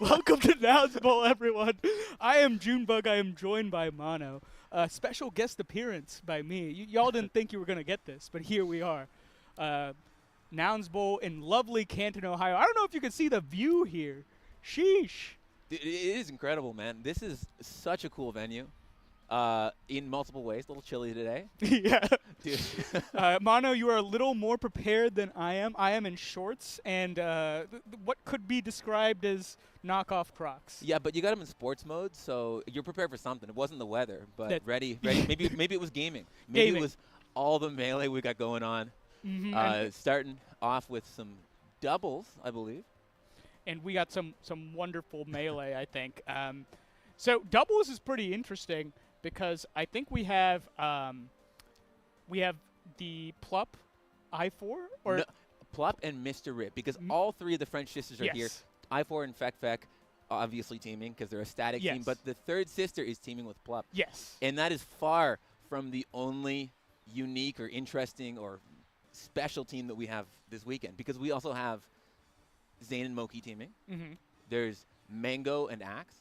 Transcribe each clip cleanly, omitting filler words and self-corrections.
Welcome to Nouns Bowl, everyone. I am Junebug. I am joined by Mang0. Special guest appearance by me. Y'all didn't think you were going to get this, but here we are. Nouns Bowl in lovely Canton, Ohio. I don't know if you can see the view here. Sheesh. It is incredible, man. This is such a cool venue. In multiple ways. A little chilly today. Yeah. Dude. Mang0, you are a little more prepared than I am. I am in shorts and what could be described as knockoff Crocs. Yeah, but you got them in sports mode, so you're prepared for something. It wasn't the weather, but ready. Maybe it was gaming. Maybe it was all the melee we got going on. Starting off with some doubles, I believe. And we got some wonderful melee, I think. So doubles is pretty interesting because I think we have the Plup I4 or no, Plup and Mr. Rip, because all three of the French sisters are here. I4 and Fek obviously teaming because they're a static team, but the third sister is teaming with Plup. Yes. And that is far from the only unique or interesting or special team that we have this weekend, because we also have Zayn and Moki teaming. There's Mang0 and Axe.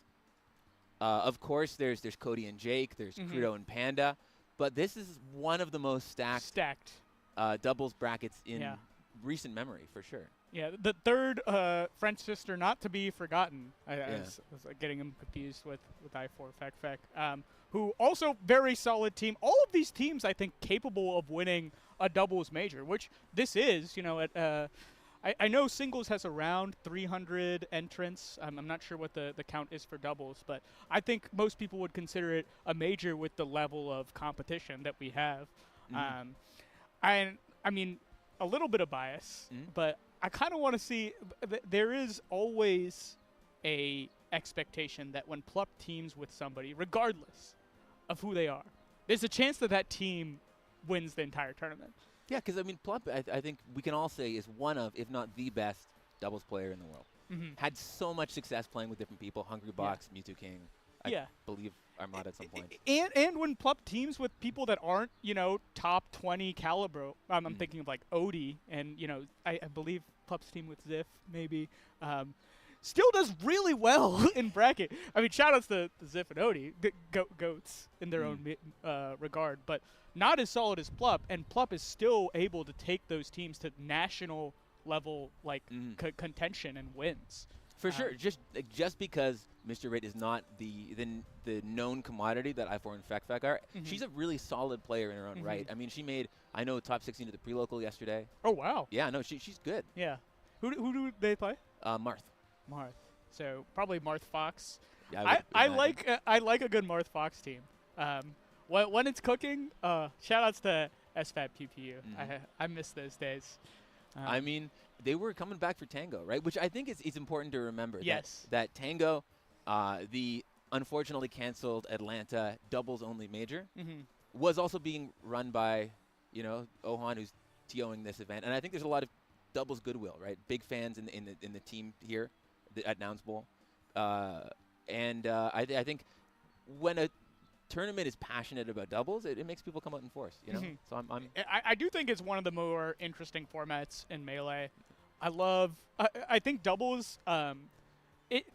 Of course, there's Cody and Jake. There's Crudo and Panda. But this is one of the most stacked doubles brackets in recent memory, for sure. Yeah, the third French sister not to be forgotten. I was getting him confused with I4 Fek. Who also very solid team. All of these teams, I think, capable of winning a doubles major, which this is. You know, at I know singles has around 300 entrants. I'm not sure what the count is for doubles, but I think most people would consider it a major with the level of competition that we have. I mean, a little bit of bias, but I kind of want to see there is always a expectation that when Plup teams with somebody, regardless of who they are, there's a chance that that team wins the entire tournament. Yeah, because, I mean, Plup, I think we can all say, is one of, if not the best, doubles player in the world. Had so much success playing with different people. Hungry Box, Mewtwo King, I believe Armada at some point. And when Plup teams with people that aren't, you know, top 20 caliber, I'm thinking of, like, Odie, and, you know, I believe Plup's team with Ziff, maybe, still does really well in bracket. I mean, shout-outs to Ziff and Odie, goats in their own regard, but not as solid as Plup, and Plup is still able to take those teams to national level, like, contention and wins. For sure. Just because Mr. Rate is not the known commodity that I4 and Fek are, she's a really solid player in her own right. I mean, she made, I know, top 16 at the pre-local yesterday. Oh, wow. Yeah, no, she's good. Yeah. Who do they play? Marth. So probably Marth Fox. Yeah, I like a good Marth Fox team. When it's cooking, shout-outs to SFAT PPU. I miss those days. I mean, they were coming back for Tango, right? Which I think it's important to remember. Yes. That Tango, the unfortunately canceled Atlanta doubles-only major, was also being run by, you know, Ohan, who's TOing this event. And I think there's a lot of doubles goodwill, right? Big fans in the team here at Nouns Bowl. I think when a tournament is passionate about doubles, it makes people come out in force, you know? So I do think it's one of the more interesting formats in Melee. I think doubles,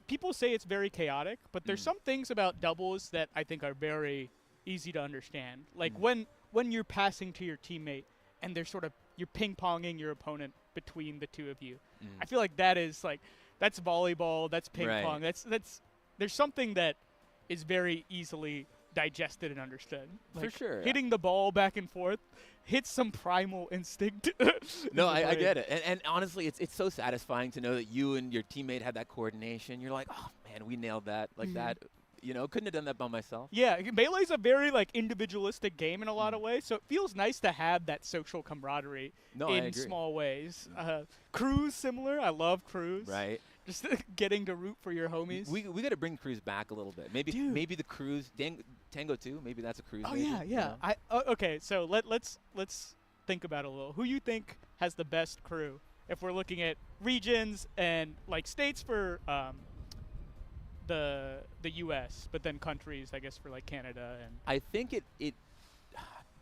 people say it's very chaotic, but there's some things about doubles that I think are very easy to understand. Like when you're passing to your teammate and they're sort of, you're ping-ponging your opponent between the two of you. I feel like that's volleyball, that's ping pong. There's something that is very easily digested and understood. Like, for sure. Hitting the ball back and forth hits some primal instinct. No, I get it. And honestly, it's so satisfying to know that you and your teammate had that coordination. You're like, oh, man, we nailed that. Like that. You know, couldn't have done that by myself. Yeah, Melee's a very, like, individualistic game in a lot of ways, so it feels nice to have that social camaraderie in small ways. Crews, similar. I love crews. Right. Just getting to root for your homies. We got to bring crews back a little bit. Maybe the crews, Tango 2, maybe that's a cruise. Oh, major, yeah. you know? Okay, so let's think about it a little. Who you think has the best crew if we're looking at regions and, like, states for the U.S., but then countries, I guess, for, like, Canada and I think it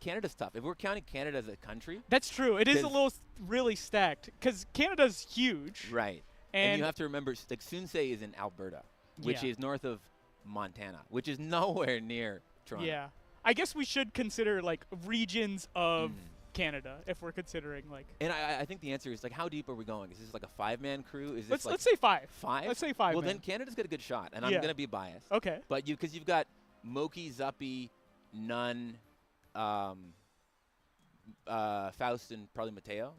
Canada's tough. If we're counting Canada as a country. That's true. It is a little really stacked because Canada's huge. Right. And you have to remember, like, Sunsei is in Alberta, which is north of Montana, which is nowhere near Toronto. Yeah. I guess we should consider, like, regions of Canada if we're considering, like. And I think the answer is, like, how deep are we going? Is this like a 5-man crew? Is this let's say 5. 5? Let's say 5. Well, then Canada's got a good shot, and I'm going to be biased. Okay. But because you've got Moki, Zuppy, Nun, Faust, and probably Mateo.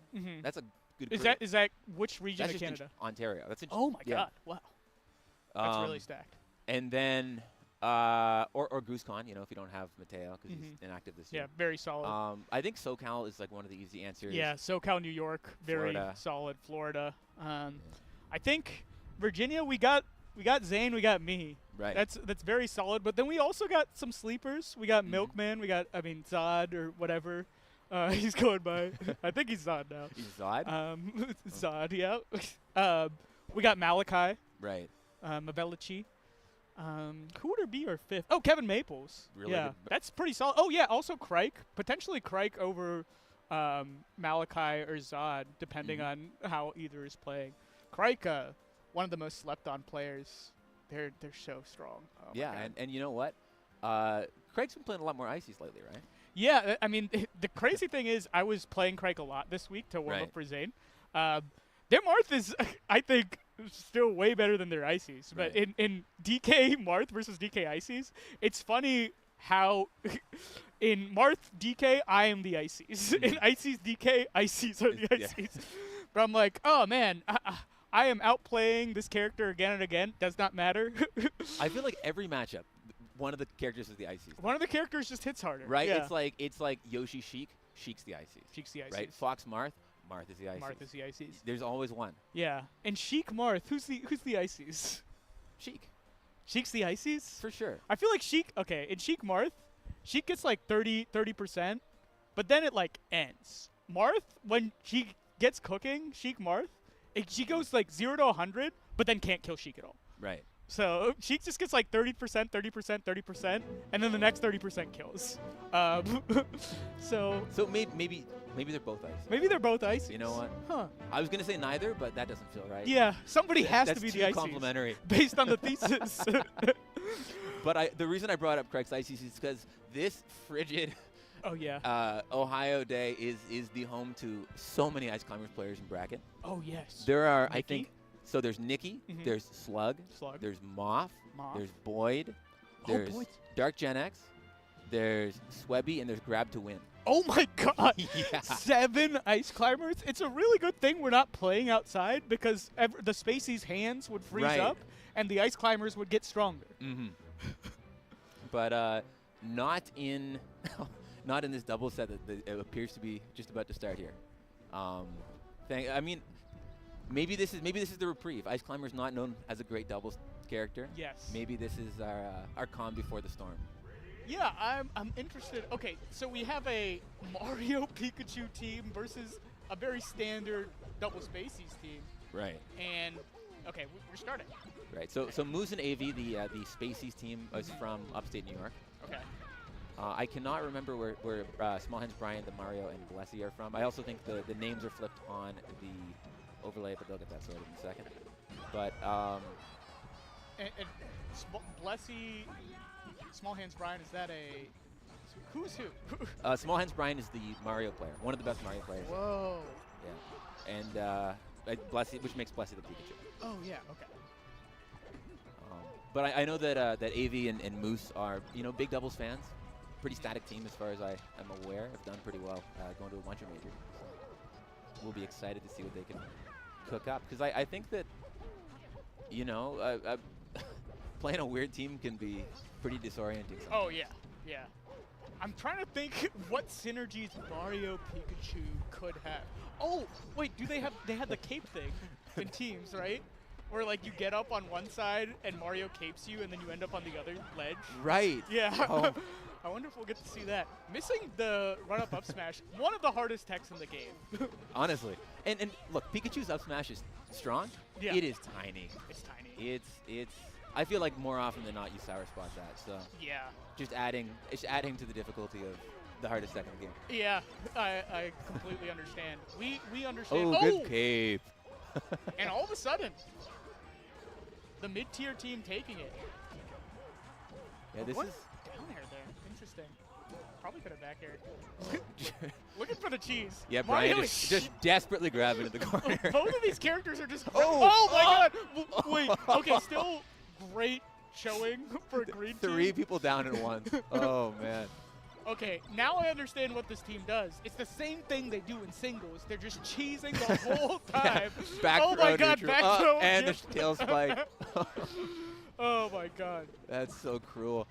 That's a good crew. Is that which region That's of just Canada? Ontario. That's Oh my God! Wow. That's really stacked. And then or GooseCon, you know, if you don't have Mateo because he's inactive this year. Yeah, very solid. I think SoCal is like one of the easy answers. Yeah, SoCal, New York, very Florida. solid. Florida. I think Virginia, we got Zayn, we got me. Right. That's very solid. But then we also got some sleepers. We got Milkman. We got Zod or whatever. He's going by. I think he's Zod now. He's Zod? Zod, yeah. We got Malachi. Right. Mavelici. Who would be our 5th? Oh, Kevin Maples. Really yeah, good. that's pretty solid. Oh, yeah, also Crike. Potentially Crike over Malachi or Zod, depending on how either is playing. Crike, one of the most slept-on players. They're so strong. Oh yeah, and you know what? Craig's been playing a lot more ices lately, right? Yeah, I mean, the crazy thing is I was playing Crike a lot this week to warm up for Zayn. Their Marth is, I think, still way better than their Ices. But in DK Marth versus DK Ices, it's funny how in Marth DK, I am the Ices. In Ices DK, Ices are the Ices. But I'm like, oh, man, I am outplaying this character again and again. Does not matter. I feel like every matchup, one of the characters is the Ices. One of the characters just hits harder. Right? Yeah. It's like Yoshi Sheik, Sheik's the Ices. Sheik's the Ices. Right? Fox Marth, Marth is the Ices. Marth is the Ices. There's always one. Yeah. And Sheik Marth, who's the Ices? Sheik. Sheik's the Ices? For sure. I feel like Sheik, okay, in Sheik Marth, Sheik gets like 30%, but then it like ends. Marth, when she gets cooking, Sheik Marth, she goes like 0 to 100, but then can't kill Sheik at all. Right. So Sheik just gets like 30%, 30%, and then the next 30% kills. So maybe they're both ice. Maybe they're both ice. You know what? Huh. I was gonna say neither, but that doesn't feel right. Yeah, somebody has to be the That's ice. too complimentary. Based on the thesis. But the reason I brought up Craig's Ices is because this frigid Ohio day is the home to so many Ice Climbers players in bracket. Oh, yes. There are, Nicki? I think, so there's Nicki, there's Slug, there's Moth, there's Boyd, there's Dark Gen X, there's Swebby, and there's Grab to Win. Oh, my God. Yeah. 7 Ice Climbers. It's a really good thing we're not playing outside because the Spacey's hands would freeze up and the Ice Climbers would get stronger. But not in this double set that it appears to be just about to start here. I mean, maybe this is the reprieve. Ice Climber's not known as a great doubles character. Yes. Maybe this is our calm before the storm. Yeah, I'm interested. Okay, so we have a Mario Pikachu team versus a very standard double Spaceys team. Right. And okay, we're starting. Right. So Moose and AV, the Spaceys team, is from upstate New York. Okay. I cannot remember where Small Hands Brian, the Mario, and Blessie are from. I also think the names are flipped on the overlay, but they'll get that sorted in a second. But and Blessie, Small Hands Brian, is that who's who? Small Hands Brian is the Mario player, one of the best Mario players. Whoa. Yeah. And Blessie, which makes Blessie the Pikachu. Oh yeah. Okay. But I know that AV and Moose are big doubles fans. Pretty static team as far as I am aware. Have done pretty well going to a bunch of majors. So we'll be excited to see what they can cook up. Because I think that playing a weird team can be pretty disorienting sometimes. Oh yeah, yeah. I'm trying to think what synergies Mario Pikachu could have. Oh wait, they had the cape thing in teams, right? Where like you get up on one side and Mario capes you, and then you end up on the other ledge. Right. Yeah. Oh. I wonder if we'll get to see that. Missing the run-up up smash, one of the hardest techs in the game. Honestly. And look, Pikachu's up smash is strong. Yeah. It is tiny. It's tiny. It's I feel like more often than not you sour spot that. So yeah. It's adding to the difficulty of the hardest second game. Yeah, I completely understand. We understand. Oh, good cape. And all of a sudden, the mid-tier team taking it. Yeah, this what? is Down air there. Interesting. Probably could have back aired. Looking for the cheese. Yeah, Mario Brian is just desperately grabbing at the corner. Both of these characters are just. Oh! My God! Wait. Okay, still great showing for a green team. 3 people down at once. Oh man. Okay, now I understand what this team does. It's the same thing they do in singles. They're just cheesing the whole time. Back oh throw my God! neutral. Back throw. And the tail spike. Oh my God. That's so cruel.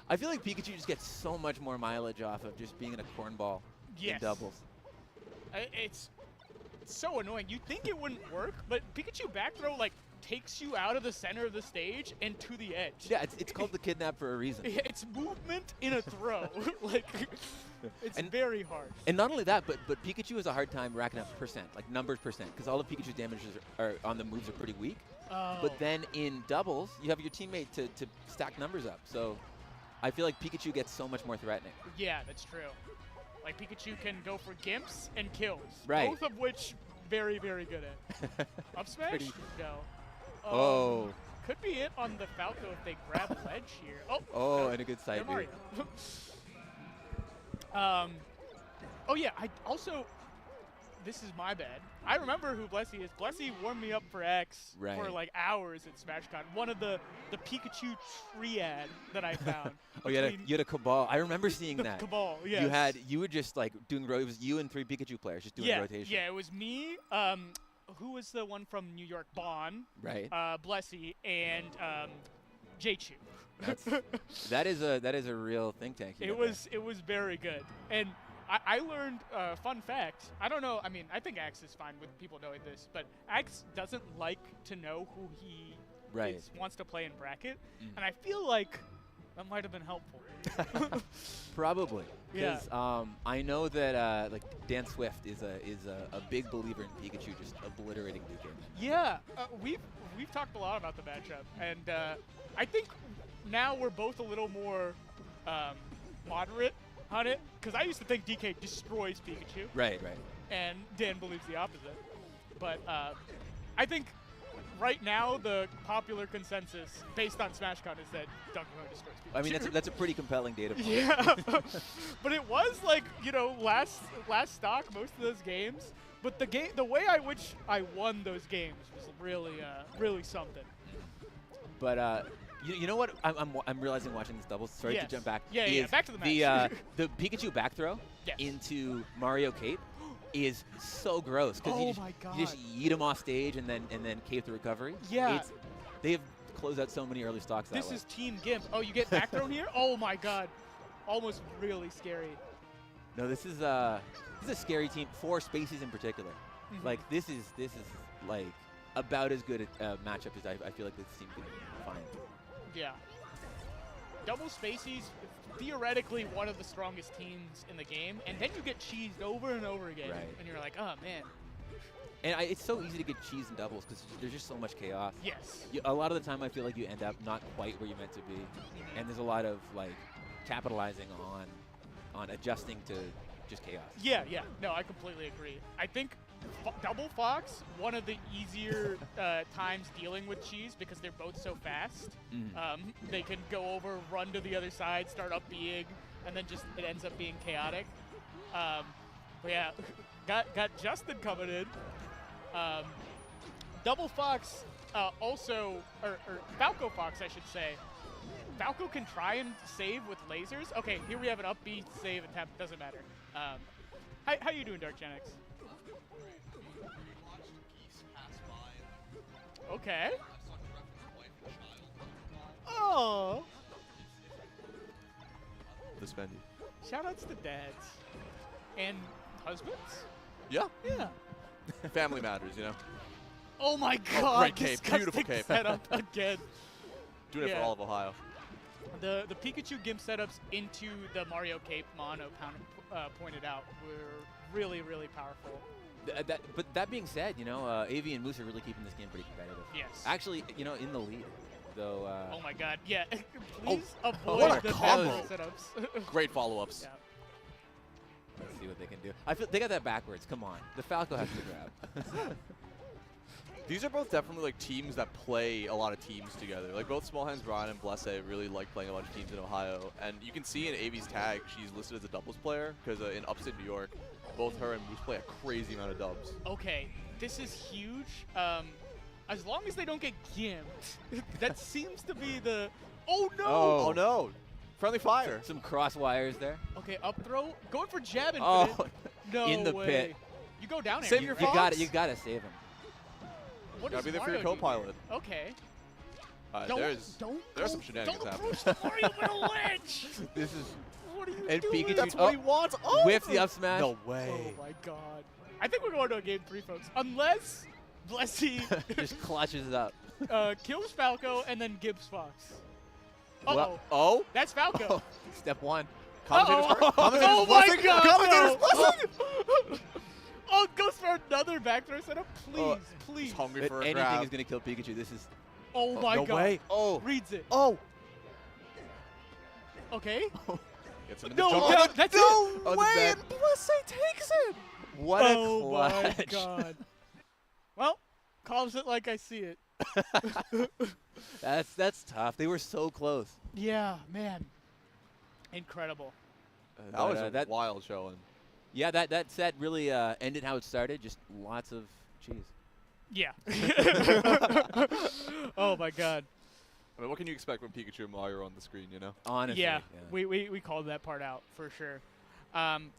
I feel like Pikachu just gets so much more mileage off of just being in a cornball in doubles. It's so annoying. You'd think it wouldn't work, but Pikachu back throw like takes you out of the center of the stage and to the edge. Yeah, it's called the kidnap for a reason. It's movement in a throw. Like, it's very hard. And not only that, but Pikachu has a hard time racking up percent, like numbers percent, because all of Pikachu's damages are on the moves are pretty weak. Oh. But then in doubles, you have your teammate to stack numbers up. So I feel like Pikachu gets so much more threatening. Yeah, that's true. Like, Pikachu can go for gimps and kills. Right. Both of which very, very good at. Up smash? No. Oh. Could be it on the Falco if they grab ledge here. Oh, and a good side B. Oh yeah, I also, this is my bad. I remember who Blessie is. Blessie warmed me up for X for like hours at SmashCon. One of the Pikachu triad that I found. Oh, you had a Cabal. I remember seeing that. Cabal, yes. You were just like doing, it was you and 3 Pikachu players just doing rotation. Yeah, it was me. Who was the one from New York? Bon. Right. Blessie and J-Chu. that is a real think tank. It was very good. And I learned fun fact. I don't know. I mean, I think Axe is fine with people knowing this, but Axe doesn't like to know who he wants to play in bracket, and I feel like that might have been helpful. Probably. Yeah. Because I know that like Dan Swift is a big believer in Pikachu just obliterating DK. Yeah. We've talked a lot about the matchup, and I think now we're both a little more moderate on it, because I used to think DK destroys Pikachu. Right. And Dan believes the opposite. But I think right now the popular consensus based on SmashCon is that Donkey Kong destroys Pikachu. I mean, that's a pretty compelling data point. Yeah. But it was like, last stock most of those games. But the way I which I won those games was really something. But you know what I'm realizing watching this doubles. Sorry to jump back. Yeah. Back to the match. The Pikachu back throw into Mario Cape is so gross because you just yeet him off stage and then Cape the recovery. Yeah. They've closed out so many early stocks that way. This is Team Gimp. Oh, you get back thrown here? Oh my God. Almost really scary. No, this is a scary team for Spaces in particular. Like this is like about as good a matchup as I feel like this team can find. Yeah. Double Spacies, theoretically one of the strongest teams in the game, and then you get cheesed over and over again, and you're like, oh man. And it's so easy to get cheesed in doubles because there's just so much chaos. Yes. A lot of the time I feel like you end up not quite where you're meant to be, and there's a lot of like capitalizing on adjusting to just chaos. Yeah. No, I completely agree. I think Double Fox, one of the easier times dealing with cheese because they're both so fast. They can go over, run to the other side, start up big, and then just it ends up being chaotic. But yeah, got Justin coming in. Double Fox also, or Falco Fox, I should say. Falco can try and save with lasers. Okay, here we have an up B save attempt. Doesn't matter. How you doing, Dark Gen X? Okay. Oh. The Spendy. Shoutouts to dads. And husbands? Yeah. Yeah. Family matters, you know? Oh my God. Great cape. Beautiful cape. Setup again. Doing it for all of Ohio. The Pikachu Gimp setups into the Mario Cape Mono pointed out were really, really powerful. But that being said, AV and Moose are really keeping this game pretty competitive. Yes. Actually, in the lead, though. Oh my God! Yeah. Please avoid what a the combo. setups. Great follow-ups. Yeah. Let's see what they can do. I feel they got that backwards. Come on, the Falco has to grab. These are both definitely like teams that play a lot of teams together. Like both Small Hands Ryan and Blessie really like playing a bunch of teams in Ohio. And you can see in Avi's tag, she's listed as a doubles player because in upstate New York, both her and Moose play a crazy amount of dubs. Okay, this is huge. As long as they don't get gimped, that seems to be the. Oh no! Oh no! Friendly fire. Some cross wires there. Okay, up throw, going for jab infinite. Oh, no in the way. pit. You go down Save here. your right? You got it. You got to save him. What Gotta does be there for your Mario do co-pilot. here? Okay. There's some shenanigans Don't happening. approach Mario with a ledge. This is What are you and doing? Pikachu. That's what he wants. Oh! Whiffs the up smash. No way. Oh my god. I think we're going to a game 3, folks. Unless Blessie Just clutches it up. kills Falco and then Gibbs Fox. Well, Uh-oh. Oh! That's Falco. Step one. Uh-oh. Commentator's Oh my blessing. god, Commentator's no. blessing. Oh, it goes for another back throw setup. Please, please. He's hungry But for a anything grab. is going to kill Pikachu. This is Oh my no god. way. Oh. Reads it. Oh. Okay. Gets him in the No, jungle. yeah, that's no it. Oh, the way. bad- And Blessie takes it. what Oh a my clutch. god. Well, calls it like I see it. That's tough. They were so close. Yeah, man. Incredible. That was a that wild showing. Yeah, that set really ended how it started. Just lots of cheese. Yeah. Oh my god. I mean, what can you expect when Pikachu and Mario are on the screen, you know? Honestly. Yeah, we called that part out for sure.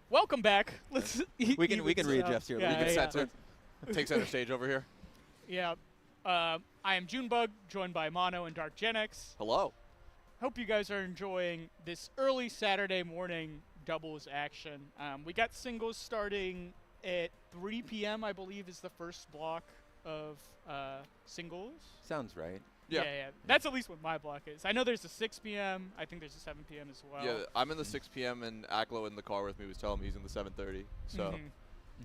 Welcome back. Let's We can readjust here. Yeah, We can yeah, censor. Take center stage over here. yeah. I am Junebug, joined by Mono and Dark Gen X. Hello. Hope you guys are enjoying this early Saturday morning doubles action. We got singles starting at 3 p.m. I believe is the first block of singles. Sounds right. Yeah. Yeah. That's at least what my block is. I know there's a 6 p.m. I think there's a 7 p.m. as well. Yeah, I'm in the 6 p.m. and Aklo in the car with me was telling me he's in the 7:30. So Mhm.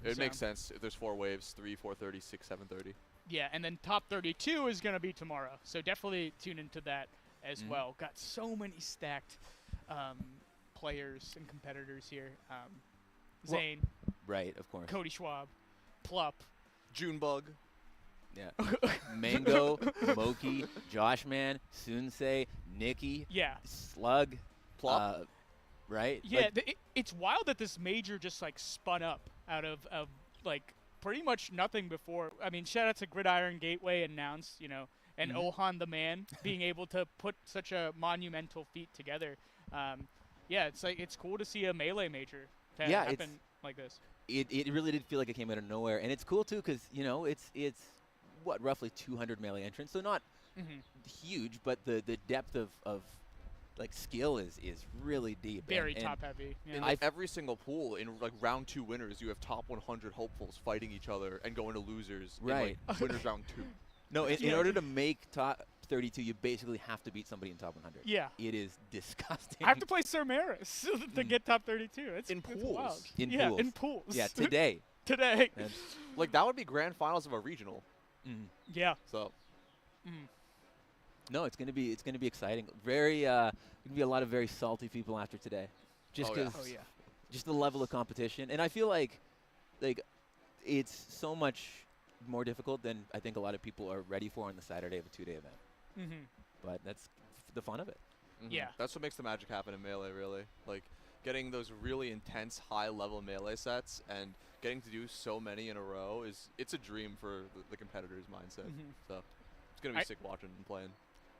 it makes So- sense if there's 4 waves: 3, 4:30, 6, 7:30. Yeah, and then top 32 is going to be tomorrow. So definitely tune into that as well. Got so many stacked players and competitors here. Zayn, Right, of course. Cody Schwab, Plup. Junebug. Yeah. Mang0, Moki, JoshMan, Sunsei, Nicki, Yeah. Slug, Plup. Yeah, right? Like, it's wild that this major just like spun up out of like pretty much nothing before. I mean, shout out to Gridiron Gateway and Nouns, you know, and Ohan the man being able to put such a monumental feat together. Yeah, it's cool to see a melee major to happen like this. it really did feel like it came out of nowhere, and it's cool too because you know it's what, roughly 200 melee entrants, so not huge, but the depth of like skill is really deep. Very and top heavy. Yeah. In every single pool, in like round 2 winners, you have top 100 hopefuls fighting each other and going to losers. Right. In, like, winners round 2. No, in Yeah. order to make top 32, you basically have to beat somebody in top 100. Yeah. It is disgusting. I have to play Sir Maris to get top 32. It's In it's pools. wild. In yeah, pools. in pools. Yeah, today. Today. And, Like that would be grand finals of a regional. Yeah. So no, it's gonna be exciting. Very gonna be a lot of very salty people after today, just Oh, yeah. because Oh yeah. just the level of competition, and I feel like it's so much more difficult than I think a lot of people are ready for on the Saturday of a 2-day event. Mhm. But that's the fun of it. Yeah. That's what makes the magic happen in Melee, really. Like getting those really intense high-level Melee sets and getting to do so many in a row it's a dream for the competitor's mindset. So it's gonna be sick watching and playing.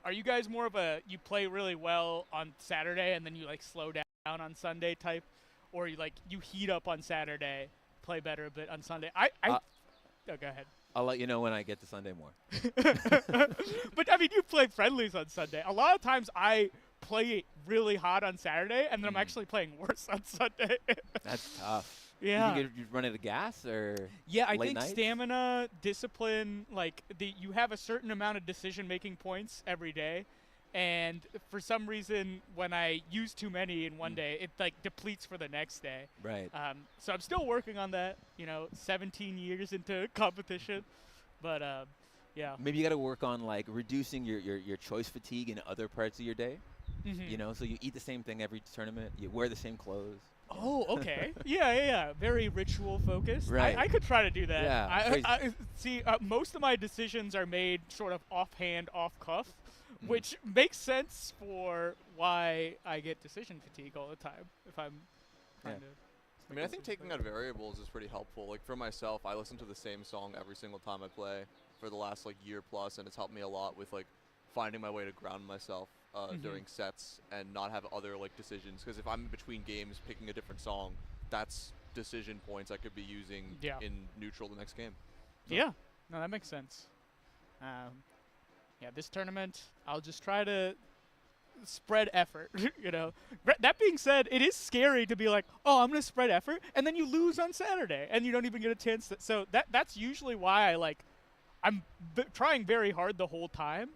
Are you guys more of a you play really well on Saturday and then you like slow down on Sunday type, or you heat up on Saturday, play better a bit on Sunday? Oh, go ahead. I'll let you know when I get to Sunday more. But I mean, you play friendlies on Sunday. A lot of times I play really hot on Saturday and then I'm actually playing worse on Sunday. That's tough. Yeah. You run out of gas or Yeah, I late think nights? stamina, discipline, you have a certain amount of decision-making points every day, and for some reason, when I use too many in one day, it depletes for the next day. right. So I'm still working on that. 17 years into competition, but yeah. Maybe you got to work on like reducing your choice fatigue in other parts of your day. Mhm. You know, so you eat the same thing every tournament. You wear the same clothes. Oh, okay. Yeah. Very ritual focused. Right. I could try to do that. Yeah, crazy. I see. Most of my decisions are made sort of offhand, off cuff, which makes sense for why I get decision fatigue all the time. If I'm trying to. I mean, I think taking out variables is pretty helpful. Like for myself, I listen to the same song every single time I play for the last like year plus, and it's helped me a lot with like finding my way to ground myself during sets and not have other like decisions. Because if I'm in between games picking a different song, that's decision points I could be using in neutral the next game. So. Yeah, no, that makes sense. Yeah, this tournament, I'll just try to spread effort, you know. That being said, it is scary to be like, oh, I'm going to spread effort, and then you lose on Saturday, and you don't even get a chance to. So that's usually why I'm trying very hard the whole time,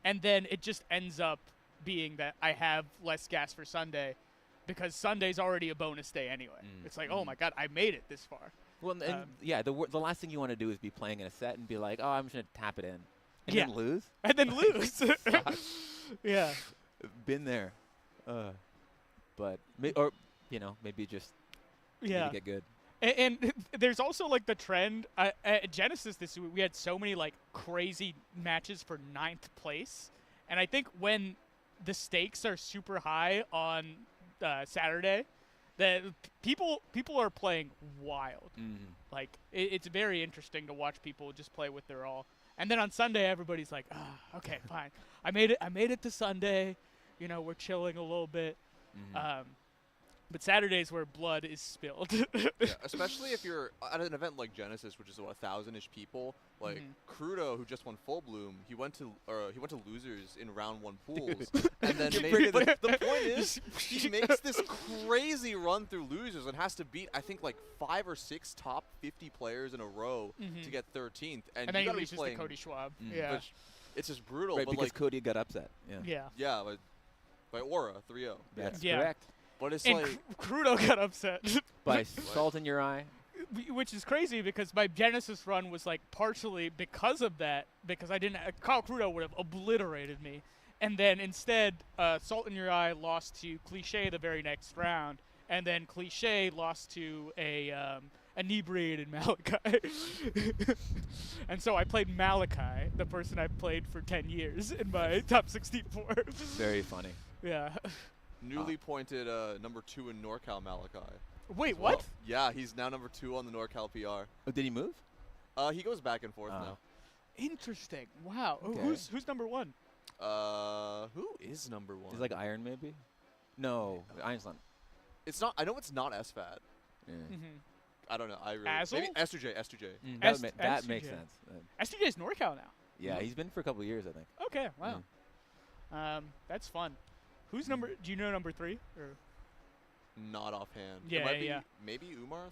and then it just ends up being that I have less gas for Sunday because Sunday's already a bonus day anyway. It's like, oh my God, I made it this far. Well, and yeah, the last thing you want to do is be playing in a set and be like, oh, I'm just going to tap it in. And then lose? And then lose. Yeah. Been there. But, maybe just need to get good. And there's also like the trend at Genesis this week. We had so many like crazy matches for 9th place, and I think when the stakes are super high on Saturday, that people are playing wild. Like it's very interesting to watch people just play with their all. And then on Sunday, everybody's like, okay, fine, I made it to Sunday. You know, we're chilling a little bit. But Saturdays where blood is spilled. Yeah, especially if you're at an event like Genesis, which is what 1,000-ish people. Like Crudo, who just won Full Bloom, he went to losers in round 1 pools, and then the point is he makes this crazy run through losers and has to beat I think like 5 or 6 top 50 players in a row to get 13th, and then you he gotta be loses to playing. Cody Schwab. Which, it's just brutal. Right, but because like Cody got upset. yeah, by Aura 3-0. That's correct. But it's and like Crudo got upset by salt in your eye. Which is crazy because my Genesis run was like partially because of that, because I didn't. Kyle Crudo would have obliterated me, and then instead, Salt in Your Eye lost to Cliche the very next round, and then Cliche lost to a inebriated Malachi, and so I played Malachi, the person I've played for 10 years in my top 64. Very funny. Yeah. Newly pointed number 2 in NorCal Malachi. Wait, what? Yeah, he's now number 2 on the NorCal PR. Oh, did he move? He goes back and forth now. Interesting. Wow. Okay. Who's number 1? Who is number 1? He's like Iron, maybe? No, Iron's not. It's not. I know it's not SFAT. Yeah. I don't know. Azel? Maybe S2J. That makes sense. STJ's NorCal now. Yeah, he's been for a couple of years, I think. Okay. Wow. That's fun. Who's number? Do you know number 3? Or not offhand. Yeah, it might yeah. be maybe Umarth.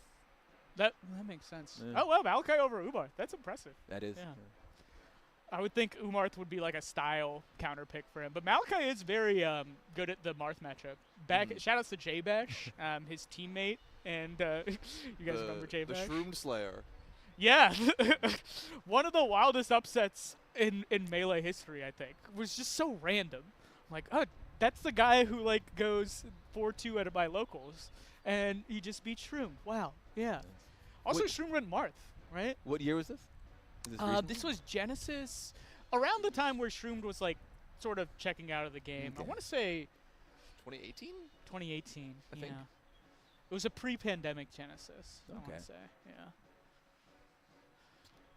That makes sense. Yeah. Oh well, Malachi over Umarth. That's impressive. That is. Yeah. I would think Umarth would be like a style counter pick for him, but Malachi is very good at the Marth matchup. Shout outs to J-Bash, his teammate, and you guys remember J-Bash? The Shroom Slayer. Yeah, one of the wildest upsets in Melee history, I think, was just so random. I'm like, oh, that's the guy who like goes 4-2 at my locals, and he just beat Shroom. Wow, yeah. Also, Shroom went Marth, right? What year was this? This was Genesis, around the time where Shroom was like sort of checking out of the game. Okay. I want to say 2018. 2018. I think. It was a pre-pandemic Genesis. I want Okay. to say, yeah.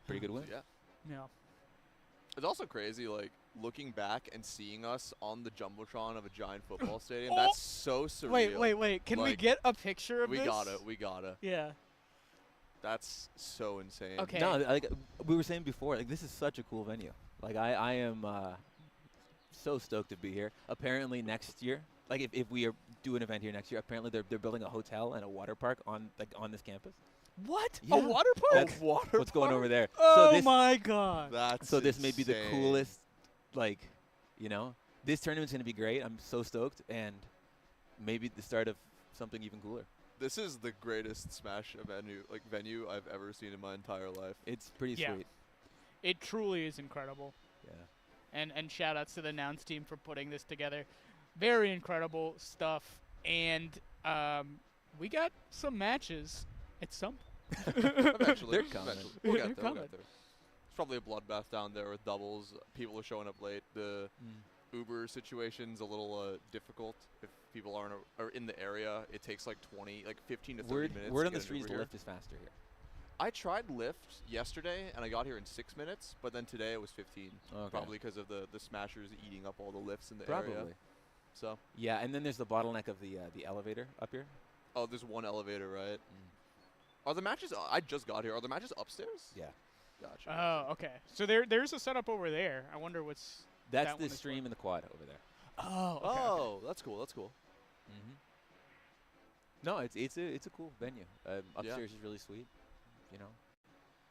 Pretty good win. Yeah. Yeah. It's also crazy, like, looking back and seeing us on the Jumbotron of a giant football stadium. That's so surreal. Wait. Can we Like, get a picture of We this? gotta. Yeah. That's so insane. Okay. No, like we were saying before, like this is such a cool venue. Like I am so stoked to be here. Apparently next year, like if we do an event here next year, apparently they're building a hotel and a water park on this campus. What? Yeah. A water park? That's what's going over there. Oh so this, my God. That's so this may be the insane. coolest, like, this tournament's gonna be great. I'm so stoked, and maybe the start of something even cooler. This is the greatest Smash venue I've ever seen in my entire life. It's pretty Yeah. sweet. It truly is incredible. Yeah. And shout outs to the Nouns team for putting this together. Very incredible stuff. And we got some matches at some Eventually. They're coming. Eventually. We'll They're get there. We'll coming. get there. It's probably a bloodbath down there with doubles. People are showing up late. The Uber situation's a little difficult. If people are in the area, it takes like 15 to 30 minutes. Word to on the get an streets, Uber the here. lift is faster here. I tried Lyft yesterday, and I got here in 6 minutes, but then today it was 15. Okay. Probably because of the smashers eating up all the lifts in the Probably. area. So. Yeah, and then there's the bottleneck of the elevator up here. Oh, there's one elevator, right? Are the matches? I just got here. Are the matches upstairs? Yeah. Gotcha. Oh, okay. So there's a setup over there. I wonder what's That's that the one is stream for. and the quad over there. Oh, okay, Oh, that's cool. That's cool. No, it's a cool venue. Upstairs is really sweet. You know,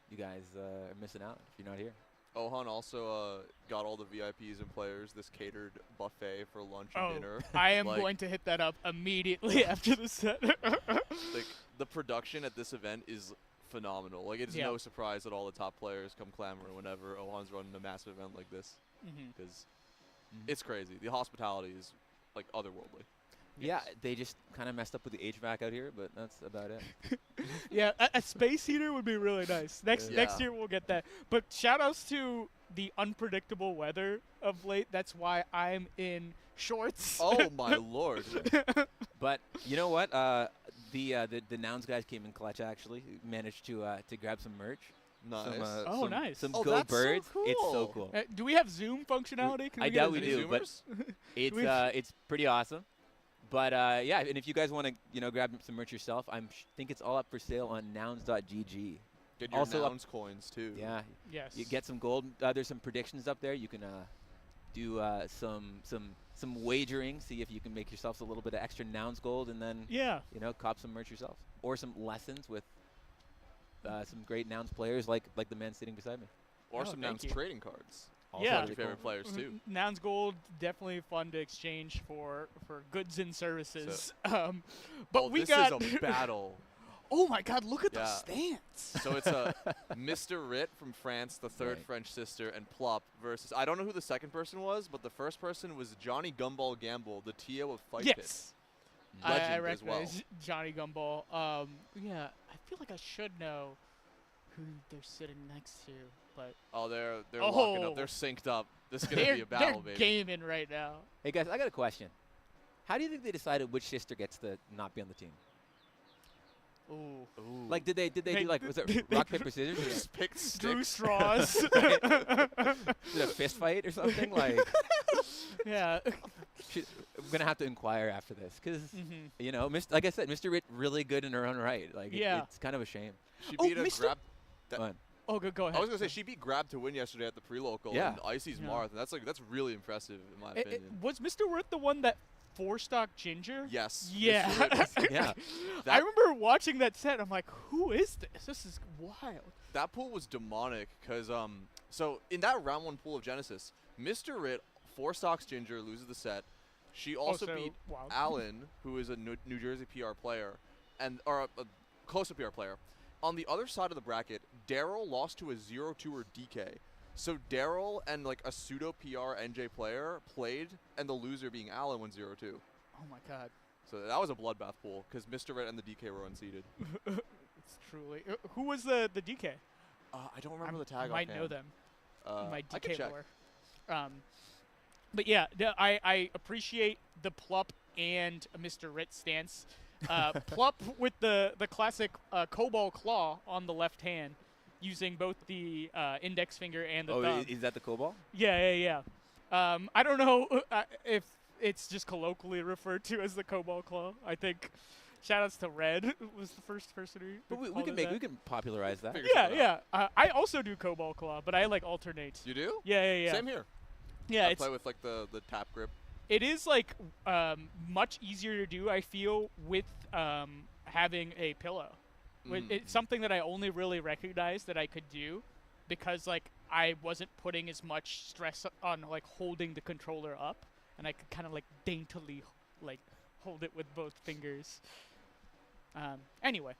you guys are missing out if you're not here. Ohan also got all the VIPs and players this catered buffet for lunch and Oh, dinner. I am Like- going to hit that up immediately after the set. Like the production at this event is phenomenal. Like it's Yeah. no surprise that all the top players come clamor whenever Ohan's running a massive event like this, because it's crazy. The hospitality is like otherworldly. Yeah, they just kind of messed up with the HVAC out here, but that's about it. Yeah, a space heater would be really nice. Next Yeah. year we'll get that. But shout-outs to the unpredictable weather of late. That's why I'm in shorts. Oh my lord! But you know what? The Nouns guys came in clutch. Actually, managed to grab some merch. Nice. Some, Oh, some, nice. Some Oh, Go that's so Birds. It's so cool. cool. Do we have Zoom functionality? Can I we get doubt a we Any Zoom? do, but Zoomers? it's pretty awesome. But yeah, and if you guys want to grab some merch yourself, think it's all up for sale on nouns.gg. Get your also up- Nouns coins too. Yeah, Yes. you get some gold. There's some predictions up there. You can do some wagering, see if you can make yourselves a little bit of extra Nouns gold, and then Yeah. cop some merch yourself, or some lessons with some great Nouns players like the man sitting beside me. Or Oh, some thank Nouns you. trading cards. Also Yeah. Your really favorite cool. players too. Nouns Gold, definitely fun to exchange for goods and services. But Oh, we this got. is a battle. Oh my God! Look at the Yeah. stance. So it's a Mr. Rit from France, the third Right. French sister, and Plup versus, I don't know who the second person was, but the first person was Johnny Gumball Gamble, the TO of Fight Pit. Yes. Legend I as well. recognize Johnny Gumball. Yeah, I feel like I should know who they're sitting next to, but Oh, they're locking up. Oh. They're synced up. This is gonna they're, be a battle, they're baby. gaming right now. Hey guys, I got a question. How do you think they decided which sister gets to not be on the team? Ooh. Ooh. Like, did they do like, was it rock paper scissors? They Or just picked Drew sticks. straws. did a fist fight or something? Like, Yeah. I'm gonna have to inquire after this because Mhm. like I said, Mr. Rit really good in her own right. Like, Yeah. it's kind of a shame. She Oh, beat a Mr. grab. Fun. Oh, go ahead. I was gonna say she beat Grab to win yesterday at the pre-local Yeah. and Icy's Yeah. Marth, and that's really impressive in my opinion. Was Mr. Worth the one that four-stock Ginger? Yes. Yeah. Mr. Rit was- Yeah. I That- remember watching that set. I'm like, who is this? This is wild. That pool was demonic because so in that round one pool of Genesis, Mr. Rit 4 stocks Ginger loses the set. She also beat wild. Allen, who is a New Jersey PR player, or a close-up PR player. On the other side of the bracket, Daryl lost to a 0-2er DK. So Daryl and like a pseudo PR NJ player played, and the loser being Allen went 0-2. Oh my God. So that was a bloodbath pool because Mr. Red and the DK were unseated. It's truly. Who was the DK? I don't remember the tag. I might know offhand. them. My I can DK check. lore. But yeah, I appreciate the Plup and Mr. Rit stance. Plup with the classic Cobalt Claw on the left hand, using both the index finger and the Oh, thumb. is that the Cobalt? Yeah. I don't know if it's just colloquially referred to as the Cobalt Claw. I think shoutouts to Red was the first person who But we called can it that. we can popularize that. Figure Yeah, something yeah. I also do Cobalt Claw, but I like alternate. You do? Yeah. Same here. Yeah, I it's play with like the tap grip. it is like much easier to do. I feel with having a pillow. It's something that I only really recognized that I could do because like I wasn't putting as much stress on like holding the controller up, and I could kind of like daintily like hold it with both fingers. Anyway.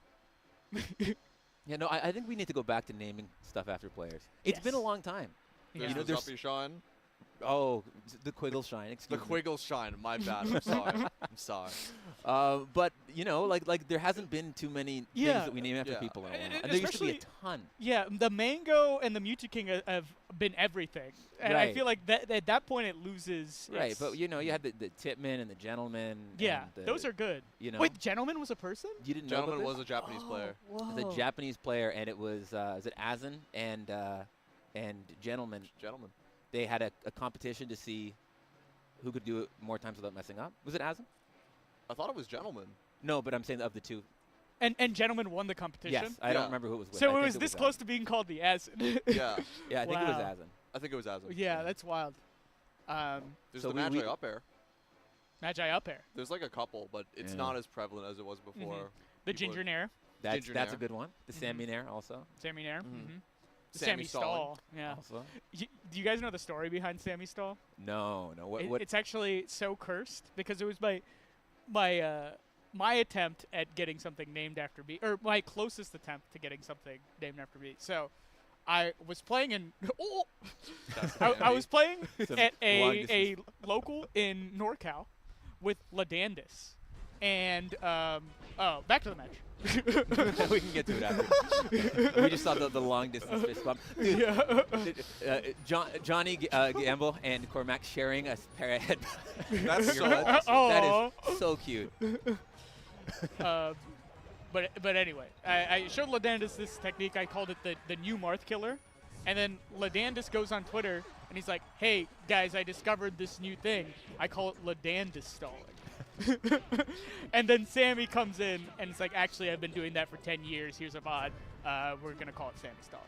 Yeah, no, I think we need to go back to naming stuff after players. It's been a Yes. long time. There's Yeah. the there's- Zuppy Sean. Oh, the Quiggle Shine. Excuse The me. Quiggle Shine. My bad. I'm sorry. I'm sorry. But you know, like there hasn't been too many things that we name after Yeah. people in a while. And And there used to be a especially- ton. Yeah, the Mang0 and the Mewtwo King have been everything, and I Right. feel like that at that point it loses. Right, its- but you know, you had the Tipman and the Gentleman. yeah, and those are good. You know, Wait, Gentleman was a person? you didn't know about Gentleman this? was a Japanese player. Whoa. It was a Japanese player, and it was it Azen and Gentleman. Gentleman. They had a competition to see who could do it more times without messing up. Was it Azen? I thought it was Gentleman. No, but I'm saying of the two. And Gentleman won the competition. Yes, I Yeah. don't remember who it was with. So I it think was this Azen. close to being called the Acid. Yeah. Yeah, I think it was Wow. Azen. I think it was Azam. Yeah, that's wild. There's So the we- Magi we- up air. Magi up air. There's like a couple, but it's Yeah. not as prevalent as it was before. The People Ginger Nair. That's Ginger a Nair. good one. The Sammy Nair also. Sammy Nair. Mhm. Mm-hmm. Sammy Sammy Stall. Yeah. Also. Do you guys know the story behind Sammy Stall? No. What? It's actually so cursed because it was my attempt at getting something named after me, or my closest attempt to getting something named after me. So I was playing in That's I handy. was playing Some at long a local in NorCal with Ladandis. And back to the match. We can get to it after. We just saw the long distance fist bump. Dude, Yeah. Johnny Gamble and Cormac sharing a pair of headphones. That's so That awesome. is so cute. But anyway, I showed Ladandis this technique. I called it the new Marth Killer. And then Ladandis goes on Twitter and he's like, "Hey guys, I discovered this new thing. I call it Ladandis stalling." And then Sammy comes in and it's like, "Actually, I've been doing that for 10 years. Here's a VOD. We're gonna call it Sammy stalling."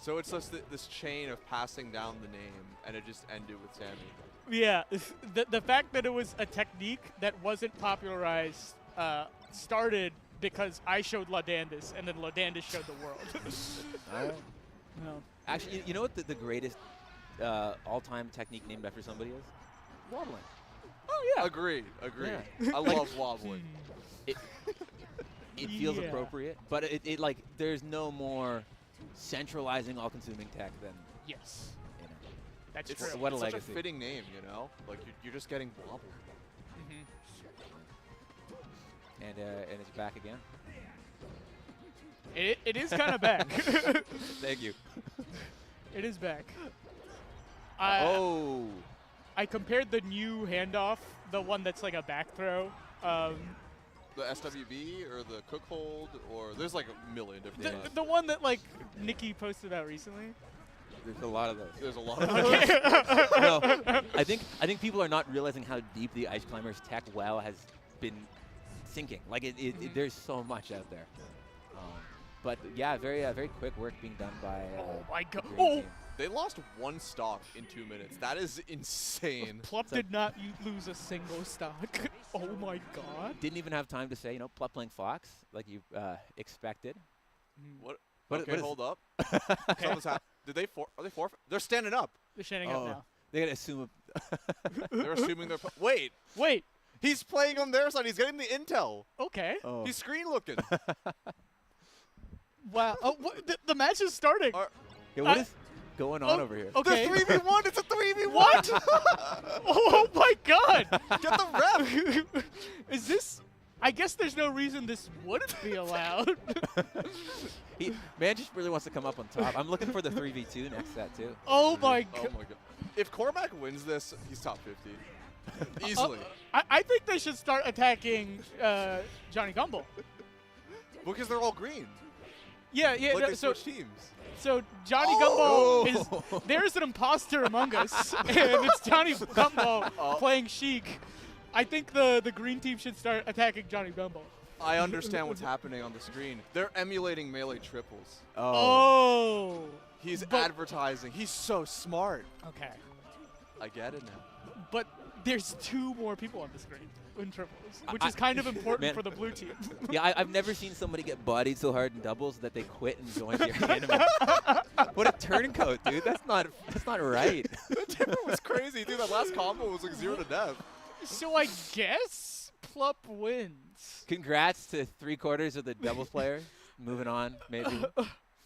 So it's just this chain of passing down the name, and it just ended with Sammy. Yeah, the fact that it was a technique that wasn't popularized started because I showed Ladandis, and then Ladandis showed the world. No. Actually, you know what the greatest all-time technique named after somebody is? Wobbling. Oh yeah. Agreed. Yeah. I love wobbling. It feels Yeah. appropriate, but it like there's no more centralizing all-consuming tech than Yes, you know. that's It's, true. What a it's such legacy. a fitting name, you know? Like, you're just getting wobbled. Mhm. And it's back again. It is kind of back. Thank you. It is back. Oh. I compared the new handoff, the one that's like a back throw. The SWB or the cook hold, or there's like a million different ones. The one that like Nicki posted about recently. There's a lot of those. There's a lot of those. No, I think people are not realizing how deep the Ice Climbers tech well has been sinking. Like there's so much out there. But yeah, very quick work being done by. Oh my god! the green Oh, team. They lost one stock in 2 minutes. That is insane. Plup did not lose a single stock. Oh my god! Didn't even have time to say, Plup playing Fox like you expected. What? What- Okay, what is- hold up. Something's Did they are they forfeit? They're standing up. They're standing up Oh. now. They gotta assume. They're assuming they're. Wait, Wait. he's playing on their side. He's getting the intel. Okay. Oh. He's screen looking. Wow. Oh, the match is starting. Are- Yeah, what I- is going on over here? Okay. The 3v1. It's a 3v1. What? Oh my god! Get the rep. Is this? I guess there's no reason this wouldn't be allowed. Man just really wants to come up on top. I'm looking for the 3v2 next set too. Oh my Oh god! my god. If Corback wins this, he's top 50. Easily. I think they should start attacking Johnny Gumball. Because they're all green. Yeah, yeah. Like no, they so switch teams. so Johnny Oh! Gumball is there's an imposter among us, and it's Johnny Gumball playing Sheik. I think the green team should start attacking Johnny Gumball. I understand what's happening on the screen. They're emulating melee triples. Oh. He's But- advertising. He's so smart. Okay. I get it now. But there's two more people on the screen in triples, which I- is kind of important Man. for the blue team. Yeah, I've never seen somebody get bodied so hard in doubles that they quit and join the enemy. What a turncoat, dude. That's not right. The difference was crazy, dude. That last combo was like 0 to death. So I guess Plup wins. Congrats to 3/4 of the doubles players. Moving on, maybe.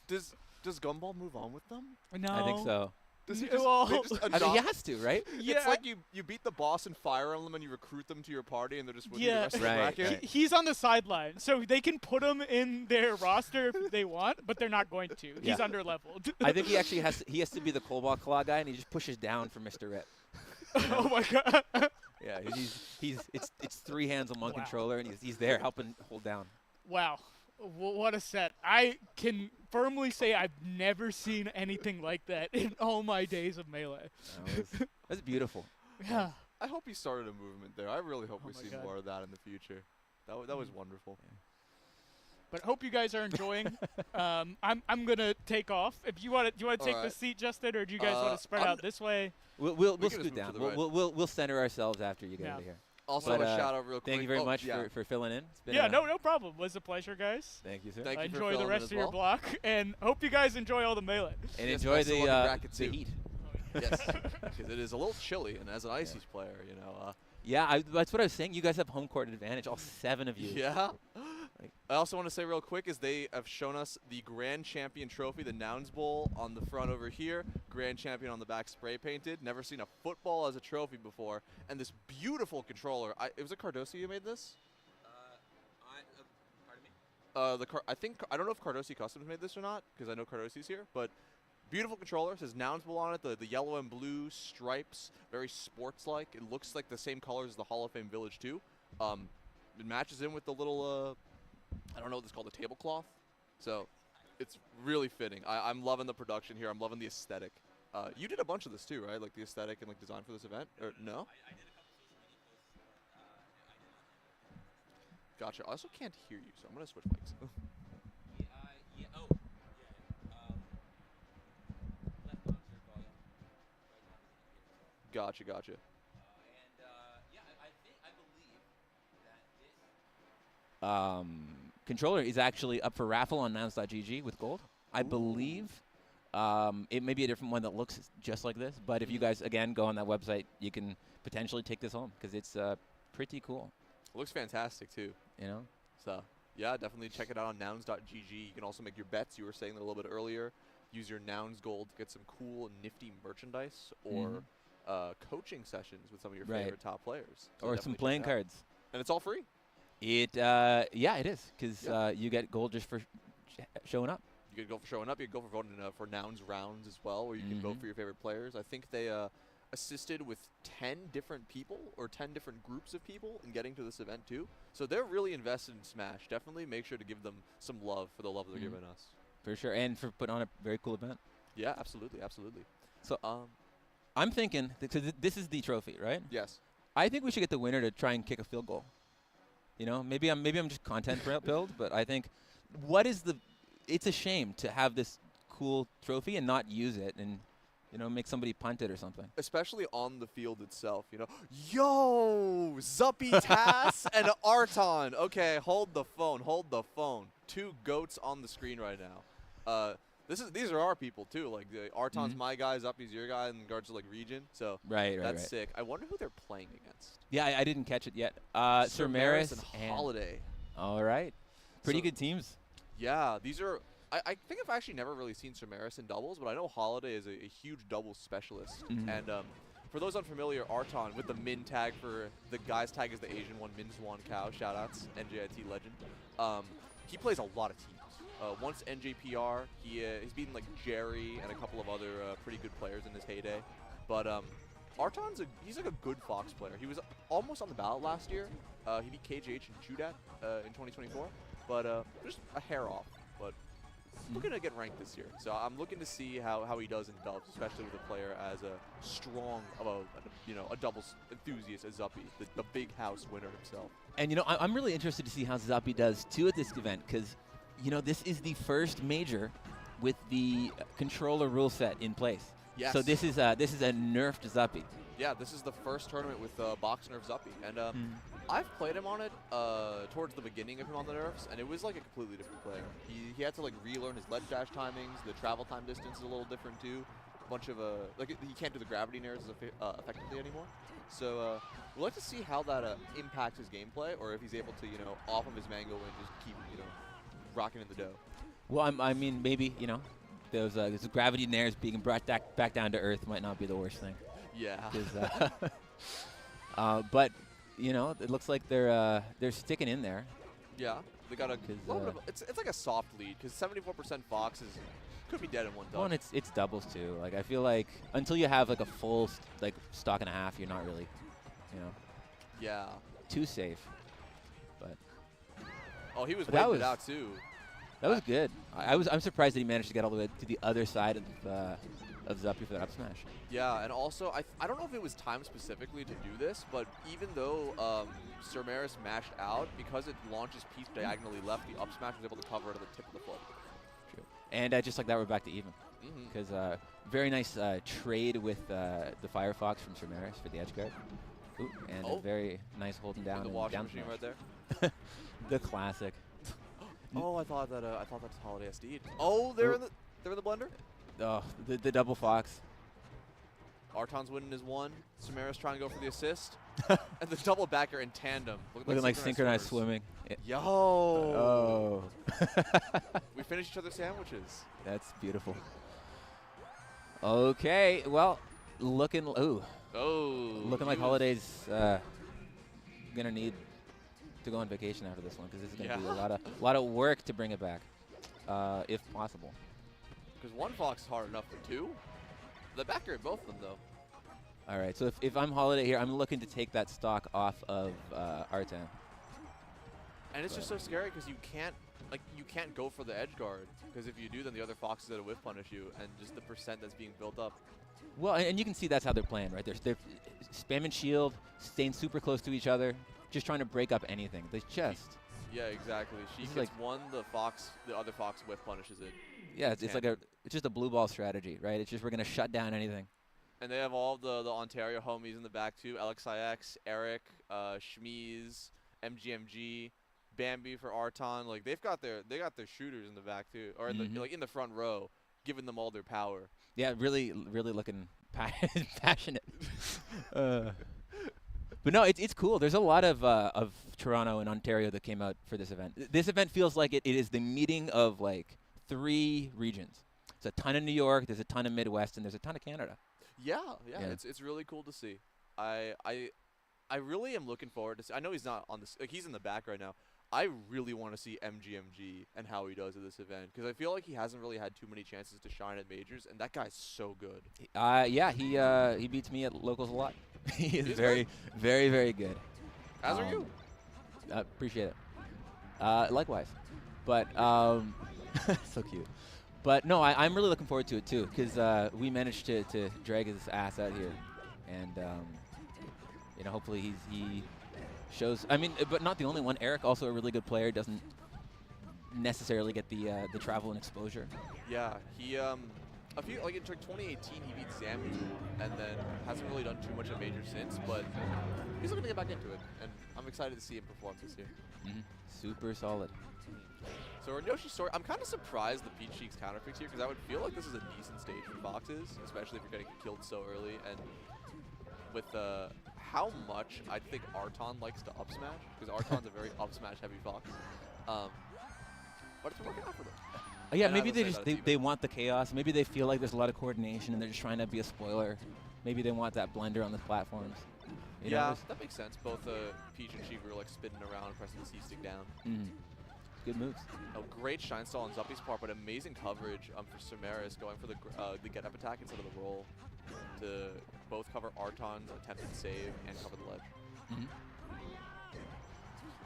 Does Gumball move on with them? No. I think so. Does he Well, they just I mean, he adopt- has to, right? Yeah, It's like you beat the boss in Fire Emblem and you recruit them to your party and they're just with you Yeah. the rest of the Right, bracket. right. he's on the sideline, so they can put him in their roster if they want, but they're not going to. He's Yeah. under leveled. I think he actually has to be the Cobalt Claw guy, and he just pushes down for Mr. Rip. Oh my god. Yeah, it's 3 hands on one Wow. controller, and he's there helping hold down. Wow. What a set. I can firmly say I've never seen anything like that in all my days of Melee. That's beautiful. Yeah. I hope he started a movement there. I really hope Oh we my see God. more of that in the future. That was wonderful. But hope you guys are enjoying. I'm gonna take off. If you want to take the Alright. seat, Justin, or do you guys want to spread I'm- out this way? We'll We can just scoot move to down. the right. We'll center ourselves after you get Yeah. out of here. Also, But, a shout out real quick. Thank you very Oh, much yeah. for filling in. It's been Yeah, no problem. Was a pleasure, guys. Thank you, sir. Thank you for Enjoy the filling in rest as of your well. block, and hope you guys enjoy all the Melee. And Yes, enjoy best of luck in bracket the two. heat. Yes, because it is a little chilly, and as an Ices player, you know. Yeah, that's what I was saying. You guys have home court advantage, all 7 of you. Yeah. I also want to say real quick is they have shown us the Grand Champion Trophy, the Nouns Bowl on the front over here, Grand Champion on the back spray painted. Never seen a football as a trophy before, and this beautiful controller. It was a Cardosi who made this. Pardon me? I don't know if Cardosi Customs made this or not because I know Cardosi's here, but beautiful controller. It says Nouns Bowl on it. The yellow and blue stripes, very sports-like. It looks like the same colors as the Hall of Fame Village too. It matches in with the little I don't know what this is called, the tablecloth. So it's really fitting. I'm loving the production here. I'm loving the aesthetic. You did a bunch of this too, right? Like the aesthetic and like design for this event, or no? I did a couple social media posts, but I did not. Gotcha. I also can't hear you, so I'm gonna switch mics. Left monitor volume, right monitor. Gotcha. I believe that this controller is actually up for raffle on Nouns.gg with gold. I believe it may be a different one that looks just like this, but if you guys again go on that website, you can potentially take this home because it's pretty cool. It looks fantastic too. You know. So yeah, definitely check it out on Nouns.gg. You can also make your bets. You were saying that a little bit earlier. Use your Nouns gold to get some cool and nifty merchandise or coaching sessions with some of your favorite top players. So Or definitely some check playing it out. cards. And it's all free. It it is because you get gold just for showing up. You could go for showing up. You could go for voting for Nouns rounds as well, where you can vote for your favorite players. I think they assisted with 10 different people or 10 different groups of people in getting to this event too. So they're really invested in Smash. Definitely make sure to give them some love for the love they're giving us. For sure, and for putting on a very cool event. Yeah, absolutely, absolutely. So I'm thinking, this is the trophy, right? Yes. I think we should get the winner to try and kick a field goal. You know, maybe I'm just content build, but I think it's a shame to have this cool trophy and not use it and, you know, make somebody punt it or something. Especially on the field itself, you know. Yo, Zuppy Tass and Arton. Okay, hold the phone. 2 goats on the screen right now. These are our people too. Like Arton's my guy, Zuppy's your guy in regards to like region. So that's sick. I wonder who they're playing against. Yeah, I didn't catch it yet. Seris and Holiday. All right. Pretty So- good teams. Yeah, these are. I think I've actually never really seen Seris in doubles, but I know Holiday is a huge doubles specialist. And for those unfamiliar, Arton with the Min tag for the guy's tag is the Asian one, Min Swan Cow. Shoutouts, NJIT legend. He plays a lot of teams. Once NJPR, he's beaten like Jerry and a couple of other pretty good players in his heyday. But Arton's he's like a good Fox player. He was almost on the ballot last year. He beat KJH and Chudat in 2024, but just a hair off. But looking to get ranked this year, so I'm looking to see how he does in dubs, especially with a player as a strong of a doubles enthusiast as Zuppy, the big house winner himself. And you know, I'm really interested to see how Zuppy does too at this event because, you know, this is the first major with the controller rule set in place. Yes. So this is a nerfed Zuppy. Yeah, this is the first tournament with box nerf Zuppy, and I've played him on it towards the beginning of him on the nerfs, and it was like a completely different player. He had to like relearn his ledge dash timings. The travel time distance is a little different too. A bunch of like he can't do the gravity nairs effectively anymore. So we'd like to see how that impacts his gameplay, or if he's able to off of his Mang0 and just keep rocking in the dough. Well, I mean, maybe, those gravity nairs being brought back down to earth might not be the worst thing. Yeah. But you know, it looks like they're sticking in there. Yeah, they got it's like a soft lead because 74% Fox could be dead in one double. Well, and it's doubles too. Like I feel like until you have like a full stock and a half, you're not really, you know. Yeah. Too safe. But oh, he was waiting it out too. That was good. I'm surprised that he managed to get all the way to the other side of Zuppy for that up smash. Yeah, and also I don't know if it was timed specifically to do this, but even though Seris mashed out, because it launches Peach diagonally left, the up smash was able to cover it at the tip of the foot. True. And just like that, we're back to even. Because very nice trade with the Firefox from Seris for the edge guard. Ooh, and a very nice holding down. The washing machine right there. The classic. Oh, I thought that's Holiday SD'd. Oh, they're in the blender. Oh, the double Fox. Arton's winning his one. Seris trying to go for the assist. And the double backer in tandem. Looking like synchronized swimming. Yo. Oh. We finished each other's sandwiches. That's beautiful. Okay, well, looking like Holiday's gonna need to go on vacation after this one because this is gonna be a lot of work to bring it back, if possible. Because one Fox is hard enough for two. The backer in both of them though. All right, so if I'm Holiday here, I'm looking to take that stock off of Arton. And it's just so scary because you can't go for the edge guard because if you do, then the other Fox is gonna whiff punish you, and just the percent that's being built up. Well, and you can see that's how they're playing, right? They're spamming shield, staying super close to each other, just trying to break up anything. They just. Yeah, exactly. She gets one, the other Fox whiff punishes it. Yeah, it's just a blue ball strategy, right? It's just we're gonna shut down anything. And they have all the Ontario homies in the back too. LXIX, Eric, Shmeez, MGMG, Bambi for Arton. Like they got their shooters in the back too, or in the front row, giving them all their power. Yeah, really looking passionate. But no, it's cool. There's a lot of Toronto and Ontario that came out for this event. This event feels like it is the meeting of like 3 regions. There's a ton of New York, there's a ton of Midwest, and there's a ton of Canada. Yeah. It's really cool to see. I really am looking forward to see. I know he's not on this. Like he's in the back right now. I really want to see MGMG and how he does at this event because I feel like he hasn't really had too many chances to shine at majors, and that guy's so good. Yeah, he beats me at locals a lot. He is very, very, very good. As are you. Appreciate it. Likewise. But so cute. But no, I'm really looking forward to it too because we managed to drag his ass out here, and you know, hopefully he shows. I mean, but not the only one. Eric, also a really good player, doesn't necessarily get the travel and exposure. Yeah, he a few in 2018 he beat Zain, and then hasn't really done too much of major since. But he's looking to get back into it, and I'm excited to see him perform this year. Super solid. So in Yoshi's story, I'm kind of surprised the Peach Cheeks counterpicks here because I would feel like this is a decent stage for Foxes, especially if you're getting killed so early. And with how much I think Arton likes to up smash, because Arton's a very up smash heavy Fox. But it's working out for them. Yeah, and maybe they want the chaos. Maybe they feel like there's a lot of coordination and they're just trying to be a spoiler. Maybe they want that blender on the platforms. You know, that makes sense. Both Peach and Shiva are like spinning around, pressing the C-stick down. Good moves. Oh, great shine stall on Zuppy's part, but amazing coverage for Seris going for the get up attack instead of the roll to both cover Arton's attempted save and cover the ledge.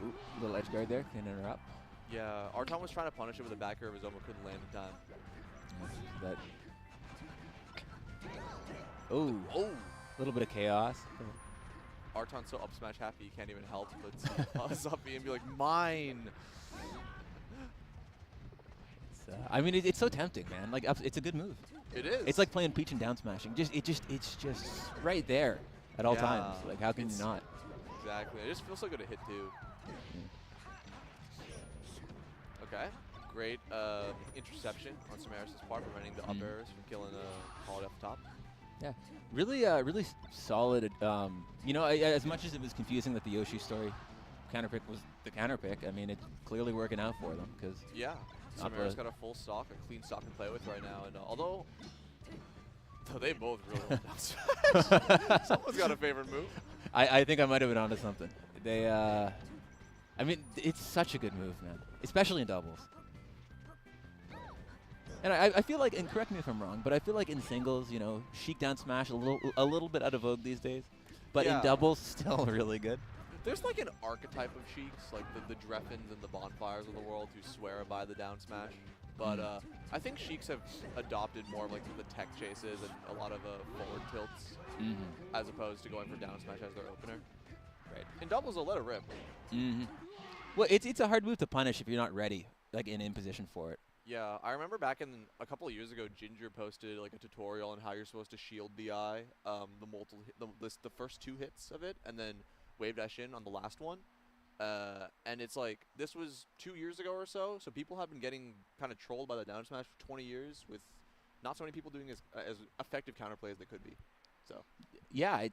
Ooh, little edge guard there, cleaning her up. Yeah, Arton was trying to punish it with a back air of his own, but couldn't land in time. Oh, a little bit of chaos. Arton's so up smash happy he can't even help but see Zuppy and be like, mine. I mean, it's so tempting, man. Like, it's a good move. It is. It's like playing Peach and down smashing. It's just right there at all times. Like, how can you not? Exactly. It just feels so good to hit too. Okay. Great interception on Seris' part, preventing the up airs from killing Holiday off the top. Yeah, really solid. You know, as much as it was confusing that the Yoshi story counterpick was the counterpick, I mean, it's clearly working out for them because Seris got a full stock, a clean stock to play with right now. And although they both really want down smash. Someone's got a favorite move. I think I might have been onto something. They, I mean, it's such a good move, man, especially in doubles. And I feel like, and correct me if I'm wrong, but I feel like in singles, you know, Sheik down smash a little bit out of vogue these days, but in doubles, still really good. There's like an archetype of Sheiks, like the Dreffins and the Bonfires of the world who swear by the down smash. But I think Sheiks have adopted more of like the tech chases and a lot of forward tilts as opposed to going for down smash as their opener. Right. In doubles, they'll let it rip. Well, it's a hard move to punish if you're not ready, like in position for it. Yeah, I remember back in a couple of years ago, Ginger posted like a tutorial on how you're supposed to shield DI, the first 2 hits of it, and then wave dash in on the last one. And it's like, this was 2 years ago or so people have been getting kind of trolled by the down smash for 20 years with not so many people doing as effective counterplay as they could be. So yeah,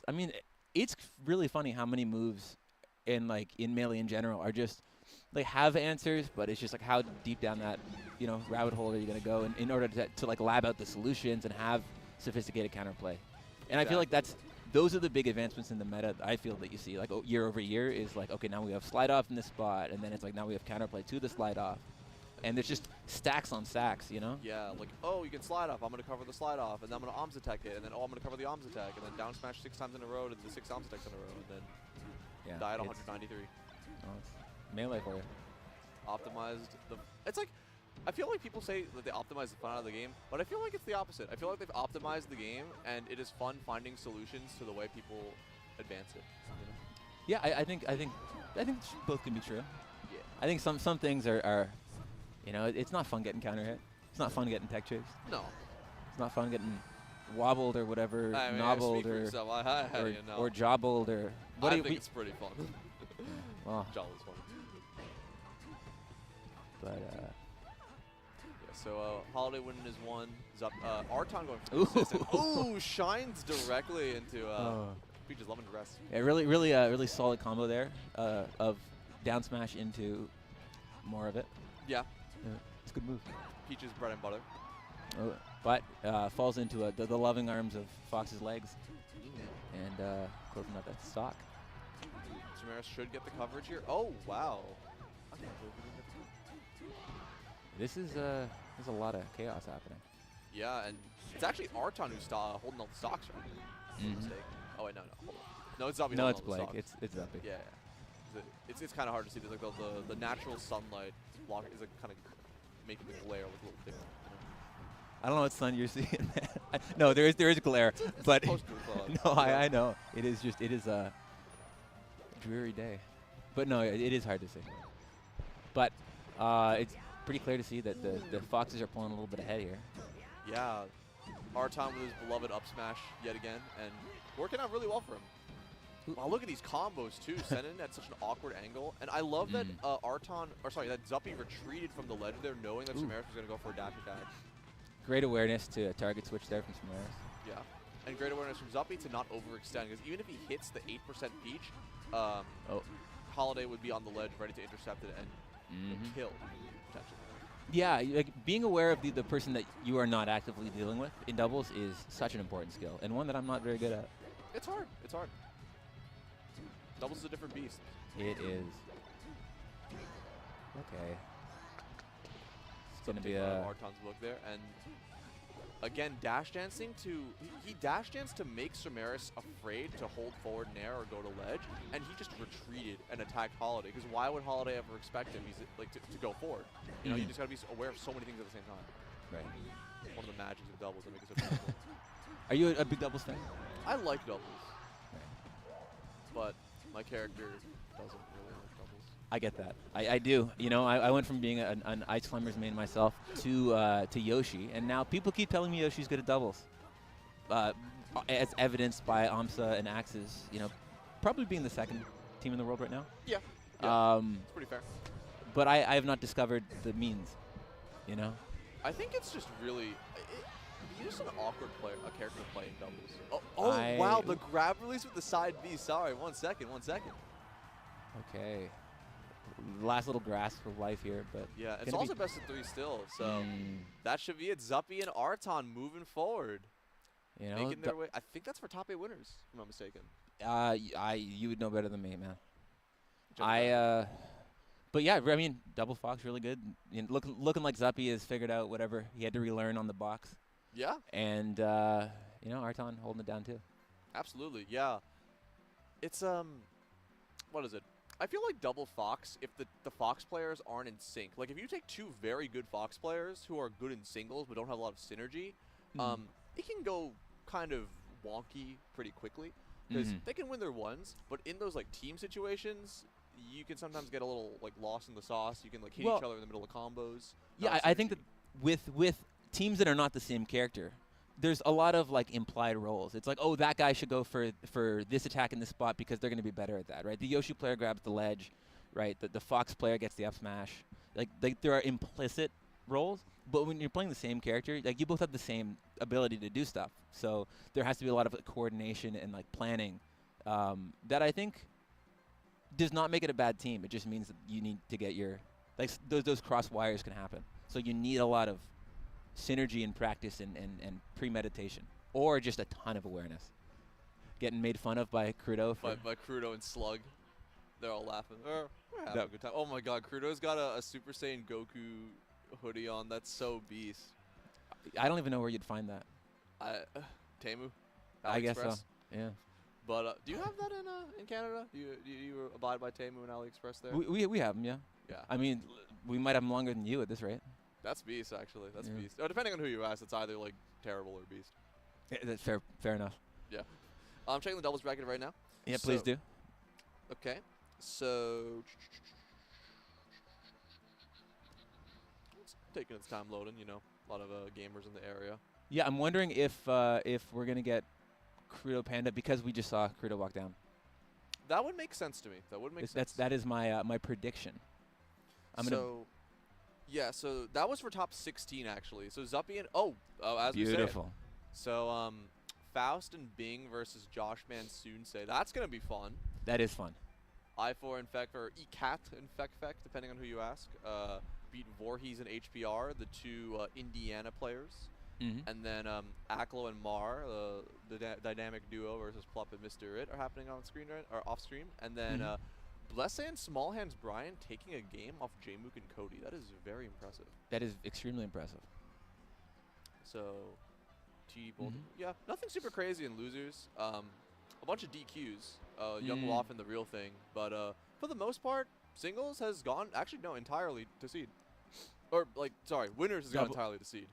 I mean, it's really funny how many moves in Melee in general are just they have answers, but it's just like how deep down that, you know, rabbit hole are you going to go in order to like lab out the solutions and have sophisticated counterplay. And I feel like those are the big advancements in the meta I feel that you see like year over year is like, okay, now we have slide off in this spot, and then it's like now we have counterplay to the slide off. And there's just stacks on stacks, you know? Yeah, like, oh, you can slide off. I'm going to cover the slide off, and then I'm going to arms attack it, and then, oh, I'm going to cover the arms attack, and then down smash 6 times in a row to the 6 arms attacks in a row, and then die at 193. Oh, it's Melee for you. Optimized it's like, I feel like people say that they optimize the fun out of the game, but I feel like it's the opposite. I feel like they've optimized the game, and it is fun finding solutions to the way people advance it. You know? Yeah, I think both can be true. Yeah. I think some things are, you know, it's not fun getting counter hit. It's not fun getting tech chased. No. It's not fun getting wobbled or whatever, I mean, nobbled or jobbled or. I think it's pretty fun. Well, Jobbled is fun. But yeah, so Holiday winning is 1. Arton going for the assistant. Ooh, shines directly into Peach's love and rest. Yeah, really solid combo there of down smash into more of it. Yeah. It's a good move. Peach's bread and butter. Oh, but falls into the loving arms of Fox's legs and closing out that stock. Seris should get the coverage here. Oh, wow. There's a lot of chaos happening. Yeah, and it's actually Arton who's holding all the stocks right. Mistake. Oh wait, no, hold on. No, it's Zuppy. No, it's Blake. It's Zuppy. Yeah. It's kind of hard to see. There's like the natural sunlight block is like kind of making the glare look a little different. You know? I don't know what sun you're seeing. No, there is glare, but no, I know it is a dreary day, but no, it is hard to see. But it's pretty clear to see that the Foxes are pulling a little bit ahead here. Yeah, Arton with his beloved up smash yet again, and working out really well for him. Wow, look at these combos too, sending at such an awkward angle. And I love that that Zuppy retreated from the ledge there knowing that Seris was going to go for a dash attack. Great awareness to target switch there from Seris. Yeah, and great awareness from Zuppy to not overextend, because even if he hits the 8% Peach, Holiday would be on the ledge ready to intercept it and kill, potentially. Yeah, like being aware of the person that you are not actively dealing with in doubles is such an important skill, and one that I'm not very good at. It's hard. It's hard. Doubles is a different beast. It is. Okay. It's going to be a Arton's look there, and again, dash dancing he dash danced to make Seris afraid to hold forward in air or go to ledge, and he just retreated and attacked Holiday, because why would Holiday ever expect him to go forward? You know, you just got to be aware of so many things at the same time. Right. One of the magics of doubles that make it so beautiful. Are you a big doubles fan? I like doubles. Right. But my character doesn't really like doubles. I get that. I do. You know, I went from being an Ice Climbers main myself to Yoshi, and now people keep telling me Yoshi's good at doubles. As evidenced by AMSA and Axes, you know, probably being the second team in the world right now. Yeah. It's pretty fair. But I have not discovered the means, you know? I think it's just really... He's just an awkward player, a character to play in doubles. Wow, the grab release with the side B. Sorry, one second. Okay. last little grasp of life here. But yeah, it's also best of 3 still. So that should be it. Zuppy and Arton moving forward. You know, making their way. I think that's for top 8 winners, if I'm not mistaken. You would know better than me, man. But yeah, I mean, Double Fox really good. You know, looking like Zuppy has figured out whatever he had to relearn on the box. Yeah. And you know, Arton holding it down too. Absolutely, yeah. It's what is it? I feel like Double Fox, if the Fox players aren't in sync, like if you take 2 very good Fox players who are good in singles but don't have a lot of synergy, it can go kind of wonky pretty quickly because they can win their ones, but in those like team situations, you can sometimes get a little like lost in the sauce. You can like hit each other in the middle of combos. Yeah, I think that with teams that are not the same character, there's a lot of like implied roles. It's like, oh, that guy should go for this attack in this spot because they're going to be better at that, right? The Yoshi player grabs the ledge, right? The Fox player gets the up smash. Like there are implicit roles, but when you're playing the same character, like you both have the same ability to do stuff. So there has to be a lot of coordination and like planning that I think does not make it a bad team. It just means that you need to get your like those cross wires can happen. So you need a lot of synergy and practice and premeditation, or just a ton of awareness. Getting made fun of by Crudo. By Crudo and Slug. They're all laughing. We're having a good time. Oh my god, Crudo's got a Super Saiyan Goku hoodie on. That's so beast. I don't even know where you'd find that. Temu? I guess so, yeah. But do you have that in Canada? Do you abide by Temu and AliExpress there? We have them, yeah. Yeah. I mean, we might have them longer than you at this rate. That's beast, actually. That's beast. Oh, depending on who you ask, it's either like terrible or beast. Yeah, that's fair enough. Yeah. I'm checking the doubles bracket right now. Yeah, please do. Okay. So it's taking its time loading, you know. A lot of gamers in the area. Yeah, I'm wondering if we're gonna get Crudo Panda because we just saw Crudo walk down. That would make sense to me. That would make sense. That is my my prediction. Yeah, so that was for top 16 actually. So Zuppy and as beautiful. We said. So Faust and Bing versus JoshMan soon say that's gonna be fun. That is fun. I4 and Feck or Ecat and Feck, depending on who you ask. Beat Voorhees and HPR, the 2 Indiana players. And then Aklo and Mar, the dynamic duo versus Plup and Mr. It are happening on screen or off stream. And then Blessie and Small Hands Brian taking a game off Jmook and Cody. That is very impressive. That is extremely impressive. So, TD Bolton. Yeah, nothing super crazy in losers. A bunch of DQs. Young Waff and the real thing. But for the most part, singles has gone, actually, no, entirely to seed. Or, like, sorry, winners has gone entirely to seed.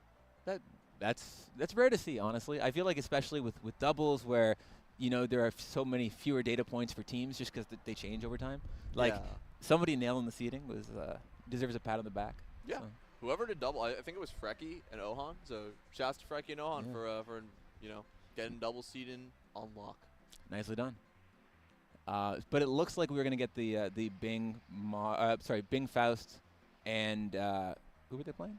That's rare to see, honestly. I feel like especially with doubles where, you know, there are so many fewer data points for teams just because they change over time. Like, somebody nailing the seeding was deserves a pat on the back. Yeah. So. Whoever did double, I think it was Frecky and Ohan. So, shouts to Frecky and Ohan for you know, getting double seeding on lock. Nicely done. But it looks like we were going to get the Bing Faust and who were they playing?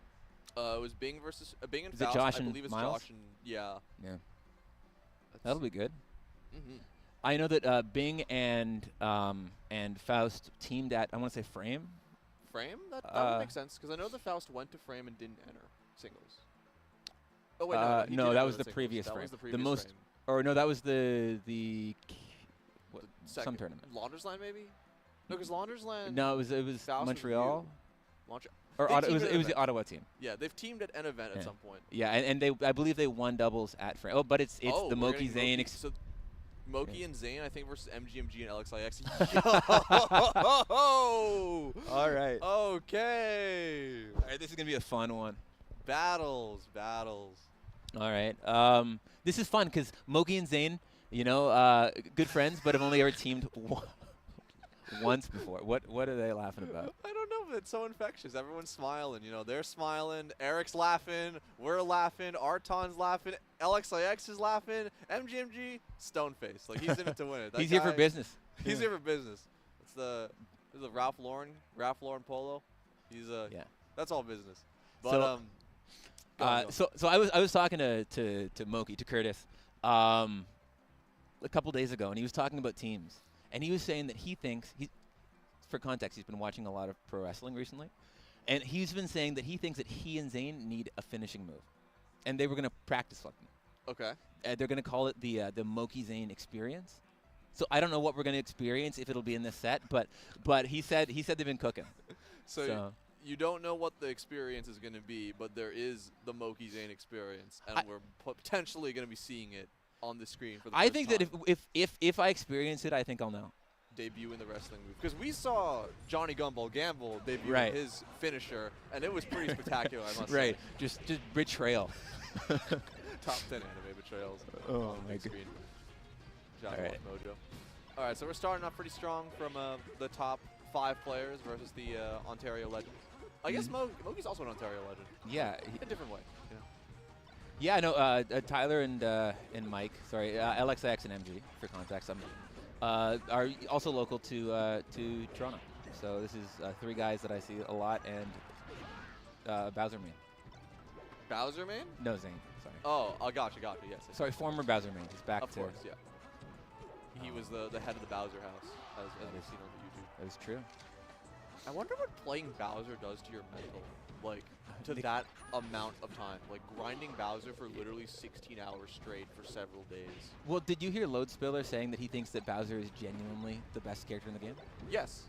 It was Bing versus Bing and Is Faust. It Josh I and believe it's Miles? Josh and yeah. That'll be good. I know that Bing and Faust teamed at, I want to say Frame. Frame? That would make sense because I know the Faust went to Frame and didn't enter singles. Oh wait, no, that was the previous Frame. That was the previous Frame. Or no, that was the some tournament. Laundersland maybe? No, because Laundersland. No, it was Faust Montreal. Or it was the Ottawa team. Yeah, they've teamed at an event at some point. Yeah, and I believe they won doubles at Frame. Oh, but it's the Moki Zain. So Moki and Zayn, I think, versus MGMG and LXIX. All right. Okay. All right, this is gonna be a fun one. Battles. All right. This is fun because Moki and Zayn, you know, good friends, but have only ever teamed once before. What are they laughing about? I don't know, but it's so infectious. Everyone's smiling. You know, they're smiling. Eric's laughing. We're laughing. Arton's laughing. LXIX is laughing. MGMG, stone face. Like, he's in it to win it. He's here for business. He's here for business. It's the Ralph Lauren polo. He's that's all business. But so I was talking to Moki, to Curtis, a couple days ago, and he was talking about teams. And he was saying that he thinks for context, he's been watching a lot of pro wrestling recently, and he's been saying that he thinks that he and Zayn need a finishing move, and they were going to practice something. Okay. They're going to call it the Moki Zayn experience. So I don't know what we're going to experience if it'll be in this set, but he said they've been cooking. So you don't know what the experience is going to be, but there is the Moki Zayn experience, and we're potentially going to be seeing it on the screen for the first think time. that if I experience it, I think I'll know. Debut in the wrestling move, because we saw Johnny Gumball Gamble debut his finisher, and it was pretty spectacular, I must say. Right, just betrayal. Top 10 anime betrayals. Oh on my big screen. Shout out All right. Mojo. All right, so we're starting off pretty strong from the top 5 players versus the Ontario Legends. I guess Moki's also an Ontario legend. Yeah, In a different way. You know? yeah. No, Tyler and Mike, sorry, LXX and MG for context. Are also local to Toronto. So this is 3 guys that I see a lot, and Bowser main. Bowser main? No, Zayn. Sorry. Oh, gotcha, yes. Sorry, former Bowser main. He's back Of to. course, yeah. He was the head of the Bowser house, as we've seen on YouTube. That is true. I wonder what playing Bowser does to your mental, like, to that amount of time. Like, grinding Bowser for literally 16 hours straight for several days. Well, did you hear Loadspiller saying that he thinks that Bowser is genuinely the best character in the game? Yes.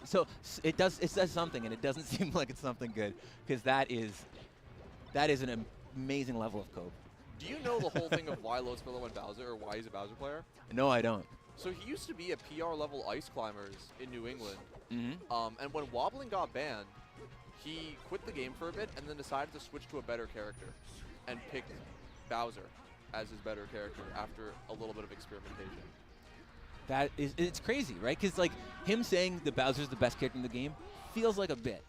So it says something, and it doesn't seem like it's something good, because that is an amazing level of cope. Do you know the whole thing of why Loadspiller went Bowser, or why he's a Bowser player? No, I don't. So he used to be a PR level ice climbers in New England. Mm-hmm. And when Wobbling got banned, he quit the game for a bit and then decided to switch to a better character and picked Bowser as his better character after a little bit of experimentation. It's crazy, right? Because like him saying that Bowser's the best character in the game feels like a bit,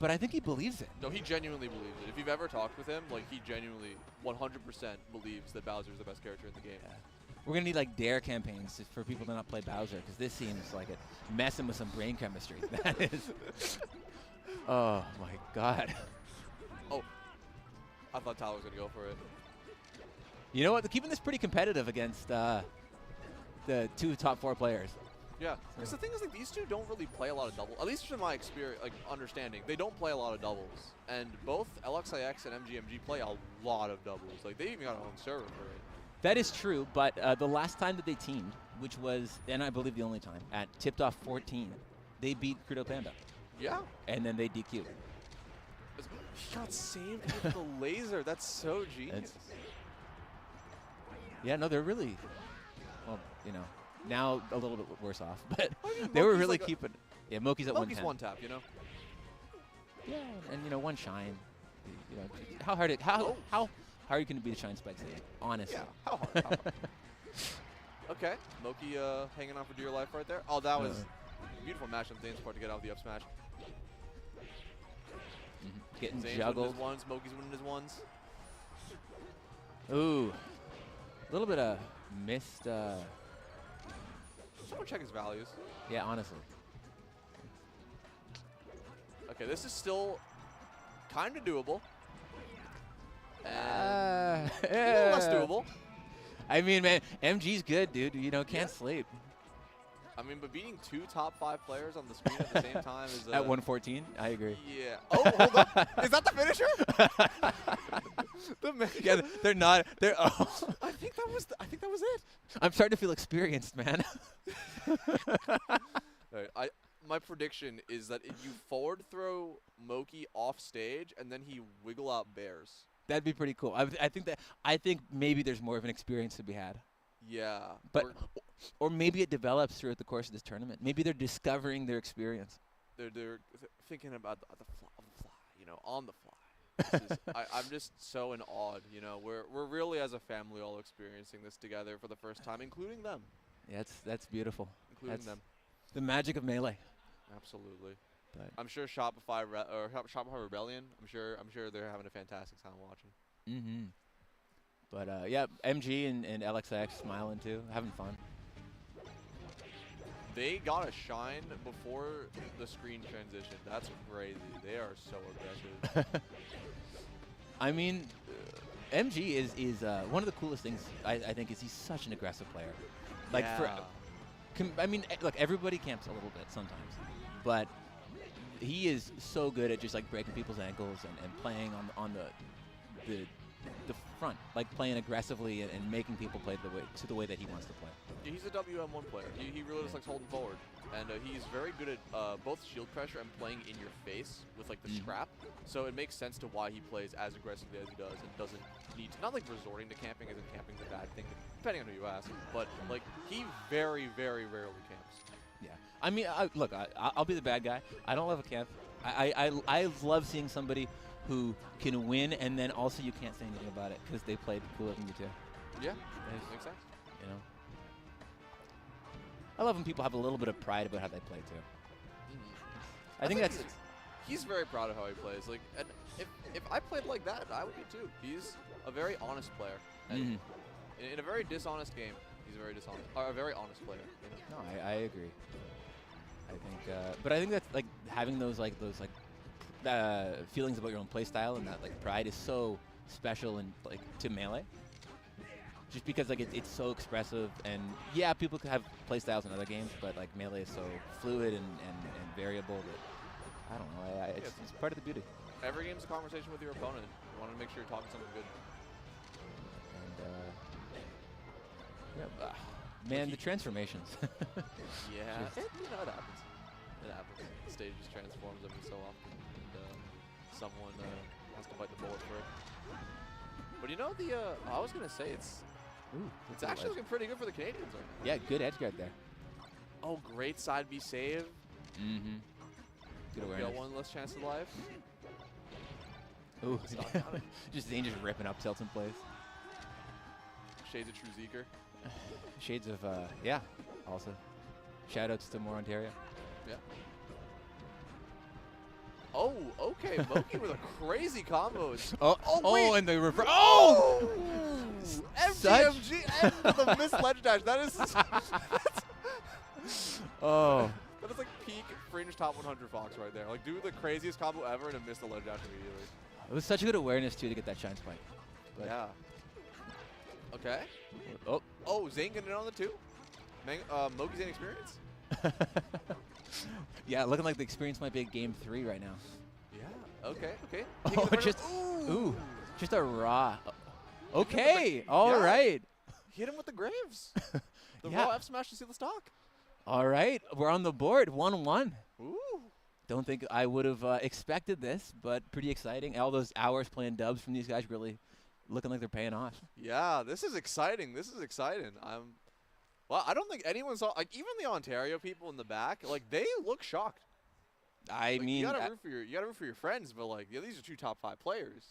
but I think he believes it. No, he genuinely believes it. If you've ever talked with him, like he genuinely 100% believes that Bowser's the best character in the game. Yeah. We're gonna need like dare campaigns for people to not play Bowser, because this seems like it messing with some brain chemistry. That is. Oh my God. Oh, I thought Tyler was gonna go for it. You know what? They're keeping this pretty competitive against the 2 top 4 players. Yeah, because the thing is, like, these two don't really play a lot of doubles. At least from my experience, like, understanding, they don't play a lot of doubles. And both LXIX and MGMG play a lot of doubles. Like, they even got their own server for it. That is true, but the last time that they teamed, which was, and I believe the only time, at Tipped Off 14, they beat Crudo Panda. Yeah. And then they DQ'd. He got saved with the laser. That's so genius. Yeah, no, they're really, well, you know, now a little bit worse off, but I mean, they were Moki's really like keeping. Yeah, Moki's at Moki's 110. one tap, you know. Yeah, and you know, 1 shine. You know, how hard can it be to shine spikes? Honestly. Yeah. How hard? Okay, Moki hanging on for dear life right there. Oh, that was a beautiful match on Zayn's part to get out of the up smash. Getting Zayn's juggled. winning his ones. Moki's winning his ones. Ooh, a little bit of missed. Someone check his values. Yeah, honestly. Okay, this is still kind of doable. And a little less doable. I mean, man, MG's good, dude. You know, can't sleep. I mean, but beating 2 top 5 players on the screen at the same time is At 114, I agree. Yeah. Oh, hold on. Is that the finisher? Yeah, they're not. They're. Oh. I think that was it. I'm starting to feel experienced, man. Right, my prediction is that if you forward throw Moki off stage and then he wiggle out bears. That'd be pretty cool. I think maybe there's more of an experience to be had. Yeah. But or maybe it develops throughout the course of this tournament. Maybe they're discovering their experience. They're thinking about the fly, you know, on the fly. This is, I'm just so in awe, you know. We're really as a family all experiencing this together for the first time, including them. Yeah, that's beautiful. Including them. The magic of Melee. Absolutely. But I'm sure Shopify Rebellion. I'm sure they're having a fantastic time watching. Mm-hmm. But yeah, MG and LXX smiling too, having fun. They got a shine before the screen transition. That's crazy. They are so aggressive. I mean, MG is one of the coolest things I think is he's such an aggressive player. Like yeah. I mean, look, everybody camps a little bit sometimes. but he is so good at just like breaking people's ankles and playing on the front, like playing aggressively and making people play the way that he wants to play. Yeah, he's a WM1 player. He really just likes holding forward. And he's very good at both shield pressure and playing in your face with like the scrap. So it makes sense to why he plays as aggressively as he does and doesn't need to, not like resorting to camping, as in camping's a bad thing, depending on who you ask. But like he very, very rarely camps. Yeah. I mean, look, I'll be the bad guy. I don't love a camp. I love seeing somebody who can win and then also you can't say anything about it because they played cooler than you too. Yeah, makes sense. You know? I love when people have a little bit of pride about how they play too. I think that's... He's very proud of how he plays. Like, and if I played like that, I would be too. He's a very honest player. And in a very dishonest game, he's a very dishonest, or a very honest player. You know? No, I agree. I think, but I think that's like having those feelings about your own play style and that like pride is so special and like to Melee. Just because like it's so expressive, and yeah, people could have play styles in other games, but like Melee is so fluid and variable that I don't know. It's part of the beauty. Every game's a conversation with your opponent. You want to make sure you're talking something good. And man, the transformations. Yeah, you know it happens. It happens. The stage just transforms every so often, and someone has to bite the bullet for it. But you know I was gonna say it's actually looking pretty good for the Canadians right now. Yeah, good edge guard there. Oh, great side B save. Good awareness. Got one less chance to life. Ooh, just Zayn just ripping up tilts in place. Shades of True Zeker. Shades of, yeah, also. Shoutouts to more Ontario. Yeah. Oh, okay. Moki with a crazy combos. Oh, and the reverse. Oh! MGMG and the missed ledge dash. That is. That is like peak fringe top 100 Fox right there. Like, do the craziest combo ever and miss the ledge dash immediately. It was such a good awareness, too, to get that shine spike. But yeah. Okay. Oh, Zayn getting it on the 2. Moki's inexperience. Yeah, looking like the experience might be at game 3 right now. Yeah. Okay. Oh, just a raw. Okay. All right. Hit him with the Graves. The Yeah. raw F smash to seal the stock. All right. We're on the board. 1-1. Ooh. Don't think I would have expected this, but pretty exciting. All those hours playing dubs from these guys really looking like they're paying off. Yeah, this is exciting. Well, I don't think anyone saw, like, even the Ontario people in the back, like, they look shocked. I mean, you gotta root for your friends, but like, yeah, these are 2 top 5 players.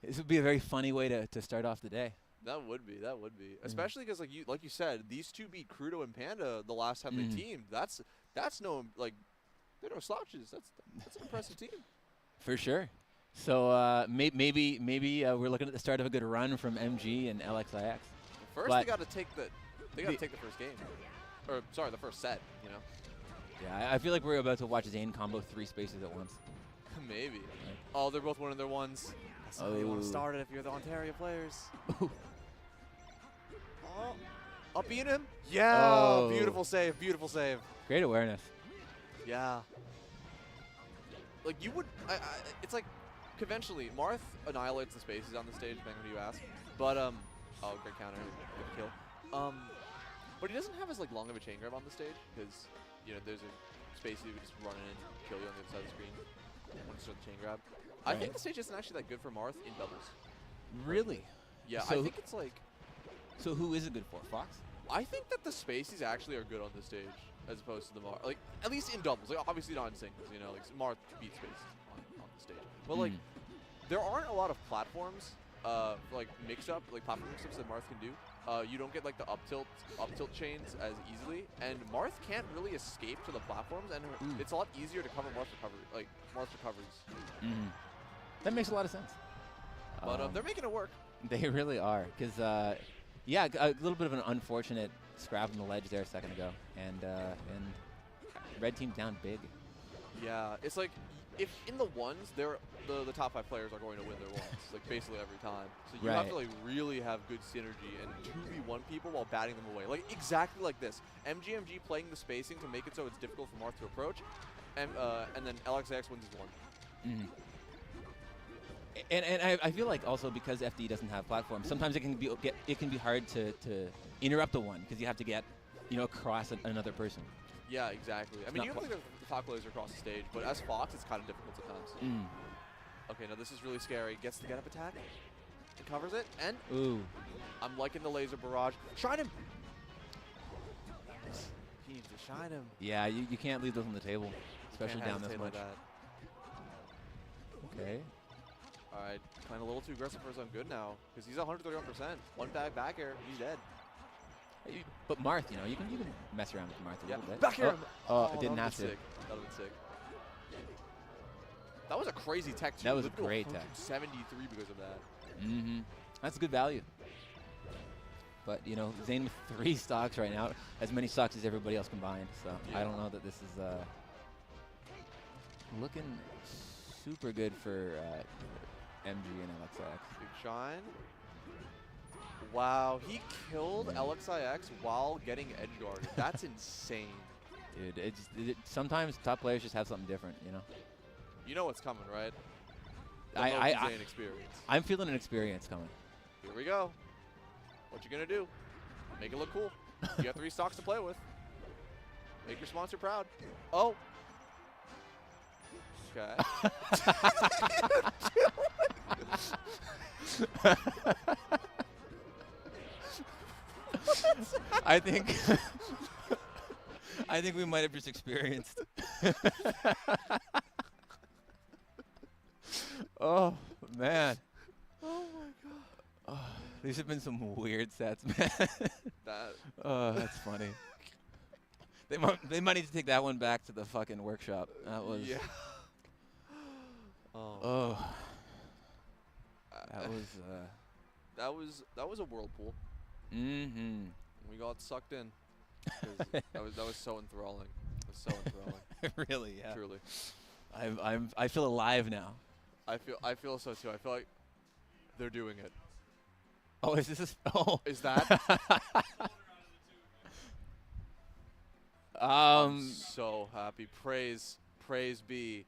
This would be a very funny way to start off the day. That would be, especially because like you said, these 2 beat Crudo and Panda the last time they teamed. That's no, like, they're no slouches. That's an impressive team. For sure. So maybe we're looking at the start of a good run from MG and LXIX. First, they got to take the first game, or sorry, the first set. You know. Yeah, I feel like we're about to watch Zayn combo 3 spaces at once. Maybe. Oh, they're both winning their ones. That's how you want to start it if you're the Ontario players. Oh, up beat him. Yeah. Oh. Beautiful save. Beautiful save. Great awareness. Yeah. Like you would, it's like conventionally, Marth annihilates the spaces on the stage, depending on who you ask. But oh, great counter, good kill. But he doesn't have as like long of a chain grab on the stage because there's a space he would just run in and kill you on the other side of the screen when you start the chain grab. Right. I think the stage isn't actually that good for Marth in doubles. Really? Yeah, so I think it's like. So who is it good for? Fox? I think that the spaces actually are good on the stage as opposed to the Marth. Like at least in doubles, like obviously not in singles. Like Marth beats spaces on the stage, but like there aren't a lot of platforms. Like mix-up, like platform mix-ups that Marth can do. You don't get like the up tilt chains as easily, and Marth can't really escape to the platforms, and it's a lot easier to cover Marth recoveries. That makes a lot of sense. But they're making it work. They really are, because yeah, a little bit of an unfortunate scrap on the ledge there a second ago, and red team down big. Yeah, it's like if in the ones, the top 5 players are going to win their ones, like basically every time. So you have to like really have good synergy and 2v1 people while batting them away. Like exactly like this. MGMG playing the spacing to make it so it's difficult for Marth to approach. and then LXX wins his one. Mm-hmm. And I feel like also because FD doesn't have platform, sometimes it can be hard to interrupt the one because you have to get across another person. Yeah, exactly. I mean, you can think of the top lasers across the stage, but as Fox, it's kind of difficult at times. Okay, now this is really scary. Gets the get-up attack. It covers it, and I'm liking the laser barrage. Shine him! He needs to shine him. Yeah, you can't leave those on the table, especially down this much. Okay. All right, playing a little too aggressive for his own good now, because he's 131%. One back air, he's dead. But Marth, you can mess around with Marth a little bit. Back air! Oh, it didn't have to. Sick. That would have been sick. That was a crazy tech, too. That was a great tech. 73 because of that. Mm-hmm. That's good value. But, Zayn with 3 stocks right now, as many stocks as everybody else combined. So I don't know that this is looking super good for MG and LXX. Big shine. Wow, he killed LXIX while getting edge guarded. That's insane. Dude, sometimes top players just have something different, You know what's coming, right? Zayn experience. I'm feeling an experience coming. Here we go. What you gonna do? Make it look cool. You got 3 stocks to play with. Make your sponsor proud. Oh. Okay. I think we might have just experienced. Oh man. Oh my god. Oh, these have been some weird sets, man. Oh, that's funny. They might need to take that one back to the fucking workshop. That was. Yeah. Oh. That was a whirlpool. Mm-hmm. We got sucked in. that was so enthralling. It was so enthralling. Really, yeah. Truly. I feel alive now. I feel so too. I feel like they're doing it. Oh, is this? Oh, is that? I'm so happy. Praise be.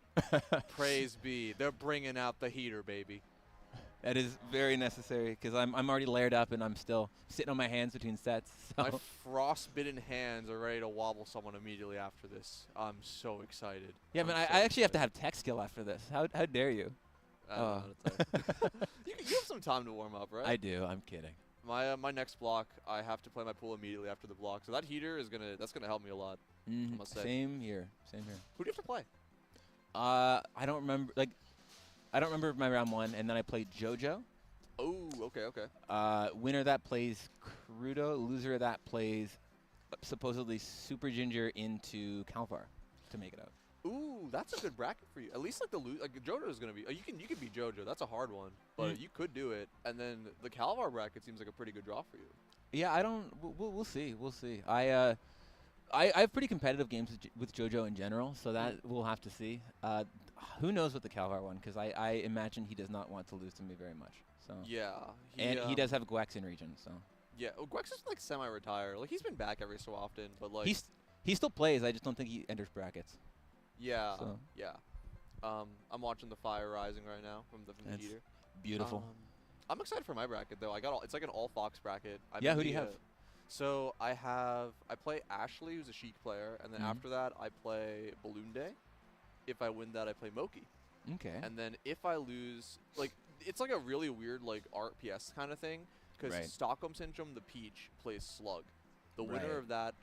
Praise be. They're bringing out the heater, baby. That is very necessary because I'm already layered up and I'm still sitting on my hands between sets. So. My frostbitten hands are ready to wobble someone immediately after this. I'm so excited. Yeah, man, I actually have to have tech skill after this. How dare you? I don't know how to tell you. You have some time to warm up, right? I do. I'm kidding. My next block, I have to play my pool immediately after the block. So that heater is that's gonna help me a lot. I must say. Same here. Same here. Who do you have to play? I don't remember. I don't remember my round 1, and then I played JoJo. Oh, okay. Winner that plays Crudo. Loser that plays supposedly Super Ginger into Calvar to make it out. Ooh, that's a good bracket for you. At least JoJo is gonna be. You can beat JoJo. That's a hard one, but you could do it. And then the Calvar bracket seems like a pretty good draw for you. Yeah, I don't. We'll see. We'll see. I have pretty competitive games with JoJo in general, so that we'll have to see. Who knows with the Calvar one? Because I imagine he does not want to lose to me very much. So yeah, he does have Gwex in region. So yeah, Gwex is like semi-retired. Like he's been back every so often, but like he still plays. I just don't think he enters brackets. Yeah, yeah. I'm watching the fire rising right now from the heater. Beautiful. I'm excited for my bracket though. It's like an all Fox bracket. Yeah, who do you have? So I play Ashley, who's a Sheik player, and then after that I play Balloon Day. If I win that, I play Moki. Okay. And then if I lose, it's like a really weird RPS kind of thing, because Stockholm Syndrome, the Peach, plays Slug. The winner of that,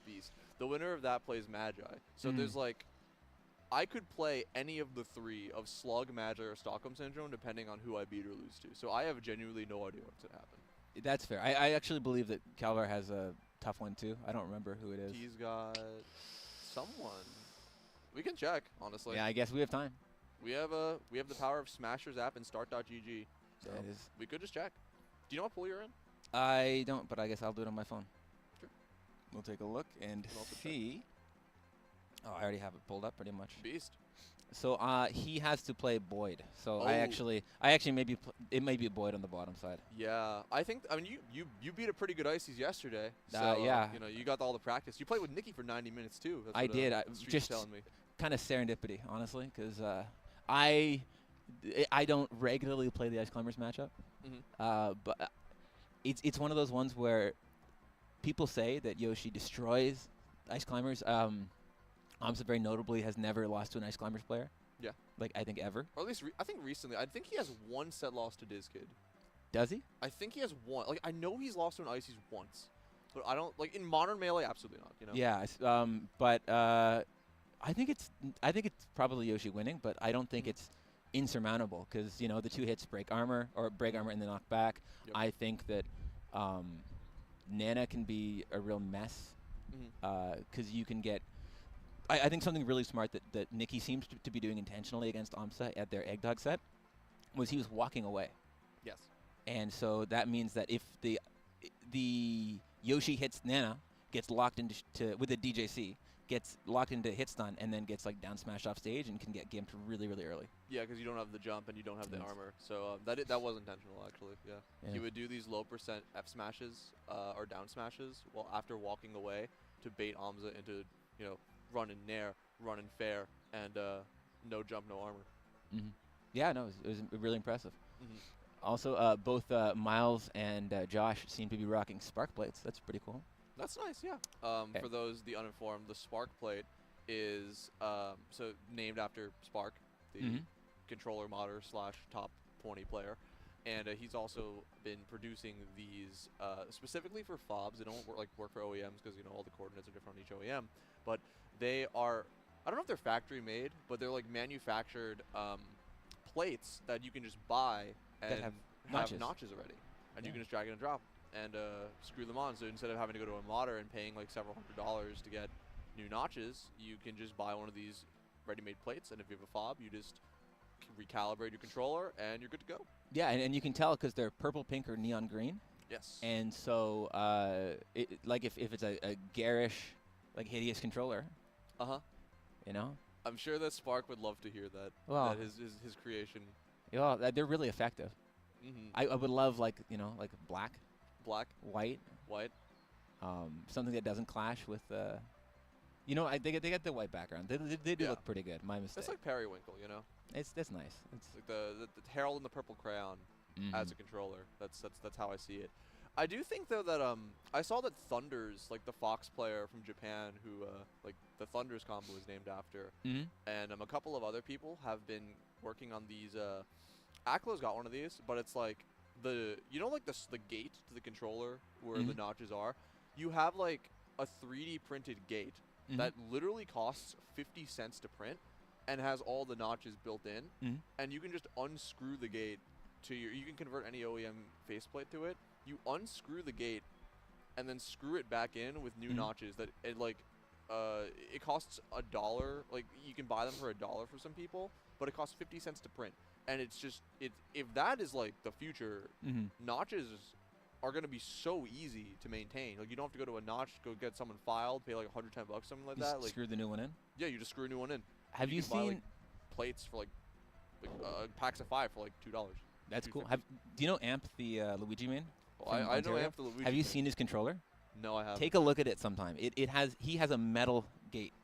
Beast. The winner of that plays Magi. So there's I could play any of the 3 of Slug, Magi, or Stockholm Syndrome, depending on who I beat or lose to. So I have genuinely no idea what's going to happen. That's fair. I actually believe that Calvar has a tough one, too. I don't remember who it is. He's got someone. We can check, honestly. Yeah, I guess we have time. We have the power of Smasher's app and start.gg. So we could just check. Do you know what pool you're in? I don't, but I guess I'll do it on my phone. Sure. We'll take a look and see. Oh, I already have it pulled up pretty much. Beast. So he has to play Boyd. So I actually maybe it may be Boyd on the bottom side. Yeah, I mean you beat a pretty good Ices yesterday. So yeah. you got all the practice. You played with Nicki for 90 minutes too. That's I did. Just telling me. kind of serendipity, honestly, because I don't regularly play the Ice Climbers matchup, but it's one of those ones where people say that Yoshi destroys Ice Climbers. Amsa very notably has never lost to an Ice Climbers player. Yeah. Like, I think ever. Or at least I think recently. I think he has one set loss to DizKid. Does he? I think he has one. Like, I know he's lost to an Ices once. But I don't, like, in modern Melee, absolutely not, you know? Yeah, but I think it's probably Yoshi winning, but I don't think it's insurmountable because, you know, the 2 hits break armor and then knock back. Yep. I think that Nana can be a real mess because you can get... I think something really smart that Nicki seems to be doing intentionally against Amsa at their Egg Dog set was he was walking away. Yes. And so that means that if the Yoshi hits Nana, gets locked into with a DJC, gets locked into hit stun, and then gets like down smashed off stage and can get gimped really, really early. Yeah, because you don't have the jump and you don't have the armor. So that was intentional, actually. Yeah. He would do these low percent F smashes or down smashes while after walking away to bait Amsa into, you know, run in nair, run in fair, and no jump, no armor. Yeah, no, it was really impressive. Also, both Miles and Josh seem to be rocking spark plates. That's pretty cool. That's nice, yeah. For those the uninformed, the spark plate is so named after Spark, the controller modder / top 20 player, and he's also been producing these specifically for fobs. They don't work for OEMs because, you know, all the coordinates are different on each OEM, but they are, I don't know if they're factory made, but they're like manufactured plates that you can just buy and have notches already, and you can just drag and drop and screw them on. So instead of having to go to a modder and paying like several $100s to get new notches, you can just buy one of these ready-made plates, and if you have a fob, you just recalibrate your controller and you're good to go. Yeah, and you can tell because they're purple, pink, or neon green. Yes. And so, like if it's a garish, like hideous controller, you know, I'm sure that Spark would love to hear that. Well, that his creation. Yeah, they're really effective. I would love, like, you know, like black, white, something that doesn't clash with, you know, they get the white background. They do look pretty good. My mistake. It's like Periwinkle, you know. That's nice. It's like the Herald and the purple crayon as a controller. That's how I see it. I do think though that I saw that Thunders, like the Fox player from Japan, who like the Thunders combo is named after, and a couple of other people have been working on these. Aklo's got one of these, but it's like the gate to the controller where the notches are. You have like a 3D printed gate that literally costs 50 cents to print and has all the notches built in, and you can just unscrew the gate to you can convert any OEM faceplate to it. You unscrew the gate and then screw it back in with new notches that it costs $1. Like, you can buy them for $1 for some people, but it costs 50 cents to print. And it's just if that is like the future, notches are going to be so easy to maintain. Like, you don't have to go to a notch, go get someone filed, pay like $110, something like that. Like, screw the new one in? Yeah, you just screw a new one in. Have you seen buy, like, plates for like packs of 5 for like $2? That's cool. Do you know Amp, the Luigi man? Well, I know Amp the Luigi. Have you seen his controller? No, I haven't. Take a look at it sometime. He has a metal gate.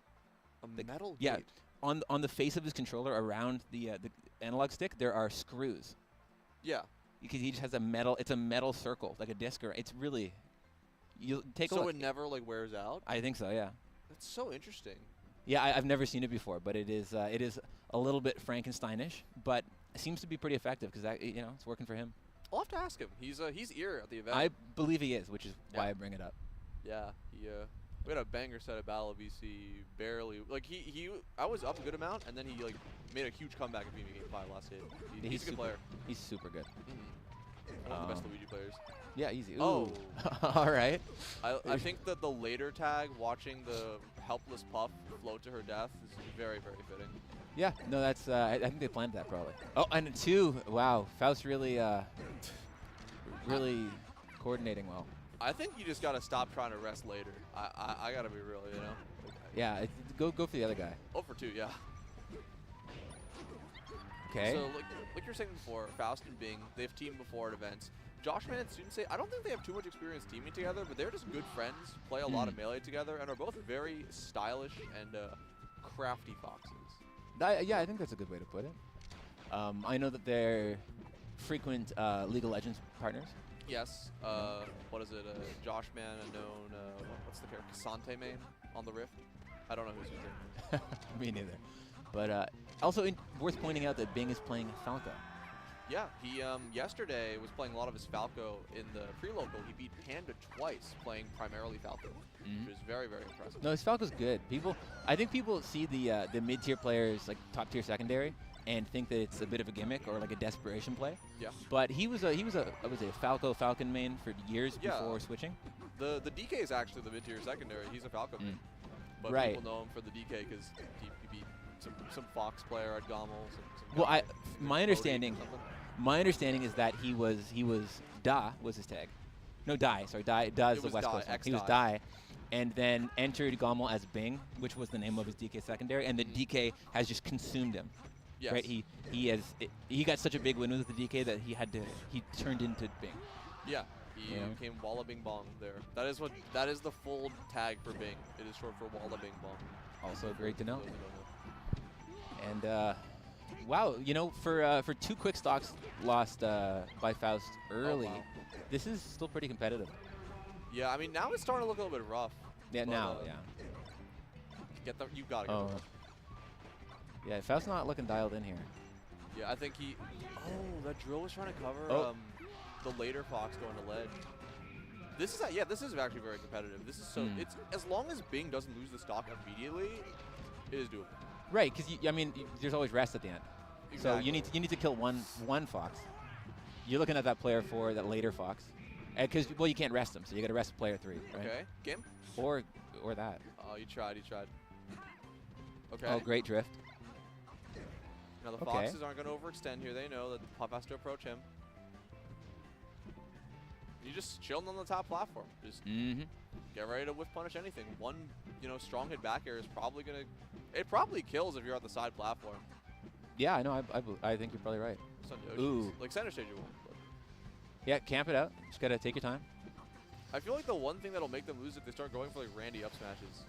Metal gate? Yeah. On the face of his controller, around the analog stick, there are screws. Yeah. Because he just has a metal. It's a metal circle, like a disc. It's really. You take a look. So it never like wears out? I think so. Yeah. That's so interesting. Yeah, I've never seen it before, but it is a little bit Frankensteinish, but it seems to be pretty effective because it's working for him. I'll have to ask him. He's ear at the event. I believe he is, which is why I bring it up. Yeah, we had a banger set of Battle VC. Barely, like I was up a good amount, and then he like made a huge comeback in game 5 last hit. He's a good player. He's super good. One of the best Luigi players. Yeah, easy. Ooh. Oh, all right. I think that the later tag, watching the helpless Puff float to her death, is very, very fitting. Yeah, no, that's. I think they planned that probably. Oh, and 2. Wow, Faust really coordinating well. I think you just gotta stop trying to rest later. I gotta be real, you know. Yeah, go for the other guy. 0 for 2, yeah. Okay. So like you were saying before, Faust and Bing, they've teamed before at events. JoshMan and Suni, I don't think they have too much experience teaming together, but they're just good friends, play a lot of Melee together, and are both very stylish and crafty foxes. Yeah, I think that's a good way to put it. I know that they're frequent League of Legends partners. Yes. What is it? JoshMan, a known, what's the character? Kasante main on the Rift? I don't know who's using. Me neither. But also worth pointing out that Bing is playing Falco. Yeah, he yesterday was playing a lot of his Falco in the pre-local. He beat Panda twice playing primarily Falco, which is very, very impressive. No, his Falco's good. I think people see the mid-tier players, like top-tier secondary, and think that it's a bit of a gimmick or like a desperation play. Yeah. But he was a Falcon main for years before switching. The DK is actually the mid-tier secondary. He's a Falcon main. But people know him for the DK because he beat some Fox player at Gumball. Well, my understanding is that he was Da was his tag. No, Die. Sorry, Die is the West Coast one. He was Die, and then entered Gumball as Bing, which was the name of his DK secondary, and the DK has just consumed him. Yes. Right? He got such a big win with the DK that he turned into Bing. Yeah. He became Walla Bing Bong there. That is the full tag for Bing. It is short for Walla Bing Bong. Also great to know. And wow, for 2 quick stocks lost by Faust early, this is still pretty competitive. Yeah, I mean now it's starting to look a little bit rough. Yeah, now, yeah. You gotta get the Yeah, Faust's not looking dialed in here. Yeah, I think he. Oh, that drill was trying to cover the later Fox going to ledge. This is actually very competitive. This is so. It's as long as Bing doesn't lose the stock immediately, it is doable. Right, because there's always rest at the end. Exactly. So you need to kill one Fox. You're looking at that player 4, that later Fox, because you can't rest him, so you got to rest player 3. Right? Okay, game. Or that. Oh, you tried. Okay. Oh, great drift. Now the Foxes aren't going to overextend here. They know that Plup has to approach him. You just chilling on the top platform. Just get ready to whiff punish anything. One, strong hit back air is probably gonna. It probably kills if you're on the side platform. Yeah, I know. I think you're probably right. Ooh. Like center stage you won't. Yeah, camp it out. Just gotta take your time. I feel like the one thing that'll make them lose if they start going for like Randy up smashes.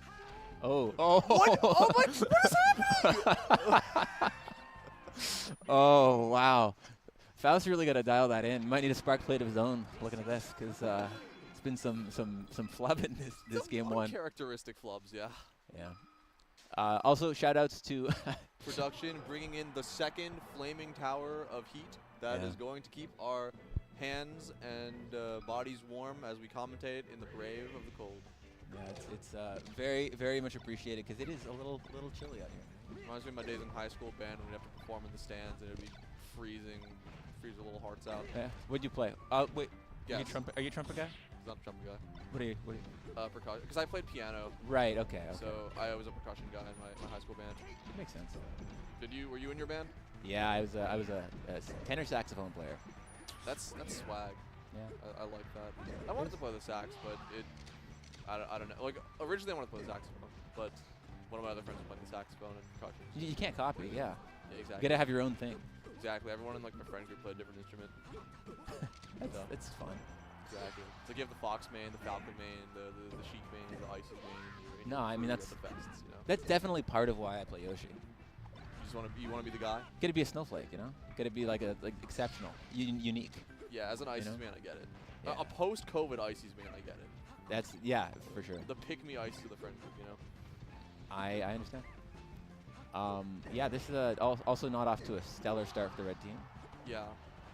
Oh. What? Oh my! What is happening? Oh wow. Faust really got to dial that in. Might need a spark plate of his own. Looking at this, because it's been some flub in this game one. Characteristic flubs, yeah. Yeah. Also, shoutouts to production bringing in the second flaming tower of heat that is going to keep our hands and bodies warm as we commentate in the brave of the cold. Yeah, it's very, very much appreciated because it is a little chilly out here. Reminds me of my days in high school band when we'd have to perform in the stands and it'd be freezing. Freeze the little hearts out. Yeah. What'd you play? Wait. Yes. Are you a trumpet guy? I'm a trumpet guy. What are you? Percussion. Because I played piano. Right. Okay. So I was a percussion guy in my high school band. That makes sense. Were you in your band? Yeah, I was a tenor saxophone player. That's swag. Yeah. I like that. I wanted to play the sax, but I don't know. Like originally I wanted to play the saxophone, but one of my other friends was playing the saxophone and percussion. You can't copy. Yeah. Yeah, exactly. You gotta have your own thing. Exactly. Everyone in like my friend group played a different instrument. It's fun. Exactly. So you have the Fox main, the Falcon main, the Sheik main, the Isis main. No, I mean that's the best, that's definitely part of why I play Yoshi. You want to be the guy? Gotta be a snowflake, Gotta be like exceptional, unique. Yeah, as an Isis man, I get it. Yeah. A post-COVID Isis man, I get it. That's for sure. The pick-me Isis of the friend group, I understand. Yeah, this is also not off to a stellar start for the red team. Yeah.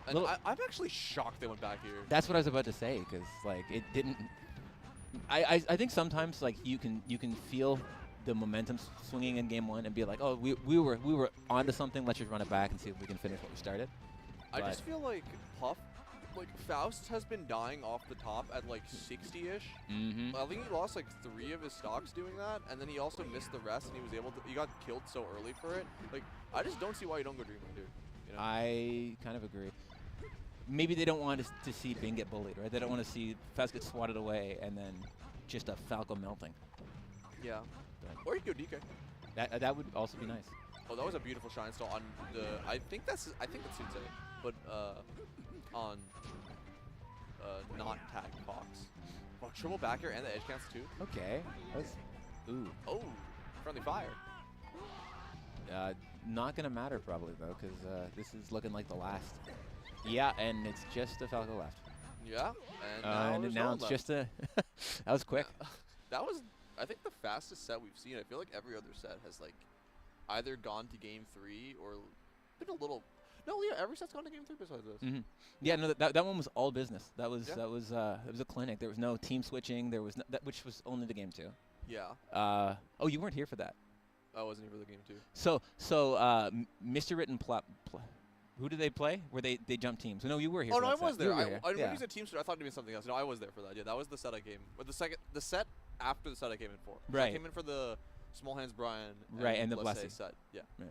And I'm actually shocked they went back here. That's what I was about to say, because it didn't. I think sometimes you can feel the momentum swinging in game one and be like, oh, we were onto something. Let's just run it back and see if we can finish what we started. I just feel like Faust has been dying off the top at 60-ish. I think he lost 3 of his stocks doing that, and then he also missed the rest, and he got killed so early for it. I just don't see why you don't go Dreamland, dude. I kind of agree. Maybe they don't want to see Bing get bullied, right? They don't want to see Faust get swatted away and then just a Falco melting. Yeah. Or you could go DK. That would also be nice. Oh, that was a beautiful shine stall on the. I think that's Sensei, but on not tag Fox. Oh, triple back air and the edge counts too. Okay. Ooh. Oh, friendly fire. Not gonna matter probably though, because this is looking like the last. Yeah, and it's just a Falco left. Yeah, and now it's just a. That was quick. Yeah. That was, I think, the fastest set we've seen. I feel like every other set has like either gone to game 3 or been a little. No, yeah, every set's gone to game 3 besides this. Mm-hmm. Yeah, no, that one was all business. That was it was a clinic. There was no team switching. There was which was only the game 2. Yeah. Oh, you weren't here for that. I wasn't here for the game 2. So Mr. Rit and Plup. Who did they play? Where they jumped teams? No, you were here. Oh for no, that I was set. there. You were here. When you said team switch, I thought it meant something else. No, I was there for that. Yeah, that was the set I came. But the set after the set I came in for. Right. I came in for the Small Hands Brian. Right, and the Blessie Blessie set. Yeah. Right.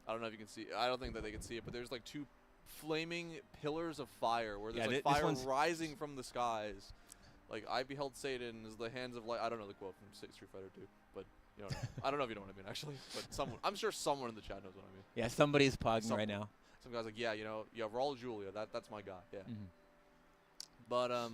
I don't know if you can see. I don't think that they can see it, but there's like 2 flaming pillars of fire where there's like fire rising from the skies. Like I beheld Satan as the hands of light. I don't know the quote from Street Fighter 2, but you know, I don't know if you know what I mean actually. But I'm sure someone in the chat knows what I mean. Yeah, somebody's pogging right now. Some guy's like, yeah, you know, yeah, Raul Julia, that's my guy. Yeah. Mm-hmm. But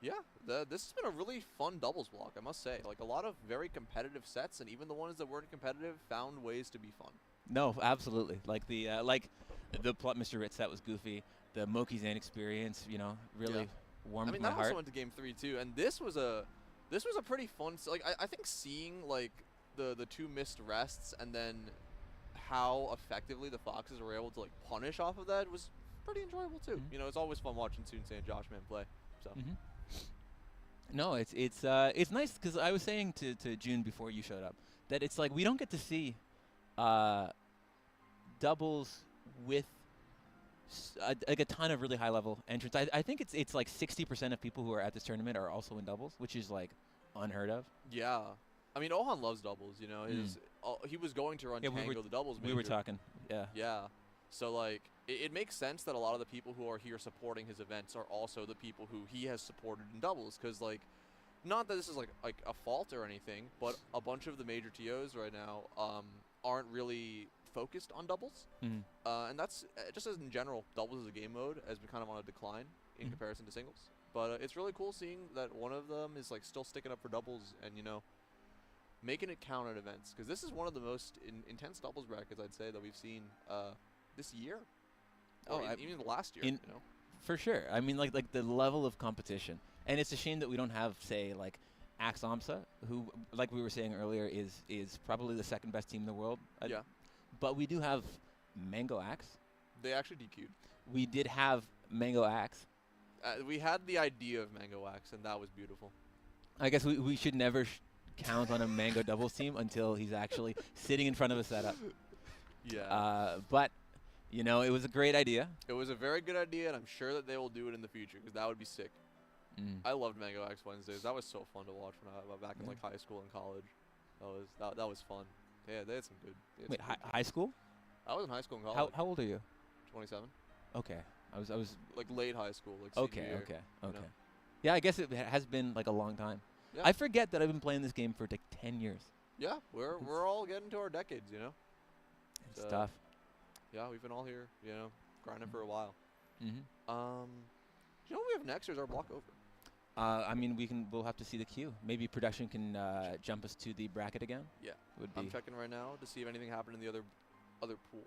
yeah, this has been a really fun doubles block, I must say. Like a lot of very competitive sets, and even the ones that weren't competitive found ways to be fun. No, absolutely. Like the Plup Mr. Rit set was goofy. The Moki Zain experience, you know, really warmed my heart. I mean, that also went to game 3 too, and this was a pretty fun. Like I think seeing like the 2 missed rests and then how effectively the Foxes were able to like punish off of that was pretty enjoyable too. Mm-hmm. You know, it's always fun watching Suni and JoshMan play. So. Mm-hmm. No, it's nice because I was saying to June before you showed up that it's like we don't get to see doubles with like a ton of really high level entrants. I think it's like 60% of people who are at this tournament are also in doubles, which is like unheard of. Yeah, I mean Ohan loves doubles. You know, he was going to run Tango the doubles major. We were talking. Yeah. Yeah. So like it makes sense that a lot of the people who are here supporting his events are also the people who he has supported in doubles, because like, not that this is like a fault or anything, but a bunch of the major TOs right now aren't really focused on doubles, and that's just as in general, doubles as a game mode has been kind of on a decline in comparison to singles. But it's really cool seeing that one of them is like still sticking up for doubles and, you know, making it count at events, because this is one of the most intense doubles brackets I'd say that we've seen this year. Even last year, you know. For sure. I mean, like the level of competition, and it's a shame that we don't have, say, like Axamsa, who, like we were saying earlier, is probably the second best team in the world. Yeah. But we do have Mang0 Axe. They actually DQ'd. We did have Mang0 Axe. We had the idea of Mang0 Axe, and that was beautiful. I guess we should never count on a Mang0 doubles team until he's actually sitting in front of a setup. Yeah. But, you know, it was a great idea. It was a very good idea, and I'm sure that they will do it in the future, because that would be sick. I loved Mang0 Axe Wednesdays. That was so fun to watch when back in like high school and college. That was fun. Yeah, they had some good. Wait, high school? I was in high school and college. How old are you? 27. Okay, I was like late high school. Like okay. Year, Okay. Yeah, I guess it has been like a long time. Yeah. I forget that I've been playing this game for like 10 years. Yeah, we're all getting to our decades, you know. It's tough. Yeah, we've been all here, you know, grinding for a while. Do you know what we have next, or is our block over? I mean, we'll have to see the queue. Maybe production can jump us to the bracket again. Yeah, I'm checking right now to see if anything happened in the other pool.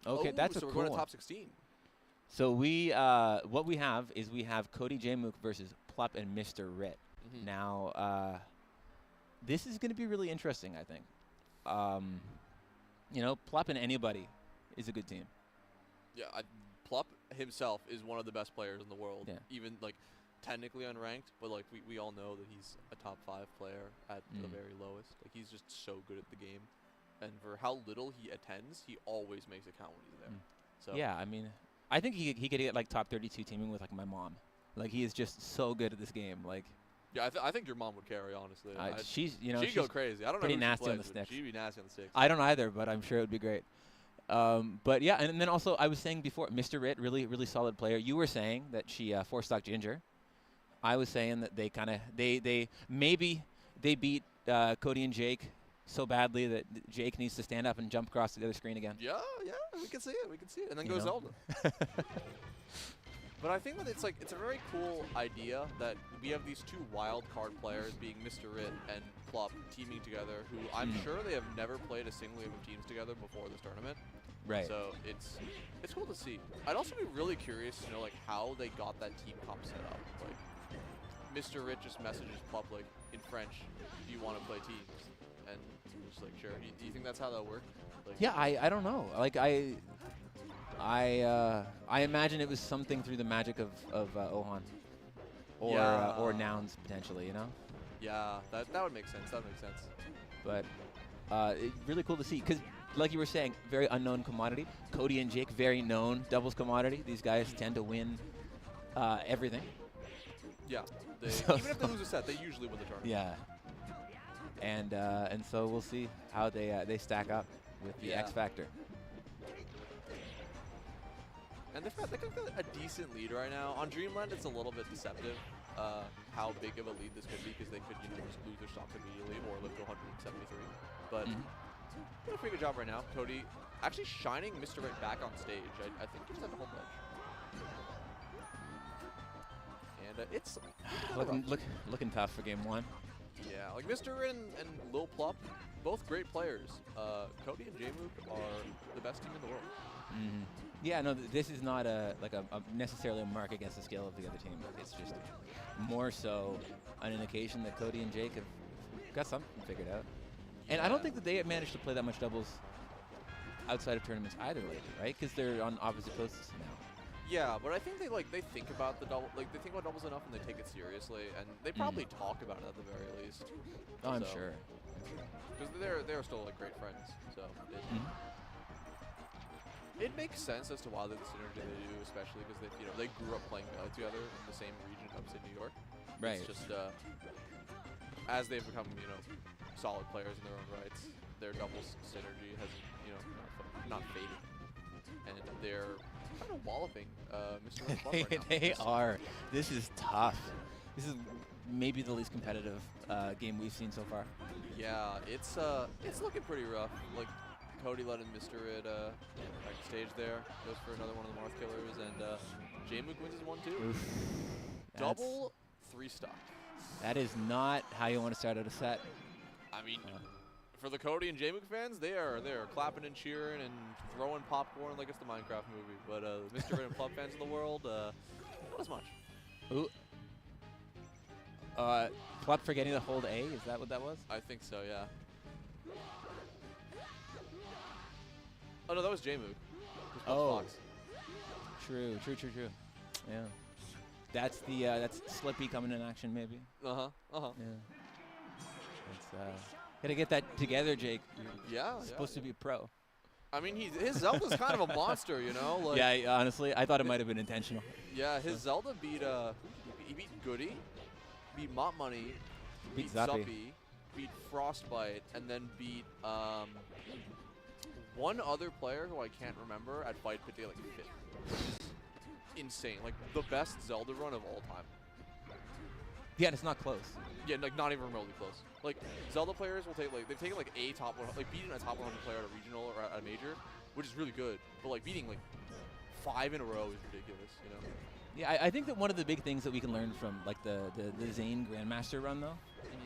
Okay, that's a cool So we're going to one. top 16. So what we have is we have Cody Jmook versus Plup and Mr. Rit. Now, this is going to be really interesting, I think. You know, Plup and anybody is a good team. Yeah, Plup himself is one of the best players in the world. Yeah. Even like technically unranked, but like we all know that he's a top 5 player at the very lowest. Like he's just so good at the game, and for how little he attends, he always makes it count when he's there. So yeah, I mean, I think he could get like top 32 teaming with like my mom. Like he is just so good at this game. Like. Yeah, I think your mom would carry, honestly. She'd she'd go crazy. I don't know pretty who nasty she on plays, the sticks. She'd be nasty on the sticks. I don't either, but I'm sure it would be great. But yeah, and then also I was saying before, Mr. Rit, really solid player. You were saying that she 4-stock Ginger. I was saying that they kind of they beat Cody and Jake so badly that Jake needs to stand up and jump across the other screen again. Yeah, we can see it. We can see it, and then go Zelda. But I think that it's a very cool idea that we have these two wild card players, being Mr. Rit and Plup, teaming together, who I'm sure they have never played a single game of teams together before this tournament. Right. So it's cool to see. I'd also be really curious to know like how they got that team comp set up. Like Mr. Rit just messages Plup like in French, "Do you want to play teams?" And I'm just like, sure. Do you think that's how that worked? Like, Yeah, I don't know. Like I imagine it was something through the magic of Ohan, or Nouns potentially, you know. Yeah, that would make sense. That would make sense. But really cool to see, because like you were saying, very unknown commodity. Cody and Jake, very known doubles commodity. These guys tend to win everything. Yeah, So even if they lose a set, they usually win the tournament. Yeah. And so we'll see how they stack up with the X Factor. And they've got a decent lead right now. On Dreamland, it's a little bit deceptive how big of a lead this could be, because they could just lose their stocks immediately or live to 173. But doing a pretty good job right now. Cody actually shining Mr. Right back on stage. I think he's at the home ledge. And it's looking tough for game one. Yeah, like Mr. Rin and Lil Plup, both great players. Cody and Jmook are the best team in the world. Yeah, no, this is not necessarily a mark against the skill of the other team. It's just more so an indication that Cody and Jake have got something figured out. And I don't think that they have managed to play that much doubles outside of tournaments either lately, right? Because they're on opposite coasts now. Yeah, but I think they think about the double, like they think about doubles enough and they take it seriously, and they probably talk about it at the very least. Oh, I'm sure. Because they're still like great friends, so it makes sense as to why the synergy they do, especially because they grew up playing together in the same region upstate New York. Right. It's just as they've become solid players in their own rights, their doubles synergy has not faded, and they're kind of walloping Mr. Red right now. They are. This is tough. This is maybe the least competitive game we've seen so far. Yeah, it's looking pretty rough. Like Cody letting Mr. Red backstage there, goes for another one of the Marth killers, and Jmook wins his 1-2. Double 3-stock. That is not how you want to start out a set. I mean, for the Cody and Jmook fans, they are clapping and cheering and throwing popcorn like it's the Minecraft movie. But Mr. Red and Plup fans of the world, not as much. Ooh. Plup forgetting to hold A, is that what that was? I think so, yeah. Oh no, that was Jmook. Oh. True. Yeah. That's that's Slippy coming in action maybe. Yeah. It's gotta get that together, Jake. You're Yeah. supposed to be a pro. I mean, his Zelda's kind of a monster, you know. Like, yeah, honestly, I thought it might have been intentional. Yeah, his Zelda beat he beat Goody, beat Mop Money, Beat Zuppy, beat Frostbite, and then beat one other player who I can't remember at Fight Pit like 5th. Insane, like the best Zelda run of all time. Yeah, and it's not close. Yeah, like not even remotely close. Like Zelda players will take they've taken like a top 100, like beating a top 100 player at a regional or at a major, which is really good. But like beating like 5 in a row is ridiculous, you know. Yeah, I think that one of the big things that we can learn from like the Zayn Grandmaster run though,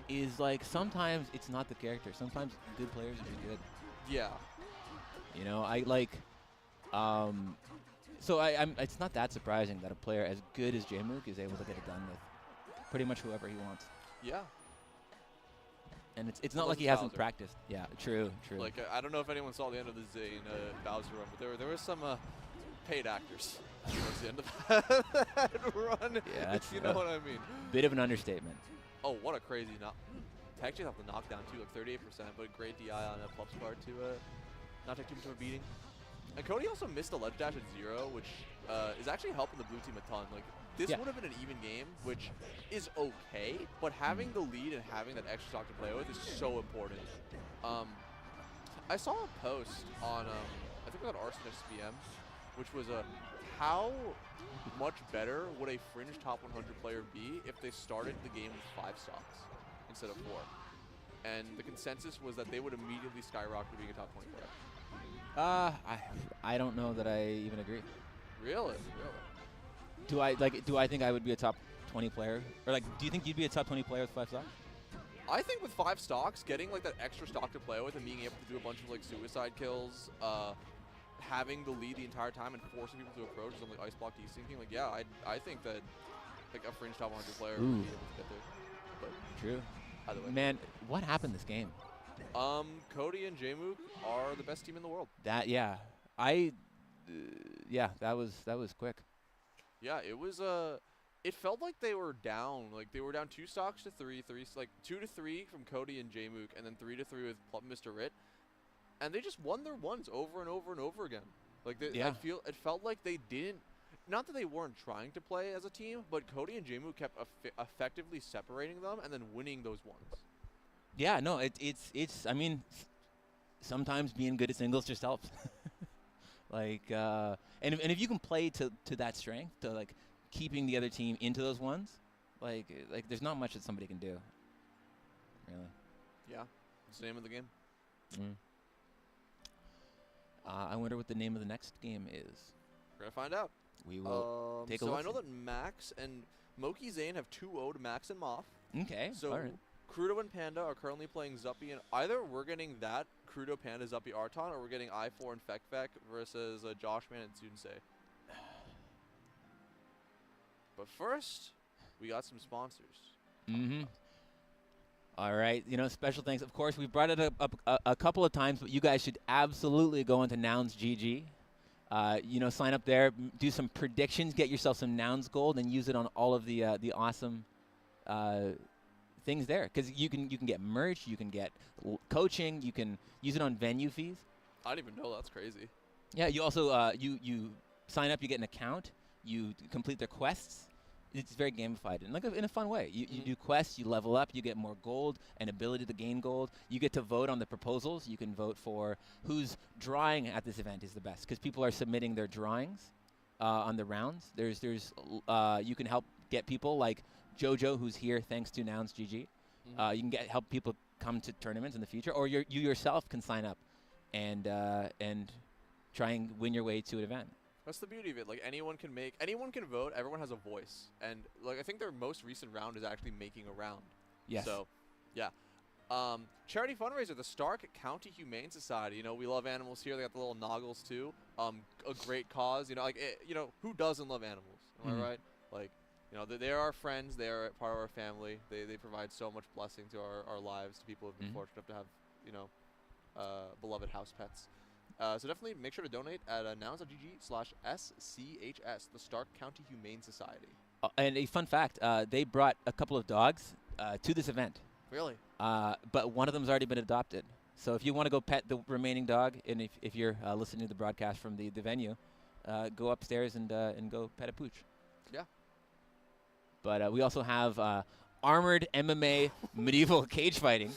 is like sometimes it's not the character. Sometimes good players are just good. Yeah. You know, so it's not that surprising that a player as good as Jmook is able to get it done with pretty much whoever he wants. Yeah. And it's not like he hasn't practiced. Yeah, true. Like I don't know if anyone saw the end of the Zayn Bowser run, but there was some paid actors towards the end of that run. Yeah, that's you know what I mean. Bit of an understatement. Oh, what a crazy knock! Actually, off the knockdown too, like 38%, but great DI on Plup's part to not take too much of a beating. And Cody also missed a ledge dash at 0, which is actually helping the blue team a ton. Like this would have been an even game, which is okay, but having the lead and having that extra stock to play with is so important. I saw a post on I think it was on Arton SBM, which was how much better would a fringe top 100 player be if they started the game with 5 stocks instead of 4? And the consensus was that they would immediately skyrocket to being a top 20 player. I don't know that I even agree. Really? Do I think I would be a top 20 player? Or like, do you think you'd be a top 20 player with 5 stocks? I think with 5 stocks, getting like that extra stock to play with and being able to do a bunch of like suicide kills, having the lead the entire time and forcing people to approach some like ice block desyncing, like yeah, I think that like a fringe top 100 player would be able to get there. But True. either way. Man, what happened this game? Cody and Jmook are the best team in the world. That was quick. Yeah, it was it felt like they were down. Like they were down 2 stocks to 3, like 2 to 3 from Cody and Jmook, and then 3 to 3 with Plup and Mr. Rit. And they just won their ones over and over and over again. Like it felt like they didn't. Not that they weren't trying to play as a team, but Cody and Jmook kept effectively separating them and then winning those ones. Yeah, no, it's. I mean, sometimes being good at singles just helps. Like, and if you can play to that strength, to like keeping the other team into those ones, like there's not much that somebody can do. Really. Yeah, it's the name of the game. Mm. I wonder what the name of the next game is. We're gonna find out. We will take a look. So I know that Max and Moki Zayn have 2-0 to Max and Moth. Okay. So all right. Crudo and Panda are currently playing Zuppy, and either we're getting that Crudo, Panda, Zuppy, Arton, or we're getting I4 and Fek versus JoshMan and Zunsei. But first, we got some sponsors. Mm-hmm. All right. You know, special thanks. Of course, we brought it up a couple of times, but you guys should absolutely go into Nouns GG. You know, sign up there, do some predictions, get yourself some Nouns gold, and use it on all of the awesome things there. Because you can get merch, you can get coaching, you can use it on venue fees. I didn't even know. That's crazy. Yeah. You also you sign up, you get an account, you complete their quests. It's very gamified and like in a fun way. You do quests, you level up, you get more gold and ability to gain gold. You get to vote on the proposals. You can vote for whose drawing at this event is the best because people are submitting their drawings on the rounds. You can help get people like JoJo, who's here thanks to Nouns GG. You can help people come to tournaments in the future, or you yourself can sign up and try and win your way to an event. That's the beauty of it. Like anyone can vote. Everyone has a voice, and like I think their most recent round is actually making a round. Yes. So, yeah. Charity fundraiser, the Stark County Humane Society. You know, we love animals here. They got the little noggles too. A great cause. You know, like who doesn't love animals? Am I right? Like, you know, they're our friends. They are part of our family. They provide so much blessing to our lives. To people who have been fortunate enough to have, you know, beloved house pets. So definitely make sure to donate at nouns.gg/SCHS, the Stark County Humane Society. And a fun fact, they brought a couple of dogs to this event. Really? But one of them's already been adopted. So if you want to go pet the remaining dog, and if you're listening to the broadcast from the venue, go upstairs and go pet a pooch. Yeah. But we also have armored MMA medieval cage fighting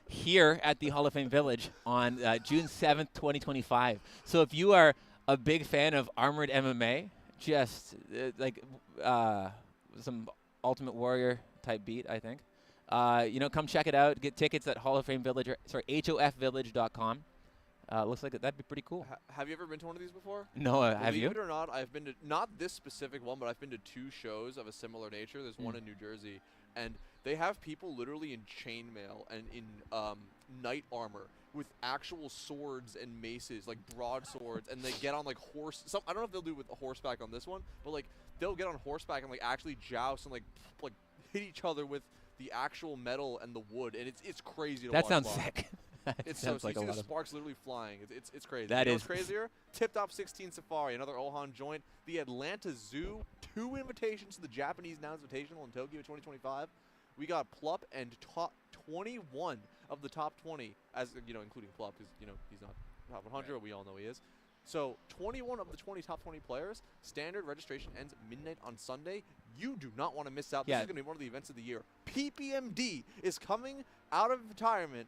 here at the Hall of Fame Village on June 7th, 2025. So if you are a big fan of armored MMA, just some Ultimate Warrior type beat, I think. You know, come check it out. Get tickets at HOFvillage.com. Looks like that'd be pretty cool. Have you ever been to one of these before? No, have you? Believe it or not, I've been to, not this specific one, but I've been to 2 shows of a similar nature. There's one in New Jersey, and they have people literally in chainmail and in knight armor with actual swords and maces, like broadswords, and they get on like horse. I don't know if they'll do it with horseback on this one, but like they'll get on horseback and like actually joust and like hit each other with the actual metal and the wood, and it's crazy to watch. That sounds sick. It's so sick. You see the sparks literally flying. It's crazy. That is crazier. Tip Top 16 Safari, another Ohan joint. The Atlanta Zoo, 2 invitations to the Japanese Nouns Invitational in Tokyo 2025. We got Plup and top 21 of the top 20, as you know, including Plup, because you know he's not top 100. Right. We all know he is. So 21 of the top 20 players. Standard registration ends midnight on Sunday. You do not want to miss out. This is going to be one of the events of the year. PPMD is coming out of retirement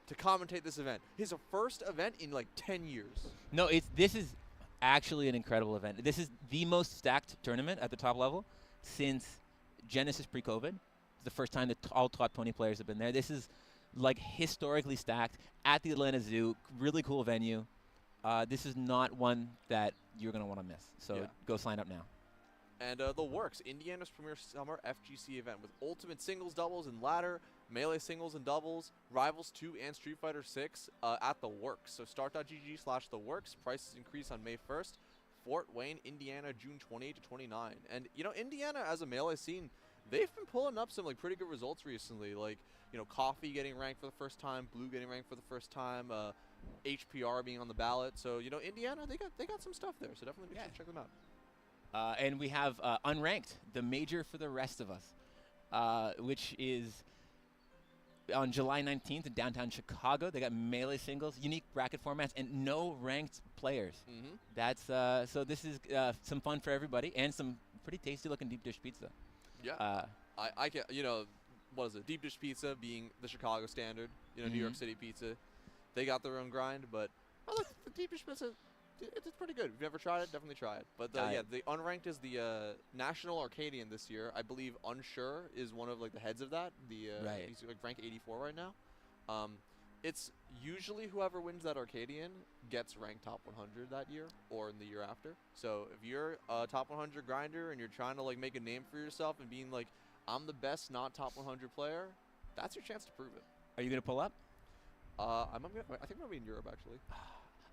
to commentate this event. His first event in like 10 years. No, this is actually an incredible event. This is the most stacked tournament at the top level since Genesis pre-COVID. It's the first time that all top 20 players have been there. This is like historically stacked at the Atlanta Zoo. Really cool venue. This is not one that you're going to want to miss. So go sign up now. And the Works, Indiana's premier summer FGC event with ultimate singles, doubles, and ladder, melee singles and doubles, Rivals 2 and Street Fighter 6 at the Works. So start.gg/the Works. Prices increase on May 1st. Fort Wayne, Indiana, June 28 to 29. And you know, Indiana as a melee scene, they've been pulling up some like pretty good results recently. Like, you know, Coffee getting ranked for the first time, Blue getting ranked for the first time, HPR being on the ballot. So you know, Indiana, they got some stuff there. So definitely make sure to check them out. And we have Unranked, the major for the rest of us, which is on July 19th in downtown Chicago. They got melee singles, unique bracket formats, and no ranked players. That's so this is some fun for everybody and some pretty tasty looking deep dish pizza. Yeah, I can, you know, what is it? Deep dish pizza being the Chicago standard, you know, New York City pizza. They got their own grind, but I like the deep dish pizza. It's pretty good. If you've never tried it, definitely try it. But yeah, the Unranked is the National Arcadian this year. I believe Unsure is one of like the heads of that. Right. He's like rank 84 right now. It's usually whoever wins that Arcadian gets ranked top 100 that year or in the year after. So if you're a top 100 grinder and you're trying to like make a name for yourself and being like, I'm the best not top 100 player, that's your chance to prove it. Are you gonna pull up? I think I'm gonna be in Europe actually.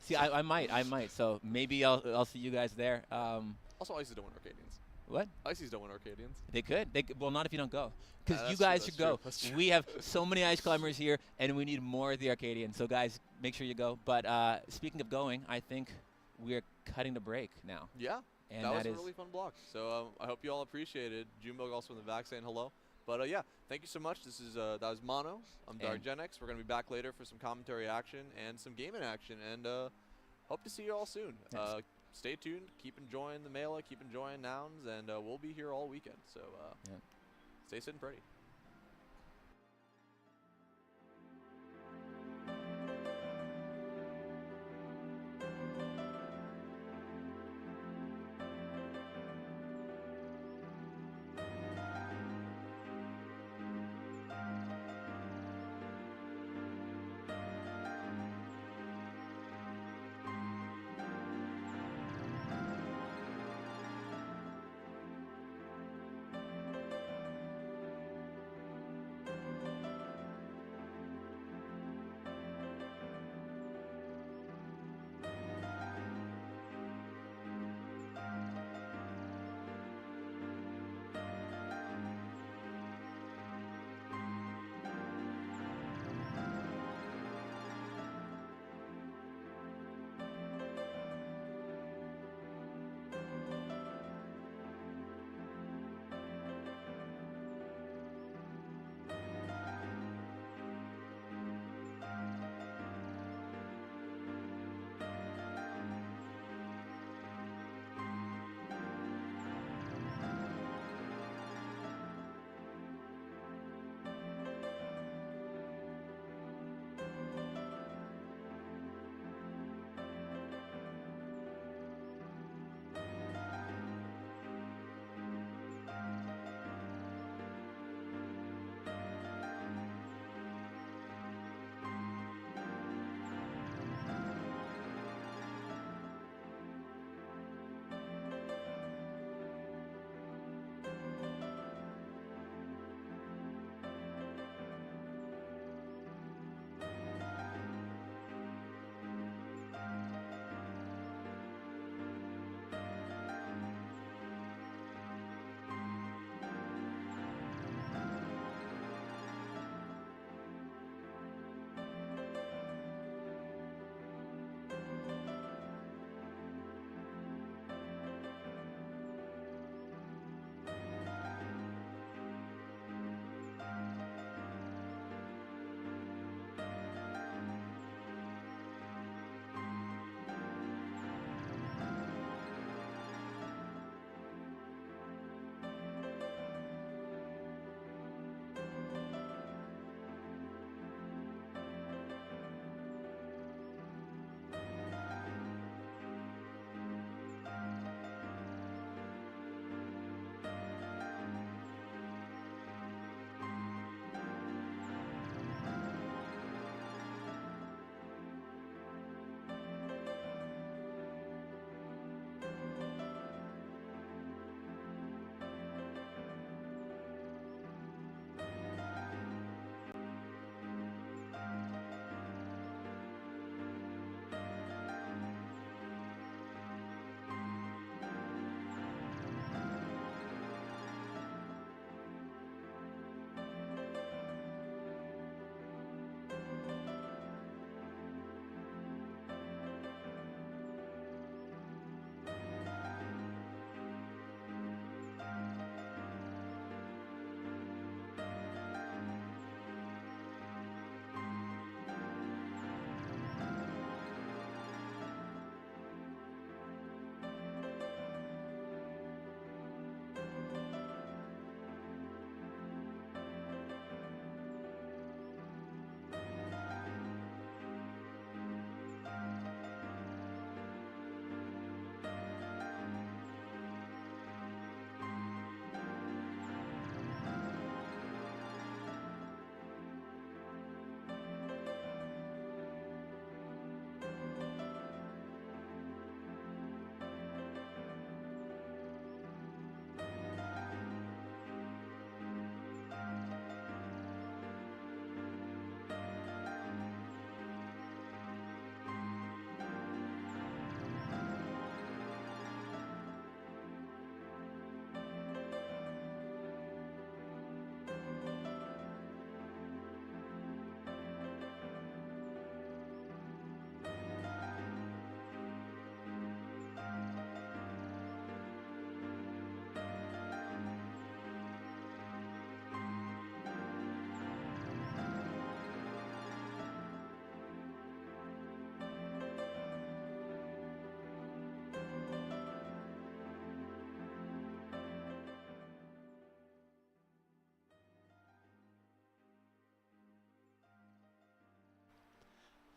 See, I might. So maybe I'll see you guys there. Also, Ices don't win Arcadians. What? Ices don't win Arcadians. They could. Well, not if you don't go. Because you That's guys true, should go. that's true. We have so many ice climbers here, and we need more of the Arcadians. So guys, make sure you go. But speaking of going, I think we're cutting the break now. Yeah, and that was a really fun block. So I hope you all appreciated. Junebug also in the back saying hello. But yeah, thank you so much. This is that was Mono. I'm Dark Gen X. We're gonna be back later for some commentary action and some gaming action, and hope to see you all soon. Yes. Stay tuned. Keep enjoying the Melee. Keep enjoying Nouns, and we'll be here all weekend. So stay sitting pretty.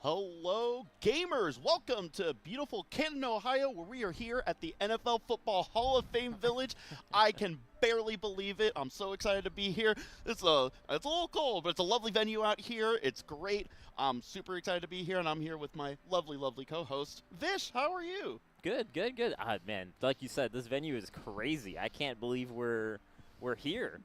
Hello, gamers! Welcome to beautiful Canton, Ohio, where we are here at the NFL Football Hall of Fame Village. I can barely believe it. I'm so excited to be here. It's a little cold, but it's a lovely venue out here. It's great. I'm super excited to be here, and I'm here with my lovely, lovely co-host, Vish. How are you? Good. Man, like you said, this venue is crazy. I can't believe we're here.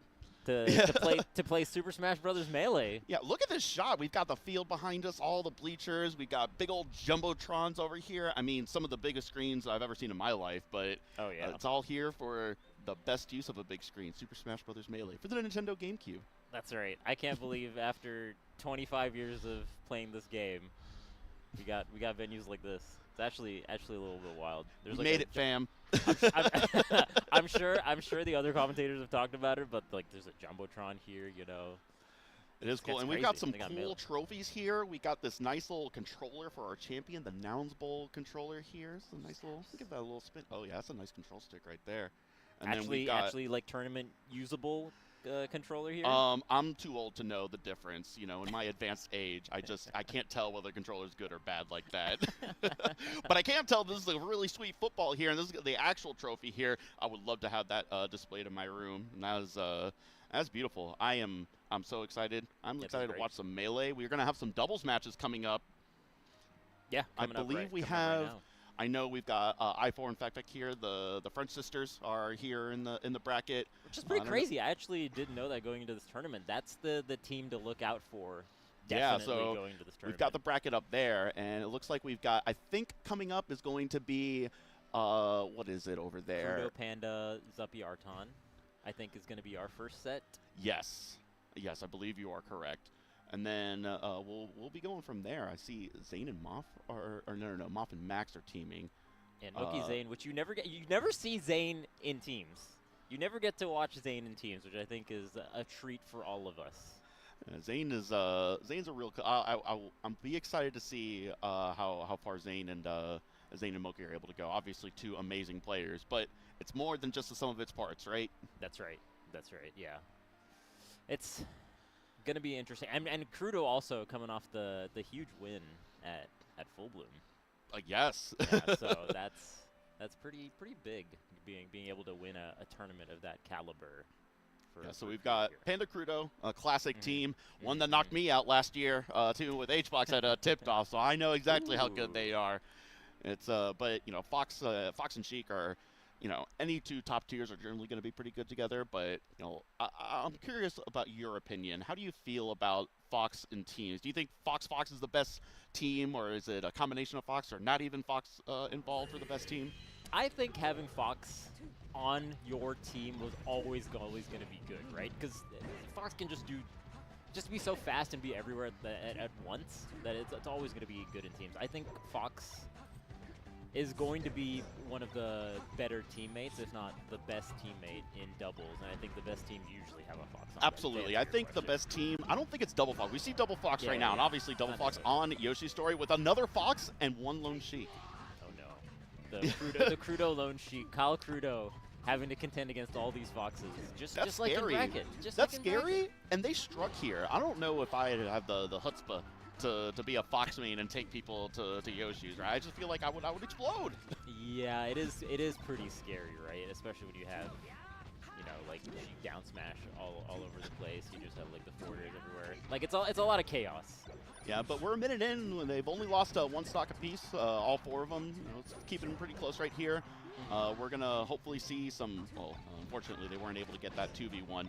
To play Super Smash Bros. Melee. Yeah, look at this shot. We've got the field behind us, all the bleachers. We've got big old jumbotrons over here. I mean, some of the biggest screens I've ever seen in my life, but Oh yeah. it's all here for the best use of a big screen, Super Smash Bros. Melee, for the Nintendo GameCube. That's right. I can't believe after 25 years of playing this game, we got venues like this. It's actually a little bit wild. We made it, fam. I'm sure the other commentators have talked about it, but like there's a jumbotron here, you know. It is cool, That's and we've got crazy. some cool trophies here. We got this nice little controller for our champion, the Nouns Bowl controller here. It's a nice little. Give that a little spin. Oh yeah, that's a nice control stick right there. And then we got, actually like tournament usable controller here. I'm too old to know the difference. You know, in my advanced age, I can't tell whether a controller is good or bad like that. But I can tell this is a really sweet football here, and this is the actual trophy here. I would love to have that displayed in my room. And that's beautiful. I'm so excited. I'm excited to watch some Melee. We're gonna have some doubles matches coming up. Yeah, I believe we have. I know we've got I4 and FactFact here. The French sisters are here in the bracket, which is pretty crazy. I actually didn't know that going into this tournament. That's the team to look out for. Yeah, Definitely so going to this tournament. We've got the bracket up there, and it looks like we've got. I think coming up is going to be, what is it over there? Crudo, Panda, Zuppy, Arton, I think is going to be our first set. Yes, I believe you are correct. And then we'll be going from there. I see Zayn and Moff no, Moff and Max are teaming. And Moki Zayn, which you never see Zayn in teams. You never get to watch Zayn in teams, which I think is a treat for all of us. Zayn is Zayn's a real. I'm be excited to see how far Zayn and Moki are able to go. Obviously, two amazing players, but it's more than just the sum of its parts, right? That's right. Yeah, it's gonna be interesting. And Crudo also coming off the huge win at Full Bloom. Yes. Yeah, so that's pretty big being able to win a tournament of that caliber. So we've got Panda Crudo, a classic team, one that knocked me out last year too with H-Box at tipped off, so I know exactly how good they are. It's but you know Fox and Sheik are. You know, any two top tiers are generally going to be pretty good together, but, you know, I'm curious about your opinion. How do you feel about Fox in teams? Do you think Fox is the best team, or is it a combination of Fox, or not even Fox involved for the best team? I think having Fox on your team was always going to be good, right? Because Fox can just be so fast and be everywhere at once that it's always going to be good in teams. I think Fox is going to be one of the better teammates, if not the best teammate in doubles, and I think the best teams usually have a Fox on. Absolutely. I think the best team, I don't think it's Double Fox. We see Double Fox right now, and obviously Double Fox on Yoshi's story with another Fox and one Lone Sheik. Oh no. The Crudo Lone Sheik, Kyle Crudo, having to contend against all these Foxes. Just like in bracket. That's scary, and they struck here. I don't know if I have the chutzpah to be a Fox main and take people to Yoshi's, right? I just feel like I would explode. Yeah, it is pretty scary, right? Especially when you have, you know, like down smash all over the place. You just have like the forwarders everywhere. Like it's a lot of chaos. Yeah, but we're a minute in when they've only lost one stock apiece, all four of them. You know, it's keeping them pretty close right here. We're gonna hopefully see some. Well, unfortunately, they weren't able to get that 2v1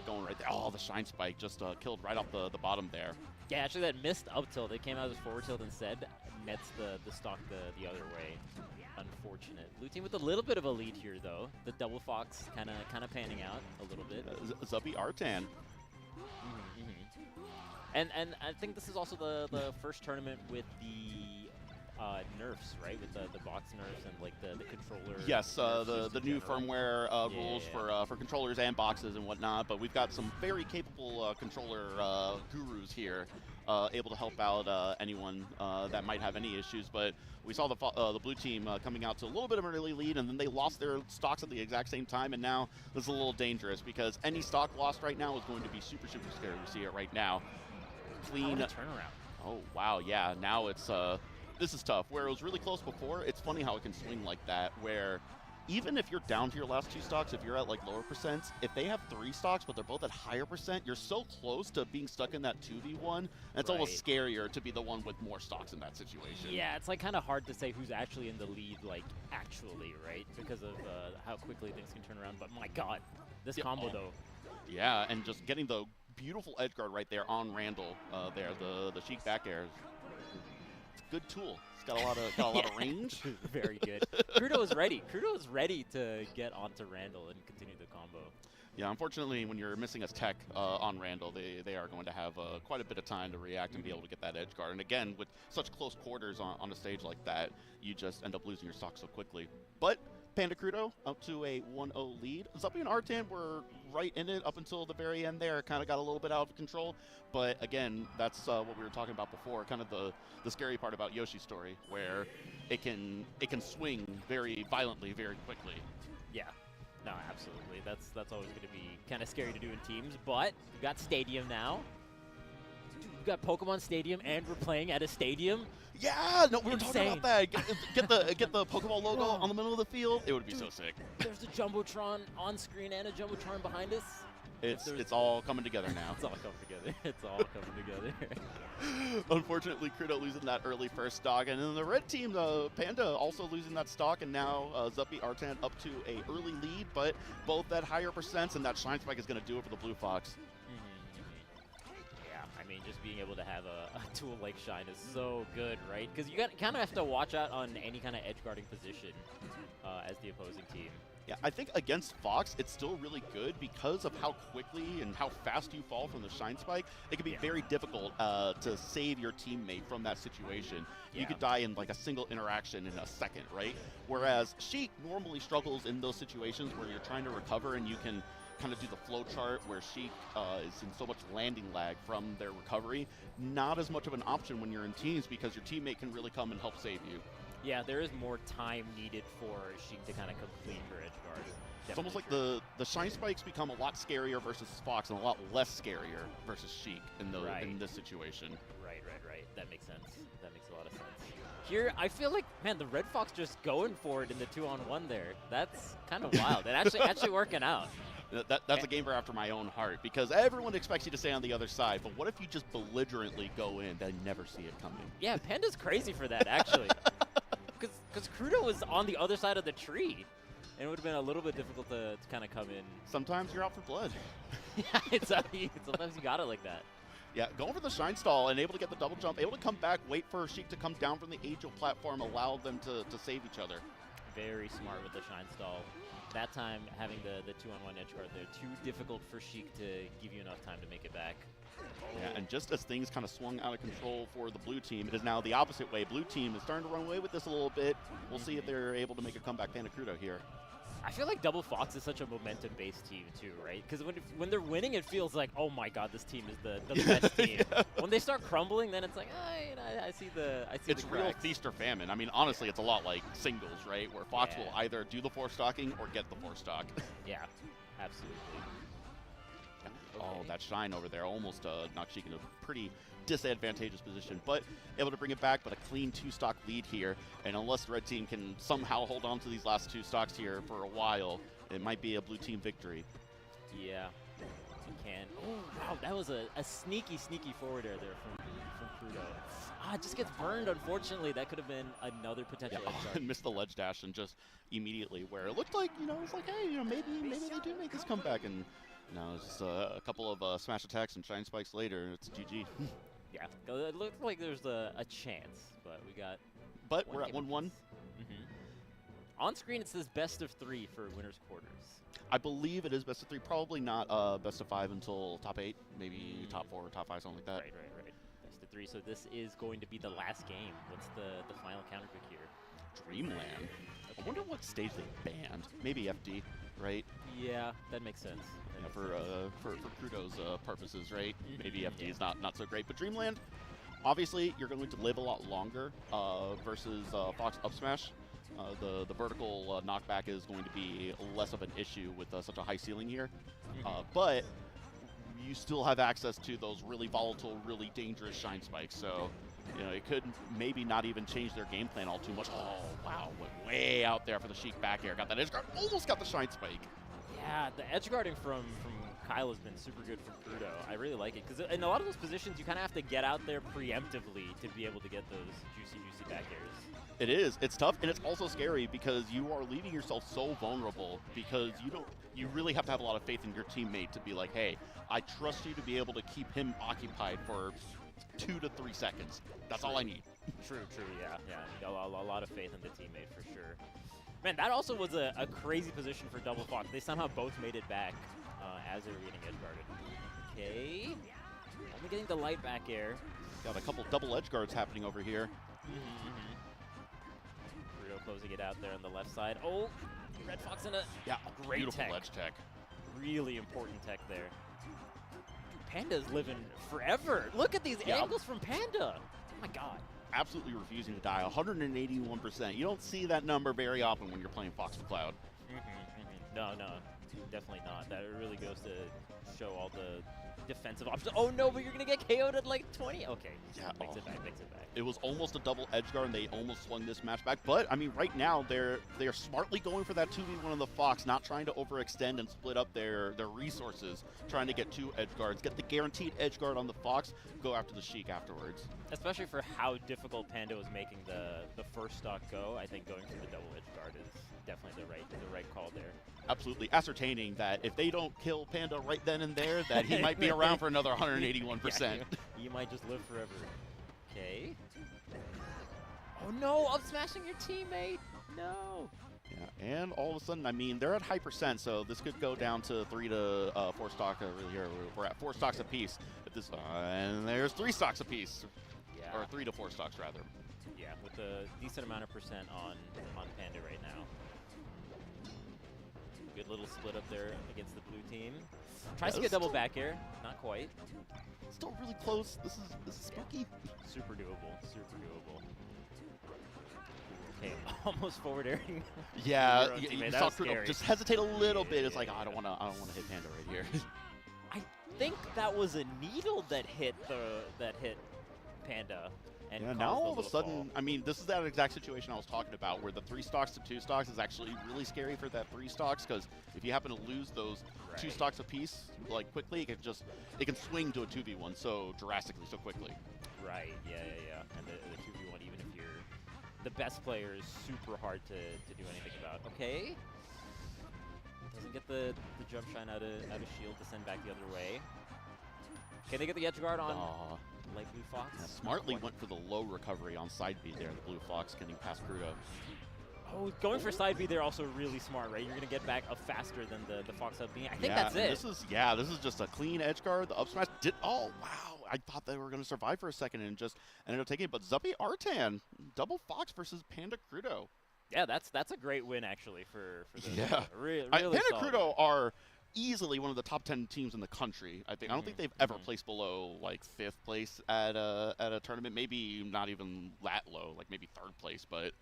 going right there. Oh, the Shine Spike just killed right off the bottom there. Yeah, actually that missed up tilt. It came out as forward tilt instead. Nets the stock the other way. Unfortunate. Blue team with a little bit of a lead here though. The double Fox kind of panning out a little bit. Zuppy Arton. And I think this is also the first tournament with the nerfs, right? With the box nerfs and like the controller. Yes, the new firmware rules for controllers and boxes and whatnot. But we've got some very capable controller gurus here, able to help out anyone that might have any issues. But we saw the blue team coming out to a little bit of an early lead, and then they lost their stocks at the exact same time. And now this is a little dangerous because any stock lost right now is going to be super scary. We see it right now. Clean turnaround. Oh, wow, yeah. Now it's, this is tough. Where it was really close before, it's funny how it can swing like that, where even if you're down to your last 2 stocks, if you're at like lower percents, if they have 3 stocks but they're both at higher percent, you're so close to being stuck in that 2v1, and it's almost scarier to be the one with more stocks in that situation. Yeah, it's like kind of hard to say who's actually in the lead, like actually, right? Because of how quickly things can turn around. But my God, this combo though. Yeah, and just getting the beautiful edge guard right there on Randall there, the Sheik back air. It's a good tool. It's got a lot of range. Very good. Crudo is ready. Crudo is ready to get onto Randall and continue the combo. Yeah, unfortunately, when you're missing a tech on Randall, they are going to have quite a bit of time to react and be able to get that edge guard. And again, with such close quarters on a stage like that, you just end up losing your stock so quickly. But Panda Crudo up to a 1-0 lead. Zuppy and Arton were right in it up until the very end there. Kind of got a little bit out of control. But again, that's what we were talking about before. Kind of the scary part about Yoshi's story, where it can swing very violently, very quickly. Yeah. No, absolutely. That's always going to be kind of scary to do in teams. But we got Stadium now. Dude, we got Pokemon Stadium, and we're playing at a stadium. Yeah, no, we were talking about that. Get the Pokeball logo on the middle of the field. It would be so sick. There's a Jumbotron on screen and a Jumbotron behind us. It's all coming together now. It's all coming together. It's all coming together. Unfortunately, Crudo losing that early first stock, and then the red team, Panda, also losing that stock, and now Zuppy, Arton up to a early lead, but both at higher percents, and that Shine Spike is going to do it for the Blue Fox. Yeah, I mean, just being able to have a tool like Shine is so good, right? Because you kind of have to watch out on any kind of edge guarding position as the opposing team. Yeah, I think against Fox, it's still really good because of how quickly and how fast you fall from the Shine Spike. It can be very difficult to save your teammate from that situation. You could die in like a single interaction in a second, right? Whereas Sheik normally struggles in those situations where you're trying to recover and you can kind of do the flow chart where Sheik is in so much landing lag from their recovery. Not as much of an option when you're in teams because your teammate can really come and help save you. Yeah, there is more time needed for Sheik to kind of complete her edge guard. It's almost like the Shine Spikes become a lot scarier versus Fox and a lot less scarier versus Sheik in this situation. Right. That makes sense. That makes a lot of sense. Here, I feel like, man, the Red Fox just going for it in the 2-on-1 there. That's kind of wild. It actually working out. That's a gamer after my own heart because everyone expects you to stay on the other side, but what if you just belligerently go in and never see it coming? Yeah, Panda's crazy for that, actually. Because Crudo was on the other side of the tree, and it would have been a little bit difficult to kind of come in. Sometimes you're out for blood. Yeah, sometimes you got it like that. Yeah, going for the Shine Stall and able to get the double jump, able to come back, wait for Sheik to come down from the Angel platform, allow them to save each other. Very smart with the Shine Stall. That time, having the 2-on-1 edge guard there, too difficult for Sheik to give you enough time to make it back. Yeah, and just as things kind of swung out of control for the blue team, it is now the opposite way. Blue team is starting to run away with this a little bit. We'll see if they're able to make a comeback. Panda Crudo here. I feel like Double Fox is such a momentum-based team too, right? Because when they're winning, it feels like, oh my God, this team is the best team. Yeah. When they start crumbling, then it's like, I see the It's the real cracks. feast or famine. I mean, honestly, it's a lot like singles, right? Where Fox will either do the 4-stocking or get the 4-stock. Yeah, absolutely. Oh, that Shine over there almost knocked Sheik in a pretty disadvantageous position, but able to bring it back, but a clean 2-stock lead here. And unless the red team can somehow hold on to these last 2 stocks here for a while, it might be a blue team victory. Yeah, you can. Oh, wow, that was a sneaky forward air there from Crudo. It just gets burned, unfortunately. That could have been another potential edge guard. And missed the ledge dash and just immediately where it looked like, it's like, hey, maybe they do make this comeback. And no, it's just a couple of smash attacks and Shine Spikes later, it's GG. Yeah, it looked like there's a chance, but we got. But we're at 1-1. On screen, it says best of 3 for winners quarters. I believe it is best of 3, probably not best of 5 until top 8, maybe top 4 or top 5, something like that. Right. Best of 3. So this is going to be the last game. What's the final counter pick here? Dreamland. Okay. I wonder what stage they banned. Maybe FD, right? Yeah, that makes sense. For Crudo's purposes, right? Maybe FD is not so great, but Dreamland, obviously you're going to live a lot longer versus Fox up smash. The vertical knockback is going to be less of an issue with such a high ceiling here, but you still have access to those really volatile, really dangerous shine spikes. So, you know, it could maybe not even change their game plan all too much. Oh, wow, went way out there for the Sheik back air. Got that edge guard, almost got the shine spike. Yeah, the edge guarding from Kyle has been super good from Crudo. I really like it, because in a lot of those positions, you kind of have to get out there preemptively to be able to get those juicy back airs. It is. It's tough, and it's also scary because you are leaving yourself so vulnerable because you really have to have a lot of faith in your teammate to be like, hey, I trust you to be able to keep him occupied for 2 to 3 seconds. That's all I need. True, yeah. A lot of faith in the teammate for sure. Man, that also was a crazy position for Double Fox. They somehow both made it back as they were getting edge guarded. Okay. Only getting the light back air. Got a couple double edge guards happening over here. Crudo closing it out there on the left side. Oh, Red Fox in a great beautiful tech. edge tech. Really important tech there. Panda's living forever. Look at these angles from Panda. Oh my god. Absolutely refusing to die. 181%. You don't see that number very often when you're playing Fox and Cloud. No, definitely not. That really goes to show all the defensive options. Oh no, but you're gonna get KO'd at like 20. Okay, yeah, makes it back. It was almost a double edge guard, and they almost swung this match back. But I mean, right now they're smartly going for that 2v1 on the Fox, not trying to overextend and split up their resources, trying to get 2 edge guards, get the guaranteed edge guard on the Fox, go after the Sheik afterwards. Especially for how difficult Panda was making the first stock go, I think going for the double edge guard is definitely the right call there. Absolutely, ascertaining that if they don't kill Panda right then and there, that he might be around for another 181%. Yeah, you might just live forever. Okay. Oh no, I'm smashing your teammate. No. Yeah, and all of a sudden, I mean, they're at high percent, so this could go down to 3 to 4 stock really here. We're at 4 stocks apiece. If this, and there's 3 stocks apiece. Yeah. Or 3 to 4 stocks rather. Yeah, with a decent amount of percent on Panda right now. Good little split up there against the blue team. Tries to get double back air, not quite. Still really close. This is spooky. Super doable. Okay, almost forward airing. Yeah, you saw Crudo just hesitate a little bit. It's like, oh, I don't want to hit Panda right here. I think that was a needle that hit Panda. And yeah, now all of a sudden, I mean, this is that exact situation I was talking about, where the 3 stocks to 2 stocks is actually really scary for that 3 stocks, because if you happen to lose those 2 stocks apiece, like quickly, it can swing to a 2v1 so drastically, so quickly. Right. Yeah. And the 2v1, even if you're the best player, is super hard to do anything about. Okay. Doesn't get the jump shine out of shield to send back the other way. Can they get the edge guard on? Like Blue Fox. Yeah, smartly went for the low recovery on side B there, the Blue Fox getting past Crudo. Oh, going for side B there also really smart, right? You're going to get back up faster than the Fox up B. I think that's it. This is just a clean edge guard. The up smash oh, wow. I thought they were going to survive for a second and just ended up taking it. But Zuppy Arton, double Fox versus Panda Crudo. Yeah, that's a great win, actually, for the really Panda solid. Crudo are easily one of the top 10 teams in the country. I don't think they've ever placed below like 5th place at a tournament. Maybe not even that low, like maybe 3rd place. But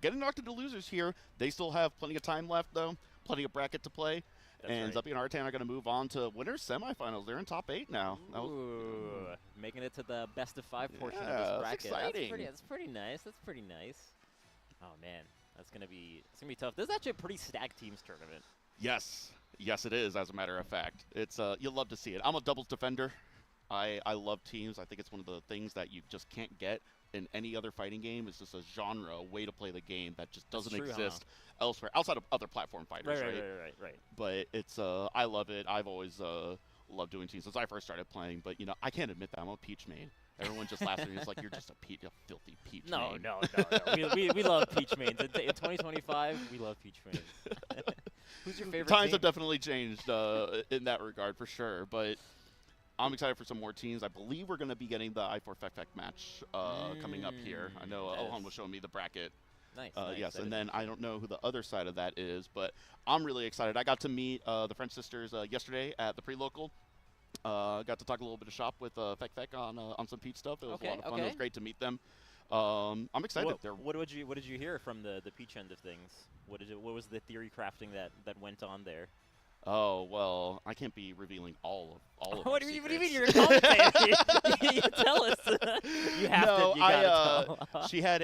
getting knocked into losers here, they still have plenty of time left though, plenty of bracket to play. That's Zuppy and Arton are going to move on to winners semifinals. They're in top 8 now. Ooh, making it to the best of 5 portion of this bracket. Exciting. That's pretty nice. Oh man, it's gonna be tough. This is actually a pretty stacked teams tournament. Yes, it is, as a matter of fact. It's you'll love to see it. I'm a doubles defender. I love teams. I think it's one of the things that you just can't get in any other fighting game. It's just a genre, a way to play the game that just doesn't exist elsewhere, outside of other platform fighters, Right. But it's I love it. I've always loved doing teams since I first started playing. But, you know, I can't admit that. I'm a Peach main. Everyone just laughs at me. It's like, you're just a filthy Peach main. No. we love Peach mains. In 2025, we love Peach mains. Who's your favorite Times team? have definitely changed in that regard, for sure. But I'm excited for some more teams. I believe we're going to be getting the I4 Fek match coming up here. I know Ohan was showing me the bracket. Nice. Yes, and then I don't know who the other side of that is, but I'm really excited. I got to meet the French sisters yesterday at the pre-local. Got to talk a little bit of shop with Fek on some Peach stuff. It was a lot of fun. It was great to meet them. I'm excited. What did you hear from the Peach end of things? What was the theory crafting that went on there? Oh, well, I can't be revealing all of What our do you mean secrets. you're commentating? You tell us. You have No, to. You gotta tell. she had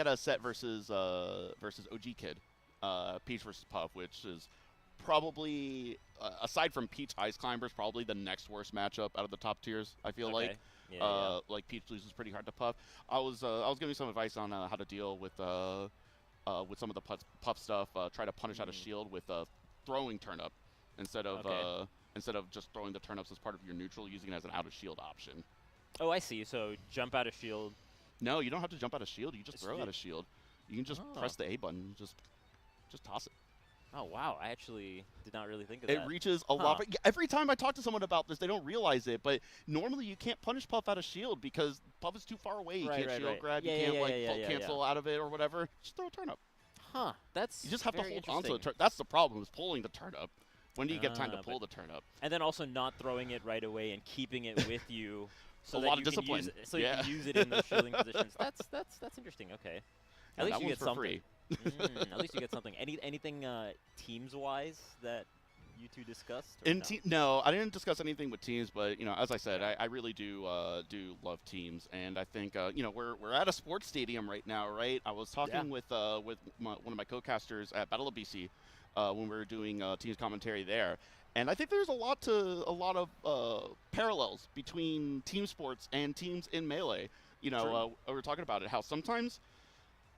a set versus OG Kid, Peach versus Puff, which is probably aside from Peach Ice Climbers, probably the next worst matchup out of the top tiers. I feel like. Yeah. Like Peach loses pretty hard to Puff. I was giving some advice on how to deal with some of the Puff stuff. Try to punish out a shield with throwing turnip instead of just throwing the turnips as part of your neutral, using it as an out of shield option. Oh, I see. So jump out of shield. No, you don't have to jump out of shield. You just throw out of shield. You can just press the A button, just toss it. Oh wow, I actually did not really think of that. It reaches a lot. Every time I talk to someone about this, they don't realize it. But normally you can't punish Puff out of shield because Puff is too far away. You can't shield grab. You can't cancel out of it or whatever. Just throw a turnip. Huh? That's you just have to very hold on to the interesting. That's the problem, is pulling the turnip. When do you get time to pull the turnip? And then also not throwing it right away and keeping it with you, so a that lot you of discipline. Can use it, so you can use it in those shielding positions. That's interesting. Okay. At least you get something. Free. At least you get something. Anything teams-wise that you two discussed? No, I didn't discuss anything with teams, but as I said, I really do love teams, and I think we're at a sports stadium right now, right? I was talking with one of my co-casters at Battle of BC when we were doing teams commentary there, and I think there's a lot of parallels between team sports and teams in Melee. We were talking about it, how sometimes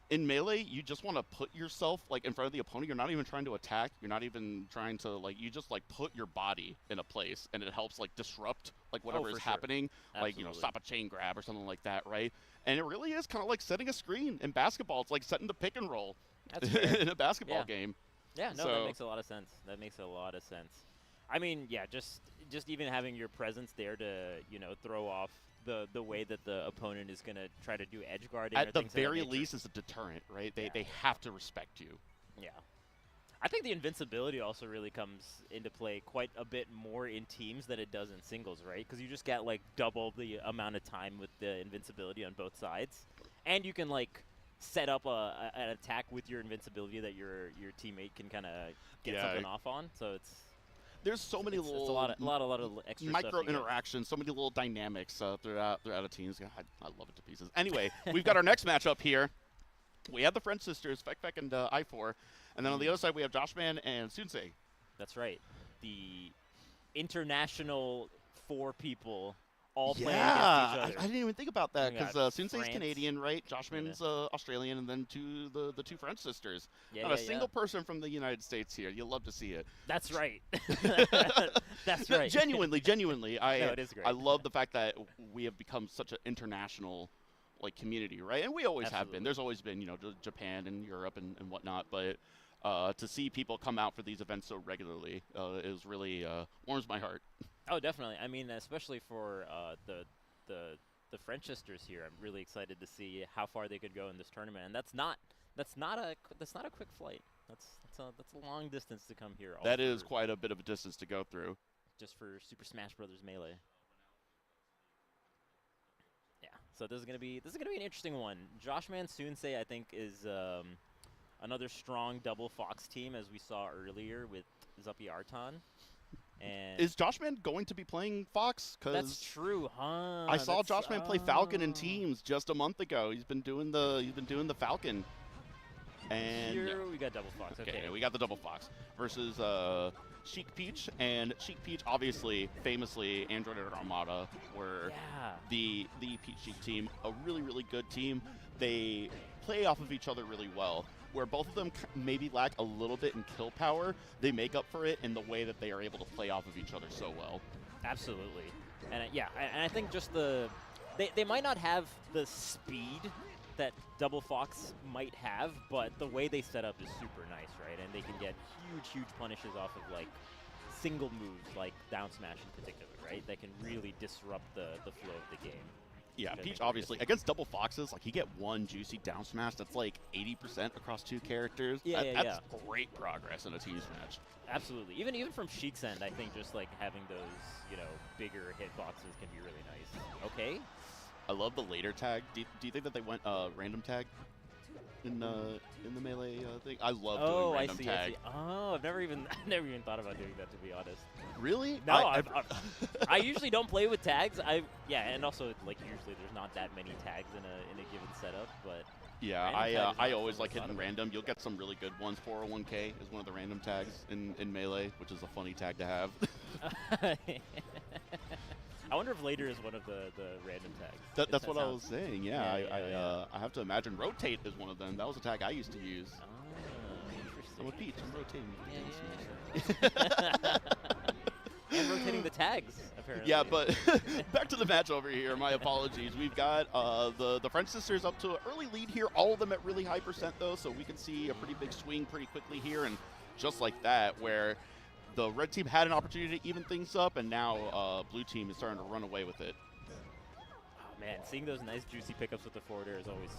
in Melee, you just want to put yourself in front of the opponent. You're not even trying to attack. You're not even trying to you just put your body in a place, and it helps disrupt whatever is happening. Stop a chain grab or something like that, right? And it really is kind of like setting a screen in basketball. It's like setting the pick and roll in a basketball game. Yeah, no, that makes a lot of sense. That makes a lot of sense. I mean, yeah, just even having your presence there to throw off the way that the opponent is going to try to do edge guarding. At the very least, is a deterrent, right? They have to respect you. Yeah. I think the invincibility also really comes into play quite a bit more in teams than it does in singles, right? Because you just get double the amount of time with the invincibility on both sides, and you can set up an attack with your invincibility that your teammate can kind of get something off on. So there's so many little, it's a lot of extra micro interactions, so many little dynamics throughout a team. I love it to pieces. Anyway, we've got our next matchup here. We have the French sisters, Fek and I4, and then on the other side we have JoshMan and Sunsei. That's right. The international 4 people all playing against each other. I didn't even think about that because Sunsei's Canadian, right? JoshMan's Australian, and then the two French sisters. Not a single person from the United States here. You'll love to see it. That's right. That's right. Genuinely, it is great. I love the fact that we have become such an international community, right? And we always have been. There's always been, Japan and Europe and whatnot, but to see people come out for these events so regularly is really warms my heart. Oh, definitely. I mean, especially for the French sisters here, I'm really excited to see how far they could go in this tournament. And that's not a quick flight. That's a long distance to come here. That is quite a bit of a distance to go through. Just for Super Smash Brothers Melee. Yeah. So this is gonna be an interesting one. JoshMan Sunsei, I think, is another strong double Fox team, as we saw earlier with Zuppy Arton. And is JoshMan going to be playing Fox? That's true, huh? I saw JoshMan play Falcon in teams just a month ago. He's been doing the Falcon. And here we got double Fox. Okay, we got the double Fox versus Chic Peach, and Chic Peach, obviously, famously, Android and Armada were the Peach Chic team, a really, really good team. They play off of each other really well. Where both of them maybe lack a little bit in kill power, they make up for it in the way that they are able to play off of each other so well. Absolutely. And and I think just they might not have the speed that Double Fox might have, but the way they set up is super nice, right? And they can get huge punishes off of single moves like down smash in particular, right? That can really disrupt the flow of the game. Yeah, Peach obviously against double Foxes, you get one juicy down smash that's 80% across 2 characters. That's great progress in a teams match. Absolutely. Even from Sheik's end, I think just having those bigger hitboxes can be really nice. Okay. I love the later tag. Do you think that they went random tag? in the melee thing? I love Oh, doing I random see, tag. I see. Oh, I've never even thought about doing that, to be honest. Really? No, I usually don't play with tags. And also like usually there's not that many tags in a given setup, but yeah, I always like hitting random. You'll get some really good ones. 401k is one of the random tags in Melee, which is a funny tag to have. I wonder if later is one of the random tags. That's what I was saying. Yeah, Yeah, I have to imagine rotate is one of them. That was a tag I used to use. Interesting. I'm a Peach. I'm rotating. Yeah. And rotating the tags, apparently. Yeah, but back to the match over here. My apologies. We've got the French sisters up to an early lead here. All of them at really high percent, though, so we can see a pretty big swing pretty quickly here. And just like that, where the red team had an opportunity to even things up, and now blue team is starting to run away with it. Oh, man, seeing those nice juicy pickups with the forward air is always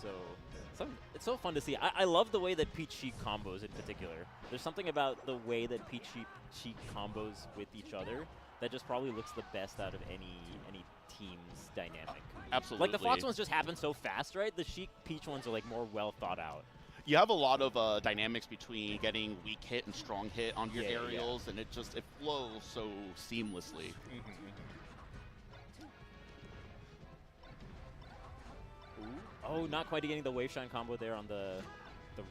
it's so fun to see. I love the way that Peach Sheik combos in particular. There's something about the way that Peach Sheik combos with each other that just probably looks the best out of any team's dynamic. Absolutely. Like the Fox ones just happen so fast, right? The Sheik Peach ones are like more well thought out. You have a lot of dynamics between getting weak hit and strong hit on your aerials, and it flows so seamlessly. Oh, not quite getting the wave shine combo there on the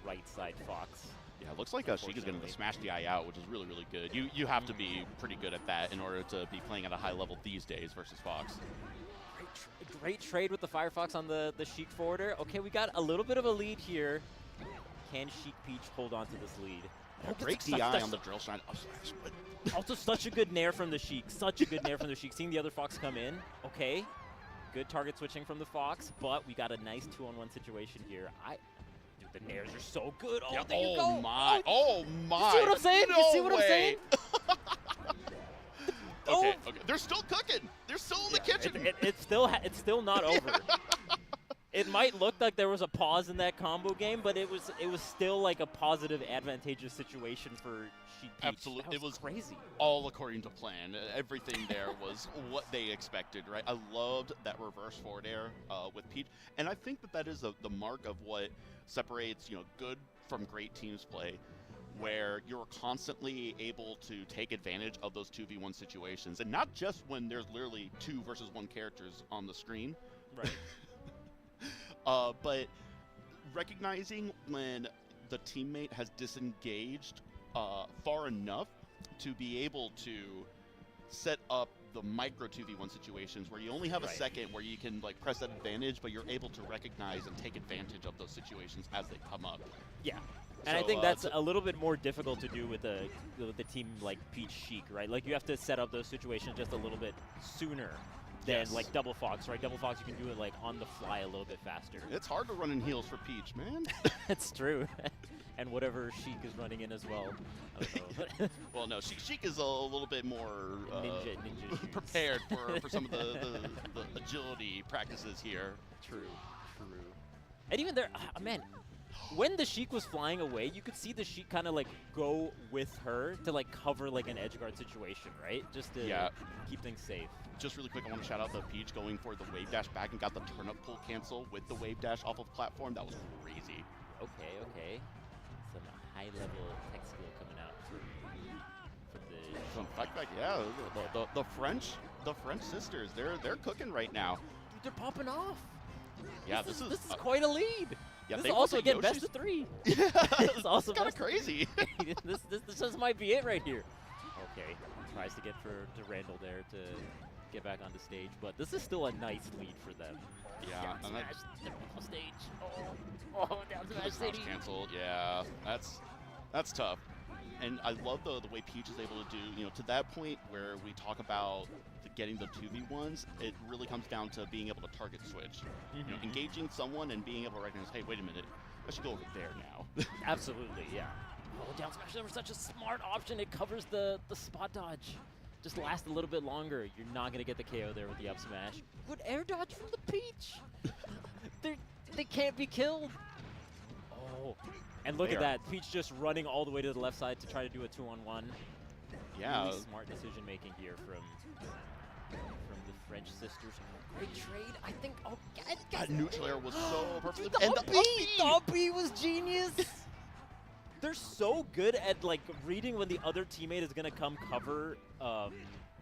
right side Fox. Yeah, it looks like Sheik is going to smash the eye out, which is really, really good. You have to be pretty good at that in order to be playing at a high level these days versus Fox. Great trade with the Firefox on the Sheik forwarder. Okay, we got a little bit of a lead here. Can Sheik Peach hold on to this lead? Great DI on the drill shine. Also, such a good nair from the Sheik. Such a good nair from the Sheik. Seeing the other Fox come in. Okay. Good target switching from the Fox, but we got a nice 2-on-1 situation here. Dude, the nairs are so good. Oh, yeah, there you go. My. Oh, my. You see what I'm saying? No you see what way. I'm saying? Okay. They're still cooking. They're still in the kitchen. It's still not over. It might look like there was a pause in that combo game, but it was still like a positive, advantageous situation for Sheik Peach. Absolutely, it was crazy. All according to plan. Everything there was what they expected, right? I loved that reverse forward air with Peach, and I think that is the mark of what separates good from great teams play, where you're constantly able to take advantage of those 2v1 situations, and not just when there's literally 2 versus 1 characters on the screen. Right. But recognizing when the teammate has disengaged far enough to be able to set up the micro 2v1 situations where you only have a second where you can press that advantage, but you're able to recognize and take advantage of those situations as they come up. Yeah. And I think that's a little bit more difficult to do with a team like Peach Sheik, right? Like you have to set up those situations just a little bit sooner than like Double Fox, right? Double Fox, you can do it on the fly a little bit faster. It's hard to run in heels for Peach, man. It's true. And whatever Sheik is running in as well. I don't know. Well, no, Sheik is a little bit more ninja prepared for some of the agility practices here. True. And even there, man, when the Sheik was flying away, you could see the Sheik kind of go with her to cover an edge guard situation, right? Just to keep things safe. Just really quick, I want to shout out the Peach going for the wave dash back and got the turnip pull cancel with the wave dash off of platform. That was crazy. Okay. Some high-level tech skill coming out from the Some back, yeah. The French sisters, they're cooking right now. Dude, they're popping off. Yeah, this is quite a lead. Yeah, this they is also get again best of 3. Yeah, it's also kind of crazy. this just might be it right here. Okay, tries to get to Randall there to get back on the stage, but this is still a nice lead for them. Yeah, down smash, stage. Oh, down smash stage. Cancel. Yeah, that's tough. And I love the way Peach is able to do, to that point where we talk about getting the 2v1s, it really comes down to being able to target switch. Engaging someone and being able to recognize, hey, wait a minute, I should go over there now. Absolutely, yeah. Oh, down smash was such a smart option. It covers the spot dodge. Just last a little bit longer. You're not going to get the KO there with the up smash. Good air dodge from the Peach. They can't be killed. Oh, and look at that. Peach just running all the way to the left side to try to do a 2-on-1. Yeah. Really smart decision making here from from the French sisters. Great trade. I think. Oh, That neutral air was so perfect. The And the up B was genius. They're so good at like reading when the other teammate is gonna come cover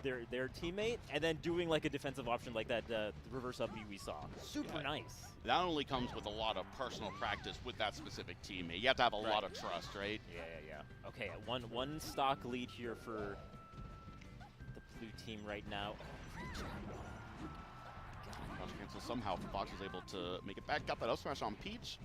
their teammate, and then doing like a defensive option like that reverse up B we saw. Super nice. That only comes with a lot of personal practice with that specific teammate. You have to have a lot of trust, right? Yeah. Okay, one stock lead here for the blue team right now. So somehow Fox was able to make it back. Got that up smash on Peach.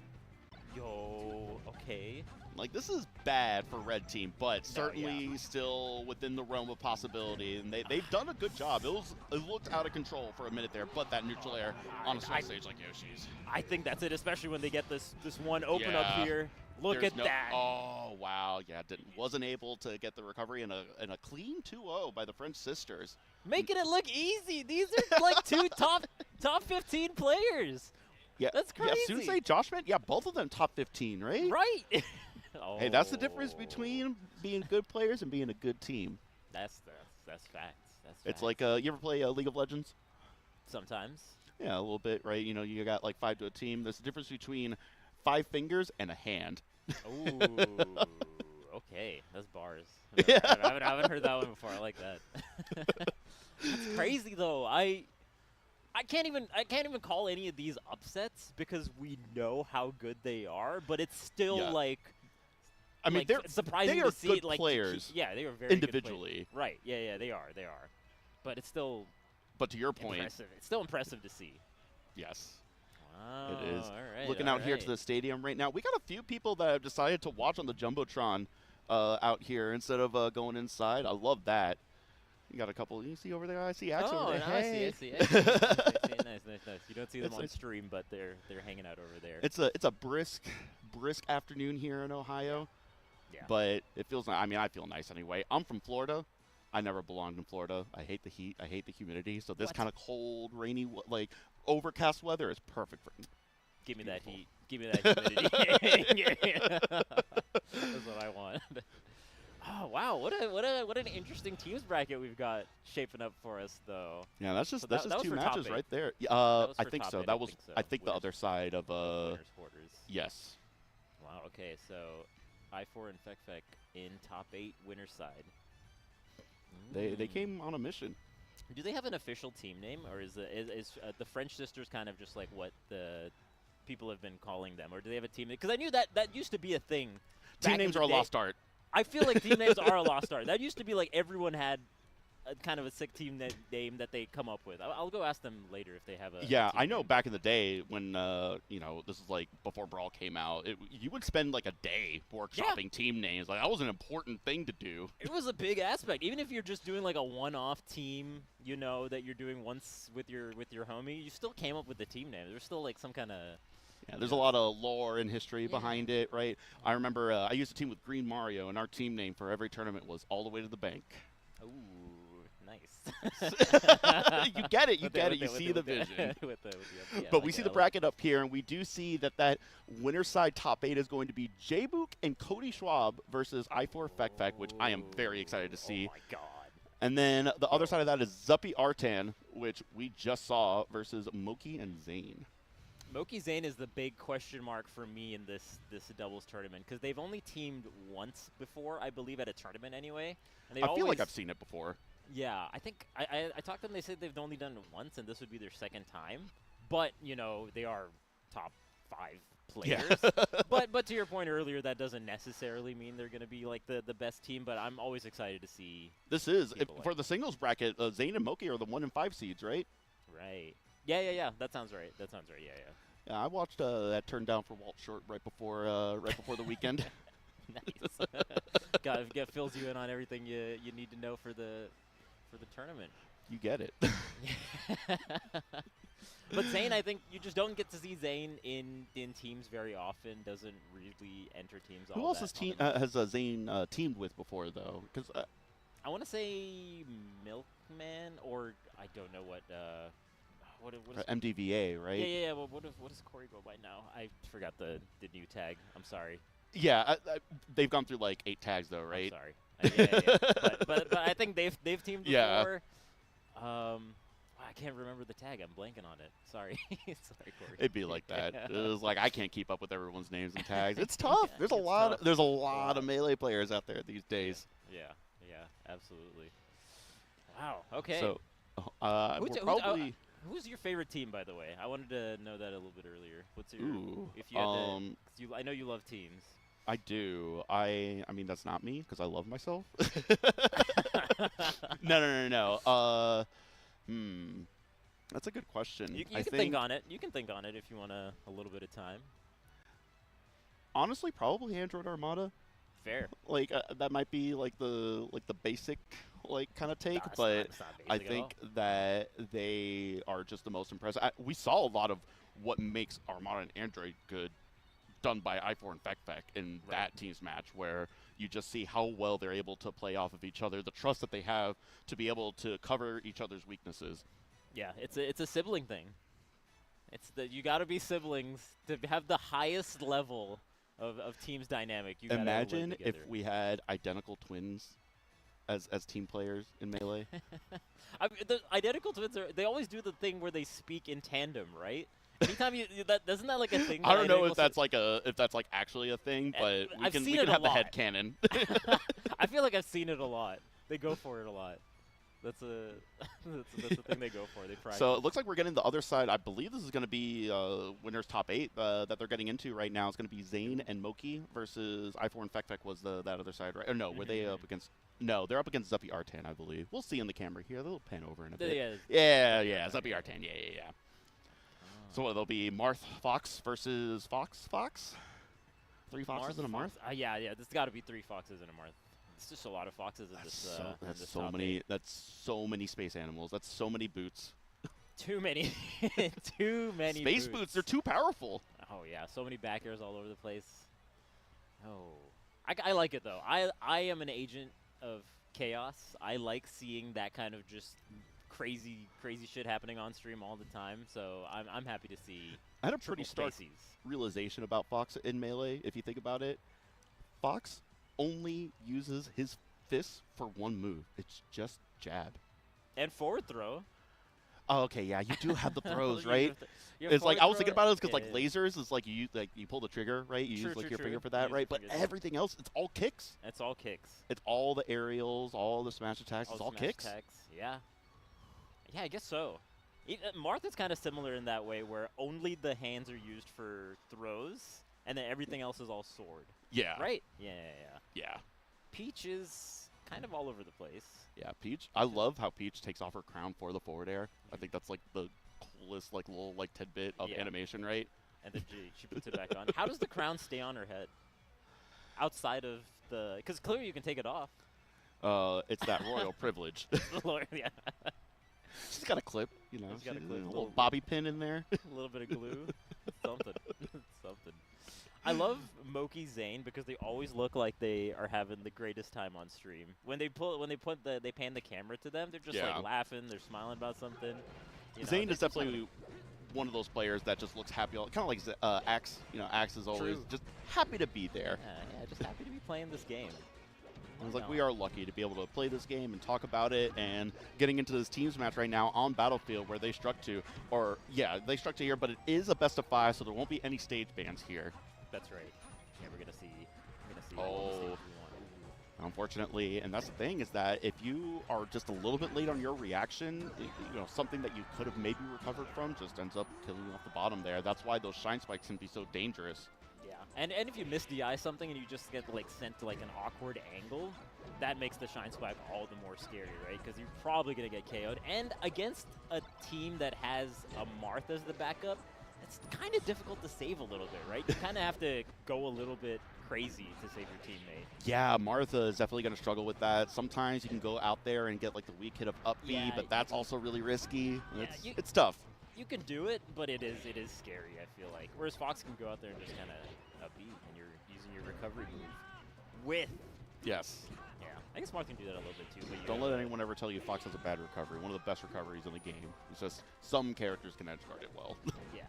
Yo, okay. Like, this is bad for red team, but certainly still within the realm of possibility. And they've done a good job. It looked out of control for a minute there, but that neutral air on a small stage like Yoshi's. I think that's it, especially when they get this one open up here. Look at that. Oh, wow. Yeah, wasn't able to get the recovery in a clean 2-0 by the French sisters. Making it look easy. These are like two top 15 players. Yeah, that's crazy. Yeah, Suni, JoshMan, yeah, both of them top 15, right? Right. Hey, that's the difference between being good players and being a good team. That's facts. It's like, you ever play League of Legends? Sometimes. Yeah, a little bit, right? You know, you got like 5 to a team. There's a difference between 5 fingers and a hand. Ooh, okay, that's bars. I haven't heard that one before. I like that. That's crazy though. I can't even call any of these upsets because we know how good they are, but it's still like. I mean, they're surprising they are to see good it, like, players. Yeah, they are very individually. Good players. Right. Yeah, they are. But it's still. But to your point, impressive. It's still impressive to see. Yes. Wow. It is. All right, Looking out here to the stadium right now, we got a few people that have decided to watch on the Jumbotron out here instead of going inside. I love that. You got a couple. You see over there? I see Axe over there. No, hey. I see. Nice. You don't see them on stream, but they're hanging out over there. It's a brisk afternoon here in Ohio. Yeah. But it feels. I mean, I feel nice anyway. I'm from Florida. I never belonged in Florida. I hate the heat. I hate the humidity. So this kind of cold, rainy, like overcast weather is perfect for me. Give me that heat. Give me that humidity. That's what I want. Oh wow! What an interesting teams bracket we've got shaping up for us, though. Yeah, that's just two for matches top right there. I think so. That was I think the other side of winners quarters. Yes. Wow. Okay, so I4 and Fek in top 8 winner side. They came on a mission. Do they have an official team name, or is the French sisters kind of just like what the people have been calling them, or do they have a team? Because I knew that used to be a thing. Team names are a lost art. I feel like team names are a lost art. That used to be like everyone had a kind of a sick team name that they come up with. I'll go ask them later if they have a. Yeah, team I know name. back in the day when this is like before Brawl came out, you would spend like a day workshopping team names. Like that was an important thing to do. It was a big aspect. Even if you're just doing like a one-off team, that you're doing once with your homie, you still came up with the team name. There's still like some kind of. Yeah, there's a lot of lore and history behind it, right? I remember I used a team with Green Mario, and our team name for every tournament was All the Way to the Bank. Ooh, nice. You get it. You see the vision. But we see the bracket up here, and we do see that winner side top 8 is going to be Jmook and Cody Schwab versus I4 Fek, which I am very excited to see. Oh my god. And then the other side of that is Zuppy Arton, which we just saw, versus Moki and Zain. Moki Zayn is the big question mark for me in this doubles tournament because they've only teamed once before, I believe, at a tournament anyway. And I feel like I've seen it before. Yeah, I think I talked to them. They said they've only done it once, and this would be their second time. But they are top 5 players. Yeah. but to your point earlier, that doesn't necessarily mean they're going to be like the best team. But I'm always excited to see. This is for the singles bracket. Zayn and Moki are the 1 and 5 seeds, right? Right. Yeah. That sounds right. Yeah. Yeah, I watched that turn down for Walt Short right before the weekend. Nice. God, fills you in on everything you need to know for the tournament. You get it. But Zayn, I think you just don't get to see Zayn in teams very often. Doesn't really enter teams. Who else has Zayn teamed with before though? Because I want to say Milkman, or I don't know what. What is MDVA, right? Yeah. Well, what does Corey go by now? I forgot the new tag. I'm sorry. Yeah, they've gone through like 8 tags though, right? I'm sorry. Yeah. But I think they've teamed before. I can't remember the tag. I'm blanking on it. Sorry. Sorry, Corey. It'd be like that. It was like I can't keep up with everyone's names and tags. It's tough. There's a lot. There's a lot of Melee players out there these days. Yeah, absolutely. Wow. Okay. So, probably. Who's your favorite team, by the way? I wanted to know that a little bit earlier. What's your? Ooh, if you had I know you love teams. I do. I mean, that's not me because I love myself. No. That's a good question. You can think on it. You can think on it if you want a little bit of time. Honestly, probably Android Armada. Fair. Like that might be like the basic kind of take, but I think that they are just the most impressive. We saw a lot of what makes Armada and Android good done by i4 and Fek in that team's match, where you just see how well they're able to play off of each other, the trust that they have to be able to cover each other's weaknesses. Yeah, it's a sibling thing. It's you got to be siblings to have the highest level of team's dynamic. You imagine if we had identical twins as team players in Melee. I mean, the identical twins they always do the thing where they speak in tandem, right? Anytime isn't that like a thing? I don't know if that's actually a thing, but we can have the head canon. I feel like I've seen it a lot. They go for it a lot. That's the thing they go for. They practice. So it looks like we're getting the other side. I believe this is going to be winners top 8 that they're getting into right now. It's going to be Zayn and Moki versus i4 and Fek was that other side, right? Or no, were they up against? No, they're up against Zuppy Arton, I believe. We'll see in the camera here. They'll pan over in a bit. Yeah, Zuppy Arton. Yeah. So there'll be Marth Fox versus Fox. 3 foxes and a Marth. Yeah. There's got to be 3 foxes and a Marth. It's just a lot of foxes in this. That's so many. That's so many space animals. That's so many boots. Too many. Too many. Space boots. They're too powerful. Oh yeah, so many back airs all over the place. Oh, I like it though. I am an agent of chaos. I like seeing that kind of just crazy shit happening on stream all the time. So I'm happy to see. I had a pretty stark realization about Fox in Melee. If you think about it, Fox only uses his fists for one move. It's just jab. And forward throw. Oh, okay, yeah, you do have the throws, right? It's like I was thinking about it because like lasers is like you pull the trigger, right? You use like your finger for that, right? But everything else, it's all kicks. It's all kicks. It's all the aerials, all the smash attacks. It's all kicks. Yeah, I guess so. Marth is kind of similar in that way, where only the hands are used for throws, and then everything else is all sword. Yeah. Right? Yeah. Peach is kind of all over the place. Yeah, Peach. I love how Peach takes off her crown for the forward air. I think that's like the coolest little tidbit of animation, right? And then she puts it back on. How does the crown stay on her head? Outside of the... Because clearly you can take it off. It's that royal privilege. Yeah. She's got a clip, you know. She's got a little bobby pin in there. A little bit of glue. Something. I love Moki Zayn because they always look like they are having the greatest time on stream. When they pan the camera to them, they're just like laughing, they're smiling about something. Zayn is definitely one of those players that just looks happy, kind of like Axe. Axe is always just happy to be there. Yeah, just happy to be playing this game. It's like we are lucky to be able to play this game and talk about it, and getting into this teams match right now on Battlefield where they struck to, they struck to here, but it is a best of 5, so there won't be any stage bans here. That's right. Yeah, we're gonna see all the stages we want. Unfortunately, and that's the thing, is that if you are just a little bit late on your reaction, something that you could have maybe recovered from just ends up killing you off the bottom there. That's why those shine spikes can be so dangerous. Yeah, and if you misDI something and you just get sent to an awkward angle, that makes the shine spike all the more scary, right? Because you're probably gonna get KO'd. And against a team that has a Marth as the backup, it's kind of difficult to save a little bit, right? You kind of have to go a little bit crazy to save your teammate. Yeah, Martha is definitely going to struggle with that. Sometimes you can go out there and get the weak hit of up B, but that's also really risky. Yeah, it's tough. You can do it, but it is scary, I feel like. Whereas Fox can go out there and just kind of up B, and you're using your recovery move with. Yes. Yeah, I guess Marth can do that a little bit too. But don't let anyone ever tell you Fox has a bad recovery. One of the best recoveries in the game. It's just some characters can edge guard it well. Yeah.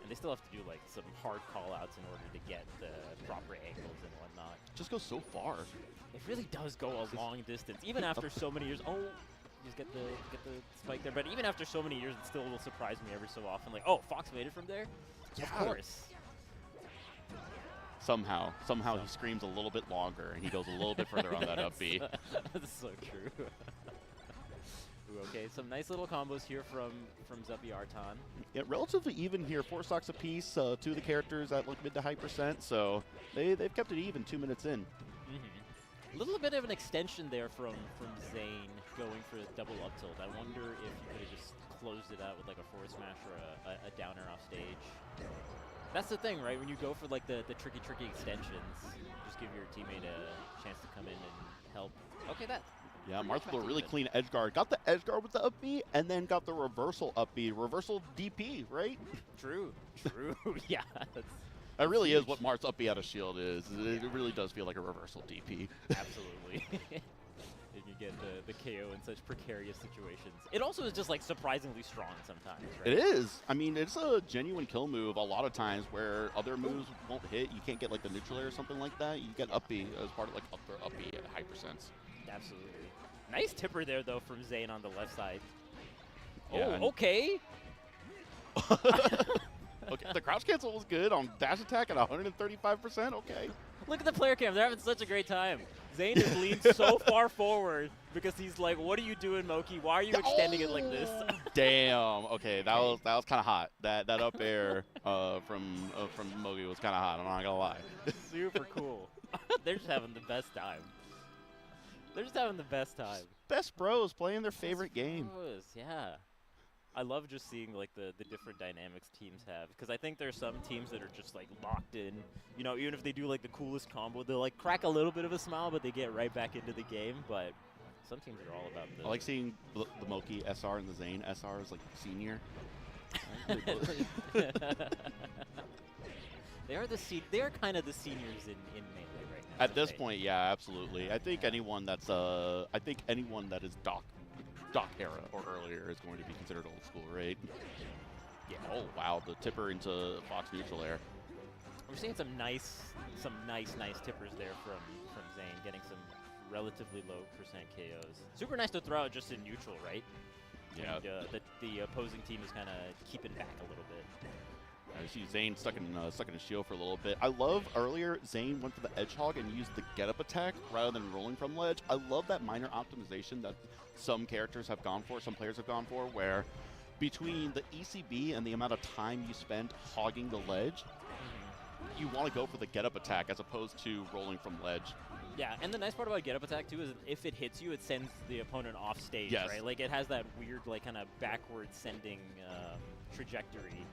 And they still have to do some hard call-outs in order to get the proper angles and whatnot. Just goes so far. It really does go a long distance, even after so many years. Oh, just get the spike there. But even after so many years, it still will surprise me every so often. Like, oh, Fox made it from there? Yeah. Of course. Somehow he screams a little bit longer and he goes a little bit further on that up B. That's so true. Ooh, okay, some nice little combos here from Zuppy Arton. Yeah, relatively even here. 4 stocks apiece. 2 of the characters at like mid to high percent, so they've kept it even 2 minutes in. A little bit of an extension there from Zayn going for a double up tilt. I wonder if you could have just closed it out with like a forward smash or a downer off stage. That's the thing, right? When you go for like the tricky extensions, just give your teammate a chance to come in and help. Okay, that. Yeah, Marth with a really clean edge guard. Got the edge guard with the up B, and then got the reversal up B. Reversal DP, right? True. Yeah. That really is what Marth's up B out of shield is. It really does feel like a reversal DP. Absolutely. You can get the KO in such precarious situations. It also is just like surprisingly strong sometimes, right? It is. I mean, it's a genuine kill move a lot of times where other moves won't hit. You can't get like the neutral air or something like that. You get up B as part of like up B at high percents. Absolutely. Nice tipper there though from Zayn on the left side. Yeah, oh, okay. Okay, the crouch cancel was good on dash attack at 135%. Okay. Look at the player cam. They're having such a great time. Zayn is leaned so far forward because he's like, "What are you doing, Moki? Why are you extending it like this?" Damn. Okay, that was kind of hot. That up air from Moki was kind of hot. I'm not gonna lie. Super cool. They're just having the best time. Best bros playing their favorite game. Bros, yeah. I love just seeing like the different dynamics teams have, because I think there's some teams that are just like locked in. You know, even if they do like the coolest combo, they'll like crack a little bit of a smile, but they get right back into the game. But some teams are all about the. I like seeing the Moki SR and the Zayn SR is like senior. They are kind of the seniors in Melee right now. At this point, yeah, absolutely. I think anyone that is Doc era or earlier is going to be considered old school, right? Yeah. Oh wow, the tipper into Fox neutral air. We're seeing some nice tippers there from Zayn, getting some relatively low percent KOs. Super nice to throw out just in neutral, right? Yeah. And, the opposing team is kind of keeping back a little bit. I see Zayn stuck in a shield for a little bit. I love earlier Zayn went for the edge hog and used the get up attack rather than rolling from ledge. I love that minor optimization that some characters have gone for, some players have gone for, where between the ECB and the amount of time you spend hogging the ledge, you want to go for the get up attack as opposed to rolling from ledge. Yeah, and the nice part about get up attack too is if it hits you, it sends the opponent off stage, yes. Right? Like it has that weird like kind of backward sending trajectory.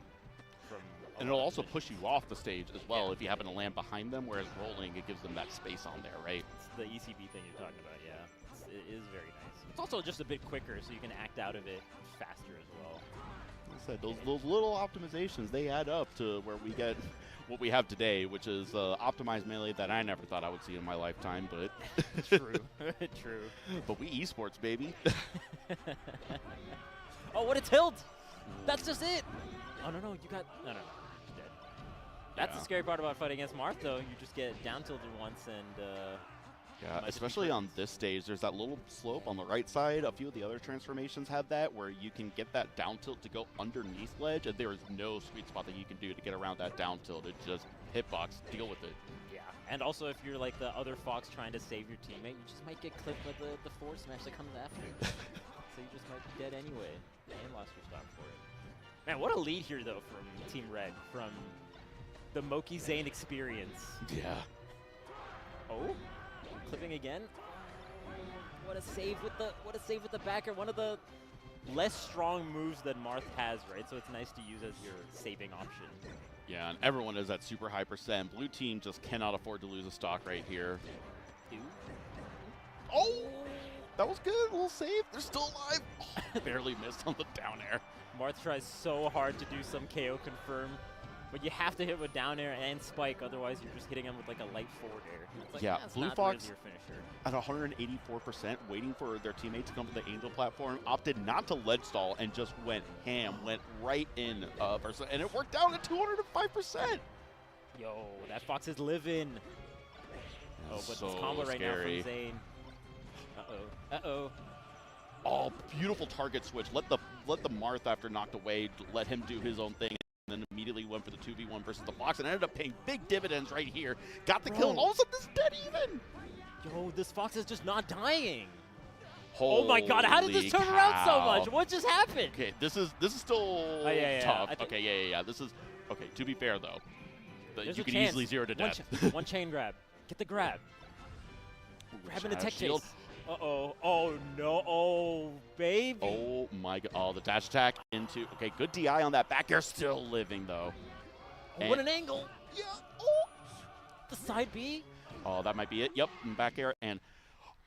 And it'll also push you off the stage as well if you happen to land behind them, whereas rolling, it gives them that space on there, right? It's the ECB thing you're talking about, yeah. It is very nice. It's also just a bit quicker, so you can act out of it faster as well. Like I said, those little optimizations, they add up to where we get what we have today, which is optimized melee that I never thought I would see in my lifetime, but... True. True. But we esports, baby. Oh, what a tilt! That's just it! Oh, no, you got... No. That's the scary part about fighting against Marth, though. You just get down tilted once and... yeah, especially on this stage, there's that little slope on the right side. A few of the other transformations have that, where you can get that down tilt to go underneath ledge, and there is no sweet spot that you can do to get around that down tilt. It just hitbox, deal with it. Yeah, and also if you're like the other Fox trying to save your teammate, you just might get clipped by the forward smash that comes after you. So you just might be dead anyway. And lost your stop for it. Man, what a lead here, though, from Team Red, from the Moki Zayn experience. Yeah. Oh, clipping again. What a save with the backer. One of the less strong moves that Marth has, right? So it's nice to use as your saving option. Yeah, and everyone is at super high percent. Blue team just cannot afford to lose a stock right here. Oh, that was good. A little save. They're still alive. Oh, barely missed on the down air. Marth tries so hard to do some KO confirm, but you have to hit with down air and spike, otherwise you're just hitting him with like a light forward air. It's like, yeah, Blue Fox really your finisher. at 184%, waiting for their teammate to come to the Angel platform, opted not to ledge stall and just went ham, went right in, and it worked out at 205%. Yo, that Fox is living. Oh, but so this combo right scary. now from Zayn. Uh-oh. Oh, beautiful target switch. Let the Marth after knocked away, let him do his own thing, and then immediately went for the 2v1 versus the Fox, and ended up paying big dividends right here. Got the kill, and all of a sudden this is dead even. Yo, this Fox is just not dying. Holy oh my God! How did this turn around so much? What just happened? Okay, this is still yeah, tough. Okay, yeah. This is okay. To be fair though, you can easily 0 to death. One chain grab. Get the grab. Grabbing the tech shield. chase. Uh-oh. Oh, no. Oh, baby. Oh, my God. Oh, the dash attack into... Okay, good DI on that back air. Still living, though. Oh, what an angle. Yeah. Oh. The side B. Oh, that might be it. Yep, and back air. And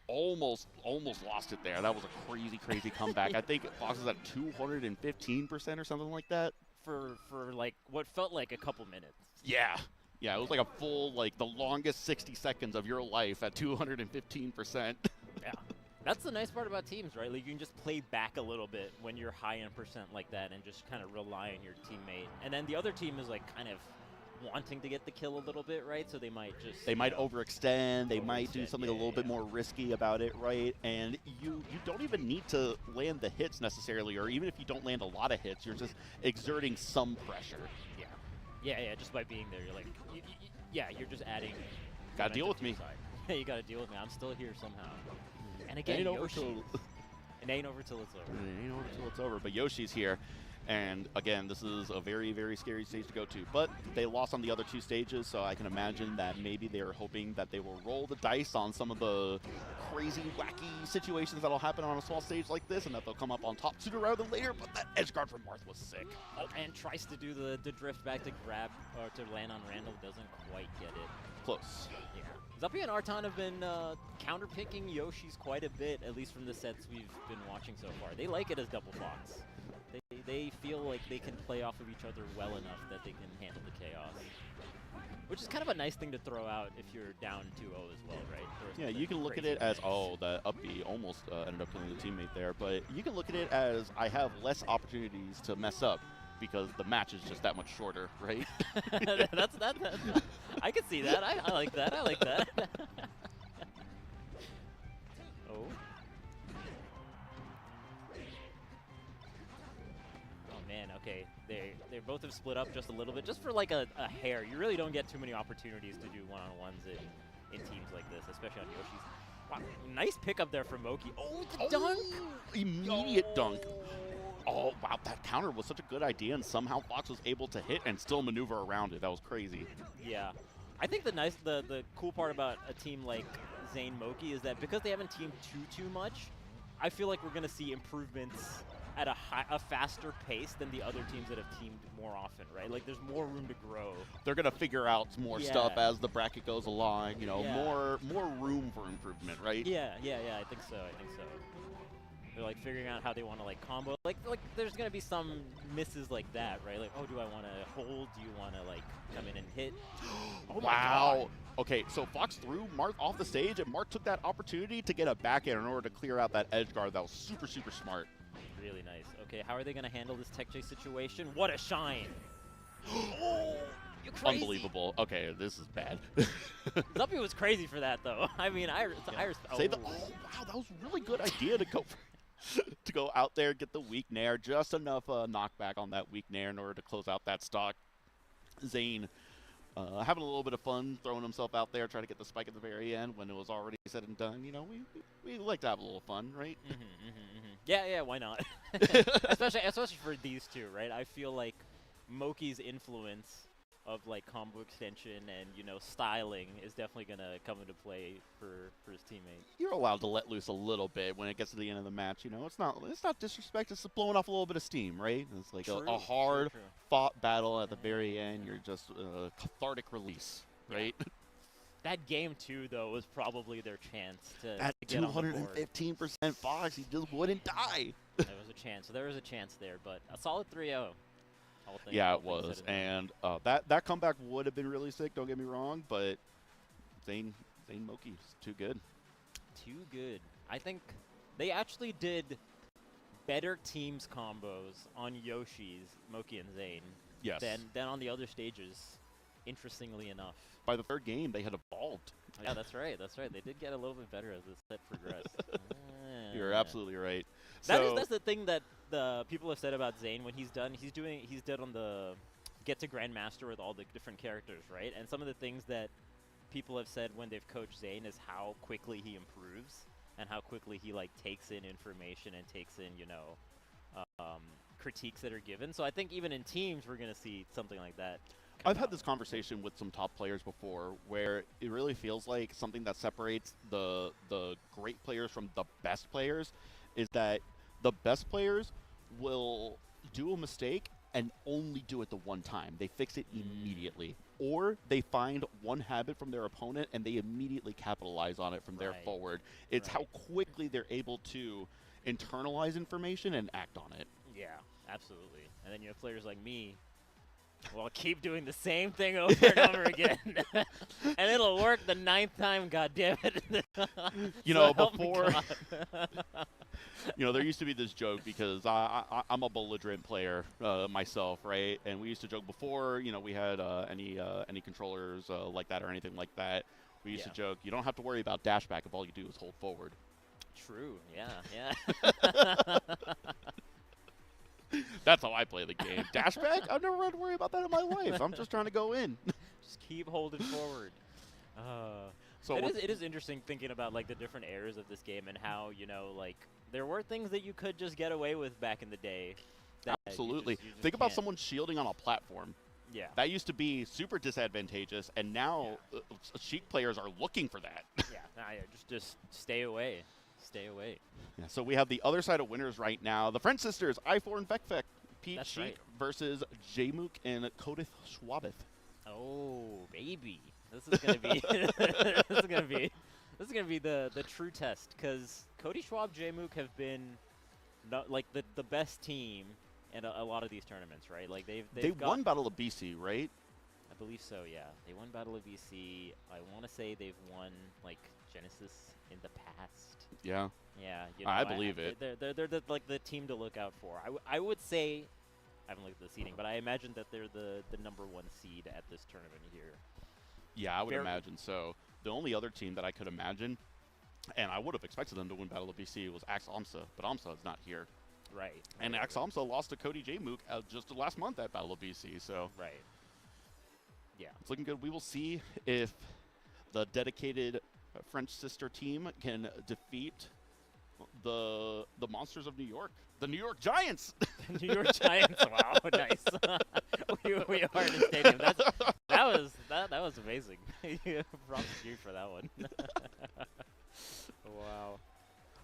almost lost it there. That was a crazy comeback. I think Fox is at 215% or something like that. For like, what felt like a couple minutes. Yeah. Yeah, it was like a full, like, the longest 60 seconds of your life at 215%. Yeah. That's the nice part about teams, right? Like, you can just play back a little bit when you're high in percent like that and just kind of rely on your teammate. And then the other team is, like, kind of wanting to get the kill a little bit, right? So they might just... They might overextend. They might do something a little bit more risky about it, right? And you don't even need to land the hits necessarily, or even if you don't land a lot of hits, you're just exerting some pressure. Yeah, just by being there, you're like... you're just adding... Gotta deal with me. Yeah, you gotta deal with me. I'm still here somehow. And again, It ain't Yoshi. over till It ain't over till it's over. It ain't over till it's over. But Yoshi's here. And again, this is a very scary stage to go to. But they lost on the other 2 stages, so I can imagine that maybe they were hoping that they will roll the dice on some of the crazy, wacky situations that'll happen on a small stage like this, and that they'll come up on top sooner rather than later. But that edge guard from Marth was sick. Oh, and tries to do the drift back to grab or to land on Randall, doesn't quite get it. Close. Yeah. Zuppy and Arton have been counter-picking Yoshi's quite a bit, at least from the sets we've been watching so far. They like it as double Fox. They feel like they can play off of each other well enough that they can handle the chaos. Which is kind of a nice thing to throw out if you're down 2-0 as well, right? Yeah, you can look at it as, oh, that up B almost ended up killing the teammate there, but you can look at it as I have less opportunities to mess up because the match is just that much shorter, right? that's I can see that. I like that. I like that. Oh. Man, okay, they both have split up just a little bit, just for like a hair. You really don't get too many opportunities to do one-on-ones in teams like this, especially on Yoshi's. Wow, nice pickup there from Moki. Oh, the dunk! Immediate dunk. Oh, wow, that counter was such a good idea, and somehow Fox was able to hit and still maneuver around it. That was crazy. Yeah. I think the cool part about a team like Zayn Moki is that because they haven't teamed too much, I feel like we're going to see improvements at a faster pace than the other teams that have teamed more often, right? Like, there's more room to grow. They're going to figure out more stuff as the bracket goes along, you know, more room for improvement, right? Yeah, I think so. They're like figuring out how they want to like combo. Like there's going to be some misses like that, right? Like, oh, do I want to hold? Do you want to like come in and hit? Oh my God. Okay, so Fox threw Marth off the stage, and Marth took that opportunity to get a back air in order to clear out that edge guard. That was super smart. Really nice. Okay, how are they going to handle this tech chase situation? What a shine! Oh, you're crazy. Unbelievable. Okay, this is bad. Zuppy was crazy for that, though. I mean, I Say the. Oh wow, that was a really good idea to go. To go out there, get the weak nair, just enough knockback on that weak nair in order to close out that stock. Zayn having a little bit of fun throwing himself out there, trying to get the spike at the very end when it was already said and done. You know, we like to have a little fun, right? Yeah, why not? especially for these two, right? I feel like Moki's influence of like combo extension and, you know, styling is definitely gonna come into play for his teammate. You're allowed to let loose a little bit when it gets to the end of the match. You know, it's not disrespect. It's blowing off a little bit of steam, right? It's like a hard fought battle at the very end. You're just cathartic release, right? That game too, though, was probably their chance to at get 215% Fox, he just wouldn't die. There was a chance. So there was a chance there, but a solid 3-0. Yeah, it was, and that comeback would have been really sick. Don't get me wrong, but Zayn Moki's too good. Too good. I think they actually did better teams combos on Yoshi's, Moki and Zayn, than on the other stages. Interestingly enough, by the third game, they had evolved. Yeah, that's right. They did get a little bit better as the set progressed. You're absolutely right. That's the thing that the people have said about Zayn when he's done. He's done on the get to Grandmaster with all the different characters, right? And some of the things that people have said when they've coached Zayn is how quickly he improves and how quickly he like takes in information and takes in, you know, critiques that are given. So I think even in teams we're gonna see something like that. I've had this conversation with some top players before where it really feels like something that separates the great players from the best players is that the best players will do a mistake and only do it the one time. They fix it immediately. Or they find one habit from their opponent and they immediately capitalize on it from there forward. It's how quickly they're able to internalize information and act on it. Yeah, absolutely. And then you have players like me. Well, keep doing the same thing over and over again. And it'll work the 9th time, goddammit. You know, before, you know, there used to be this joke because I'm a belligerent player myself, right? And we used to joke before, you know, we had any controllers like that or anything like that. We used to joke, you don't have to worry about dash back if all you do is hold forward. True, yeah. That's how I play the game. Dash back? I've never had to worry about that in my life. I'm just trying to go in. Just keep holding forward. So it is interesting thinking about like the different eras of this game and how, you know, like there were things that you could just get away with back in the day. That absolutely. you just Think about can't. someone shielding on a platform. Yeah. That used to be super disadvantageous, and now Sheik players are looking for that. Yeah, just stay away. Stay away. Yeah, so we have the other side of winners right now. The French sisters, I4 and Vec Pete That's Sheik right. versus Jmook and Cody Schwabeth. Oh, baby. This is gonna be this is gonna be the true test, because Cody Schwab, Jmook have been like the best team in a lot of these tournaments, right? Like they've won Battle of BC, right? I believe so, yeah. They won Battle of BC. I want to say they've won like Genesis in the past. Yeah. Yeah, you know, I believe it. They're like the team to look out for. I would say, I haven't looked at the seeding, but I imagine that they're the #1 seed at this tournament here. Yeah, I would imagine so. The only other team that I could imagine, and I would have expected them to win Battle of BC, was Axe Amsa, but Amsa is not here. Right. And Axe Amsa lost to Cody Jmook just last month at Battle of BC, so Right. Yeah. it's looking good. We will see if the dedicated French sister team can defeat the monsters of New York, the New York Giants. New York Giants. Wow, nice. we are in the stadium. That was amazing. Props to you for that one. Wow.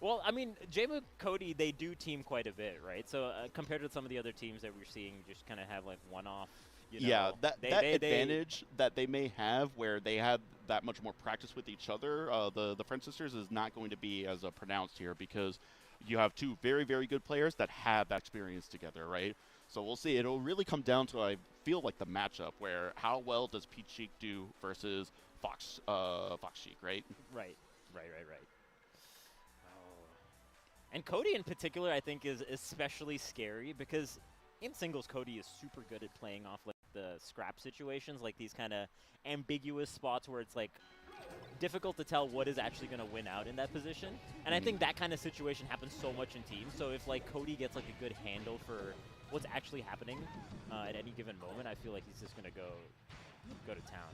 Well, I mean, Jmook, Cody, they do team quite a bit, right? So compared to some of the other teams that we're seeing, just kind of have like one-off. You know, yeah, that advantage that they may have where they have that much more practice with each other, the French sisters is not going to be as pronounced here because you have two very, very good players that have that experience together, right? So we'll see. It'll really come down to, I feel like, the matchup where how well does Pete Sheik do versus Fox Sheik, right? Right. Oh. And Cody in particular, I think, is especially scary because in singles, Cody is super good at playing off like the scrap situations, like these kind of ambiguous spots where it's like difficult to tell what is actually going to win out in that position. And I think that kind of situation happens so much in teams. So if like Cody gets like a good handle for what's actually happening at any given moment, I feel like he's just going to go to town.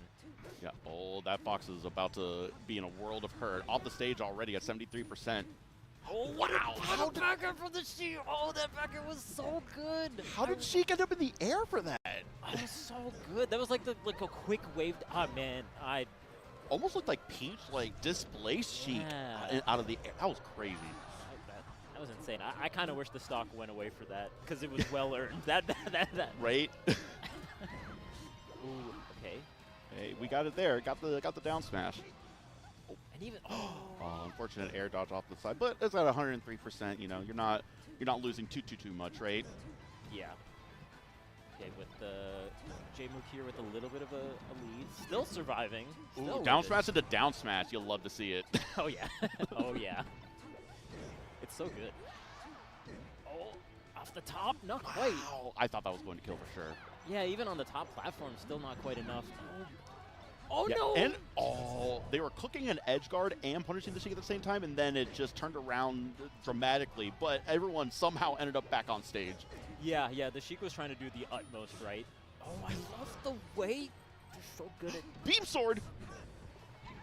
Yeah. Oh, that Fox is about to be in a world of hurt. Off the stage already at 73%. Oh, wow. How backer from the Sheik. Oh, that backer was so good. How did Sheik end up in the air for that? That was so good. That was like a quick wave. Ah, man. Almost looked like Peach displaced Sheik out of the air. That was crazy. That was insane. I kind of wish the stock went away for that because it was well earned. that. Right. Ooh. Okay. Hey, we got it there. Got the down smash. And even unfortunate air dodge off the side, but it's at 103%. You know, you're not losing too much, right? Yeah. Okay, with Jmook here with a little bit of a lead, still surviving. Ooh, down smash into down smash. You'll love to see it. Oh yeah. Oh yeah. It's so good. Oh, off the top, not quite. Wow. I thought that was going to kill for sure. Yeah, even on the top platform, still not quite enough. Oh. Oh Yeah, no! and they were cooking an edge guard and punishing the Sheik at the same time, and then it just turned around dramatically. But everyone somehow ended up back on stage. Yeah, the Sheik was trying to do the utmost, right? Oh, I love the way they're so good at. Beam sword.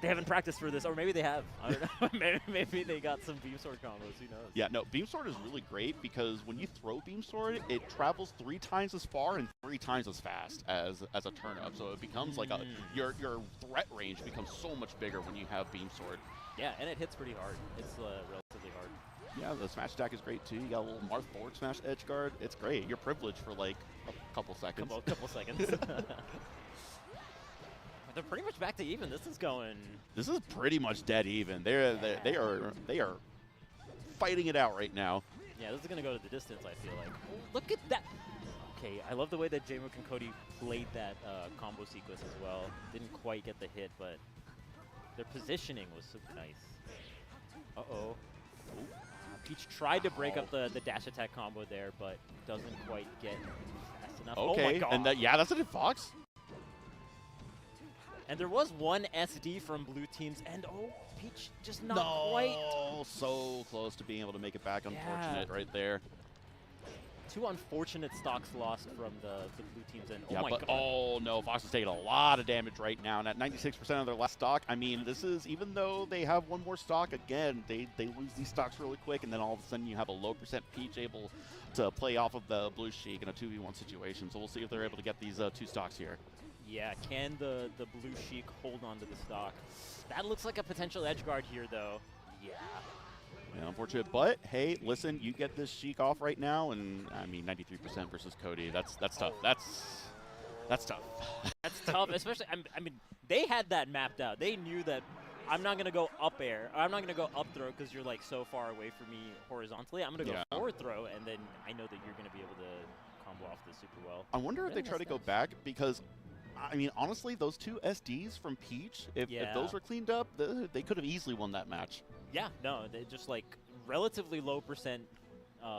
They haven't practiced for this, or maybe they have. I don't know. maybe they got some beam sword combos. Who knows? Yeah, no, beam sword is really great because when you throw beam sword, it travels 3 times as far and 3 times as fast as a turn up. So it becomes like your threat range becomes so much bigger when you have beam sword. Yeah, and it hits pretty hard. It's relatively hard. Yeah, the smash attack is great too. You got a little Marth forward smash edge guard. It's great. You're privileged for like a couple seconds. Couple seconds. They're pretty much back to even. This is going. This is pretty much dead even. They are fighting it out right now. Yeah, this is gonna go to the distance. I feel like. Oh, look at that. Okay, I love the way that Jmook and Cody played that combo sequence as well. Didn't quite get the hit, but their positioning was super nice. Uh-oh. Peach tried to break up the dash attack combo there, but doesn't quite get fast enough. Okay, Oh my god. and that's a Fox. And there was one SD from blue teams, and Peach just not quite. So close to being able to make it back. Unfortunate right there. 2 unfortunate stocks lost from the blue teams, and Yeah, oh my but god. oh no, Fox is taking a lot of damage right now, and at 96% of their last stock, I mean, this is, even though they have one more stock, again, they lose these stocks really quick, and then all of a sudden you have a low percent Peach able to play off of the blue Sheik in a 2v1 situation, so we'll see if they're able to get these 2 stocks here. Yeah, can the blue Sheik hold on to the stock? That looks like a potential edge guard here, though. Yeah. Yeah, unfortunate, but hey, listen, you get this Sheik off right now, and I mean, 93% versus Cody. That's tough. That's tough. That's tough, especially. I mean, they had that mapped out. They knew that I'm not gonna go up air. Or I'm not gonna go up throw because you're like so far away from me horizontally. I'm gonna go forward throw, and then I know that you're gonna be able to combo off this super well. I wonder if they try to go back because, I mean, honestly, those 2 SDs from Peach, if those were cleaned up, they could have easily won that match. Yeah, no, they just like relatively low percent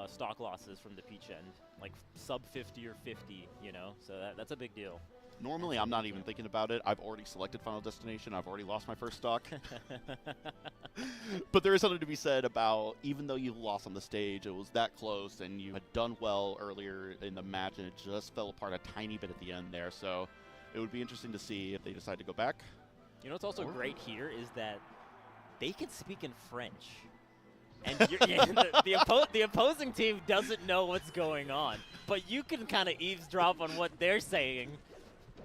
stock losses from the Peach end, like sub 50 or 50, you know, so that's a big deal. Normally, I'm not even thinking about it. I've already selected Final Destination. I've already lost my first stock. But there is something to be said about, even though you lost on the stage, it was that close, and you had done well earlier in the match, and it just fell apart a tiny bit at the end there. So it would be interesting to see if they decide to go back. You know what's also great here is that they can speak in French. And the opposing team doesn't know what's going on. But you can kind of eavesdrop on what they're saying,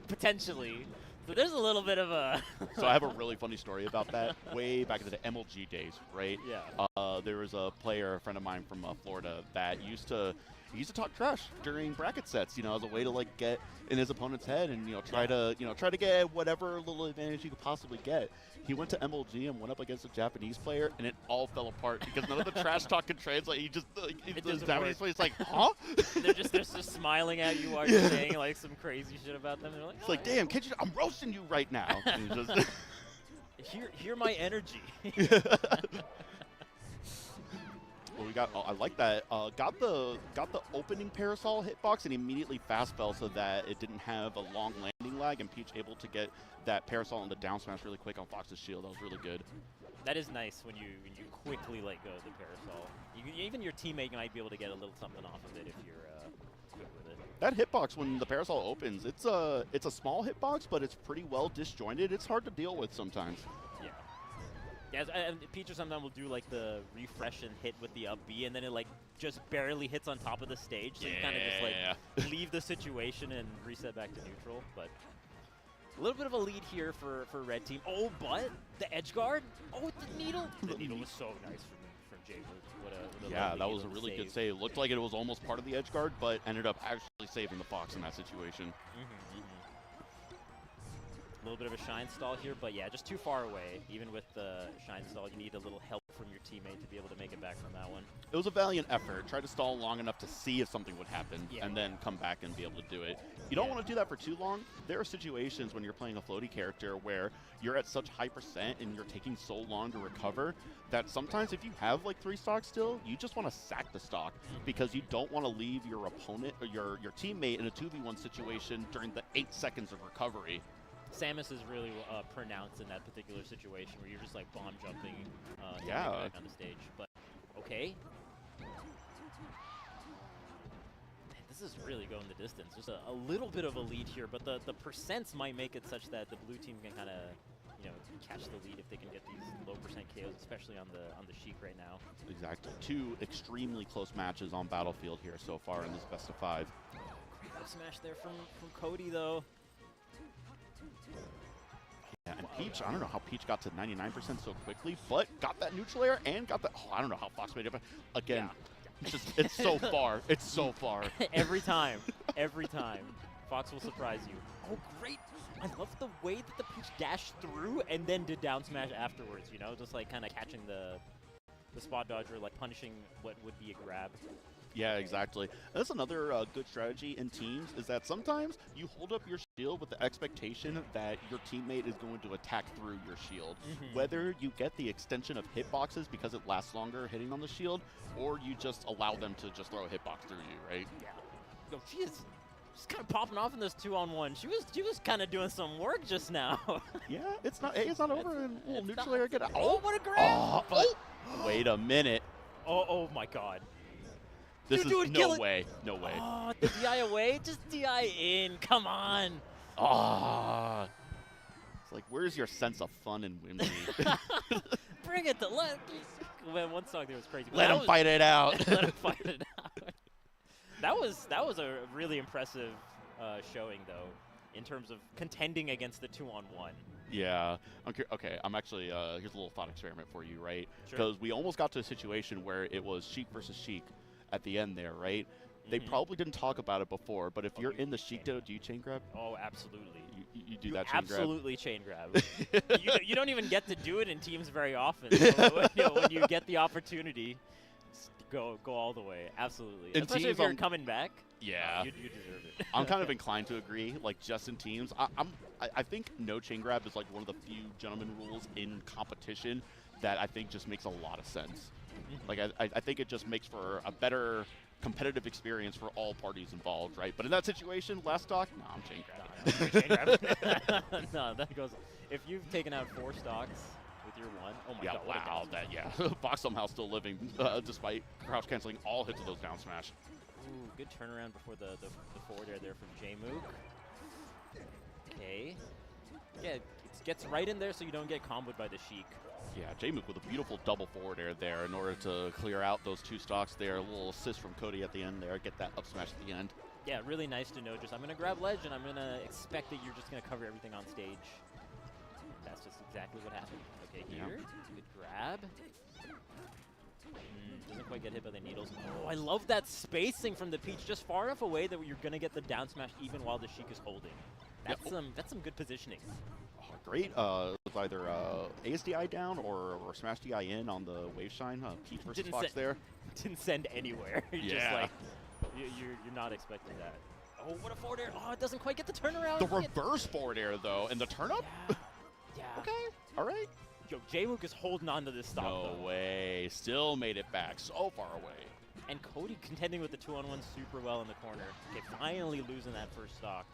potentially. So there's a little bit of a... So I have a really funny story about that. Way back in the MLG days, right? Yeah. There was a player, a friend of mine from Florida, that used to talk trash during bracket sets, you know, as a way to like get in his opponent's head and try to get whatever little advantage you could possibly get. He went to MLG and went up against a Japanese player, and it all fell apart because none of the trash talk can translate. He just the Japanese player's like, huh? they're just smiling at you while you're saying like some crazy shit about them. They're like, it's like, damn, can't you? I'm roasting you right now. And just hear my energy. Well, we got. I like that. Got the opening parasol hitbox and immediately fast fell so that it didn't have a long landing lag, and Peach able to get that parasol and the down smash really quick on Fox's shield. That was really good. That is nice when you quickly let go of the parasol. Even your teammate might be able to get a little something off of it if you're quick with it. That hitbox when the parasol opens, it's a small hitbox, but it's pretty well disjointed. It's hard to deal with sometimes. Yeah, and Peach sometimes will do like the refresh and hit with the up B, and then it like just barely hits on top of the stage, so you kind of just like leave the situation and reset back to neutral. But a little bit of a lead here for red team. Oh, but the edge guard. Oh, the needle. The needle was so nice from Jmook. What a that was a really good save. Looked like it was almost part of the edge guard, but ended up actually saving the Fox in that situation. A little bit of a shine stall here, but yeah, just too far away. Even with the shine stall, you need a little help from your teammate to be able to make it back from that one. It was a valiant effort. Try to stall long enough to see if something would happen, and then come back and be able to do it. You don't want to do that for too long. There are situations when you're playing a floaty character where you're at such high percent and you're taking so long to recover that sometimes if you have like 3 stocks still, you just want to sack the stock because you don't want to leave your opponent or your teammate in a 2v1 situation during the 8 seconds of recovery. Samus is really pronounced in that particular situation where you're just like bomb jumping to make it back on the stage. But okay. Man, this is really going the distance. Just a little bit of a lead here, but the percents might make it such that the blue team can kind of, you know, catch the lead if they can get these low percent KOs, especially on the Sheik right now. Exactly. 2 extremely close matches on Battlefield here so far in this best of 5. Great up smash there from Cody though. Yeah, and Peach, I don't know how Peach got to 99% so quickly, but got that neutral air and got that. Oh, I don't know how Fox made it, but again, it's so far. It's so far. Every time. Every time. Fox will surprise you. Oh, great. I love the way that the Peach dashed through and then did down smash afterwards, you know, just like kind of catching the spot dodger, like punishing what would be a grab. Yeah, exactly. That's another good strategy in teams, is that sometimes you hold up your shield with the expectation that your teammate is going to attack through your shield. Whether you get the extension of hitboxes because it lasts longer hitting on the shield, or you just allow them to just throw a hitbox through you, right? Yeah. Yo, she's kind of popping off in this 2-on-1. She was kind of doing some work just now. Yeah, it's not over, and we'll neutral air get out. Oh, what a grab! Wait a minute. Oh my God. This is no way. No way. Oh, the DI away? Just DI in. Come on. Ah. It's like, where's your sense of fun and whimsy? Bring it to Man, one song there was crazy. Let him fight it out. Let him fight it out. That was a really impressive showing, though, in terms of contending against the 2-on-1. Yeah. Okay, I'm actually, here's a little thought experiment for you, right? Sure. Because we almost got to a situation where it was Sheik versus Sheik at the end there, right? They probably didn't talk about it before, but if you're in the Sheik do you chain grab? Oh, absolutely. You do that chain grab? Absolutely chain grab. you don't even get to do it in teams very often. So when you get the opportunity, go all the way. Absolutely. In Especially teams, if you're coming back. Yeah. You deserve it. I'm kind of inclined to agree, like just in teams. I think no chain grab is like one of the few gentleman rules in competition that I think just makes a lot of sense. Like I think it just makes for a better competitive experience for all parties involved, right? But in that situation, last stock, no, I'm chain grabbing. No, that goes. If you've taken out 4 stocks with your 1, oh my God! Wow, Fox somehow still living despite crouch canceling all hits of those down smash. Ooh, good turnaround before the forward air there from Jmook. Okay. Yeah, it gets right in there so you don't get comboed by the Sheik. Yeah, Jmook with a beautiful double forward air there in order to clear out those 2 stocks there. A little assist from Cody at the end there. Get that up smash at the end. Yeah, really nice to know. Just I'm going to grab ledge and I'm going to expect that you're just going to cover everything on stage. That's just exactly what happened. Okay, here. Good grab. Doesn't quite get hit by the needles. Oh, I love that spacing from the Peach. Just far enough away that you're going to get the down smash even while the Sheik is holding. That's some good positioning. Great. It was either ASDI down or smash DI in on the wave shine. Peach versus Fox there. Didn't send anywhere. Yeah. Just like, you're not expecting that. Oh, what a forward air. Oh, it doesn't quite get the turnaround. The reverse forward air, though, and the turn up? Yeah. Okay. All right. Yo, Jmook is holding on to this stock, No way. Still made it back so far away. And Cody contending with the 2-on-1 super well in the corner. Okay, finally losing that first stock.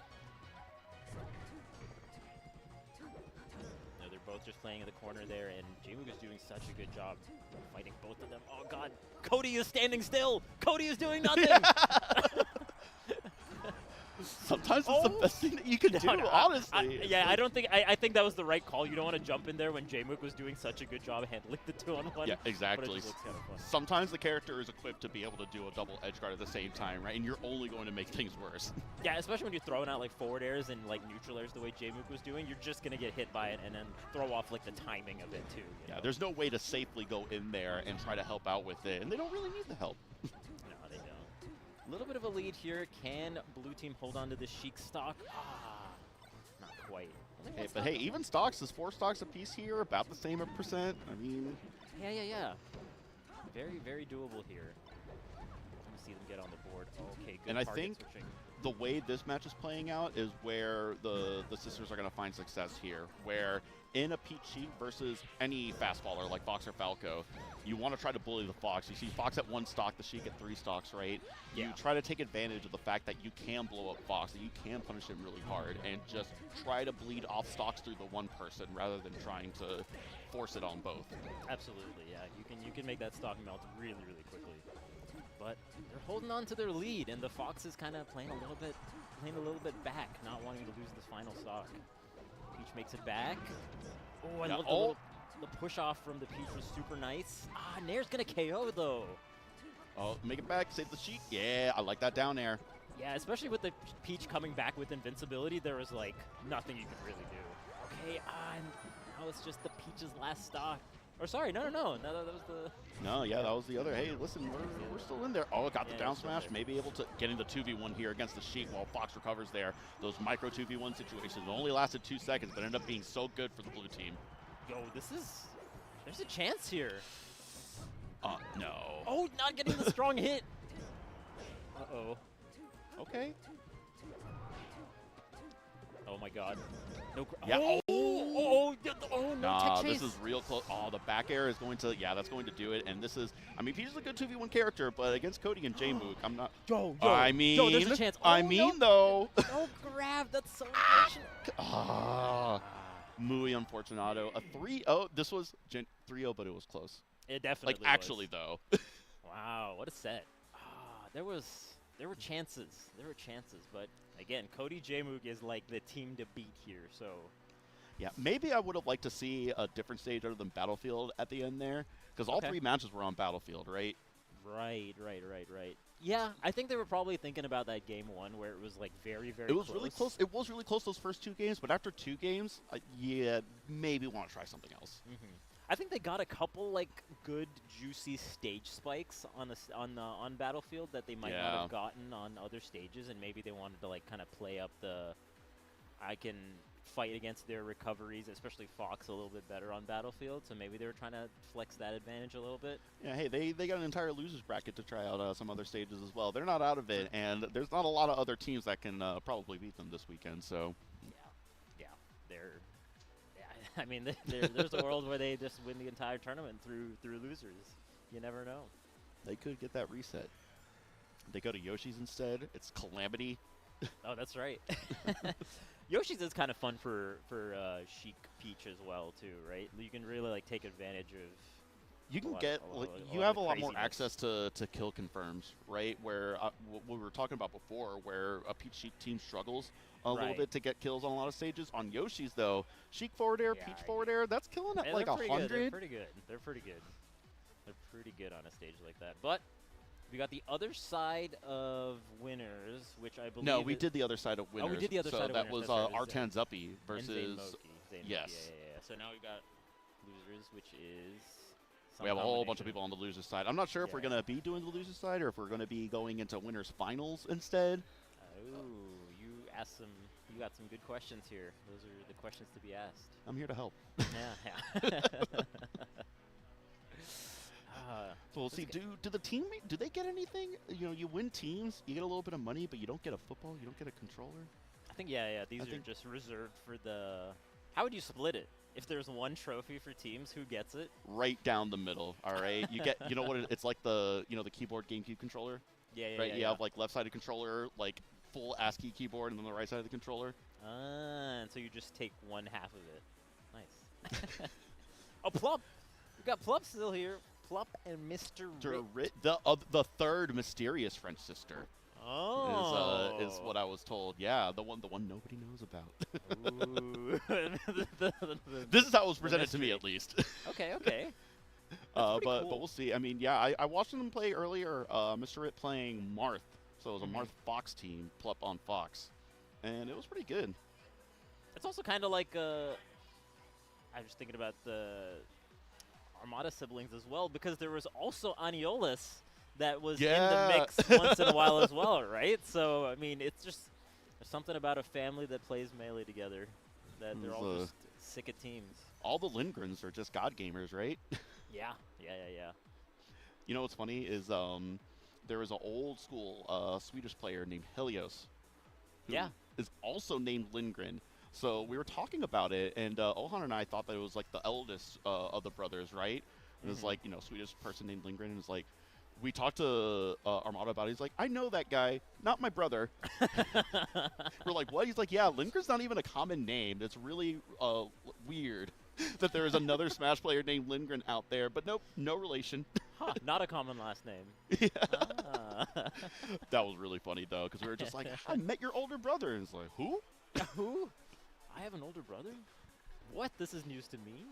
No, they're both just playing in the corner there, and Jmook is doing such a good job fighting both of them. Oh, God. Cody is standing still. Cody is doing nothing. Sometimes it's the best thing that you can do, honestly. I think that was the right call. You don't want to jump in there when Jmook was doing such a good job handling the 2-on-1. Yeah, exactly. But it just looks kind of fun. Sometimes the character is equipped to be able to do a double edge guard at the same time, right? And you're only going to make things worse. Yeah, especially when you're throwing out like forward airs and like neutral airs the way Jmook was doing, you're just gonna get hit by it and then throw off like the timing of it too. Yeah, there's no way to safely go in there and try to help out with it, and they don't really need the help. No, they don't. A little bit of a lead here. Can blue team hold on to the Sheik stock? Not quite. Hey, but hey, even stocks is 4 stocks apiece here, about the same percent. I mean, yeah. Very, very doable here. Let me see them get on the board. Okay, good. And I think the way this match is playing out is where the sisters are going to find success here, where in a Peach Sheik versus any fast faller like Fox or Falco, you want to try to bully the Fox. You see Fox at 1 stock, the Sheik at 3 stocks, right? Yeah. You try to take advantage of the fact that you can blow up Fox, that you can punish him really hard, and just try to bleed off stocks through the one person rather than trying to force it on both. Absolutely, yeah. You can make that stock melt really, really quickly. But they're holding on to their lead, and the Fox is kind of playing a little bit back, not wanting to lose this final stock. Peach makes it back. Oh, I love the push off from the Peach was super nice. Ah, Nair's gonna KO though. Oh, make it back, save the Sheik. Yeah, I like that down air. Yeah, especially with the Peach coming back with invincibility, there was like nothing you could really do. Okay, and now it's just the Peach's last stock. Or sorry, no, that was the... No, yeah, that was the other. Hey, listen, we're still in there. Oh, got the down smash. Maybe able to get into 2v1 here against the Sheik while Fox recovers there. Those micro 2v1 situations only lasted 2 seconds, but ended up being so good for the blue team. Yo, there's a chance here. No. Oh, not getting the strong hit. Uh-oh. Okay. Oh my god. No. Yeah. Oh, no Nah, tech chase. this is real close. Oh, the back air is going to, that's going to do it. And this is, I mean, Peach is a good 2v1 character, but against Cody and Jmook, I'm not. Yo, I mean, yo, there's a chance. Oh, I mean, though. No grab. That's so unfortunate. Muy unfortunato. A 3-0. This was 3-0, but it was close. It definitely Like, actually, though. Wow, what a set. There were chances. There were chances, but again, Cody Jmook is like the team to beat here, so. Yeah, maybe I would have liked to see a different stage other than Battlefield at the end there, because all 3 matches were on Battlefield, right? Right. Yeah, I think they were probably thinking about that game 1 where it was like very, very close. Really close. It was really close those first 2 games, but after 2 games, yeah, maybe want to try something else. I think they got a couple like good, juicy stage spikes on Battlefield that they might not have gotten on other stages, and maybe they wanted to like kind of play up the I can fight against their recoveries, especially Fox, a little bit better on Battlefield. So maybe they were trying to flex that advantage a little bit. Yeah, hey, they got an entire losers bracket to try out some other stages as well. They're not out of it, and there's not a lot of other teams that can probably beat them this weekend. So yeah, I mean, there's a world where they just win the entire tournament through losers. You never know. They could get that reset. They go to Yoshi's instead. It's Calamity. Oh, that's right. Yoshi's is kind of fun for Sheik Peach as well too, right? You can really like take advantage of. You can get you have a lot more access to kill confirms, right? Where what we were talking about before, where a Peach Sheik team struggles a little bit to get kills on a lot of stages. On Yoshi's though, Sheik forward air, Peach forward air, that's killing at like 100. They're pretty good. They're pretty good on a stage like that. But we got the other side of winners, which I believe. No, we did the other side of winners. Oh, we did the other side of winners. So that was Arton Zuppy versus. Zayn yes. Moki. Yeah. So now we got losers, which is. We have a whole bunch of people on the losers side. I'm not sure if we're going to be doing the losers side or if we're going to be going into winners finals instead. Oh, you got some good questions here. Those are the questions to be asked. I'm here to help. Yeah. So we'll see. Do the team, do they get anything? You know, you win teams, you get a little bit of money, but you don't get a football, you don't get a controller? I think, yeah. These are just reserved for the... How would you split it? If there's one trophy for teams, who gets it? Right down the middle, all right? You get, you know what, it's like the keyboard GameCube controller? Yeah. You have, like, left-sided controller, like, full ASCII keyboard, and then the right side of the controller. And so you just take one half of it. Nice. Oh, Plup! We got Plup still here. Plup and Mr. Rit. The third mysterious French sister. Oh. Is what I was told. Yeah, the one nobody knows about. Ooh. This is how it was presented to me, at least. Okay. But cool. we'll see. I mean, yeah, I watched them play earlier. Mr. Rit playing Marth, so it was a Marth Fox team, Plup on Fox, and it was pretty good. It's also kind of like I was thinking about the Armada siblings as well, because there was also Aniolis that was in the mix once in a while as well, right? So, I mean, it's just there's something about a family that plays Melee together that they're all just sick of teams. All the Lindgrens are just god gamers, right? Yeah. You know what's funny is there was an old school Swedish player named Helios who is also named Lindgren. So we were talking about it, and Ohan and I thought that it was like the eldest of the brothers, right? And it's like, you know, Swedish person named Lindgren, and it's like, we talked to Armada about it. He's like, I know that guy, not my brother. We're like, what? He's like, yeah, Lindgren's not even a common name. It's really weird that there is another Smash player named Lindgren out there, but nope, no relation. Huh, not a common last name. Yeah. Ah. That was really funny, though, because we were just like, I met your older brother. And it's like, who? Who? I have an older brother? What? This is news to me?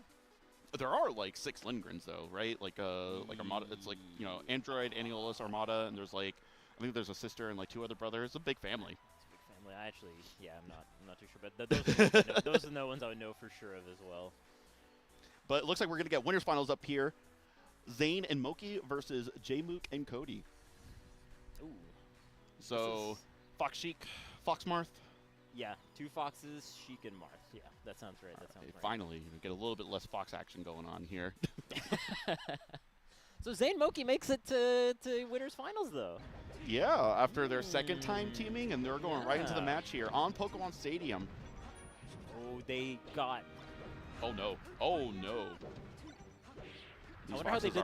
There are like 6 Lindgrens, though, right? Like Armada, it's like, you know, Android, Anniolus, Armada, and there's like, I think there's a sister and like 2 other brothers. It's a big family. It's a big family. I actually, yeah, I'm not too sure, but those are the ones I know. Those are the ones I would know for sure of as well. But it looks like we're going to get winners finals up here. Zayn and Moki versus Jmook and Cody. Ooh. So, Fox Sheik, Fox Marth. Yeah, 2 Foxes, Sheik and Marth. Yeah, that sounds right. That sounds right. Finally, you know, get a little bit less Fox action going on here. So Zayn Moki makes it to winners finals though. Yeah, after their second time teaming, and they're going right into the match here on Pokemon Stadium. Oh, they got. Oh no! Oh no! I wonder how they did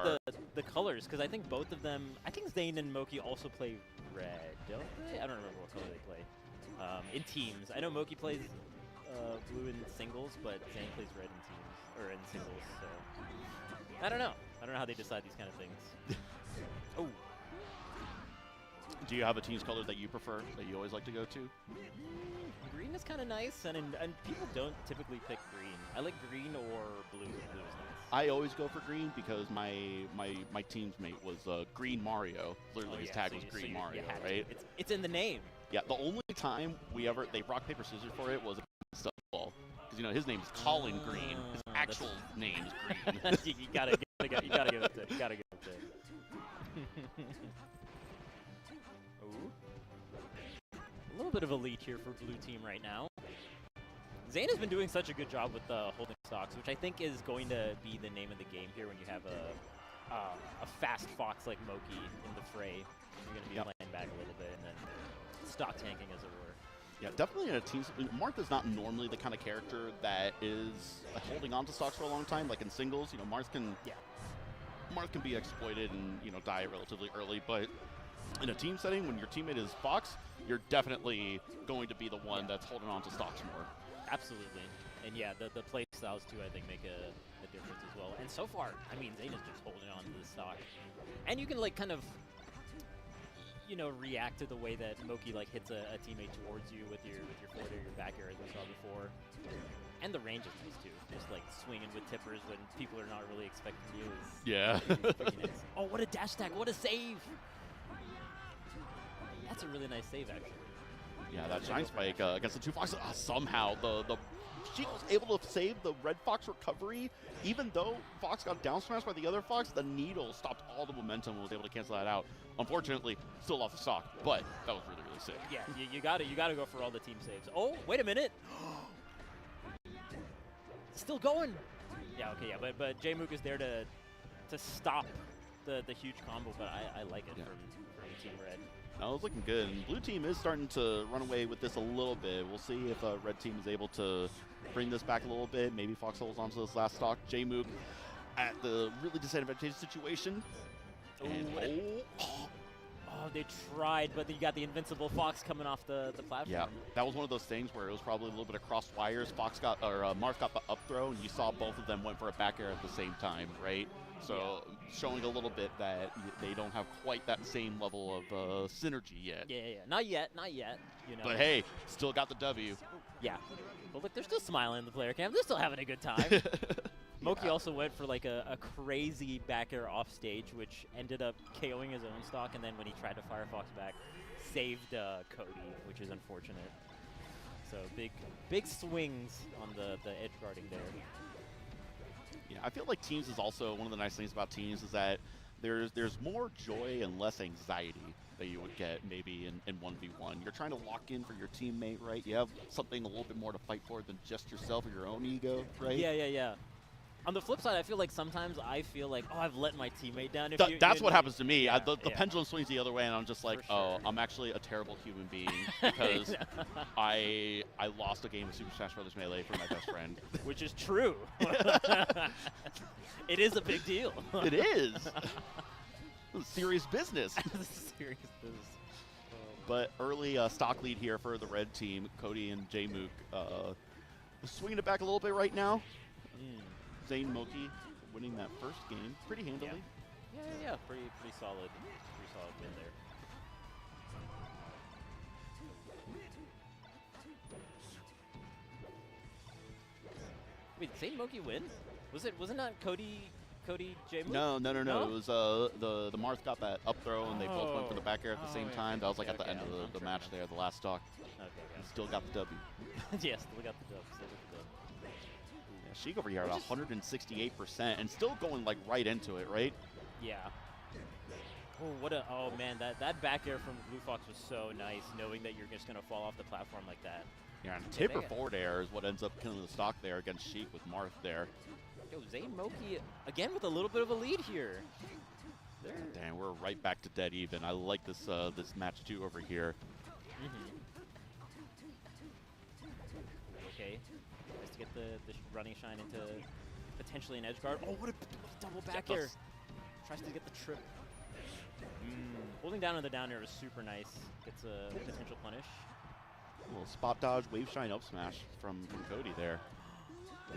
the colors, because I think both of them. I think Zayn and Moki also play red, don't they? I don't remember what color they play. In teams, I know Moki plays blue in singles, but Zayn plays red in teams or in singles. So I don't know. I don't know how they decide these kind of things. Oh. Do you have a team's color that you prefer, that you always like to go to? Green is kind of nice, and people don't typically pick green. I like green or blue. Blue is nice. I always go for green because my team's mate was Green Mario. Literally, his tag was Green Mario, right? It's in the name. Yeah, the only time they rock, paper, scissors for it was a stuff ball. Because, you know, his name is Colin Green. His actual name is Green. you gotta give it to. You gotta give it to. Ooh. A little bit of a lead here for blue team right now. Zayn has been doing such a good job with holding stocks, which I think is going to be the name of the game here when you have a fast fox like Moki in the fray. You're going to be playing back a little bit and then stock tanking, as it were. Yeah, definitely in a team. Marth is not normally the kind of character that is holding on to stocks for a long time. Like in singles, you know, Marth can be exploited and, you know, die relatively early. But in a team setting, when your teammate is Fox, you're definitely going to be the one that's holding on to stocks more. Absolutely. And yeah, the play styles too, I think, make a difference as well. And so far, I mean, Zayn is just holding on to the stock. And you can, like, kind of, you know, react to the way that Moki, like, hits a teammate towards you with your forward or your back air, as we saw before. And the range is nice too. Just, like, swinging with tippers when people are not really expecting you is pretty nice. Oh, what a dash attack. What a save. That's a really nice save, actually. Yeah, that Shine Spike against the 2 Foxes. Somehow, she was able to save the Red Fox recovery. Even though Fox got down smashed by the other Fox, the Needle stopped all the momentum and was able to cancel that out. Unfortunately, still off the stock, but that was really, really sick. Yeah, you gotta go for all the team saves. Oh, wait a minute. Still going. Yeah, okay, yeah, but Jmook is there to stop the huge combo, but I like it from Team Red. That was looking good. And blue team is starting to run away with this a little bit. We'll see if red team is able to bring this back a little bit. Maybe Fox holds on to this last stock. Jmook at the really disadvantageous situation. Oh, they tried, but you got the invincible Fox coming off the platform. Yeah, that was one of those things where it was probably a little bit of cross wires. Marth got the up throw, and you saw both of them went for a back air at the same time, right? So showing a little bit that they don't have quite that same level of synergy yet. Yeah, not yet, you know. But hey, still got the W. Yeah, but look, they're still smiling in the player cam. They're still having a good time. Moki also went for like a crazy back air off stage, which ended up KOing his own stock, and then when he tried to Firefox back, saved Cody, which is unfortunate. So big swings on the edge guarding there. Yeah, I feel like teams is also one of the nice things about teams is that there's more joy and less anxiety that you would get maybe in 1v1. You're trying to lock in for your teammate, right? You have something a little bit more to fight for than just yourself or your own ego, right? Yeah. On the flip side, I feel like sometimes I feel like, oh, I've let my teammate down. That's what happens to me. Yeah, The pendulum swings the other way, and I'm just like, sure. I'm actually a terrible human being because I lost a game of Super Smash Bros. Melee for my best friend. Which is true. It is a big deal. It is. Serious business. Serious business. But early stock lead here for the red team. Cody and Jmook swinging it back a little bit right now. Zayn, Moki winning that first game pretty handily. Yeah. Pretty solid. Pretty solid win there. Wait, Zayn Moki win? Wasn't that Cody Jmook? No. No? It was the Marth got that up throw and they both went for the back air at the same time. That was like at the end of the match there, the last stock. Okay. Still got the W. Yes, we got the dub. Yeah, Sheik over here at 168% and still going like right into it, right? Yeah. Oh man, that back air from Blue Fox was so nice, knowing that you're just gonna fall off the platform like that. Yeah, and tipper forward air is what ends up killing the stock there against Sheik with Marth there. Yo, Zayn Moki again with a little bit of a lead here. Damn, we're right back to dead even. I like this this match too over here. Okay, nice to get the running shine into potentially an edge guard. Oh, what a double back air! Tries to get the trip. Holding down on the down air was super nice. Gets a potential punish. A little spot dodge, wave shine up smash from Cody there.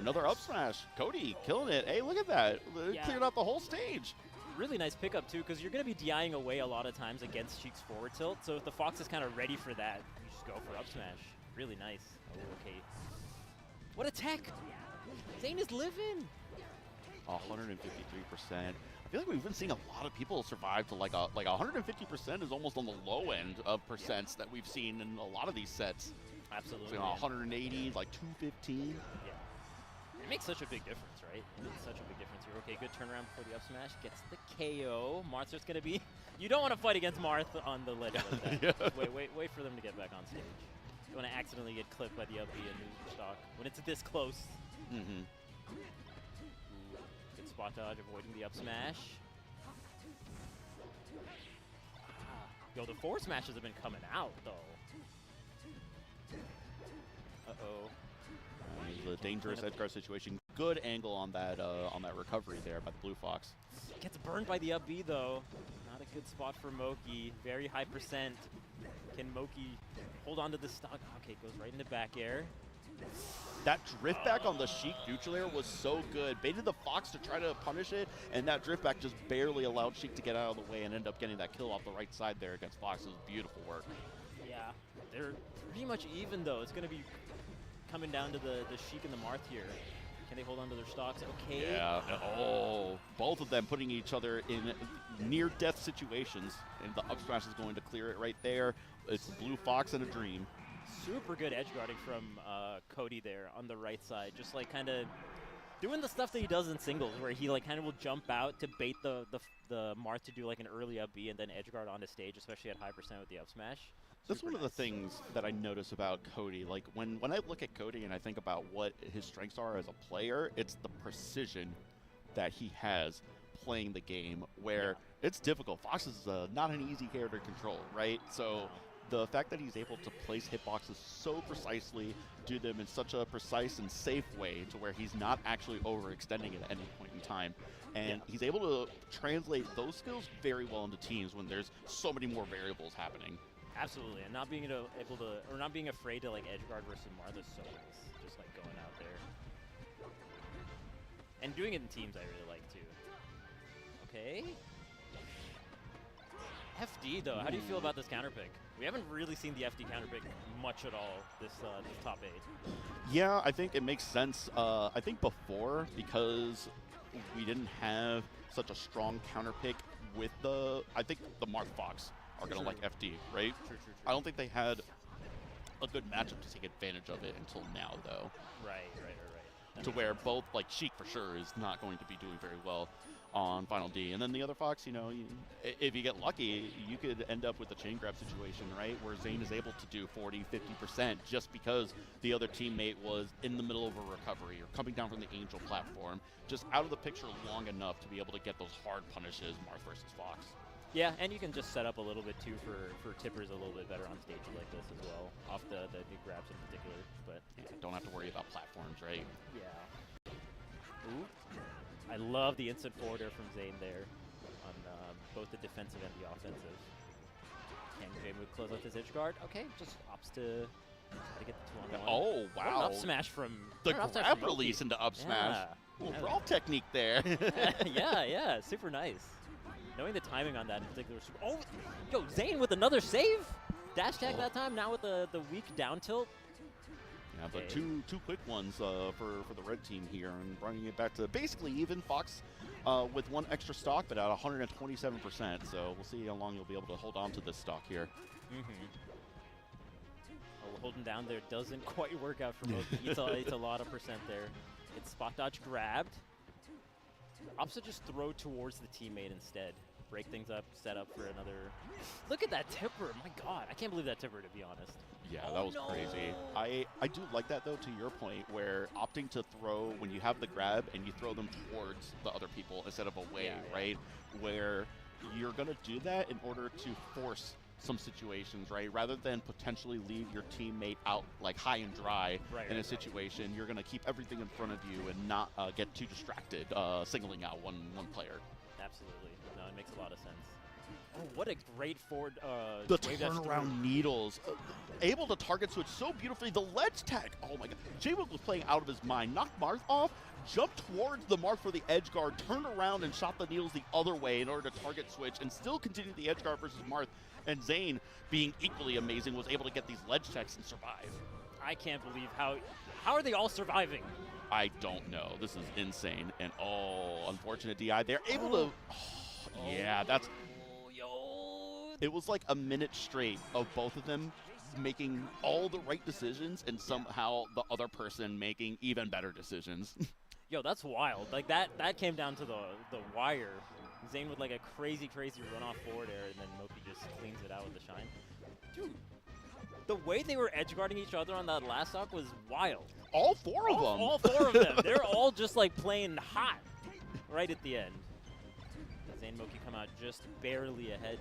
Another up smash. Cody killing it. Hey, look at that. Cleared out the whole stage. Really nice pickup too, because you're going to be DIing away a lot of times against Sheik's forward tilt. So if the Fox is kind of ready for that, you just go for up smash. Really nice. Oh, okay. What a tech! Zayn is living. 153%. I feel like we've been seeing a lot of people survive to like 150% is almost on the low end of percents that we've seen in a lot of these sets. Absolutely. So, 180, like 215. Yeah. It makes such a big difference, right? It makes such a big difference here. Okay, good turnaround before the up smash. Gets the KO. Marth's just going to be... You don't want to fight against Marth on the ledge like that. Wait for them to get back on stage. You want to accidentally get clipped by the up B and lose your stock. When it's this close. Good spot dodge, avoiding the up smash. Yo, the forward smashes have been coming out, though. Uh-oh. The dangerous edge guard situation. Good angle on that recovery there by the Blue Fox. Gets burned by the up B though. Not a good spot for Moki. Very high percent. Can Moki hold on to the stock? Okay, goes right into back air. That drift back on the Sheik neutral air was so good. Baited the Fox to try to punish it, and that drift back just barely allowed Sheik to get out of the way and end up getting that kill off the right side there against Fox. It was beautiful work. Yeah, they're pretty much even though. It's going to be coming down to the Sheik and the Marth here. Can they hold on to their stocks? Okay. Yeah. Oh, both of them putting each other in near-death situations, and the up smash is going to clear it right there. It's Blue Fox and a dream. Super good edge guarding from Cody there on the right side. Just like kind of doing the stuff that he does in singles, where he like kind of will jump out to bait the Marth to do like an early up B and then edge guard onto stage, especially at high percent with the up smash. That's one of the things that I notice about Cody. Like when I look at Cody and I think about what his strengths are as a player, it's the precision that he has playing the game, where it's difficult. Fox is not an easy character to control, right? So the fact that he's able to place hitboxes so precisely, do them in such a precise and safe way to where he's not actually overextending at any point in time. And he's able to translate those skills very well into teams when there's so many more variables happening. Absolutely, and not being not being afraid to like edge guard versus Marth is so nice. Just like going out there and doing it in teams, I really like too. Okay. FD though, how do you feel about this counter pick? We haven't really seen the FD counter pick much at all this top 8. Yeah, I think it makes sense. I think before, because we didn't have such a strong counter pick with I think the Marth Fox are going to like FD, right? True. I don't think they had a good matchup to take advantage of it until now, though. Right. To where both, like Sheik for sure is not going to be doing very well. on Final D. And then the other Fox, you know, if you get lucky, you could end up with a chain grab situation, right? Where Zayn is able to do 40, 50% just because the other teammate was in the middle of a recovery or coming down from the Angel platform, just out of the picture long enough to be able to get those hard punishes, Marth versus Fox. Yeah, and you can just set up a little bit too for tippers a little bit better on stages like this as well, off the new grabs in particular. But yeah, don't have to worry about platforms, right? Yeah. Ooh. I love the instant forward air from Zayn there on both the defensive and the offensive. Can Jmook close out his edge guard? Okay, just opts to get the 2-on-1. Oh, wow. What an up smash from the grab release into up smash. Yeah. Little brawl technique there. yeah, super nice. Knowing the timing on that in particular. Oh, yo, Zayn with another save. Dash tag that time, now with the weak down tilt. Yeah, but two quick ones for the red team here, and bringing it back to basically even. Fox with one extra stock, but at 127%. So we'll see how long you'll be able to hold on to this stock here. Oh, holding down there doesn't quite work out for Moki. It's a lot of percent there. It's spot dodge grabbed. Opposite just throw towards the teammate instead. Break things up, set up for another. Look at that tipper. My God, I can't believe that tipper, to be honest. Yeah, that was crazy. I do like that, though, to your point, where opting to throw when you have the grab and you throw them towards the other people instead of away, right? Where you're going to do that in order to force some situations, right? Rather than potentially leave your teammate out like high and dry in a situation, you're going to keep everything in front of you and not get too distracted singling out one player. Absolutely. No, it makes a lot of sense. Oh, what a great forward the turnaround needles. Able to target switch so beautifully. The ledge tag. Oh my God. Jmook was playing out of his mind. Knocked Marth off, jumped towards the mark for the edge guard, turned around and shot the needles the other way in order to target switch and still continue the edge guard versus Marth. And Zayn, being equally amazing, was able to get these ledge checks and survive. I can't believe how are they all surviving? I don't know. This is insane. And unfortunate DI. They're able to. Yeah, that's. It was like a minute straight of both of them making all the right decisions and somehow the other person making even better decisions. Yo, that's wild. Like that came down to the wire. Zayn with like a crazy run-off forward air, and then Moki just cleans it out with the shine. Dude, the way they were edge-guarding each other on that last stock was wild. All four of them. All four of them. They're all just like playing hot right at the end. Zayn and Moki come out just barely ahead,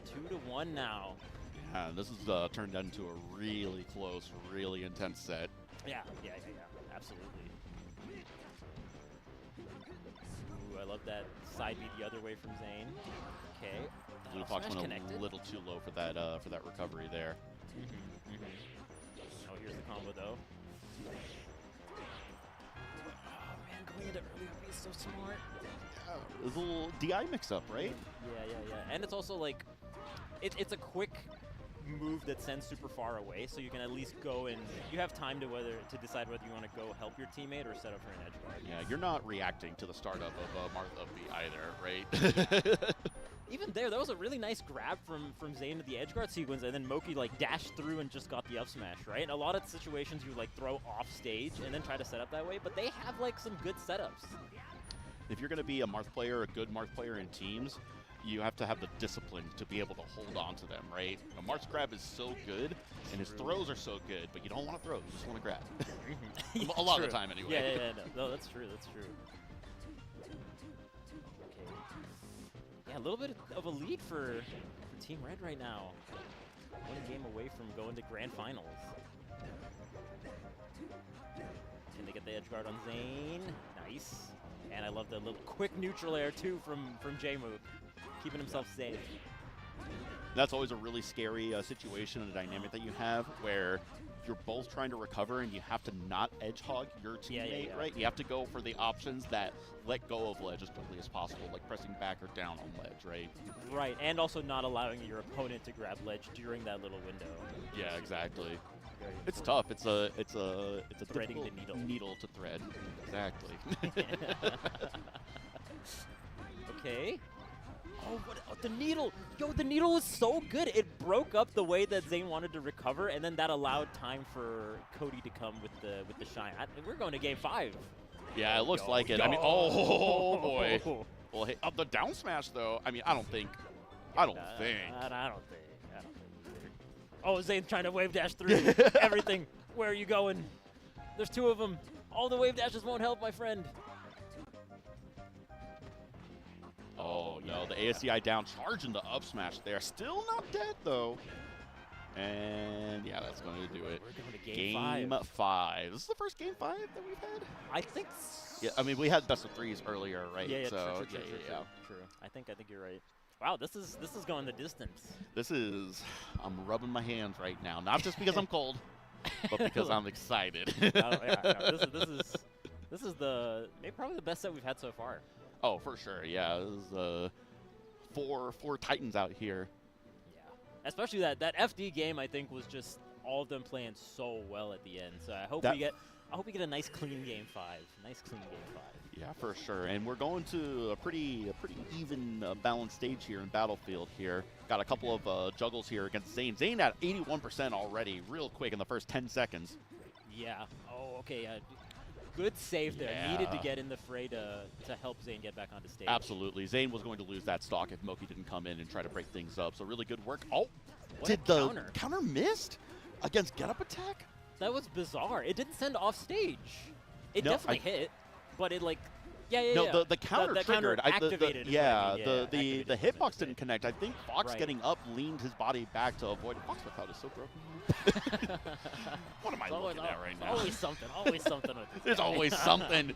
2-1 now. Yeah, this has turned into a really close, really intense set. Yeah, absolutely. Ooh, I love that side beat the other way from Zayn. Okay. Blue Fox went a little too low for that recovery there. Oh, here's the combo though. Oh man, going into early is so smart. It was a little DI mix-up, right? Yeah. And it's also like, it's a quick move that sends super far away, so you can at least go and you have time to decide whether you want to go help your teammate or set up for an edge guard. Yeah, you're not reacting to the startup of Marth up B either, right? Even there, that was a really nice grab from Zayn to the edge guard sequence, and then Moki like dashed through and just got the up smash, right? In a lot of situations, you like throw off stage and then try to set up that way, but they have like some good setups. If you're going to be a Marth player, a good Marth player in teams, you have to have the discipline to be able to hold on to them, right? Marth's grab is so good, and his throws are so good, but you don't want to throw, you just want to grab. A lot of the time, anyway. Yeah, no, that's true. Okay. Yeah, a little bit of a lead for Team Red right now. One game away from going to Grand Finals. Can they get the edge guard on Zayn? Nice. And I love the little quick neutral air, too, from Jmook. Keeping himself safe. That's always a really scary situation and a dynamic that you have where you're both trying to recover and you have to not edge hog your teammate, right? You have to go for the options that let go of ledge as quickly as possible, like pressing back or down on ledge, right? Right, and also not allowing your opponent to grab ledge during that little window. Yeah, exactly. It's tough. It's a threading difficult the needle to thread. Exactly. Okay. Oh, the needle! Yo, the needle was so good. It broke up the way that Zayn wanted to recover, and then that allowed time for Cody to come with the shine. We're going to game 5. Yeah, it looks like it. I mean, oh boy. Well, hey, the down smash though. I mean, I don't think. I don't think either. Oh, Zayn trying to wave dash through everything. Where are you going? There's 2 of them. All the wave dashes won't help, my friend. Oh no, the ASCI down, charging the up smash there. Still not dead though. And yeah, that's going to do it. We're going to game 5. This is the first game 5 that we've had? I think yeah, I mean, we had best of 3s earlier, right? Yeah, so, true. I think you're right. Wow, this is going the distance. I'm rubbing my hands right now. Not just because I'm cold, but because I'm excited. This is maybe probably the best set we've had so far. Oh, for sure, yeah. This is four Titans out here. Especially that FD game, I think, was just all of them playing so well at the end. So I hope we get a nice clean game 5. Yeah, for sure. And we're going to a pretty even balanced stage here in Battlefield here. Got a couple of juggles here against Zayn. Zayn at 81% already, real quick in the first 10 seconds. Yeah. Oh, okay. Good save there. Yeah. Needed to get in the fray to help Zayn get back onto stage. Absolutely. Zayn was going to lose that stock if Moki didn't come in and try to break things up. So really good work. Oh, what the counter missed against get up attack? That was bizarre. It didn't send off stage. It No, definitely hit, but it like, yeah. No, the counter triggered. Activated. The hitbox didn't connect. I think Fox getting up leaned his body back to avoid it. Fox without is so broken. What am I looking at right now? Always something. Always something. With this There's guy. always something.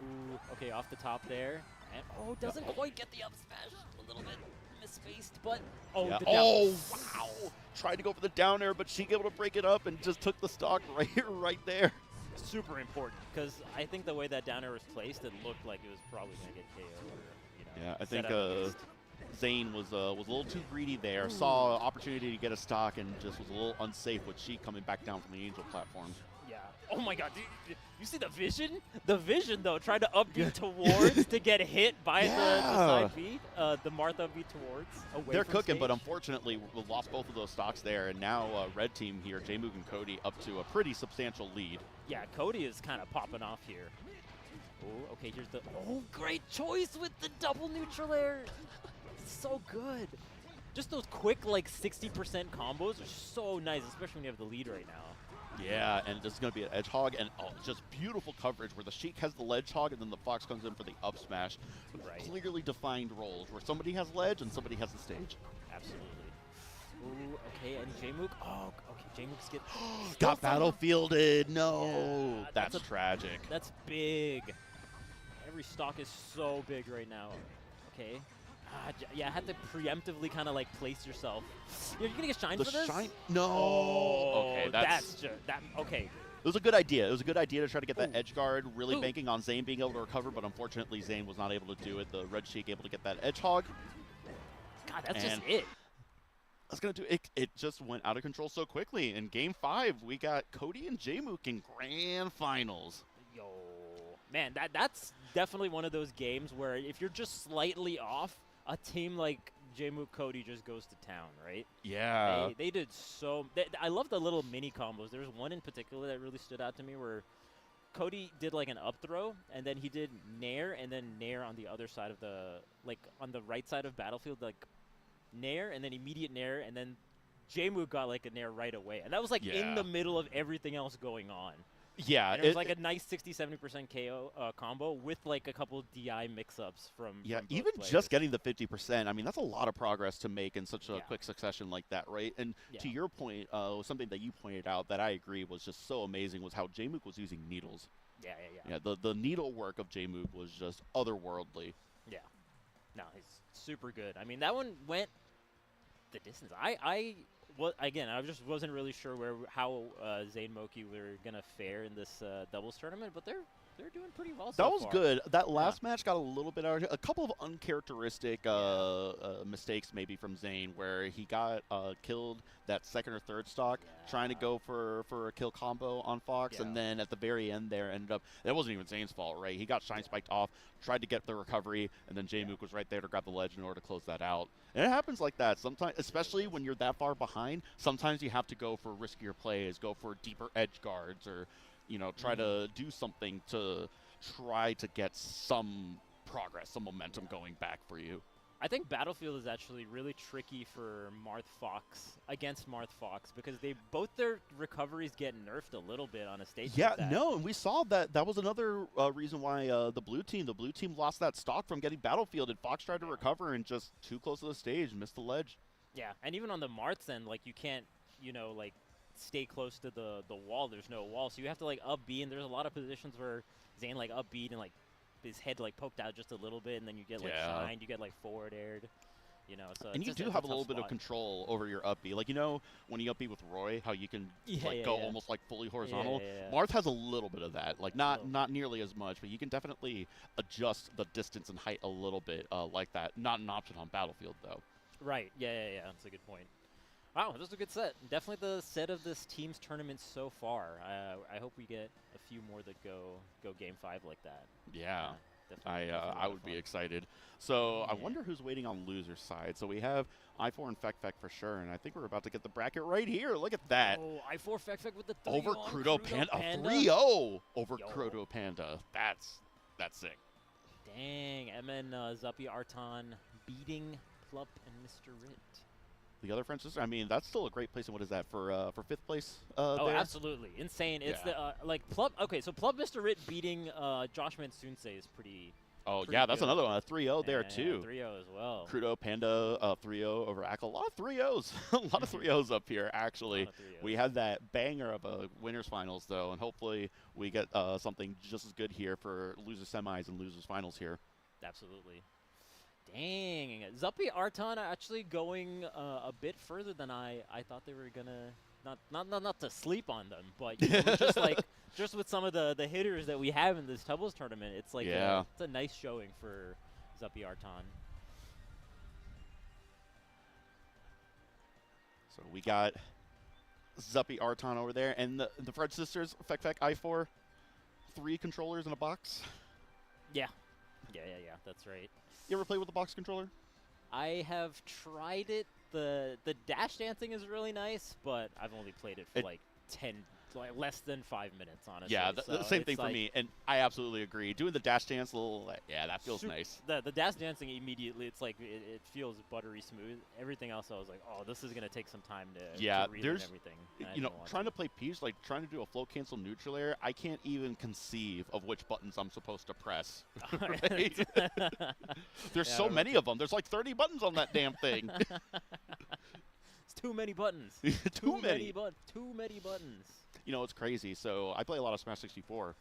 Ooh, okay, off the top there. And, doesn't quite get the up smash. A little bit misspaced, but Yeah. the down. Wow! Tried to go for the down air, but she able to break it up and just took the stock right there. Super important, because I think the way that down air was placed, it looked like it was probably going to get KO. Or, Yeah, I set think up against. Zayn was a little too greedy there. Saw an opportunity to get a stock and just was a little unsafe with Sheik coming back down from the Angel platform. Yeah. Oh my God! You see the vision? The vision though, tried to upbeat towards to get hit by the side beat, the Martha beat towards. Away They're from cooking, stage. but unfortunately we lost both of those stocks there, and now red team here, Jmook and Cody, up to a pretty substantial lead. Yeah, Cody is kind of popping off here. Oh, okay. Here's the great choice with the double neutral air. So good. Just those quick like 60% combos are so nice, especially when you have the lead right now. Yeah, and this is going to be an edge hog, and just beautiful coverage where the Sheik has the ledge hog, and then the Fox comes in for the up smash. Right. Clearly defined roles where somebody has ledge and somebody has the stage. Absolutely. Ooh, okay, and Jmook. Oh, okay, Jmook's getting Got battlefielded. No, Yeah, that's tragic. That's big. Every stock is so big right now. Okay. Yeah, I had to preemptively kind of like place yourself. You're gonna get shine The for this? shine? No. Oh, Okay, that's just that. Okay. It was a good idea. It was a good idea to try to get that Ooh. edge guard, really Ooh. banking on Zayn being able to recover, but unfortunately Zayn was not able to do it. The red Sheik able to get that edge hog. God, that's And just it. That's gonna do it. It just went out of control so quickly. In Game 5, we got Cody and Jmook in grand finals. Yo, man, that's definitely one of those games where if you're just slightly off, a team like Jmook Cody just goes to town, right? Yeah. They did so. I love the little mini combos. There's one in particular that really stood out to me where Cody did like an up throw, and then he did nair, and then nair on the other side of the, like on the right side of Battlefield, like nair, and then immediate nair, and then Jmook got like a nair right away. And that was like in the middle of everything else going on. Yeah. And it was like a nice 60-70% KO combo with like a couple DI mix-ups from Yeah, both even players. just getting the 50%, I mean, that's a lot of progress to make in such a Yeah. quick succession like that, right? And to Yeah. your point, something that you pointed out that I agree was just so amazing was how Jmook was using needles. Yeah. Yeah, the needle work of Jmook was just otherworldly. Yeah. No, he's super good. I mean, that one went the distance. I just wasn't really sure how Zayn Moki were gonna fare in this doubles tournament, but they're doing pretty well so That was far. good. That last match got a little bit out. A couple of uncharacteristic mistakes maybe from Zayn, where he got killed that second or third stock trying to go for a kill combo on Fox, and then at the very end there ended up. It wasn't even Zayn's fault, right? He got shine spiked off, tried to get the recovery, and then Jmook was right there to grab the ledge in order to close that out. And it happens like that sometimes, especially when you're that far behind. Sometimes you have to go for riskier plays, go for deeper edge guards, or try to do something to try to get some progress, some momentum going back for you. I think Battlefield is actually really tricky for Marth Fox against Marth Fox because both their recoveries get nerfed a little bit on a stage. Yeah, like that. no, and we saw that was another reason why the blue team lost that stock from getting Battlefield, and Fox tried to recover and just too close to the stage, missed the ledge. Yeah, and even on the Marth's end, like you can't, like stay close to the wall. There's no wall, so you have to like up B, and there's a lot of positions where Zayn like up B and like his head like poked out just a little bit, and then you get like shined, you get like forward aired, So and you do have a little bit of control over your up B. Like when you up B with Roy, how you can go almost like fully horizontal. Marth has a little bit of that, like not nearly as much, but you can definitely adjust the distance and height a little bit like that. Not an option on Battlefield though. Right. Yeah. That's a good point. Wow, this is a good set. Definitely the set of this team's tournament so far. I hope we get a few more that go Game 5 like that. Yeah, definitely I would be excited. So I wonder who's waiting on loser side. So we have I4 and Feck for sure, and I think we're about to get the bracket right here. Look at that. Oh, I4 Feck with the 3 over Crudo Panda. 3-0 over Crudo Panda. That's sick. Dang, and then Zuppy Arton beating Plup and Mr. Rit. The other French sister, I mean, that's still a great place. And what is that for 5th place? Oh, there? absolutely insane! It's the like Plup. Okay, so Plup Mr. Rit beating JoshMan Sunsei is pretty. Oh pretty yeah, that's good. another one. A 3-0 there too. 3-0 as well. Crudo Panda 3-0 over Aklo. A lot of 3-0s. a lot of 3-0s up here. Actually, we had that banger of a winners finals though, and hopefully we get something just as good here for losers semis and losers finals here. Absolutely. Dang, Zuppy Arton are actually going a bit further than I thought they were gonna. Not to sleep on them, but just with some of the hitters that we have in this doubles tournament, it's like it's a nice showing for Zuppy Arton. So we got Zuppy Arton over there, and the Fred sisters Feck I4, 3 controllers in a box. Yeah, that's right. You ever play with the box controller? I have tried it. The dash dancing is really nice, but I've only played it for less than 5 minutes, honestly. Yeah, the same thing for me, and I absolutely agree. Doing the dash dance, that feels nice. The dash dancing immediately, it's like it feels buttery smooth. Everything else, I was like, oh, this is gonna take some time to read and everything. Trying to play Peach, like trying to do a flow cancel neutral air, I can't even conceive of which buttons I'm supposed to press. Right? There's so many of them. There's like 30 buttons on that damn thing. It's too many buttons. Too many buttons. It's crazy. So I play a lot of Smash 64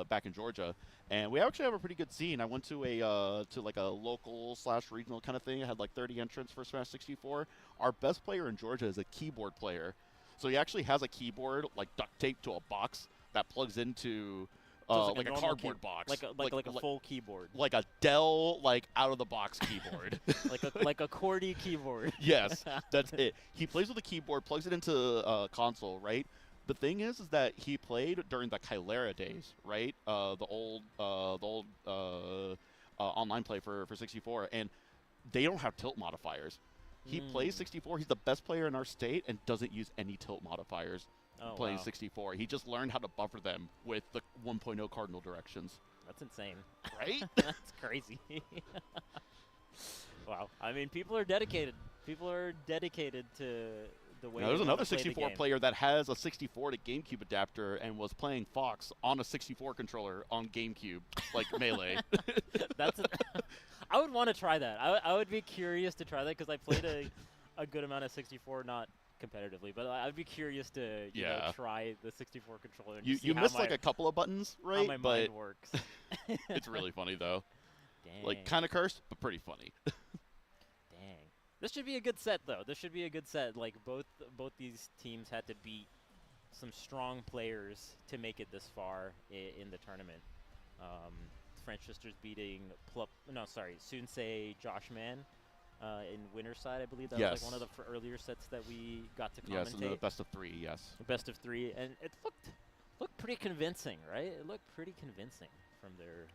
back in Georgia, and we actually have a pretty good scene. I went to a local / regional kind of thing. I had like 30 entrants for Smash 64. Our best player in Georgia is a keyboard player. So he actually has a keyboard like duct taped to a box that plugs into like a cardboard box, like a full keyboard, like a Dell out of the box keyboard, like a QWERTY keyboard. Yes, that's it. He plays with a keyboard, plugs it into console, right? The thing is that he played during the Kylera days, right? The old online play for 64, and they don't have tilt modifiers. He plays 64. He's the best player in our state and doesn't use any tilt modifiers playing 64. He just learned how to buffer them with the 1.0 cardinal directions. That's insane. Right? That's crazy. Wow. I mean, people are dedicated. People are dedicated to the way. Now, there's another 64 player that has a 64 to GameCube adapter and was playing Fox on a 64 controller on GameCube, like Melee. I would want to try that. I would be curious to try that because I played a good amount of 64, not competitively, but I'd be curious to try the 64 controller. And you missed like a couple of buttons, right? How my mind works. It's really funny though. Dang. Like kind of cursed, but pretty funny. Dang. This should be a good set though. This should be a good set. Like both these teams had to beat some strong players to make it this far in the tournament. French sisters beating Sunsei JoshMan in winner's side, I believe. That was like one of the earlier sets that we got to commentate. Yes, in the best of 3, yes. The best of 3, and it looked pretty convincing, right? It looked pretty convincing from their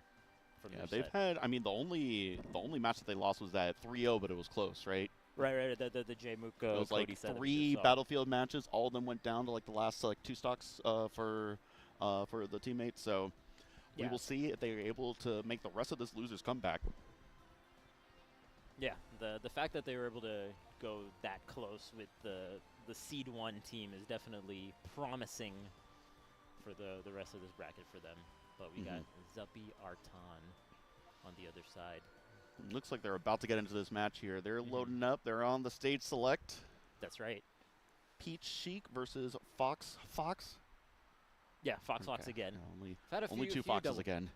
they've had, I mean, the only match that they lost was that 3-0, but it was close, right? Right. The Jmook it was Cody like set 3 Battlefield matches. All of them went down to like the last 2 stocks for the teammates. So we will see if they are able to make the rest of this losers comeback. Yeah, the fact that they were able to go that close with the Seed 1 team is definitely promising for the rest of this bracket for them. But we got Zuppy, Arton on the other side. Looks like they're about to get into this match here. They're loading up. They're on the stage select. That's right. Peach Chic versus Fox. Fox? Yeah, Fox again. Only two Foxes again.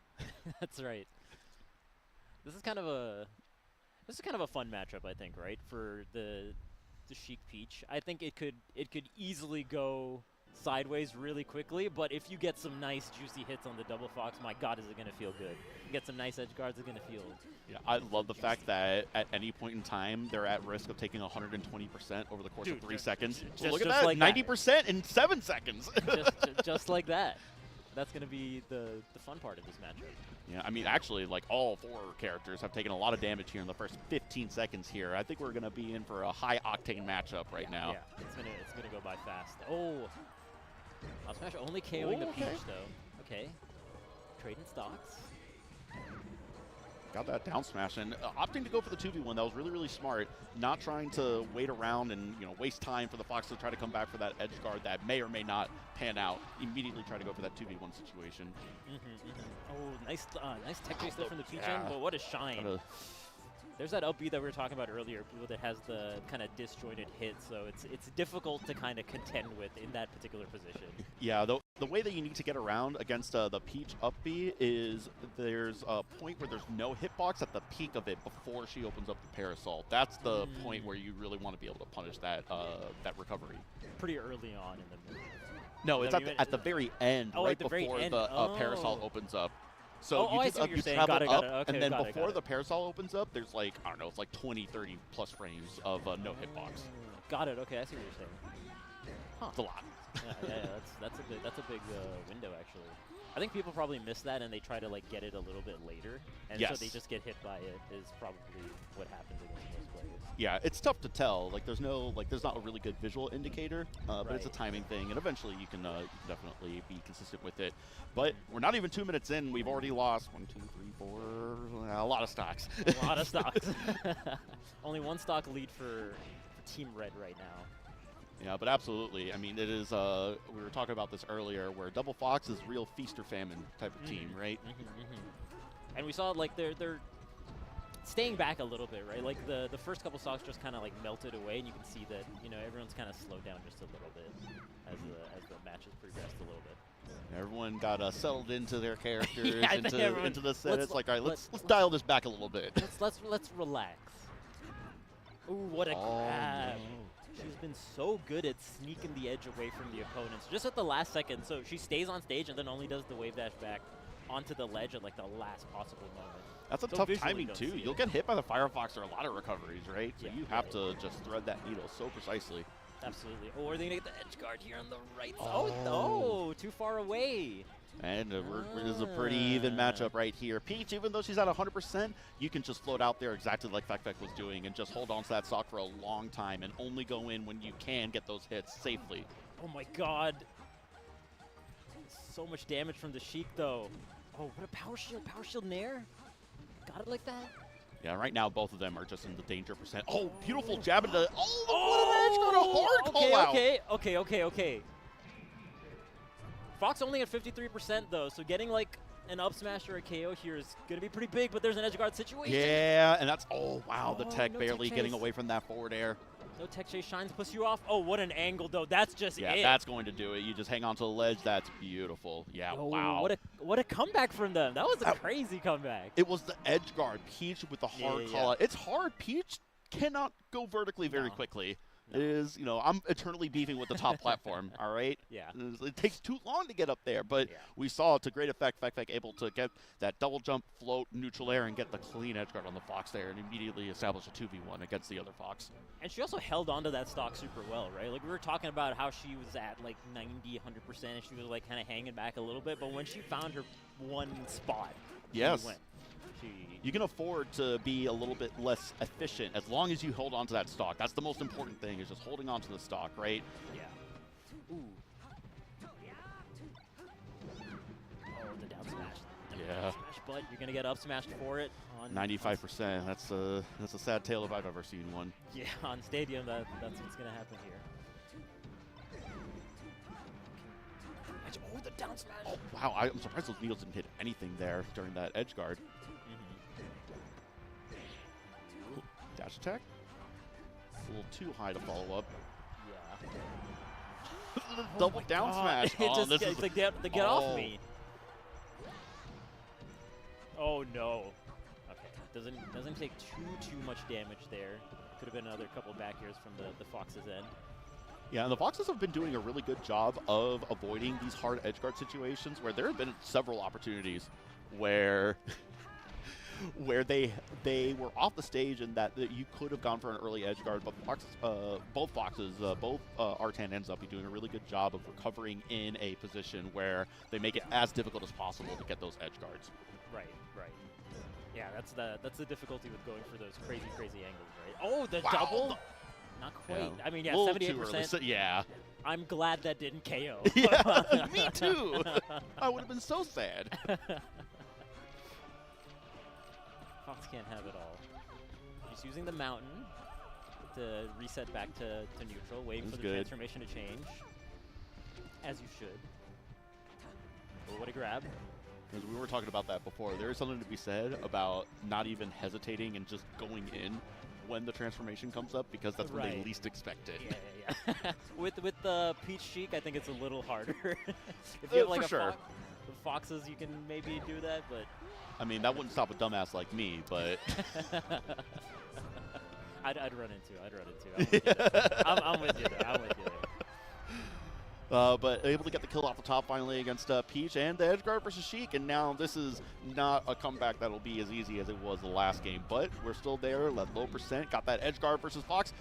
That's right. This is kind of a fun matchup, I think, right? For the Chic Peach. I think it could easily go sideways really quickly, but if you get some nice juicy hits on the double Fox, my god, is it going to feel good. You get some nice edge guards, it's going to feel. Yeah, I love the fact that at any point in time, they're at risk of taking 120% over the course of 3 seconds. Look at that, like 90% in 7 seconds. just like that. That's going to be the fun part of this matchup. Yeah, I mean, actually, like, all 4 characters have taken a lot of damage here in the first 15 seconds here. I think we're going to be in for a high-octane matchup right now. Yeah, it's gonna go by fast. Oh, I'll smash only KOing the Peach, though. Okay, trading stocks. Got that down smash, and opting to go for the 2v1, that was really, really smart. Not trying to wait around and waste time for the Fox to try to come back for that edge guard that may or may not pan out. Immediately try to go for that 2v1 situation. Oh, nice tech chase there from the Peach end, but what a shine. There's that up B that we were talking about earlier, that has the kind of disjointed hit, so it's difficult to kind of contend with in that particular position. Yeah, the way that you need to get around against the Peach up B is there's a point where there's no hitbox at the peak of it before she opens up the parasol. That's the point where you really want to be able to punish that that recovery. Pretty early on in the move. No, it's at the very end, right before the parasol opens up. So you travel up, and then before the parasol opens up, there's like, I don't know, it's like 20, 30 plus frames of no hitbox. Got it. Okay, I see what you're saying. Huh. It's a lot. yeah, that's a big window actually. I think people probably miss that and they try to like get it a little bit later, and so they just get hit by it. Is probably what happens against most players. Yeah, it's tough to tell. Like there's not a really good visual indicator, but it's a timing thing, and eventually you can definitely be consistent with it. But we're not even 2 minutes in. We've already lost 1, 2, 3, 4, a lot of stocks. A lot of stocks. Only 1 stock lead for Team Red right now. Yeah, but absolutely. I mean, it is, we were talking about this earlier, where Double Fox is real feast or famine type of team, right? And we saw, like, they're staying back a little bit, right? Like, the first couple stocks just kind of, like, melted away, and you can see that, everyone's kind of slowed down just a little bit as the matches progressed a little bit. Everyone got settled into their characters, into the set. It's like, all right, let's dial this back a little bit. Let's relax. Ooh, what a grab. No. She's been so good at sneaking the edge away from the opponents just at the last second. So she stays on stage and then only does the wave dash back onto the ledge at like the last possible moment. That's a tough timing too. You'll get hit by the Firefox or a lot of recoveries, right? So you have to just thread that needle so precisely. Absolutely. Oh, are they going to get the edge guard here on the right side? Oh, no, too far away. And this is a pretty even matchup right here. Peach, even though she's at 100%, you can just float out there exactly like Fek was doing and just hold on to that stock for a long time and only go in when you can get those hits safely. Oh my god. So much damage from the Sheik, though. Oh, what a power shield nair. Got it like that? Yeah, right now both of them are just in the danger percent. Oh, beautiful jab into... Oh, what an edge got a hard call out. Okay. Fox only at 53% though, so getting like an up smash or a KO here is going to be pretty big, but there's an edge guard situation. Yeah, and that's, oh wow, the tech barely getting away from that forward air. No tech chase, shines puts you off. Oh, what an angle though, that's just it. Yeah, that's going to do it. You just hang on to the ledge, that's beautiful. Yeah, wow. What a comeback from them. That was a crazy comeback. It was the edge guard, Peach with the hard call out. It's hard, Peach cannot go vertically very quickly. No. It is, I'm eternally beefing with the top platform, all right? Yeah. It takes too long to get up there, but we saw to great effect, Fek able to get that double jump, float, neutral air, and get the clean edge guard on the Fox there and immediately establish a 2v1 against the other Fox. And she also held onto that stock super well, right? Like, we were talking about how she was at, like, 90, 100%, and she was, like, kind of hanging back a little bit, but when she found her one spot, she went. You can afford to be a little bit less efficient as long as you hold on to that stock. That's the most important thing, is just holding on to the stock, right? Yeah. Ooh. Oh, the down smash. Yeah. Smash, but you're gonna get up smashed for it. On 95%. That's a sad tale if I've ever seen one. Yeah, on Stadium, that's what's gonna happen here. Oh, the down smash! Oh, wow, I'm surprised those needles didn't hit anything there during that edge guard. Dash attack? A little too high to follow up. Yeah. Double down smash. It Oh, just this it's is like get off me. Oh no. Okay, doesn't take too much damage there. Could have been another couple back airs from the Fox's end. Yeah, and the Foxes have been doing a really good job of avoiding these hard edge guard situations where there have been several opportunities where they were off the stage and that you could have gone for an early edge guard, but both Foxes, Arton and Zuppy, doing a really good job of recovering in a position where they make it as difficult as possible to get those edge guards. Right. Yeah, that's the difficulty with going for those crazy angles, right? Oh, the Wow, double? Not quite. Yeah. I mean, yeah, A little too 78%. early. So, yeah. I'm glad that didn't KO. Yeah, me too. I would have been so sad. Fox can't have it all. He's using the mountain to reset back to neutral, waiting for the transformation to change. As you should. Oh, what a grab. Because we were talking about that before. There is something to be said about not even hesitating and just going in when the transformation comes up, because that's when they least expect it. Yeah. with the Peach Sheik, I think it's a little harder. If you have like for sure. Foxes, you can maybe do that, but I mean, that wouldn't stop a dumbass like me, but I'd run into. I'm with you there. But able to get the kill off the top finally against Peach and the edgeguard versus Sheik, and now this is not a comeback that'll be as easy as it was the last game, but we're still there, low percent, got that edgeguard versus Fox,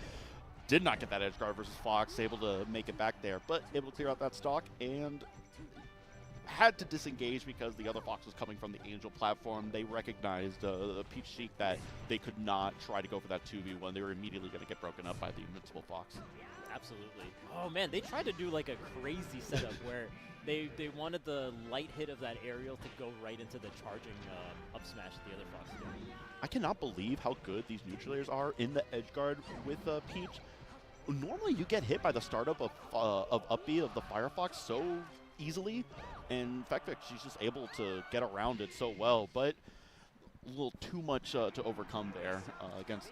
did not get that edgeguard versus Fox, able to make it back there, but able to clear out that stock, and had to disengage because the other Fox was coming from the Angel platform. They recognized the Peach Sheik that they could not try to go for that 2v1. They were immediately going to get broken up by the Invincible Fox. Absolutely. Oh man, they tried to do like a crazy setup where they wanted the light hit of that aerial to go right into the charging up smash that the other Fox did. I cannot believe how good these neutralators are in the edge guard with Peach. Normally you get hit by the startup of up B of the Firefox so easily, and in fact she's just able to get around it so well, but a little too much to overcome there against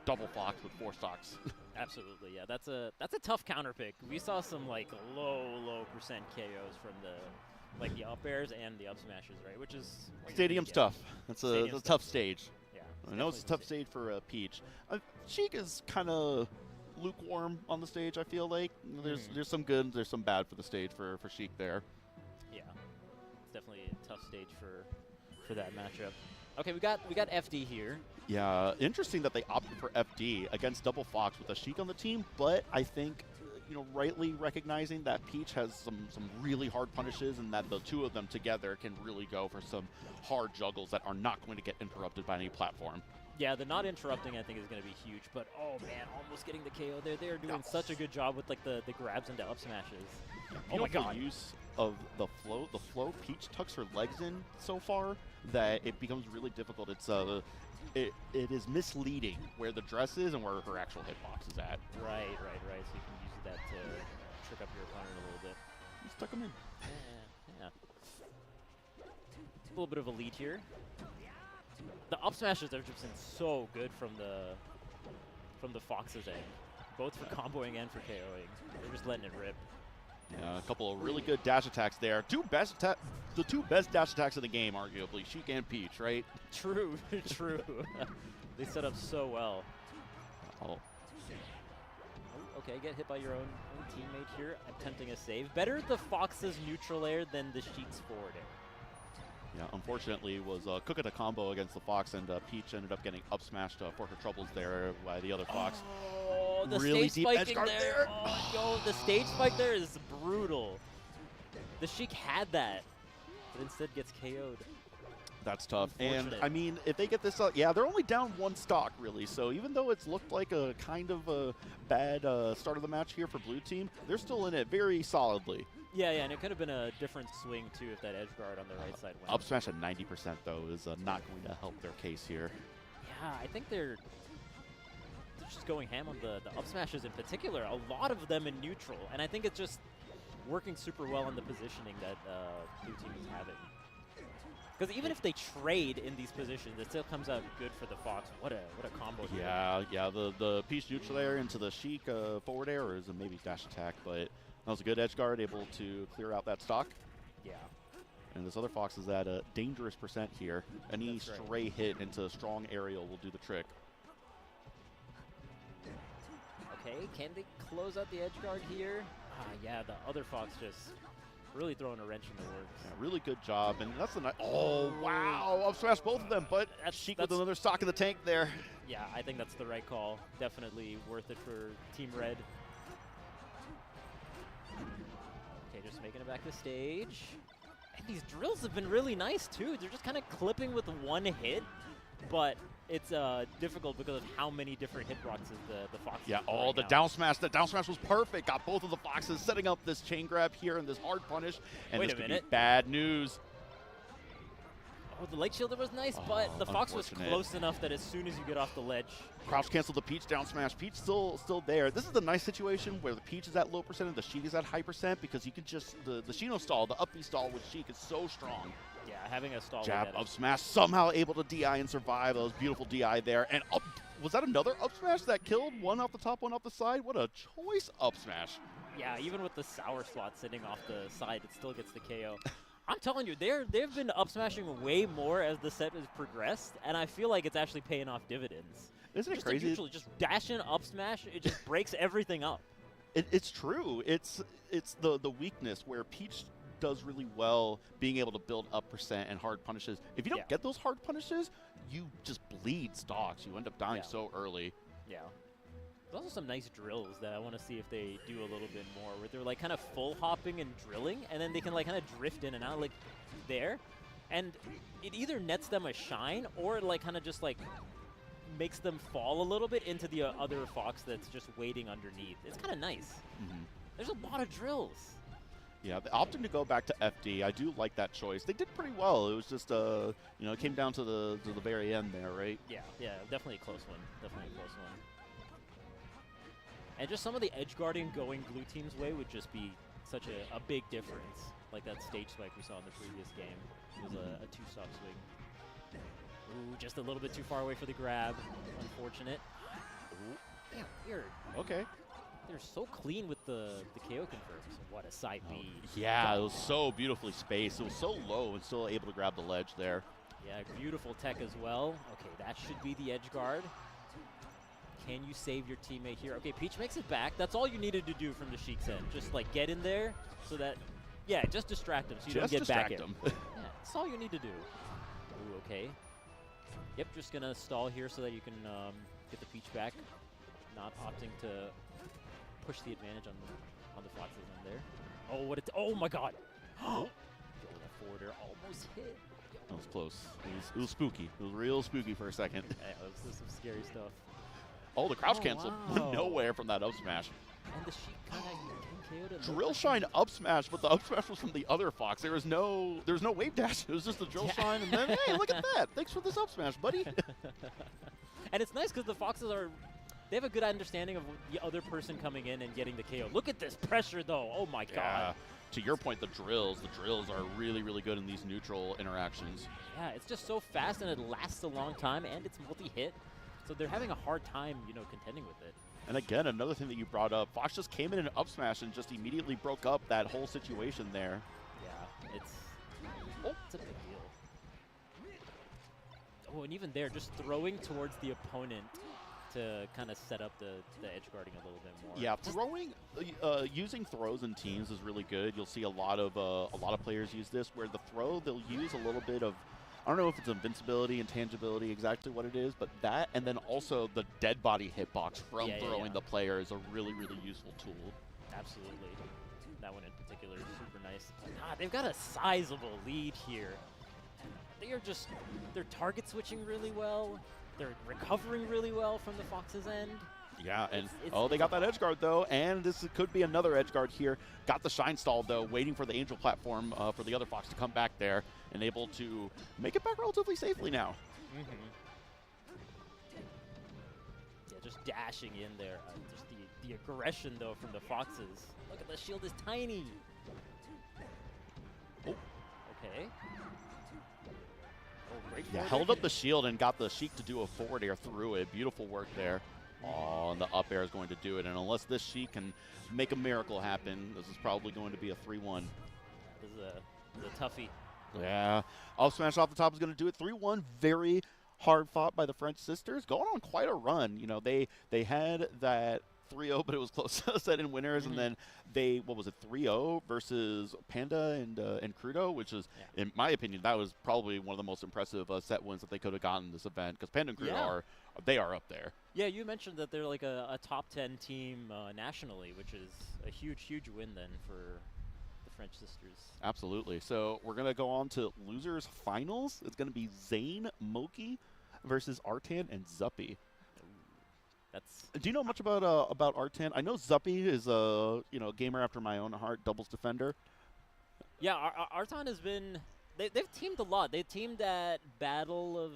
double Fox with 4 stocks. Absolutely, yeah. That's a tough counter pick. We saw some like low percent KOs from the up airs and the up smashes, right? Which is Stadium's tough. It's a tough stage. Yeah, I know it's a tough stage for Peach. Sheik is kind of lukewarm on the stage. I feel like there's some good, there's some bad for the stage for Sheik there. Yeah, it's definitely a tough stage for that matchup. Okay, we got FD here. Yeah, interesting that they opted for FD against Double Fox with a Sheik on the team, but I think, rightly recognizing that Peach has some really hard punishes and that the two of them together can really go for some hard juggles that are not going to get interrupted by any platform. Yeah, the not interrupting I think is going to be huge, but oh man, almost getting the KO there. They are doing such a good job with like the grabs into up smashes. Oh my god. Use of the flow Peach tucks her legs in so far that it becomes really difficult. It's it is misleading where the dress is and where her actual hitbox is at. Right. So you can use that to trick up your opponent a little bit. You stuck him in. Yeah. A little bit of a lead here. The up smashes have just been so good from the Fox's end, both for comboing and for KOing. They're just letting it rip. Yeah, a couple of really good dash attacks there. The two best dash attacks of the game, arguably, Sheik and Peach, right? True. They set up so well. Oh. Okay, get hit by your own teammate here, attempting a save. Better the Fox's neutral air than the Sheik's forward air. Yeah, unfortunately was cooking a combo against the Fox, and Peach ended up getting up smashed for her troubles there by the other Fox. Oh, the really stage deep spiking there. Oh, yo, the stage spike there is brutal. The Sheik had that, but instead gets KO'd. That's tough. And, I mean, if they get this up, yeah, they're only down 1 stock, really. So even though it's looked like a kind of a bad start of the match here for Blue Team, they're still in it very solidly. Yeah, and it could have been a different swing, too, if that edge guard on the right side went. Up smash at 90%, though, is not going to help their case here. Yeah, I think they're just going ham on the up smashes in particular. A lot of them in neutral, and I think it's just working super well on the positioning that blue team is having. Because even if they trade in these positions, it still comes out good for the Fox. What a combo here. Yeah, the Peach neutral air into the Sheik forward air, or is it maybe dash attack, but that was a good edge guard, able to clear out that stock. Yeah. And this other Fox is at a dangerous percent here. Any That's right. stray hit into strong aerial will do the trick. Okay, can they close out the edge guard here? Yeah, the other Fox just really throwing a wrench in the works. Yeah, really good job, and that's a nice. Oh wow! Up smash both of them, but Sheik with another stock in the tank there. Yeah, I think that's the right call. Definitely worth it for Team Red. Okay, just making it back to stage. And these drills have been really nice too. They're just kind of clipping with one hit, but it's difficult because of how many different hitboxes the Fox. Yeah, right the now. down smash. The down smash was perfect. Got both of the Foxes setting up this chain grab here and this hard punish. And Wait this a could minute. be bad news. Oh, the light shielder was nice, but the Fox was unfortunate. close enough that as soon as you get off the ledge. Crouch cancel the Peach down smash. Peach still there. This is a nice situation where the Peach is at low percent and the Sheik is at high percent because you can just the Shino stall, the up B stall with Sheik is so strong. Yeah, having a stall Jab like that up is- smash, somehow able to DI and survive. That was beautiful DI there. And up, was that another up smash that killed? One off the top, one off the side. What a choice up smash. Yeah, even with the sour slot sitting off the side, it still gets the KO. I'm telling you, they've been up smashing way more as the set has progressed, and I feel like it's actually paying off dividends. Isn't it Just crazy? Usually, just dash in up smash, it just breaks everything up. It's true. It's the weakness where Peach does really well being able to build up percent and hard punishes. If you don't Yeah. get those hard punishes, you just bleed stocks. You end up dying Yeah. so early. Yeah. There's also some nice drills that I want to see if they do a little bit more, where they're like kind of full hopping and drilling, and then they can like kind of drift in and out like there, and it either nets them a shine or like kind of just like makes them fall a little bit into the other Fox that's just waiting underneath. It's kind of nice. There's a lot of drills. Yeah, opting to go back to FD, I do like that choice. They did pretty well. It was just it came down to the very end there, right? Yeah, definitely a close one. Definitely a close one. And just some of the edge guarding going blue team's way would just be such a big difference. Like that stage spike we saw in the previous game. It was a two-stop swing. Ooh, just a little bit too far away for the grab. Unfortunate. Ooh. Damn, they're so clean with the KO confirms. What a side B. Yeah, it was so beautifully spaced. It was so low and still able to grab the ledge there. Yeah, beautiful tech as well. Okay, that should be the edge guard. Can you save your teammate here? Okay, Peach makes it back. That's all you needed to do from the Sheik's end. Just like get in there so that, yeah, just distract him so you don't get back in. Yeah, that's all you need to do. Ooh, okay. Yep, just gonna stall here so that you can get the Peach back. Not opting to push the advantage on the Fox's end there. Oh, oh my God! Oh, that forwarder almost hit. That was close. It was spooky. It was real spooky for a second. Yeah, this is some scary stuff. Oh, the crouch Oh, cancel. wow. Nowhere from that up smash. And the Sheik kind of KO'd him. Drill shine up smash, but the up smash was from the other Fox. There was no wave dash. It was just a drill shine, and then hey, look at that! Thanks for this up smash, buddy. And it's nice because the Foxes they have a good understanding of the other person coming in and getting the KO. Look at this pressure, though. Oh my Yeah. God. To your point, the drills are really, really good in these neutral interactions. Yeah, it's just so fast and it lasts a long time and it's multi-hit. So they're having a hard time, contending with it. And again, another thing that you brought up, Fox just came in and up smash and just immediately broke up that whole situation there. Yeah, it's a big deal. Oh, and even there, just throwing towards the opponent to kind of set up the edge guarding a little bit more. Yeah, throwing, using throws in teams is really good. You'll see a lot of players use this, where the throw they'll use a little bit of, I don't know if it's invincibility, intangibility, exactly what it is, but that, and then also the dead body hitbox from throwing the player is a really, really useful tool. Absolutely. That one in particular is super nice. God, they've got a sizable lead here. They're target switching really well. They're recovering really well from the Fox's end. Yeah, and It's they got that edge guard though, and this could be another edge guard here. Got the shine stall though, waiting for the angel platform for the other Fox to come back there and able to make it back relatively safely now. Yeah, just dashing in there. Just the aggression though from the Foxes. Look at the shield is tiny. Oh, okay. Oh, great. Yeah, forward held air. up the shield and got the Sheik to do a forward air through it. Beautiful work there. Oh, and the up air is going to do it. And unless this Sheik can make a miracle happen, this is probably going to be a 3-1. This is a toughie. Yeah. Up smash off the top is going to do it. 3-1. Very hard fought by the French sisters. Going on quite a run. You know, they had that 3-0, but it was close set in winners, and then they, what was it, 3-0 versus Panda and Crudo, which is, in my opinion, that was probably one of the most impressive set wins that they could have gotten this event, because Panda and Crudo they are up there. Yeah, you mentioned that they're like a top 10 team nationally, which is a huge, huge win then for the French sisters. Absolutely. So we're going to go on to losers finals. It's going to be Zayn, Moki versus Arton and Zuppy. Do you know much about Arton? I know Zuppy is a gamer after my own heart, doubles defender. Yeah, Arton has been. They've teamed a lot. They teamed at Battle of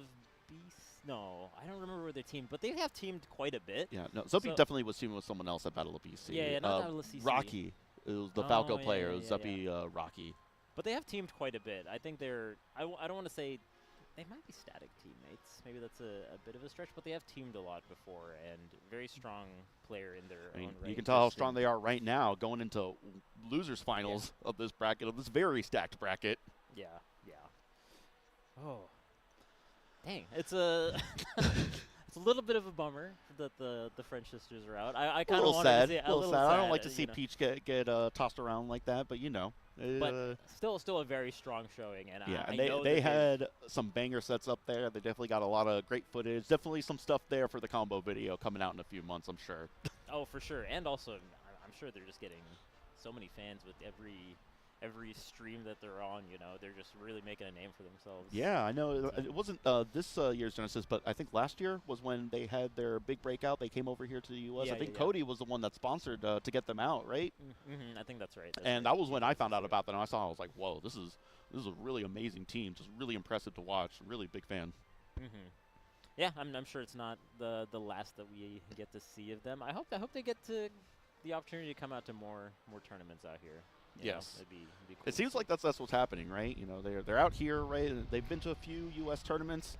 Beasts. No, I don't remember where they teamed, but they have teamed quite a bit. Yeah, no, Zuppy definitely was teaming with someone else at Battle of BC. Yeah, not Battle of CC. Rocky, it was the Falco player. It was Zuppy, Rocky. But they have teamed quite a bit. I think they're. I don't want to say. They might be static teammates. Maybe that's a bit of a stretch, but they have teamed a lot before, and very strong player in their own right. You can tell how strong they are right now going into losers finals of this bracket, of this very stacked bracket. Yeah. Oh, dang! It's a it's a little bit of a bummer that the French sisters are out. I kind of want to see a little sad. I don't like to see Peach get tossed around like that, but but still a very strong showing, and yeah, I and know they had some banger sets up there. They definitely got a lot of great footage. Definitely some stuff there for the combo video coming out in a few months, I'm sure. Oh, for sure, and also I'm sure they're just getting so many fans with every stream that they're on. They're just really making a name for themselves. Yeah, I know. It wasn't this year's Genesis, but I think last year was when they had their big breakout. They came over here to the U.S. I think Cody was the one that sponsored to get them out, right? I think that's right. And that was when I found out about them. I was like, whoa, this is a really amazing team. Just really impressive to watch. Really big fan. Yeah, I'm sure it's not the last that we get to see of them. I hope they get to the opportunity to come out to more tournaments out here. Yes. It'd be cool. It seems like that's what's happening, right? They're out here, right? They've been to a few U.S. tournaments.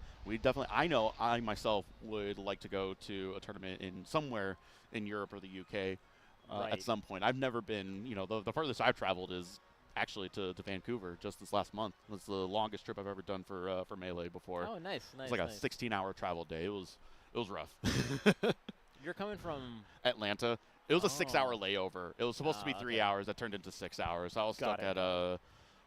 I know I myself would like to go to a tournament in somewhere in Europe or the UK at some point. I've never been, the furthest I've traveled is actually to Vancouver just this last month. It was the longest trip I've ever done for Melee before. Oh, nice. It was like a 16-hour travel day. It was rough. You're coming from Atlanta. It was a 6-hour layover. It was supposed to be 3 hours. That turned into 6 hours. I was stuck at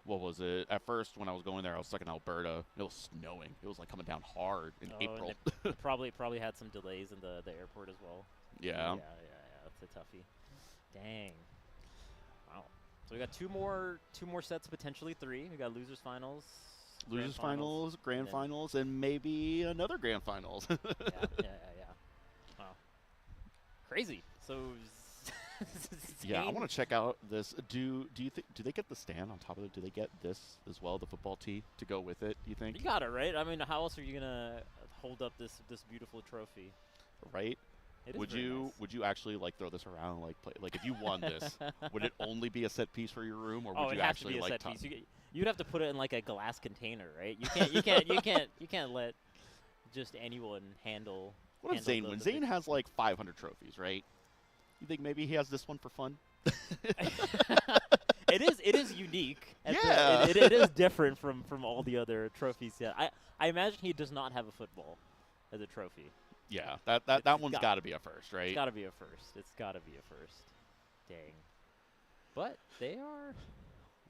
what was it? At first, when I was going there, I was stuck in Alberta. It was snowing. It was like coming down hard in April. And probably had some delays in the airport as well. Yeah. Yeah. It's a toughie. Dang. Wow. So we got two more sets, potentially 3. We got losers finals. Losers finals, grand finals, and maybe another grand finals. Yeah. Wow. Crazy. So. Yeah, I want to check out this. Do they get the stand on top of it? Do they get this as well, the football tee, to go with it? Do you think? You got it, right? I mean, how else are you gonna hold up this beautiful trophy? Right. Would you actually throw this around, play, if you won this, would it only be a set piece for your room, or would you actually set piece. You'd have to put it in a glass container, right? You can't let just anyone handle. What if Zayn wins? Zayn has 500 trophies, right? You think maybe he has this one for fun? It is unique. Yeah. It is different from all the other trophies. Yeah. I imagine he does not have a football as a trophy. Yeah, that one's got to be a first, right? It's got to be a first. Dang. But they are.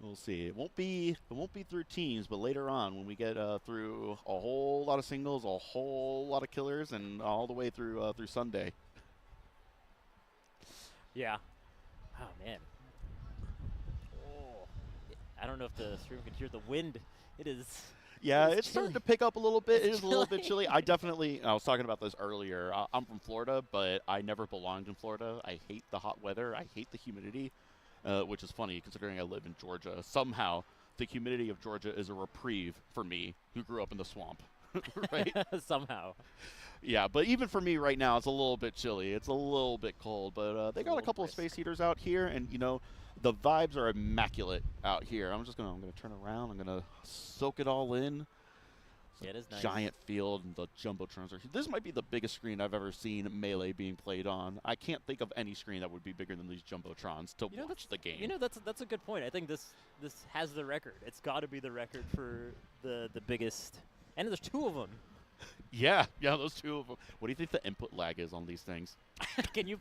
We'll see. It won't be through teams, but later on when we get through a whole lot of singles, a whole lot of killers, and all the way through Sunday. Yeah. Oh, man. Oh. I don't know if the stream can hear the wind. It is. Yeah, it's starting to pick up a little bit. It is a little bit chilly. I was talking about this earlier. I'm from Florida, but I never belonged in Florida. I hate the hot weather. I hate the humidity, which is funny considering I live in Georgia. Somehow, the humidity of Georgia is a reprieve for me, who grew up in the swamp, right? Somehow. Yeah, but even for me right now, it's a little bit chilly. It's a little bit cold, but they got a couple of space heaters out here, and the vibes are immaculate out here. I'm gonna turn around. I'm gonna soak it all in. Yeah, it is nice. Giant field and the jumbotrons are. This might be the biggest screen I've ever seen Melee being played on. I can't think of any screen that would be bigger than these jumbotrons to watch the game. That's a good point. I think this has the record. It's got to be the record for the biggest. And there's 2 of them. Yeah, those 2 of them. What do you think the input lag is on these things? Can you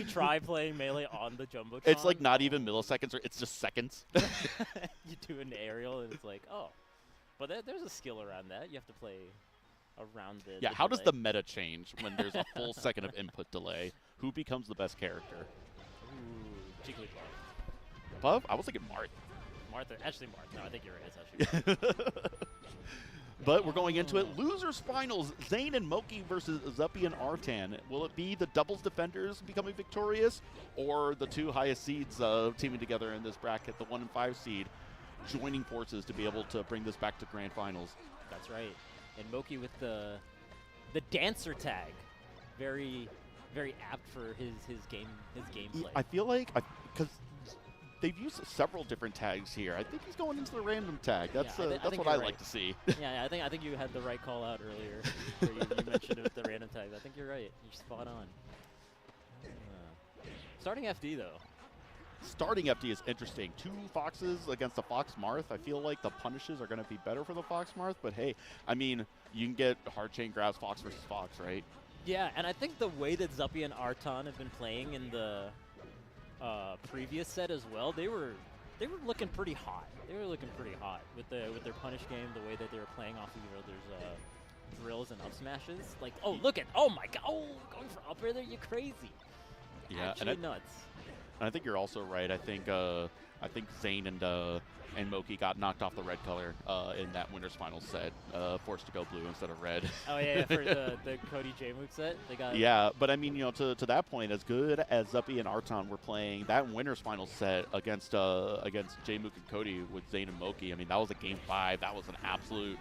try playing Melee on the Jumbotron? It's like not even milliseconds, or it's just seconds. You do an aerial, and it's like, oh. But there's a skill around that. You have to play around the Yeah, the how does delay. the meta change when there's a full second of input delay? Who becomes the best character? Ooh, Jigglypuff. Puff? I was thinking Marth. Martha. Actually, Marth. No, I think you're right. It's actually Marth. But we're going into it. Losers finals. Zayn and Moki versus Zuppy and Arton. Will it be the doubles defenders becoming victorious, or the 2 highest seeds teaming together in this bracket, the 1 and 5 seed, joining forces to be able to bring this back to grand finals? That's right. And Moki with the dancer tag, very apt for his gameplay. I feel like because they've used several different tags here. I think he's going into the random tag. That's I that's think what I you're like right. to see. Yeah, I think you had the right call out earlier. Where you mentioned it with the random tags. I think you're right. You're spot on. Starting FD though. Starting FD is interesting. 2 Foxes against a Fox Marth. I feel like the punishes are going to be better for the Fox Marth, but hey, I mean, you can get hard chain grabs Fox versus Fox, right? Yeah, and I think the way that Zuppy and Arton have been playing in the previous set as well, they were looking pretty hot. They were looking pretty hot with their punish game, the way that they were playing off of each other's drills and up smashes. Like, oh my god, going for up air there, you crazy. Yeah, actually nuts. And I think you're also right. I think Zayn and Moki got knocked off the red color in that winners final set, forced to go blue instead of red. Oh yeah, for the Cody Jmook set, they got. Yeah, but I mean, to that point, as good as Zuppy and Arton were playing that winners final set against Jmook and Cody with Zayn and Moki, I mean, that was a game 5. That was an absolute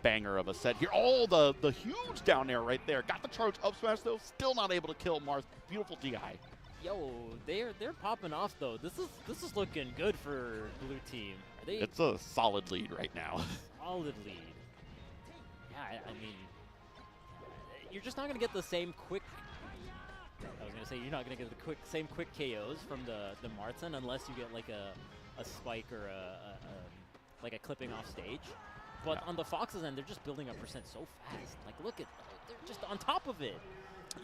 banger of a set here. Oh, the huge down air right there. Got the charge up smash though. Still not able to kill Marth. Beautiful DI. Yo, they're popping off though. This is looking good for blue team. Are they? It's a solid lead right now. Solid lead. Yeah, I mean, you're just not gonna get the same quick. I was gonna say you're not gonna get the same quick KOs from the Martin unless you get like a spike or like a clipping off stage. But on the Fox's end, they're just building up percent so fast. Like, look at, they're just on top of it.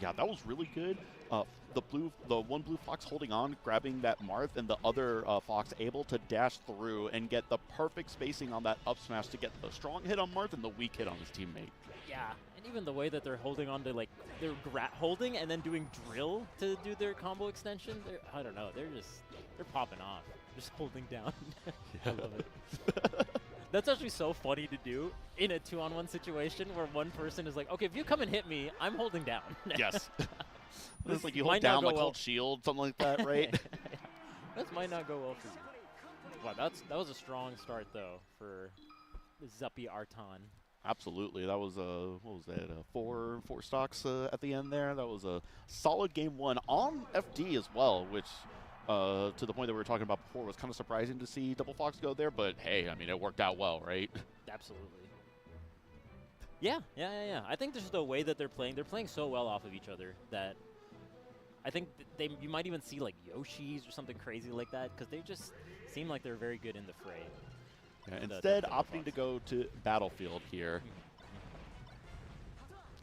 Yeah, that was really good. The one blue Fox holding on, grabbing that Marth, and the other Fox able to dash through and get the perfect spacing on that up smash to get the strong hit on Marth and the weak hit on his teammate. Yeah, and even the way that they're holding on to, like, they're holding and then doing drill to do their combo extension. I don't know, they're popping off. Just holding down. I love it. That's actually so funny to do in a 2-on-1 situation where one person is like, okay, if you come and hit me, I'm holding down. Yes. It's like you hold down, like hold shield, something like that, right? That might not go well for you. Wow, that was a strong start, though, for Zuppy Arton. Absolutely. That was, what was that, 4 stocks at the end there. That was a solid game 1 on FD as well, which... to the point that we were talking about before, was kind of surprising to see Double Fox go there, but hey, I mean, it worked out well, right? Absolutely. Yeah. I think just the way that they're playing so well off of each other that I think you might even see like Yoshi's or something crazy like that, because they just seem like they're very good in the fray. Yeah, instead, opting to go to Battlefield here.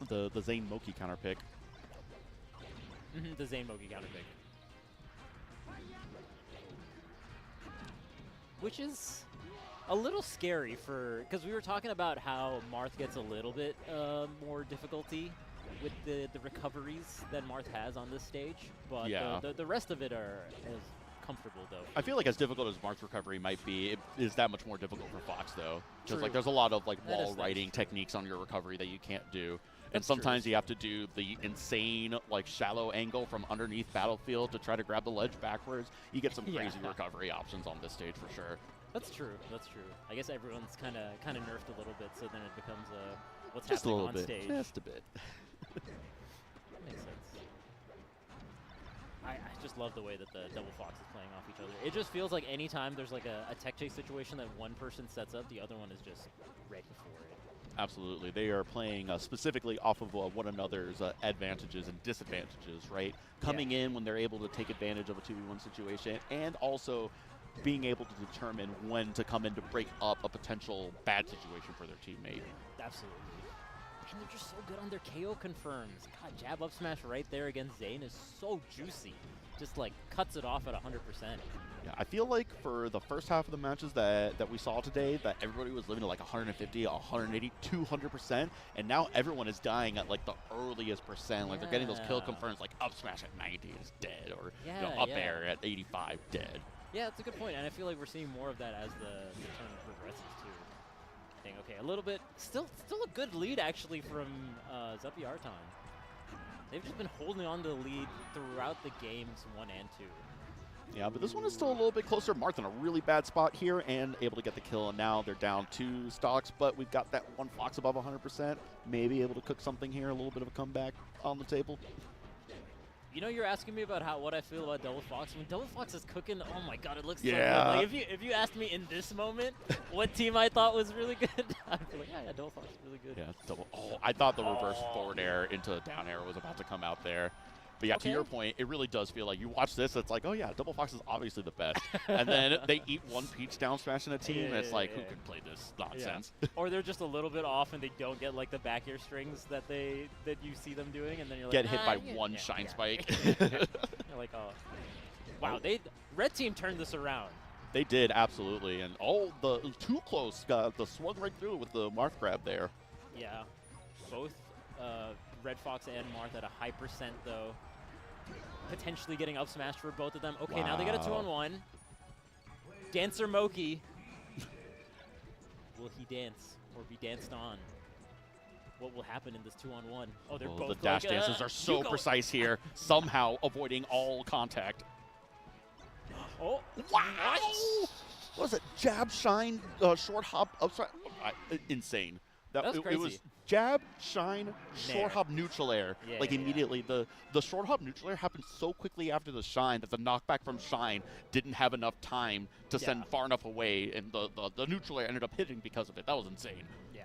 The Zayn Moki counter pick. The Zayn Moki counter pick. Which is a little scary because we were talking about how Marth gets a little bit more difficulty with the recoveries that Marth has on this stage, but yeah. the rest of it is comfortable, though. I feel like as difficult as Mark's recovery might be, it is that much more difficult for Fox, though. Because True. like there's a lot of like That wall is riding nice. techniques on your recovery that you can't do. And That's true, sometimes that's you have to do the insane like shallow angle from underneath Battlefield to try to grab the ledge backwards. You get some Yeah. crazy recovery options on this stage for sure. That's true. That's true. I guess everyone's kind of nerfed a little bit, so then it becomes what's Just a happening little on bit. stage. Just a bit. That makes sense. I just love the way that the double fox is playing off each other. It just feels like anytime there's like a tech chase situation that one person sets up, the other one is just ready for it. Absolutely. They are playing specifically off of one another's advantages and disadvantages, right? Coming in when they're able to take advantage of a 2v1 situation and also being able to determine when to come in to break up a potential bad situation for their teammate. Absolutely. And they're just so good on their KO confirms. God, jab up smash right there against Zayn is so juicy. Just like cuts it off at 100%. Yeah, I feel like for the first half of the matches that we saw today, that everybody was living at like 150, 180, 200%, and now everyone is dying at like the earliest percent. Like they're getting those kill Yeah. confirms, like up smash at 90 is dead, or Yeah, up yeah. air at 85 dead. Yeah, that's a good point, and I feel like we're seeing more of that as the tournament progresses too. Dang, okay, a little bit, still a good lead actually from Zuppy Arton. They've just been holding on to the lead throughout the games 1 and 2. Yeah, but this one is still a little bit closer. Mark's in a really bad spot here and able to get the kill, and now they're down 2 stocks, but we've got that one Fox above 100%. Maybe able to cook something here, a little bit of a comeback on the table. You know, you're asking me about what I feel about Double Fox. When Double Fox is cooking, oh my god, it looks so Yeah. good. Like if you asked me in this moment what team I thought was really good, I'd be like, yeah, Double Fox is really good. Yeah, double. Oh, I thought the reverse forward air into down air was about to come out there. But yeah, to Okay. your point, it really does feel like you watch this, it's like, oh yeah, Double Fox is obviously the best. And then they eat one peach down smash in a team, and it's like, who can play this nonsense? Or they're just a little bit off and they don't get like the back air strings that you see them doing, and then you're like, Get hit by yeah, one yeah, shine yeah." spike. You're like, oh, wow, red team turned this around. They did, absolutely. And oh, the too close, got the swung right through with the Marth grab there. Yeah, both Red Fox and Marth at a high percent though. Potentially getting up smashed for both of them. Okay, now they got a 2-on-1. Dancer Moki. Will he dance or be danced on? What will happen in this 2-on-1? Oh, they're both The dash going, dances are so you go. precise here, somehow avoiding all contact. Oh, Wow! What was it? Jab, shine, short hop, upside. Insane. That was It crazy. was jab, shine, Nair. short hop, neutral air. Yeah, like yeah, yeah. immediately, the short hop neutral air happened so quickly after the shine that the knockback from shine didn't have enough time to send far enough away, and the neutral air ended up hitting because of it. That was insane. yeah.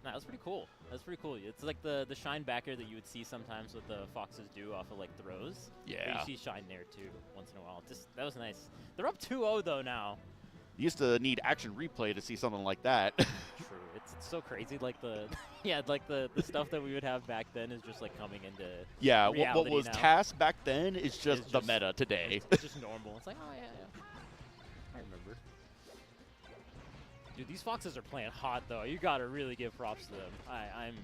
Nah, that's pretty cool. That's pretty cool. It's like the shine back air that you would see sometimes what the Foxes do off of like throws. But Yeah. you see shine there too once in a while. That was nice. They're up 2-0 though now. You used to need action replay to see something like that. True. It's so crazy. Like the the stuff that we would have back then is just like coming into Yeah, what reality was now. task back then is just It's the just- meta today. It's just normal. It's like, oh yeah. I remember. Dude, these Foxes are playing hot though. You gotta really give props to them. I'm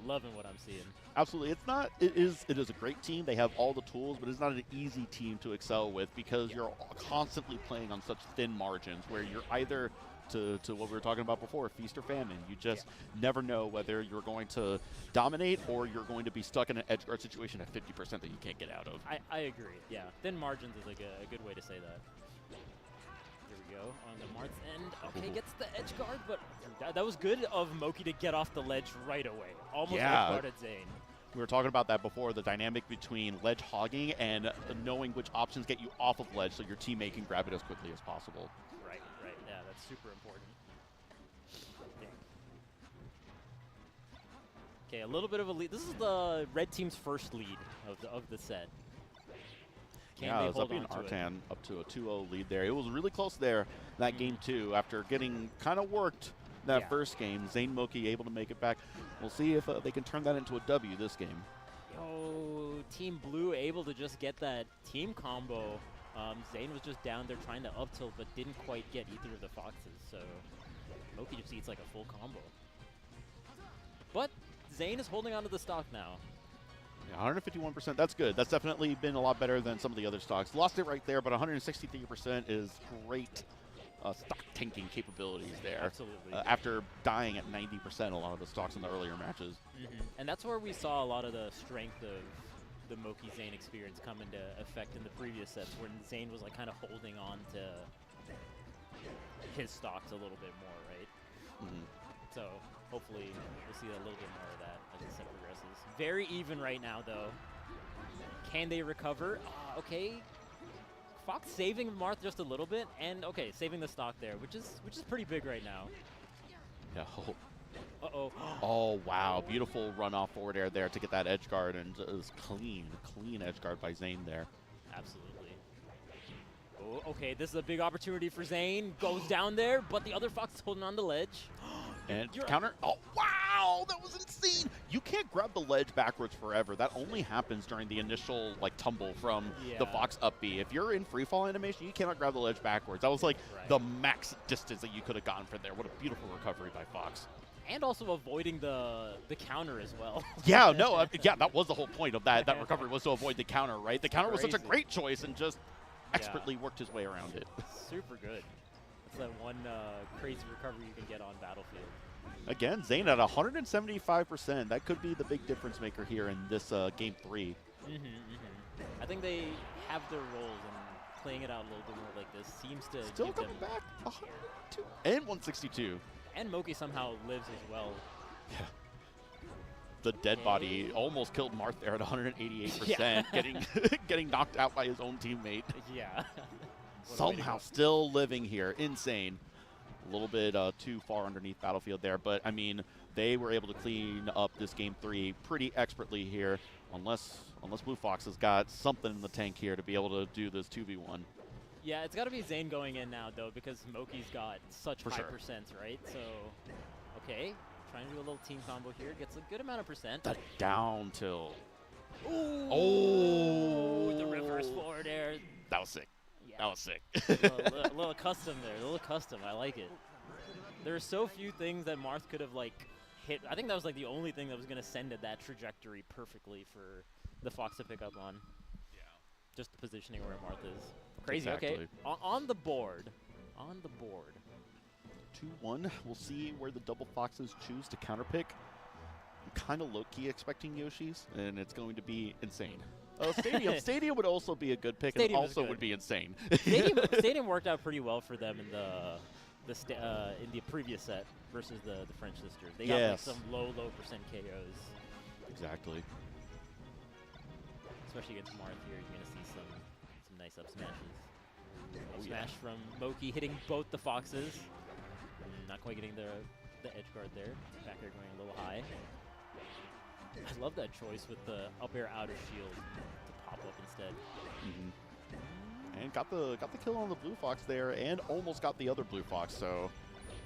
loving what I'm seeing. Absolutely, it's not. It is a great team. They have all the tools, but it's not an easy team to excel with because you're constantly playing on such thin margins where you're either to what we were talking about before, feast or famine. You just never know whether you're going to dominate or you're going to be stuck in an edge guard situation at 50% that you can't get out of. I agree. Yeah, thin margins is like a good way to say that. Here we go on the Marth's end. Okay, gets the edge guard, but that was good of Moki to get off the ledge right away. Almost edge guarded Zayn. We were talking about that before, the dynamic between ledge hogging and knowing which options get you off of ledge so your teammate can grab it as quickly as possible. Right. Yeah, that's super important. Okay, a little bit of a lead. This is the red team's first lead of the set. Can Yeah, they it was hold up in on to it? Artan up to a 2-0 lead there. It was really close there in that game too after getting kind of worked that first game. Zayn Moki able to make it back. We'll see if they can turn that into a W this game. Yo, Team Blue able to just get that team combo. Zayn was just down there trying to up tilt, but didn't quite get either of the Foxes. So Moki just eats like a full combo. But Zayn is holding onto the stock now. Yeah, 151%. That's good. That's definitely been a lot better than some of the other stocks. Lost it right there, but 163% is great stock tanking capabilities there. Absolutely. After dying at 90% a lot of the stocks in the earlier matches. And that's where we saw a lot of the strength of the Moki Zayn experience come into effect in the previous sets, when Zayn was like kind of holding on to his stocks a little bit more, right? So hopefully we'll see a little bit more of that as the set progresses. Very even right now, though. Can they recover? Okay. Fox saving Marth just a little bit, and okay, saving the stock there, which is pretty big right now. Yeah. Uh-oh. Oh, wow. Beautiful runoff forward air there to get that edge guard, and just clean edge guard by Zayn there. Absolutely. Oh, okay, this is a big opportunity for Zayn. Goes down there, but the other Fox is holding on the ledge. And counter. Oh, wow. That was insane. You can't grab the ledge backwards forever. That only happens during the initial like tumble from the Fox up B. If you're in free fall animation, you cannot grab the ledge backwards. That was like the max distance that you could have gotten from there. What a beautiful recovery by Fox. And also avoiding the counter as well. Yeah, no, yeah, that was the whole point of that recovery, was to avoid the counter, right? The counter was such a great choice, and just expertly worked his way around it. Super good. That's that one crazy recovery you can get on Battlefield. Again, Zayn at 175%. That could be the big difference maker here in this game 3. I think they have their roles, and playing it out a little bit more like this seems to still give coming them back 102 and 162. And Moki somehow lives as well. Yeah. The dead body almost killed Marth there at 188%, getting knocked out by his own teammate. Yeah. Somehow still living here. Insane. A little bit too far underneath Battlefield there, but I mean, they were able to clean up this game 3 pretty expertly here, unless Blue Fox has got something in the tank here to be able to do this 2v1. Yeah, it's got to be Zayn going in now, though, because Moki's got such high percents, right? So, okay, trying to do a little team combo here. Gets a good amount of percent. The down tilt. Ooh. Oh! The reverse forward air. That was sick. Yeah. That was sick. a little custom there. A little custom. I like it. There are so few things that Marth could have, like, hit. I think that was, like, the only thing that was going to send it that trajectory perfectly for the Fox to pick up on. Yeah. Just the positioning where Marth is. Crazy. Exactly. Okay. On the board. On the board. 2-1. We'll see where the double Foxes choose to counterpick. I'm kind of low-key expecting Yoshi's, and it's going to be insane. Stadium would also be a good pick, Stadium and also would be insane. Stadium worked out pretty well for them in the previous set versus the French sisters. They got like some low percent KOs. Exactly. Especially against Marth here, you're gonna see some nice up smashes. Up smash from Moki hitting both the Foxes. Not quite getting the edge guard there. Back air going a little high. I love that choice with the up air out of shield to pop up instead. And got the kill on the Blue Fox there, and almost got the other Blue Fox. So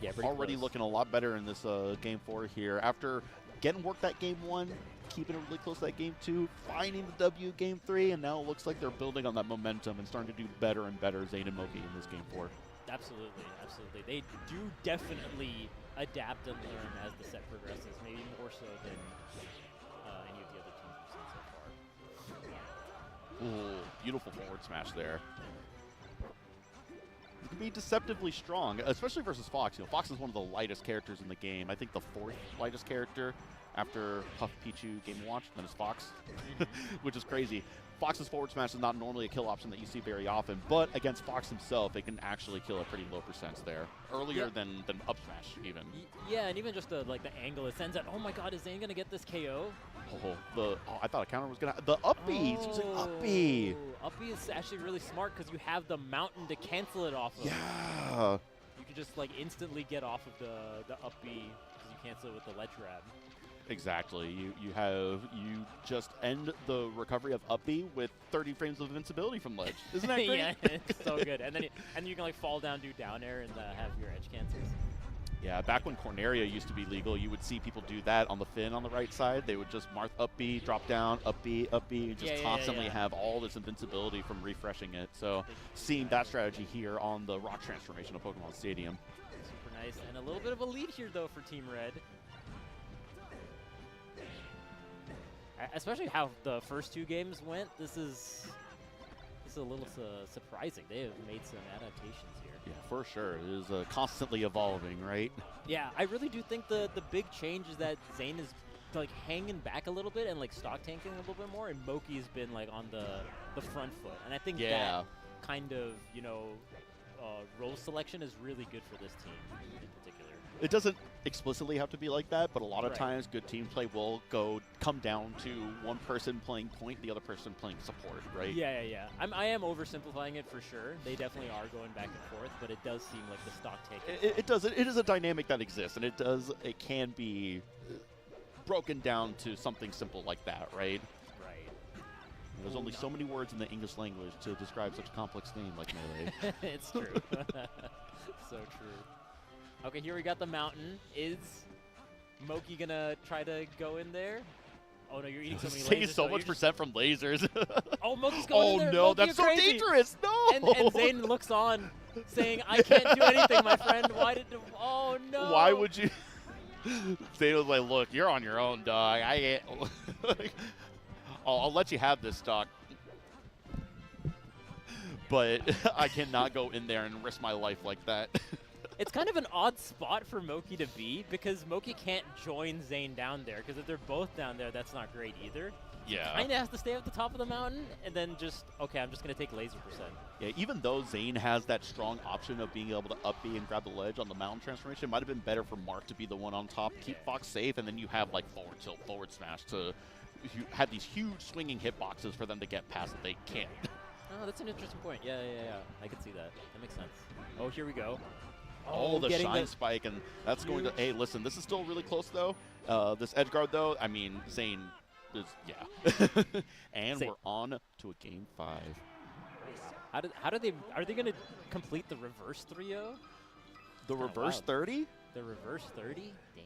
yeah, already looking a lot better in this game 4 here. After getting worked that game 1, keeping it really close to that game 2, finding the W game 3, and now it looks like they're building on that momentum and starting to do better and better, Zayn and Moki, in this game 4. Absolutely, absolutely. They do definitely adapt and learn as the set progresses, maybe more so than any of the other teams we've seen so far. Ooh, beautiful forward smash there. It can be deceptively strong, especially versus Fox. You know, Fox is one of the lightest characters in the game. I think the 4th lightest character after Puff, Pichu, Game & Watch, then is Fox, which is crazy. Fox's forward smash is not normally a kill option that you see very often, but against Fox himself, it can actually kill at pretty low percents there. Earlier than up smash, even. Yeah, and even just the angle it sends out. Oh my god, is Zayn going to get this KO? I thought a counter was going to... The up B! He's using up B! Up B is actually really smart because you have the mountain to cancel it off of. Yeah! You can just like instantly get off of the up B because you cancel it with the ledge grab. Exactly. You just end the recovery of up B with 30 frames of invincibility from ledge. Isn't that great? Yeah, it's so good. And then you can like fall down, do down air, and have your edge cancels. Yeah, back when Corneria used to be legal, you would see people do that on the fin on the right side. They would just Marth up B, drop down, up B, and just constantly have all this invincibility from refreshing it. So seeing that strategy here on the rock transformation of Pokemon Stadium. Super nice. And a little bit of a lead here, though, for Team Red. Especially how the first 2 games went. This is a little surprising. They have made some adaptations here. Yeah, for sure. It is constantly evolving, right? Yeah, I really do think the big change is that Zayn is like hanging back a little bit and like stock tanking a little bit more, and Moki has been like on the front foot. And I think that kind of, you know, role selection is really good for this team in particular. It doesn't explicitly have to be like that, but a lot of times good team play will come down to one person playing point, the other person playing support, right? Yeah. I am oversimplifying it for sure. They definitely are going back and forth, but it does seem like the stock taking. It is a dynamic that exists, and it can be broken down to something simple like that, right? Right. There's only so many words in the English language to describe such a complex name like Melee. It's true. So true. Okay, here we got the mountain. Is Moki gonna try to go in there? Oh no, you're eating so many lasers. Taking so much percent from lasers. Oh, Moki's going in there. Oh no, Moki, that's so crazy. dangerous. No. And Zayn looks on, saying, "I can't do anything, my friend. Why did? Oh no. Why would you?" Zayn was like, "Look, you're on your own, dog. I ain't." I'll let you have this stock, but I cannot go in there and risk my life like that. It's kind of an odd spot for Moki to be, because Moki can't join Zayn down there, because if they're both down there, that's not great either. Yeah. Kind of has to stay at the top of the mountain, and then just, okay, I'm just going to take laser percent. Yeah, even though Zayn has that strong option of being able to up B and grab the ledge on the mountain transformation, it might have been better for Mark to be the one on top, keep Fox safe, and then you have like forward tilt, forward smash to have these huge swinging hitboxes for them to get past that they can't. Oh, that's an interesting point. Yeah. I can see that. That makes sense. Oh, here we go. Oh, the shine spike, and that's going to... Hey, listen, this is still really close, though. This edge guard, though, I mean, Zayn is... Yeah. And we're on to a Game 5. How do they... Are they going to complete the reverse 3-0? The reverse 30? The reverse 30? Dang.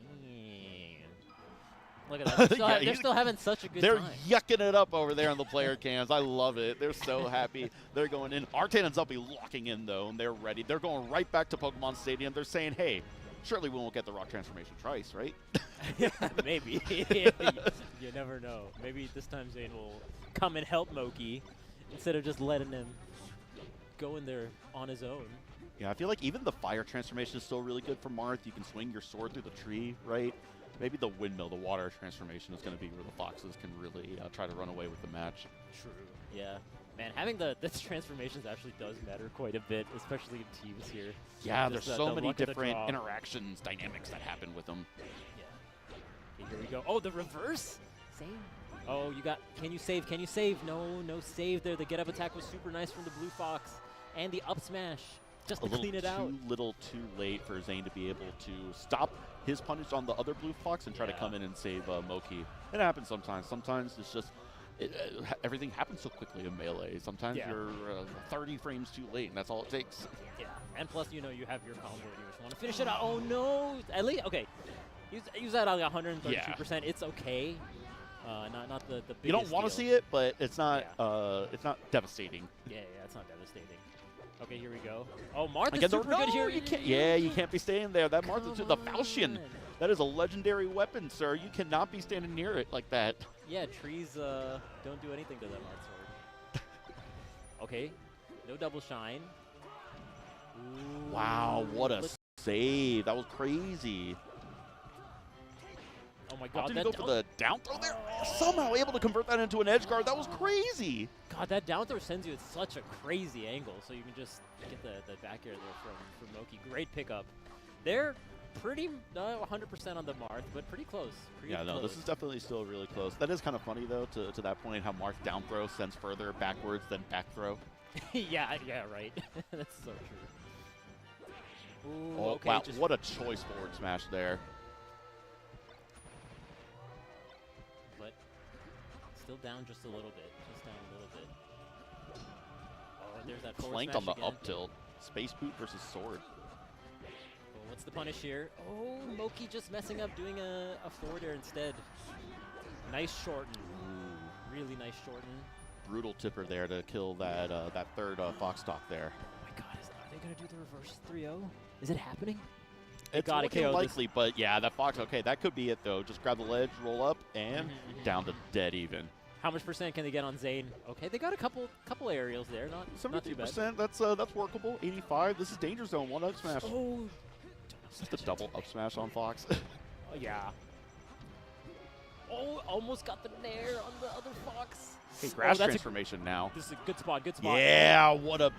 Look at that. They're still having such a good time. They're yucking it up over there on the player cams. I love it. They're so happy. They're going in. Arton and Zuppy locking in, though, and they're ready. They're going right back to Pokemon Stadium. They're saying, hey, surely we won't get the rock transformation twice, right? Maybe. You never know. Maybe this time Zayn will come and help Moki instead of just letting him go in there on his own. Yeah, I feel like even the fire transformation is still really good for Marth. You can swing your sword through the tree, right? Maybe the windmill, the water transformation, is going to be where the Foxes can really try to run away with the match. True. Yeah. Man, having the transformations actually does matter quite a bit, especially in teams here. Yeah, there's so many different interactions, dynamics that happen with them. Yeah. Okay, here we go. Oh, the reverse? Same. Oh, you got... Can you save? Can you save? No save there. The get-up attack was super nice from the Blue Fox. And the up smash, just to clean it out. A little too late for Zayn to be able to stop his punish on the other Blue Fox and try to come in and save Moki. It happens sometimes. Sometimes it's just everything happens so quickly in Melee. Sometimes you're 30 frames too late, and that's all it takes. Yeah, and plus, you know, you have your combo and you just want to finish it out. Oh no! At least, okay, use that on 132%. Yeah. It's okay. Not the biggest You don't want to see it, but it's not devastating. Yeah, it's not devastating. Okay, here we go. Oh, Marth is super good here. You can't be staying there. That Marth is the Falchion. That is a legendary weapon, sir. You cannot be standing near it like that. Yeah, trees don't do anything to that Marth sword. Okay, no double shine. Ooh, wow, what a save. That was crazy. Oh my god, did he go for the down throw there? Somehow able to convert that into an edge guard. That was crazy. God, that down throw sends you at such a crazy angle, so you can just get the back air there from Moki. Great pickup. They're pretty 100% on the Marth, but pretty close. No, this is definitely still really close. That is kind of funny, though, to that point, how Marth down throw sends further backwards than back throw. yeah, right. That's so true. Ooh, oh, okay, wow, what a choice forward smash there. Still down just a little bit. Oh, there's that forward Flanked smash on the again. up tilt. Space boot versus sword. Oh, what's the punish here? Oh, Moki just messing up, doing a forward air instead. Nice shorten. Ooh. Really nice shorten. Brutal tipper there to kill that third Fox stock there. Oh my god, are they going to do the reverse 3-0? Is it happening? It's gotta looking KO this. likely, but yeah, that Fox, okay, that could be it though. Just grab the ledge, roll up, and down to dead even. How much % can they get on Zayn? Okay, they got a couple aerials there, not too bad. 70%, that's workable. 85, this is danger zone, one up smash. Oh, Just a double up smash on Fox. oh, yeah. Oh, almost got the nair on the other Fox. Hey, grass that's transformation now. This is a good spot, good spot. Yeah, what a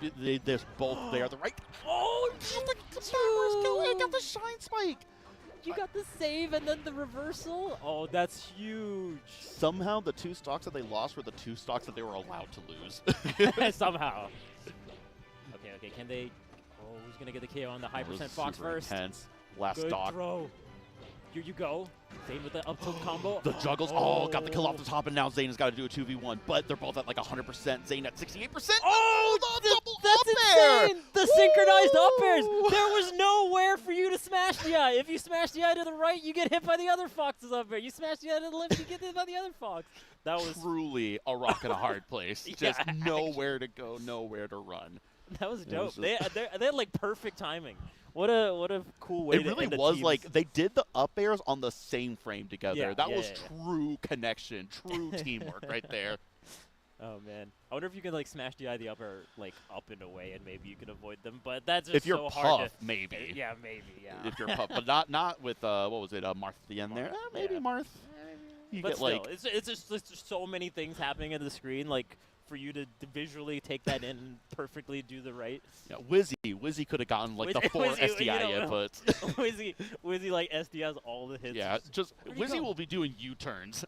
there's both there. The right. Oh, He got the shine spike. you got the save and then the reversal. Oh, that's huge. Somehow the 2 stocks that they lost were the 2 stocks that they were allowed to lose. Somehow. Okay, can they? Oh, who's gonna get the KO on the high percent Fox Super first? intense. Last Good stock. throw. Here you go. Zayn with the up tilt combo. The juggles. Oh, got the kill off the top, and now Zayn has got to do a 2v1. But they're both at like 100%. Zayn at 68%. Oh, the double that's up air! insane! The synchronized up airs. There was nowhere for you to smash the eye. If you smash the eye to the right, you get hit by the other Fox's up air. You smash the eye to the left, you get hit by the other Fox. That was Truly a rock in a hard place. Yeah, Just nowhere to go, nowhere to run. that was It dope. was They had like perfect timing. What a cool way It to really end a was team's- like they did the up airs on the same frame together. Yeah, that yeah, was yeah. true connection, true teamwork right there. Oh man, I wonder if you can like smash the eye the up air like up and away, and maybe you can avoid them. But that's just If you're so hard Puff, to. maybe. Yeah, maybe. Yeah. If you're Puff, but not with what was it, Marth at the end there? Maybe Yeah. Marth. You But get still, like it's just so many things happening on the screen, like for you to visually take that in and perfectly do the right. yeah, Wizzy could have gotten like the 4 Wizzy, SDI you know, inputs. Wizzy like SD has all the hits. Yeah, just Where'd he Wizzy go? will be doing U-turns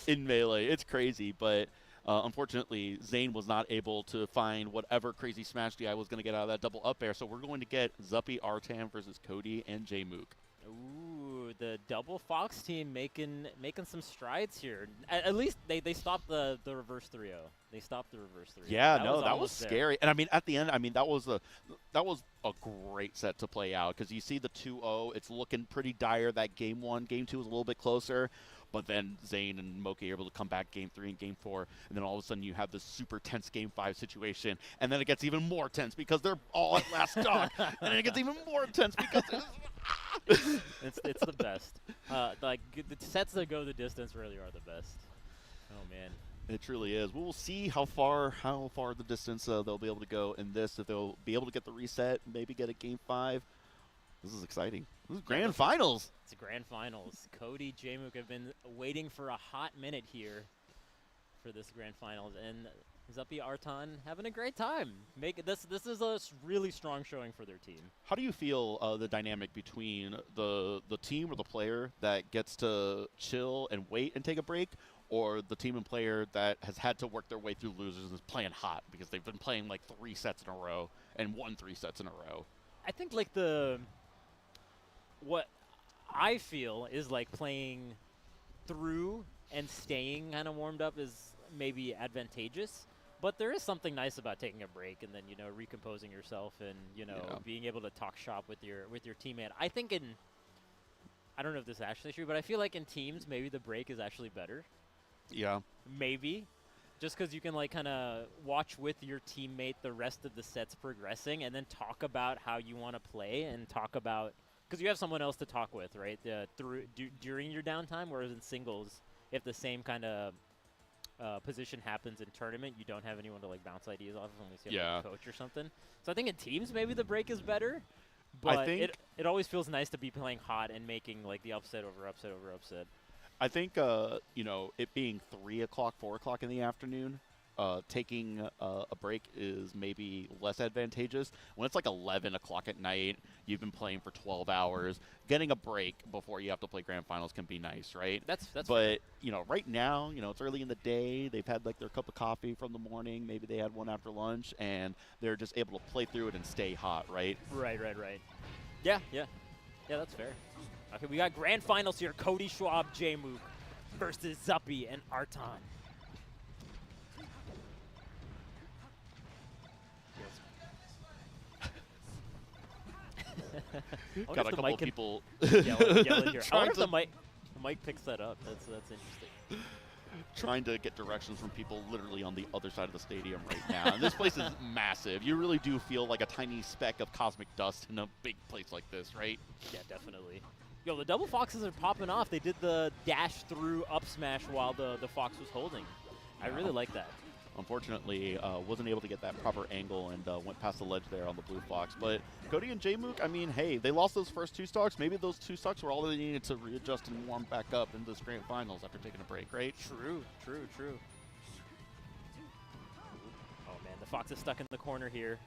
in Melee. It's crazy, but unfortunately, Zayn was not able to find whatever crazy smash DI was going to get out of that double up air. So we're going to get Zuppy, Arton versus Cody and Jmook. Ooh, the double Fox team making some strides here. At least they stopped the reverse 3-0. They stopped the reverse 3-0. Yeah, that was almost there. scary. And I mean, at the end, I mean that was a great set to play out because you see the 2-0. It's looking pretty dire. That game 1, game 2 was a little bit closer. But then Zayn and Moki are able to come back game 3 and game 4, and then all of a sudden you have this super tense game 5 situation, and then it gets even more tense because they're all at last stock, and then it gets even more tense because it's the best. Like the sets that go the distance really are the best. Oh man. It truly is. We'll see how far the distance they'll be able to go in this. If they'll be able to get the reset, maybe get a game 5. This is exciting. This is grand finals. It's grand finals. Cody, Jmook have been waiting for a hot minute here for this grand finals, and Zuppy, Arton having a great time. This is a really strong showing for their team. How do you feel the dynamic between the team or the player that gets to chill and wait and take a break, or the team and player that has had to work their way through losers and is playing hot because they've been playing like 3 sets in a row and won 3 sets in a row? I think like what I feel is like playing through and staying kind of warmed up is maybe advantageous, but there is something nice about taking a break and then, you know, recomposing yourself and, you know, being able to talk shop with your teammate. I think I don't know if this is actually true, but I feel like in teams maybe the break is actually better. Yeah. Maybe. Just because you can like kind of watch with your teammate the rest of the sets progressing and then talk about how you want to play and talk about, because you have someone else to talk with, right? During your downtime, whereas in singles, if the same kind of position happens in tournament, you don't have anyone to like bounce ideas off of unless you have like, a coach or something. So I think in teams maybe the break is better, but I think it always feels nice to be playing hot and making like the upset over upset over upset. I think, you know, it being 3 o'clock, 4 o'clock in the afternoon, taking a break is maybe less advantageous. When it's like 11 o'clock at night, you've been playing for 12 hours, getting a break before you have to play grand finals can be nice, right? That's But, fair. you know, right now, you know, it's early in the day. They've had like their cup of coffee from the morning. Maybe they had one after lunch, and they're just able to play through it and stay hot, right? Right. Yeah, that's fair. Okay, we got grand finals here. Cody, Schwab, Jmook versus Zuppy and Arton. Got a couple of people yell in here. I trying wonder if to the mic picks that up. That's interesting. trying to get directions from people literally on the other side of the stadium right now. And this place is massive. You really do feel like a tiny speck of cosmic dust in a big place like this, right? Yeah, definitely. Yo, the double foxes are popping off. They did the dash through up smash while the fox was holding. I really like that. Unfortunately, wasn't able to get that proper angle and went past the ledge there on the blue fox. But Cody and Jmook, I mean, hey, they lost those first 2 stocks. Maybe those 2 stocks were all they needed to readjust and warm back up into the grand finals after taking a break, right? True. Oh, man, the fox is stuck in the corner here.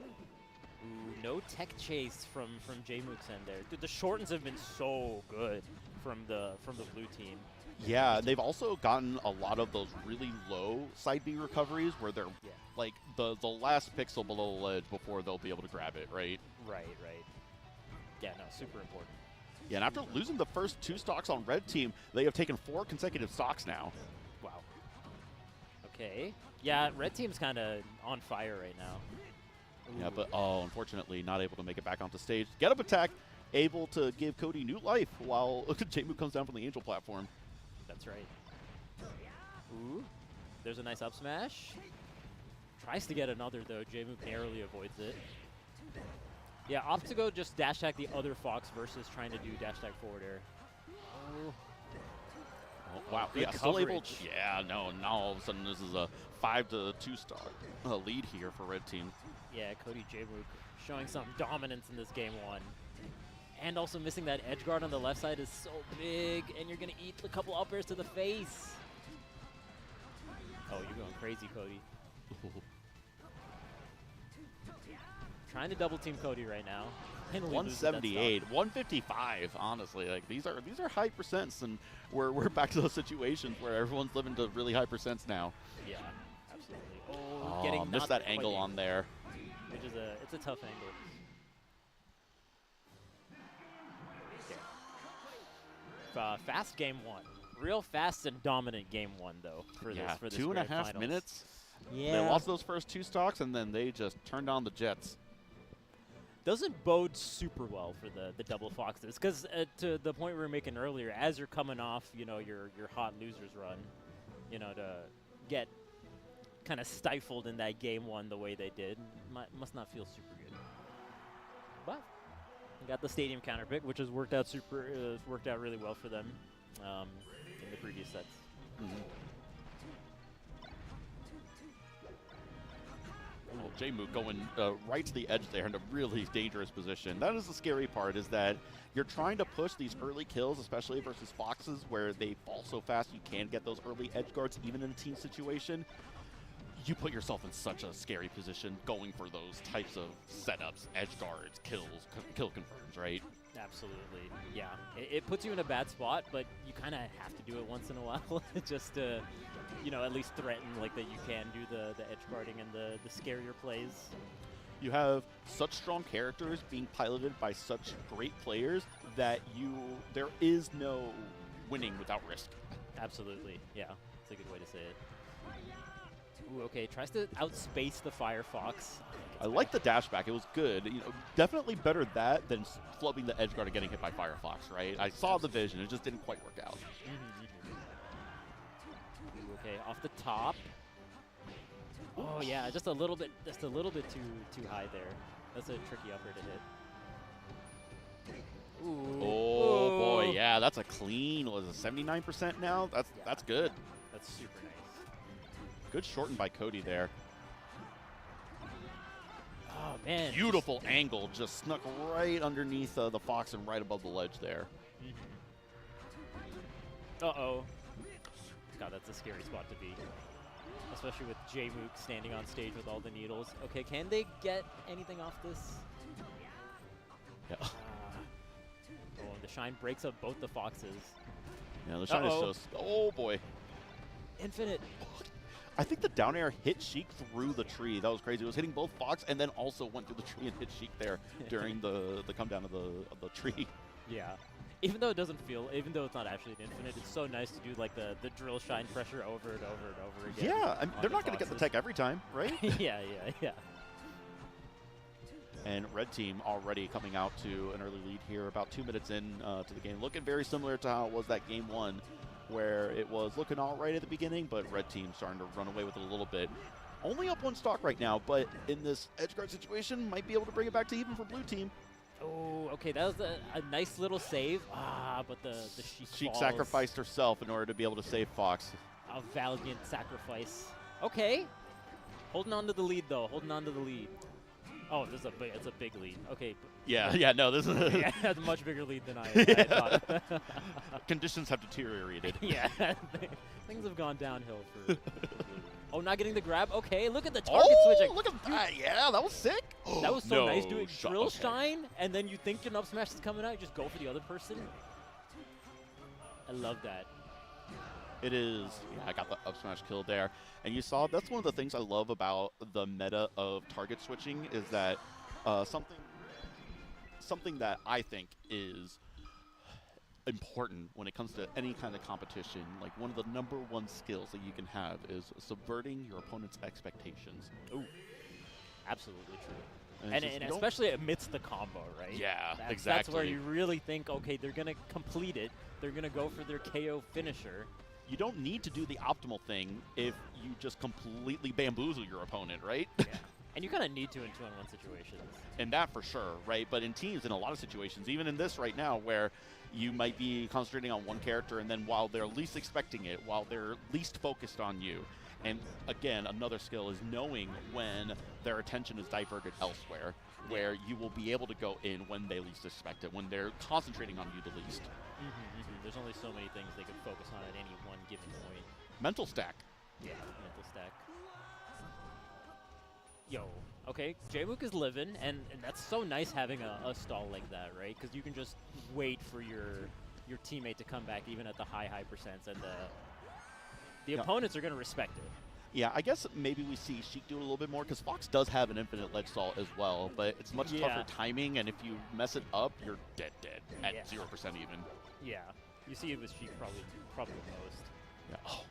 Ooh, no tech chase from Jmook's end there. Dude, the shortens have been so good from the blue team. Yeah, they've also gotten a lot of those really low side B recoveries where they're like the last pixel below the ledge before they'll be able to grab it, right? Right. Yeah, no, super important. Yeah, and after losing the first 2 stocks on red team, they have taken 4 consecutive stocks now. Wow. Okay. Yeah, red team's kind of on fire right now. Ooh. Yeah, but unfortunately not able to make it back onto stage. Get up attack, able to give Cody new life while Jmook comes down from the Angel platform. That's right. Ooh, there's a nice up smash. Tries to get another though. Jmook narrowly avoids it. Yeah, opts to go just dash tag the other fox versus trying to do dash tag forward air. Oh. Oh, wow. Good Yeah, still able. coverage. Yeah, no. Now all of a sudden this is a 5-2 star lead here for red team. Yeah, Cody Jmook showing some dominance in this game 1. And also missing that edge guard on the left side is so big, and you're going to eat a couple up airs to the face. Oh, you're going crazy, Cody. Trying to double team Cody right now. 178, 155. Honestly, like these are high percents, and we're back to those situations where everyone's living to really high percents now. Yeah, absolutely. Oh, getting missed that angle on there. Which is it's a tough angle. Fast game 1. Real fast and dominant game 1 though for this 2.5 finals. minutes. Yeah. They lost those first 2 stocks and then they just turned on the jets. Doesn't bode super well for the double foxes because to the point we were making earlier, as you're coming off, you know, your hot losers run, you know, to get kind of stifled in that game 1 the way they did, must not feel super good. But got the stadium counter pick, which has worked out worked out really well for them in the previous sets. Well, Jmook going right to the edge there in a really dangerous position. That is the scary part, is that you're trying to push these early kills, especially versus foxes, where they fall so fast you can get those early edge guards even in a team situation. You put yourself in such a scary position going for those types of setups, edge guards, kills, kill confirms, right? Absolutely, yeah. It puts you in a bad spot, but you kind of have to do it once in a while just to, you know, at least threaten like that you can do the edge guarding and the scarier plays. You have such strong characters being piloted by such great players that there is no winning without risk. Absolutely, yeah. That's a good way to say it. Ooh, okay, tries to outspace the Firefox. I like the dash back. It was good. You know, definitely better that than flubbing the edge guard and getting hit by Firefox, right? I saw the vision. It just didn't quite work out. Ooh, okay, off the top. Oh yeah, just a little bit too high there. That's a tricky upper to hit. Ooh. Oh boy, yeah, that's a clean. Was it 79% now? That's good. That's super nice. Good shorten by Cody there. Oh man, Beautiful angle, just snuck right underneath the fox and right above the ledge there. Uh-oh. God, that's a scary spot to be. Especially with Jmook standing on stage with all the needles. Okay, can they get anything off this? Yeah. Oh, and the shine breaks up both the foxes. Yeah, the shine is so... Oh, boy. Infinite. I think the down air hit Sheik through the tree. That was crazy. It was hitting both Fox and then also went through the tree and hit Sheik there during the come down of the tree. Yeah. Even though it doesn't feel, even though it's not actually an infinite, it's so nice to do like the drill shine pressure over and over and over again. Yeah, I mean, they're not going to get the tech every time, right? yeah. And red team already coming out to an early lead here, about 2 minutes in to the game. Looking very similar to how it was that game 1. where it was looking all right at the beginning, but red team starting to run away with it a little bit. Only up 1 stock right now, but in this edge guard situation, might be able to bring it back to even for blue team. Oh, okay, that was a nice little save. Ah, but the Sheik falls. Sacrificed herself in order to be able to save Fox. A valiant sacrifice. Okay. Holding on to the lead, though. Holding on to the lead. Oh, it's a big lead. Okay. Yeah, no, this is yeah, that's a much bigger lead than I had thought. Conditions have deteriorated. Yeah, things have gone downhill for oh, not getting the grab? Okay, look at the target switching. Look at that. Yeah, that was sick. That was so nice doing drill okay. shine, and then you think an up smash is coming out, you just go for the other person. I love that. It is. Yeah, I got the up smash kill there. And you saw, that's one of the things I love about the meta of target switching is that something that I think is important when it comes to any kind of competition. Like one of the #1 skills that you can have is subverting your opponent's expectations. Ooh, absolutely true. And just, especially amidst the combo, right? Yeah, exactly. That's where you really think, okay, they're going to complete it. They're going to go for their KO finisher. You don't need to do the optimal thing if you just completely bamboozle your opponent, right? Yeah. And you kind of need to in 2-on-1 situations. And that for sure, right? But in teams, in a lot of situations, even in this right now, where you might be concentrating on one character, and then while they're least expecting it, while they're least focused on you, and again, another skill is knowing when their attention is diverted elsewhere, where you will be able to go in when they least expect it, when they're concentrating on you the least. There's only so many things they can focus on at any one given point. Mental stack. Yeah, mental stack. Yo, okay, Jmook is living, and that's so nice having a stall like that, right? Because you can just wait for your teammate to come back even at the high percents, and the opponents are going to respect it. Yeah, I guess maybe we see Sheik do it a little bit more, because Fox does have an infinite ledge stall as well, but it's much tougher timing, and if you mess it up, you're dead at 0% even. Yeah, you see it with Sheik probably the most. Yeah. Oh.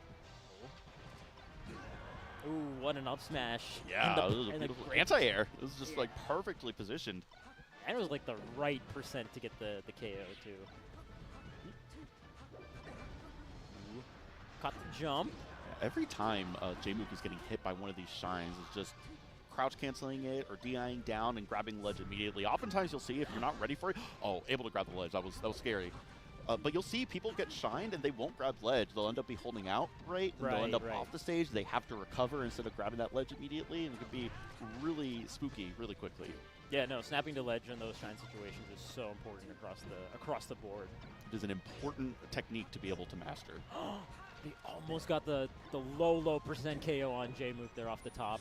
Ooh, what an up smash. Yeah, it was a beautiful anti-air. It was just like perfectly positioned. And it was like the right percent to get the KO too. Ooh. Caught the jump. Yeah, every time Jmook is getting hit by one of these shines, it's just crouch canceling it or DIing down and grabbing ledge immediately. Oftentimes you'll see if you're not ready for it, oh, able to grab the ledge. That was scary. But you'll see people get shined and they won't grab ledge. They'll end up be holding out, right? And they'll end up off the stage. They have to recover instead of grabbing that ledge immediately, and it can be really spooky really quickly. Yeah, no, snapping to ledge in those shine situations is so important across the board. It is an important technique to be able to master. They almost got the low percent KO on Jmook there off the top.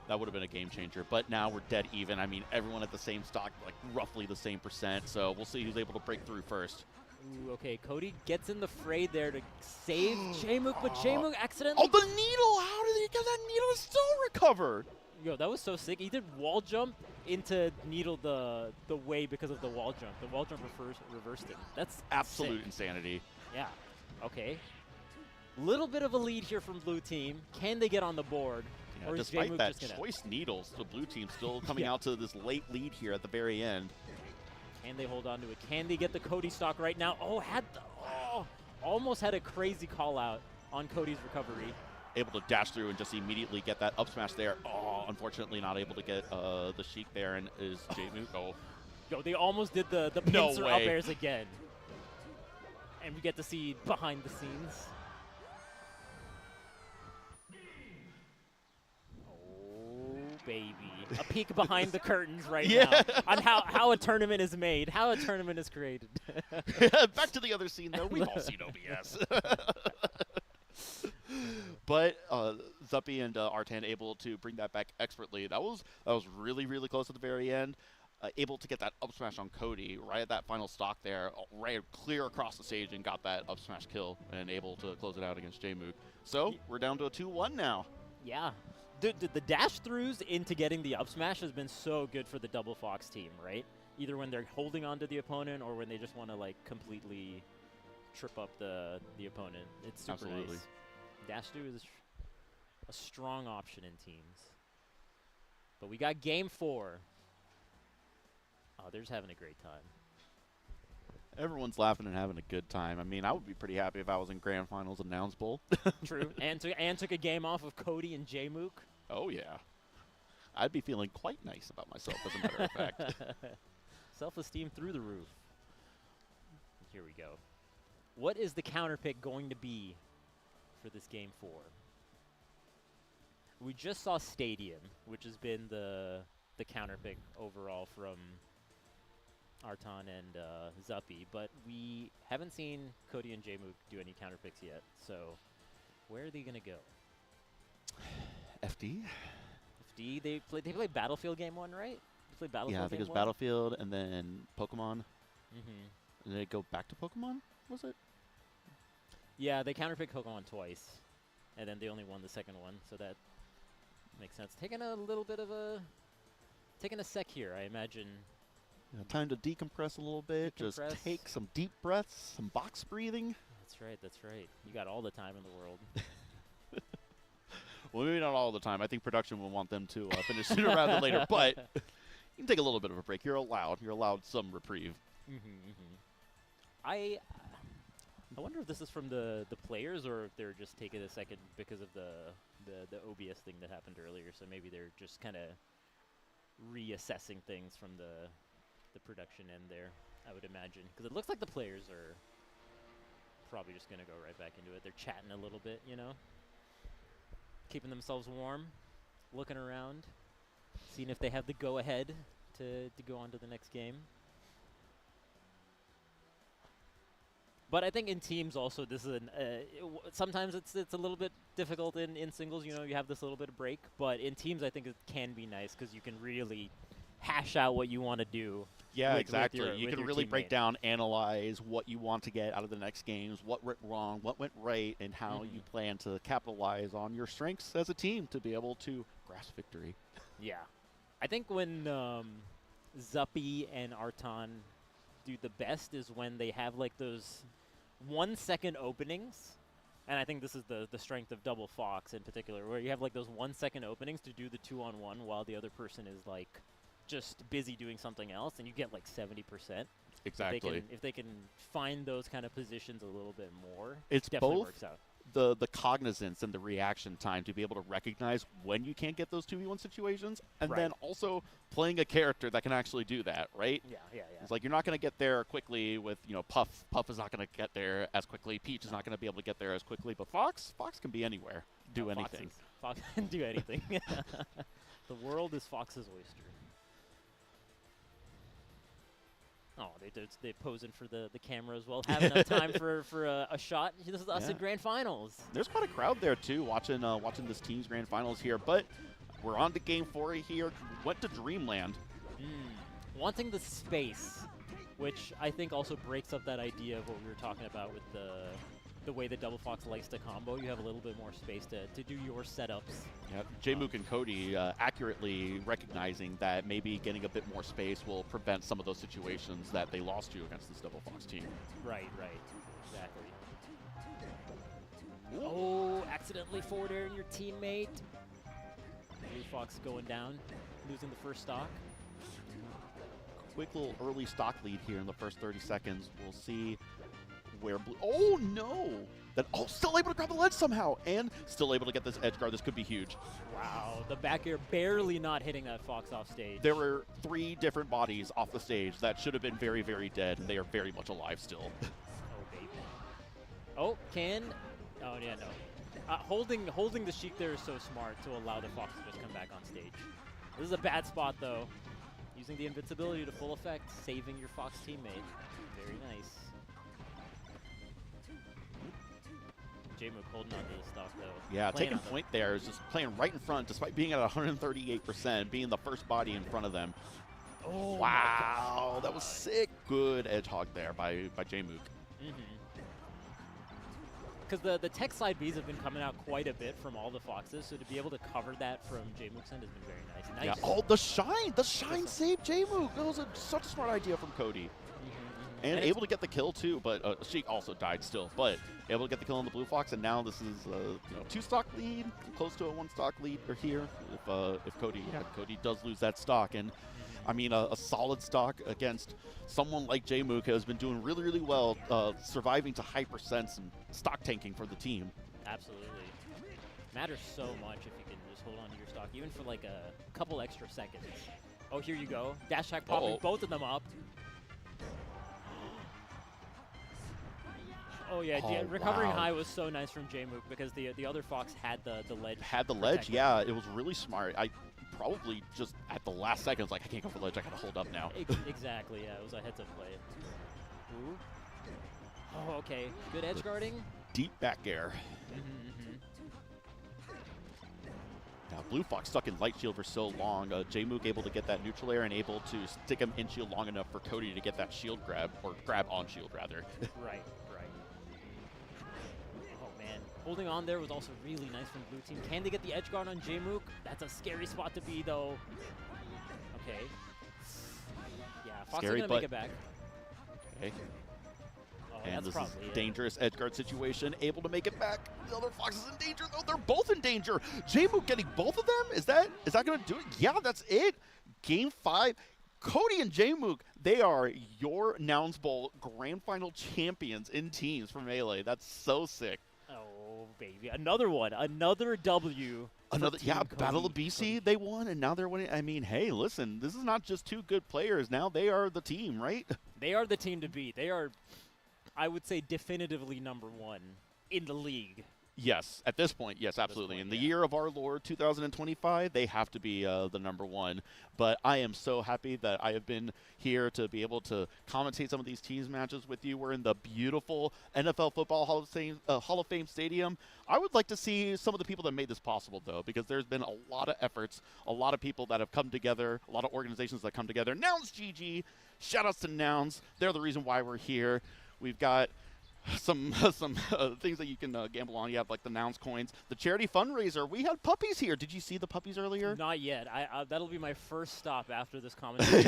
That would have been a game changer, but now we're dead even. I mean, everyone at the same stock, like roughly the same percent, so we'll see who's able to break through first. Ooh, okay, Cody gets in the fray there to save Jmook, but Jmook accidentally... Oh, the needle! How did he get that needle to still recover? Yo, that was so sick. He did wall jump into needle the way because of the wall jump. The wall jump reversed it. That's absolute sick. Insanity. Yeah, okay. Little bit of a lead here from blue team. Can they get on the board? Yeah, or is despite Jmook that just choice needles, the blue team still coming out to this late lead here at the very end. Can they hold on to it? Can they get the Cody stock right now? Oh, almost had a crazy call out on Cody's recovery. Able to dash through and just immediately get that up smash there. Oh, unfortunately not able to get the Sheik there, and is Jmook. Oh. Yo, they almost did the pincer up airs again. And we get to see behind the scenes. Oh, baby. A peek behind the curtains right now on how a tournament is made, how a tournament is created. Back to the other scene, though. We've all seen OBS. But Zuppy and Arton able to bring that back expertly. That was really, really close at the very end. Able to get that up smash on Cody right at that final stock there, right clear across the stage, and got that up smash kill and able to close it out against Jmook. So we're down to a 2-1 now. Yeah. The dash throughs into getting the up smash has been so good for the Double Fox team, right? Either when they're holding on to the opponent or when they just want to like completely trip up the opponent. It's super nice. Dash through is a strong option in teams. But we got game 4. Oh, they're just having a great time. Everyone's laughing and having a good time. I mean, I would be pretty happy if I was in Grand Finals of Nouns Bowl. True. And took a game off of Cody and Jmook. Oh, yeah. I'd be feeling quite nice about myself, as a matter of fact. Self-esteem through the roof. Here we go. What is the counter pick going to be for this game 4? We just saw Stadium, which has been the counter pick overall from Arton and Zuppy, but we haven't seen Cody and Jmook do any counter picks yet. So where are they going to go? FD? FD, they played Battlefield game 1, right? They played Battlefield Yeah, I think it was game 1? Battlefield and then Pokemon. Mm-hmm. And then they go back to Pokemon, was it? Yeah, they counterpicked Pokemon twice, and then they only won the second one, so that makes sense. Taking a sec here, I imagine. Yeah, time to decompress a little bit. Just take some deep breaths, some box breathing. That's right. You got all the time in the world. Well, maybe not all the time. I think production will want them to finish sooner rather than later, but you can take a little bit of a break. You're allowed some reprieve. I wonder if this is from the players or if they're just taking a second because of the OBS thing that happened earlier. So maybe they're just kind of reassessing things from the production end there, I would imagine. Because it looks like the players are probably just going to go right back into it. They're chatting a little bit, you know? Keeping themselves warm, looking around, seeing if they have the go-ahead to go on to the next game. But I think in teams also, this is sometimes it's a little bit difficult in singles. You know, you have this little bit of break. But in teams, I think it can be nice because you can really hash out what you want to do. Yeah, with, exactly. With You can really break down, analyze what you want to get out of the next games, what went wrong, what went right, and how you plan to capitalize on your strengths as a team to be able to grasp victory. Yeah. I think when Zuppy and Arton do the best is when they have like those 1-second openings. And I think this is the strength of Double Fox in particular, where you have like those 1-second openings to do the 2-on-1 while the other person is like just busy doing something else, and you get like 70%. Exactly. If they can find those kind of positions a little bit more, it's definitely both works out. The cognizance and the reaction time to be able to recognize when you can't get those 2v1 situations, and then also playing a character that can actually do that, right? Yeah. It's like you're not going to get there quickly with, you know, Puff. Puff is not going to get there as quickly. Peach is not going to be able to get there as quickly. But Fox can be anywhere, do anything. Fox can do anything. The world is Fox's oyster. Oh, they're posing for the camera as well. Have enough time for a shot. This is us in Grand Finals. There's quite a crowd there too, watching this team's Grand Finals here. But we're on to Game 4 here. Went to Dreamland. Wanting the space, which I think also breaks up that idea of what we were talking about with the way that Double Fox likes to combo. You have a little bit more space to do your setups. Yeah, Jmook and Cody accurately recognizing that maybe getting a bit more space will prevent some of those situations that they lost to against this Double Fox team. Right, exactly. Oh, accidentally forward airing your teammate. Blue Fox going down, losing the first stock. Quick little early stock lead here in the first 30 seconds. We'll see where Blue... Oh, no! Still able to grab the ledge somehow, and still able to get this edge guard. This could be huge. Wow, the back air barely not hitting that Fox off stage. There were 3 different bodies off the stage that should have been very, very dead, and they are very much alive still. Oh, baby. Oh, Oh, yeah, no. Holding the Sheik there is so smart to allow the Fox to just come back on stage. This is a bad spot, though. Using the invincibility to full effect, saving your Fox teammate. Very nice. Jmook holding on to the stock, though. Yeah, taking point there is just playing right in front, despite being at 138%, being the first body in front of them. Oh, wow, that was sick. Good edge hog there by Jmook. Because the tech side Bs have been coming out quite a bit from all the Foxes, so to be able to cover that from Jmook's end has been very nice. Yeah. Oh, the shine saved Jmook. That was such a smart idea from Cody. And able to get the kill too, but Sheik also died still. But able to get the kill on the Blue Fox, and now this is a 2-stock lead, close to a 1-stock lead here. If Cody does lose that stock, and I mean, a solid stock against someone like Jmook, who has been doing really, really well, surviving to hyper sense and stock tanking for the team. Absolutely. Matters so much if you can just hold on to your stock, even for like a couple extra seconds. Oh, here you go. Dash attack popping both of them up. Oh yeah, recovering high was so nice from Jmook because the other Fox had the ledge. Had the ledge, yeah. It was really smart. I probably just at the last second was like, I can't go for ledge. I gotta hold up now. Exactly, yeah. It was a heads-up play. Ooh. Oh, okay. Good edge guarding. Deep back air. Now, Blue Fox stuck in light shield for so long. Jmook able to get that neutral air and able to stick him in shield long enough for Cody to get that shield grab, or grab on shield rather. Right. Oh man, holding on there was also really nice from Blue Team. Can they get the edge guard on Jmook? That's a scary spot to be though. Okay. Yeah, Fox is gonna make it back. Okay. Oh, And that's this is probably dangerous edge guard situation. Able to make it back. The other Fox is in danger, though. They're both in danger. Jmook getting both of them? Is that going to do it? Yeah, that's it. Game 5. Cody and Jmook, they are your Nouns Bowl Grand Final champions in teams for Melee. That's so sick. Oh, baby. Another one. Another W. Another, yeah, Cody. Battle of BC, they won, and now they're winning. I mean, hey, listen, this is not just two good players. Now they are the team, right? They are the team to beat. They are, I would say, definitively #1 in the league. Yes, at this point, yes, absolutely. In the year of our Lord, 2025, they have to be the #1. But I am so happy that I have been here to be able to commentate some of these teams matches with you. We're in the beautiful NFL Football Hall of Fame Stadium. I would like to see some of the people that made this possible, though, because there's been a lot of efforts, a lot of people that have come together, a lot of organizations that come together. Nouns GG, shout-outs to Nouns. They're the reason why we're here. We've got some things that you can gamble on. You have like the Nouns coins, the charity fundraiser. We had puppies here. Did you see the puppies earlier? Not yet. That'll be my first stop after this commentary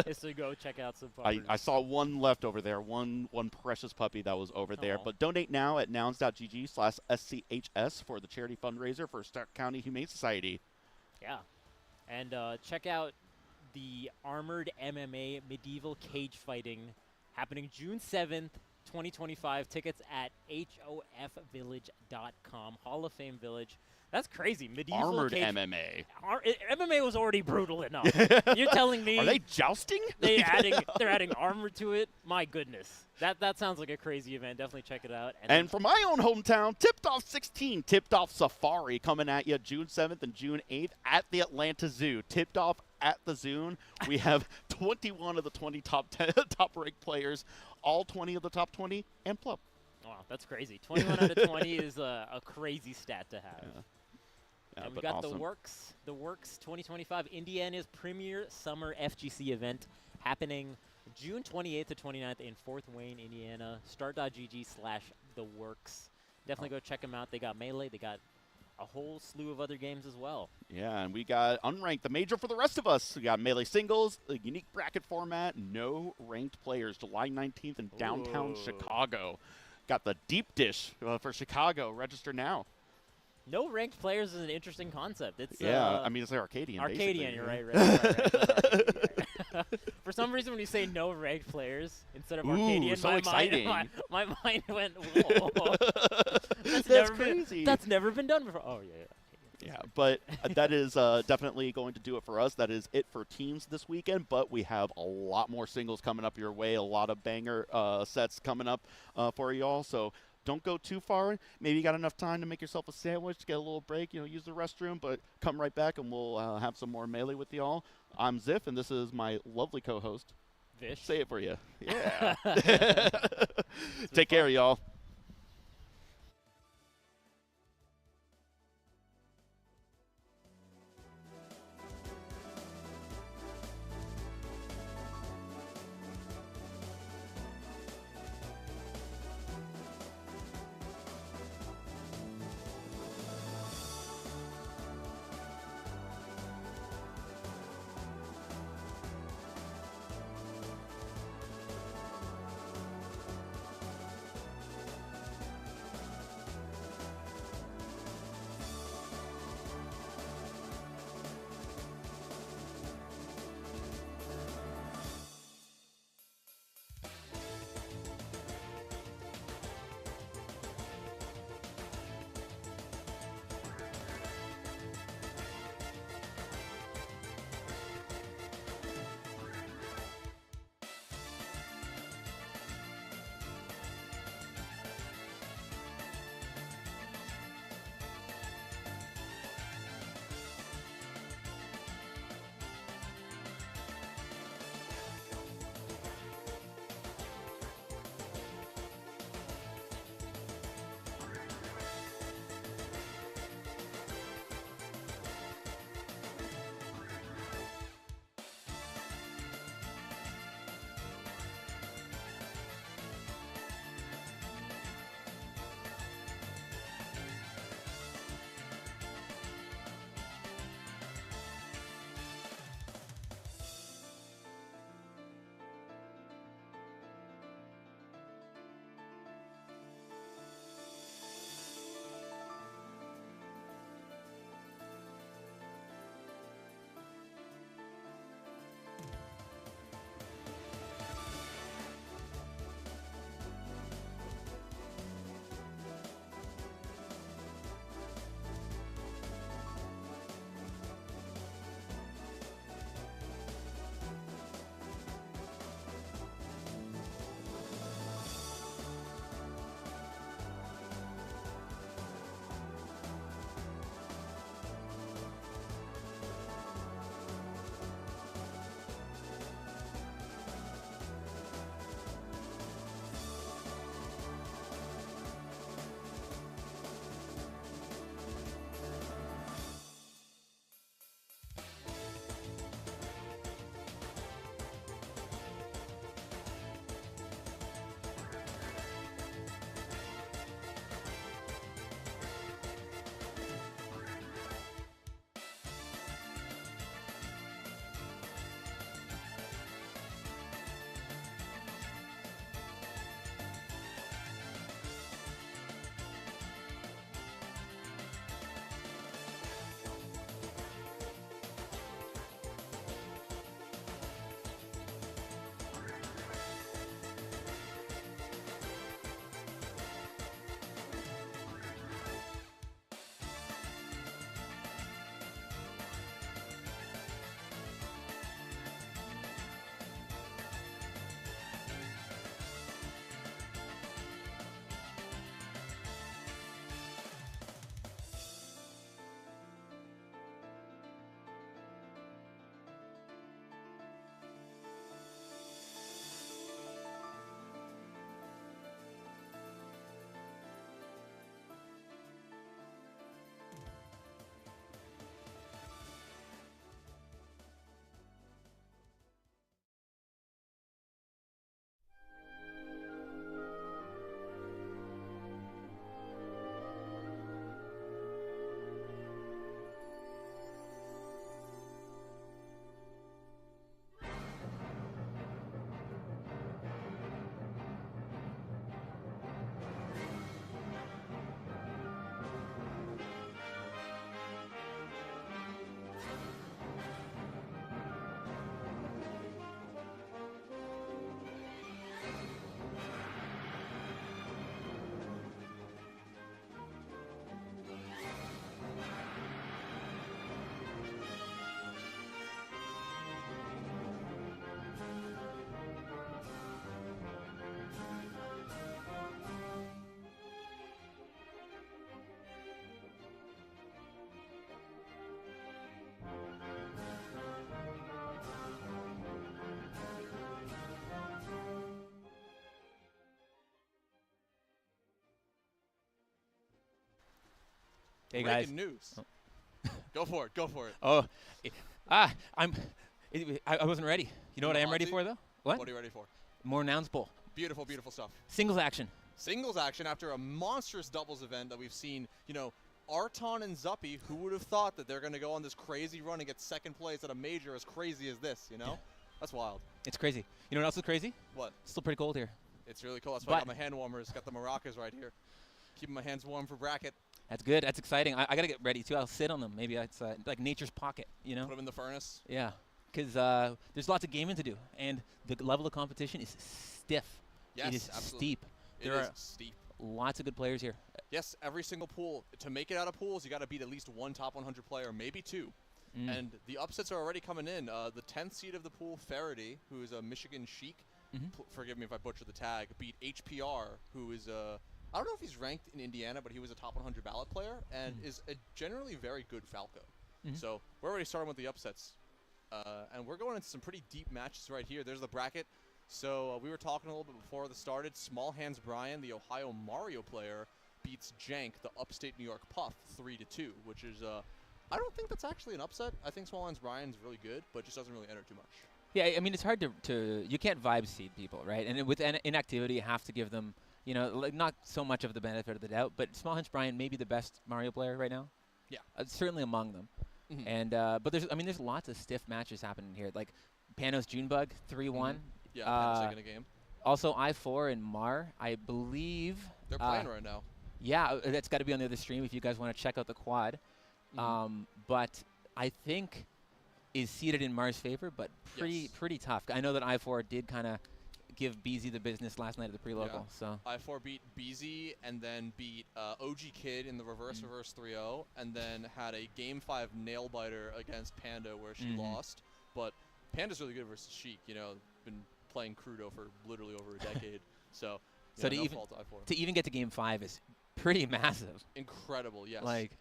is to go check out some puppies. I saw one left over there, one precious puppy that was over there. But donate now at nouns.gg/SCHS for the charity fundraiser for Stark County Humane Society. Yeah, and check out the Armored MMA Medieval Cage Fighting happening June 7th. 2025 tickets at hofvillage.com. Hall of Fame Village. That's crazy. Medieval Armored cage. MMA. MMA was already brutal enough. You're telling me? Are they jousting? They're adding armor to it. My goodness, that sounds like a crazy event. Definitely check it out. And from my own hometown, Tipped Off 16, Tipped Off Safari coming at you June 7th and June 8th at the Atlanta Zoo. Tipped Off at the Zoo. We have 21 of the 20 top ranked players, all 20 of the top 20, and Plup. Wow, that's crazy. 21 out of 20 is a crazy stat to have. Yeah. And we got awesome. the Works 2025, Indiana's premier summer FGC event happening June 28th to 29th in Fort Wayne, Indiana. Start.gg/theworks. Definitely go check them out. They got Melee. They got a whole slew of other games as well. Yeah, and we got Unranked, the major for the rest of us. We got Melee Singles, a unique bracket format, no ranked players, July 19th in downtown Chicago. Got the deep dish for Chicago. Register now. No ranked players is an interesting concept. It's I mean, it's like Arcadian. Arcadian, basically. you're right. For some reason, when you say no ranked players instead of Arcadian, so exciting. My mind went, whoa. That's crazy. That's never been done before. Oh, yeah. Yeah, but that is definitely going to do it for us. That is it for teams this weekend, but we have a lot more singles coming up your way, a lot of banger sets coming up for y'all. So don't go too far. Maybe you got enough time to make yourself a sandwich, get a little break, use the restroom, but come right back and we'll have some more Melee with y'all. I'm Ziff, and this is my lovely co-host. Vish. Say it for you. Yeah. Take care, y'all. Hey guys. Breaking news. Go for it. Go for it. Oh, I wasn't ready. You know what I am ready for though? What? What are you ready for? More Nouns Bowl. Beautiful, beautiful stuff. Singles action. Singles action after a monstrous doubles event that we've seen, you know, Arton and Zuppy. Who would have thought that they're going to go on this crazy run and get second place at a major as crazy as this, you know? That's wild. It's crazy. You know what else is crazy? What? It's still pretty cold here. It's really cool. That's why I got my hand warmers, got the maracas right here. Keeping my hands warm for bracket. That's good. That's exciting. I got to get ready too. I'll sit on them. Maybe it's like nature's pocket, you know? Put them in the furnace. Yeah, because there's lots of gaming to do, and the level of competition is stiff. Yes, it is absolutely. steep. It is steep. Lots of good players here. Yes, every single pool. To make it out of pools, you got to beat at least one top 100 player, maybe two. And the upsets are already coming in. The 10th seed of the pool, Faraday, who is a Michigan Sheik, forgive me if I butcher the tag, beat HPR, who is I don't know if he's ranked in Indiana, but he was a top 100 ballot player and is a generally very good Falco. So we're already starting with the upsets. And we're going into some pretty deep matches right here. There's the bracket. So we were talking a little bit before this started. Small Hands Brian, the Ohio Mario player, beats Jank, the upstate New York Puff, 3-2, which is, I don't think that's actually an upset. I think Small Hands Brian's really good, but just doesn't really enter too much. Yeah, I mean, it's hard to you can't vibe seed people, right? And with inactivity, you have to give them, you know, like not so much of the benefit of the doubt, but Small Hands Brian may be the best Mario player right now. Yeah. Certainly among them. And but there's lots of stiff matches happening here. Like Panos Junebug 3-1. Yeah, Panos taking a game. Also I4 and Mar, I believe. They're playing right now. Yeah, that's got to be on the other stream if you guys want to check out the quad. But I think is seated in Mar's favor, but pretty tough. I know that I4 did kind of give BZ the business last night at the pre-local. So I4 beat BZ and then beat OG Kid in the reverse 3-0, and then had a Game 5 nail biter against Panda where she lost. But Panda's really good versus Sheik. You know, been playing Crudo for literally over a decade. So so no to fault to I4. To even get to Game 5 is pretty massive. Incredible, yes. Like,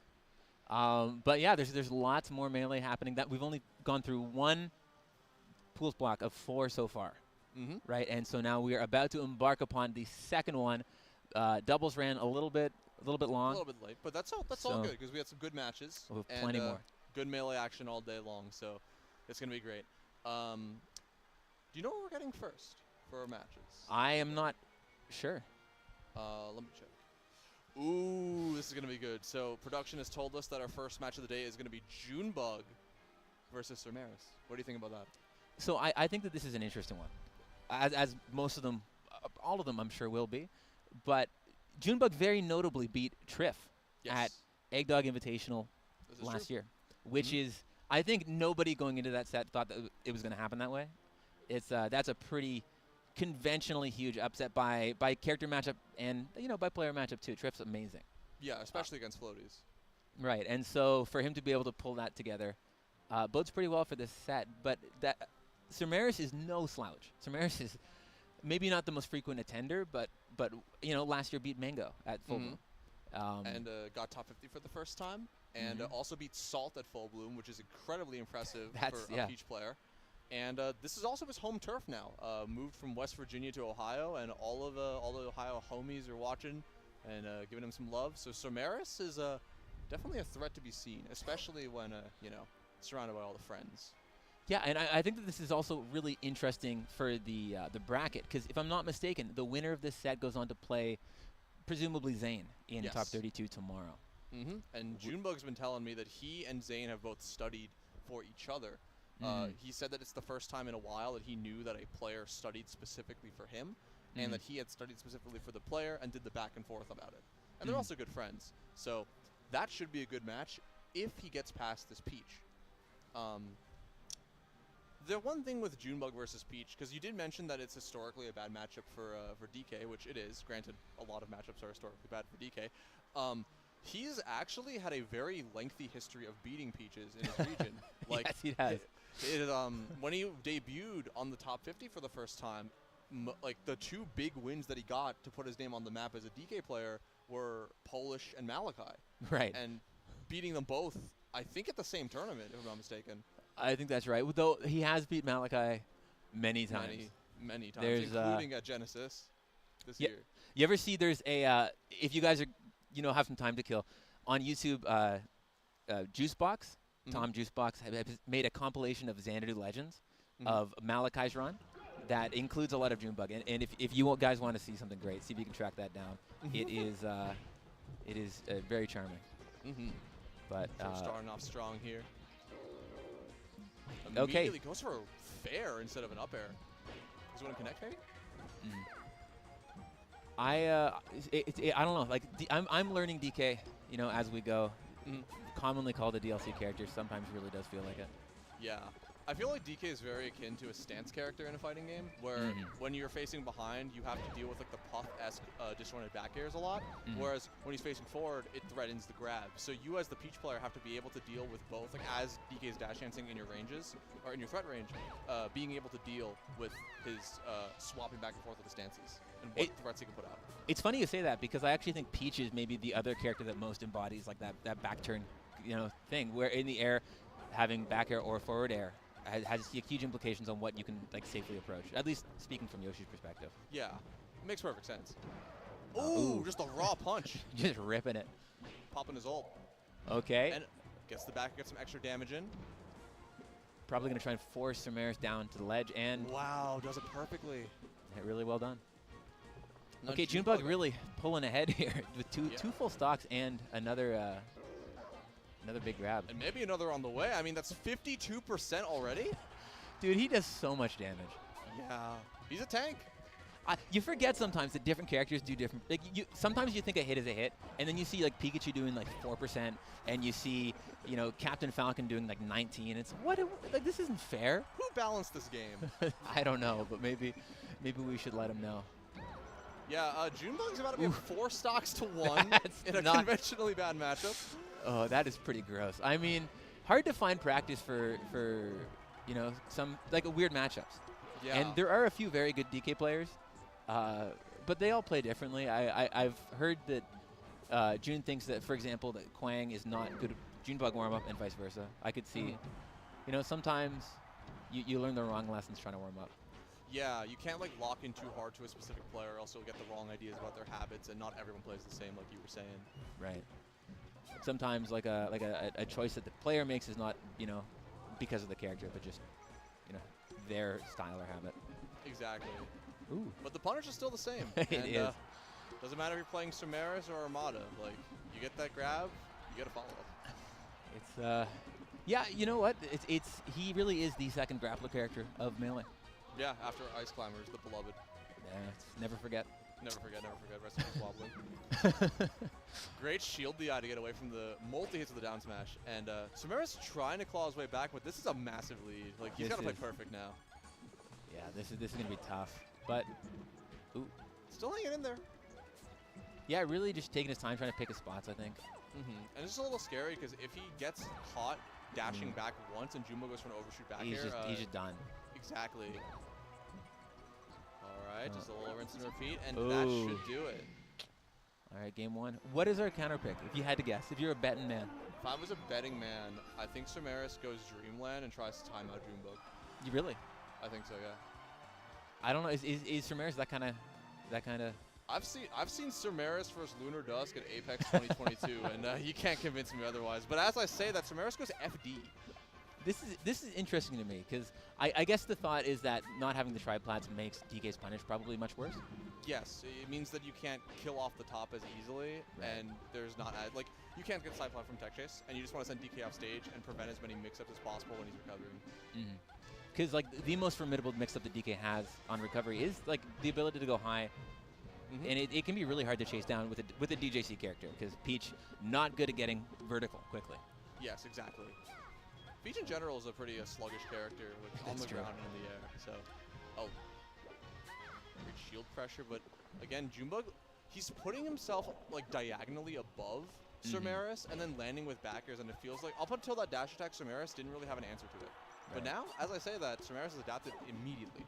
but yeah, there's lots more melee happening. That we've only gone through one pools block of 4 so far. Right, and so now we are about to embark upon the second one. Doubles ran a little bit long. A little bit late, but that's all good because we had some good matches. We'll have plenty more. Good melee action all day long, so it's gonna be great. Do you know what we're getting first for our matches? I am not sure. Let me check. Ooh, this is gonna be good. So production has told us that our first match of the day is gonna be Junebug versus Seris. What do you think about that? So I think that this is an interesting one. As most of them, all of them I'm sure will be. But Junebug very notably beat Triff at Eggdog Invitational last year, which is, I think nobody going into that set thought that it was going to happen that way. It's that's a pretty conventionally huge upset by character matchup and, you know, by player matchup too. Triff's amazing. Yeah, especially against floaties. Right, and so for him to be able to pull that together bodes pretty well for this set. But that Seris is no slouch. Seris is maybe not the most frequent attender, but you know, last year beat Mang0 at Full Bloom. And got top 50 for the first time, and also beat Salt at Full Bloom, which is incredibly impressive for a Peach player. And this is also his home turf now. Moved from West Virginia to Ohio, and all the Ohio homies are watching and giving him some love. So Seris is definitely a threat to be seen, especially when you know, surrounded by all the friends. Yeah, and I think that this is also really interesting for the bracket, because if I'm not mistaken, the winner of this set goes on to play presumably Zayn in top 32 tomorrow. And Junebug's been telling me that he and Zayn have both studied for each other. He said that it's the first time in a while that he knew that a player studied specifically for him, and that he had studied specifically for the player and did the back and forth about it. And they're also good friends. So that should be a good match if he gets past this Peach. The one thing with Junebug versus Peach, because you did mention that it's historically a bad matchup for DK, which it is. Granted, a lot of matchups are historically bad for DK. He's actually had a very lengthy history of beating Peaches in his region. Like, yes, he has. When he debuted on the top 50 for the first time, like the 2 big wins that he got to put his name on the map as a DK player were Polish and Malachi. Right. And beating them both, I think, at the same tournament, if I'm not mistaken. I think that's right. Though he has beat Malachi many times. Many times, including at Genesis this year. You ever see there's a, if you guys are, you know, have some time to kill, on YouTube, Juicebox, Tom Juicebox, has made a compilation of Xanadu Legends of Malachi's run that includes a lot of Junebug. And if you guys want to see something great, see if you can track that down. It is very charming. But Starting off strong here. Okay. Immediately goes for a fair instead of an up air. Does he want to connect maybe? I don't know. Like I'm learning DK, you know, as we go. Commonly called a DLC character. Sometimes really does feel like it. Yeah. I feel like DK is very akin to a stance character in a fighting game, where when you're facing behind, you have to deal with like the puff-esque disjointed back airs a lot, whereas when he's facing forward, it threatens the grab. So you as the Peach player have to be able to deal with both, like as DK is dash dancing in your ranges, or in your threat range, being able to deal with his swapping back and forth with the stances, and what threats he can put out. It's funny you say that because I actually think Peach is maybe the other character that most embodies like that back turn, you know, thing, where in the air, having back air or forward air has huge implications on what you can like safely approach. At least speaking from Yoshi's perspective. Yeah, it makes perfect sense. Ooh, just a raw punch. Just ripping it. Popping his ult. Okay. And gets the back, gets some extra damage in. Probably gonna try and force Seris down to the ledge, and wow, does it perfectly. Really well done. No, okay, Junebug really pulling ahead here with two full stocks and another big grab. And maybe another on the way. I mean, that's 52% already. Dude, he does so much damage. Yeah, he's a tank. You forget sometimes that different characters do different. Like sometimes you think a hit is a hit, and then you see like Pikachu doing like 4%, and you see Captain Falcon doing like 19. It's like this isn't fair. Who balanced this game? I don't know, but maybe we should let him know. Yeah, Junebug's about to be up 4 stocks to 1 in a conventionally bad matchup. Oh, that is pretty gross. I mean, hard to find practice for some like weird matchups. Yeah. And there are a few very good DK players, but they all play differently. I've heard that June thinks that, for example, that Kwang is not good Junebug warm up and vice versa. I could see, sometimes you learn the wrong lessons trying to warm up. Yeah, you can't like lock in too hard to a specific player, or else you'll get the wrong ideas about their habits, and not everyone plays the same, like you were saying. Right. Sometimes like a choice that the player makes is not because of the character, but just their style or habit. Exactly. Ooh. But the punish is still the same. It and, is. Doesn't matter if you're playing Seris or Armada. Like, you get that grab, you get a follow up. It's yeah, you know what? He really is the second grappler character of Melee. Yeah, after Ice Climbers, the beloved. Yeah, never forget. Never forget, never forget. Rest in peace, wobbling. Great shield DI to get away from the multi-hits of the down smash. And Seris trying to claw his way back, but this is a massive lead. Like, he's got to play perfect now. Yeah, this is going to be tough. But, ooh. Still hanging in there. Yeah, really just taking his time trying to pick his spots, I think. And it's just a little scary, because if he gets caught dashing back once and Jmook goes for an overshoot back here. He's just done. Exactly. Alright, just a little rinse and repeat, and that should do it. Alright, game 1. What is our counter pick, if you had to guess, if you're a betting man? If I was a betting man, I think Seris goes Dreamland and tries to time out Junebug. You really? I think so, yeah. I don't know, is Seris that kind of... I've seen Seris versus Lunar Dusk at Apex 2022, and you can't convince me otherwise. But as I say that, Seris goes FD. This is interesting to me, because I guess the thought is that not having the triplats makes DK's punish probably much worse. Yes, it means that you can't kill off the top as easily, and there's not like you can't get side flat from tech chase, and you just want to send DK off stage and prevent as many mix-ups as possible when he's recovering. Because like the most formidable mix-up that DK has on recovery is like the ability to go high, and it can be really hard to chase down with a DJC character, because Peach not good at getting vertical quickly. Yes, exactly. Peach in general is a pretty sluggish character on the ground and in the air. So, great shield pressure, but again, Junebug, he's putting himself like diagonally above Seris and then landing with backers, and it feels like up until that dash attack, Seris didn't really have an answer to it. But now, as I say that, Seris has adapted immediately.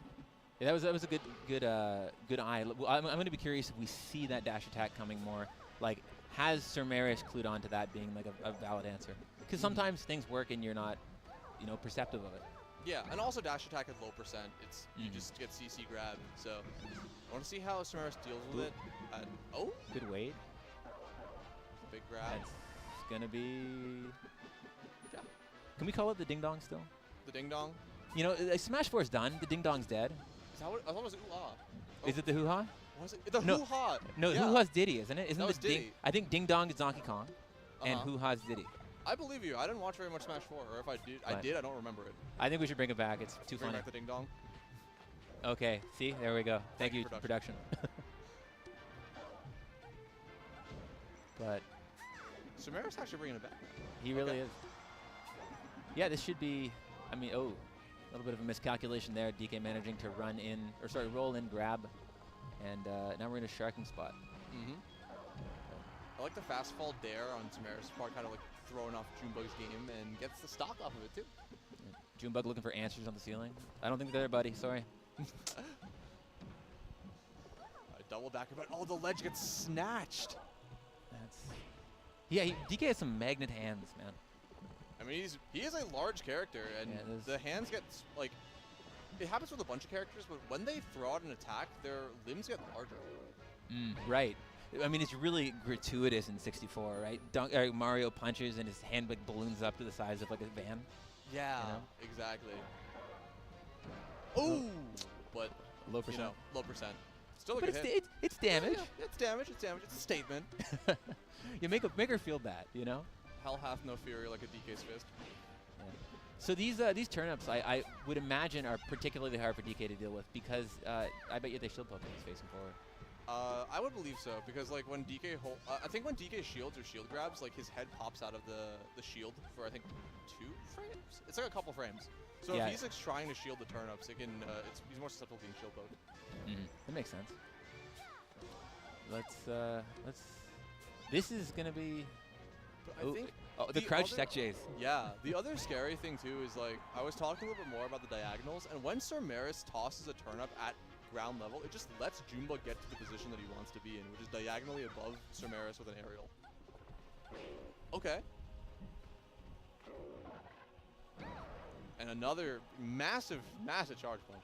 Yeah, that was a good eye. I'm going to be curious if we see that dash attack coming more. Like, has Seris clued on to that being like a valid answer? Because sometimes things work and you're not, perceptive of it. Yeah, and also dash attack at low percent. It's you just get CC grab. So I want to see how Seris deals with it. Good wade. Big grab. gonna be. Yeah. Can we call it the Ding Dong still? The Ding Dong? You know, Smash 4's done. The Ding Dong's dead. Is that what, I thought it was Ooh-Ah. Oh. Is it the Hoo-Ha? Was it? The No. Hoo-Ha! No, yeah. Hoo-Ha's Diddy, isn't it? Isn't That the was Ding? Diddy. I think Ding Dong is Donkey Kong, and Uh-huh. Hoo-Ha's Diddy. I believe you. I didn't watch very much Smash 4, or if I did, But I don't remember it. I think we should bring it back. It's too Bring funny. back the Ding Dong. Okay, see? There we go. Thank you, production. But Seris actually bringing it back. he really is. Yeah, this should be, I mean, oh, a little bit of a miscalculation there. DK managing to run in, or sorry, roll in, grab, and now we're in a sharking spot. Mm-hmm. I like the fast fall dare on Seris' part, kind of like throwing off Junebug's game and gets the stock off of it too. Junebug looking for answers on the ceiling. I don't think they're there, buddy. Sorry. Double back, but oh, the ledge gets snatched. That's. Yeah, DK has some magnet hands, man. I mean, he is a large character, and Yeah, it is. the hands get like. It happens with a bunch of characters, but when they throw out an attack, their limbs get larger. Right. I mean, it's really gratuitous in 64, right? Mario punches and his hand like balloons up to the size of like a van. Yeah, You know? exactly. Oh, but Low percent. low percent. Still a But good hit. it's damage. Yeah, it's damage. It's damage. It's a statement. You make her feel bad, you know. Hell hath no fury like a DK's fist. Yeah. So these turnips, I would imagine, are particularly hard for DK to deal with because I bet you they shield poke he's facing forward. I would believe so, because like when DK I think when DK shields or shield grabs, like his head pops out of the shield for I think 2 frames. It's like a couple frames. So Yeah. if he's like trying to shield the turnips, it can he's more susceptible to being shield poked. That makes sense. Let's. This is gonna be. But I think the crouch other- tech chase. Yeah, the other scary thing too is like I was talking a little bit more about the diagonals, and when Seris tosses a turnip at ground level, it just lets Junebug get to the position that he wants to be in, which is diagonally above Seris with an aerial. Okay. And another massive, massive charge punch.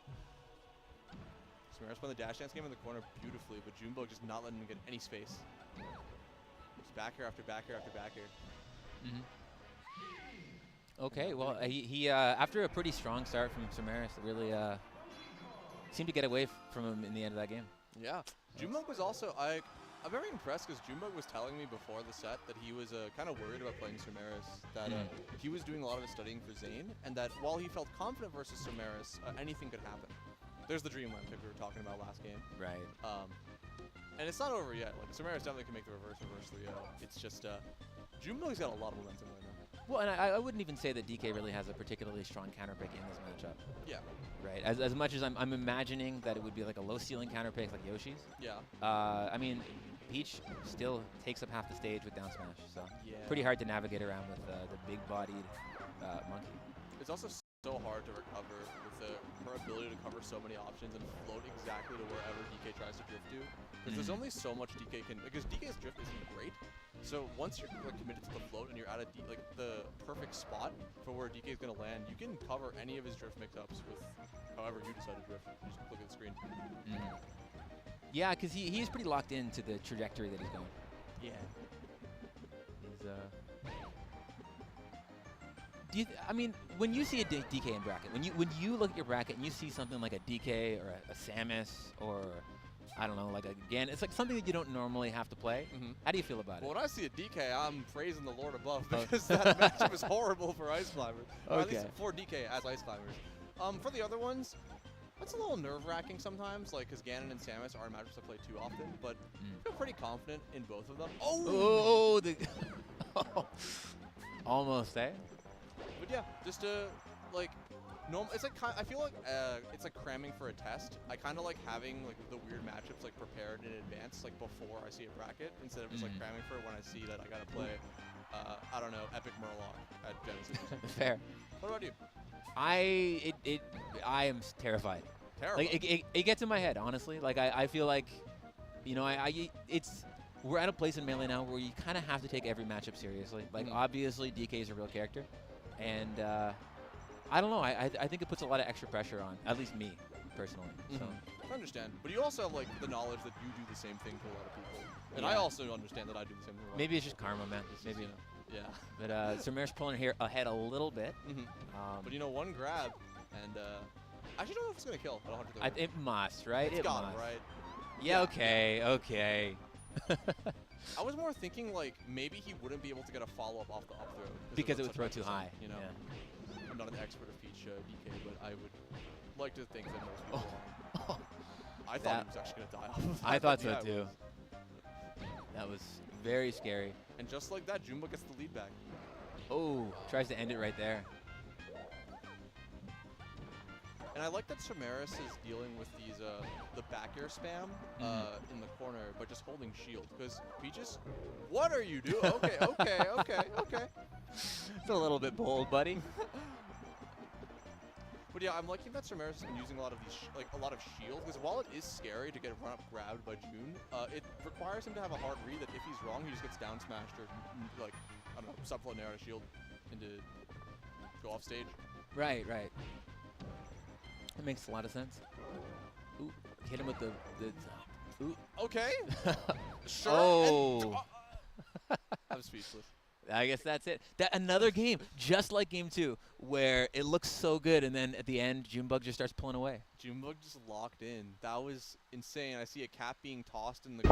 Seris playing the dash dance game in the corner beautifully, but Junebug just not letting him get any space. Just back here after back here after back here. Okay, well, he after a pretty strong start from Seris, really seemed to get away from him in the end of that game. Yeah. Jmook was also, I'm very impressed because Jmook was telling me before the set that he was kind of worried about playing Seris, that he was doing a lot of his studying for Zayn, and that while he felt confident versus Seris, anything could happen. There's the Dreamland pick we were talking about last game. Right. And it's not over yet. Like, Seris definitely can make the reverse 3-0. It's just, Jmook's got a lot of momentum right now. Well, and I wouldn't even say that DK really has a particularly strong counter pick in this matchup. Yeah. Right. As much as I'm imagining that it would be like a low ceiling counter pick like Yoshi's. Yeah. I mean, Peach still takes up half the stage with down smash, so pretty hard to navigate around with the big-bodied Monkey. It's also so hard to recover with her ability to cover so many options and float exactly to wherever DK tries to drift to. Because there's only so much DK can, because DK's drift isn't great. So once you're like committed to the float and you're at like the perfect spot for where DK is gonna land, you can cover any of his drift mix-ups with however you decide to drift. You just look at the screen. Yeah, because he's pretty locked into the trajectory that he's going. Yeah. He's I mean, when you see a DK in bracket, when you look at your bracket and you see something like a DK or a Samus or I don't know, like a Gan, it's like something that you don't normally have to play. How do you feel about it? Well, when I see a DK, I'm praising the Lord above because that matchup is horrible for Ice Climbers. Or at least for DK as Ice Climbers. For the other ones, it's a little nerve-wracking sometimes, like because Ganon and Samus aren't matchups I play too often, but I feel pretty confident in both of them. Oh, almost, eh? But yeah, just like, it's like I feel like it's like cramming for a test. I kind of like having like the weird matchups like prepared in advance, like before I see a bracket, instead of just like cramming for it when I see that I gotta play, I don't know, Epic Murloc at Genesis. Fair. What about you? I am terrified. Terrified. Like it gets in my head, honestly. Like I feel like, you know, we're at a place in Melee now where you kind of have to take every matchup seriously. Like obviously DK is a real character, and I don't know. I think it puts a lot of extra pressure on at least me personally. So. I understand, but you also have like the knowledge that you do the same thing to a lot of people, and I also understand that I do the same thing. Maybe it's just karma, man. Maybe. Yeah. But Samir's pulling here ahead a little bit. But you know, one grab, and I actually don't know if it's gonna kill at 130. It must, right? It's It got must. him, right? Yeah, okay, okay. I was more thinking like maybe he wouldn't be able to get a follow-up off the up throw. Because it would such throw a too 10%, high. You know, Yeah. I'm not an expert of Peach DK, but I would like to think that most people are. I thought he was actually gonna die off of that. I thought but so yeah, too. That was very scary. And just like that, Junebug gets the lead back. Oh, tries to end it right there. And I like that Seris is dealing with these the back air spam in the corner, but just holding shield. Because Peaches, what are you doing? Okay, okay, okay, okay. It's a little bit bold, buddy. But yeah, I'm liking that Seris has been using a lot of these, a lot of shield. Because while it is scary to get run up grabbed by June, it requires him to have a hard read that if he's wrong, he just gets down smashed or like I don't know, sub float nair to shield into go off stage. Right, right. That makes a lot of sense. Ooh, hit him with the ooh. Okay. Sure. Oh. I'm speechless. I guess that's it. Another game, just like game 2, where it looks so good, and then at the end, Junebug just starts pulling away. Junebug just locked in. That was insane. I see a cap being tossed in the.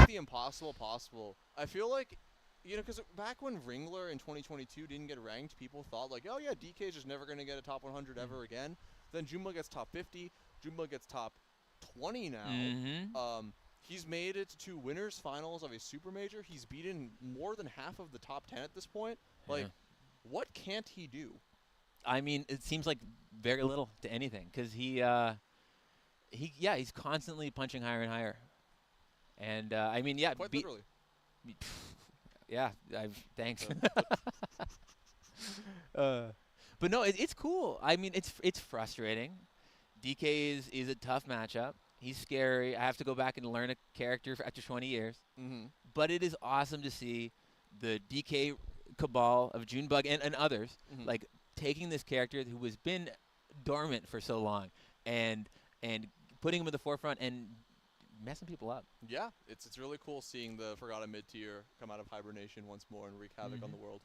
The impossible possible. I feel like, you know, because back when Ringler in 2022 didn't get ranked, people thought like, oh yeah, DK is just never going to get a top 100 ever again. Then Junebug gets top 50. Junebug gets top 20 now. He's made it to winners finals of a super major. He's beaten more than half of the top 10 at this point. Like, what can't he do? I mean, it seems like very little to anything, because he's constantly punching higher and higher. And I mean, yeah, Quite literally. Yeah, thanks. But no, it's cool. I mean, it's frustrating. DK is a tough matchup. He's scary. I have to go back and learn a character after 20 years. But it is awesome to see the DK cabal of Junebug and others like taking this character who has been dormant for so long and putting him in the forefront and messing people up. Yeah, it's really cool seeing the Forgotten mid-tier come out of hibernation once more and wreak havoc on the world.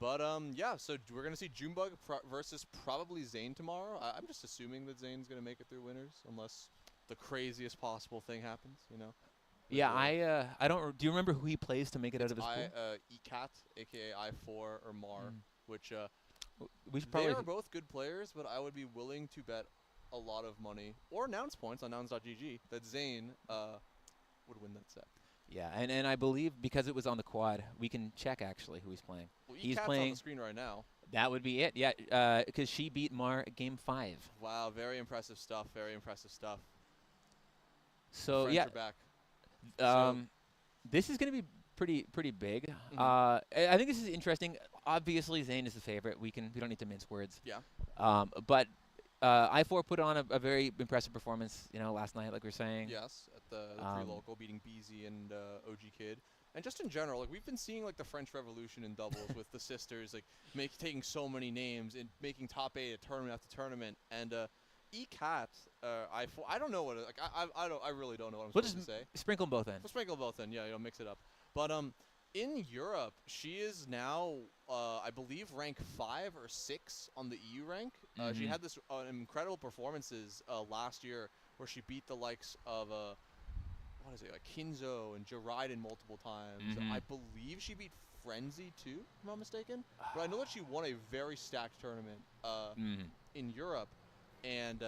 But yeah, so we're going to see Junebug versus probably Zayn tomorrow. I'm just assuming that Zayn's going to make it through winners unless the craziest possible thing happens, you know? Yeah, I don't. Do you remember who he plays to make it out of his pool? ECAT, aka I4 or Mar, which we should they probably are both good players, but I would be willing to bet a lot of money or Nouns points on Nouns.gg that Zayn would win that set. Yeah, and I believe because it was on the quad, we can check actually who he's playing. Well, he's ECAT's playing on the screen right now. That would be it. Yeah, because she beat Mar game 5. Wow, very impressive stuff. Very impressive stuff. So French yeah, are back. this is going to be pretty big. I think this is interesting. Obviously, Zayn is the favorite. We don't need to mince words. Yeah. But I4 put on a very impressive performance, you know, last night, like we were saying. Yes, at the 3 local, beating BZ and OG Kid. And just in general, like we've been seeing like the French Revolution in doubles with the sisters, like taking so many names and making top 8 at tournament after tournament. And ECAT, I don't know what like I really don't know what I'm supposed to say. Sprinkle them both in. We'll sprinkle both in, yeah, mix it up. But in Europe, she is now I believe rank 5 or 6 on the EU rank. She had this incredible performances last year where she beat the likes of what is it, like Kinzo and Jiraiden multiple times. I believe she beat Frenzy too, if I'm not mistaken. But I know that she won a very stacked tournament in Europe. And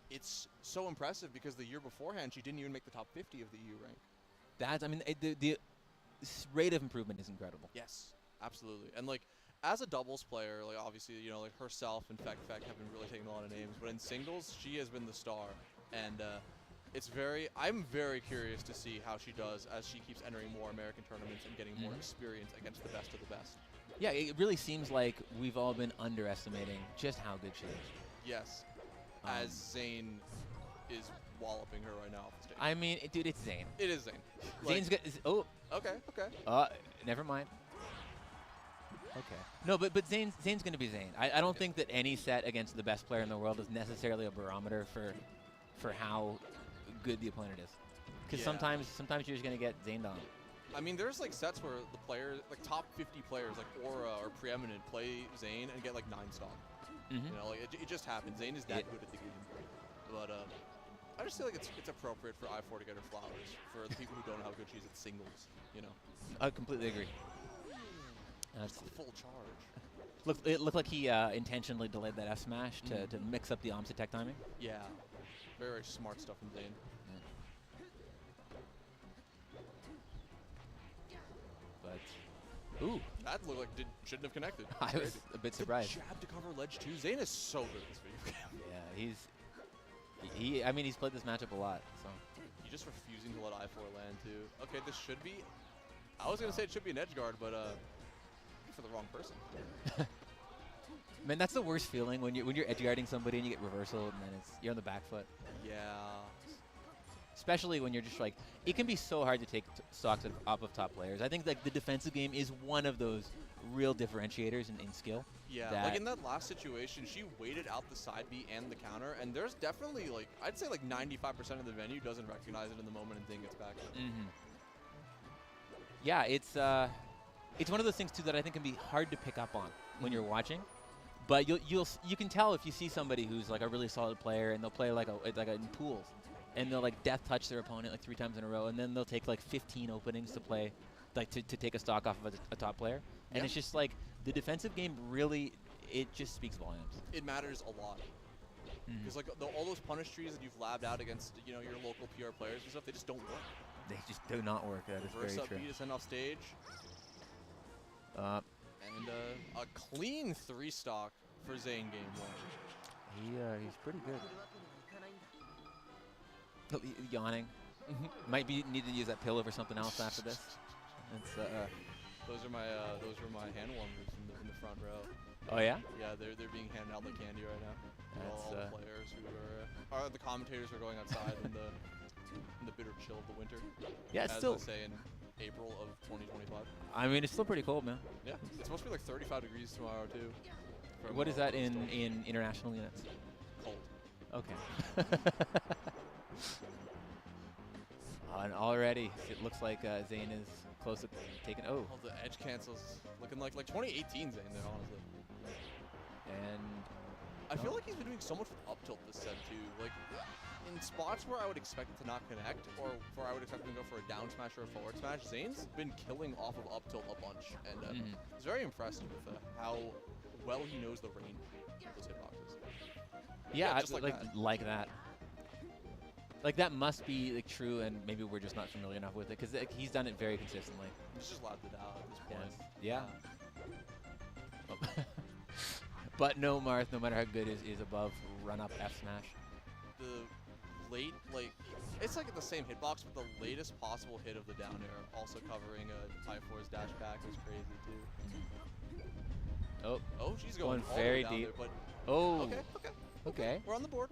it's so impressive because the year beforehand, she didn't even make the top 50 of the EU rank. I mean, the rate of improvement is incredible. Yes, absolutely. And, like, as a doubles player, like, obviously, you know, like, herself and Feck have been really taking a lot of names. But in singles, she has been the star. And I'm very curious to see how she does as she keeps entering more American tournaments and getting more experience against the best of the best. Yeah, it really seems like we've all been underestimating just how good she is. Yes, as Zayn is walloping her right now off the stage. I mean, dude, it's Zayn. It is Zayn. Zayn's good. Oh. Okay, okay. Never mind. Okay. No, but Zayn's going to be Zayn. I don't think that any set against the best player in the world is necessarily a barometer for how good the opponent is. Because Yeah. sometimes you're just gonna get Zayned on. I mean, there's like sets where the players, like top 50 players, like Aura or Preeminent, play Zayn and get like 9 stock. You know, like it just happens. Zayn is that good at the game. But I just feel like it's appropriate for I4 to get her flowers for the people who don't know how good she is at singles. You know. I completely agree. That's a full charge. It looked like he intentionally delayed that F smash to mix up the opposite tech timing. Yeah. Very, very smart stuff from Zayn. But, ooh. That looked like shouldn't have connected. I was a bit surprised. Jab to cover ledge 2. Zayn is so good at this video game. Yeah, I mean, he's played this matchup a lot, so. He's just refusing to let I4 land too. Okay, this should be. I was gonna say it should be an edge guard, but for the wrong person. Man, that's the worst feeling when you're edge guarding somebody and you get reversal and then you're on the back foot. Yeah. Especially when you're just like, it can be so hard to take stocks off of top players. I think like the defensive game is one of those real differentiators in skill. Yeah, like in that last situation, she waited out the side B and the counter, and there's definitely like, I'd say like 95% of the venue doesn't recognize it in the moment and think it's back. Yeah, it's one of those things too that I think can be hard to pick up on when you're watching. But you can tell if you see somebody who's like a really solid player and they'll play like in pools, and they'll like death touch their opponent like 3 times in a row, and then they'll take like 15 openings to play, like to take a stock off of a top player, and it's just like the defensive game really, it just speaks volumes. It matters a lot. Because like all those punish trees that you've labbed out against, you know, your local PR players and stuff, they just don't work. They just do not work. That is Reverse very up true. B to send off stage. And a clean 3 stock for Zayn game 1. He's pretty good. Yawning. Might need to use that pillow for something else after this. It's, those were my hand warmers in the front row. Oh yeah? Yeah, they're being handed out like candy right now. All the players who are the commentators are going outside in the bitter chill of the winter. Yeah, it's as still. They say in April of 2025. I mean, it's still pretty cold, man. Yeah, it's supposed to be like 35 degrees tomorrow too. What is that in international units? Cold. Okay. And already it looks like Zayn is close to taking. Oh. All the edge cancels looking like 2018 Zayn there, honestly. And I feel like he's been doing so much with up tilt this set too. Like in spots where I would expect it to not connect, or where I would expect him to go for a down smash or a forward smash, Zayn's been killing off of up tilt a bunch, and it's very impressive with how well he knows the range of those hitboxes. yeah, just like that. Like that must be like true, and maybe we're just not familiar enough with it because like, he's done it very consistently. He's just labbed it out at this point. Yes. Yeah. But no Marth, no matter how good, is above run up F smash. The late, like, it's like the same hitbox, but the latest possible hit of the down air, also covering I4's dash back, was crazy too. Oh, she's going all very the way down deep. there, but Oh. Okay. We're on the board.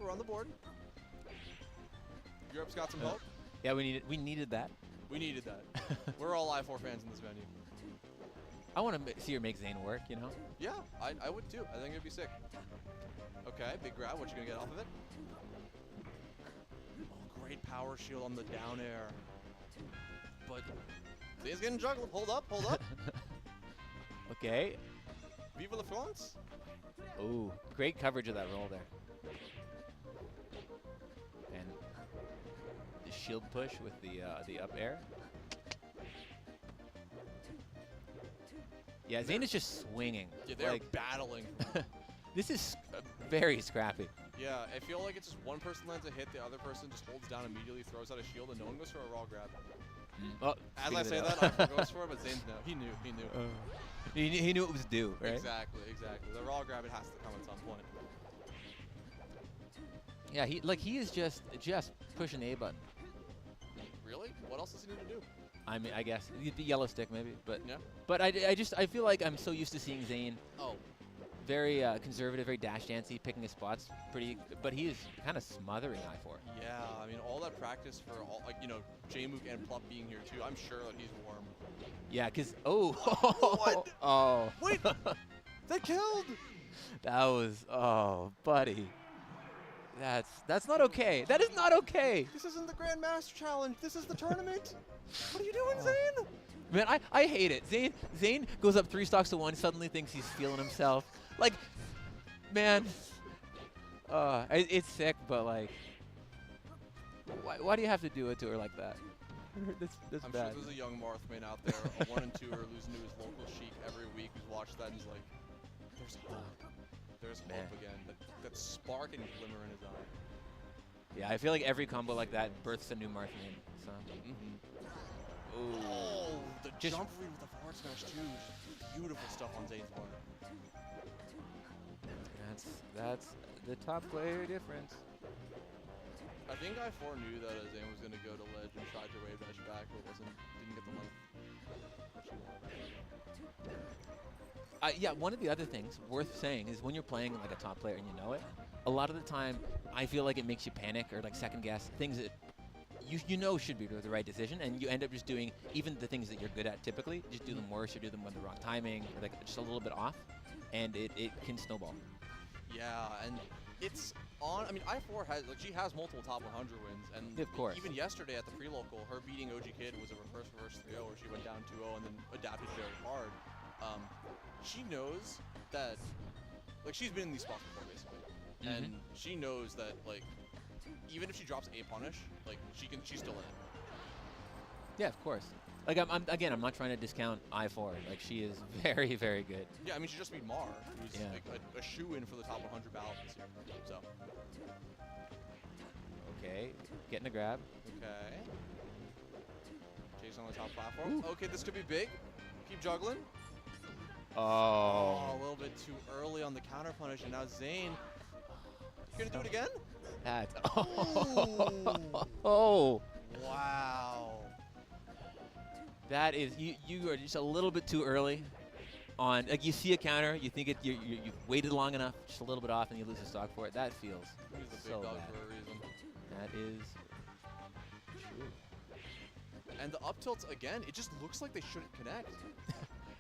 Europe's got some help. Yeah, we needed that. We needed that. We're all I4 fans in this venue. I want to see her make Zayn work, you know? Yeah, I would too. I think it'd be sick. Okay, big grab. What you gonna get off of it? Oh, great power shield on the down air. But Zayn's getting juggled. Hold up. Okay. Viva la France. Ooh, great coverage of that roll there. And the shield push with the up air. Yeah, Zayn is just swinging. Yeah, they're like, battling. this is very scrappy. Yeah, I feel like it's just one person lands a hit, the other person just holds down immediately, throws out a shield, and no one goes for a raw grab. Oh, as I say that, I goes for it, but Zayn's no. He knew. He knew it was due, right? Exactly. The raw grab, it has to come at some point. Yeah, he is just pushing the A button. Really? What else does he need to do? I mean, I guess the yellow stick maybe, but yeah. But I feel like I'm so used to seeing Zayn. Oh. Very conservative, very dash dancey, picking his spots pretty, but he is kind of smothering I4. Yeah, I mean all that practice for all, like, you know, Jmook and Plup being here too. I'm sure that he's warm. Yeah, cause what? Oh. Wait, they killed. That was buddy. That's not okay. That is not okay. This isn't the Grandmaster Challenge. This is the tournament. What are you doing, Zayn? Man, I hate it. Zayn goes up 3 stocks to 1, suddenly thinks he's feeling himself. Like, man, it's sick, but like, why do you have to do it to her like that? That's I'm bad. sure there's a young Marthman out there, a 1 and 2er losing to his local Sheik every week who's watched that and he's like, there's hope. There's hope again. That spark and glimmer in his eye. Yeah, I feel like every combo like that births a new Marthman. So. Oh, the jump read with the forward smash too. Just beautiful stuff on Zayn's part. That's the top player difference. I think I4 knew that Zayn was going to go to ledge and tried to wave edge back, but didn't get the length that she wanted. Yeah, one of the other things worth saying is when you're playing like a top player and you know it, a lot of the time I feel like it makes you panic or like second guess things that you know should be the right decision, and you end up just doing even the things that you're good at typically, just do them worse or do them with the wrong timing or like just a little bit off, and it can snowball. Yeah, and it's on. I mean, I4 she has multiple top 100 wins, and of course. Even yesterday at the pre-local, her beating OG Kid was a reverse 3-0 where she went down 2-0 and then adapted very hard. She knows that, like, she's been in these spots before basically, and she knows that like even if she drops a punish, like she's still in it. Yeah, of course. Like I'm not trying to discount I4. Like she is very, very good. Yeah, I mean she just beat Mar, who's like a shoe-in for the top 100 ballot this year. So. Okay, getting a grab. Okay. Chase on the top platform. Ooh. Okay, this could be big. Keep juggling. Oh. A little bit too early on the counter punish, and now Zayn. Gonna do it again? That's oh. Wow. That is you are just a little bit too early on. Like you see a counter, you think you've waited long enough, just a little bit off, and you lose the stock for it. That feels He's the big so dog bad. for a reason. That is true. And the up tilts again, it just looks like they shouldn't connect.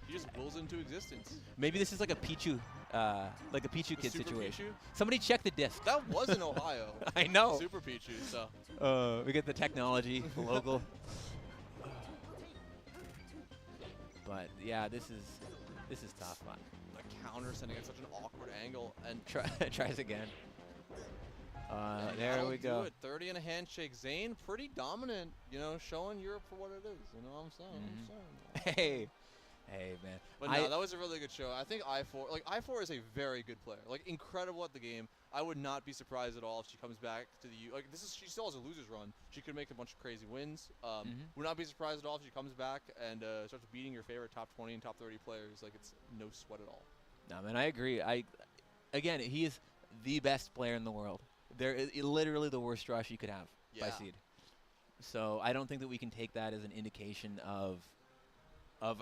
He just wills into existence. Maybe this is like a Pichu kid Super situation. Pichu? Somebody check the disc. That was in Ohio. I know. Super Pichu, so. We get the technology, the local. But yeah, this is tough. The counter sending at such an awkward angle, and Tries again. and There that'll we do go. it. 30 and a handshake. Zayn pretty dominant, you know, showing Europe for what it is. You know what I'm saying? Hey, man. But no, that was a really good show. I think I4 is a very good player. Like, incredible at the game. I would not be surprised at all if she comes back to the U. Like, she still has a loser's run. She could make a bunch of crazy wins. Would not be surprised at all if she comes back and starts beating your favorite top 20 and top 30 players. Like, it's no sweat at all. No, man, I agree. Again, he is the best player in the world. They're literally the worst draw she could have by seed. So I don't think that we can take that as an indication of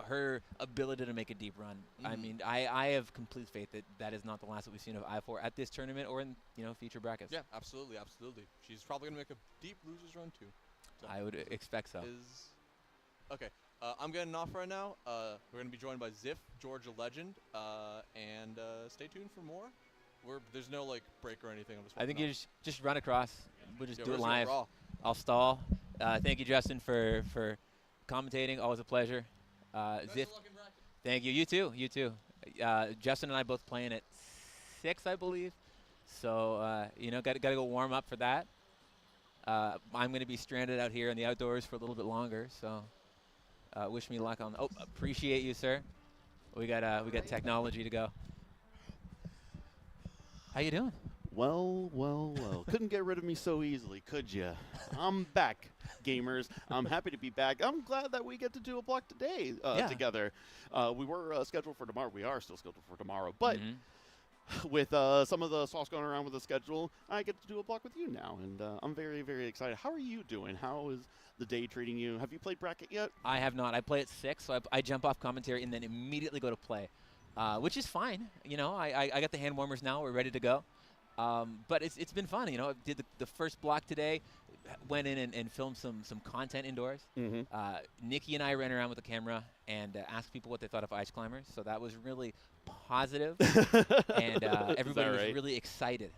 her ability to make a deep run. I mean, I have complete faith that that is not the last that we've seen of I4 at this tournament or in future brackets. Yeah, absolutely, absolutely. She's probably gonna make a deep losers run too. So I would expect so. Okay, I'm getting off right now. We're gonna be joined by Ziff, Georgia legend, and stay tuned for more. There's no like break or anything. I think you just run across. We'll just do it we're live. raw. I'll stall. Thank you, Justin, for commentating. Always a pleasure. Ziff, thank you. You too. You too. Justin and I both playing at 6, I believe. So got to go warm up for that. I'm going to be stranded out here in the outdoors for a little bit longer. So wish me luck on. Oh, appreciate you, sir. We got technology to go. How you doing? Well. Couldn't get rid of me so easily, could ya? I'm back, gamers. I'm happy to be back. I'm glad that we get to do a block today together. We were scheduled for tomorrow. We are still scheduled for tomorrow. But with some of the sauce going around with the schedule, I get to do a block with you now. And I'm very, very excited. How are you doing? How is the day treating you? Have you played bracket yet? I have not. I play at 6, so I jump off commentary and then immediately go to play, which is fine. I got the hand warmers now. We're ready to go. But it's been fun. I did the first block today, went in and filmed some content indoors. Nicki and I ran around with the camera and asked people what they thought of Ice Climbers. So that was really positive, and everybody was really excited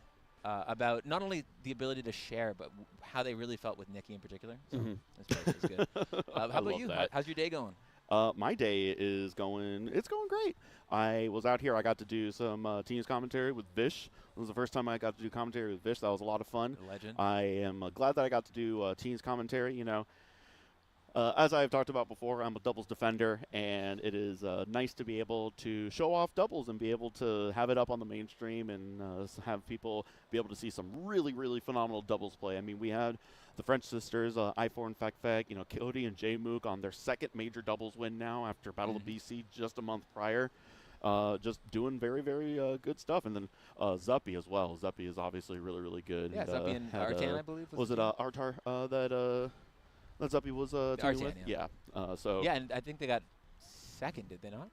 about not only the ability to share, but how they really felt with Nicki in particular. So that's good. How about you? How's your day going? My day is it's going great. I was out here. I got to do some teams commentary with Vish. It was the first time I got to do commentary with Vish. That was a lot of fun. A legend. I am glad that I got to do teams commentary. You know, as I've talked about before, I'm a doubles defender, and it is nice to be able to show off doubles and be able to have it up on the mainstream and have people be able to see some really, really phenomenal doubles play. I mean, we had the French sisters, I4 and Fek, you know, Cody and Jmook on their second major doubles win now after Battle of BC just a month prior. Just doing very, very good stuff. And then Zuppy as well. Zuppy is obviously really, really good. Yeah, and, Zuppy and Arton, I believe. Was it Artar that Zuppy was teaming with? Yeah. So yeah, and I think they got second, did they not?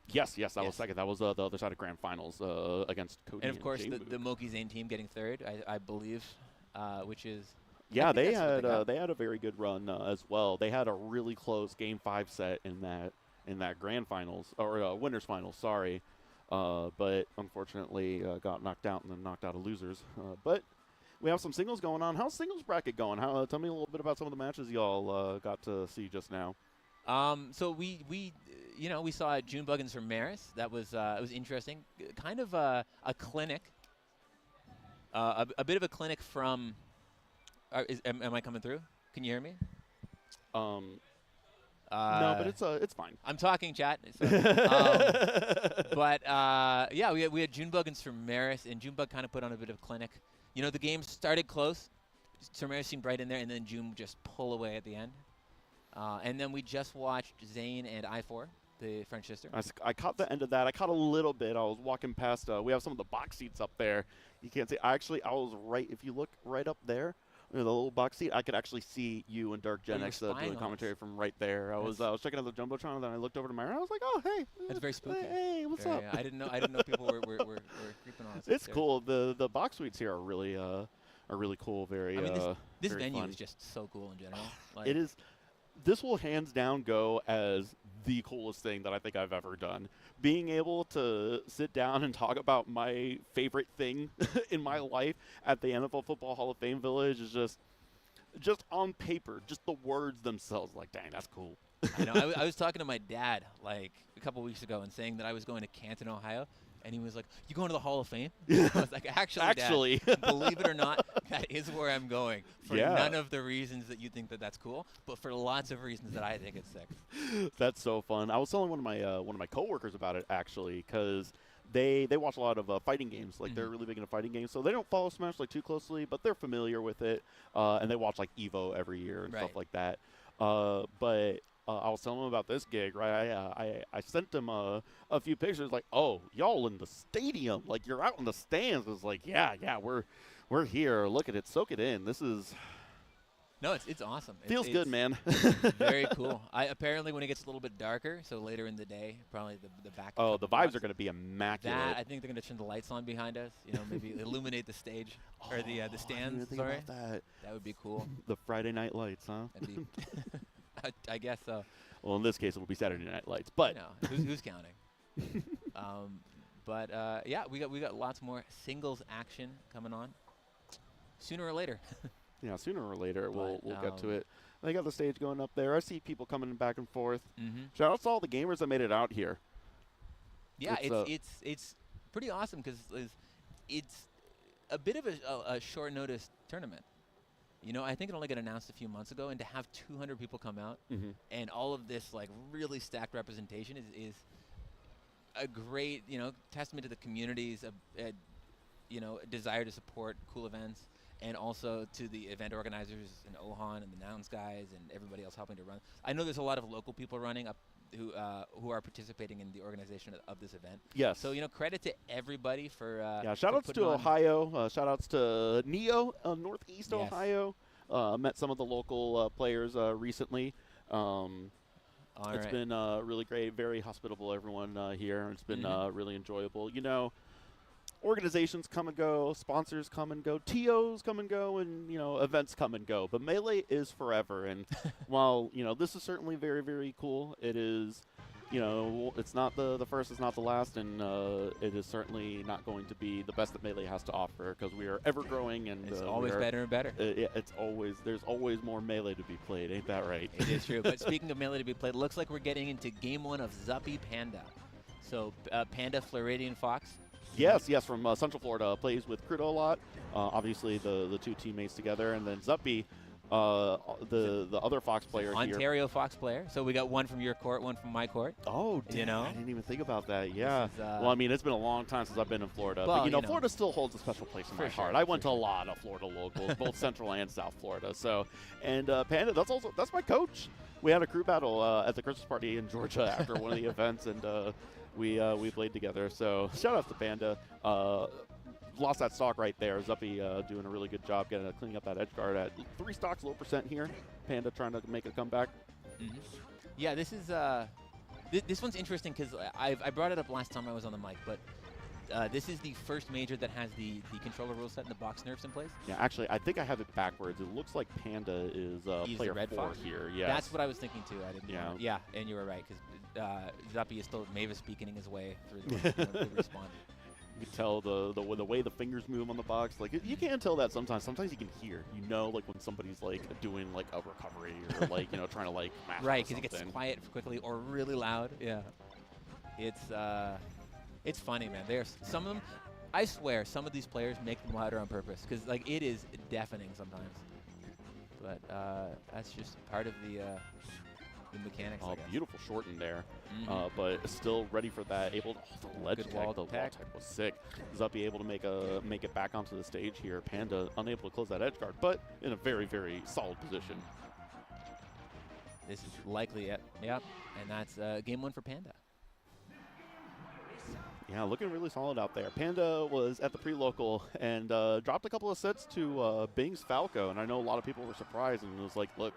Yes, that was second. That was the other side of grand finals against Cody. And of course, the Moki Zain team getting third, I believe, which is. Yeah, they had a very good run as well. They had a really close Game 5 set in that grand finals or winners finals. Sorry, but unfortunately got knocked out and then knocked out of losers. But we have some singles going on. How's singles bracket going? Tell me a little bit about some of the matches y'all got to see just now. So we saw Junebug and Seris. That was it was interesting. Kind of a clinic. A bit of a clinic from. Am I coming through? Can you hear me? No, but it's fine. I'm talking, chat. So, but yeah, we had Junebug and Seris, and Junebug kind of put on a bit of a clinic. You know, the game started close. Seris seemed right in there, and then June just pull away at the end. And then we just watched Zayn and I4, the French sister. I caught the end of that. I caught a little bit. I was walking past. We have some of the box seats up there. You can't see. I was right. If you look right up there, the little box seat, I could actually see you and Dark Gen X doing commentary from right there. I was checking out the Jumbotron, and then I looked over to Myra. I was like, oh, hey. That's very spooky. Hey, what's up? I didn't know people were creeping on us. It's cool. The box suites here are really cool. Very. I mean, this very venue fun. is just so cool in general. Like, it is. This will hands down go as the coolest thing that I think I've ever done. Being able to sit down and talk about my favorite thing in my life at the NFL Football Hall of Fame Village is just on paper, just the words themselves. Like, dang, that's cool. I know. I was talking to my dad like a couple weeks ago and saying that I was going to Canton, Ohio. And he was like, "You going to the Hall of Fame?" I was like, "Actually, Dad, believe it or not, that is where I'm going. For none of the reasons that you think that's cool, but for lots of reasons that I think it's sick." That's so fun. I was telling one of my coworkers about it actually, because they watch a lot of fighting games. Like they're really big into fighting games, so they don't follow Smash like too closely, but they're familiar with it, and they watch like Evo every year and stuff like that. But I was telling him about this gig, right? I sent him a few pictures, like, oh, y'all in the stadium, like you're out in the stands. It's like, yeah, we're here. Look at it, soak it in. This is. No, it's awesome. Feels good, man. Very cool. Apparently when it gets a little bit darker, so later in the day, probably the back. Oh, the vibes are going to be immaculate. I think they're going to turn the lights on behind us. You know, maybe illuminate the stage or the stands. Sorry, that would be cool. The Friday night lights, huh? I guess so. Well, in this case, it'll be Saturday night lights, but who's counting? But yeah, we got lots more singles action coming on sooner or later. Yeah, sooner or later we'll get to it. They got the stage going up there. I see people coming back and forth. Shout out to all the gamers that made it out here. Yeah, it's pretty awesome because it's a bit of a short notice tournament. You know, I think it only got announced a few months ago, and to have 200 people come out and all of this like really stacked representation is a great, you know, testament to the community's desire to support cool events, and also to the event organizers and Ohan and the Nouns guys and everybody else helping to run. I know there's a lot of local people running up who are participating in the organization of this event. Yes. So, you know, credit to everybody for shout-outs to Ohio. Shout-outs to Neo, Northeast Ohio. Met some of the local players recently. It's been really great, very hospitable, everyone here. It's been really enjoyable. You know, organizations come and go, sponsors come and go, TOs come and go, and, you know, events come and go. But Melee is forever. And while, you know, this is certainly very, very cool, it is you know, it's not the first, it's not the last, and it is certainly not going to be the best that Melee has to offer because we are ever growing and it's always better and better. There's always more Melee to be played, ain't that right? It is true. But speaking of Melee to be played, it looks like we're getting into game 1 of Zuppy Panda. So Panda, Floridian Fox. Yes, from Central Florida, plays with Crudo a lot. Obviously, the two teammates together, and then Zuppy, the other Fox player here. Ontario Fox player. So we got one from your court, one from my court. Oh, you know? I didn't even think about that. Yeah. Is, well, I mean, it's been a long time since I've been in Florida, well, but you know, Florida still holds a special place in my heart. Sure, I went to a lot of Florida locals, both Central and South Florida. So, and Panda, that's my coach. We had a crew battle at the Christmas party in Georgia after one of the events, and we played together. So shout out to Panda. Lost that stock right there. Zuppy doing a really good job cleaning up that edge guard at 3 stocks, low percent here. Panda trying to make a comeback. Yeah, this is this one's interesting because I brought it up last time I was on the mic, but this is the first major that has the controller rule set and the box nerfs in place. Yeah, actually, I think I have it backwards. It looks like Panda is player 4 here. Yeah, that's what I was thinking too. I didn't. Yeah, yeah, and you were right because Zuppy is still Mavis speaking his way through the respawn. You can tell the way the fingers move on the box. Like you can tell that sometimes. Sometimes you can hear. You know, like when somebody's like doing like a recovery or like trying to like mash right, because it gets quiet quickly or really loud. Yeah, it's funny, man. There's some of them. I swear, some of these players make them louder on purpose because like it is deafening sometimes. But that's just part of the mechanics. Oh, beautiful shorten there, but still ready for that. Able to the ledge tag. The wall tag was sick. Zuppy able to make it back onto the stage here. Panda unable to close that edge guard, but in a very, very solid position. This is likely it. Yep, and that's game 1 for Panda. Yeah, looking really solid out there. Panda was at the pre-local and dropped a couple of sets to Bing's Falco, and I know a lot of people were surprised and was like, look,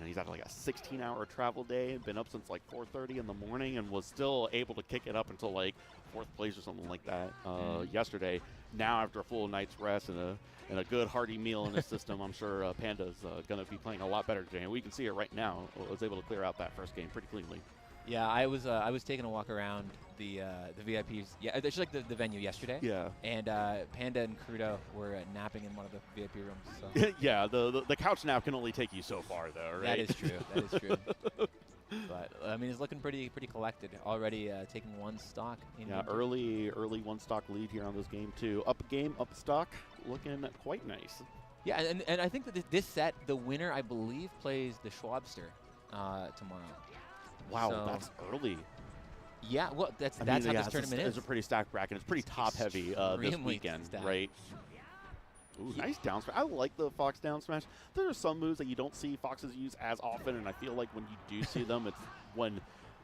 he's had like a 16-hour travel day and been up since like 4:30 in the morning and was still able to kick it up until like 4th place or something like that yesterday. Now after a full night's rest and a good hearty meal in his system, I'm sure Panda's going to be playing a lot better today. And we can see it right now. Was able to clear out that first game pretty cleanly. Yeah, I was taking a walk around the VIPs. Yeah, it's like the venue yesterday. Yeah. And Panda and Crudo were napping in one of the VIP rooms. So. Yeah, the couch nap can only take you so far, though, right? That is true. That is true. But I mean, it's looking pretty collected already. Taking 1 stock. Yeah, early 1 stock lead here on this game too. Up game, up stock, looking quite nice. Yeah, and I think that this set, the winner, I believe, plays the Schwabster tomorrow. Wow, so that's early. Yeah, well, that's how this tournament is. It's a pretty stacked bracket. It's pretty top-heavy this weekend, right? Ooh, nice down smash. I like the Fox down smash. There are some moves that you don't see Foxes use as often, and I feel like when you do see them, it's when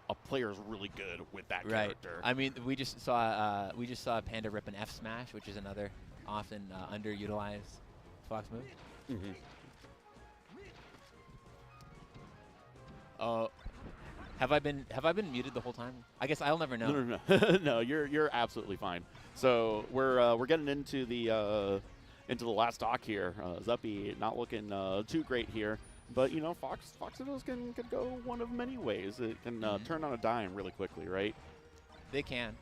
a player is really good with that character. I mean, we just saw Panda rip an F smash, which is another often underutilized Fox move. Have I been muted the whole time? I guess I'll never know. No. No, you're absolutely fine. So we're getting into the last stock here. Zuppy not looking too great here, but Foxes can go one of many ways. It can turn on a dime really quickly, right? They can,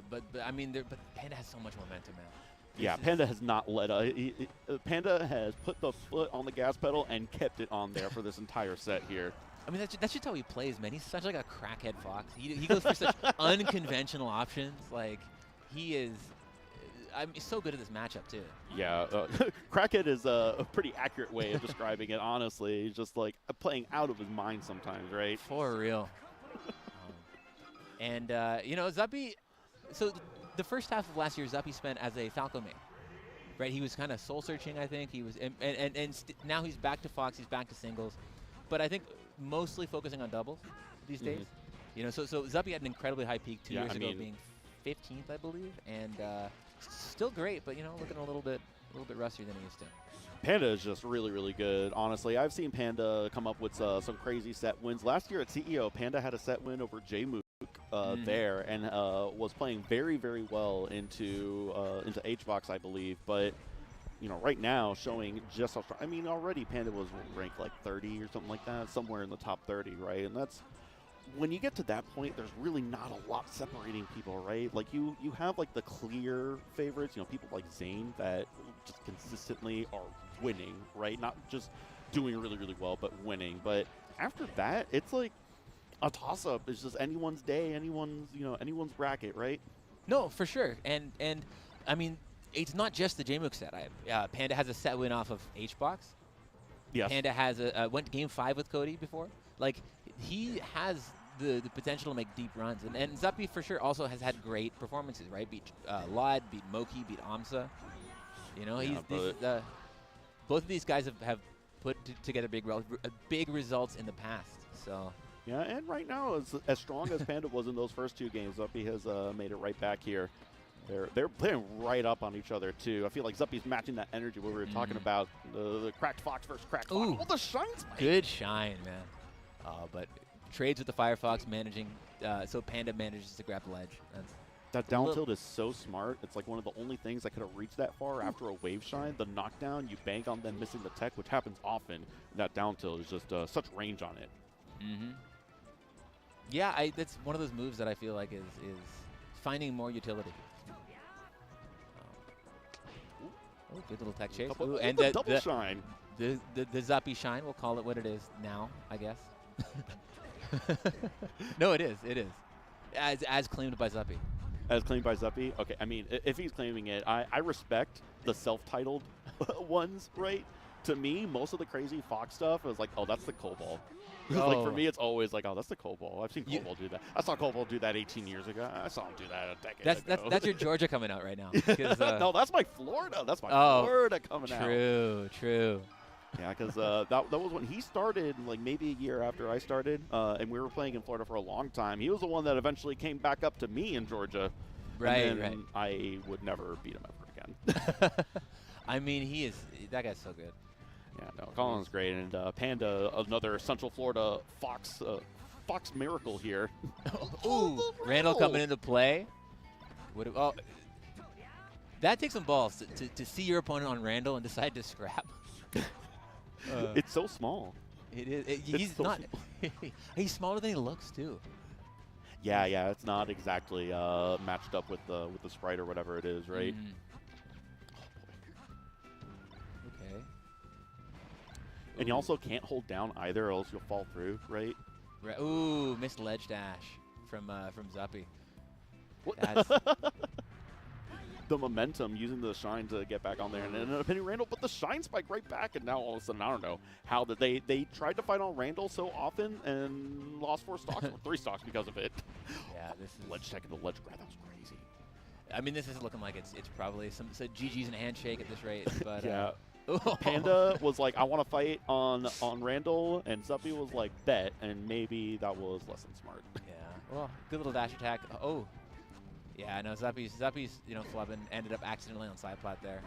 but I mean, but Panda has so much momentum, man. Yeah, Panda has not let Panda has put the foot on the gas pedal and kept it on there for this entire set here. I mean, that's just how he plays, man. He's such like a crackhead Fox. He goes for such unconventional options. Like, he is he's so good at this matchup, too. Yeah, crackhead is a pretty accurate way of describing it, honestly. He's just, like, playing out of his mind sometimes, right? For real. And, Zuppy, so the first half of last year, Zuppy spent as a Falco main. Right? He was kind of soul-searching, I think. He was, now he's back to Fox. He's back to singles. But I think mostly focusing on doubles these days. So Zuppy had an incredibly high peak 2 years ago, being 15th, I believe, and still great, but looking a little bit rustier than he used to. Panda is just really, really good. Honestly, I've seen Panda come up with some crazy set wins. Last year at CEO, Panda had a set win over Jmook there, and was playing very, very well into HBox, I believe, but. Right now showing just how strong. I mean, already Panda was ranked like 30 or something like that, somewhere in the top 30, right? And that's when you get to that point, there's really not a lot separating people, right? Like you have like the clear favorites, people like Zayn that just consistently are winning, right? Not just doing really, really well, but winning. But after that, it's like a toss-up. It's just anyone's day, anyone's bracket, right? No, for sure. And I mean, it's not just the Jmook set. Panda has a set win off of HBox. Yes. Panda has went to Game 5 with Cody before. Like, he has the potential to make deep runs. And Zuppy, for sure, also has had great performances, right? Beat Lod, beat Moki, beat Amsa. Both of these guys have put together big results in the past. So. Yeah, and right now, as strong as Panda was in those first 2 games, Zuppy has made it right back here. They're playing right up on each other, too. I feel like Zuppy's matching that energy where we were talking about the cracked Fox versus cracked Fox. Ooh, oh, the shine spike. Good shine, man. But trades with the Firefox managing, so Panda manages to grab the ledge. That down tilt is so smart. It's like one of the only things that could have reached that far after a wave shine. The knockdown, you bank on them missing the tech, which happens often. That down tilt is just such range on it. Mm-hmm. Yeah, that's one of those moves that I feel like is finding more utility. Oh, good little tech chase. Ooh, and the double shine. The Zuppy shine, we'll call it what it is now, I guess. No, it is. It is. As claimed by Zuppy. As claimed by Zuppy? Okay, I mean, if he's claiming it, I respect the self-titled ones, right? To me, most of the crazy Fox stuff is like, oh, that's the Cobalt. Like, for me, it's always like, oh, that's the Cobalt. I've seen Cobalt do that. I saw Cobalt do that 18 years ago. I saw him do that a decade ago. That's your Georgia coming out right now. No, that's my Florida. That's my Florida coming out. True. Yeah, because that was when he started, like maybe a year after I started, and we were playing in Florida for a long time. He was the one that eventually came back up to me in Georgia. Right. I would never beat him ever again. I mean, that guy's so good. Yeah, no, Colin's great, and Panda, another Central Florida Fox miracle here. Ooh, Randall coming into play. That takes some balls to see your opponent on Randall and decide to scrap. It's so small. It is. He's not. He's smaller than he looks too. Yeah. It's not exactly matched up with the sprite or whatever it is, right? Okay. And you also can't hold down either, or else you'll fall through, right? Ooh, missed ledge dash from Zuppy. What? The momentum using the shine to get back on there and ended up hitting Randall, but the shine spike right back, and now all of a sudden, I don't know how they tried to fight on Randall so often and lost 4 stocks or 3 stocks because of it. Yeah, this is ledge tech and the ledge grab. That was crazy. I mean, this is looking like it's probably some GG's and a handshake at this rate, but yeah. Panda was like, I want to fight on Randall, and Zuppy was like, bet, and maybe that was less than smart. Yeah. Well, good little dash attack. Oh. Yeah, no, Zuppy's flubbing, ended up accidentally on side plat there.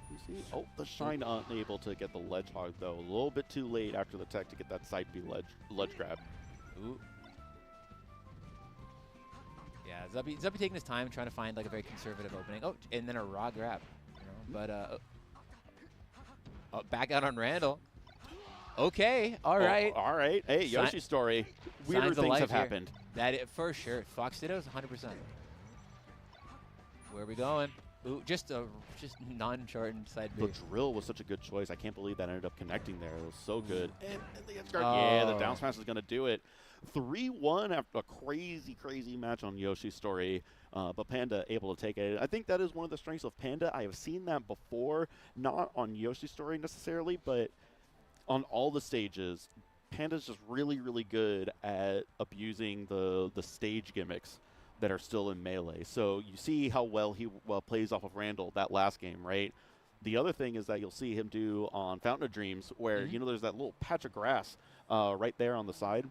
You see? Oh, the shine unable to get the ledge hog, though. A little bit too late after the tech to get that side B ledge grab. Ooh. Yeah, Zuppy taking his time, trying to find like a very conservative opening. Oh, and then a raw grab. But back out on Randall. Okay, all right. All right. Hey, Yoshi story. Weirder things have happened. For sure. Fox Ditto's 100%. Where are we going? Ooh, just non-shortened side B. The drill was such a good choice. I can't believe that ended up connecting there. It was so good. And the edge guard, yeah, the down smash is going to do it. 3-1 after a crazy match on Yoshi's story, but Panda able to take it. I think that is one of the strengths of Panda. I have seen that before, not on Yoshi's story necessarily, but on all the stages. Panda's just really good at abusing the stage gimmicks that are still in Melee. So you see how well he plays off of Randall that last game, right? The other thing is that you'll see him do on Fountain of Dreams, where there's that little patch of grass right there on the side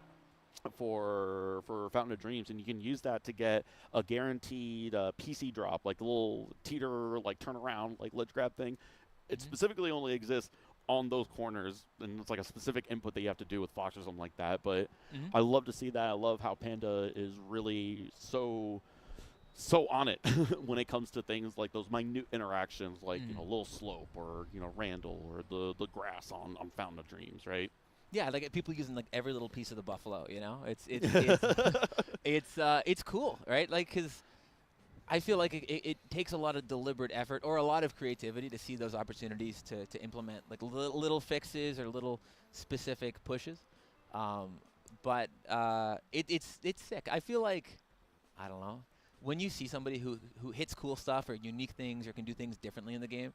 for Fountain of Dreams, and you can use that to get a guaranteed PC drop, like a little teeter, like turn around, like ledge grab thing. It specifically only exists on those corners, and it's like a specific input that you have to do with Fox or something like that. But I love to see that. I love how Panda is really so on it when it comes to things like those minute interactions, like a little slope or Randall or the grass on Fountain of Dreams, right? Yeah, like people using like every little piece of the buffalo, you know? It's cool, right? Like, because I feel like it takes a lot of deliberate effort or a lot of creativity to see those opportunities to implement like little fixes or little specific pushes. But it's sick. I feel like, I don't know, when you see somebody who hits cool stuff or unique things or can do things differently in the game,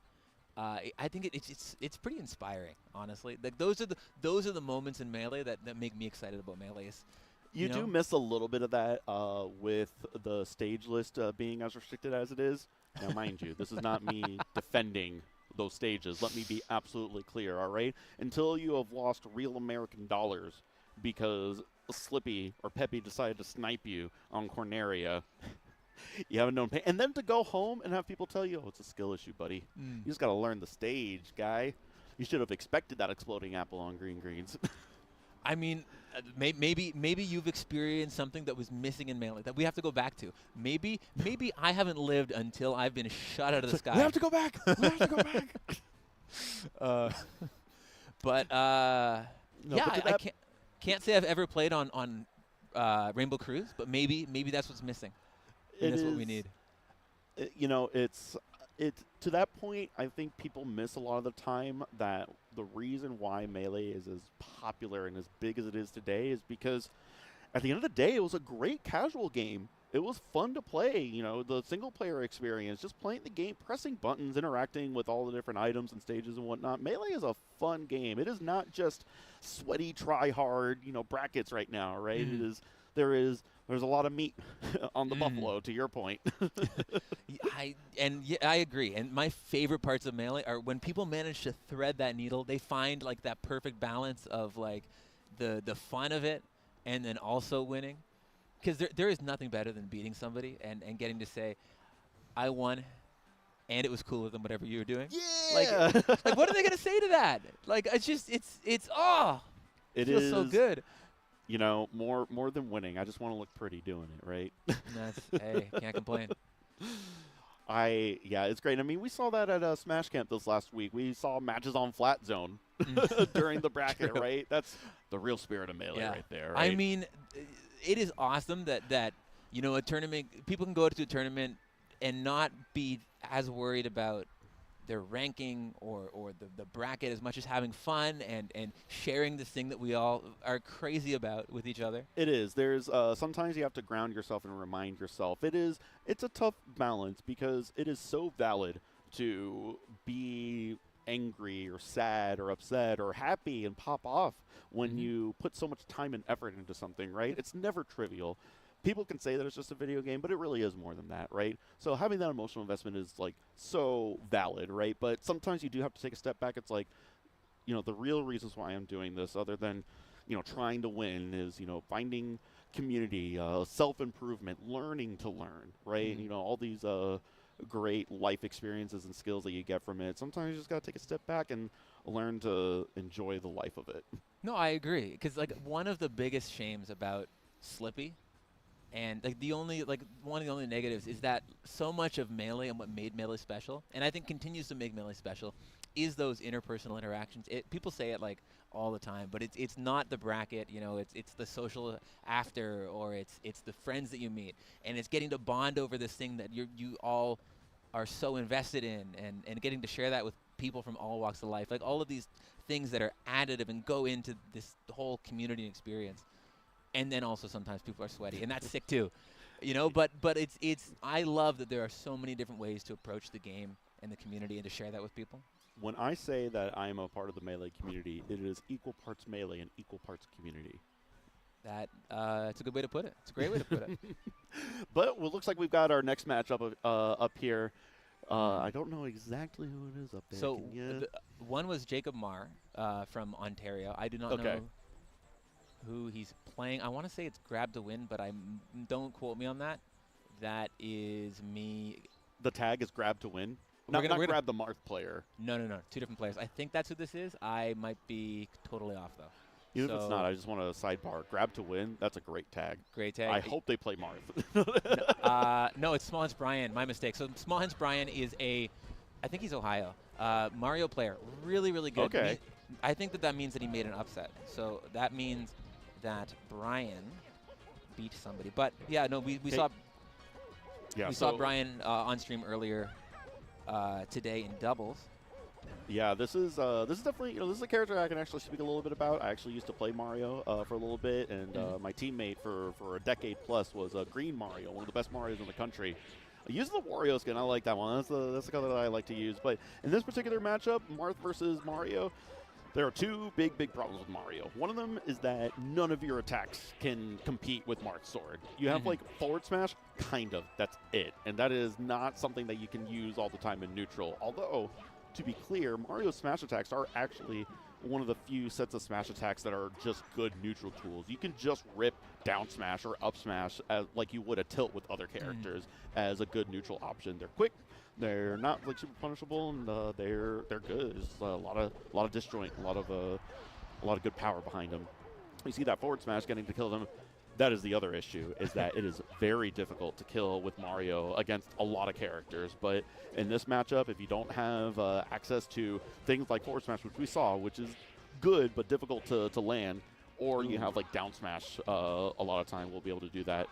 I think it's pretty inspiring, honestly. Like those are the moments in Melee that make me excited about Melee. You do miss a little bit of that with the stage list being as restricted as it is. Now, mind you, this is not me defending those stages. Let me be absolutely clear, all right? Until you have lost real American dollars because Slippy or Peppy decided to snipe you on Corneria, you haven't known pain. And then to go home and have people tell you, oh, it's a skill issue, buddy. You just got to learn the stage, guy. You should have expected that exploding apple on green greens. I mean, maybe you've experienced something that was missing in Melee that we have to go back to. Maybe I haven't lived until I've been shot out of the sky. We have to go back. We have to go back. But I can't say I've ever played on Rainbow Cruise, but maybe that's what's missing. And that's what we need. You know, it's to that point, I think people miss a lot of the time that the reason why Melee is as popular and as big as it is today is because at the end of the day, it was a great casual game. It was fun to play, you know, the single-player experience, just playing the game, pressing buttons, interacting with all the different items and stages and whatnot. Melee is a fun game. It is not just sweaty, try-hard, you know, brackets right now, right? There's a lot of meat on the buffalo, to your point. I agree. And my favorite parts of Melee are when people manage to thread that needle. They find like that perfect balance of like the fun of it and then also winning. Because there is nothing better than beating somebody and getting to say, I won, and it was cooler than whatever you were doing. Yeah. Like what are they gonna say to that? Like it feels so good. You know, more than winning. I just want to look pretty doing it, right? Hey, can't complain. It's great. I mean, we saw that at Smash Camp this last week. We saw matches on Flat Zone during the bracket, True. right? That's the real spirit of Melee right there, right? I mean, it is awesome that you know, a tournament, people can go to a tournament and not be as worried about their ranking or the bracket as much as having fun and sharing this thing that we all are crazy about with each other. It is. There's sometimes you have to ground yourself and remind yourself. It's a tough balance because it is so valid to be angry or sad or upset or happy and pop off when you put so much time and effort into something, right? It's never trivial. People can say that it's just a video game, but it really is more than that, right? So having that emotional investment is like so valid, right? But sometimes you do have to take a step back. It's like, you know, the real reasons why I'm doing this, other than, you know, trying to win, is, you know, finding community, self-improvement, learning to learn, right? You know, all these great life experiences and skills that you get from it. Sometimes you just got to take a step back and learn to enjoy the life of it. No, I agree. Because like one of the biggest shames about Slippy, and like one of the only negatives is that so much of Melee and what made Melee special, and I think continues to make Melee special, is those interpersonal interactions. People say it like all the time, but it's not the bracket, you know, it's the social after, or it's the friends that you meet, and it's getting to bond over this thing that you all are so invested in, and getting to share that with people from all walks of life. Like all of these things that are additive and go into this whole community experience. And then also sometimes people are sweaty, and that's sick too, you know. But it's I love that there are so many different ways to approach the game and the community and to share that with people. When I say that I am a part of the Melee community, it is equal parts Melee and equal parts community. That it's a good way to put it. It's a great way to put it. But it looks like we've got our next matchup up here. I don't know exactly who it is up there. So one was Jacob Marr from Ontario. I do not know who he's playing. I want to say it's Grab to Win, but don't quote me on that. That is me. The tag is Grab to Win? Not Grab the Marth player. No. Two different players. I think that's who this is. I might be totally off, though. Even if it's not, I just want to sidebar. Grab to Win, that's a great tag. Great tag. I hope they play Marth. No, it's Small Hands Brian. My mistake. So Small Hands Brian is I think he's Ohio, Mario player. Really, really good. Okay. I think that means that he made an upset. So that means that Brian beat somebody. But yeah, no, we saw Brian on stream earlier today in doubles. Yeah, this is definitely, this is a character I can actually speak a little bit about. I actually used to play Mario for a little bit, and my teammate for a decade plus was Green Mario, one of the best Marios in the country. I use the Wario skin. I like that one. That's the color that I like to use. But in this particular matchup, Marth versus Mario, there are two big problems with Mario. One of them is that none of your attacks can compete with Marth's sword. You have like forward smash, kind of. That's it. And that is not something that you can use all the time in neutral. Although, to be clear, Mario's smash attacks are actually one of the few sets of smash attacks that are just good neutral tools. You can just rip down smash or up smash like you would a tilt with other characters as a good neutral option. They're quick, they're not like super punishable, and they're good. There's a lot of disjoint, a lot of good power behind them. You see that forward smash getting to kill them. That is the other issue, is that it is very difficult to kill with Mario against a lot of characters. But in this matchup, if you don't have access to things like forward smash, which we saw, which is good but difficult to land, or you have like down smash, a lot of time we'll be able to do that.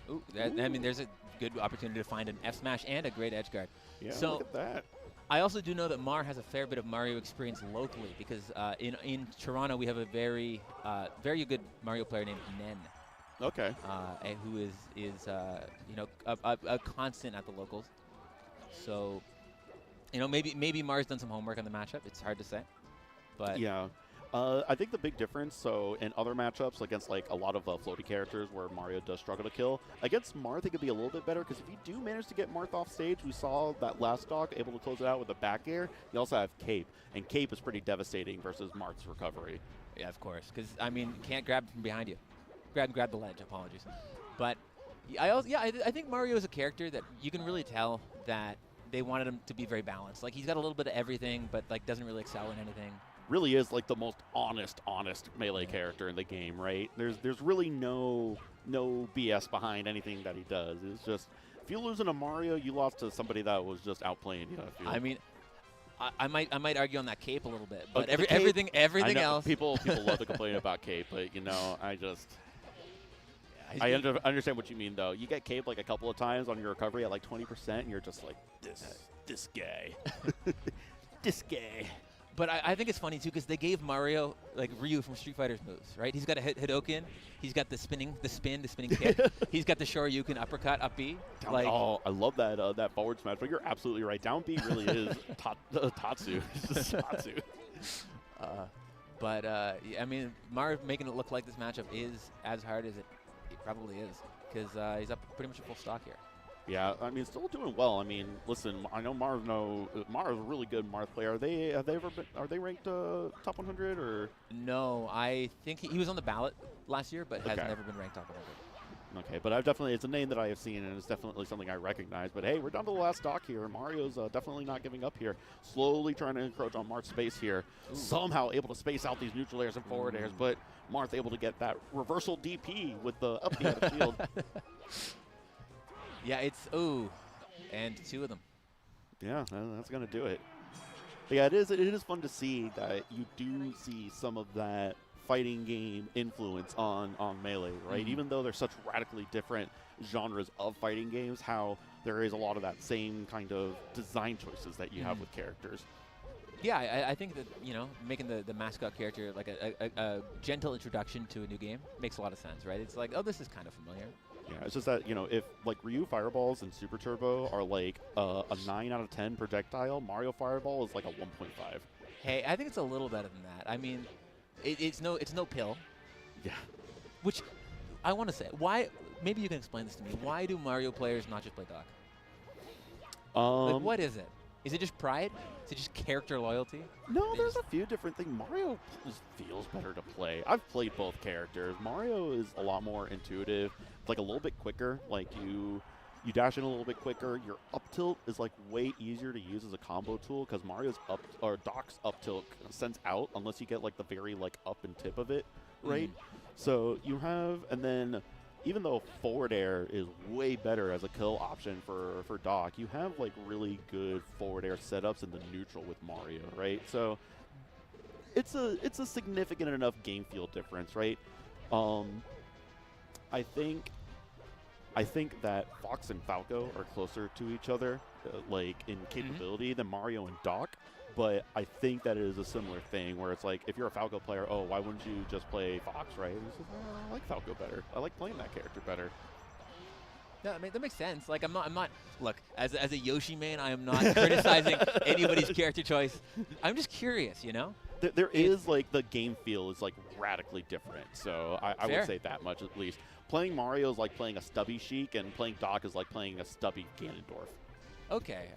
Ooh, I mean, there's a good opportunity to find an F smash and a great edge guard. Yeah, so look at that. I also do know that Mar has a fair bit of Mario experience locally, because in Toronto we have a very good Mario player named Nen. Okay. Who is you know, a constant at the locals. So, you know, maybe Mar's done some homework on the matchup. It's hard to say, but yeah. I think the big difference, so in other matchups against like a lot of floaty characters where Mario does struggle to kill, against Marth it could be a little bit better, because if you do manage to get Marth off stage, we saw that last stock able to close it out with a back air. You also have Cape, and Cape is pretty devastating versus Marth's recovery. Yeah, of course, because I mean, you can't grab from behind you. Grab the ledge. Apologies, but I think Mario is a character that you can really tell that they wanted him to be very balanced. Like, he's got a little bit of everything, but like doesn't really excel in anything. Really is like the most honest melee character in the game, right? There's really no BS behind anything that he does. It's just, if you lose in a Mario, you lost to somebody that was just outplaying you. I mean, I might argue on that Cape a little bit, but Cape, everything else. People love to complain about Cape, but you know, I understand what you mean though. You get Cape like a couple of times on your recovery at like 20%, and you're just like, this guy, this guy. But I think it's funny, too, because they gave Mario, like, Ryu from Street Fighter's moves, right? He's got a Hadoken. He's got the spinning kick. He's got the Shoryuken uppercut, up B. Like, oh, I love that forward smash. But you're absolutely right. Down B really is Tatsu. It's just Tatsu. I mean, Mario making it look like this matchup is as hard as it probably is, because he's up pretty much at full stock here. Yeah, I mean, still doing well. I mean, listen, I know Mar's a really good Marth player. Are they ranked top 100 or? No, I think he was on the ballot last year, but has never been ranked top 100. Okay, but it's a name that I have seen, and it's definitely something I recognize. But hey, we're down to the last stock here. Mario's definitely not giving up here. Slowly trying to encroach on Marth's space here. Ooh. Somehow able to space out these neutral airs and forward airs, but Marth able to get that reversal DP with the up B out of field. Yeah, it's and two of them. Yeah, that's gonna do it. But yeah, it is fun to see that you do see some of that fighting game influence on Melee, right? Even though they're such radically different genres of fighting games, how there is a lot of that same kind of design choices that you have with characters. Yeah, I think that, you know, making the mascot character like a gentle introduction to a new game makes a lot of sense, right? It's like, oh, this is kind of familiar. Yeah, it's just that, you know, if like Ryu Fireballs and Super Turbo are like a 9 out of 10 projectile, Mario Fireball is like a 1.5. Hey, I think it's a little better than that. I mean, it's no pill. Yeah. Which I want to say, why? Maybe you can explain this to me. Why do Mario players not just play Doc? Like, what is it? Is it just pride? Is it just character loyalty? No, there's a few different things. Mario just feels better to play. I've played both characters. Mario is a lot more intuitive. It's like a little bit quicker. Like you dash in a little bit quicker. Your up tilt is like way easier to use as a combo tool, because Mario's Doc's up tilt sends out unless you get like the very like up and tip of it, right? So you have, and then even though forward air is way better as a kill option for Doc, you have like really good forward air setups in the neutral with Mario, right? So it's a significant enough game feel difference, right? I think that Fox and Falco are closer to each other, like in capability than Mario and Doc. But I think that it is a similar thing where it's like, if you're a Falco player, oh, why wouldn't you just play Fox, right? It's just, I like Falco better. I like playing that character better. No, I mean, that makes sense. Like, I'm not. Look, as a Yoshi man, I am not criticizing anybody's character choice. I'm just curious, you know. There is like the game feel is like radically different. So I would say that much at least. Playing Mario is like playing a stubby Sheik, and playing Doc is like playing a stubby Ganondorf. Okay.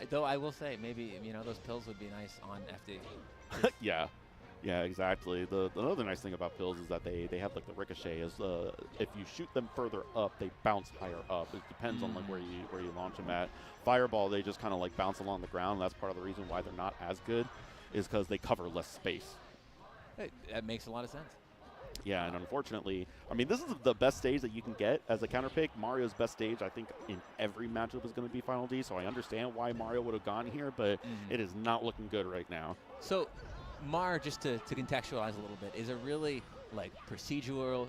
Though I will say, maybe those pills would be nice on FD. Yeah, exactly. The other nice thing about pills is that they have like the ricochet. Is if you shoot them further up, they bounce higher up. It depends on like where you launch them at. Fireball, they just kind of like bounce along the ground. That's part of the reason why they're not as good, is because they cover less space. Hey, that makes a lot of sense. Yeah, and unfortunately, I mean, this is the best stage that you can get as a counter pick. Mario's best stage, I think, in every matchup is going to be Final D, so I understand why Mario would have gone here, but it is not looking good right now. So, Mar, just to contextualize a little bit, is a really like procedural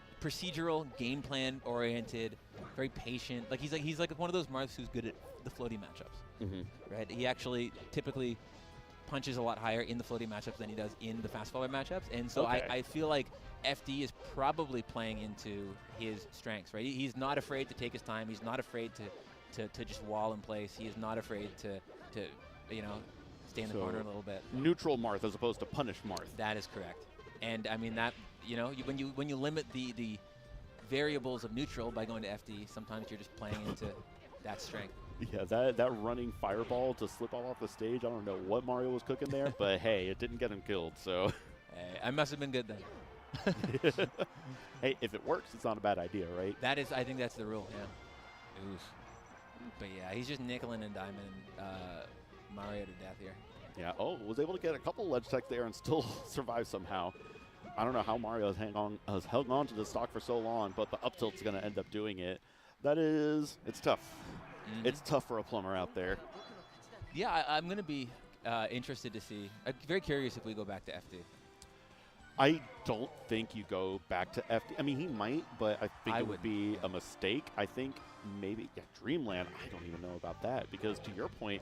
game plan oriented, very patient. Like he's like one of those Mars who's good at the floaty matchups, right? He actually typically punches a lot higher in the floaty matchups than he does in the fast forward matchups, and so I feel like FD is probably playing into his strengths, right? He's not afraid to take his time. He's not afraid to just wall in place. He is not afraid to stay in the corner a little bit. Neutral Marth as opposed to punish Marth. That is correct. And I mean that when you limit the variables of neutral by going to FD, sometimes you're just playing into that strength. Yeah, that running fireball to slip off the stage, I don't know what Mario was cooking there, but hey, it didn't get him killed, so. Hey, I must have been good then. Hey, if it works, it's not a bad idea, right? I think that's the rule, yeah. Oof. But yeah, he's just nickeling and diming Mario to death here. Yeah, was able to get a couple ledge tech there and still survive somehow. I don't know how Mario has held on to the stock for so long, but the up tilt's going to end up doing it. It's tough. It's tough for a plumber out there. Yeah, I'm going to be interested to see. I'm very curious if we go back to FD. I don't think you go back to FD. I mean, he might, but I think it would be a mistake. I think maybe Dreamland, I don't even know about that, because to your point,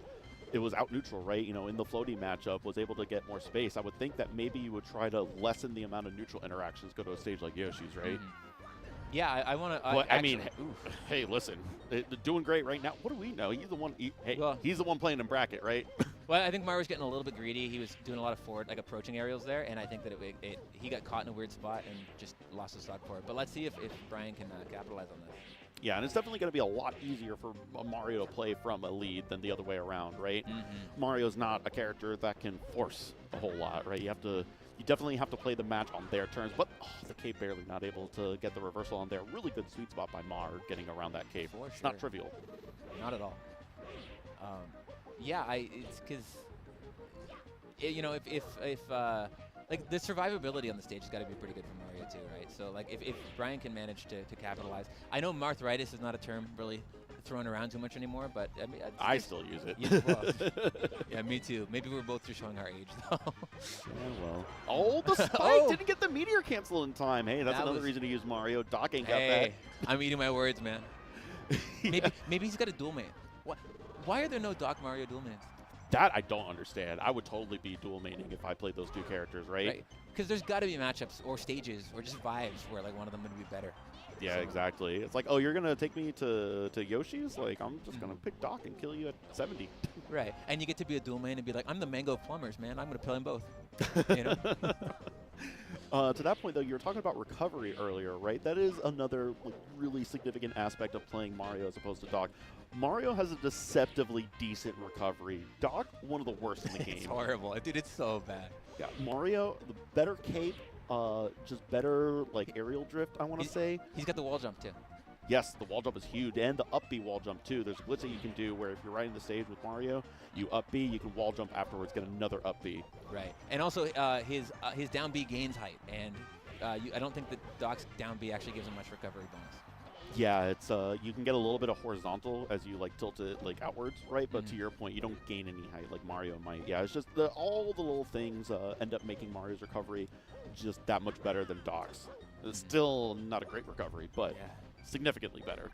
it was out neutral, right? In the floaty matchup, was able to get more space. I would think that maybe you would try to lessen the amount of neutral interactions, go to a stage like Yoshi's, right? Yeah, I want to. Well, I mean, hey, listen, they're doing great right now. What do we know? He's the one. He's the one playing in bracket, right? Well, I think Mario's getting a little bit greedy. He was doing a lot of forward, like approaching aerials there, and I think that he got caught in a weird spot and just lost his stock for it. But let's see if Brian can capitalize on this. Yeah, and it's definitely going to be a lot easier for Mario to play from a lead than the other way around, right? Mario's not a character that can force a whole lot, right? You definitely have to play the match on their terms, but the Cape barely not able to get the reversal on there. Really good sweet spot by Mar getting around that Cape. It's not trivial. Not at all. Yeah, it's because, if like the survivability on the stage has got to be pretty good for Mario too, right? So like if Brian can manage to capitalize. I know Marthritis is not a term really thrown around too much anymore, but I mean, I still use it. Yeah, well, yeah, me too. Maybe we're both just showing our age though. Yeah, well. The spike didn't get the meteor cancel in time. Hey, that's another reason to use Mario. Doc ain't got that. I'm eating my words, man. Maybe he's got a dual main. Why are there no Doc Mario dual mains? That I don't understand. I would totally be dual maining if I played those two characters, right? Because there's got to be matchups or stages or just vibes where like one of them would be better. Yeah, exactly. It's like, oh, you're going to take me to Yoshi's? Like, I'm just going to pick Doc and kill you at 70. Right. And you get to be a dual main and be like, I'm the Mang0 of plumbers, man. I'm going to play them both. To that point, though, you were talking about recovery earlier, right? That is another really significant aspect of playing Mario as opposed to Doc. Mario has a deceptively decent recovery. Doc, one of the worst in the game. It's horrible. Dude, it's so bad. Yeah, Mario, the better cape, just better like aerial drift, I want to say. He's got the wall jump, too. Yes, the wall jump is huge, and the up B wall jump, too. There's a glitch that you can do where if you're riding the stage with Mario, you up B, you can wall jump afterwards, get another up B. Right. And also, his down B gains height, and I don't think that Doc's down B actually gives him much recovery bonus. Yeah, it's you can get a little bit of horizontal as you like tilt it like outwards, right? But to your point, you don't gain any height like Mario might. Yeah, it's just all the little things end up making Mario's recovery just that much better than Doc's. It's still not a great recovery, but significantly better.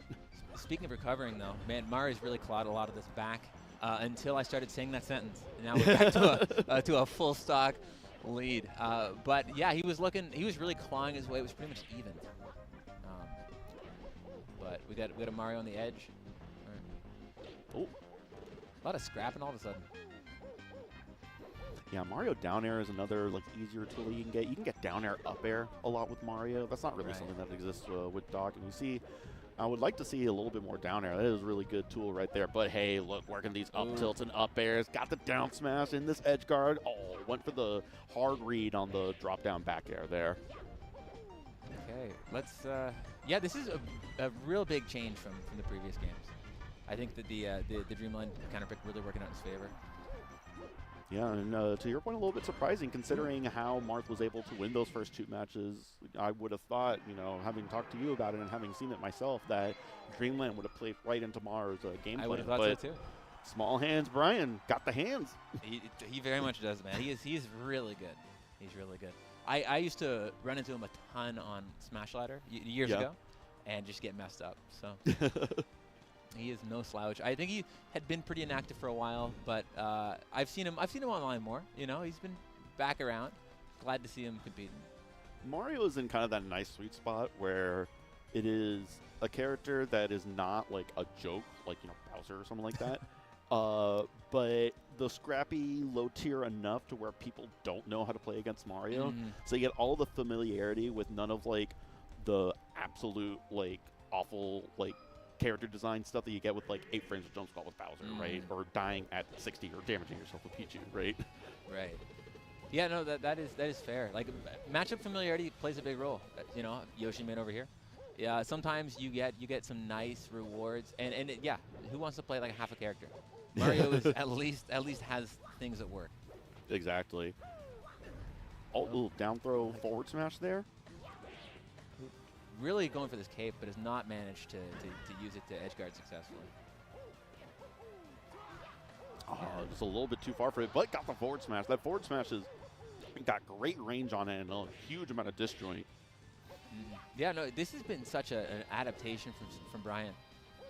Speaking of recovering, though, man, Mario's really clawed a lot of this back until I started saying that sentence. And now we're back to a full stock lead. But yeah, he was really clawing his way. It was pretty much even. But we got a Mario on the edge. Oh, a lot of scrapping all of a sudden. Yeah, Mario down air is another like easier tool you can get. You can get down air up air a lot with Mario. That's not really something that exists with Doc. And you see, I would like to see a little bit more down air. That is a really good tool right there. But hey, look, working these up tilts and up airs. Got the down smash in this edge guard. Oh, went for the hard read on the drop down back air there. Okay, let's. Yeah, this is a real big change from the previous games. I think that the Dreamland counter pick really working out in his favor. Yeah, and to your point, a little bit surprising considering how Marth was able to win those first 2 matches. I would have thought, you know, having talked to you about it and having seen it myself, that Dreamland would have played right into Mars' game plan. I would have thought so too. Small hands, Brian got the hands. He very much does, man. He's really good. He's really good. I used to run into him a ton on Smash Ladder years ago, and just get messed up. So he is no slouch. I think he had been pretty inactive for a while, but I've seen him online more. You know, he's been back around. Glad to see him competing. Mario is in kind of that nice sweet spot where it is a character that is not like a joke, like, you know, Bowser or something like that. But the scrappy, low tier enough to where people don't know how to play against Mario. So you get all the familiarity with none of like the absolute like awful like character design stuff that you get with like 8 frames of jump spot with Bowser, right? Or dying at 60 or damaging yourself with Pichu, right? Right. Yeah, no, that is fair. Like matchup familiarity plays a big role. You know, JoshMan over here. Yeah, sometimes you get some nice rewards, and yeah, who wants to play like half a character? Mario is at least has things that work. Exactly. Oh, little down throw forward smash there. Really going for this cape, but has not managed to use it to edge guard successfully. Oh, just a little bit too far for it, but got the forward smash. That forward smash has got great range on it and a huge amount of disjoint. Yeah, no, this has been such an adaptation from Brian,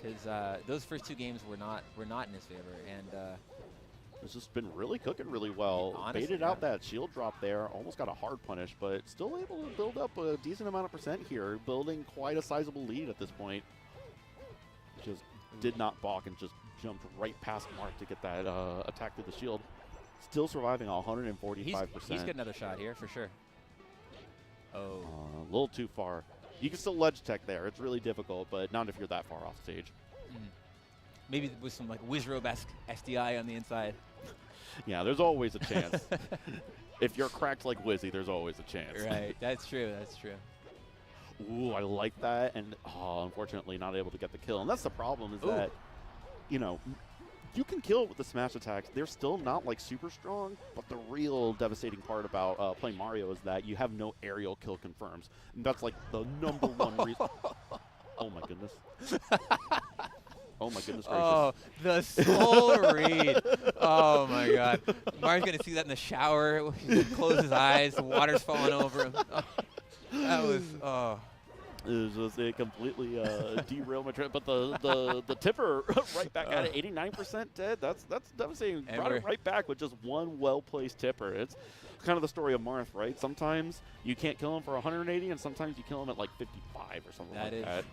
because those first 2 games were not in his favor, and it's just been really cooking really well. Honestly, baited out that shield drop there, almost got a hard punish, but still able to build up a decent amount of percent here, building quite a sizable lead at this point. Just did not balk and just jumped right past Mark to get that attack through the shield. Still surviving 145%. He's got another shot here for sure. Oh. A little too far. You can still ledge tech there. It's really difficult, but not if you're that far off stage. Maybe with some like Wizrobe-esque SDI on the inside. Yeah, there's always a chance. If you're cracked like Wizzy, there's always a chance. Right, that's true, that's true. Ooh, I like that, and unfortunately not able to get the kill. And that's the problem is that, you know, you can kill with the smash attacks. They're still not like super strong, but the real devastating part about playing Mario is that you have no aerial kill confirms. And that's like the #1 reason. Oh my goodness. Oh my goodness gracious. Oh, the soul read. Oh my god. Mario's going to see that in the shower. He's going to close his eyes. The water's falling over him. Oh, that was, It was just a completely derailed my trip, but the tipper right back at it, 89% dead. That's devastating. Brought it right back with just one well-placed tipper. It's kind of the story of Marth, right? Sometimes you can't kill him for 180, and sometimes you kill him at like 55 or something that.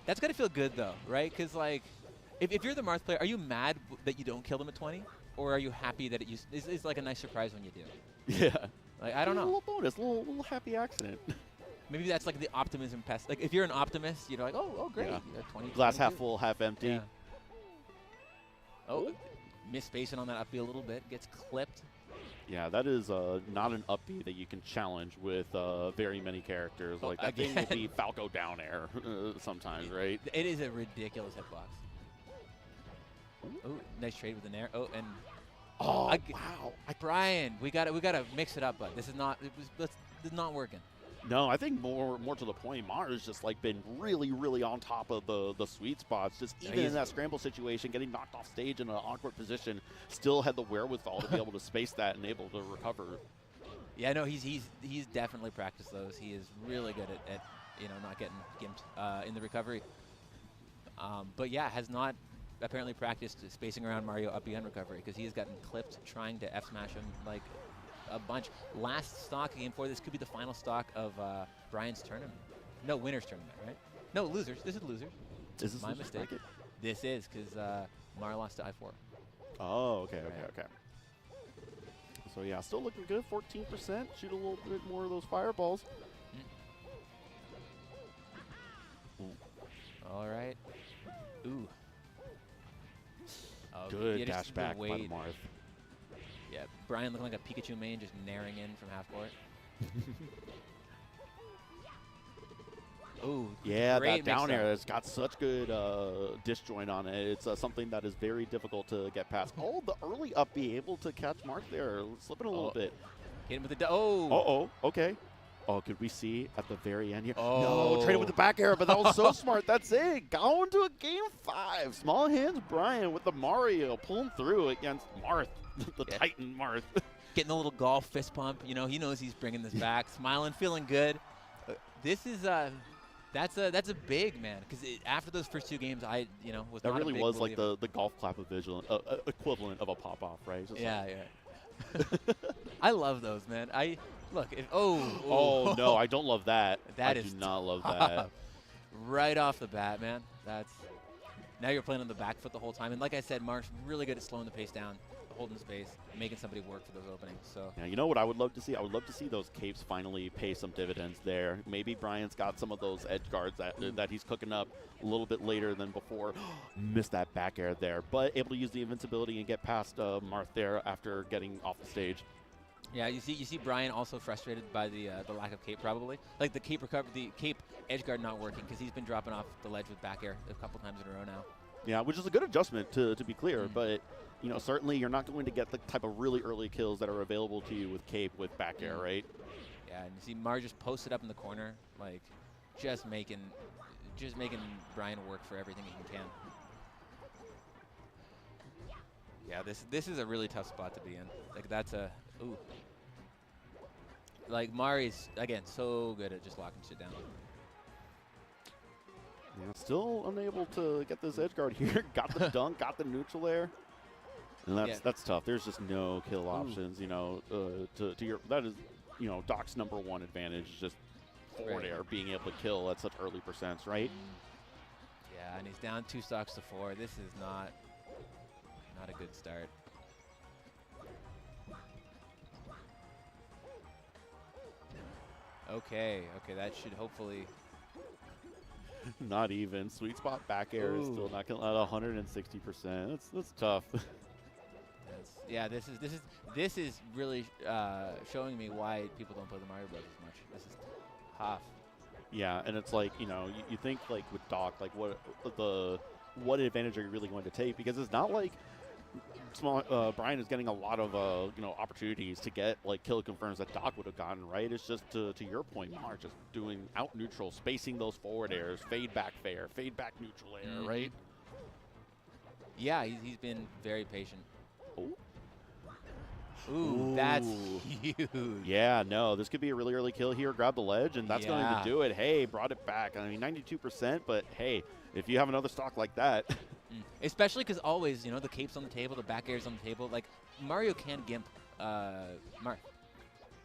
That's got to feel good though, right? Because like, if you're the Marth player, are you mad that you don't kill them at 20, or are you happy that it's like a nice surprise when you do? Yeah. Like I don't know. A little bonus, a little happy accident. Maybe that's like the optimism pest. Like if you're an optimist, you're like, oh great, Yeah. 20. Glass 22. half full, half empty. Yeah. Oh, missed spacing on that up B a little bit. Gets clipped. Yeah, that is not an up B that you can challenge with very many characters. Like that thing will be Falco down air sometimes, right? It is a ridiculous hitbox. Oh, nice trade with the nair. Oh, and wow. Brian, we gotta mix it up, bud. This is not. This is not working. No, I think more to the point, Mar's just like been really on top of the sweet spots. Just even in that scramble situation, getting knocked off stage in an awkward position, still had the wherewithal to be able to space that and able to recover. Yeah, no, he's definitely practiced those. He is really good at not getting gimped in the recovery. But yeah, has not apparently practiced spacing around Mario up behind recovery because he has gotten clipped trying to F smash him like a bunch. Last stock game 4, this could be the final stock of Brian's tournament. No, winner's tournament, right? No, losers. This is losers. Is this my mistake? bracket? This is because Mar lost to I4. Oh, okay. So yeah, still looking good. 14%. Shoot a little bit more of those fireballs. All right. Ooh. Oh, Good yeah, dash back by Marth. Yeah, Brian looking like a Pikachu main, just naring in from half court. Ooh, yeah, great that down air has got such good disjoint on it. It's something that is very difficult to get past. Oh, the early up be able to catch Marth there, slipping a little bit. Hit him with the oh. Uh-oh, okay. Oh, could we see at the very end here? Oh. No, traded with the back air, but that was so smart. That's it. Going to a game 5. Small hands Brian with the Mario pulling through against Marth, the Titan Marth. Getting a little golf fist pump. You know, he knows he's bringing this back. Smiling, feeling good. This is that's a big, man. Because after those first 2 games, was that not really a big was like believer. the golf clap equivalent of a pop off, right? Just Yeah, like, yeah. I love those, man. Look. Oh no, I don't love that. That I is do not love that. Right off the bat, man. Now you're playing on the back foot the whole time. And like I said, Mark's really good at slowing the pace down, holding space, making somebody work for those openings. So yeah, you know what I would love to see? I would love to see those capes finally pay some dividends there. Maybe Brian's got some of those edge guards that he's cooking up a little bit later than before. Missed that back air there, but able to use the invincibility and get past Marth there after getting off the stage. yeah, you see Brian also frustrated by the lack of cape probably. Like the cape edge guard not working because he's been dropping off the ledge with back air a couple times in a row now. Yeah, which is a good adjustment to be clear, but certainly you're not going to get the type of really early kills that are available to you with cape with back air, right? Yeah, and you see Mar just posted up in the corner, like just making Brian work for everything he can. Yeah, this is a really tough spot to be in. Like that's a ooh. Like Mari's again so good at just locking shit down. Yeah, still unable to get this edge guard here. Got the dunk, got the neutral air. And that's tough. There's just no kill options, to your that is, Doc's #1 advantage is just forward air, being able to kill at such early percents, right? Yeah, and he's down 2 stocks to 4. This is not a good start. Okay, that should hopefully. Not even. Sweet spot back air is still not going to let 160%. That's tough. This is really showing me why people don't play the Mario Bros as much. This is tough. Yeah, and it's like, you think like with Doc, like what advantage are you really going to take? Because it's not like Brian is getting a lot of opportunities to get like kill confirms that Doc would have gotten, right? It's just to your point, Mar just doing out neutral, spacing those forward airs, fade back fair, fade back neutral air, right? Yeah, he's been very patient. Ooh, that's huge. Yeah, no, this could be a really early kill here. Grab the ledge, and that's going to do it. Hey, brought it back. I mean, 92%, but hey, if you have another stock like that. Especially because always, the cape's on the table, the back air's on the table. Like, Mario can gimp Mar.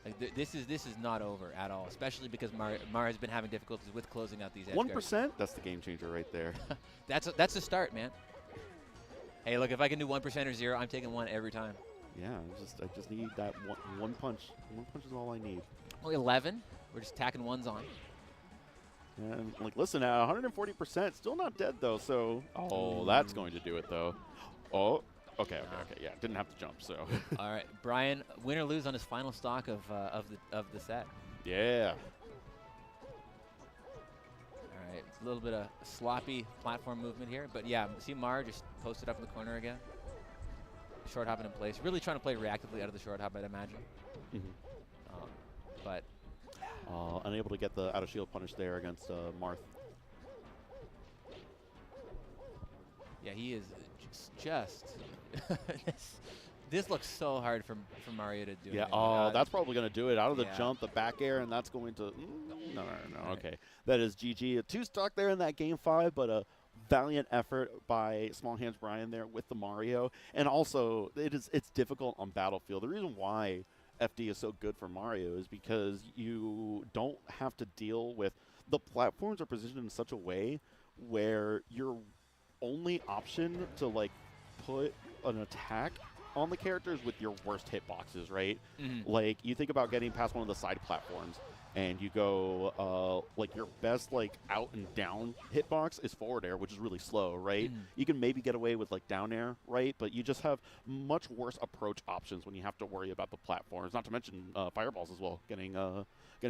Like, this is not over at all, especially because Mar has been having difficulties with closing out these edge 1%? guards. That's the game changer right there. That's the start, man. Hey, look, if I can do 1% or 0, I'm taking 1 every time. Yeah, I just need that one punch. One punch is all I need. Only 11. We're just tacking 1s on. Yeah, and like, listen, at 140%, still not dead though. So, that's going to do it though. Oh, okay, yeah, didn't have to jump. So. All right, Brian, win or lose on his final stock of the set. Yeah. All right, it's a little bit of sloppy platform movement here, but yeah, see Mar just posted up in the corner again. Short hopping in place. Really trying to play reactively out of the short hop, I'd imagine. Mm-hmm. But unable to get the out of shield punish there against Marth. Yeah, he is just this looks so hard for Mario to do. Yeah, anything. that's probably going to do it. Out of the yeah. jump, the back air, and that's going to... no. Right. Okay. That is GG. 2 stock there in that game 5, but a valiant effort by Small Hands Brian there with the Mario. And also, it's difficult on Battlefield. The reason why FD is so good for Mario is because you don't have to deal with... The platforms are positioned in such a way where your only option to, like, put an attack on the characters with your worst hitboxes, right? Like, you think about getting past one of the side platforms, and you go, like, your best, like, out and down hitbox is forward air, which is really slow, right? You can maybe get away with, like, down air, right? But you just have much worse approach options when you have to worry about the platforms, not to mention fireballs as well, getting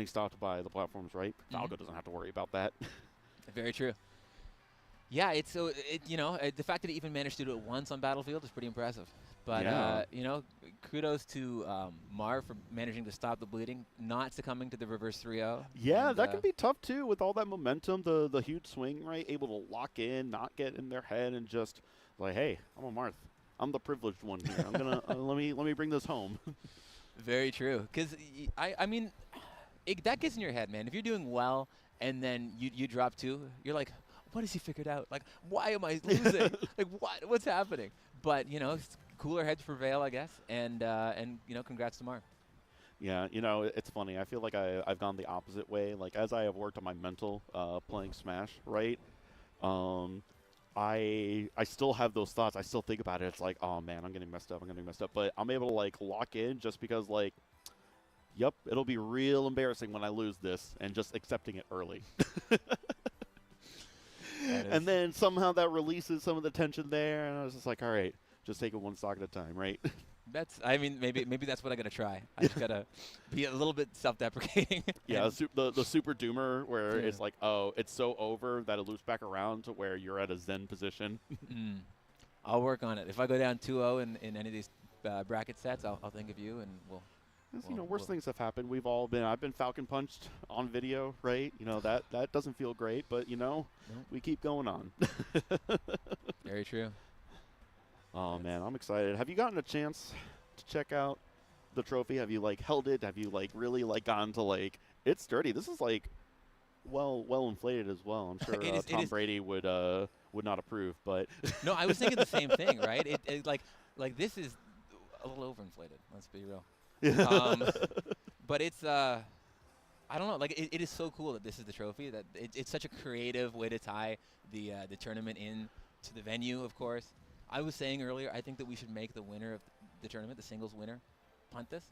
stopped by the platforms, right? Falco doesn't have to worry about that. Very true. Yeah, it's you know, the fact that he even managed to do it once on Battlefield is pretty impressive. But, Yeah. you know, kudos to Mar for managing to stop the bleeding, not succumbing to the reverse 3-0. Yeah, and, that can be tough, too, with all that momentum, the huge swing, right? Able to lock in, not get in their head, and just like, hey, I'm a Marth. I'm the privileged one here. I'm going to, let me bring this home. Very true. Because, I mean, that gets in your head, man. If you're doing well and then you drop 2, you're like, what has he figured out? Like, why am I losing? Like, what's happening? But, you know, cooler heads prevail, I guess, and you know, congrats to Mar. Yeah, you know, it's funny. I feel like I've gone the opposite way. Like, as I have worked on my mental playing Smash, right, I still have those thoughts. I still think about it. It's like, oh, man, I'm getting messed up. But I'm able to, like, lock in just because, like, yep, it'll be real embarrassing when I lose this, and just accepting it early. And then somehow that releases some of the tension there, and I was just like, all right, just take it one stock at a time, right? I mean, maybe that's what I gotta try. I just gotta be a little bit self-deprecating. Yeah, the super doomer where it's like, oh, it's so over that it loops back around to where you're at a zen position. I'll work on it. If I go down 2-0 in any of these bracket sets, I'll think of you, and we'll. You know, worse things have happened. I've been Falcon punched on video, right? You know, that doesn't feel great, but, you know, we keep going on. Very true. Oh, man, I'm excited. Have you gotten a chance to check out the trophy? Have you, like, held it? Have you, like, really, like, gotten to, like, it's sturdy. This is, like, well inflated as well. I'm sure Tom Brady would not approve, but. No, I was thinking the same thing, right? It like this is a little overinflated. Let's be real. But it's I don't know, like it is so cool that this is the trophy, that it's such a creative way to tie the tournament in to the venue, of course. I was saying earlier, I think that we should make the winner of the tournament, the singles winner, punt this,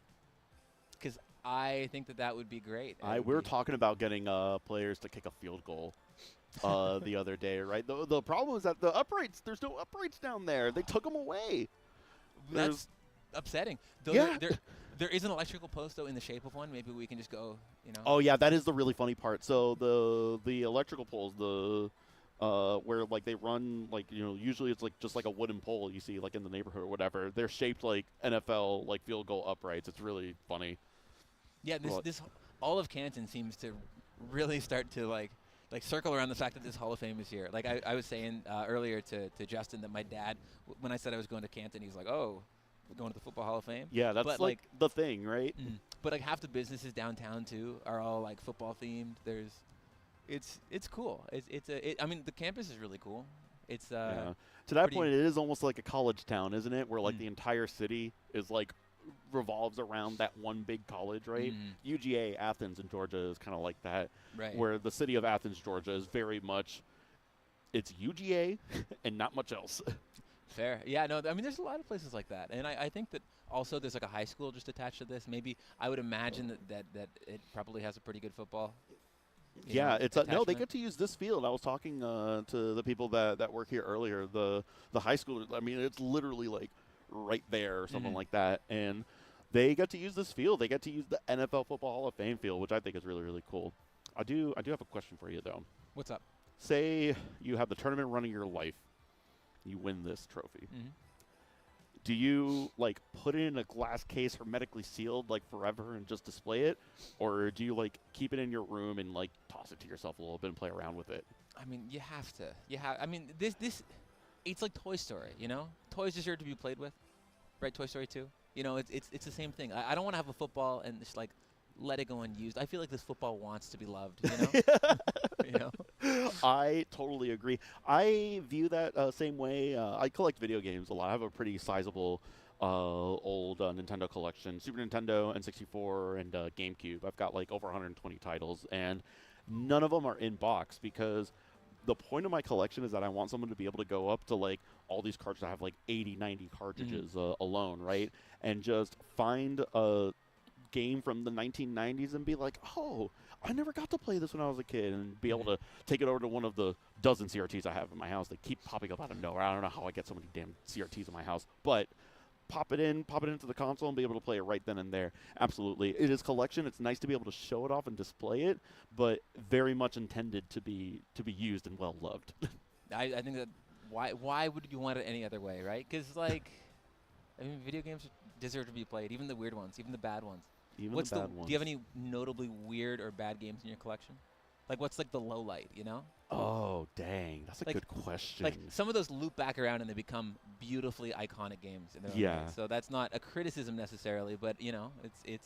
because I think that would be great. We were talking about getting players to kick a field goal the other day, right? The problem is that the uprights, there's no uprights down there. They took them away. That's upsetting. Though yeah. There is an electrical post, though, in the shape of one. Maybe we can just go, you know. Oh, yeah, that is the really funny part. So the electrical poles, where, like, they run, like, you know, usually it's, like, just like a wooden pole you see, like, in the neighborhood or whatever. They're shaped like NFL, like, field goal uprights. It's really funny. Yeah, this all of Canton seems to really start to, like circle around the fact that this Hall of Fame is here. Like, I was saying earlier to Justin that my dad, when I said I was going to Canton, he's like, oh, we're going to the Football Hall of Fame? Yeah, that's like the thing, right? But, like, half the businesses downtown, too, are all, like, football-themed. It's cool. I mean, the campus is really cool. It's to that point, it is almost like a college town, isn't it? Where, like, the entire city is, like, revolves around that one big college, right? UGA, Athens, in Georgia is kind of like that. Right. Where the city of Athens, Georgia is very much, it's UGA and not much else. Fair. Yeah, no, I mean, there's a lot of places like that. And I think that also there's, like, a high school just attached to this. Maybe I would imagine that it probably has a pretty good football. Yeah, it's no, they get to use this field. I was talking to the people that work here earlier. The high school, I mean, it's literally, like, right there or something like that. And they get to use this field. They get to use the NFL Football Hall of Fame field, which I think is really, really cool. I do have a question for you, though. What's up? Say you have the tournament running your life. You win this trophy. do you like put it in a glass case hermetically sealed like forever and just display it, or do you like keep it in your room and like toss it to yourself a little bit and play around with it? I mean, you have to. I mean, it's like Toy Story, you know? Toys deserve to be played with, right? Toy Story 2. You know, it's the same thing. I don't want to have a football and just like let it go unused. I feel like this football wants to be loved, you know? You know? I totally agree. I view that same way. I collect video games a lot. I have a pretty sizable old Nintendo collection, Super Nintendo, N64, and GameCube. I've got like over 120 titles, and none of them are in box because the point of my collection is that I want someone to be able to go up to like all these cartridges. I have like 80, 90 cartridges alone, right? And just find a game from the 1990s and be like, oh, I never got to play this when I was a kid, and be able to take it over to one of the dozen CRTs I have in my house. They keep popping up out of nowhere. I don't know how I get so many damn CRTs in my house, but pop it into the console and be able to play it right then and there. Absolutely. It is collection. It's nice to be able to show it off and display it, but very much intended to be used and well loved. I think that why would you want it any other way, right? Because like, I mean, video games deserve to be played, even the weird ones, even the bad ones. Even What's the bad ones. Do you have any notably weird or bad games in your collection? Like, what's like the low light, you know? Oh, dang. That's a Like- good question. Like, some of those loop back around and they become beautifully iconic games in their own Yeah. way. So that's not a criticism necessarily, but, you know, it's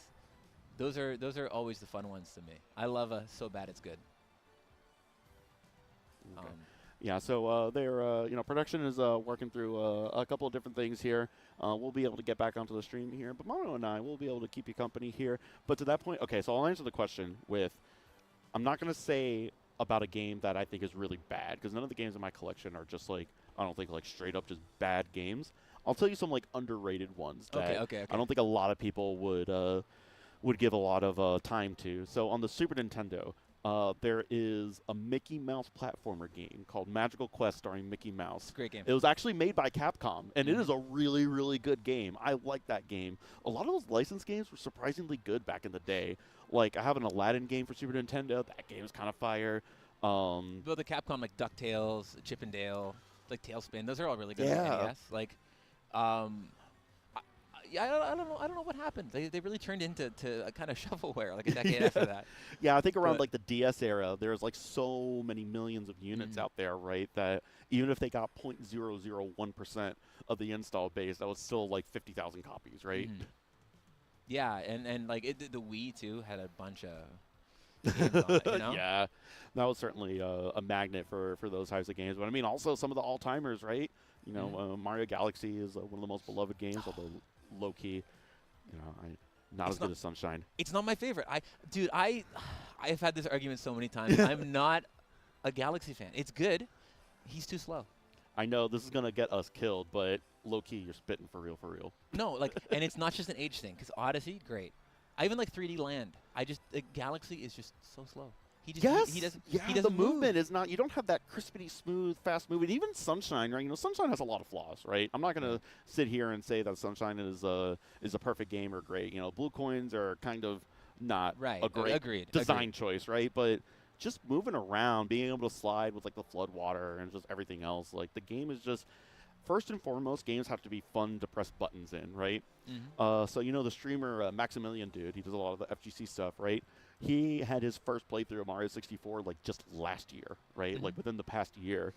those are always the fun ones to me. I love a so bad it's good. Okay. Yeah, so production is working through a couple of different things here. We'll be able to get back onto the stream here, but Mang0 and I will be able to keep you company here. But to that point, okay, so I'll answer the question with, I'm not going to say about a game that I think is really bad, because none of the games in my collection are just like, I don't think like straight up just bad games. I'll tell you some like underrated ones that Okay. I don't think a lot of people would give a lot of time to. So on the Super Nintendo, there is a Mickey Mouse platformer game called Magical Quest starring Mickey Mouse. It's a great game. It was actually made by Capcom, and it is a really, really good game. I like that game. A lot of those licensed games were surprisingly good back in the day. Like, I have an Aladdin game for Super Nintendo. That game is kind of fire. Well, the Capcom, like DuckTales, Chip and Dale, like Tailspin, those are all really good Yeah. on NES. Like, I don't know what happened. They really turned into a kind of shovelware like a decade after that. Yeah, I think around But- like the DS era, there's like so many millions of units out there, right? That even if they got 0.001% of the install base, that was still like 50,000 copies, right? Mhm. Yeah, and like the Wii too had a bunch of games on it, you know? Yeah, that was certainly a magnet for those types of games. But I mean, also some of the all-timers, right? You know, Mario Galaxy is one of the most beloved games, although low-key, you know, not It's as good not- as Sunshine. It's not my favorite. I've had this argument so many times. I'm not a Galaxy fan. It's good. He's too slow. I know this is gonna get us killed, but low-key, you're spitting for real, for real. No, like, and it's not just an age thing. Because Odyssey, great. I even like 3D Land. Galaxy is just so slow. He just he doesn't. Yeah, he the doesn't movement move. is not. You don't have that crispity smooth, fast moving. Even Sunshine, right? You know, Sunshine has a lot of flaws, right? I'm not gonna sit here and say that Sunshine is a perfect game or great. You know, Blue Coins are kind of not Right. a great Agreed. design choice, right? But just moving around, being able to slide with like the flood water and just everything else, like the game is just. First and foremost, games have to be fun to press buttons in, right? Mhm. So you know the streamer Maximilian dude, he does a lot of the FGC stuff, right? He had his first playthrough of Mario 64 like just last year, right? Like within the past year.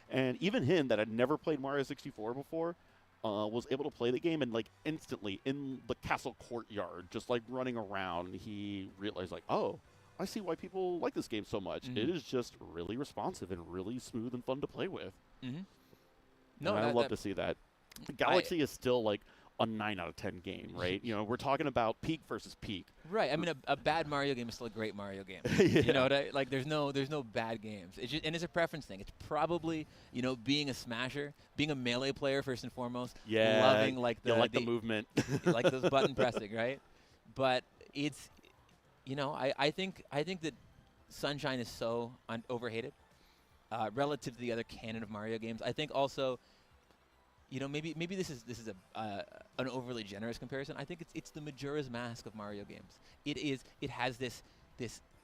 And even him that had never played Mario 64 before was able to play the game, and like instantly in the castle courtyard, just like running around, he realized like, oh, I see why people like this game so much. It is just really responsive and really smooth and fun to play with. Mhm. No, And I that- love that- to see that. Galaxy is still like a 9 out of 10 game, right? You know, we're talking about peak versus peak. Right. I mean, a bad Mario game is still a great Mario game. Yeah. You know what like? There's no bad games. It's just, and it's a preference thing. It's probably, you know, being a smasher, being a melee player first and foremost. Yeah, Loving like the you like the movement. like those button pressing, right? But it's, you know, I think that Sunshine is so overhated relative to the other canon of Mario games. I think also, you know, maybe this is an overly generous comparison. I think it's the Majora's Mask of Mario games. It has this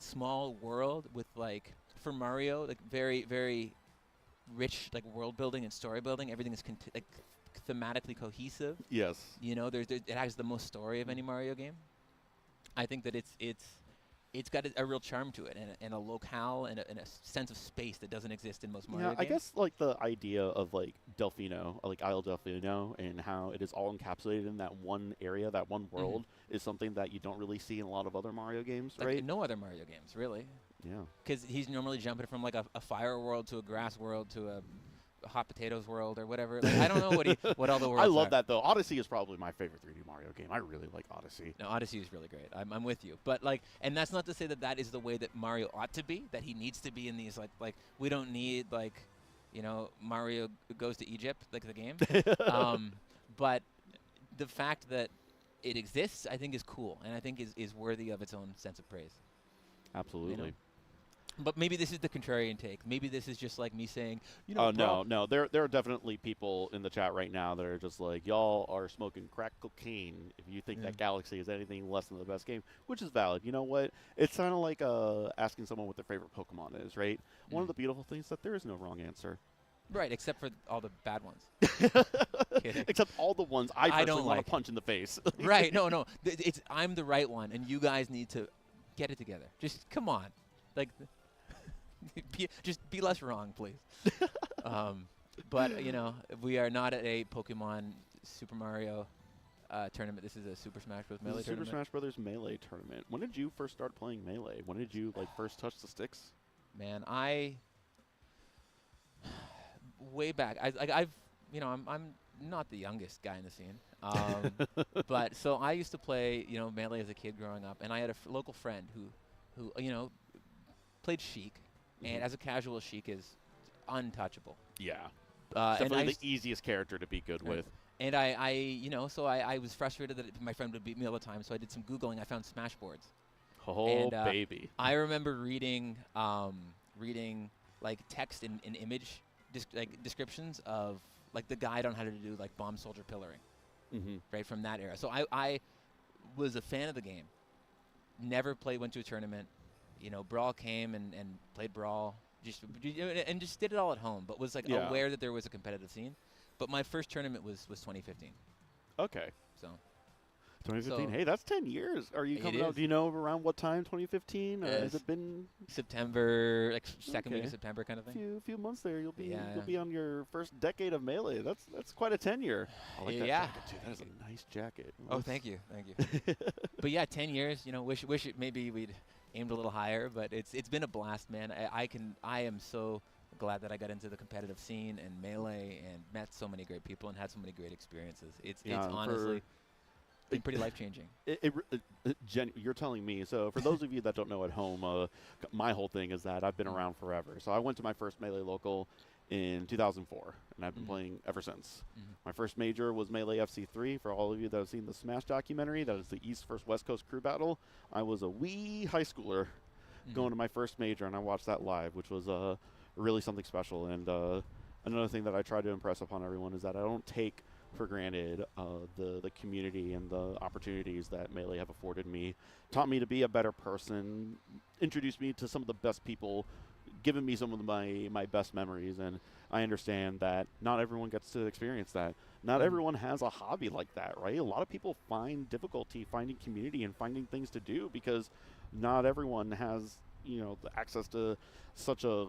small world with, like, for Mario, like very very rich like world building and story building. Everything is thematically cohesive. Yes. You know, it has the most story of any Mario game. I think that it's got a real charm to it, and a locale and a sense of space that doesn't exist in most Mario games. I guess like the idea of like Delfino, like Isle Delfino, and how it is all encapsulated in that one area, that one world, is something that you don't really see in a lot of other Mario games, like right? No other Mario games, really. Yeah. Because he's normally jumping from like a fire world to a grass world to a hot potatoes world or whatever. Like, I don't know what all the worlds I love are. that though. Odyssey is probably my favorite 3D Mario game. I really like Odyssey. No, Odyssey is really great. I'm with you. But like, and that's not to say that that is the way that Mario ought to be. That he needs to be in these like we don't need like, you know, Mario goes to Egypt like the game. But the fact that it exists, I think, is cool, and I think is worthy of its own sense of praise. Absolutely. You know? But maybe this is the contrarian take. Maybe this is just like me saying, you know. Oh no. There are definitely people in the chat right now that are just like, y'all are smoking crack cocaine if you think that Galaxy is anything less than the best game, which is valid. You know what? It's kind of like asking someone what their favorite Pokemon is, right? One of the beautiful things is that there is no wrong answer. Right, except for all the bad ones. Except all the ones I personally don't want like. to punch in the face. Right, no. I'm the right one, and you guys need to get it together. Just come on. Like, just be less wrong, please. But, you know, we are not at a Pokemon Super Mario tournament. This is a Super Smash Bros. Melee tournament. Super Smash Brothers Melee tournament. When did you first start playing Melee? When did you like first touch the sticks? Man, way back. I've you know, I'm not the youngest guy in the scene. But so I used to play, you know, Melee as a kid growing up, and I had a local friend who you know, played Sheik, and as a casual, Sheik is untouchable. Yeah. Definitely the easiest character to be good with. And I you know, so I was frustrated that my friend would beat me all the time, so I did some Googling. I found Smash boards. Oh, and, baby. I remember reading like text and image descriptions of like the guide on how to do like bomb soldier pillaring, right from that era. So I was a fan of the game. Never went to a tournament. You know, Brawl came and played Brawl, just did it all at home. But was like aware that there was a competitive scene. But my first tournament was 2015. Okay. So. 2015. Hey, that's 10 years. Are you coming out? Do you know around what time? 2015? Has it been September, like second week of September, kind of thing? Few months there. You'll be on your first decade of Melee. That's quite a tenure. I like that jacket too. That is a nice jacket. Oh, thank you. But yeah, 10 years. You know, wish it maybe we'd aimed a little higher, but it's been a blast, man. I am so glad that I got into the competitive scene and Melee and met so many great people and had so many great experiences. It's honestly been pretty life-changing. Jen, you're telling me. So for those of you that don't know at home, my whole thing is that I've been around forever. So I went to my first Melee local in 2004, and I've been playing ever since. My first major was Melee FC3. For all of you that have seen the Smash documentary, that is the East vs. West Coast crew battle. I was a wee high schooler going to my first major, and I watched that live, which was really something special. And another thing that I try to impress upon everyone is that I don't take for granted the community and the opportunities that Melee have afforded me, taught me to be a better person, introduced me to some of the best people, given me some of my best memories. And I understand that not everyone gets to experience that. Not everyone has a hobby like that, right? A lot of people find difficulty finding community and finding things to do because not everyone has, you know, the access to such a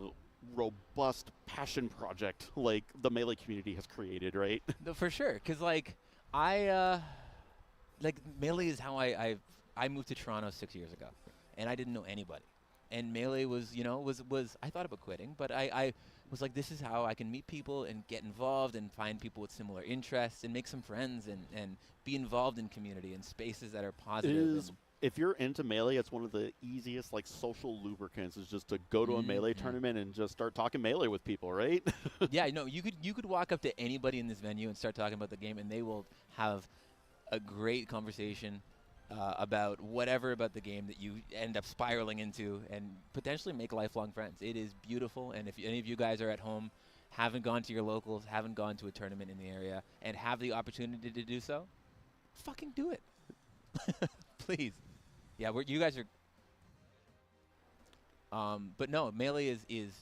robust passion project like the Melee community has created, right? No, for sure, because like Melee is how I moved to Toronto 6 years ago, and I didn't know anybody, and Melee was, you know, was I thought about quitting, but I was like, this is how I can meet people and get involved and find people with similar interests and make some friends and be involved in community and spaces that are positive. If you're into Melee, it's one of the easiest like social lubricants is just to go to a Melee tournament and just start talking Melee with people, right? Yeah, no, you could walk up to anybody in this venue and start talking about the game, and they will have a great conversation about whatever about the game that you end up spiraling into and potentially make lifelong friends. It is beautiful, and if any of you guys are at home, haven't gone to your locals, haven't gone to a tournament in the area, and have the opportunity to do so, fucking do it. Please. Yeah, you guys are. But no, Melee is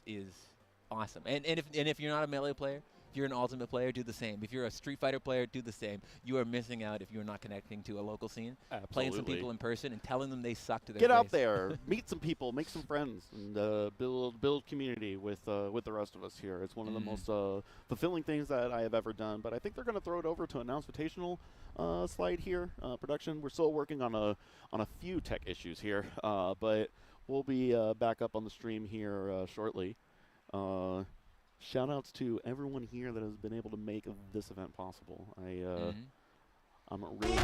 awesome, and if you're not a Melee player, If you're an Ultimate player, do the same. If you're a Street Fighter player, do the same. You are missing out if you're not connecting to a local scene. Absolutely. Playing some people in person and telling them they suck to their Get face. out there, meet some people, make some friends, and build community with the rest of us here. It's one of the most fulfilling things that I have ever done. But I think they're going to throw it over to a Nouns Invitational slide here. Production. We're still working on a few tech issues here, but we'll be back up on the stream here shortly. Shout outs to everyone here that has been able to make this event possible. I'm really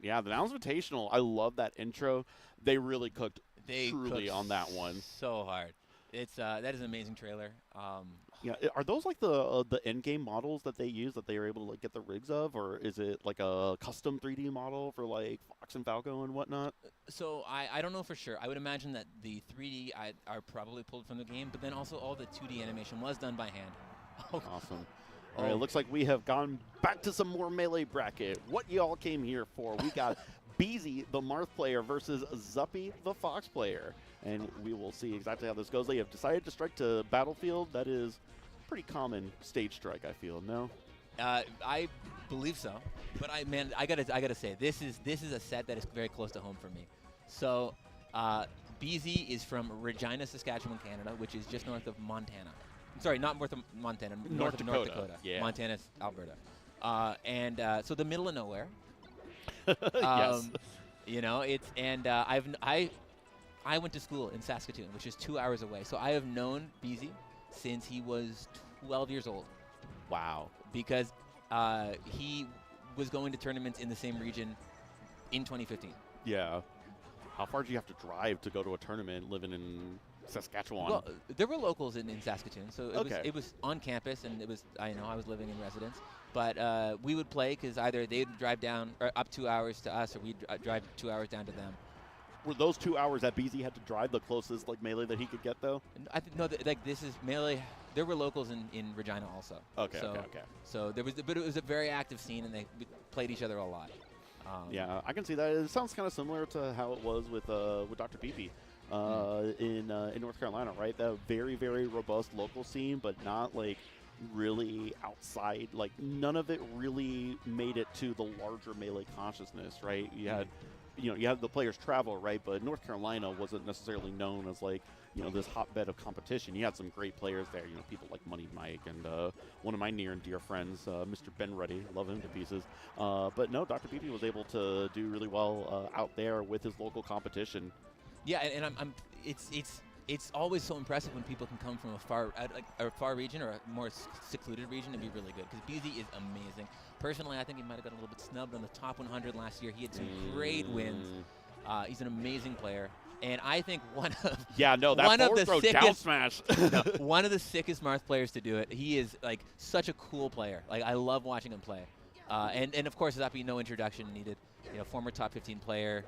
Yeah, the Nouns Invitational, I love that intro. They really cooked truly on that one. So hard. It's that is an amazing trailer. Yeah, are those like the in-game models that they use that they are able to like get the rigs of, or is it like a custom 3D model for like Fox and Falco and whatnot? So I don't know for sure. I would imagine that the 3D are probably pulled from the game, but then also all the 2D animation was done by hand. Awesome. All right, it looks like we have gone back to some more Melee bracket. What y'all came here for? We got Beezy, the Marth player, versus Zuppy, the Fox player. And we will see exactly how this goes. They have decided to strike to Battlefield. That is pretty common stage strike, I feel, no? I believe so. But I gotta say, this is a set that is very close to home for me. So Beezy is from Regina, Saskatchewan, Canada, which is just north of Montana. Sorry, not north of Montana, north of North Dakota. Yeah. Montana's Alberta. So the middle of nowhere. Yes. You know, it's I went to school in Saskatoon, which is 2 hours away. So I have known Beezy since he was 12 years old. Wow. Because he was going to tournaments in the same region in 2015. Yeah. How far do you have to drive to go to a tournament living in Saskatchewan? Well, there were locals in Saskatoon, so it was on campus, and I was living in residence. But we would play because either they'd drive down or up 2 hours to us, or we'd drive 2 hours down to them. Were those 2 hours that Beezy had to drive the closest like Melee that he could get though? I think no, this is Melee. There were locals in Regina also. Okay. So there was, but it was a very active scene, and they played each other a lot. Yeah, I can see that. It sounds kind of similar to how it was with Dr. Peepee. In North Carolina, right? That very, very robust local scene, but not like really outside. Like none of it really made it to the larger Melee consciousness, right? You had, you had the players travel, right? But North Carolina wasn't necessarily known as like, this hotbed of competition. You had some great players there, people like Money Mike and one of my near and dear friends, Mr. Ben Ruddy. Love him to pieces. But no, Dr. Peepee was able to do really well out there with his local competition. Yeah, and it's always so impressive when people can come from a far region or a more secluded region and be really good, because Beezy is amazing. Personally, I think he might have got a little bit snubbed on the top 100 last year. He had some great wins. He's an amazing player. And I think one of the sickest Marth players to do it. He is like such a cool player. Like I love watching him play. And of course, Zuppy, no introduction needed. Former top 15 player.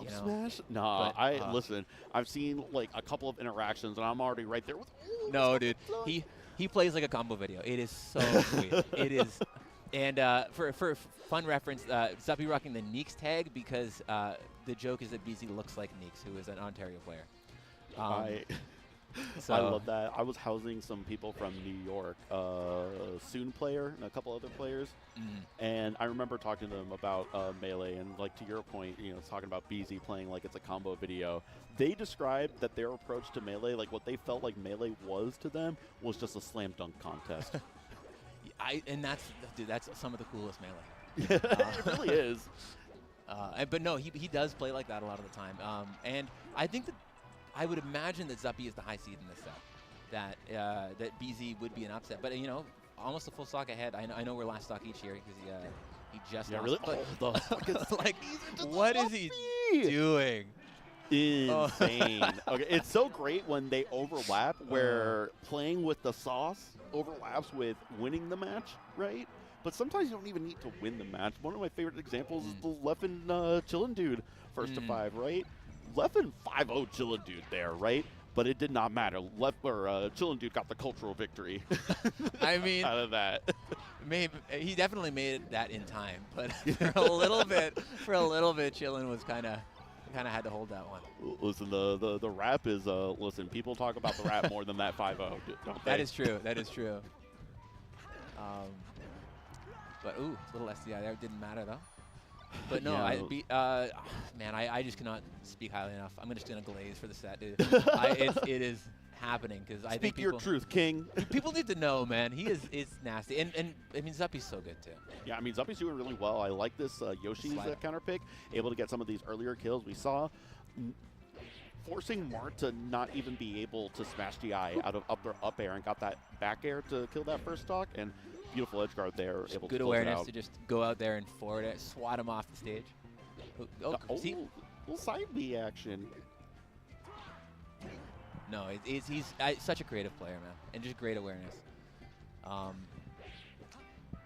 Smash? No, listen. I've seen like a couple of interactions, and I'm already right there with. No, dude. He plays like a combo video. It is so sweet. It is. And for fun reference, Zuppy rocking the Neeks tag because the joke is that Beezy looks like Neeks, who is an Ontario player. I love that. I was housing some people from New York, Soon player and a couple other players, and I remember talking to them about Melee, and like to your point, talking about Beezy playing like it's a combo video. They described that their approach to Melee, like what they felt like Melee was to them, was just a slam dunk contest. And that's some of the coolest Melee. It really is. But no, he does play like that a lot of the time. And I think that I would imagine that Zuppy is the high seed in this set. That BZ would be an upset. But, you know, almost a full stock ahead. I know we're last stock each year because he just lost. Really? But like, what is he doing? Insane. Okay, it's so great when they overlap, where playing with the sauce overlaps with winning the match, right? But sometimes you don't even need to win the match. One of my favorite examples is the Leffen Chillin' Dude first to 5, right? Leffen 5-0 Chillin' Dude there, right? But it did not matter. Chillin' Dude got the cultural victory. I mean, out of that. Maybe he definitely made that in time, but for a little bit, Chillin' was kind of had to hold that one. Listen, the rap is listen. People talk about the rap more than that 5-0, don't they? That is true. That is true. But ooh, little SDI there, didn't matter though. But no, man, I just cannot speak highly enough. I'm just gonna glaze for the set, dude. It is happening because I think Speak your truth, King. People need to know, man. He is nasty, and I mean Zuppy's so good too. Yeah, I mean Zuppy's doing really well. I like this Yoshi's counter pick, able to get some of these earlier kills. We saw forcing Mart to not even be able to smash GI out of up air and got that back air to kill that first stock, and beautiful edge guard there, just able good to awareness to just go out there and forward it, swat him off the stage. See? Little side B action. No, he's such a creative player, man, and just great awareness.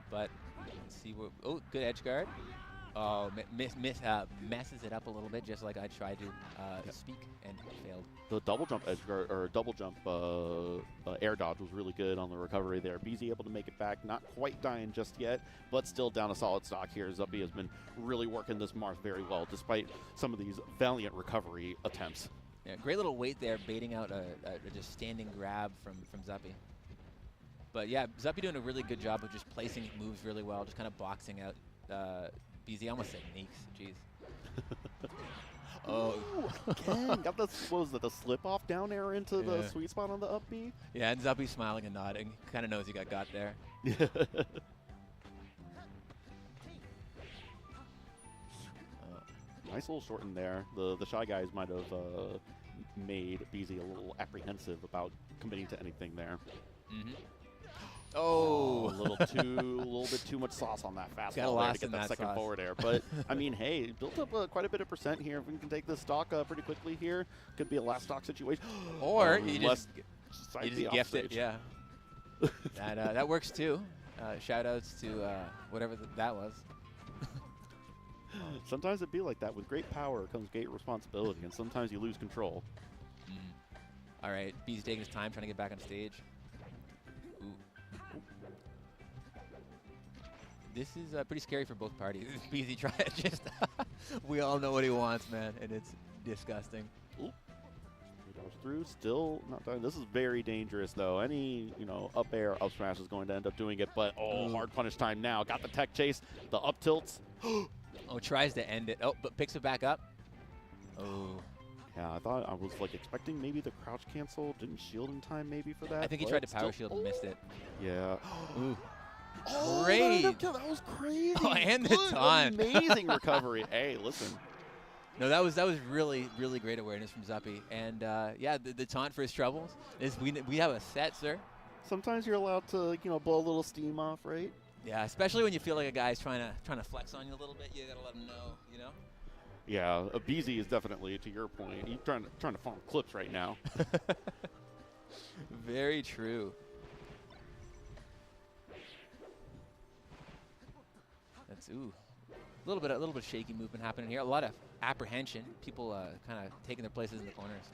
But let's see what. Oh, good edge guard. Oh, messes it up a little bit, just like I tried to speak and failed. The double jump edge guard or double jump air dodge was really good on the recovery there. BZ able to make it back, not quite dying just yet, but still down a solid stock here. Zuppy has been really working this Marth very well, despite some of these valiant recovery attempts. Yeah, great little weight there, baiting out a just standing grab from Zuppy. But yeah, Zuppy doing a really good job of just placing moves really well, just kind of boxing out BZ. Almost said Neeks, jeez. Oh, Ken got the, what was it, the slip off down air into the sweet spot on the up B? Yeah, and Zuppy smiling and nodding, kind of knows he got there. Nice little shorten there. The Shy Guys might have made BZ a little apprehensive about committing to anything there. Oh, a little bit too much sauce on that fastball there to get that second forward air. But I mean, hey, built up quite a bit of percent here. If we can take this stock pretty quickly here, could be a last stock situation. Or you just gift it, stage. yeah. that works too. Shoutouts to whatever that was. Sometimes it be like that. With great power comes great responsibility, and sometimes you lose control. All right, B's taking his time, trying to get back on stage. This is pretty scary for both parties. BZ trying to just, we all know what he wants, man, and it's disgusting. He goes through, still not done. This is very dangerous, though. Any, up air, up smash is going to end up doing it, but hard punish time now. Got the tech chase, the up tilts. Tries to end it. Oh, but picks it back up. Oh. Yeah, I was expecting maybe the crouch cancel. Didn't shield in time maybe for that. I think he tried to power shield and missed it. Yeah. Ooh. Oh, great. That was crazy. Oh, and the taunt. Amazing recovery. Hey, listen. No, that was really, really great awareness from Zuppy. And yeah, the taunt for his troubles is we have a set, sir. Sometimes you're allowed to, blow a little steam off, right? Yeah, especially when you feel like a guy's trying to flex on you a little bit. You gotta let him know, Yeah, BZ is definitely, to your point, he's trying to farm clips right now. Very true. That's a little bit of shaky movement happening here. A lot of apprehension. People kind of taking their places in the corners.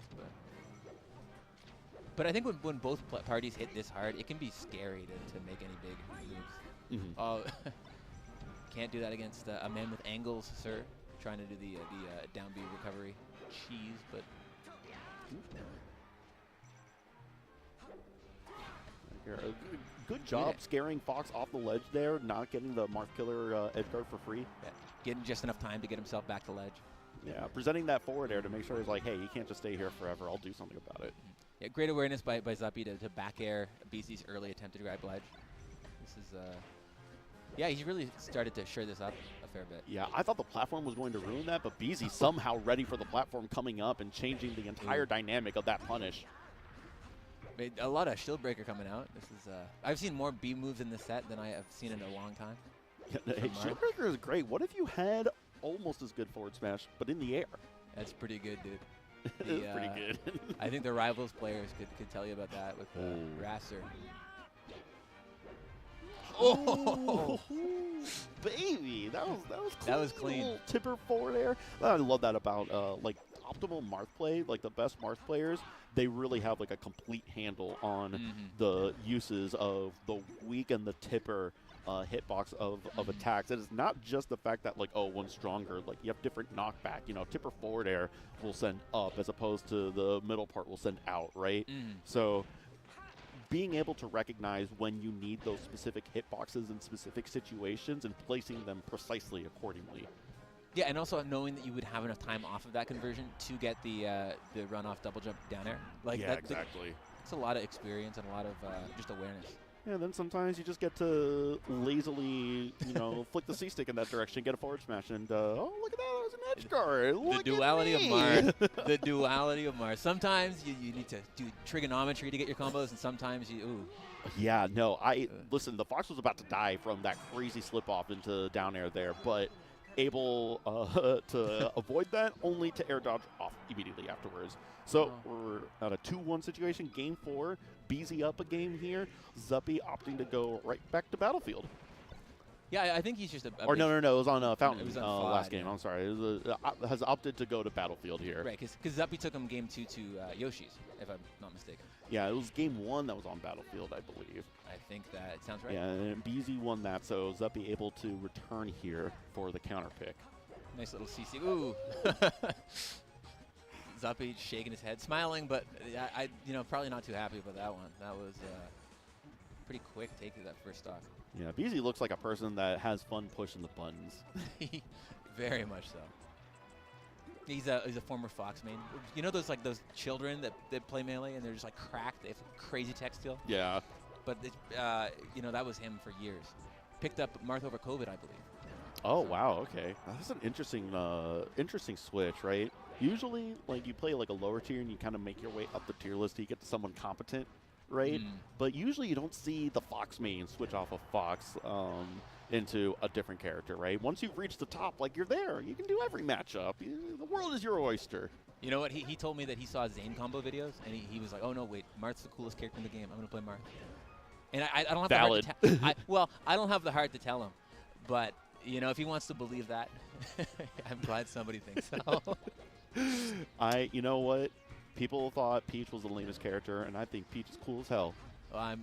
But I think when both parties hit this hard, it can be scary to make any big moves. Oh, can't do that against a man with angles, sir. Trying to do the down B recovery cheese, but. Good job scaring Fox off the ledge there, not getting the Marth Killer edge guard for free. Yeah, getting just enough time to get himself back to ledge. Yeah, presenting that forward air to make sure he's like, hey, you can't just stay here forever. I'll do something about it. Yeah, great awareness by Zuppy to back air BC's early attempt to grab ledge. This is Yeah, he's really started to shore this up a fair bit. Yeah, I thought the platform was going to ruin that, but BZ somehow ready for the platform coming up and changing the entire dynamic of that punish. A lot of shield breaker coming out. This is I've seen more B moves in this set than I have seen in a long time. Hey, shield breaker is great. What if you had almost as good forward smash, but in the air? That's pretty good, dude. It's pretty good. I think the Rivals players could tell you about that with Rasser. Oh, baby, that was clean. That was clean. Little tipper forward air. I love that about like optimal Marth play. Like the best Marth players, they really have like a complete handle on the uses of the weak and the tipper hitbox of attacks. It is not just the fact that like, oh, one's stronger. Like you have different knockback. You know, tipper forward air will send up as opposed to the middle part will send out, right? So being able to recognize when you need those specific hitboxes in specific situations and placing them precisely accordingly. Yeah, and also knowing that you would have enough time off of that conversion to get the runoff double jump down air. Like yeah, exactly. It's a lot of experience and a lot of just awareness. Yeah, then sometimes you just get to lazily, you know, flick the C-stick in that direction, get a forward smash, and oh, look at that, that was an edge guard. The duality of Mars. The duality of Mars. Sometimes you need to do trigonometry to get your combos, and sometimes you, ooh. Yeah, no, listen, the Fox was about to die from that crazy slip-off into down air there, but able to avoid that, only to air dodge off immediately afterwards. So we're at a 2-1 situation, game 4. BZ up a game here. Zuppy opting to go right back to Battlefield. Yeah, I think he's just a or no, it was on Fountain. It was on last game. I'm sorry. It was has opted to go to Battlefield here. Right, because Zuppy took him game 2 to Yoshi's, if I'm not mistaken. Yeah, it was game 1 that was on Battlefield, I believe. I think that sounds right. Yeah, and BZ won that, so Zuppy able to return here for the counter pick. Nice little CC. Ooh. Zuppy shaking his head, smiling, but I probably not too happy about that one. That was pretty quick take to that first stock. Yeah, BZ looks like a person that has fun pushing the buttons. Very much so. He's a former Fox main. You know those children that play Melee and they're just like cracked. They have crazy tech skill. Yeah. But that was him for years. Picked up Marth over COVID, I believe. Oh wow, okay. That's an interesting switch, right? Usually, like you play like a lower tier and you kind of make your way up the tier list to get to someone competent, right? But usually you don't see the Fox main switch off of Fox into a different character, right? Once you've reached the top, like you're there. You can do every matchup. The world is your oyster. You know what? He told me that he saw Zayn combo videos and he was like, oh no, wait, Marth's the coolest character in the game. I'm gonna play Marth. And I don't have Valid. the heart to I don't have the heart to tell him, but you know, if he wants to believe that, I'm glad somebody thinks so. You know what? People thought Peach was the lamest character, and I think Peach is cool as hell. Well,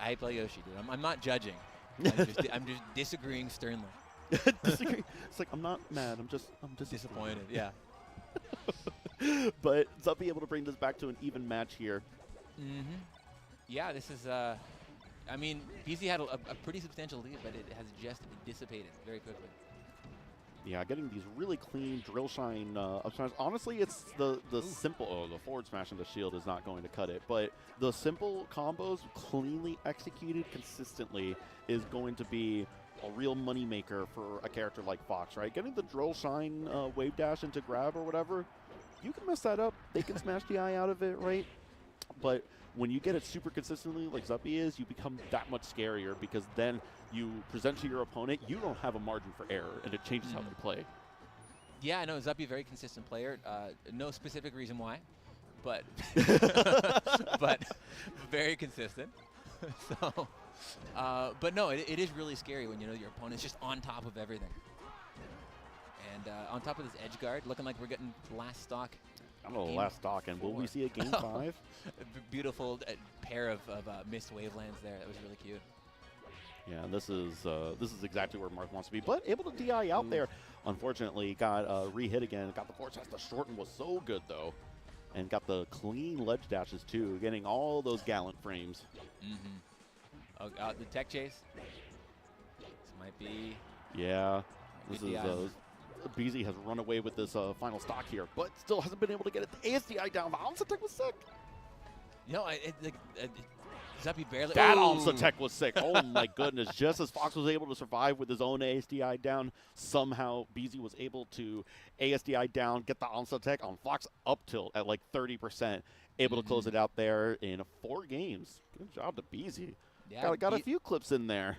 I play Yoshi, dude. I'm not judging. I'm just disagreeing sternly. Disagree. It's like I'm not mad. I'm just disappointed. Yeah. But Zuppy able to bring this back to an even match here. Yeah, this is. I mean, BZ had a pretty substantial lead, but it has just dissipated very quickly. Yeah, getting these really clean drill shine up smash. Honestly, it's the simple. The forward smash and the shield is not going to cut it, but the simple combos cleanly executed consistently is going to be a real money maker for a character like Fox, right? Getting the drill shine wave dash into grab or whatever, you can mess that up. They can smash the eye out of it, right? But when you get it super consistently like Zuppy is, you become that much scarier because then you present to your opponent, you don't have a margin for error, and it changes how they play. Yeah, I know Zuppy, very consistent player. No specific reason why, but but very consistent. So, but no, it is really scary when you know your opponent's just on top of everything. And on top of this edge guard, looking like we're getting last stock. I don't know, last stock, and will we see a game 5? Beautiful pair of missed wavelands there. That was really cute. Yeah, this is exactly where Marth wants to be, but able to DI out there. Unfortunately, got re-hit again. Got the force has to shorten, was so good though, and got the clean ledge dashes too, getting all those gallant frames. Oh, the tech chase. This might be. Yeah, this is. BZ has run away with this final stock here, but still hasn't been able to get it. The ASDI down. The onset tech was sick. You know, Zuppy barely. That Ooh. Omsa tech was sick. Oh my goodness. Just as Fox was able to survive with his own ASDI down, somehow BZ was able to ASDI down, get the Omsa tech on Fox up tilt at like 30%, able to close it out there in 4 games. Good job to BZ. Yeah, Got a few clips in there.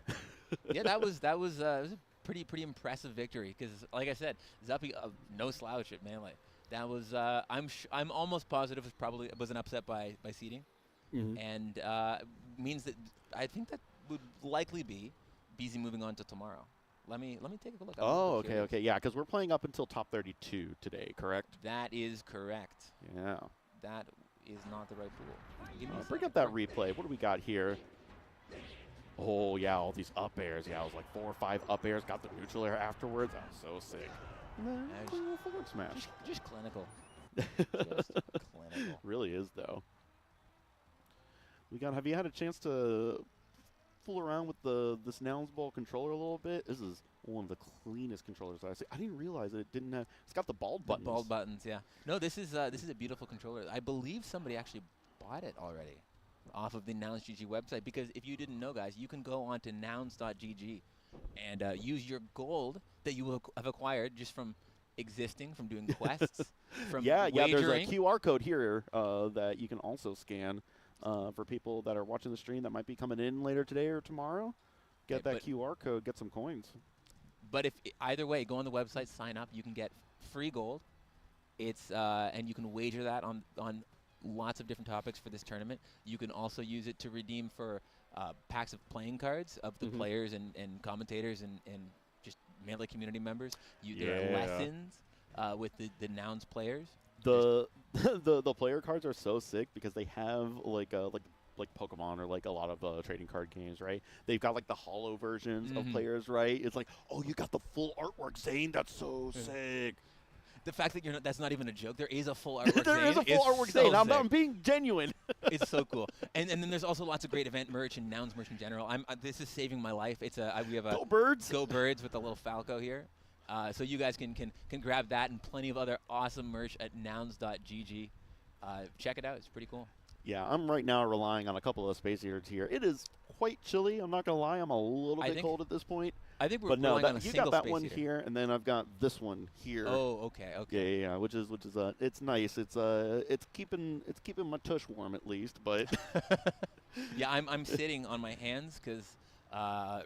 Yeah, that was it was a pretty impressive victory because, like I said, Zuppy no slouch at melee. That was I'm almost positive it was an upset by seeding, and means that I think that would likely be BZ moving on to tomorrow. Let me take a look. Oh, okay, yeah, because we're playing up until top 32 today, correct? That is correct. Yeah. That is not the right pool. Bring up that replay. What do we got here? Oh, yeah, all these up airs. Yeah, it was like 4 or 5 up airs. Got the neutral air afterwards. That was so sick. Forward smash. Just clinical. Just clinical. Really is, though. Have you had a chance to fool around with this Nouns Ball controller a little bit? This is one of the cleanest controllers I see. I didn't realize it didn't have. It's got the bald buttons. The bald buttons, yeah. No, this is a beautiful controller. I believe somebody actually bought it already off of the Nouns GG website, because if you didn't know, guys, you can go on to nouns.gg and use your gold that you have acquired just from existing, from doing quests, from yeah, there's a wagering. QR code here that you can also scan for people that are watching the stream that might be coming in later today or tomorrow. Get that QR code, get some coins. But if either way, go on the website, sign up. You can get free gold. It's and you can wager that on lots of different topics for this tournament. You can also use it to redeem for packs of playing cards of the players and commentators and just melee community members. There are lessons with the Nouns players. The player cards are so sick because they have like Pokemon or like a lot of trading card games, right? They've got like the holo versions of players, right? It's like, oh, you got the full artwork, Zayn. That's so sick. The fact that that's not even a joke. There is a full artwork. There is a full artwork Zayn. I'm being genuine. It's so cool. And then there's also lots of great event merch and Nouns merch in general. This is saving my life. We have a Go Birds. Go Birds with a little Falco here. So you guys can grab that and plenty of other awesome merch at nouns.gg. Check it out. It's pretty cool. Yeah, I'm right now relying on a couple of space heaters here. It is quite chilly. I'm not going to lie. I'm a little bit cold at this point. I think we're but no, relying on a you single got that space one heater. here, and then I've got this one here. Oh, okay. Yeah, which is it's nice. It's keeping my tush warm at least, but yeah, I'm sitting on my hands because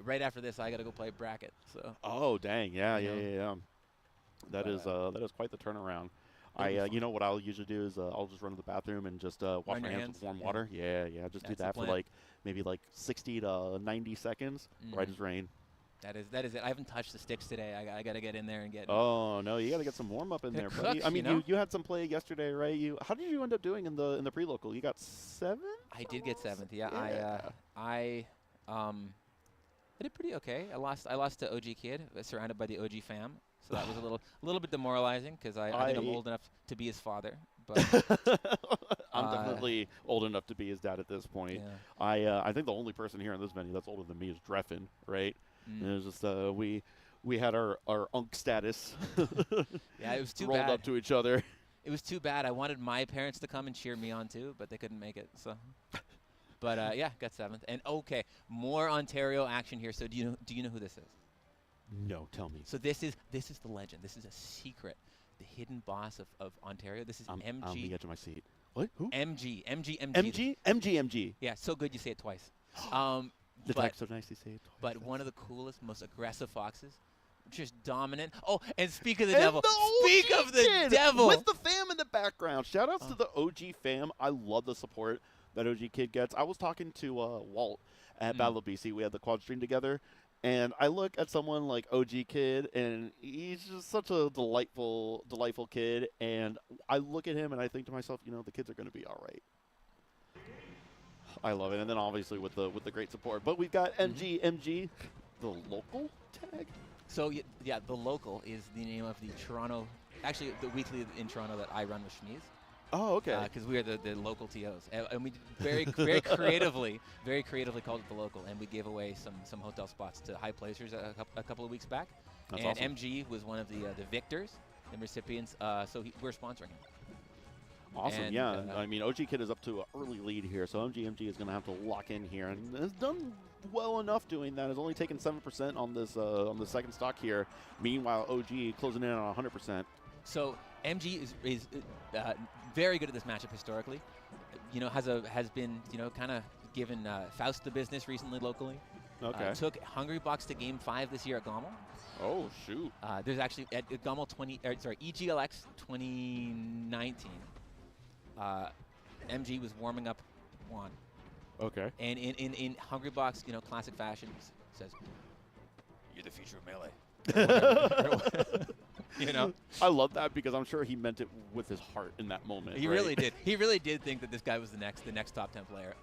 right after this I got to go play bracket. So. Oh dang, yeah. That is quite the turnaround. You know what I'll usually do is I'll just run to the bathroom and just wash my hands with warm water. Yeah, just do that for like maybe like 60 to 90 seconds, right as rain. That is it. I haven't touched the sticks today. I got to get in there and get. Oh no, you got to get some warm up in there, buddy. I mean, you had some play yesterday, right? How did you end up doing in the pre-local? You got 7th? I did get 7th. Yeah. I did pretty okay. I lost to OG Kid, surrounded by the OG fam. So that was a little bit demoralizing because I think I'm old enough to be his father. But I'm definitely old enough to be his dad at this point. Yeah. I think the only person here in this venue that's older than me is Dreffin, right? And it was just we had our unk status. Yeah, it was too rolled bad. up to each other. It was too bad. I wanted my parents to come and cheer me on too, but they couldn't make it. So, but yeah, got 7th. And okay, more Ontario action here. So do you know who this is? No, tell me. So this is the legend. This is a secret. The hidden boss of Ontario. This is MG. I'm on the edge of my seat. What? Who? MGMG. Yeah, so good you say it twice. The text so nice you say it twice. But one of the coolest, most aggressive foxes. Just dominant. Oh, and speak of the devil. Speak of the devil. With the fam in the background. Shout outs to the OG fam. I love the support that OG Kid gets. I was talking to Walt at Battle of BC. We had the quad stream together. And I look at someone like OG Kid, and he's just such a delightful kid. And I look at him, and I think to myself, the kids are going to be all right. I love it. And then obviously with the great support. But we've got MGMG, the local tag. So yeah, the local is the name of the Toronto, actually the weekly in Toronto that I run with Shmeez. Oh, okay. Because we are the local TOs, and we very creatively called it the local, and we gave away some hotel spots to high placers a couple of weeks back. That's and awesome. MG was one of the victors and recipients, so we're sponsoring him. Awesome, And, yeah. I mean, OG Kid is up to an early lead here, so MGMG is going to have to lock in here, and has done well enough doing that. Has only taken 7% on the second stock here. Meanwhile, OG closing in on 100%. So MG is very good at this matchup historically. You know, has been, you know, kind of given Faust the business recently locally. Okay. Took Hungry Box to Game 5 this year at Gumball. Oh, shoot. There's actually at Gumball EGLX 2019. MG was warming up one. Okay. And in Hungry Box, you know, classic fashion, says, "You're the future of Melee." You know, I love that because I'm sure he meant it with his heart in that moment. he right? really did. He really did think that this guy was the next top 10 player.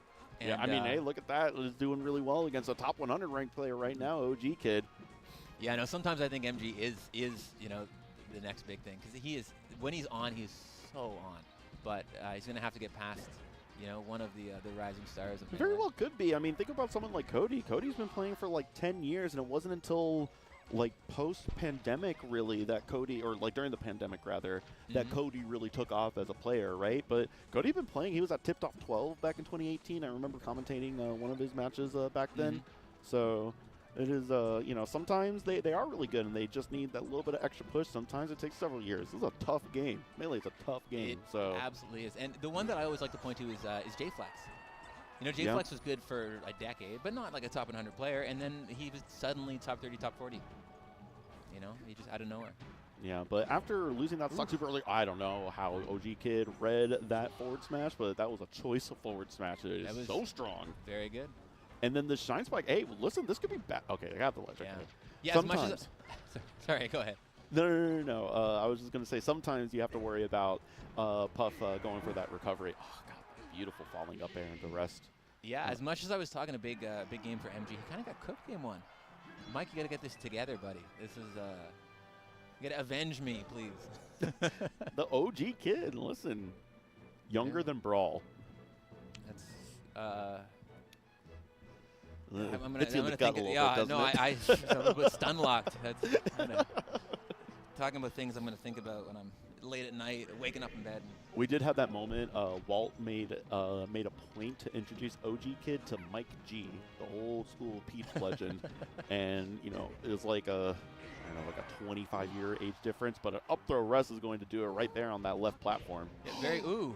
And, Yeah, I mean, hey, look at that. He's doing really well against a top 100 ranked player right now, OG Kid. Yeah, no. Sometimes I think MG is you know, the next big thing because he is, when he's on, he's so on. But he's gonna have to get past, you know, one of the rising stars. Of Very Melee. well could be. I mean, think about someone like Cody. Cody's been playing for like 10 years, and it wasn't until like post-pandemic really that Cody, or like during the pandemic rather, that Cody really took off as a player, right? But Cody's been playing. He was at Tip Top 12 back in 2018. I remember commentating one of his matches back then. So it is, you know, sometimes they are really good and they just need that little bit of extra push. Sometimes it takes several years. This is a tough game. Melee's a tough game. It absolutely is. And the one that I always like to point to is J-Flex. You know, J-Flex was good for a decade, but not like a top 100 player. And then he was suddenly top 30, top 40. You know, he just out of nowhere. Yeah, but after losing that stock super early, I don't know how OG Kid read that forward smash, but that was a choice of forward smash. It is so strong. Very good. And then the Shine Spike, hey, listen, this could be bad. Okay, I got the ledge. Yeah. Okay. Yeah, Sometimes. as much as sorry, go ahead. No. I was just going to say, sometimes you have to worry about Puff going for that recovery. Oh, God, beautiful falling up air and the rest. Yeah, as much as I was talking a big game for MG, he kind of got cooked game one. Mike, you got to get this together, buddy. This is, you got to avenge me, please. The OG Kid, listen, younger than Brawl. That's, I'm It's in the gonna gut think a little yeah, bit, no, doesn't it? I'm a little bit stun locked. That's talking about things I'm gonna think about when I'm late at night, waking up in bed. We did have that moment. Walt made a point to introduce OG Kid to Mike G, the old school Peach legend, and you know it was like a 25-year age difference, but an up throw rest is going to do it right there on that left platform. Yeah, ooh.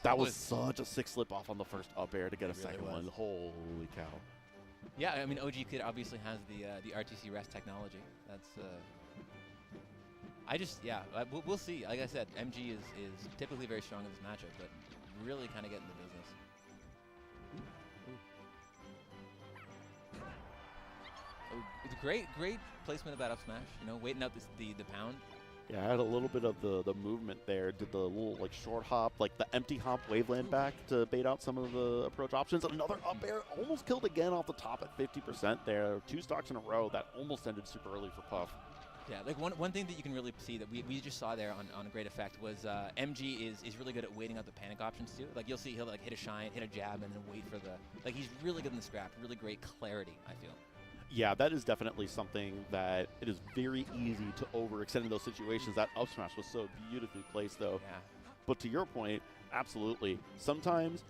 That was such a sick slip off on the first up air to get a really second one. Holy cow. Yeah, I mean, OG Kid obviously has the RTC rest technology. That's we'll see. Like I said, MG is typically very strong in this matchup, but really kind of getting the business. Oh, it's great placement of that up smash. You know, waiting out the pound. Yeah, I had a little bit of the movement there. Did the little like short hop, like the empty hop waveland back to bait out some of the approach options. Another up air, almost killed again off the top at 50% there. 2 stocks in a row. That almost ended super early for Puff. Yeah, like one thing that you can really see that we just saw there on great effect was MG is really good at waiting out the panic options too. Like you'll see he'll like hit a shine, hit a jab, and then wait for like he's really good in the scrap. Really great clarity, I feel. Yeah, that is definitely something that it is very easy to overextend in those situations. That up smash was so beautifully placed, though. Yeah. But to your point, absolutely. Sometimes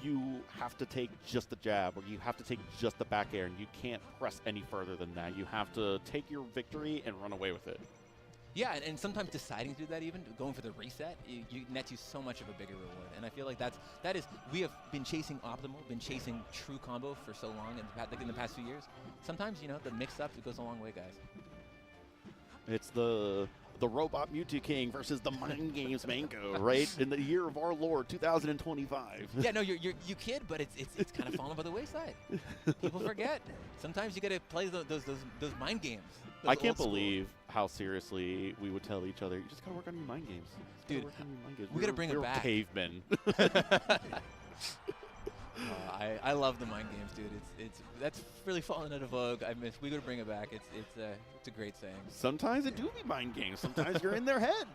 you have to take just the jab or you have to take just the back air, and you can't press any further than that. You have to take your victory and run away with it. Yeah, and sometimes deciding to do that, even going for the reset, you nets you so much of a bigger reward. And I feel like that is we have been chasing optimal, been chasing true combo for so long in the past few years. Sometimes, you know, the mix-up, it goes a long way, guys. It's the Robot Mewtwo King versus the Mind Games Mang0, right? In the year of our Lord, 2025. Yeah, no, you kid, but it's kind of fallen by the wayside. People forget. Sometimes you got to play those mind games. I can't believe how seriously we would tell each other, you just gotta work on your mind games. Dude, we gotta bring it back. We're cavemen. I love the mind games, dude. That's really fallen out of vogue. We gotta bring it back. It's a great saying. Sometimes it do be mind games. Sometimes you're in their head.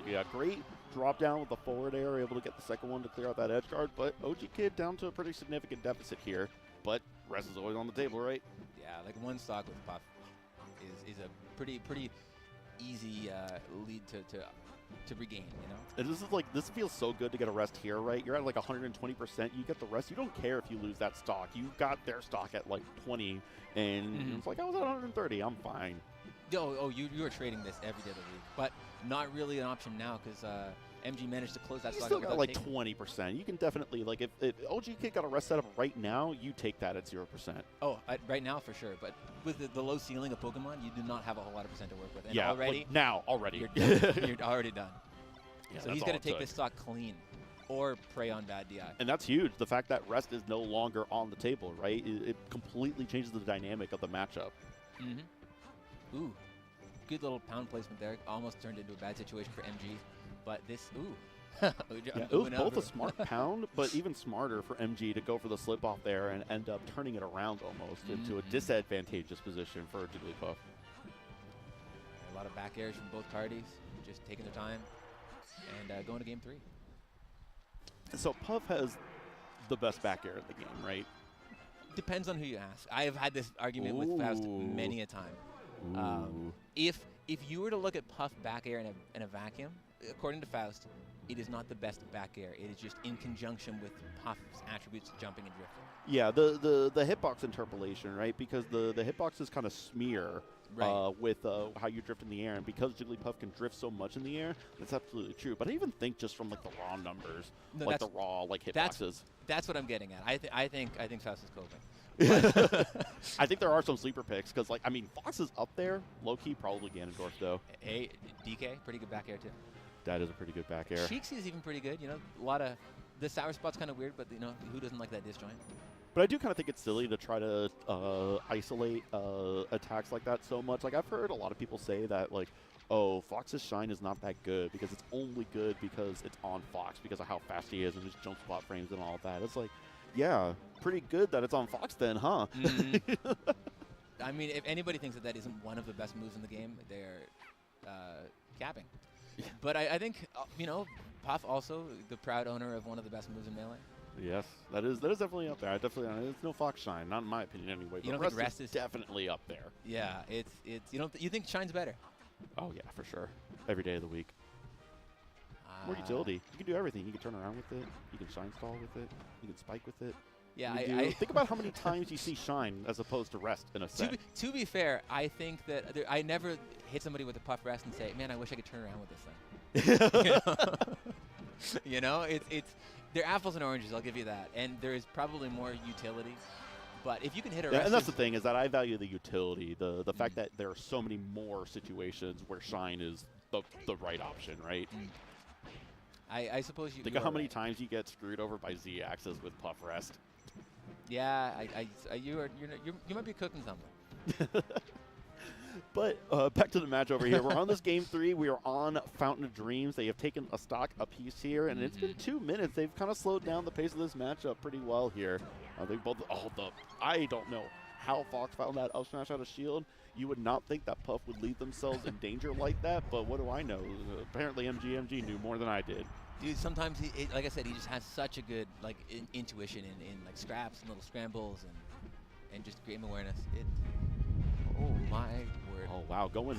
Yeah, great drop down with the forward air, able to get the second one to clear out that edge guard. But OG Kid down to a pretty significant deficit here. But rest is always on the table, right? Yeah, like one stock with Puff is a pretty easy lead to to regain, you know? And this feels so good to get a rest here, right? You're at like 120%. You get the rest. You don't care if you lose that stock. You got their stock at like 20, and it's like, I was at 130. I'm fine. You were trading this every day of the week, but not really an option now because MG managed to close that You stock. still got like 20%. You can definitely, like, if OG Kid got a rest setup right now, you take that at 0%. Oh, right now for sure. But with the low ceiling of Pokemon, you do not have a whole lot of percent to work with. And Yeah, already, like now, already. you're done. You're already done. Yeah, so that's he's all going it to take took. this stock clean or prey on bad DI. And that's huge. The fact that rest is no longer on the table, right? It completely changes the dynamic of the matchup. Ooh, good little pound placement there. Almost turned into a bad situation for MG. But this, Yeah, it was both a smart pound, but even smarter for MG to go for the slip off there and end up turning it around almost into a disadvantageous position for Jigglypuff. A lot of back airs from both parties, just taking their time and going to game 3. So Puff has the best back air in the game, right? Depends on who you ask. I have had this argument with Faust many a time. If you were to look at Puff back air in a vacuum, according to Faust, it is not the best back air. It is just in conjunction with Puff's attributes, jumping and drifting. Yeah, the hitbox interpolation, right? Because the hitboxes kind of smear with how you drift in the air, and because Jigglypuff can drift so much in the air, that's absolutely true. But I even think just from like the raw numbers, like the raw like hitboxes. That's what I'm getting at. I think Faust is coping. I think there are some sleeper picks because, like, I mean, Fox is up there. Low-key, probably Ganondorf, though. Hey, DK, pretty good back air, too. That is a pretty good back air. Cheeksy is even pretty good. You know, a lot of the sour spot's kind of weird, but, you know, who doesn't like that disjoint? But I do kind of think it's silly to try to isolate attacks like that so much. Like, I've heard a lot of people say that, like, oh, Fox's shine is not that good because it's only good because it's on Fox because of how fast he is and his jump spot frames and all of that. It's like, yeah, pretty good that it's on Fox then, huh? I mean, if anybody thinks that isn't one of the best moves in the game, they're capping. But I think, you know, Puff also the proud owner of one of the best moves in Melee. Yes, that is definitely up there. It's no Fox shine, not in my opinion anyway. You but don't think Rest is is definitely up there? Yeah, it's you think Shine's better? Oh yeah, for sure. Every day of the week. More utility. You can do everything. You can turn around with it. You can shine stall with it. You can spike with it. Yeah, think about how many times you see shine as opposed to rest in a set. To be fair, I think that I never hit somebody with a Puff rest and say, "Man, I wish I could turn around with this thing." You know, it's they're apples and oranges. I'll give you that, and there is probably more utility. But if you can hit a rest, and that's the thing is that I value the utility, the fact that there are so many more situations where shine is the right option, right? I suppose you think of how many times you get screwed over by Z-axis with Puff rest. Yeah, you might be cooking something. But back to the match over here. We're on this game 3. We are on Fountain of Dreams. They have taken a stock apiece here, and it's been 2 minutes. They've kind of slowed down the pace of this matchup pretty well here. They both. I don't know how Fox found that up smash out of shield. You would not think that Puff would leave themselves in danger like that, but what do I know? Apparently MGMG knew more than I did. Dude, sometimes like I said, he just has such a good intuition in like scraps and little scrambles and just game awareness. Oh my word! Oh wow, going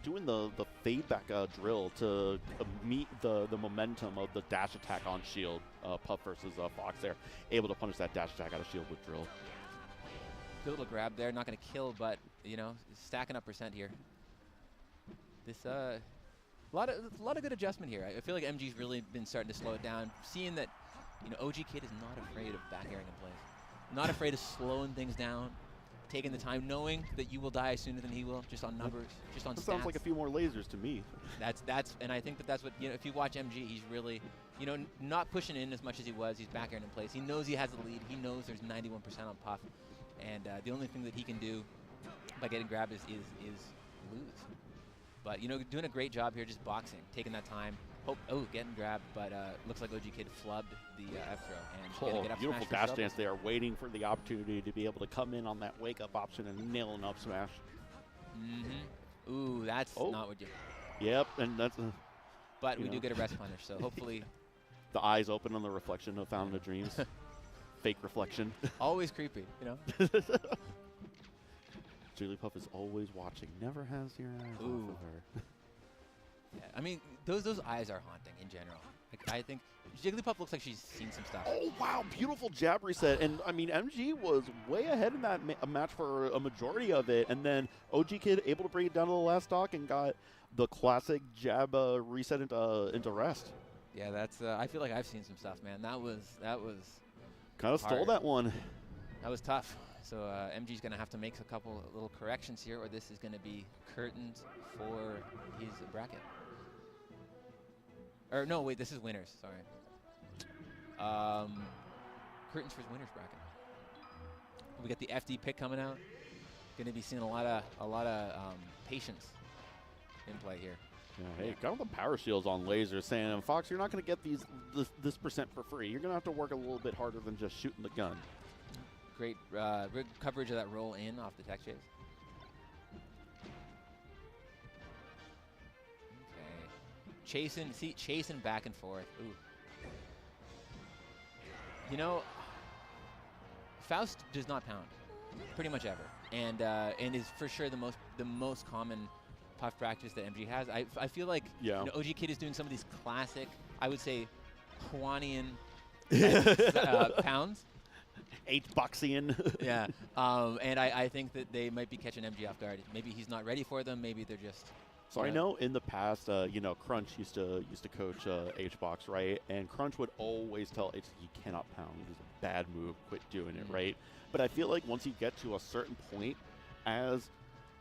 doing the fade back drill to meet the momentum of the dash attack on shield. Puff versus Fox there, able to punish that dash attack out of shield with drill. Good little grab there, not going to kill, but you know, stacking up percent here. This a lot of good adjustment here. I feel like MG's really been starting to slow it down, seeing that OG Kid is not afraid of back airing in place, not afraid of slowing things down, taking the time, knowing that you will die sooner than he will, just on numbers, just on stats. Sounds like a few more lasers to me. And I think that's what if you watch MG, he's really not pushing in as much as he was. He's back airing in place. He knows he has the lead. He knows there's 91% on Puff, and the only thing that he can do by getting grabbed is lose. But doing a great job here, just boxing, taking that time. Getting grabbed, but looks like OG Kid flubbed the F throw and get up beautiful smash dash dance there, waiting for the opportunity to be able to come in on that wake up option and nail an up smash. Ooh, that's not what you. Yep, and that's. But we do get a rest punish, so hopefully. The eyes open on the reflection of Fountain of Dreams. Fake reflection. Always creepy, Jigglypuff is always watching, never has your eyes off of her. Yeah, I mean, those eyes are haunting in general. Like, I think Jigglypuff looks like she's seen some stuff. Oh, wow, beautiful jab reset. And, I mean, MG was way ahead in that match for a majority of it. And then OG Kid able to bring it down to the last stock and got the classic jab reset into rest. Yeah, that's. I feel like I've seen some stuff, man. That was Kind of stole that one. That was tough. So MG's going to have to make a couple little corrections here, or this is going to be curtains for his bracket. Or no, wait, this is winners. Sorry. Curtains for his winners bracket. We got the FD pick coming out. Going to be seeing a lot of patience in play here. Yeah, hey, got all the power shields on lasers saying, Fox, you're not going to get this percent for free. You're going to have to work a little bit harder than just shooting the gun. Great coverage of that roll in off the tech chase. Okay. Chasing back and forth. Ooh. You know, Faust does not pound, pretty much ever, and is for sure the most common puff practice that MG has. I feel like you know, OG Kid is doing some of these classic, I would say, Hawaiian pounds. 8-boxian. Yeah, and I think that they might be catching MG off guard. Maybe he's not ready for them. Maybe they're just. So I know in the past, you know, Crunch used to coach H-Box, right? And Crunch would always tell H, he cannot pound. It is a bad move. Quit doing it, right? But I feel like once you get to a certain point,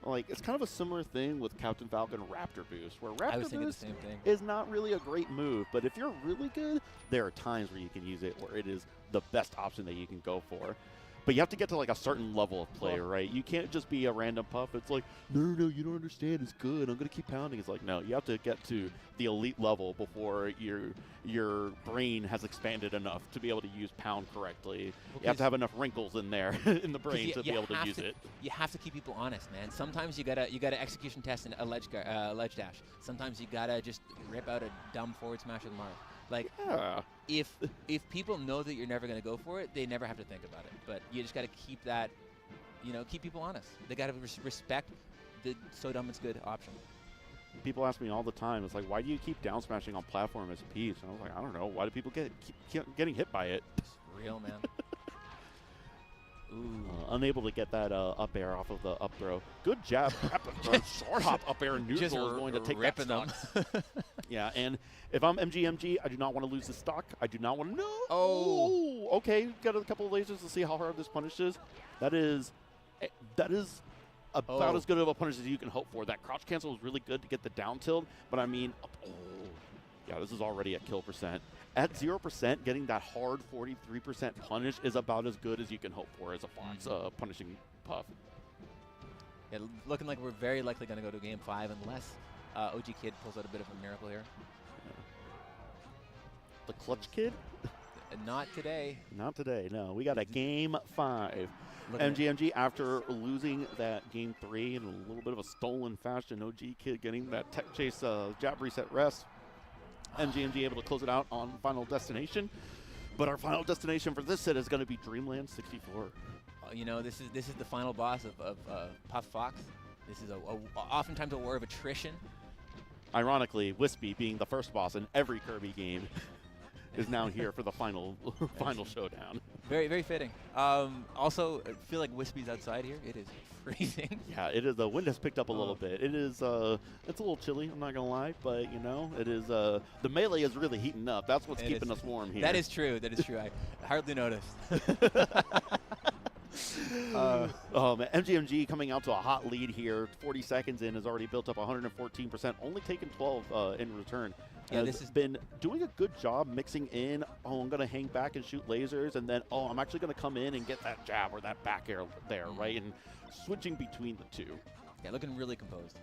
like, it's kind of a similar thing with Captain Falcon Raptor Boost, where Raptor Boost is not really a great move, but if you're really good, there are times where you can use it where it is the best option that you can go for. But you have to get to, like, a certain level of play, right? You can't just be a random puff. It's like, no, you don't understand. It's good. I'm going to keep pounding. It's like, no, you have to get to the elite level before your brain has expanded enough to be able to use pound correctly. You have to have enough wrinkles in there in the brain to be able to use it. You have to keep people honest, man. Sometimes you gotta execution test and a ledge dash. Sometimes you gotta just rip out a dumb forward smash with Mars. Like, if people know that you're never going to go for it, they never have to think about it. But you just got to keep that, you know, keep people honest. They got to respect the so dumb it's good option. People ask me all the time, it's like, why do you keep down smashing on platform as a piece? And I was like, I don't know. Why do people keep getting hit by it? It's real, man. Ooh. Unable to get that up air off of the up throw. Good jab. Short hop up air neutral is going to take that stock. Yeah, and if I'm MGMG, I do not want to lose the stock. I do not want to. No. Oh. Okay, got a couple of lasers to see how hard this punish is. That is about as good of a punish as you can hope for. That crouch cancel was really good to get the down tilt, but I mean, yeah, this is already at kill percent. At 0%, getting that hard 43% punish is about as good as you can hope for as a Fox punishing puff. Yeah, looking like we're very likely going to go to game 5 unless OG Kid pulls out a bit of a miracle here. Yeah. The clutch kid? Not today. Not today, no. We got a game 5. MGMG, after losing that game 3 in a little bit of a stolen fashion, OG Kid getting that tech chase jab reset rest. MGMG able to close it out on Final Destination. But our final destination for this set is going to be Dreamland 64. You know, this is the final boss of Puff Fox. This is oftentimes a war of attrition. Ironically, Wispy being the first boss in every Kirby game is now here for the final showdown. Very, very fitting. Also, I feel like Wispy's outside here. It is freezing. Yeah, it is. The wind has picked up a little bit. It is. It's a little chilly. I'm not gonna lie, but you know, it is. The melee is really heating up. That's what's keeping us warm here. That is true. That is true. I hardly noticed. MGMG coming out to a hot lead here. 40 seconds in, has already built up 114%. Only taken 12 in return. Yeah, this has been doing a good job mixing in. Oh, I'm going to hang back and shoot lasers, and then, oh, I'm actually going to come in and get that jab or that back air there, right? And switching between the two. Yeah, looking really composed.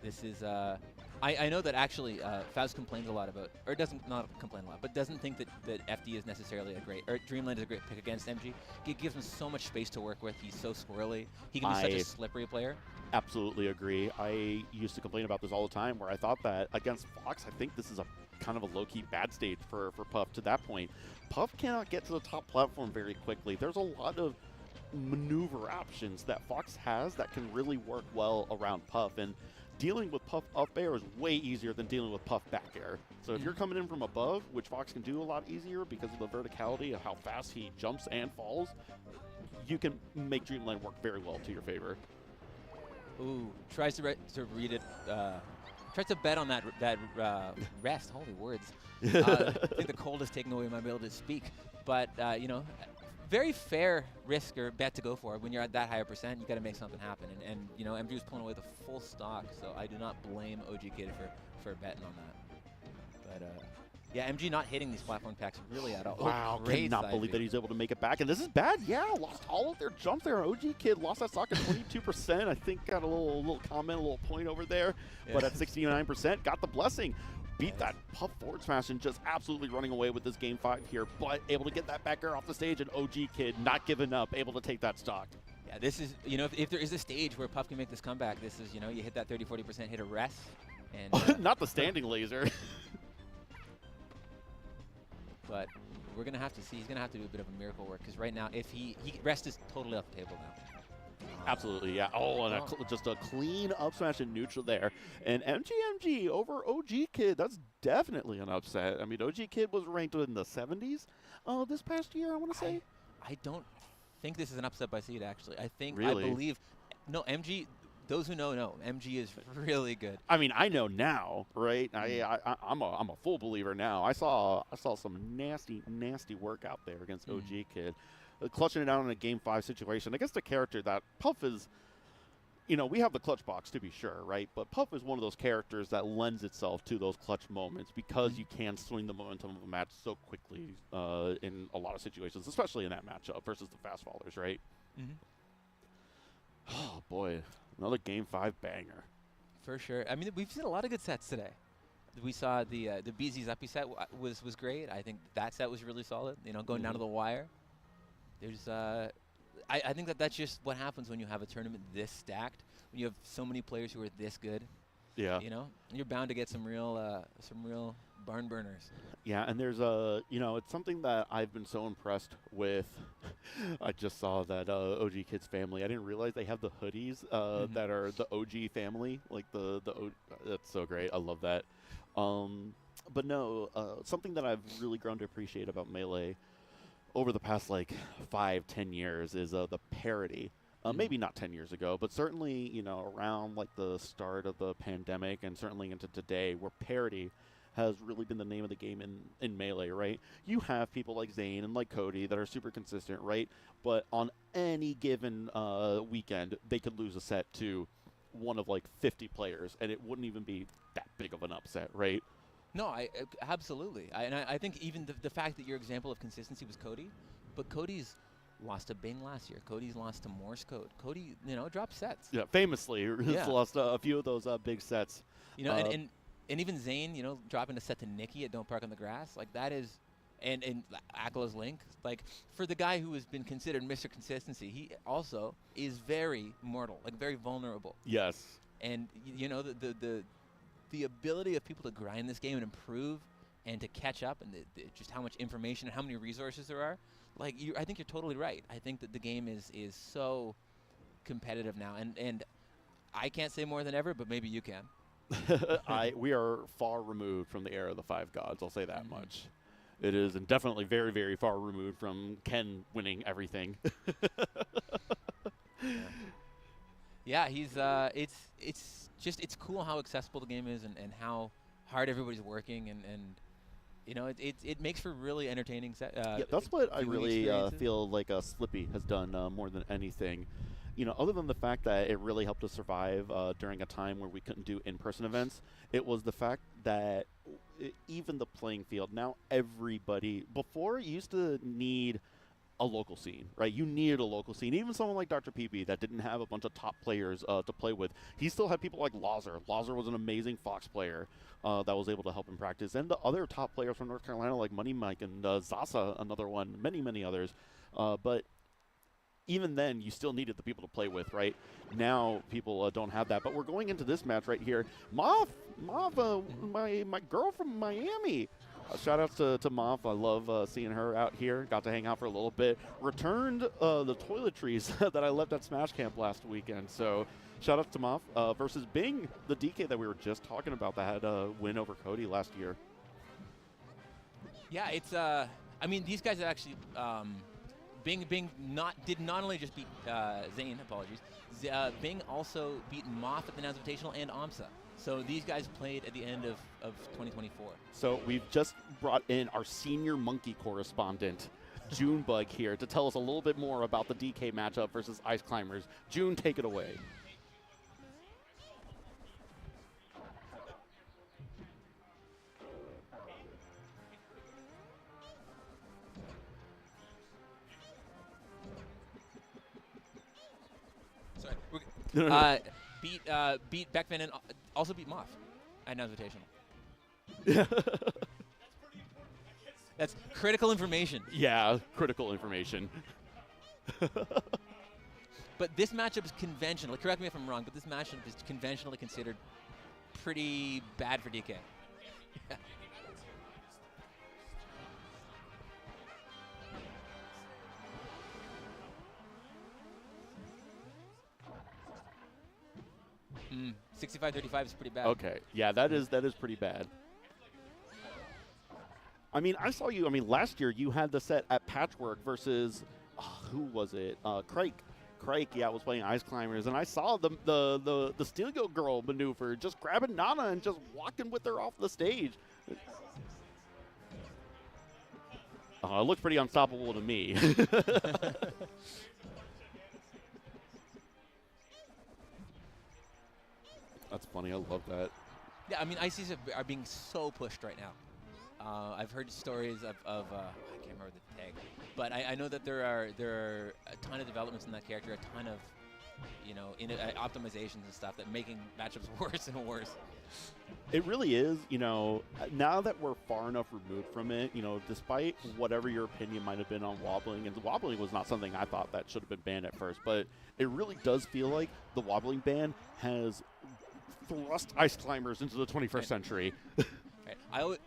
This is, I know that actually Faust complains a lot about, or doesn't not complain a lot, but doesn't think that FD is necessarily a great, or Dreamland is a great pick against MG. It gives him so much space to work with. He's so squirrely. He can be such a slippery player. Absolutely agree. I used to complain about this all the time, where I thought that against Fox, I think this is a kind of a low-key bad stage for Puff to that point. Puff cannot get to the top platform very quickly. There's a lot of maneuver options that Fox has that can really work well around Puff, and dealing with Puff up air is way easier than dealing with Puff back air. So if you're coming in from above, which Fox can do a lot easier because of the verticality of how fast he jumps and falls, you can make Dreamland work very well to your favor. Ooh, tries to read it. Tries to bet on that rest. Holy words. I think the cold is taking away my ability to speak. But, you know, very fair risk or bet to go for. When you're at that higher percent, you got to make something happen. And you know, MG was pulling away the full stock, so I do not blame OG Kid for betting on that. But, yeah, MG not hitting these platform packs really at all. Wow, Great cannot side believe view. that he's able to make it back. And this is bad. Yeah, lost all of their jumps there. OG Kid lost that stock at 22%. I think got a little comment, a little point over there. Yeah. But at 69%, got the blessing. Beat that Puff forward smash and just absolutely running away with this game 5 here. But able to get that back air off the stage, and OG Kid not giving up, able to take that stock. Yeah, this is, you know, if there is a stage where Puff can make this comeback, this is, you know, you hit that 30-40%, hit a rest. And, Not the standing laser. But we're going to have to see. He's going to have to do a bit of a miracle work, because right now, if he rest is totally off the table now. Absolutely, yeah. Oh, and just a clean up smash in neutral there. And MGMG over OG Kid, that's definitely an upset. I mean, OG Kid was ranked in the 70s this past year, I want to say. I don't think this is an upset by seed, actually. I think, Really? I believe, no, MG, those who know, MG is really good. I mean, I know now, right? I'm a full believer now. I saw some nasty work out there against OG Kid, clutching it out in a game 5 situation against a character that Puff is. You know, we have the clutch box to be sure, right? But Puff is one of those characters that lends itself to those clutch moments because you can swing the momentum of a match so quickly in a lot of situations, especially in that matchup versus the fast fallers, right? Oh boy. Another game 5 banger. For sure. I mean, we've seen a lot of good sets today. We saw the BZ Zuppy set was great. I think that set was really solid. You know, going down to the wire. There's I think that's just what happens when you have a tournament this stacked. When you have so many players who are this good. Yeah. You know, you're bound to get some real barn burners. Yeah, and there's you know, it's something that I've been so impressed with. I just saw that OG Kids family. I didn't realize they have the hoodies that are the OG family, like that's so great. I love that. But no, something that I've really grown to appreciate about Melee over the past like 5-10 years is the parity. Maybe not 10 years ago, but certainly, you know, around like the start of the pandemic and certainly into today, where parity has really been the name of the game in Melee, right? You have people like Zayn and like Cody that are super consistent, right? But on any given weekend, they could lose a set to one of like 50 players, and it wouldn't even be that big of an upset, right? No, I absolutely. I think even the fact that your example of consistency was Cody, but Cody's lost to Bing last year. Cody's lost to Morse Code. Cody, you know, dropped sets. Yeah, famously, he's lost a few of those big sets. You know, and even Zayn, you know, dropping a set to Nicki at Don't Park on the Grass, like that is, and Aklo's Link, like for the guy who has been considered Mr. Consistency, he also is very mortal, like very vulnerable. Yes. And you know, the ability of people to grind this game and improve and to catch up, and just how much information and how many resources there are, like I think you're totally right. I think that the game is so competitive now, and I can't say more than ever, but maybe you can. We are far removed from the era of the 5 gods, I'll say that much. It is, and definitely very, very far removed from Ken winning everything. Yeah, he's it's cool how accessible the game is and how hard everybody's working, and you know, it makes for really entertaining yeah, that's what I really feel like Slippy has done more than anything. You know, other than the fact that it really helped us survive during a time where we couldn't do in-person events, it was the fact that even the playing field, now everybody, before you used to need a local scene, right? You needed a local scene. Even someone like Dr. PB that didn't have a bunch of top players to play with, he still had people like Lazar. Lazar was an amazing Fox player that was able to help him practice. And the other top players from North Carolina like Money Mike and Zasa, another one, many others. But even then, you still needed the people to play with, right? Now, people don't have that. But we're going into this match right here. Mav, my girl from Miami. Shout outs to Mav. I love seeing her out here. Got to hang out for a little bit. Returned the toiletries that I left at Smash Camp last weekend. So shout out to Moff versus Bing, the DK that we were just talking about that had a win over Cody last year. Yeah, it's I mean, these guys have actually Bing did not only just beat Zayn, apologies. Bing also beat Moff at the Nouns Invitational and AMSA. So these guys played at the end of 2024. So we've just brought in our senior monkey correspondent, Junebug, here to tell us a little bit more about the DK matchup versus Ice Climbers. June, take it away. Sorry. Beat Beckman and also beat Moff at Nouns Invitational. That's critical information. Yeah, critical information. But this matchup is conventional. Correct me if I'm wrong, but this matchup is conventionally considered pretty bad for DK. Yeah. Mm, 65-35 is pretty bad. Okay, yeah, that is pretty bad. I mean, I saw you. I mean, last year you had the set at Patchwork versus who was it? Crake. Crake, yeah, was playing Ice Climbers, and I saw the Steel Girl maneuver, just grabbing Nana and just walking with her off the stage. It looks pretty unstoppable to me. That's funny. I love that. Yeah, I mean, ICs are being so pushed right now. I've heard stories of I can't remember the tag, but I know that there are a ton of developments in that character, a ton of optimizations and stuff that making matchups worse and worse. It really is. Now that we're far enough removed from it, despite whatever your opinion might have been on wobbling, and wobbling was not something I thought that should have been banned at first, but it really does feel like the wobbling ban has thrust Ice Climbers into the 21st century. Right.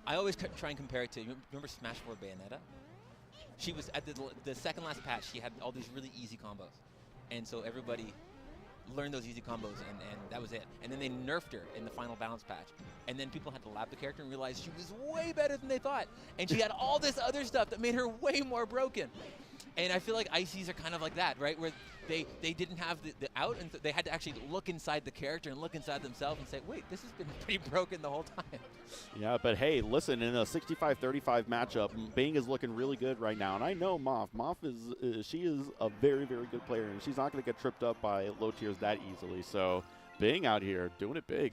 I always try and compare it to, remember Smash 4 Bayonetta? She was at the second last patch, she had all these really easy combos. And so everybody learned those easy combos, and that was it. And then they nerfed her in the final balance patch. And then people had to lap the character and realize she was way better than they thought. And she had all this other stuff that made her way more broken. And I feel like ICs are kind of like that, right? Where they didn't have the out, and they had to actually look inside the character and look inside themselves and say, wait, this has been pretty broken the whole time. Yeah, but hey, listen, in a 65-35 matchup, Bing is looking really good right now. And I know Moff. Moff she is a very, very good player, and she's not going to get tripped up by low tiers that easily. So Bing out here doing it big.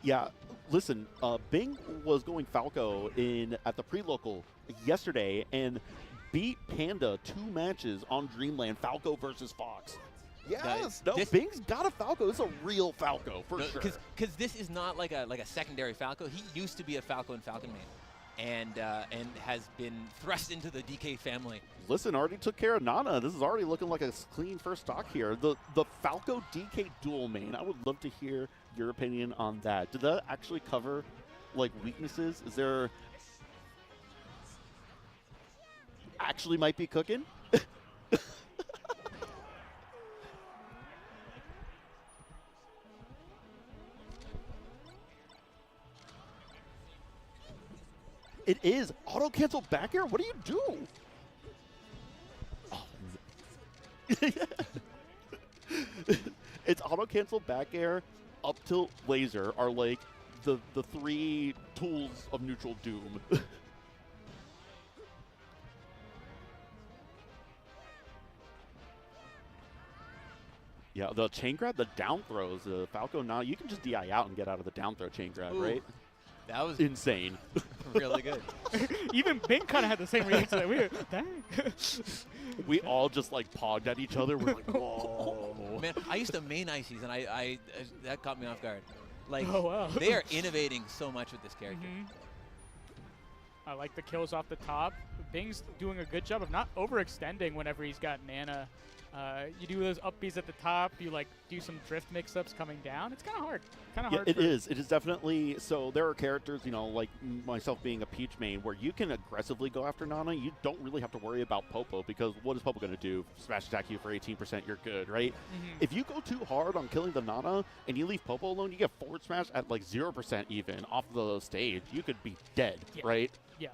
Yeah, listen, Bing was going Falco at the pre-local yesterday and beat Panda 2 matches on Dreamland, Falco versus Fox. Yes, Bing's got a Falco. It's a real Falco, for sure. Because this is not like a secondary Falco. He used to be a Falco and Falcon main. And has been thrust into the DK family. Listen, already took care of Nana. This is already looking like a clean first stock here. The Falco DK dual main, I would love to hear your opinion on that. Did that actually cover, like, weaknesses? Is there... actually might be cooking? It is. Auto-cancel back air? What do you do? Oh. It's auto-cancel back air, up tilt laser are like the 3 tools of neutral doom. Yeah, the chain grab, the down throws, Falco now, you can just DI out and get out of the down throw chain grab, right? That was insane. Really good. Even Bing kind of had the same reaction. Like, we were, dang. We all just like pogged at each other. We're like, whoa. Man, I used to main ICs, and I that caught me off guard. Like, oh, wow. They are innovating so much with this character. I like the kills off the top. Bing's doing a good job of not overextending whenever he's got Nana You do those up Bs at the top. You like do some drift mix-ups coming down. It's kind of hard. It is. It is definitely. So there are characters, you know, like myself being a Peach main, where you can aggressively go after Nana. You don't really have to worry about Popo, because what is Popo going to do? Smash attack you for 18%, you're good, right? If you go too hard on killing the Nana and you leave Popo alone, you get forward smash at like 0% even off the stage. You could be dead, right? Yeah.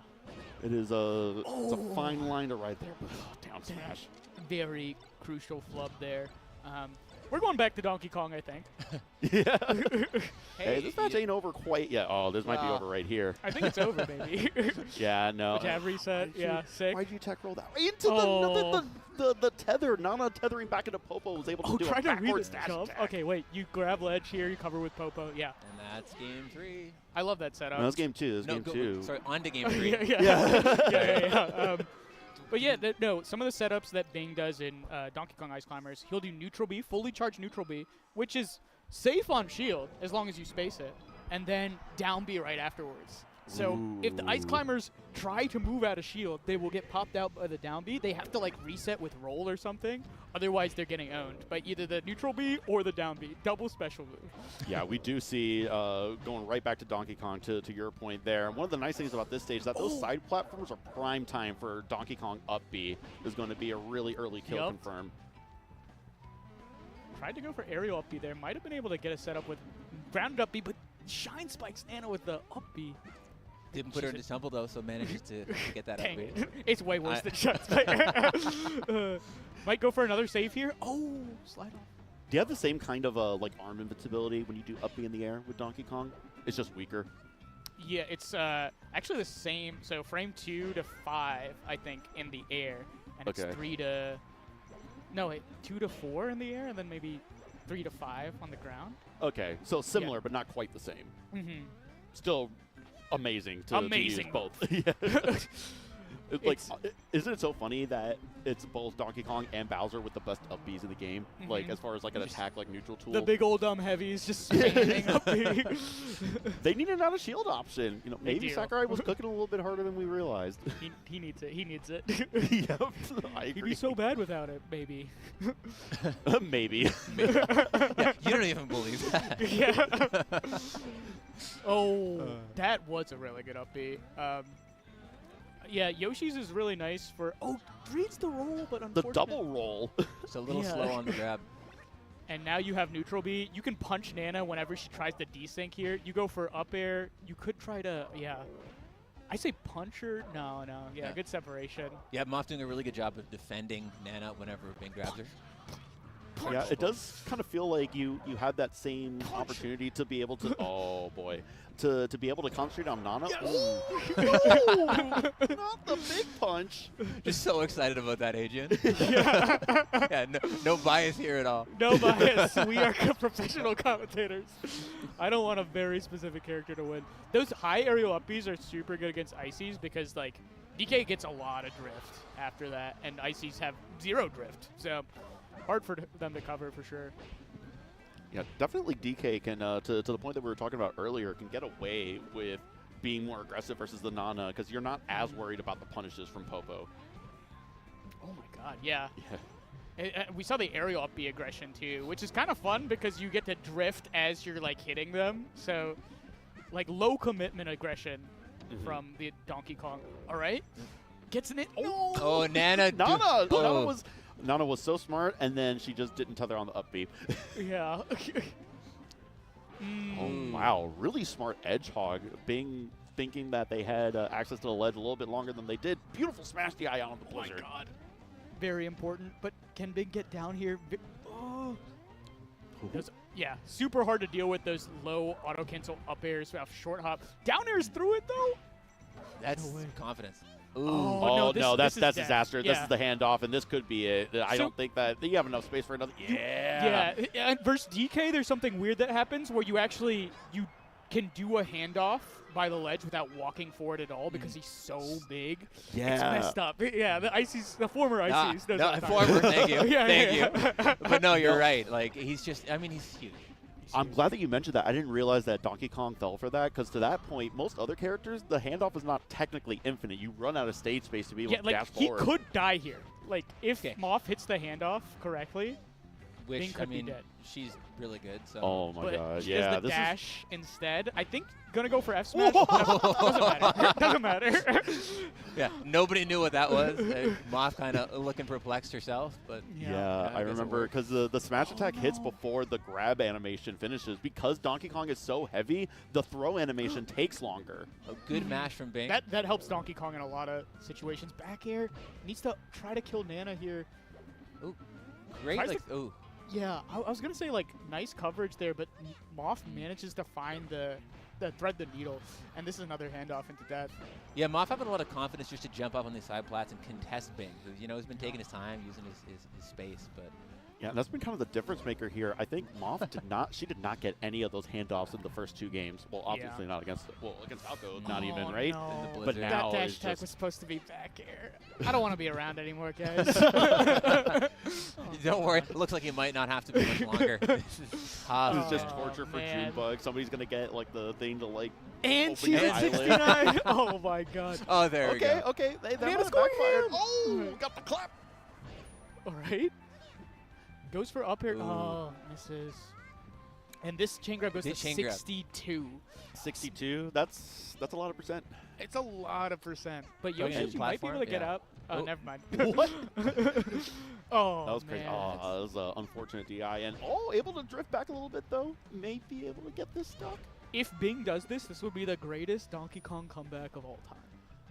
It is it's a fine line to ride there, but down smash. Very crucial flub there. We're going back to Donkey Kong, I think. Yeah. Hey, this match ain't over quite yet. Oh, this might be over right here. I think it's over, maybe. Yeah, no. The jab reset. Yeah, sick. Why'd you tech roll that way into the tether? Nana tethering back into Popo was able to do a backwards dash attack. Okay, wait. You grab ledge here. You cover with Popo. Yeah. And that's game 3. I love that setup. No, that's game 2. That's game 2. Sorry, on to game 3. yeah. But yeah, no, some of the setups that Bing does in Donkey Kong Ice Climbers, he'll do neutral B, fully charged neutral B, which is safe on shield as long as you space it, and then down B right afterwards. So if the Ice Climbers try to move out of shield, they will get popped out by the down B. They have to like reset with roll or something. Otherwise, they're getting owned by either the neutral B or the down B. Double special move. Yeah, we do see going right back to Donkey Kong to your point there. And one of the nice things about this stage is that those side platforms are prime time for Donkey Kong up B. Is going to be a really early kill confirm. Tried to go for aerial up B there. Might have been able to get a setup with grounded up B, but Shine spikes Nana with the up B. Didn't put her into tumble though, so manages to get that up. It's way worse than Shine spike. Might go for another save here. Oh, slide off. Do you have the same kind of like arm invincibility when you do up B in the air with Donkey Kong? It's just weaker. Yeah, it's actually the same. So frame 2 to 5, I think, in the air, and it's 3 to 2 to 4 in the air, and then maybe 3 to 5 on the ground. Okay, so similar, but not quite the same. Still amazing to use both. Like, isn't it so funny that it's both Donkey Kong and Bowser with the best up Bs in the game? Like, as far as like an attack, like neutral tool. The big old dumb heavies just spamming up B. They needed not a shield option. You know, maybe Sakurai was cooking a little bit harder than we realized. He needs it. He needs it. Yep, I agree. He'd be so bad without it, maybe. Maybe. Yeah, you don't even believe that. Yeah. That was a really good up B. Yeah, Yoshi's is really nice for... reads the roll, but unfortunately... The double roll. It's a little slow on the grab. And now you have neutral B. You can punch Nana whenever she tries to desync here. You go for up air. You could try to... Yeah. I say punch her. No. Yeah, good separation. Yeah, Moff doing a really good job of defending Nana whenever Bing grabs her. Yeah, it does kind of feel like you had that same opportunity to be able to... Oh, boy. To be able to concentrate on Nana. Yeah. Not the big punch. Just so excited about that, Adrian. Yeah. Yeah, no bias here at all. No bias. We are professional commentators. I don't want a very specific character to win. Those high aerial up Bs are super good against Ices because, like, DK gets a lot of drift after that, and Ices have 0 drift. So, hard for them to cover for sure. Yeah, definitely DK can, to the point that we were talking about earlier, can get away with being more aggressive versus the Nana because you're not as worried about the punishes from Popo. Oh my god, yeah. We saw the aerial up B aggression too, which is kind of fun because you get to drift as you're like hitting them. So, like low commitment aggression from the Donkey Kong. All right, gets in it. Oh, Nana. Nana was so smart, and then she just didn't tether on the up B. Yeah. Oh, wow. Really smart edge hog. Bing thinking that they had access to the ledge a little bit longer than they did. Beautiful smash DI on the Blizzard. Oh, my God. Very important, but can Bing get down here? Yeah, super hard to deal with those low auto-cancel up airs off short hop. Down airs through it, though? That's confidence. Ooh. Oh, no, that's disaster. Yeah. This is the handoff, and this could be it. I don't think that you have enough space for another. Yeah. And versus DK, there's something weird that happens where you can do a handoff by the ledge without walking forward at all because he's so big. Yeah. It's messed up. Yeah, the former Ices. Thank you. Thank you. But no, you're right. Like, he's just, I mean, he's huge. I'm glad that you mentioned that. I didn't realize that Donkey Kong fell for that, because to that point, most other characters, the handoff is not technically infinite. You run out of stage space to be able to dash forward. He could die here. Like, if Okay. Moff hits the handoff correctly, Bing Which, I could be mean, dead. she's really good, so. Oh my but god, she yeah, does the this dash instead. I think gonna go for F smash. No, doesn't matter. Doesn't matter. Yeah, nobody knew what that was. Moth kind of looking perplexed herself, but Yeah, I I guess it remember worked. because the smash attack hits no. before the grab animation finishes. Because Donkey Kong is so heavy, the throw animation takes longer. A good mash from Bing. that helps Donkey Kong in a lot of situations. Back air needs to try to kill Nana here. Great, tries like, oh. Yeah, I was gonna say like nice coverage there, but Moff manages to find the thread the needle, and this is another handoff into death. Yeah, Moff having a lot of confidence just to jump up on these side plats and contest Bing, who, you know, has been taking his time using his space, but. Yeah, and that's been kind of the difference maker here. I think Moff did not get any of those handoffs in the first 2 games. Well, obviously not against Falco, not Oh, even, right? no. In the But blizzard. now That dash it's attack just was supposed to be back air. I don't want to be around anymore, guys. Don't worry, it looks like you might not have to be much longer. This is tough. It's just Oh, torture for man. Junebug. Somebody's gonna get like the thing to like. And Open she's your at eyelid. 69. Oh my god. Oh, there we go. Okay, that Man, might it's have going backfired. ham. Oh, got the clap. All right. Goes for up air. Ooh. Oh, misses. And this chain grab goes Did to chain grab. 62. 62. That's a lot of percent. It's a lot of percent. But Oh, yeah, Yoshi might be able to get platform, yeah. up. Oh, Oh. never mind. What? Oh, That was crazy. man. Oh, that was an unfortunate DI. And able to drift back a little bit though. May be able to get this stuck. If Bing does this would be the greatest Donkey Kong comeback of all time.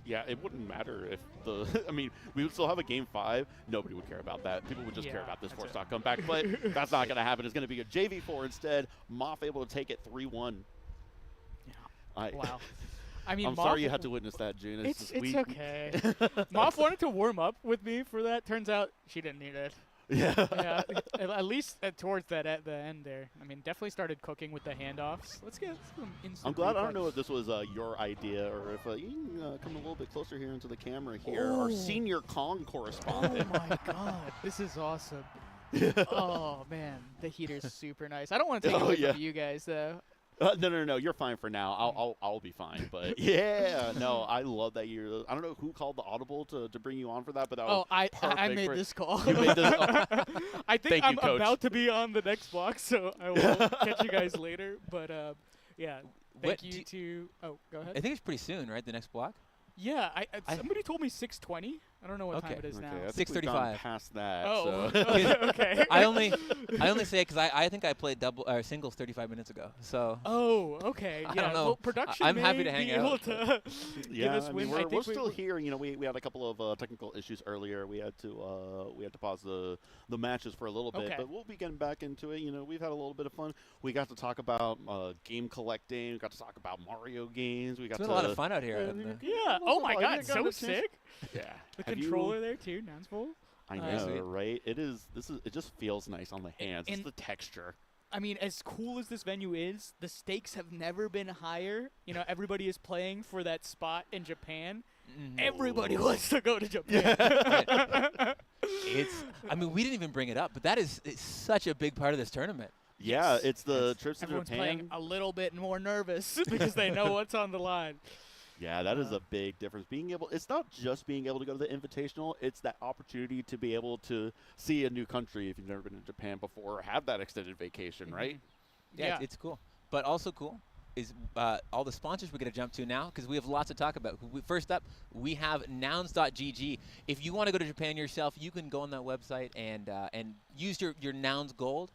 Yeah, it wouldn't matter if the. I mean, we would still have a game 5. Nobody would care about that. People would just care Yeah, about this that's 4 it. stock comeback. But that's not going to happen. It's going to be a JV4 instead. Moff able to take it 3-1. Yeah. Wow. I mean, I'm sorry you had to witness that, June. It's just, okay. Moff wanted to warm up with me for that. Turns out she didn't need it. Yeah. Yeah, at least towards that at the end there. I mean, definitely started cooking with the handoffs. Let's get some instant. I'm glad. I don't replay. know if this was your idea or if you can come a little bit closer here into the camera here. Our Oh. senior Kong Oh correspondent. my god, this is awesome. Oh man, the heater's super nice. I don't want to take it Oh, away yeah. from you guys though. No. You're fine for now. I'll be fine. But yeah, no, I love that you're. I don't know who called the audible to bring you on for that, but that was Oh, I perfect made for- this call. You made this. Oh. I think Thank you, I'm Coach. about to be on the next block, so I will catch you guys later. But yeah, What thank you do- to. Oh, go ahead. I think it's pretty soon, right? The next block? Yeah, I- somebody told me 6:20. I don't know what time Okay. it is now. Okay, I think we've gone 6:35. past that. Oh, so. okay. I only say it because I think I played singles 35 minutes ago. So Oh, okay. I Yeah. don't know. Well, production I'm happy may to hang be out, able to give Yeah, us I mean, wins. we're, I we're think still here. You know, we had a couple of technical issues earlier. We had to pause the matches for a little bit, Okay. but we'll be getting back into it. You know, we've had a little bit of fun. We got to talk about game collecting. We got to talk about Mario games. We got it's been to a lot of fun out here. Yeah, in the- Yeah. Oh my God, so sick. Yeah, The Have you- controller there too, Nounsful. I Yeah, know, sweet. right? It just feels nice on the hands. And- It's the texture. I mean, as cool as this venue is, the stakes have never been higher. You know, everybody is playing for that spot in Japan. Mhm. Everybody wants to go to Japan. I mean, we didn't even bring it up, but that is it's such a big part of this tournament. Yeah, Yes. it's the trips to Everyone's Japan. playing a little bit more nervous because they know what's on the line. Yeah, that is a big difference. It's not just being able to go to the Invitational, it's that opportunity to be able to see a new country if you've never been to Japan before or have that extended vacation, right? Yeah. It's cool. But also cool is all the sponsors we're going to jump to now because we have lots to talk about. First up, we have Nouns.gg. If you want to go to Japan yourself, you can go on that website and use your Nouns Gold.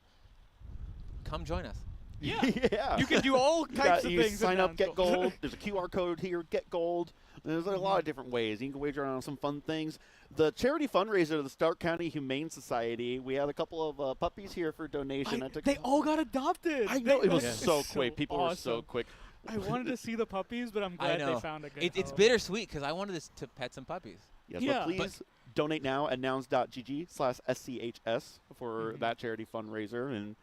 Come join us. Yeah. Yeah. You can do all types of you things. in sign up, Nouns get gold. There's a QR code here, get gold. There's a lot of different ways. You can wager on some fun things. The charity fundraiser of the Stark County Humane Society. We had a couple of puppies here for donation. They all got adopted. I know, it was It's so quick. People were so awesome. quick. I wanted to see the puppies, but I'm I glad know. they found a good It's home. bittersweet because I wanted to pet some puppies. Yes, Yeah. but please donate now at nouns.gg/SCHS for that charity fundraiser and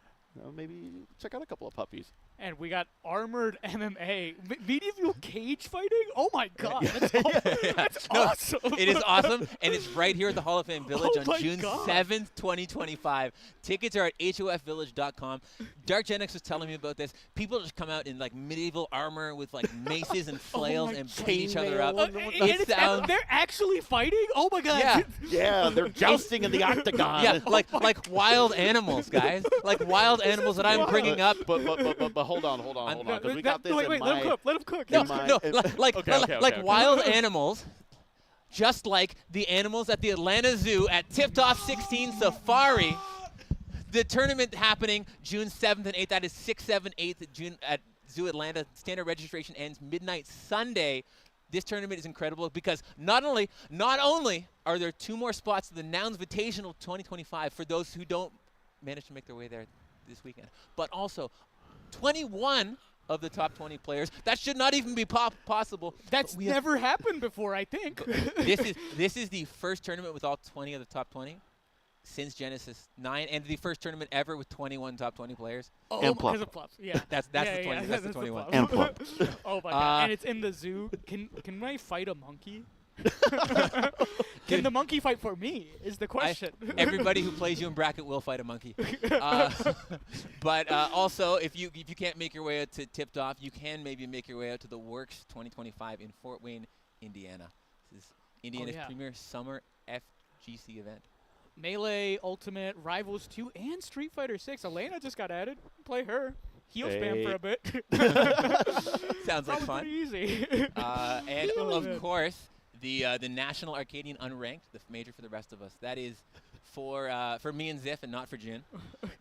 maybe check out a couple of puppies. And we got armored MMA. Medieval cage fighting? Oh my god. That's awesome. It is awesome, and it's right here at the Hall of Fame Village Oh my on June God. 7th, 2025. Tickets are at hofvillage.com. Dark Genix was telling me about this. People just come out in like medieval armor with like maces and flails and beat each other up. And they're actually fighting? Oh my god. Yeah. Yeah, they're jousting in the octagon. Yeah, like wild animals, guys. Like wild animals that I'm bringing up. But hold on, because we got this wait, in let my... him cook. No, my- no, like Okay. wild animals, just like the animals at the Atlanta Zoo at Tipped Off 16 Safari. The tournament happening June 7th and 8th. That is 6th, 7th, 8th at June at Zoo Atlanta. Standard registration ends midnight Sunday. This tournament is incredible because not only are there 2 more spots to the Nouns Invitational 2025 for those who don't manage to make their way there this weekend, but also 21 of the top 20 players. That should not even be possible. That's never happened before, I think. This is the first tournament with all 20 of the top 20 since Genesis 9, and the first tournament ever with 21 top 20 players. Oh, And because Plup. of Plup. Yeah. That's the 20. That's the the 21. Plup. And Plup. Oh my god. And it's in the zoo. Can I fight a monkey? Can the monkey fight for me? Is the question. Everybody who plays you in bracket will fight a monkey. But also, if you can't make your way out to Tipped Off, you can maybe make your way out to the Works 2025 in Fort Wayne, Indiana. This is Indiana's premier summer FGC event. Melee, Ultimate, Rivals 2, and Street Fighter 6. Elena just got added. Play her. Heal spam for a bit. Sounds like Probably fun. pretty easy. And Oh, of man. course, the National Arcadian Unranked, the major for the rest of us. That is for me and Ziff and not for June.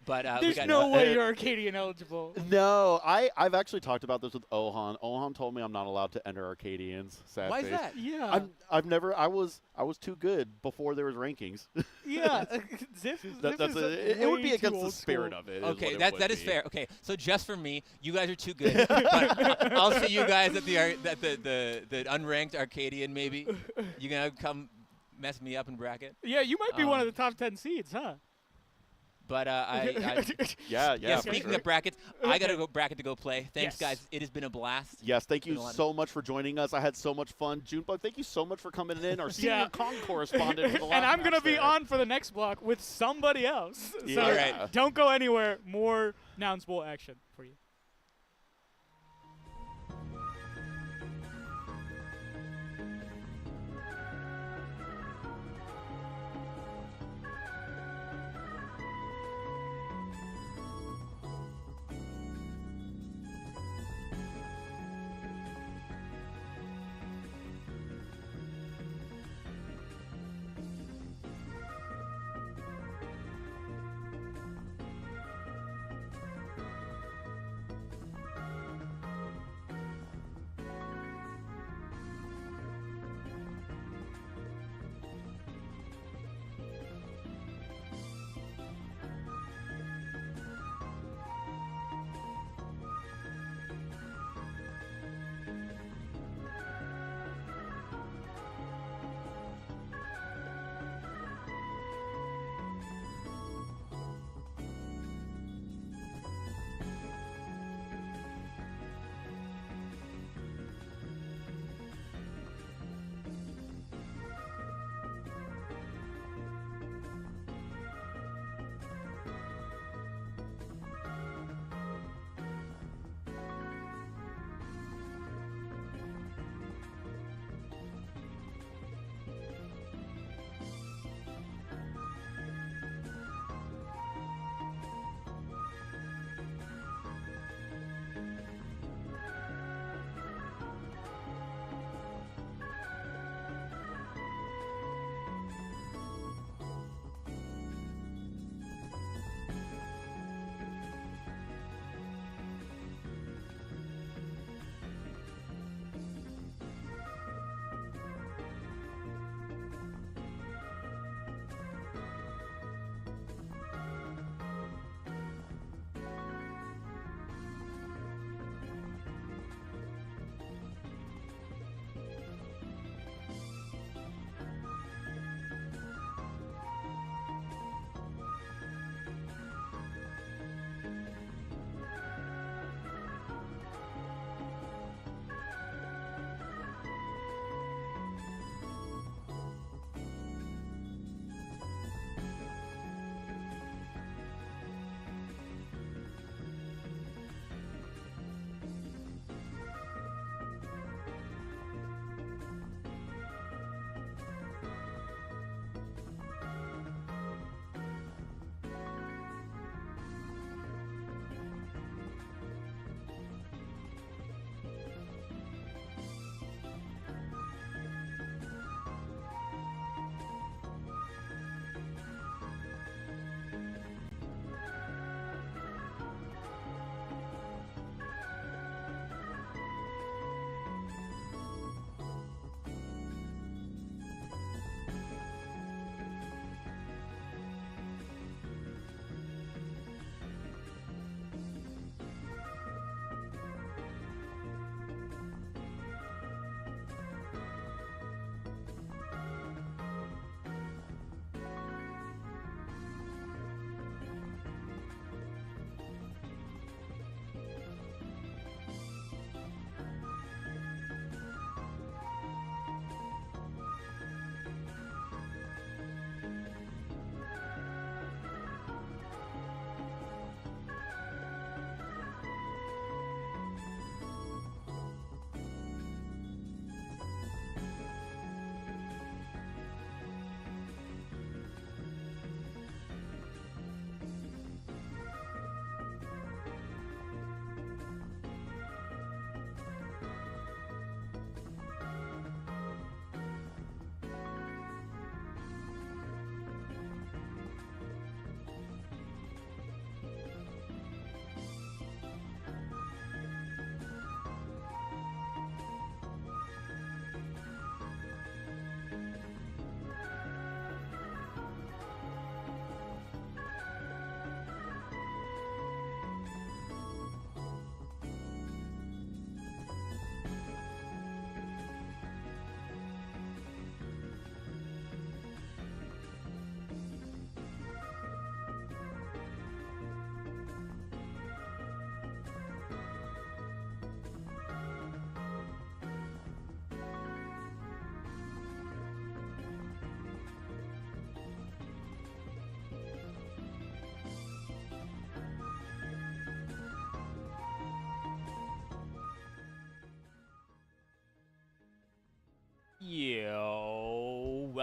But we There's got no way you're Arcadian eligible. No, I've actually talked about this with Ohan. Ohan told me I'm not allowed to enter Arcadians. Sad Why is face. that? Yeah. I was too good before there was rankings. Yeah. Ziff That's is it would way be too against the old spirit school. of it. Okay, that that is fair. Okay, so just for me, you guys are too good. But I'll see you guys at the unranked Arcadian maybe. You gonna come mess me up in bracket? Yeah, you might be one of the top 10 seeds, huh? But Yeah. for speaking sure. of brackets, I gotta go bracket to go play. Thanks, Yes. guys. It has been a blast. Yes, thank you Been a lot of- so much for joining us. I had so much fun. Junebug, thank you so much for coming in. Our senior Yeah. con correspondent for the last And I'm going to match be there. on for the next block with somebody else. So Yeah. Alright. don't go anywhere. More Nouns Bowl action for you.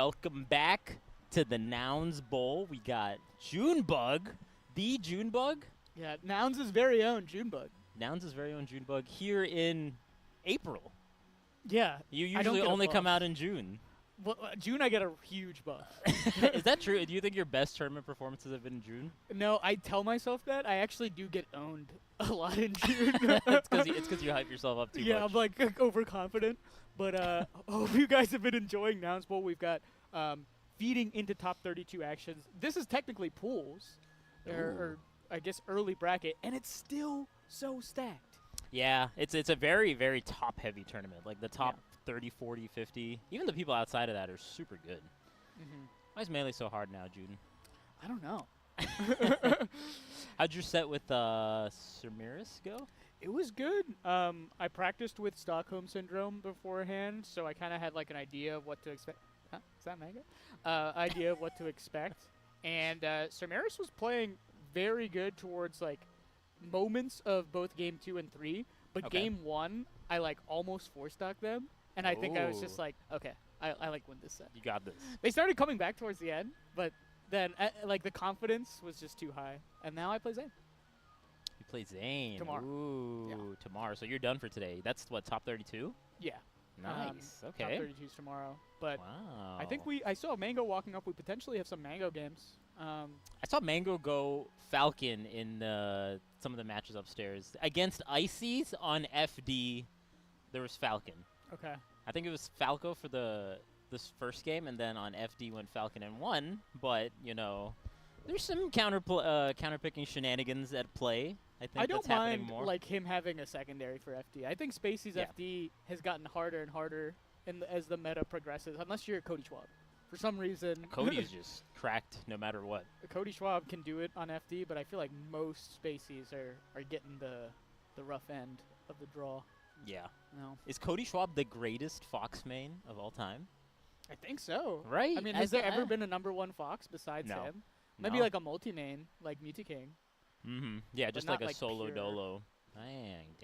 welcome back to the Nouns Bowl. We got Junebug, the Junebug. Yeah, Nouns' very own Junebug. Nouns' very own Junebug here in April. Yeah. You I don't usually get a only come buff. out in June. Well, June I get a huge buff. Is that true? Do you think your best tournament performances have been in June? No, I tell myself that. I actually do get owned a lot in June. It's because you hype yourself up too yeah, much. I'm like overconfident. But hope you guys have been enjoying Nouns Bowl. We've got feeding into top 32 actions. This is technically pools, or I guess early bracket, and it's still so stacked. Yeah, it's a very, very top-heavy tournament. Like the top 30, 40, 50. Even the people outside of that are super good. Why is Melee so hard now, Juden? I don't know. How'd your set with Seris go? It was good. I practiced with Stockholm Syndrome beforehand, so I kind of had like an idea of what to expect. Huh? Is that Mango? Idea of what to expect. And Seris was playing very good towards like moments of both game 2 and 3, but game 1 I like almost 4-stocked them, and I think I was just like, okay, I like win this set. You got this. They started coming back towards the end, but then like the confidence was just too high, and now I play Zayn. You play Zayn. Tomorrow. Ooh, tomorrow. So you're done for today. That's what, top 32? Yeah. Nice. Top Okay. 32s tomorrow, but Wow. I think I saw Mang0 walking up. We potentially have some Mang0 games. I saw Mang0 go Falcon in some of the matches upstairs. Against Ices on FD, there was Falcon. Okay. I think it was Falco for this first game, and then on FD went Falcon and won. But, you know, there's some counter-picking shenanigans at play. I think I don't that's happening mind more. like him having a secondary for FD. I think Spacey's FD has gotten harder and harder as the meta progresses, unless you're Cody Schwab. For some reason, Cody's just cracked no matter what. Cody Schwab can do it on FD, but I feel like most Spaceys are getting the rough end of the draw. Yeah. No. Is Cody Schwab the greatest Fox main of all time? I think so. Right. I mean, has there ever been a #1 Fox besides No. him? Maybe No. like a multi-main, like Muti King. Mm-hmm. Yeah, just not like a like solo pure. dolo. Dang.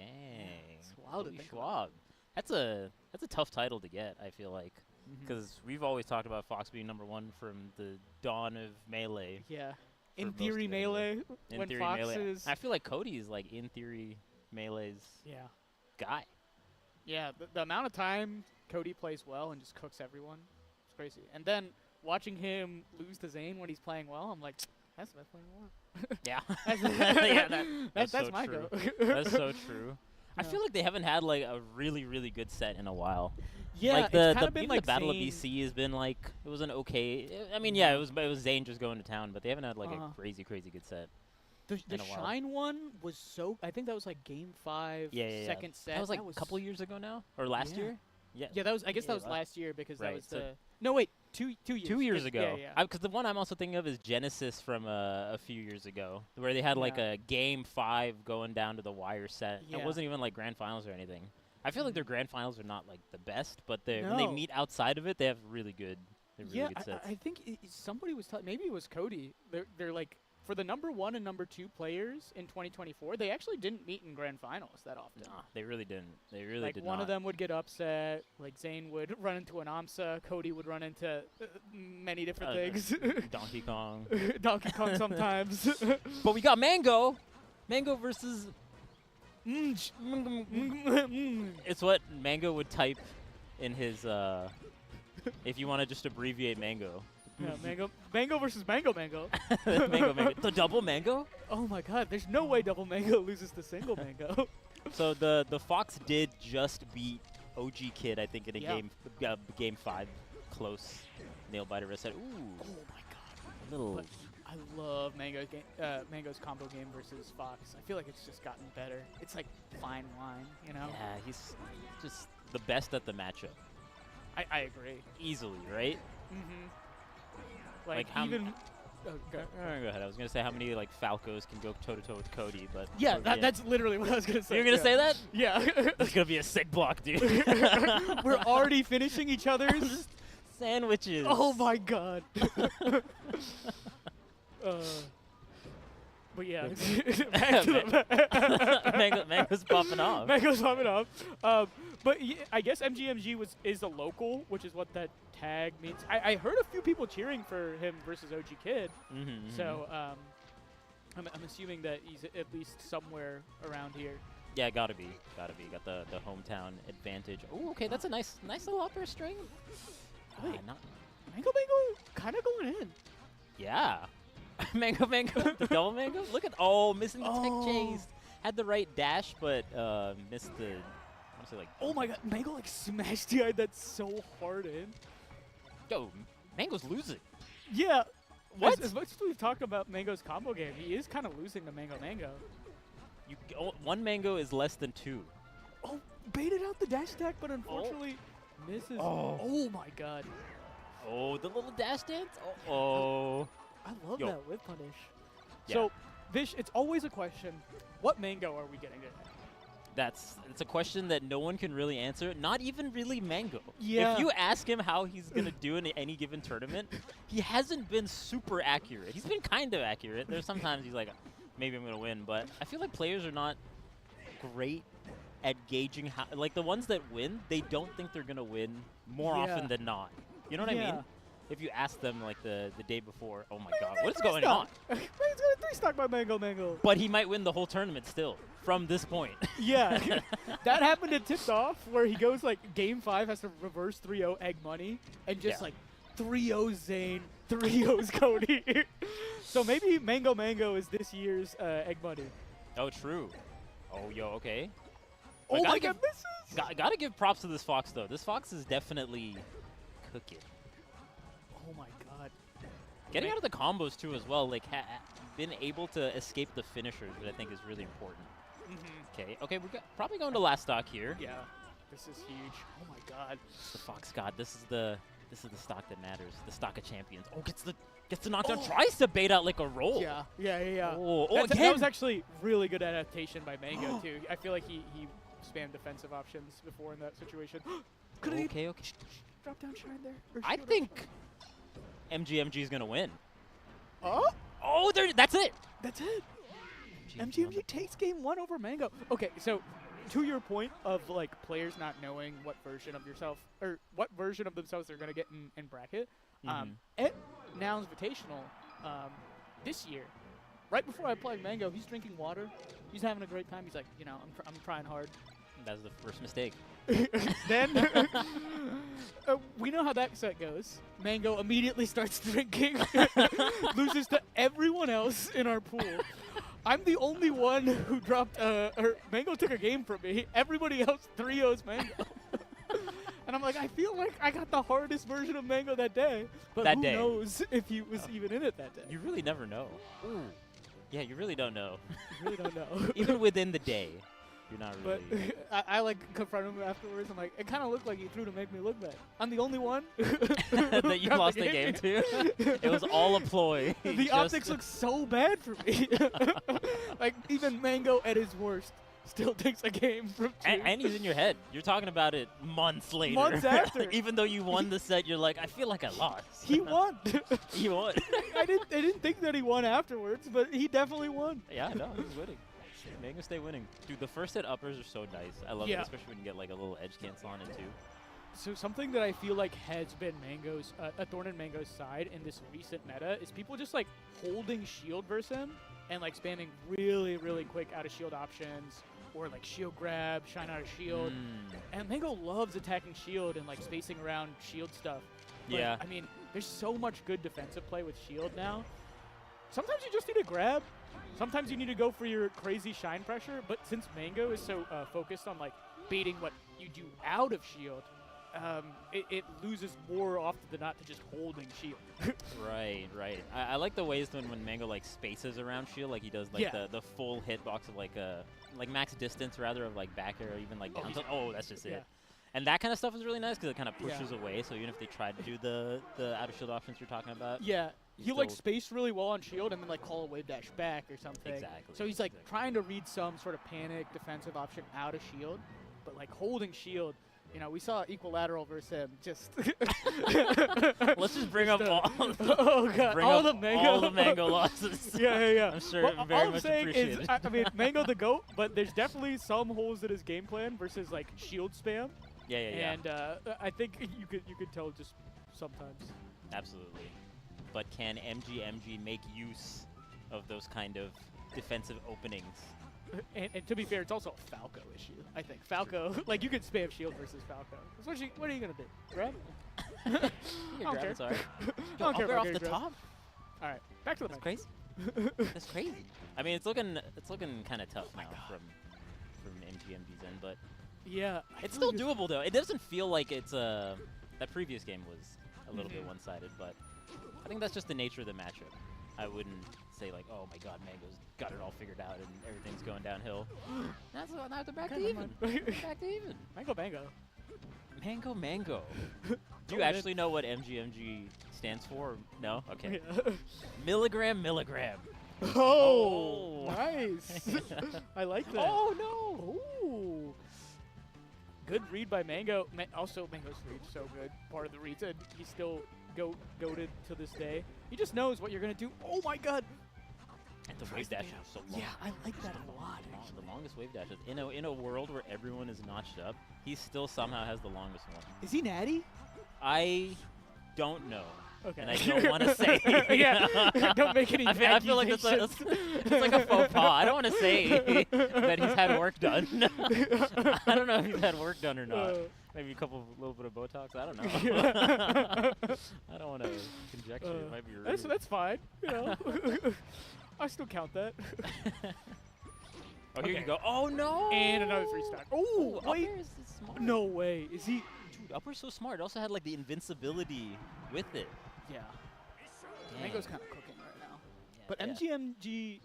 It's wild to Cody think about. Schwab. That's a tough title to get, I feel like. Because we've always talked about Fox being #1 from the dawn of Melee. Yeah. for In most theory, of it, Melee, In when theory, Fox Melee. is... I feel like Cody is like, in theory, Melee's Yeah. guy. Yeah, the amount of time Cody plays well and just cooks everyone, it's crazy. And then watching him lose to Zayn when he's playing well, I'm like, that's the best player in the world. Yeah. Yeah, That's so my true. go. That's so true. I Yeah. feel like they haven't had like a really, really good set in a while. Yeah, like it's the kind of been even like the Battle Zayn. of BC has been like, it was an okay. I mean, yeah, it was Zayn just going to town, but they haven't had like a crazy, crazy good set. The in a while. Shine one was so. I think that was like game 5, Yeah. second set. That was like a couple years ago now, or last Yeah. year. Yeah. Yeah, that was. I guess that Yeah, was last year because that right, was so- the. No, wait, 2 years. 2 years 'cause- ago. Yeah. Because the one I'm also thinking of is Genesis from a few years ago, where they had like Yeah. a game 5 going down to the wire set. Yeah. It wasn't even like grand finals or anything. I feel like their grand finals are not like the best, but when they No. meet outside of it, they have really good. Yeah, good sets. I think somebody was telling. Maybe it was Cody. They're like for the #1 and #2 players in 2024. They actually didn't meet in grand finals that often. Nah, they really didn't. They really Like did one not. of them would get upset. Like Zayn would run into an AMSA. Cody would run into many different things. Donkey Kong. Donkey Kong sometimes. But we got Mang0. Mang0 versus. It's what Mang0 would type in his. If you want to just abbreviate Mang0. Yeah, Mango versus Mango. Mango. The double Mang0? Oh my God! There's no way double Mango loses to single Mango. So the Fox did just beat OG Kid, I think, in a game 5, close nail biter reset. Ooh, Oh my God! a little. But I love Mango's combo game versus Fox. I feel like it's just gotten better. It's like fine wine, you know? Yeah, he's just the best at the matchup, I agree. easily, right? Mm-hmm. Like how even. Oh, go. Go ahead. I was gonna say how many like Falcos can go toe to toe with Cody, but Yeah, that's literally what I was gonna say. You're gonna say that? Yeah. It's gonna be a sick block, dude. We're already finishing each other's. Sandwiches. Oh my God. But yeah, back to the Mango's popping off. Mango's popping off. But I guess MGMG is a local, which is what that tag means. I heard a few people cheering for him versus OG Kid. So I'm assuming that he's at least somewhere around here. Yeah, gotta be. Got the hometown advantage. Oh, okay, that's a nice little upper string. Wait, Not Mang0 kind of going in. Yeah. Mang0, the double Mang0. Look at missing the tech chase. Had the right dash, but missed the. I want to say like. Oh my God, Mang0 like smashed DI'd that so hard in. Yo, Mang0's losing. Yeah. What? As much as we've talked about Mang0's combo game, he is kind of losing to Mang0. One Mang0 is less than 2. Oh, baited out the dash attack, but unfortunately misses. Oh my God. Oh, the little dash dance. Oh. I love that whip punish. Yeah. So, Vish, it's always a question. What Mang0 are we getting today? It's a question that no one can really answer. Not even really Mang0. Yeah. If you ask him how he's gonna do in any given tournament, he hasn't been super accurate. He's been kind of accurate. There's sometimes he's like, maybe I'm gonna win, but I feel like players are not great at gauging how. Like the ones that win, they don't think they're gonna win more often than not. You know what I mean? If you ask them like the day before, oh my God, what is going on? He's gonna 3-stock by Mang0. But he might win the whole tournament still from this point. Yeah, that happened at Tipped Off where he goes like Game 5 has to reverse 3-0 Egg Money and just like 3-0 Zayn, 3-0's Cody. So maybe Mang0 is this year's Egg Money. Oh, true. Oh, okay. Oh my God, misses! Gotta give props to this Fox though. This Fox is definitely cooking. Oh my God. Getting out of the combos too as well, like been able to escape the finishers, which I think is really important. Okay, we're probably going to last stock here. Yeah, this is huge. Oh my God. The Fox God, this is the stock that matters. The stock of champions. Oh, gets the knockdown. Tries to bait out like a roll. Yeah. Oh, That was actually really good adaptation by Mang0 too. I feel like he spammed defensive options before in that situation. Okay. Drop down shine there. I think MGMG is gonna win. Oh, that's it. That's it. MGMG takes game 1 over Mang0. Okay, so to your point of like players not knowing what version of yourself or what version of themselves they're gonna get in bracket, at Nouns Invitational this year, right before I played Mang0, he's drinking water. He's having a great time. He's like, I'm trying hard. That's the first mistake. Then we know how that set goes. Mang0 immediately starts drinking, loses to everyone else in our pool. I'm the only one who dropped, Mang0 took a game from me. Everybody else 3-0's Mang0. And I'm like, I feel like I got the hardest version of Mang0 that day. But who knows if he was even in it that day. You really never know. Ooh. Yeah, you really don't know. You really don't know. Even within the day. You're not really. But I like confronted him afterwards. I'm like, it kind of looked like he threw to make me look bad. I'm the only one that you lost the game to. It was all a ploy. The optics look so bad for me. Like even Mang0 at his worst still takes a game from 2. And he's in your head. You're talking about it months later. Months after. Even though you won the set, you're like, I feel like I lost. He won. He won. I didn't think that he won afterwards, but he definitely won. Yeah, no, he's winning. Mang0 stay winning. Dude, the first hit uppers are so nice. I love it, especially when you get like a little edge cancel on it too. So something that I feel like has been Mang0's, a thorn in Mang0's side in this recent meta is people just like holding shield versus him and like spamming really, really quick out of shield options or like shield grab, shine out of shield. And Mang0 loves attacking shield and like spacing around shield stuff. But, I mean, there's so much good defensive play with shield now. Sometimes you just need to grab. Sometimes you need to go for your crazy shine pressure, but since Mang0 is so focused on like baiting what you do out of shield, it loses more often than not to just holding shield. Right. I like the ways when Mang0 like spaces around shield, like he does like the full hitbox of like max distance rather of like back air or even like down. That's just it. And that kind of stuff is really nice because it kind of pushes away. So even if they try to do the out of shield options you're talking about, he'll like space really well on shield and then like call a wave dash back or something. Exactly. So he's like trying to read some sort of panic defensive option out of shield, but like holding shield You know, we saw Equilateral versus him. Just Let's just bring up all. Oh god, Bring all up the Mang0. all the Mang0 losses. Yeah. I'm sure Well, very all I'm much saying appreciated. is, I mean, Mang0 the GOAT, but there's definitely some holes in his game plan versus like shield spam. Yeah. And I think you could tell just sometimes. Absolutely. But can MGMG make use of those kind of defensive openings? And to be fair, it's also a Falco issue. I think Falco, like you could spam shield versus Falco. What are you gonna do? Grab? You I can don't grab care. it, sorry. I Go don't care up about off getting the grabbed. top? All right, back to the That's match. crazy. That's crazy. I mean, it's looking kind of tough now from MGMG's end, but Yeah, it's still doable though. It doesn't feel like it's that previous game was a little bit one-sided, but I think that's just the nature of the matchup. I wouldn't say like, oh my God, Mang0's got it all figured out and everything's going downhill. Now they're back to even. Back to even. Mang0. Mang0. Do you actually know what MGMG stands for? No? Okay. Yeah. Milligram. Oh, nice. I like that. Oh no! Ooh. Good read by Mang0. Also, Mang0's read so good. Part of the reason he's still goated to this day. He just knows what you're gonna do. Oh my God! And the wave dash is so long. Yeah, I like that a lot. The longest wave dash is in a world where everyone is notched up. He still somehow has the longest one. Is he natty? I don't know. Okay. And I don't want to say. Yeah. Don't make any. I feel like it's like a faux pas. I don't want to say that he's had work done. I don't know if he's had work done or not. Maybe a little bit of Botox. I don't know. I don't want to conjecture. It might be rude. That's fine. You know, I still count that. Oh, here you go. Oh no! And another 3-stack. Oh, wait. Upper is smart. No way. Is he? Dude, Upper's so smart. It also had like the invincibility with it. Yeah. Dang. Mang0's kind of cooking right now. Yeah, But yeah. MG.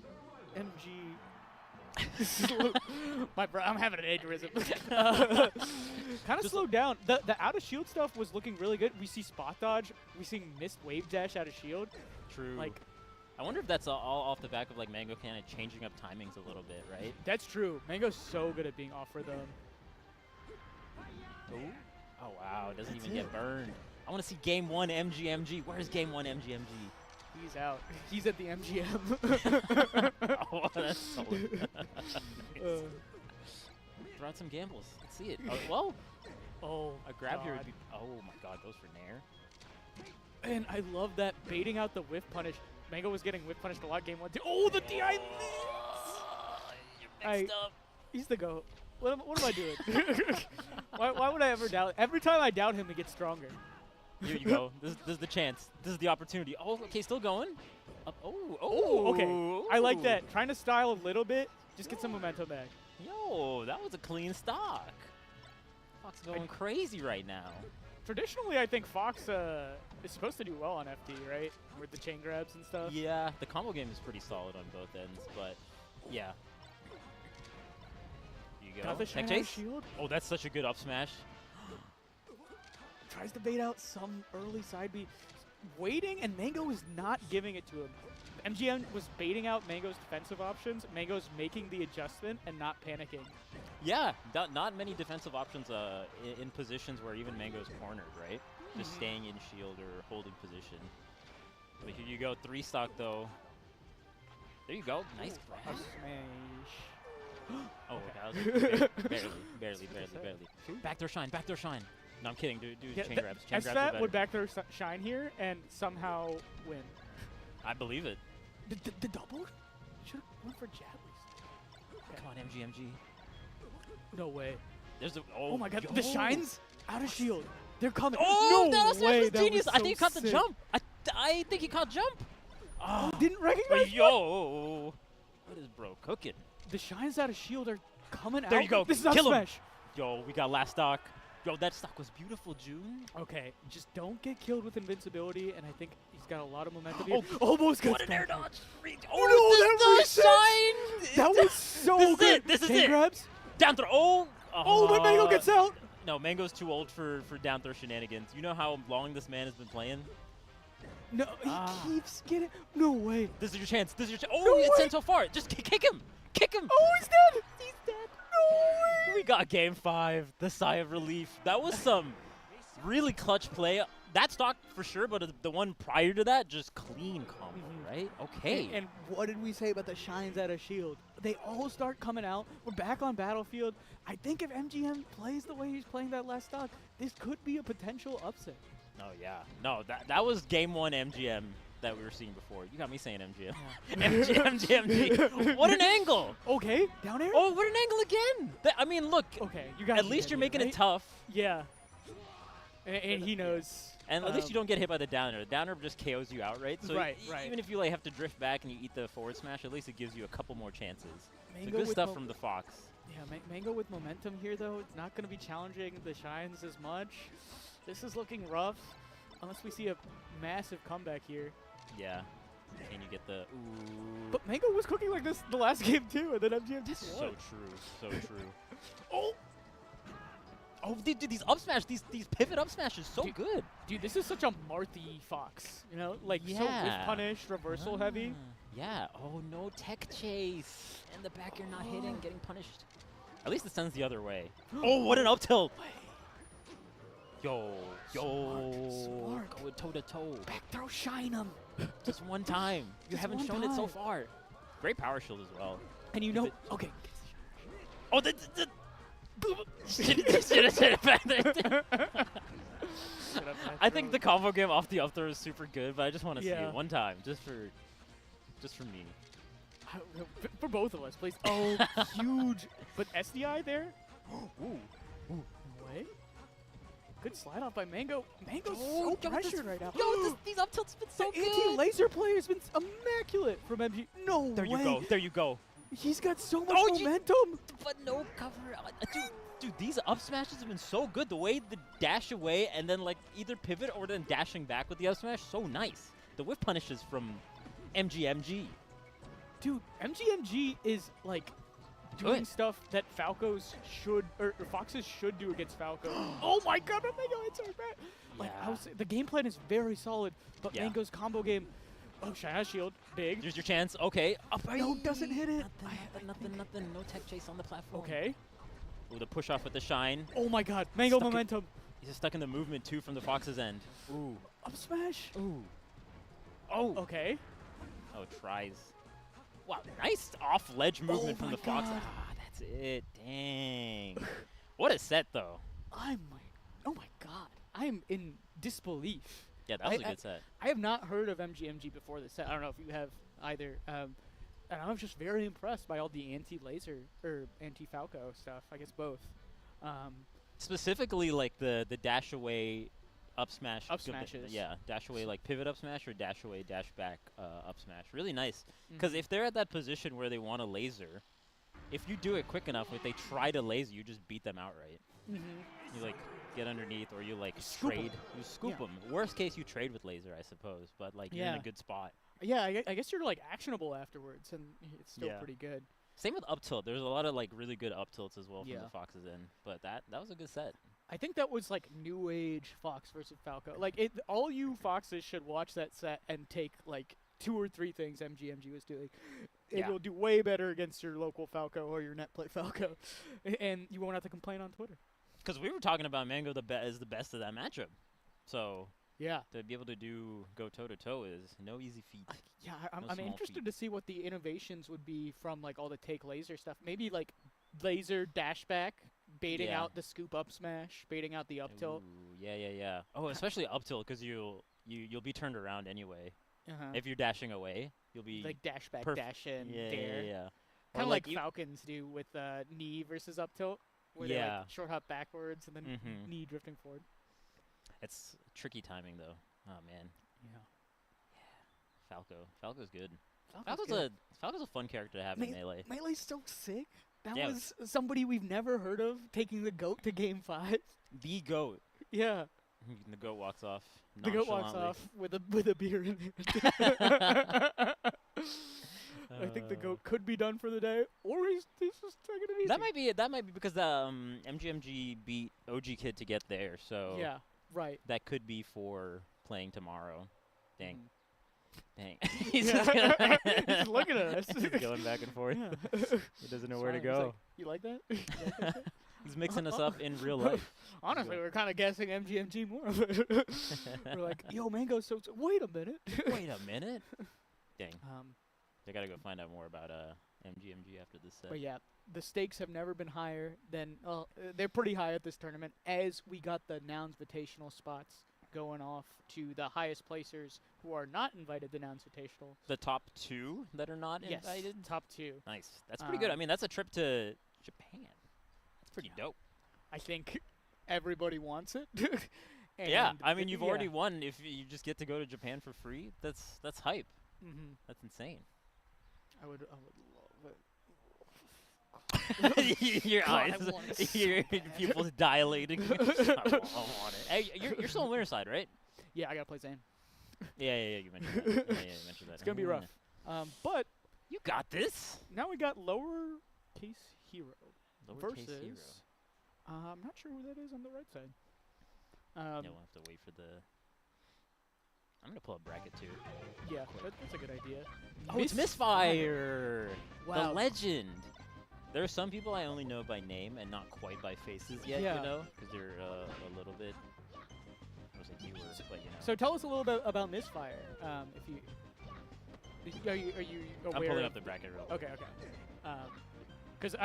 I'm having an aneurysm. Kind of slowed down. The out of shield stuff was looking really good. We see spot dodge. We see missed wave dash out of shield. True. Like, I wonder if that's all off the back of like Mang0 kind of changing up timings a little bit, right? that's true. Mang0's so good at being off for them. Ooh. Oh wow, it doesn't even get burned. I want to see game 1 MGMG. Where's game 1 MGMG? He's out. He's at the MGM. Oh, that's solid. Uh, Throw out some gambles. Let's see it. Oh, well, oh, a grab here would God. be. Oh my God, goes for Nair. And I love that baiting out the whiff punish. Mang0 was getting whiff punished a lot game 1, 2. Oh, the DI mix! You're mixed up. He's the GOAT. What am I doing? why would I ever doubt? Every time I doubt him, he gets stronger. Here you go. This is the chance. This is the opportunity. Oh, okay, still going. Up. Oh, Oh, okay. I like that. Trying to style a little bit, just get some momentum back. Yo, that was a clean stock. Fox going crazy right now. Traditionally, I think Fox is supposed to do well on FD, right? With the chain grabs and stuff. Yeah, the combo game is pretty solid on both ends, but yeah. Here you go. Got the Tech shine out chase. shield. Oh, that's such a good up smash. Tries to bait out some early side B. Waiting, and Mang0 is not giving it to him. MGM was baiting out Mang0's defensive options. Mang0's making the adjustment and not panicking. Yeah, not many defensive options in positions where even Mang0's cornered, right? Just staying in shield or holding position. But here you go, 3-stock though. There you go, nice A grab. smash. Oh, that was barely. Backdoor shine. No, I'm kidding, dude. Yeah, Chain grabs. Chain grabs are SFAT better. would backdoor shine here and somehow win. I believe it. The double? Should have went for Jabblies. Okay. Come on, MGMG. No way. There's a. Oh my God, yo. the shines out of shield. They're coming. Oh, no that way. was That genius. was I think he so caught the sick. jump. I think he caught jump. Oh, didn't recognize Yo. What is bro cooking? The shines out of shield are coming out. There you go. This is up Kill him. smash. Yo, we got last stock. Yo, that stock was beautiful, June. Okay, just don't get killed with invincibility, and I think he's got a lot of momentum. Oh, here. Almost got What an air spawned. dodge. Oh, this is the shine. That was so This is good. it. This is Chain it. grabs. Down throw. Oh, but Mang0 gets out. No, Mang0's too old for down throw shenanigans. You know how long this man has been playing? No, he keeps getting. No way. This is your chance. This is your chance. Oh, No it's way. sent so far. Just kick him. Kick him. Oh, he's dead. He's dead. No way. we got game 5, the sigh of relief. That was some really clutch play. That stock for sure, but the one prior to that, just clean combo, right? Okay. And what did we say about the shines out of Shield? They all start coming out. We're back on Battlefield. I think if MGM plays the way he's playing that last stock, this could be a potential upset. Oh, yeah. No, that was game 1 MGM that we were seeing before. You got me saying MGM. MGMG. What an angle. Okay, down air? Oh, what an angle again. I mean, look. Okay, you got at least you're making it tough. Yeah. And he knows. And at least you don't get hit by the downer. The downer just KOs you outright. So right. even if you like have to drift back and you eat the forward smash, at least it gives you a couple more chances. So Mang0 good stuff from the Fox. Yeah, Mang0 with momentum here, though. It's not going to be challenging the shines as much. This is looking rough, unless we see a massive comeback here. Yeah. Can you get the... Ooh. But Mang0 was cooking like this the last game, too, and then MGM just won. So true. So true. Oh! Oh, dude, these up smash, these pivot up smashes, so good. Dude, this is such a Marthy Fox, you know? Like, so with punish, reversal heavy. Yeah. Oh, no tech chase. In the back, you're not hitting, getting punished. At least it sends the other way. Oh, what an up tilt. Yo. Smart. Go with toe-to-toe. Back throw, shine him. Just one time. You haven't shown it so far. Great power shield as well. And you know... Okay. Oh, the should have said it back there. I think the combo game off the up throw is super good, but I just want to see it one time, just for me. For both of us, please. Oh, huge. But SDI there? Ooh. Wait. Good slide off by Mang0. Mang0's so pressured right now. Yo, these up tilts been so the good. Anti-laser player's been immaculate from MG. No there way. There you go. He's got so much momentum. But no cover. Dude, these up smashes have been so good. The way the dash away and then like either pivot or then dashing back with the up smash, so nice. The whiff punishes from MGMG. Dude, MGMG is like doing stuff that Falcos should, or Foxes should do against Falco. Oh my god, Mang0 hits so bad. Like, the game plan is very solid, but Mang0's combo game, Shine Shield, big. Here's your chance. Okay. No, doesn't hit it. Nothing. No tech chase on the platform. Okay. Ooh, the push off with the shine. Oh my god, Mang0 momentum. He's just stuck in the movement too from the Fox's end. Ooh. Up smash. Ooh. Oh. Okay. Oh, tries. Wow, nice off ledge movement from the Fox. Ah, that's it. Dang. What a set though. Oh my god. I am in disbelief. Yeah, that was a good set. I have not heard of MGMG before this set. I don't know if you have either. And I was just very impressed by all the anti-laser or anti-Falco stuff. I guess both. Specifically, like the dash away up smash. Up smashes. Yeah, dash away like pivot up smash or dash away dash back up smash. Really nice. Because if they're at that position where they want a laser, if you do it quick enough, if they try to laser, you just beat them outright. You like get underneath or you like trade. You scoop them. Worst case, you trade with laser, I suppose. But like you're in a good spot. Yeah, I guess you're like actionable afterwards, and it's still pretty good. Same with up tilt. There's a lot of like really good up tilts as well from the Foxes in. But that was a good set. I think that was like new age Fox versus Falco. Like all you Foxes should watch that set and take like 2 or 3 things MGMG was doing. And you'll do way better against your local Falco or your net play Falco, and you won't have to complain on Twitter. Because we were talking about Mang0 as the best of that matchup, so to be able to go toe to toe is no easy feat. I'm interested to see what the innovations would be from like all the take laser stuff. Maybe like laser dash back, baiting out the scoop up smash, baiting out the up tilt. Yeah. Oh, especially up tilt because you'll be turned around anyway. If you're dashing away, you'll be like dash back, dash in, dare. Yeah. Kind of like Falcons do with knee versus up tilt. Where they like short hop backwards and then knee drifting forward. It's tricky timing though. Oh man. Yeah. Falco's good. Falco's a fun character to have in Melee. Melee's so sick. That was somebody we've never heard of taking the GOAT to Game 5. The GOAT. Yeah. The GOAT walks off. The GOAT walks off with a beer in it. I think the GOAT could be done for the day, or he's just taking it easy. That might be because MGMG beat OG Kid to get there, so that could be for playing tomorrow. Dang. He's looking at us. He's going back and forth. He doesn't know where to go. Like, you like that? He's mixing us up in real life. Honestly, we're kind of guessing MGMG more. We're like, yo, Mang0's so. Wait a minute. Wait a minute. Dang. I gotta go find out more about MGMG after this set. But yeah, the stakes have never been higher than. They're pretty high at this tournament, as we got the Nouns Invitational spots going off to the highest placers who are not invited to Nouns Invitational. The top 2 that are not Yes, invited? top 2. Nice. That's pretty good. I mean, that's a trip to Japan. That's pretty dope. I think everybody wants it. Yeah, I mean, you've already won. If you just get to go to Japan for free, that's hype. That's insane. I would love it. Your God, eyes, I want it so your bad. pupils dilating. I want it. Hey, you're still on winner side, right? Yeah, I gotta play Zayn. Yeah, you mentioned that. Yeah, you mentioned that. It's gonna be rough. But You got this. now we got lower case hero Lowercase versus. hero. I'm not sure who that is on the right side. Yeah, we'll have to wait for the. I'm gonna pull up bracket too. Yeah, that's a good idea. Oh, it's Misfire! Wow. The legend! There are some people I only know by name and not quite by faces yet, Yeah. you know? Because they're a little bit, I was newer, but you know. So tell us a little bit about Misfire. If you are you aware? I'm pulling of up the bracket real quick. Okay. Because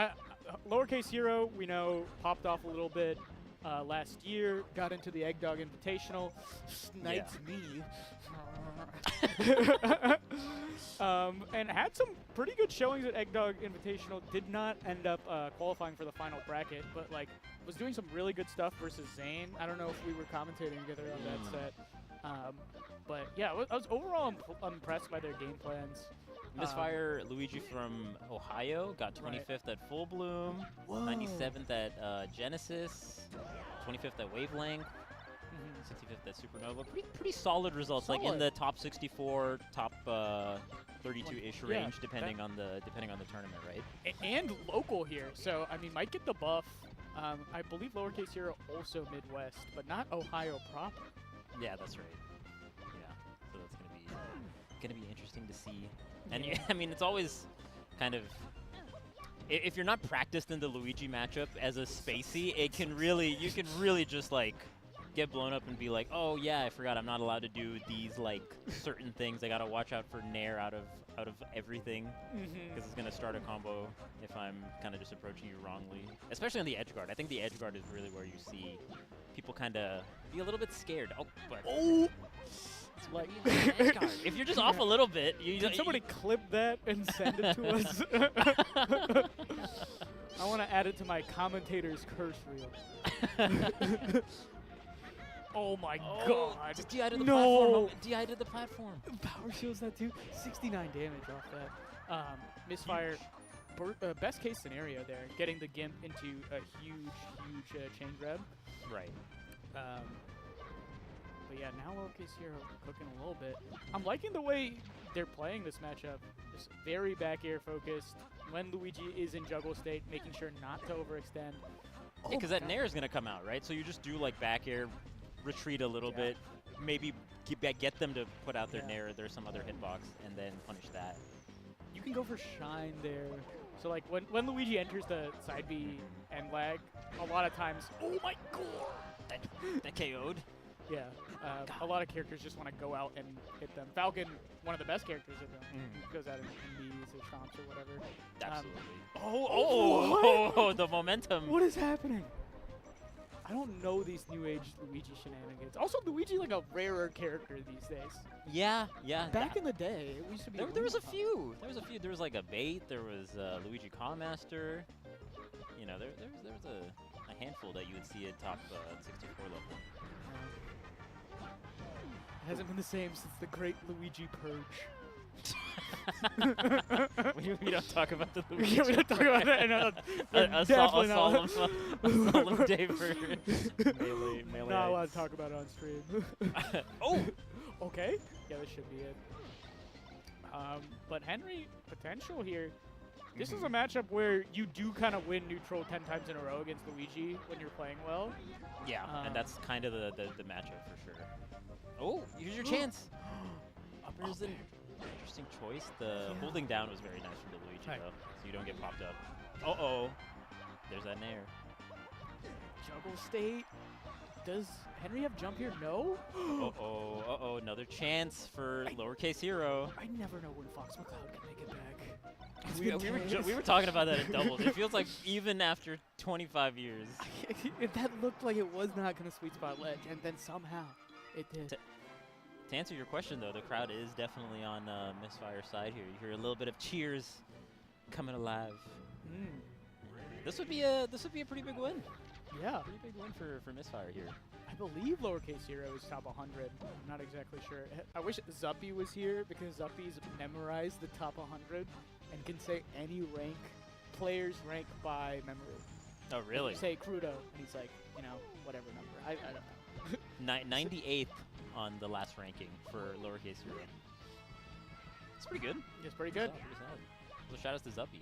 lowercase hero we know popped off a little bit last year, got into the Egg Dog Invitational, sniped me, and had some pretty good showings at Egg Dog Invitational. Did not end up qualifying for the final bracket, but like was doing some really good stuff versus Zayn. I don't know if we were commentating together on that set. But yeah, I was overall impressed by their game plans. Misfire Luigi from Ohio got 25th at Full Bloom, 97th at Genesis, 25th at Wavelength, 65th at Supernova. Pretty solid results, like in the top 64, top 32-ish range, depending on the tournament, right? And local here, so I mean, might get the buff. I believe lowercase hero also Midwest, but not Ohio proper. Yeah, that's right. Yeah, so that's gonna be interesting to see. And I mean, it's always kind of, if you're not practiced in the Luigi matchup as a spacey, you can really just like get blown up and be like, oh yeah, I forgot I'm not allowed to do these like certain things. I gotta watch out for Nair out of everything, because it's gonna start a combo if I'm kind of just approaching you wrongly. Especially on the edge guard. I think the edge guard is really where you see people kind of be a little bit scared. Oh, but like if you're just off a little bit, Can somebody clip that and send it to us? I want to add it to my commentator's curse reel. Oh my god! Just DI to the platform. DI to the platform. Power shields that too. 69 damage off that. Misfire. Best case scenario there, getting the Gimp into a huge chain grab. Right. But yeah, now lowercase hero cooking a little bit. I'm liking the way they're playing this matchup. Just very back air focused. When Luigi is in juggle state, making sure not to overextend. Yeah, because that Nair is going to come out, right? So you just do like back air, retreat a little bit, maybe get them to put out their Nair, there's some other hitbox, and then punish that. You can go for Shine there. So like when Luigi enters the side B and lag, a lot of times, oh my god! That KO'd. Yeah, a lot of characters just want to go out and hit them. Falcon, one of the best characters at them, goes out and bees or stomps or whatever. Absolutely. Oh, the momentum. What is happening? I don't know these new age Luigi shenanigans. Also, Luigi like a rarer character these days. Yeah. Back in the day, it used to be. There was a few. There was like a Bait. There was Luigi Master. You know, there was a handful that you would see at top 64 level. It hasn't been the same since the great Luigi Purge. we don't talk about the Luigi. We don't talk about that. No, a solemn day for melee. Not allowed to talk about it on stream. Oh! Okay. Yeah, this should be it. But Henry, potential here. This is a matchup where you do kind of win neutral 10 times in a row against Luigi when you're playing well. Yeah, and that's kind of the matchup for sure. Oh, here's your chance. There's an interesting choice. The holding down was very nice from the Luigi, though, so you don't get popped up. Uh-oh. There's that Nair. Juggle state. Does Henry have jump here? No. Uh-oh, another chance for lowercase hero. I never know when Fox McCloud can make it back. We were talking about that in doubles. It feels like even after 25 years. That looked like it was not going to sweet spot ledge, and then somehow it did. To answer your question, though, the crowd is definitely on Misfire's side here. You hear a little bit of cheers coming alive. This would be a pretty big win. Yeah. Pretty big win for Misfire here. I believe lowercase hero is top 100. I'm not exactly sure. I wish Zuppy was here because Zuppy's memorized the top 100 and can say any rank, player's rank by memory. Oh, really? Say Crudo, and he's like, you know, whatever number. I don't know. 98th on the last ranking for lowercase hero. It's pretty good. It's pretty good. Pretty solid. So shout out to Zuppy.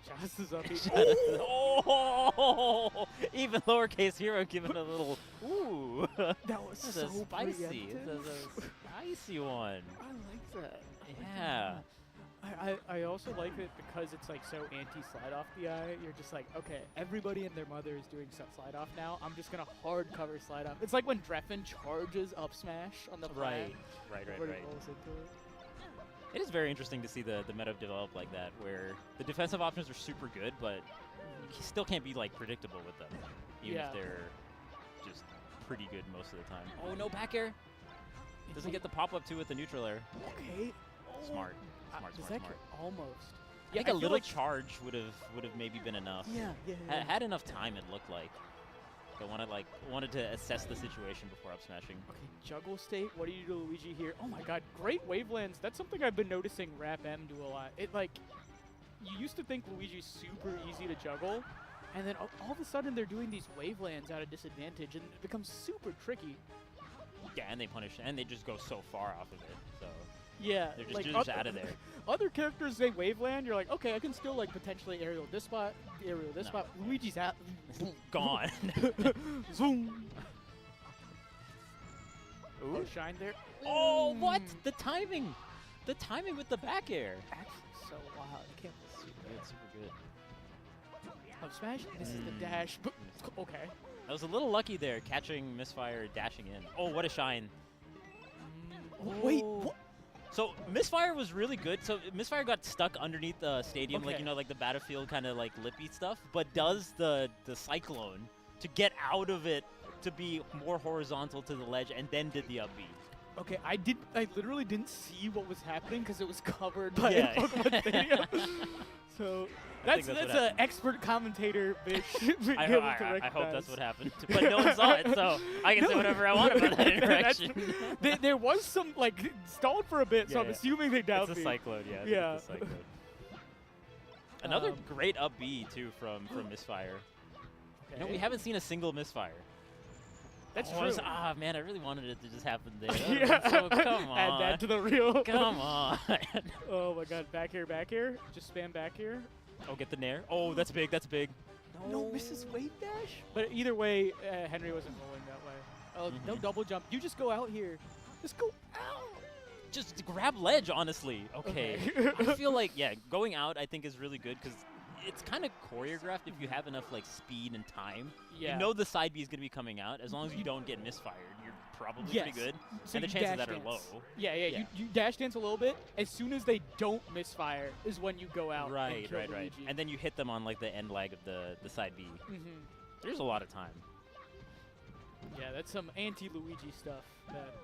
Shout out to Zuppy. Oh! Even lowercase hero giving a little ooh. That was That's so a spicy. preemptive. That's a spicy one. I like that. Yeah. I also like it because it's like so anti-slide off the eye. You're just like, okay, everybody and their mother is doing slide off now. I'm just gonna hard cover slide off. It's like when Dreffen charges up smash on the flag. Right. Everybody rolls into it. It is very interesting to see the meta develop like that, where the defensive options are super good, but you still can't be like predictable with them, even if they're just pretty good most of the time. Oh, no back air. Doesn't get the pop-up too with the neutral air. Okay. Smart. Smart. Almost. Yeah, like a little charge would have maybe been enough. Yeah. Had enough time, it looked like. But wanted to assess the situation before up smashing. Okay, juggle state. What do you do, Luigi here? Oh my God, great wavelands. That's something I've been noticing Rap M do a lot. It like, you used to think Luigi's super easy to juggle, and then all of a sudden they're doing these wavelands at a disadvantage, and it becomes super tricky. Yeah, and they punish, and they just go so far off of it. So yeah, they're like just out of there. Other characters say waveland, you're like, okay, I can still like potentially aerial this spot, Luigi's out. Gone. Zoom. Ooh. Oh, shine there. Oh, what? The timing with the back air. Actually, so wild. I can't believe it. Super good. Up smash. This is the dash. Okay. I was a little lucky there, catching Misfire dashing in. Oh, what a shine. Wait, what? So Misfire was really good. So Misfire got stuck underneath the stadium, like, you know, like the battlefield kind of like lippy stuff, but does the cyclone to get out of it to be more horizontal to the ledge, and then did the up B. Okay, I literally didn't see what was happening because it was covered by Pokemon Stadium. So that's an expert commentator bitch. I hope that's what happened, but no one saw it, so I can say whatever I want about that interaction. There was some like stalled for a bit, so I'm assuming they down It's a cyclone, yeah. Yeah. It's a cyclone. Another great up B too from Misfire. Okay. No, we haven't seen a single Misfire. That's true. Man, I really wanted it to just happen there. Yeah. So, come on. Add that to the reel. Come on. Oh my God, back here. Just spam back here. Oh, get the nair. Oh, that's big. No, misses wave dash. But either way, Henry wasn't rolling that way. Oh, no double jump. You just go out here. Just go out. Just grab ledge, honestly. Okay. I feel like, going out I think is really good because it's kind of choreographed if you have enough like speed and time. Yeah. You know the side B is going to be coming out. As long as you don't get misfired, you're probably pretty good. So and the chances of that are low. Yeah. You dash dance a little bit. As soon as they don't misfire is when you go out. Right. Luigi. And then you hit them on like the end lag of the side B. There's a lot of time. Yeah, that's some anti-Luigi stuff that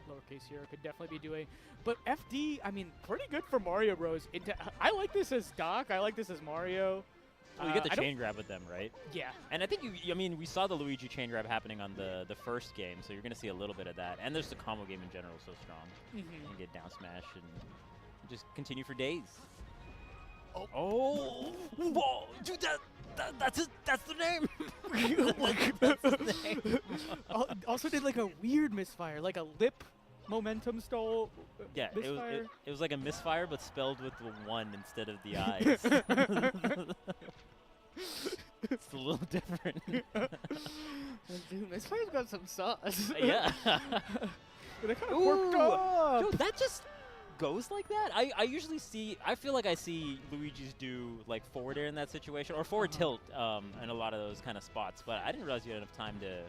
lowercase hero could definitely be doing. But FD, I mean, pretty good for Mario Bros. I like this as Doc. I like this as Mario. Well, you get the chain grab with them, right? Yeah. And I think we saw the Luigi chain grab happening on the first game, so you're going to see a little bit of that. And there's the combo game in general so strong. You can get down smash and just continue for days. Oh. Whoa, dude, that's it. That's the name. That's the name. Also did like a weird misfire, like a lip momentum stall. Yeah, misfire. it was like a misfire, but spelled with the 1 instead of the I's. It's a little different. Dude, misfire's got some sauce. Yeah. They kind of worked up. Dude, goes like that. I usually see. I feel like I see Luigi's do like forward air in that situation or forward tilt in a lot of those kind of spots. But I didn't realize you had enough time to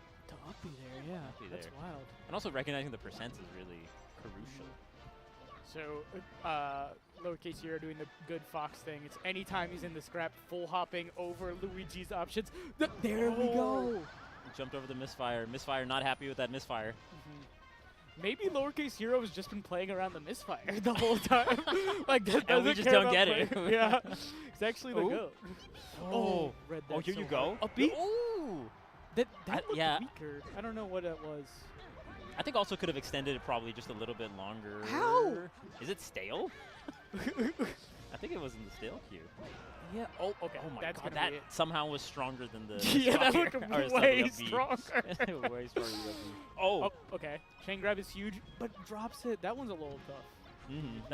up be there, yeah. That's wild. And also recognizing the percents is really crucial. So, lowercase hero doing the good Fox thing. It's anytime he's in the scrap, full hopping over Luigi's options. There we go. Jumped over the misfire. Misfire not happy with that misfire. Maybe lowercase hero has just been playing around the misfire the whole time. Like and we just don't get it. Yeah, it's actually the goat. Oh, read that. Oh, here so you go. A beat. Ooh. That looked yeah. weaker. I don't know what that was. I think also could have extended it probably just a little bit longer. How? Is it stale? I think it was in the stale queue. Yeah. Oh, okay. Oh my That's god, gonna that be it. somehow was stronger than the. Yeah, that looked way stronger. Way stronger. Oh. Okay. Chain grab is huge, but drops it. That one's a little tough.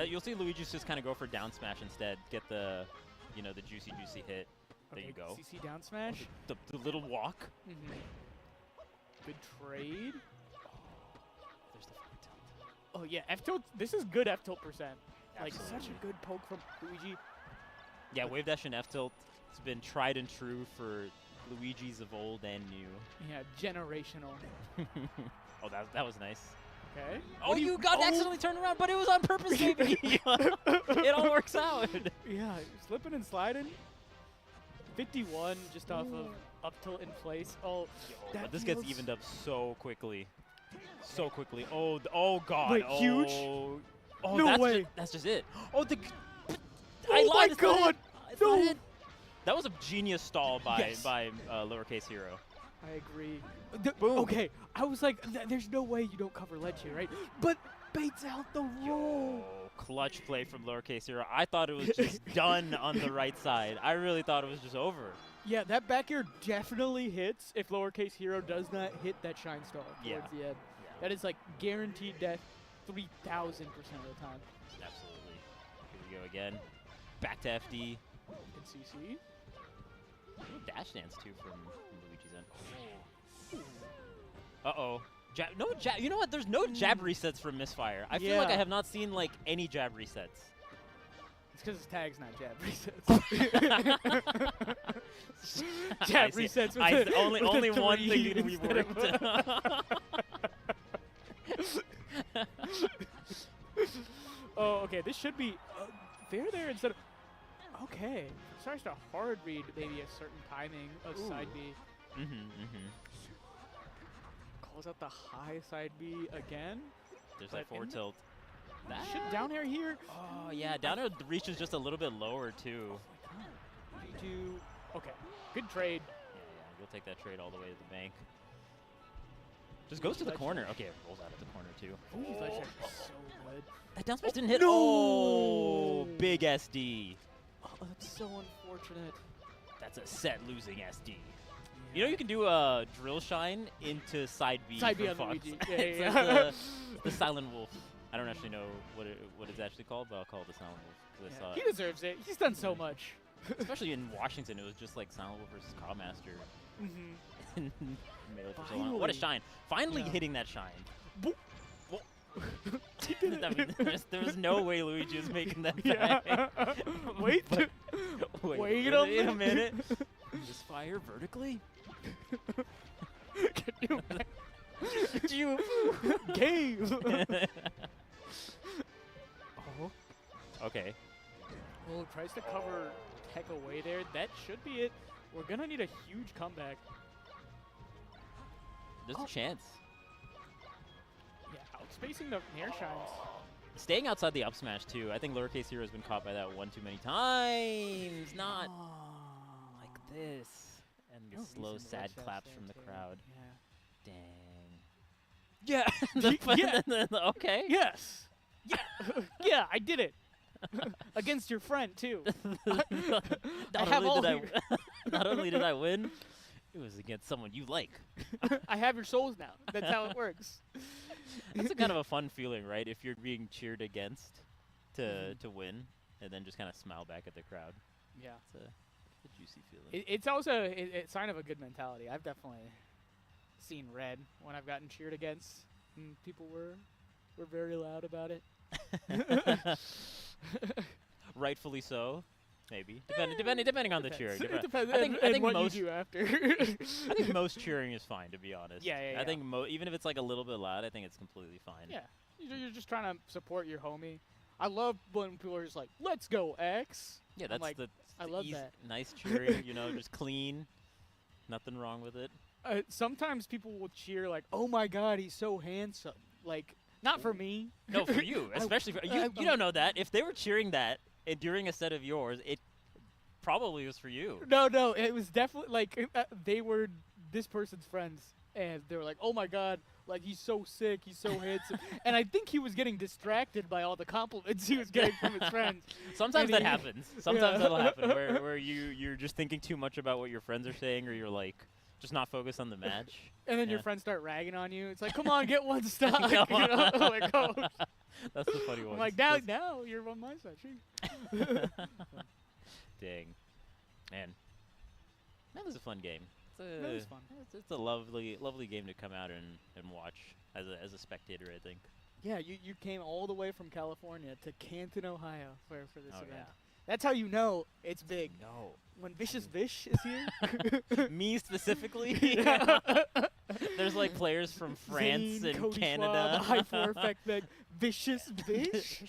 You'll see Luigi's just kind of go for down smash instead. Get the, the juicy hit. There you go. CC down smash. The little walk. Good trade. There's the front tilt. Oh yeah, F tilt. This is good F tilt percent. Like Absolutely. such a good poke from Luigi. Yeah, wave dash and F tilt. It's been tried and true for Luigi's of old and new. Yeah, generational. Oh, that was nice. Okay. Oh, you got accidentally turned around, but it was on purpose, baby. It all works out. Yeah, slipping and sliding. 51 just off of up tilt in place. Oh, but this gets evened up so quickly. So quickly. Oh God. Wait, huge? Oh, no way. That's just it. Oh, Oh my god. No. That was a genius stall by lowercase hero. I agree. Boom. Okay, I was like, there's no way you don't cover ledge here, right? But baits out the roll. Clutch play from lowercase hero. I thought it was just done on the right side. I really thought it was just over. Yeah, that back air definitely hits if lowercase hero does not hit that shine stall towards the end. Yeah. That is like guaranteed death 3,000% of the time. Absolutely. Here we go again. Back to FD. And CC. Dash dance too from Luigi's end. Uh-oh. You know what? There's no jab resets from Misfire. I feel like I have not seen like any jab resets. It's because his tag's not jab resets. Jab resets with only one thing that we worked. Oh, okay. This should be fair there instead of. Okay. Starts to hard read maybe a certain timing of side B. Calls out the high side B again. There's that forward tilt. Should down air here. Oh, yeah. Down air reaches just a little bit lower, too. Okay. Good trade. Yeah. We'll take that trade all the way to the bank. Just goes to the corner. Okay, it rolls out at the corner, too. Ooh, that's so good. That down smash didn't hit. No! Oh, big SD. Oh, that's so unfortunate. That's a set losing SD. Yeah. You know you can do a drill shine into side B. Side B on Fox. Luigi. It's like the Silent Wolf. I don't actually know what it's actually called, but I'll call it the Silent Wolf. Yeah, he deserves it. He's done so much. Especially in Washington, it was just like Silent Wolf versus Codmaster. Melee for so long. What a shine! Finally hitting that shine. There was no way Luigi was making that back. Wait a minute. Just fire vertically? You game. Okay. Well, tries to cover tech away there. That should be it. We're gonna need a huge comeback. There's a chance. Yeah, outspacing the near shines. Staying outside the up smash too. I think lowercase hero has been caught by that one too many times. Not like this. And the slow sad claps from the crowd. Yeah. Dang. Yeah. Okay. Yes. Yeah. Yeah, I did it. Against your friend too. Not only did I win, it was against someone you like. I have your souls now. That's how it works. That's a kind of a fun feeling, right? If you're being cheered against to win, and then just kind of smile back at the crowd. Yeah. It's a juicy feeling. It's also a sign of a good mentality. I've definitely seen red when I've gotten cheered against. And people were very loud about it. Rightfully so. Maybe. Depending on the cheering. It depends. I think what most you do after. I think most cheering is fine, to be honest. Yeah. I think even if it's like a little bit loud, I think it's completely fine. Yeah, you're just trying to support your homie. I love when people are just like, "Let's go, X." Yeah, I'm that's like, the I love that. nice cheering, you know, just clean. Nothing wrong with it. Sometimes people will cheer like, "Oh my God, he's so handsome." Like, not for me. No, for you, especially for you. You don't know that. If they were cheering that during a set of yours, it probably was for you. No, it was definitely like they were this person's friends, and they were like, "Oh my God, like he's so sick, he's so handsome," and I think he was getting distracted by all the compliments he was getting from his friends. Sometimes And that he- happens. Sometimes that'll happen where you're just thinking too much about what your friends are saying, or you're like just not focused on the match. And then your Yeah. friends start ragging on you. It's like, come on, get one stock. Come you know? Like, oh. That's the funny one. I'm like, now you're on my side. Gee. Dang. Man. That was a fun game. That was fun. It's a lovely game to come out and watch as a spectator, I think. Yeah, you came all the way from California to Canton, Ohio for this event. Yeah. That's how you know it's big. No. When Vicious Vish is here. Me specifically? Yeah. There's like players from France Zayn, and Cody Canada. Schwab, High Effect, like Vicious Vish.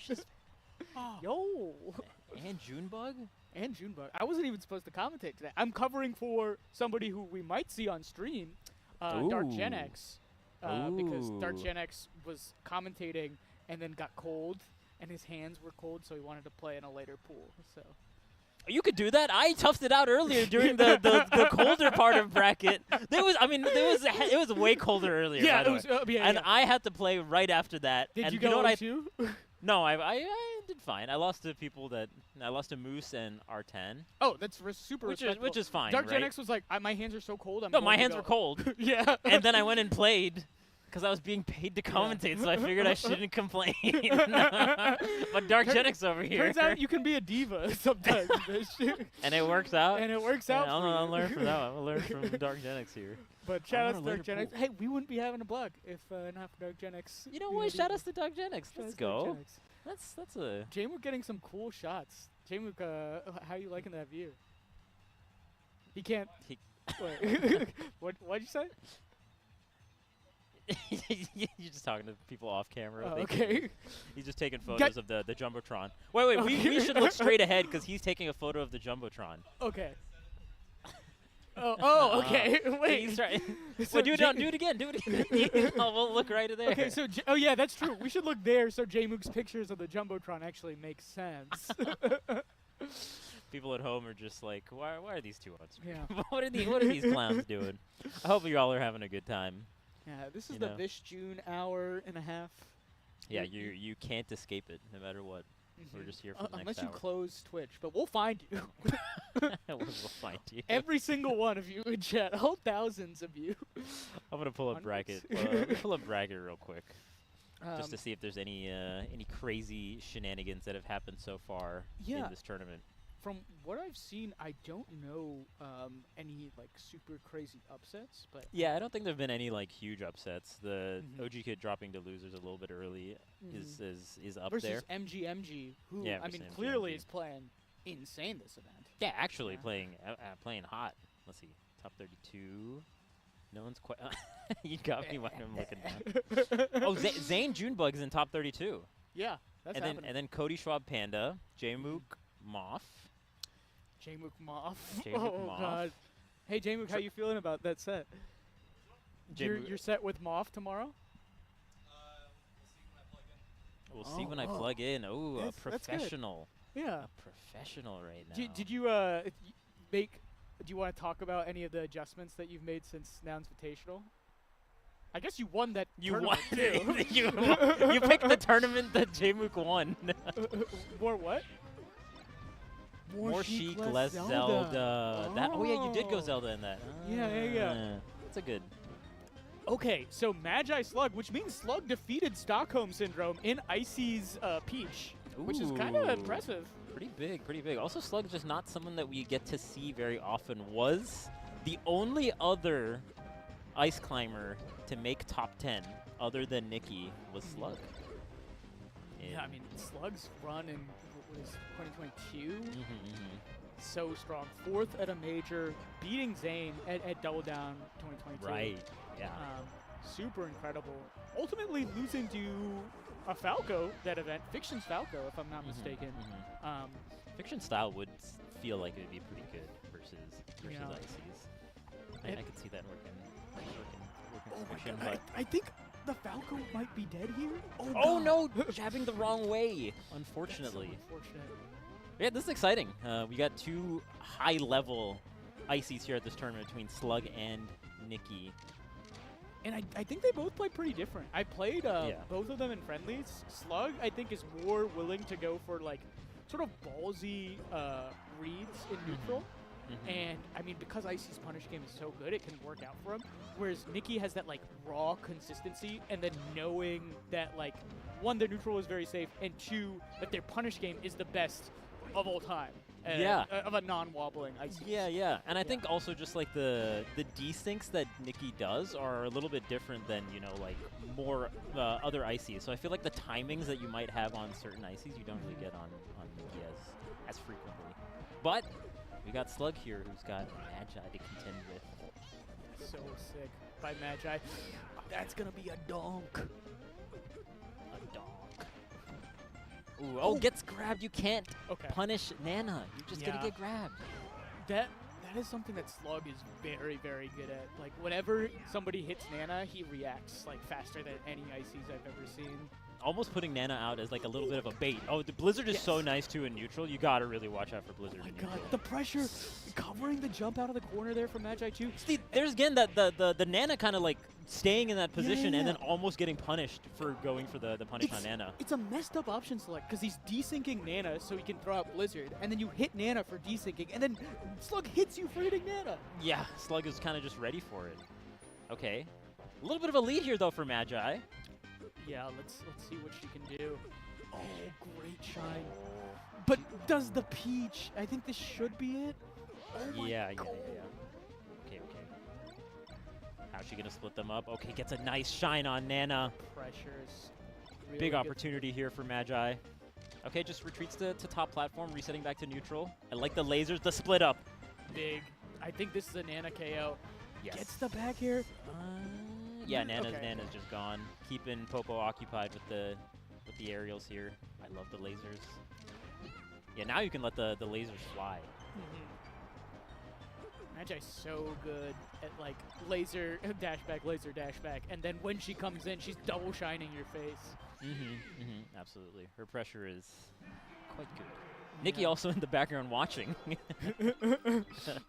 Yo. And Junebug? And Junebug. I wasn't even supposed to commentate today. I'm covering for somebody who we might see on stream, Dark Gen Ooh. X. Because Dark Ooh. Gen X was commentating and then got cold, and his hands were cold, so he wanted to play in a later pool. So You could do that. I toughed it out earlier during the colder part of bracket. It was way colder earlier. yeah, by the it was. way. Yeah, And yeah. I had to play right after that. Did and you know go what I? too? No, I did fine. I lost to people that I lost to Moose and Arton, Oh, that's super which respectable. is fine. Dark right? Gen X was like, my hands are so cold. I'm No, going my to hands go." were cold. Yeah. And then I went and played because I was being paid to commentate, so I figured I shouldn't complain. But Dark Gen X over here. Turns out you can be a diva sometimes. Bish. And it works out. And it works out. Yeah, for you. I'll learn from that one. I'll learn from Dark Gen X here. But shout out to wanna Dark later Gen X. pool. Hey, we wouldn't be having a blog if not for Dark Gen X. You know being what? a Shout diva. outs to Dark Gen X. Shout Let's outs to Dark go. Gen X. That's a. Jmook getting some cool shots. Jmook, how you liking that view? He can't. He- What'd you say? You're just talking to people off camera. Oh, They can- okay. He's just taking photos of the Jumbotron. Wait, we should look straight ahead because he's taking a photo of the Jumbotron. Okay. Oh, okay. Wait. He's trying. So Wait, do J- it again. Do it again. We'll look right there. Okay, so oh yeah, that's true. We should look there so Jmook's pictures of the Jumbotron actually make sense. People at home are just like, why are these two on screen? Yeah. What are these clowns doing? I hope you all are having a good time. Yeah, this is You the know. Vish June hour and a half. Yeah, You- you can't escape it no matter what. We're Mhm. just here for the Unless next you hour. close Twitch, but we'll find you. We'll find you. Every single one of you in chat, all thousands of you. I'm gonna pull up Hundreds. bracket. Let me pull up bracket real quick, just to Um, see if there's any crazy shenanigans that have happened so far Yeah. in this tournament. From what I've seen, I don't know any like super crazy upsets, but Yeah, I don't think there've been any like huge upsets. The Mhm. OG kid dropping to losers a little bit early is up versus there. MGMG, who Yeah, I mean versus clearly MGMG. is playing insane this event. Yeah, actually Yeah. playing hot. Let's see, top 32. No one's quite. You got me when I'm looking down. Oh, Zayn Junebug's in top 32. Yeah, that's and happening. then Cody Schwab Panda, Jmook Moth. Jmook Moth. Jmook Oh Moth. God. Hey Jmook, how you feeling about that set? Jmook- You're set with Moth tomorrow? We'll see Oh, when I oh. plug in. Oh, a That's good. professional. Yeah. A professional right now. Did you make? Do you want to talk about any of the adjustments that you've made since Nouns Invitational? I guess you won that. You won. tournament, too. you picked the tournament that Jmook won. More what? More chic, less Zelda. That. Oh yeah, you did go Zelda in that. Yeah. Ah, That's a good. Okay, so Magi Slug, which means Slug defeated Stockholm Syndrome in Icy's Peach, which is kind of Ooh. impressive. Pretty big. Also, Slug's just not someone that we get to see very often. Was the only other ice climber to make top 10 other than Nicki was Slug. Yeah, I mean, Slug's run in what was 2022, so strong. 4th at a major, beating Zayn at Double Down 2022. Right, yeah. Super incredible. Ultimately losing to a Falco that event, Fiction's Falco, if I'm not mistaken. Fiction style would feel like it would be pretty good versus Yeah. ICs. I could see that working Oh my Fiction, god, I think the Falco might be dead here. Oh no, jabbing the wrong way, unfortunately. That's so unfortunate. Yeah, this is exciting. We got 2 high-level ICs here at this tournament between Slug and Nicki. And I think they both play pretty different. I played both of them in friendlies. Slug, I think, is more willing to go for like sort of ballsy reads in neutral. And I mean, because Icy's punish game is so good, it can work out for him. Whereas Nicki has that like raw consistency, and then knowing that like 1, their neutral is very safe, and 2, that their punish game is the best of all time. Of a non-wobbling Icy. Yeah. And I think also just like the desyncs that Nicki does are a little bit different than, you know, like more other ICs. So I feel like the timings that you might have on certain ICs you don't really get on Nicki as frequently. But we got Slug here who's got Magi to contend with. So sick by Magi. That's gonna be a donk. A donk. Ooh, oh, gets grabbed. You can't punish Nana. You're just gonna get grabbed. That is something that Slug is very, very good at. Like, whenever somebody hits Nana, he reacts like faster than any ICs I've ever seen. Almost putting Nana out as like a little bit of a bait. Oh, the Blizzard is so nice too in neutral. You gotta really watch out for Blizzard in neutral. The pressure, covering the jump out of the corner there from Magi too. See, there's again the Nana kind of like staying in that position and then almost getting punished for going for the punish on Nana. It's a messed up option select because he's desyncing Nana so he can throw out Blizzard, and then you hit Nana for desyncing, and then Slug hits you for hitting Nana. Yeah, Slug is kind of just ready for it. Okay, a little bit of a lead here though for Magi. Yeah, let's see what she can do. Oh, great shine. But does the Peach? I think this should be it. Oh yeah. Okay. How's she gonna split them up? Okay, gets a nice shine on Nana. Pressures. Really Big opportunity here for Magi. Okay, just retreats to top platform, resetting back to neutral. I like the lasers, the split up. Big. I think this is a Nana KO. Yes. Gets the back here. Yeah, Nana's just gone. Keeping Popo occupied with the aerials here. I love the lasers. Yeah, now you can let the lasers fly. Magi's so good at like laser dash back, and then when she comes in, she's double shining your face. Absolutely. Her pressure is quite good. Nicki also in the background watching.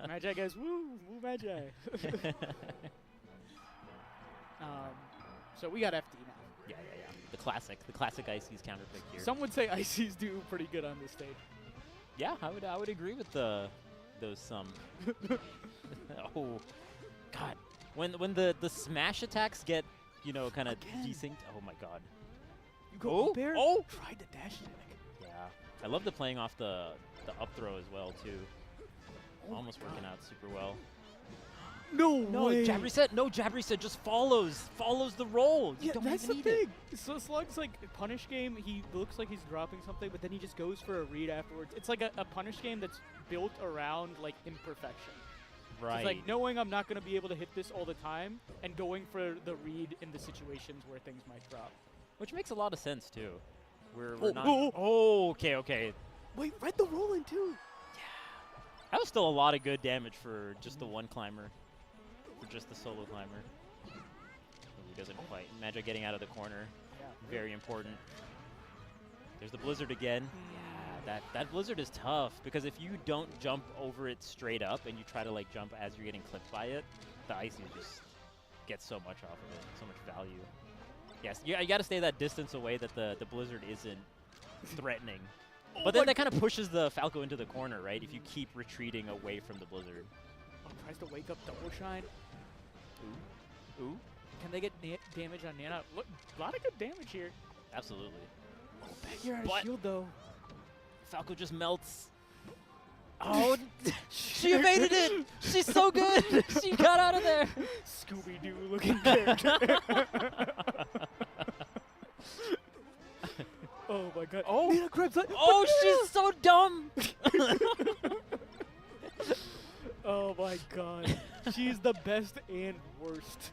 Magi goes, woo Magi. So we got FD now. Yeah. The classic IC's counter pick here. Some would say ICs do pretty good on this stage. Yeah, I would agree with those some. Oh, God. When the smash attacks get, you know, kind of desynced. Oh my God. You go up air? Oh! Tried the dash attack. Yeah. I love the playing off the up throw as well too. Almost working out super well. No way. Jab reset. No, jab reset just follows the roll. Yeah, that's the thing. So Slug's like punish game, he looks like he's dropping something, but then he just goes for a read afterwards. It's like a punish game that's built around like imperfection. Right. It's like knowing I'm not going to be able to hit this all the time and going for the read in the situations where things might drop. Which makes a lot of sense too. We're not. Oh, okay. Wait, read the roll in too. Yeah. That was still a lot of good damage for just the one climber. For just the solo climber. He doesn't quite. Magi getting out of the corner. Yeah. Very important. There's the Blizzard again. Yeah, that Blizzard is tough because if you don't jump over it straight up and you try to like jump as you're getting clipped by it, the icing just gets so much off of it, so much value. Yes, you got to stay that distance away that the Blizzard isn't threatening. But then that kind of pushes the Falco into the corner, right? If you keep retreating away from the Blizzard. Oh, tries to wake up double shine. Ooh. Can they get damage on Nana? Look, a lot of good damage here. Absolutely. Oh, back here out of shield though. Falco just melts. Oh, she evaded it! She's so good! She got out of there! Scooby-Doo looking character. Oh god. Oh. Nana grabs that. Oh, she's so dumb. Oh my god. She's the best and worst.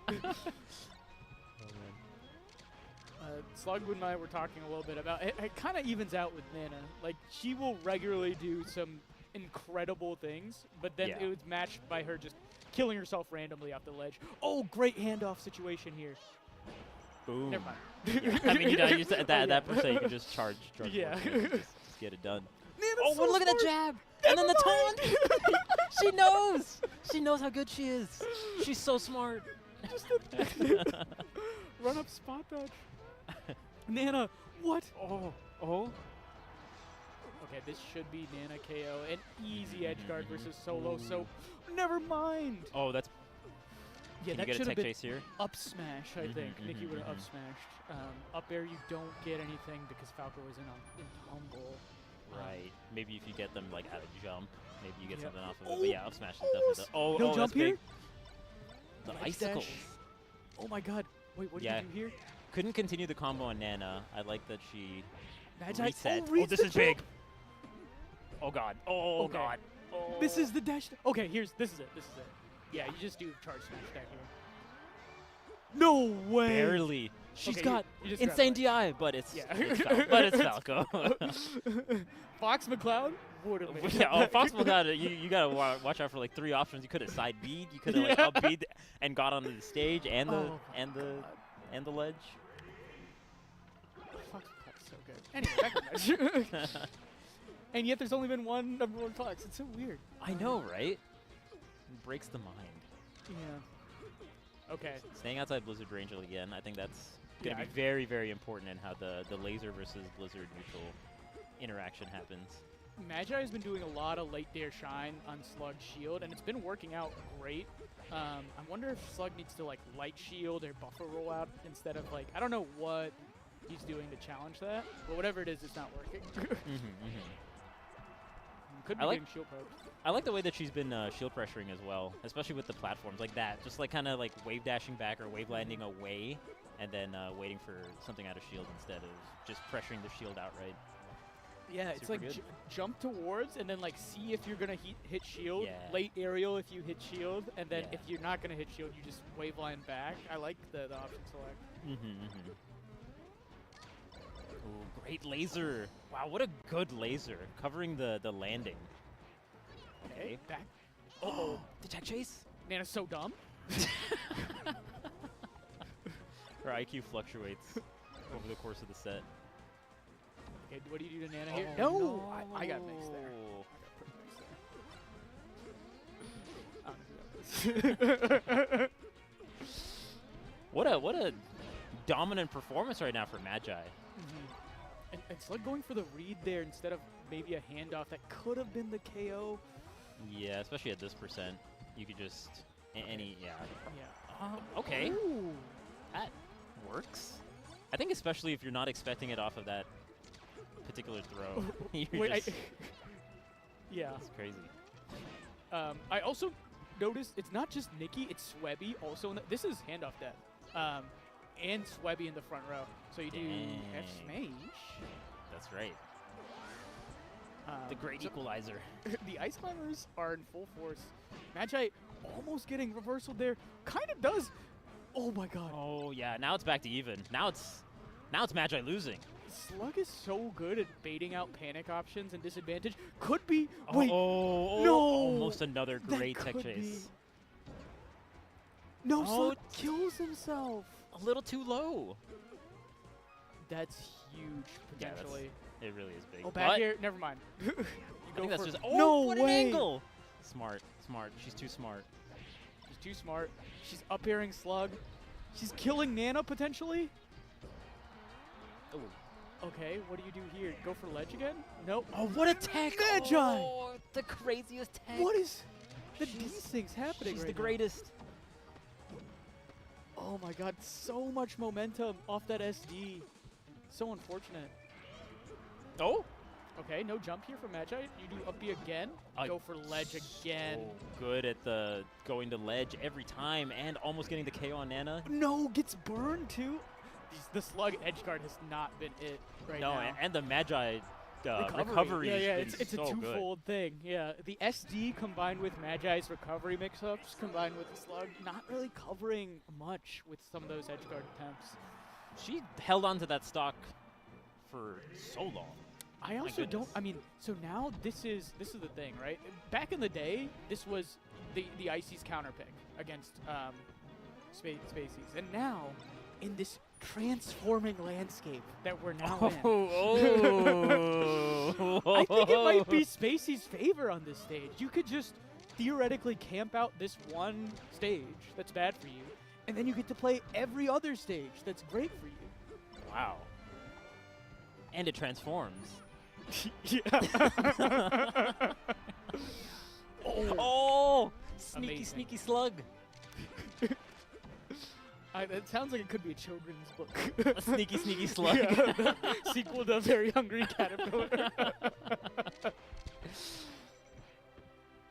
Slug and I were talking a little bit about it. It kind of evens out with Nana. Like, she will regularly do some incredible things, but then it was matched by her just killing herself randomly off the ledge. Oh, great handoff situation here. Boom. Never mind. Yeah. I mean, you know, that per se, you can just charge Yeah. just get it done. Nana's Oh, so look at that smart. jab! And then the taunt! She knows! She knows how good she is. She's so smart. Just run up spot dodge. Nana, what? Oh. Okay, this should be Nana KO. An easy edge guard versus solo, so never mind. Oh, that's... Yeah, Can that you get should a have tech been chase here? up smash, I think. Nicki would have up smashed. Up air, you don't get anything because Falco is in humble. Right. Maybe if you get them like out of jump, maybe you get Yep. something off of it. Oh, But yeah, up smash is definitely almost. the... Oh, No oh, jump that's big. here? The Ledge icicles. dash. Oh my god. Wait, what Yeah. did you do here? Couldn't continue the combo on Nana. I like that she Magi. reset. Oh, reads this the is big. jump. Oh god. Oh Okay. god. Oh. This is the dash. Okay, this is it. Yeah, you just do charge smash back here. No way. Barely. She's Okay, got you just insane grabbed DI, but it's, Yeah. it's Falco. Fox McCloud would have made Yeah, oh, that. Fox McCloud, you gotta watch out for like 3 options. You could have side B'd, you could have like Yeah. up B'd and got onto the stage and the Oh my and the God. and the ledge. Fox McCloud's so good. Anyway, back to the match. And yet there's only been one #1 Fox. It's so weird. I know, right? It breaks the mind. Yeah. Okay. Staying outside Blizzard range again, I think that's going to Yeah, be very, very important in how the laser versus Blizzard neutral interaction happens. Magi has been doing a lot of late dare shine on Slug shield, and it's been working out great. I wonder if Slug needs to like light shield or buffer rollout instead of like, I don't know what he's doing to challenge that, but whatever it is, it's not working. Could be I like- getting shield poked. I like the way that she's been shield pressuring as well, especially with the platforms like that. Just like kind of like wave dashing back or wave landing away and then waiting for something out of shield instead of just pressuring the shield outright. Yeah, it's Super like good. jump towards and then like see if you're gonna hit shield. Yeah. Late aerial if you hit shield, and then Yeah. if you're not gonna hit shield, you just wave line back. I like the option select. Ooh, great laser. Wow, what a good laser. Covering the landing. Okay. Back. Oh, the tech chase? Nana's so dumb. Her IQ fluctuates over the course of the set. Okay, what do you do to Nana here? Oh, No, I got mixed there. What a dominant performance right now for Magi. And it's like going for the read there instead of maybe a handoff that could have been the KO. Yeah, especially at this percent. You could just any Yeah. okay. Ooh. That works. I think especially if you're not expecting it off of that particular throw. You're Wait, just, yeah. it's crazy. I also noticed it's not just Nicki, it's Swebby also. This is handoff death. And Swebby in the front row. So you do F Dang. smash. That's right. The great so equalizer. the Ice Climbers are in full force. Magi almost getting reversal there. Kind of does. Oh my god. Oh yeah, now it's back to even. Now it's Magi losing. Slug is so good at baiting out panic options and disadvantage. Could be. Wait. Oh, no. almost another that great tech could chase. be. No, Oh, Slug kills himself. A little too low. That's huge Yeah, that's- potentially. It really is big. Oh, back But here. Never mind. You I go think that's for just no what way. an angle. Smart. She's too smart. She's too smart. She's up airing Slug. She's killing Nana potentially. Oh. Okay, what do you do here? Go for ledge again? Nope. Oh, what a tech! Magi! Oh, the craziest tech. What is these She's- things happening She's right the now? greatest. Oh my god, so much momentum off that SD. So unfortunate. Oh. Okay, no jump here for Magi. You do up B again. Go for ledge again. So good at the going to ledge every time and almost getting the KO on Nana. No, gets burned too. the slug edge guard has not been it right No, now. and the Magi recovery yeah, has been it's a so good. twofold thing. Yeah, the SD combined with Magi's recovery mix-ups combined with the slug, not really covering much with some of those edge guard attempts. She held on to that stock for so long. I My also don't. goodness. I mean, so now this is the thing, right? Back in the day, this was the Icy's counter pick against Spaceys, and now in this transforming landscape that we're now in, I think it might be Spacey's favor on this stage. You could just theoretically camp out this one stage that's bad for you, and then you get to play every other stage that's great for you. Wow. And it transforms. Yeah. Oh! Sneaky, Amazing. sneaky slug. It sounds like it could be a children's book. A sneaky, sneaky slug. Yeah, sequel to Very Hungry Caterpillar.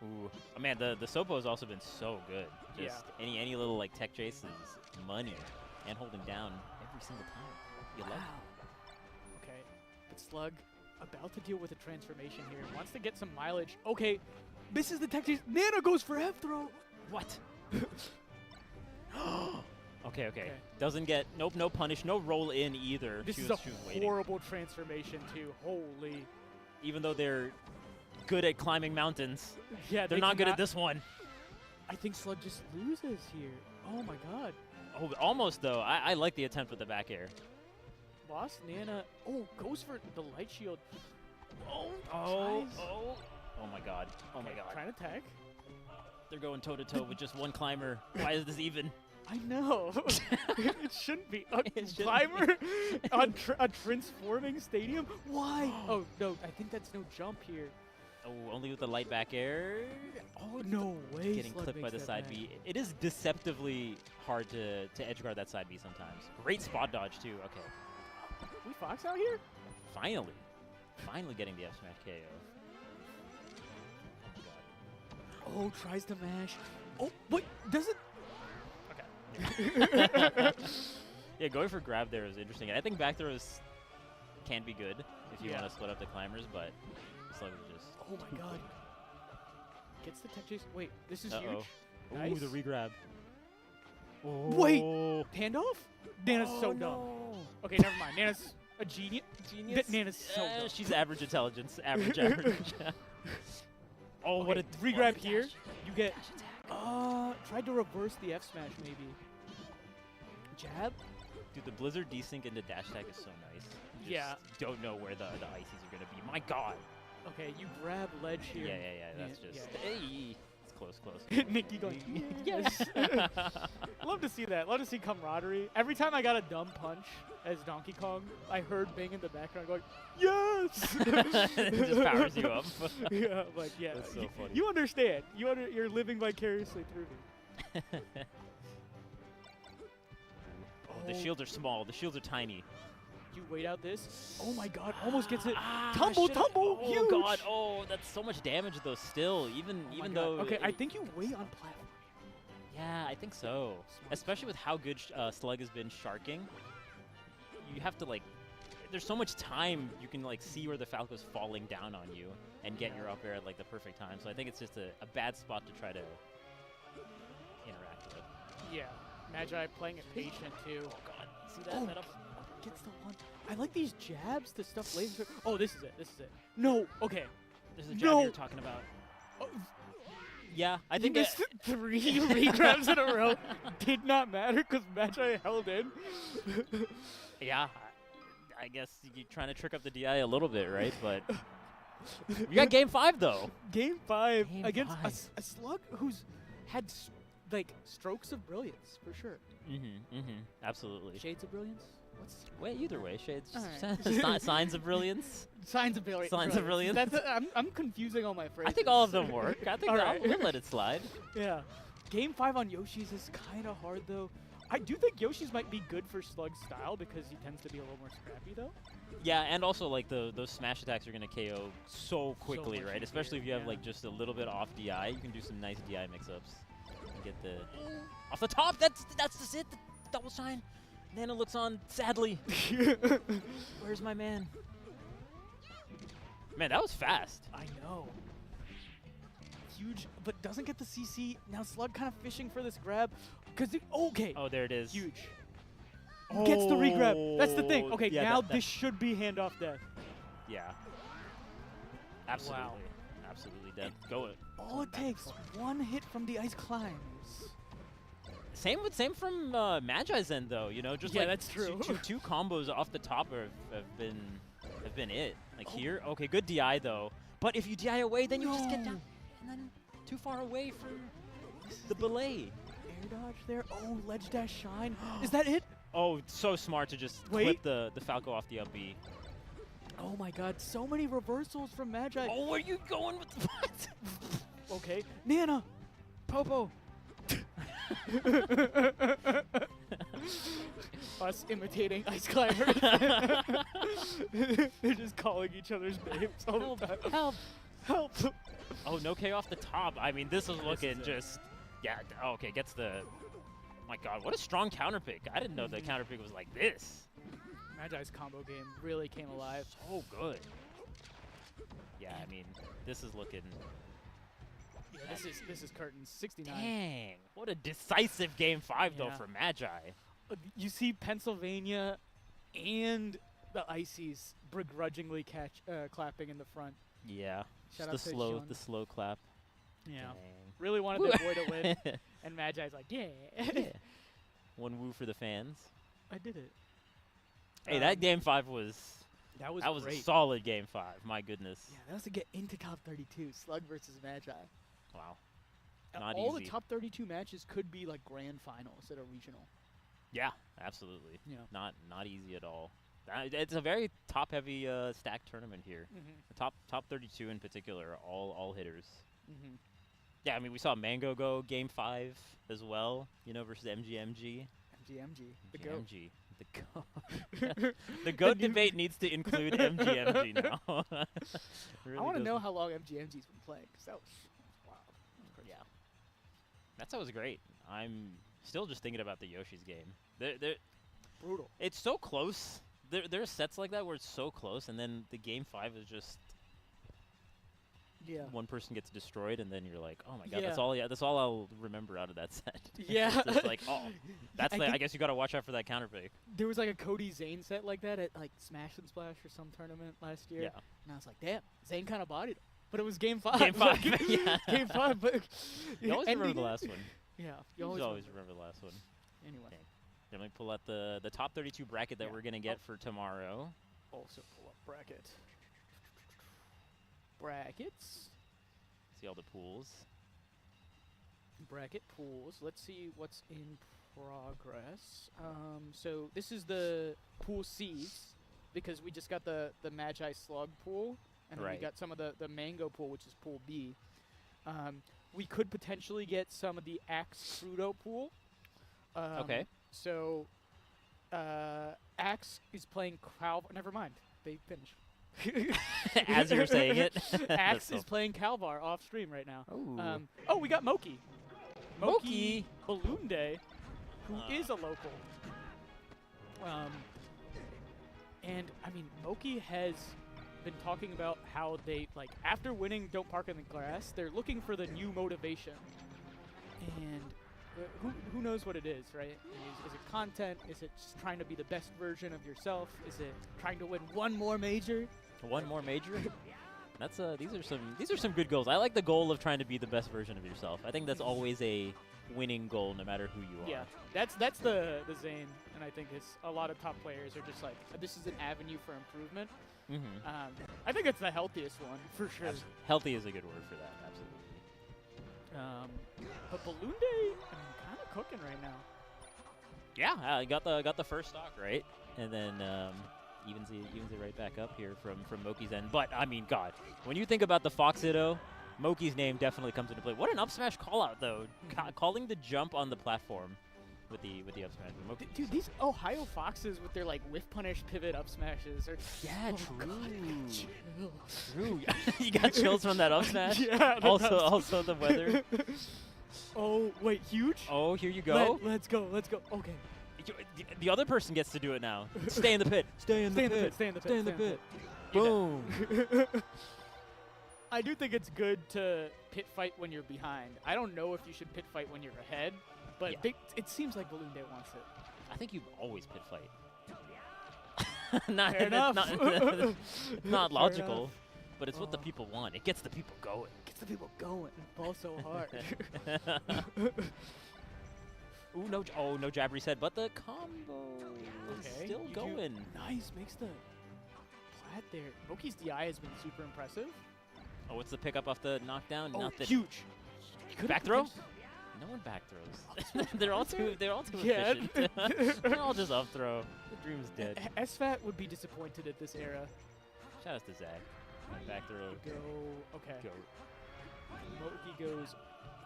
Ooh. Oh, man, the Sopo has also been so good. Just any little like tech chase is money. And holding down every single time. You love it. Okay, but Slug about to deal with a transformation here. Wants to get some mileage. Okay, this is the tech chase. Nana goes for F throw. What? Okay. Doesn't get no punish, no roll in either. This She is was a waiting. horrible transformation too. Holy. Even though they're good at climbing mountains, Yeah, they're they not good at cannot- this one. I think Slug just loses here. Oh my god. Oh, almost though. I like the attempt with the back air. Lost Nana. Oh, goes for the light shield. Oh, Oh tries. my god. Oh my Okay, god. Trying to tag. They're going toe to toe with just one climber. Why is this even? I know. It shouldn't be. A It shouldn't climber on a transforming stadium? Why? Oh, no. I think that's no jump here. Oh, only with the light back air. Oh, no way. Getting Slug clipped by makes the that side back. B. It is deceptively hard to edge guard that side B sometimes. Great spot dodge too. Okay. We Fox out here? Finally. Finally getting the F smash KO. Oh my god. Oh, tries to mash. Oh, wait. Does it? Yeah, going for grab there is interesting. And I think back throws can be good if you Yeah. want to split up the climbers, but Slug is just. Oh, my God. Gets the tech chase. Wait, this is Uh-oh. huge. Ooh, Nice. the regrab. Wait. Oh. Handoff? Nana's so dumb. no. Okay, never mind. Nana's a genius. Genius. Nana's so dumb. She's average intelligence. Average. Oh, what a regrab here. You get. Tried to reverse the F smash maybe. Jab. Dude, the Blizzard desync into dash attack is so nice. You Yeah. just don't know where the ices are going to be. My god. Okay, you grab ledge here. Yeah. That's Yeah, just. yeah. Hey. It's close. Nicki going, yes. Love to see that. Love to see camaraderie. Every time I got a dumb punch as Donkey Kong, I heard Bing in the background going, yes! It just powers you up. Yeah, like, yeah. That's so funny. You understand. You're living vicariously through me. The shields are small. The shields are tiny. You wait out this. Oh my god, almost gets it. Ah, Tumble, should've- tumble, Oh huge. god. Oh, that's so much damage though. Still, even Oh my even God. though. Okay, I think you wait on platform. Yeah, I think so. Especially with how good Slug has been sharking. You have to like. There's so much time you can like see where the Falco's falling down on you and get your up air at like the perfect time. So I think it's just a bad spot to try to interact with. Yeah, Magi playing it patient too. Oh god, see that? Oh, That up. gets the one. I like these jabs, the stuff laser. Oh, this is it. This is it. No. Okay. There's a jab No. you're talking about. Oh, Yeah, I you think missed 3 regrabs in a row. Did not matter because Magi held in. Yeah, I guess you're trying to trick up the DI a little bit, right? But you got game 5 though. Game 5 Game against five. a slug who's had like strokes of brilliance for sure. Absolutely. Shades of brilliance. What's Wait, either way, shades. Alright. Signs of brilliance. signs of brilliance? Signs of brilliance. That's I'm confusing all my phrases. I think all of them work. I think Alright. we'll let it slide. Yeah. Game 5 on Yoshi's is kind of hard, though. I do think Yoshi's might be good for Slug's style because he tends to be a little more scrappy, though. Yeah, and also like those smash attacks are gonna KO so quickly, much right? easier, Especially if you have yeah. like just a little bit off DI, you can do some nice DI mix-ups and get the off the top. That's just it. The double shine. Nana looks on sadly. Where's my man? Man, that was fast. I know. Huge, but doesn't get the CC. Now Slug kind of fishing for this grab. Because, okay. Oh, there it is. Huge. Gets the regrab. That's the thing. Okay, yeah, now that- this should be handoff death. Yeah. Absolutely. Wow. Absolutely dead. Go it. All it takes, one hit from the ice climbs. Same from Magi's end though. You know, just Yeah, like that's true. two combos off the top have been it. Like here, okay, good DI though. But if you DI away, then you just get down and then too far away from the belay. Air dodge there. Oh, ledge dash shine. Is that it? Oh, so smart to just Wait. clip the Falco off the up B. Oh my god, so many reversals from Magi. Oh, where are you going with the what? Okay. Nana. Popo. Us imitating ice climbers. They're just calling each other's names all the time. Help! Help! Oh, no K off the top. I mean, this is looking is it. just... Yeah, okay, gets the... My god, what a strong counter pick. I didn't know the counter pick was like this. Magi's combo game really came alive. So good. Yeah, I mean, this is looking... Yeah, this is curtains 69. Dang, what a decisive game 5 though Yeah. for Magi. You see Pennsylvania and the Ices begrudgingly clapping in the front. Yeah, Shout just out to the Sean. slow clap. Yeah. Dang. Really wanted their boy to win. And Magi's like, yeah. Yeah. One woo for the fans. I did it. Hey, that game 5 was That was a great. solid game 5. My goodness. Yeah, that was to get into top 32. Slug versus Magi. Wow. And Not all easy. the top 32 matches could be like grand finals at a regional. Yeah, absolutely. Yeah. Not easy at all. It's a very top-heavy stacked tournament here. The top 32 in particular, are all hitters. Yeah, I mean we saw Mang0 go game 5 as well. You know, versus MGMG. MGMG. The GOAT. MGMG. The GOAT. The GOAT debate needs to include MGMG now. Really I want to does. know how long MGMG's been playing, because that was wild. Yeah. That's always great. I'm still just thinking about the Yoshi's game. They're Brutal. it's so close. There are sets like that where it's so close, and then the game 5 is just Yeah. one person gets destroyed, and then you're like, oh my god, Yeah. that's all I'll remember out of that set. Yeah. It's just like, oh, that's I I think guess you gotta watch out for that counter pick. There was like a Cody Zayn set like that at like Smash and Splash or some tournament last year. Yeah. And I was like, damn, Zayn kind of bodied him. But it was game 5. Game 5, Like, yeah. Game 5, but You always remember ending the it- last one. Yeah. You You always remember the last one. Anyway. Okay. Let me pull out the top 32 bracket that Yeah. we're gonna get for tomorrow. Also pull up bracket. Brackets. See all the pools. Bracket pools. Let's see what's in progress. So this is the pool C's, because we just got the Magi Slug pool, and then we Right. got some of the Mang0 pool, which is pool B. We could potentially get some of the Axe Crudo pool. Okay. So Axe is playing Calvar. Never mind. They finished. As you were saying it. Axe That's is so- playing Calvar off stream right now. Ooh. Oh, we got Moki. Moki. Balloon Day, who is a local. And I mean, Moki has been talking about how they, like, after winning Don't Park in the Grass, they're looking for the new motivation. And who knows what it is, right? Is it content? Is it just trying to be the best version of yourself? Is it trying to win one more major? One more major. That's these are some good goals. I like the goal of trying to be the best version of yourself. I think that's always a winning goal, no matter who you are. Yeah, that's the Zayn, and I think it's a lot of top players are just like, this is an avenue for improvement. Mm-hmm. I think it's the healthiest one for sure. Healthy is a good word for that. Absolutely. But Balloon Day, I'm kind of cooking right now. Yeah, I got the first stock right, and then evens it right back up here from Moki's end. But I mean, God, when you think about the Fox Itto, Moki's name definitely comes into play. What an up smash call out though, calling the jump on the platform with the up smash. Moki Dude, these Ohio Foxes with their like whiff punish pivot up smashes are Yeah, oh true. God, chill. True. You got chills from that up smash. Yeah. Also the weather. Oh wait, huge. Oh, here you go. Let's go. Okay. The other person gets to do it now. Stay in the pit. Stay in the pit. Stay in the pit. Stay in the pit. You're Boom. I do think it's good to pit fight when you're behind. I don't know if you should pit fight when you're ahead, but Yeah. it seems like Balloon Day wants it. I think you always pit fight. not, Fair enough. not logical, enough. but it's what the people want. It gets the people going. Gets the people going. Ball so hard. Ooh, no jab reset, but the combo is Okay, still you do- going. Nice, makes the plat there. Moki's DI has been super impressive. Oh, what's the pickup off the knockdown? Oh, Nothing. huge. Back throw? No one back throws. they're all too Yeah. efficient. They're all just up throw. The dream's dead. SFAT would be disappointed at this era. Shout out to Zach. Back throw. Go. Okay. Go. Moki goes.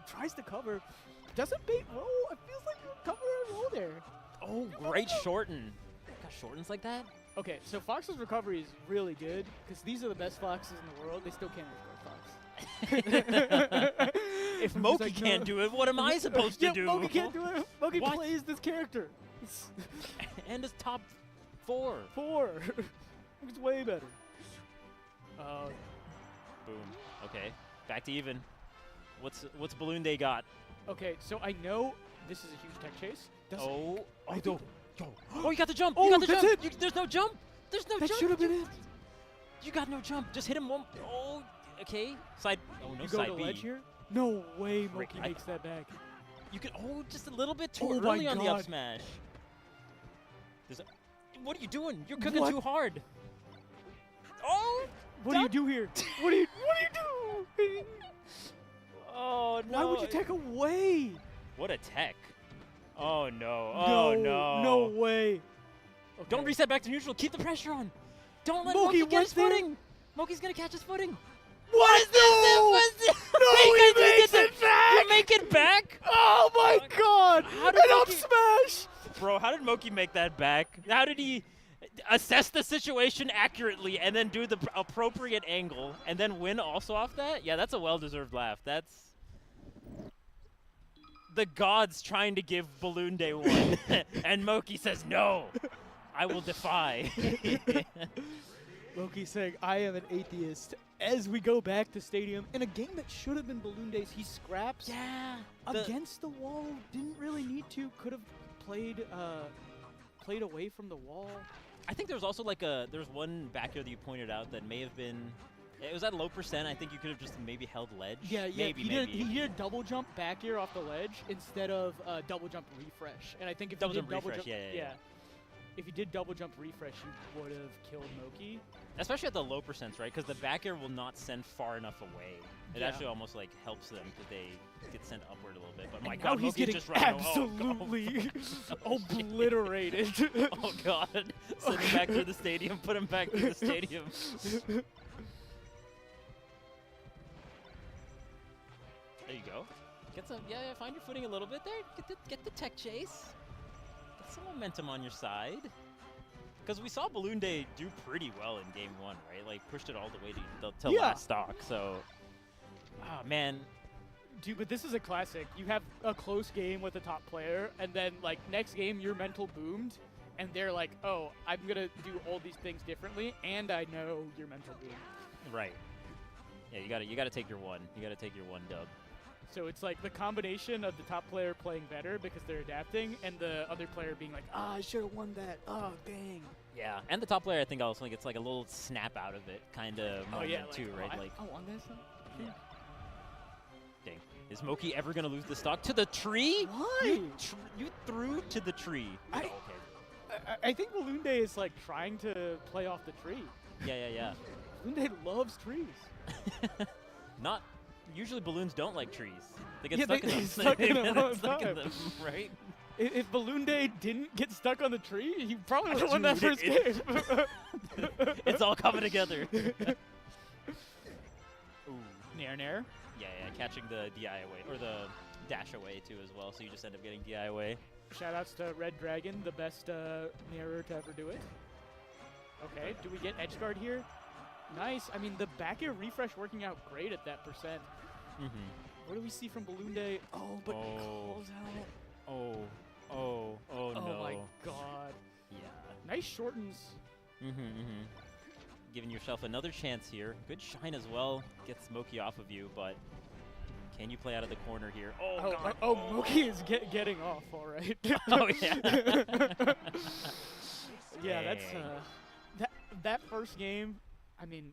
Tries to cover. Doesn't bait roll. It feels like you cover and roll there. Oh, great shorten. Got shortens like that? Okay, so Fox's recovery is really good because these are the best Foxes in the world. They still can't recover Fox. If Moki can't do it, what am I supposed to do? Moki can't do it. Moki What? plays this character. And it's top 4. 4. It's way better. Boom. Okay. Back to even. What's Balloon Day got? Okay, so I know this is a huge tech chase. Doesn't- I think- Oh, you got the jump. Oh, You got the that's jump. it. There's no jump. There's no That jump. should have been it. You got no jump. Just hit him one. Oh, okay. Side. Oh, no You go side to B. ledge here? No way Rick, Moki I- makes that back. You could. Oh, just a little bit too Oh my early on the up God. smash. What are you doing? You're cooking What? too hard. Oh. What do you do here? What do you do? Oh no. Why would you take away? What a tech. Oh no. Oh no. No way. Okay. Don't reset back to neutral. Keep the pressure on. Don't let Moki Moki get his was there. footing. Moki's gonna catch his footing. What is this? No, he makes it back! You make it back? Oh my God! How did An up Moki- smash! Bro, how did Moki make that back? How did he assess the situation accurately and then do the appropriate angle and then win also off that? Yeah, that's a well-deserved laugh. That's the gods trying to give Balloon Day one. And Moki says, no, I will defy. Moki saying, I am an atheist. As we go back to stadium, in a game that should have been Balloon Days, he scraps Yeah. against the wall. Didn't really need to. Could have played away from the wall. I think there was also like there's one back here that you pointed out that may have been, it was at low percent. I think you could have just maybe held ledge. Yeah, maybe. He did a double jump back here off the ledge instead of double jump refresh. And I think if Double you jump did double refresh, jump, yeah. If you did double jump refresh, you would have killed Moki. Especially at the low percents, right? Because the back air will not send far enough away. It Yeah. actually almost like helps them because they get sent upward a little bit. But my And God, now he's Moki's getting just running. absolutely obliterated. Oh God! Send him back through the stadium. Put him back through the stadium. There you go. Get some. Yeah. Find your footing a little bit there. Get the tech chase. Get some momentum on your side. Because we saw Balloon Day do pretty well in Game 1, right? Like, pushed it all the way to Yeah. last stock, so... Ah, man. Dude, but this is a classic. You have a close game with a top player, and then, like, next game, your mental boomed, and they're like, oh, I'm going to do all these things differently, and I know your mental boomed. Right. Yeah, you gotta take your one. You gotta take your one dub. So it's like the combination of the top player playing better because they're adapting, and the other player being like, I should have won that. Oh, dang. Yeah, and the top player, I think, also gets like a little snap out of it kind of moment, Like, too, right? I, Like, I won this. yeah. Dang. Is Moki ever gonna lose the stock to the tree? Why? You threw to the tree. I- Okay. I think Balloon Day is like trying to play off the tree. Yeah. Balloon Day loves trees. Not usually balloons don't like trees. They get Yeah, stuck they in them. stuck in them all the Stuck in time. them, right? If Balloon Day didn't get stuck on the tree, he probably would have won that Dude, first game. It's all coming together. Ooh. Nair. Yeah, catching the DI away or the dash away too as well. So you just end up getting DI away. Shoutouts to Red Dragon, the best Nairer to ever do it. Okay, do we get edge guard here? Nice. I mean, the back air refresh working out great at that percent. What do we see from Balloon Day? Oh, but Oh. calls out. Oh Oh no. my nice shortens. Giving yourself another chance here. Good shine as well. Gets Moki off of you, but can you play out of the corner here? Oh, God. Moki is getting off, all right. Oh, yeah. Yeah, that's that first game, I mean,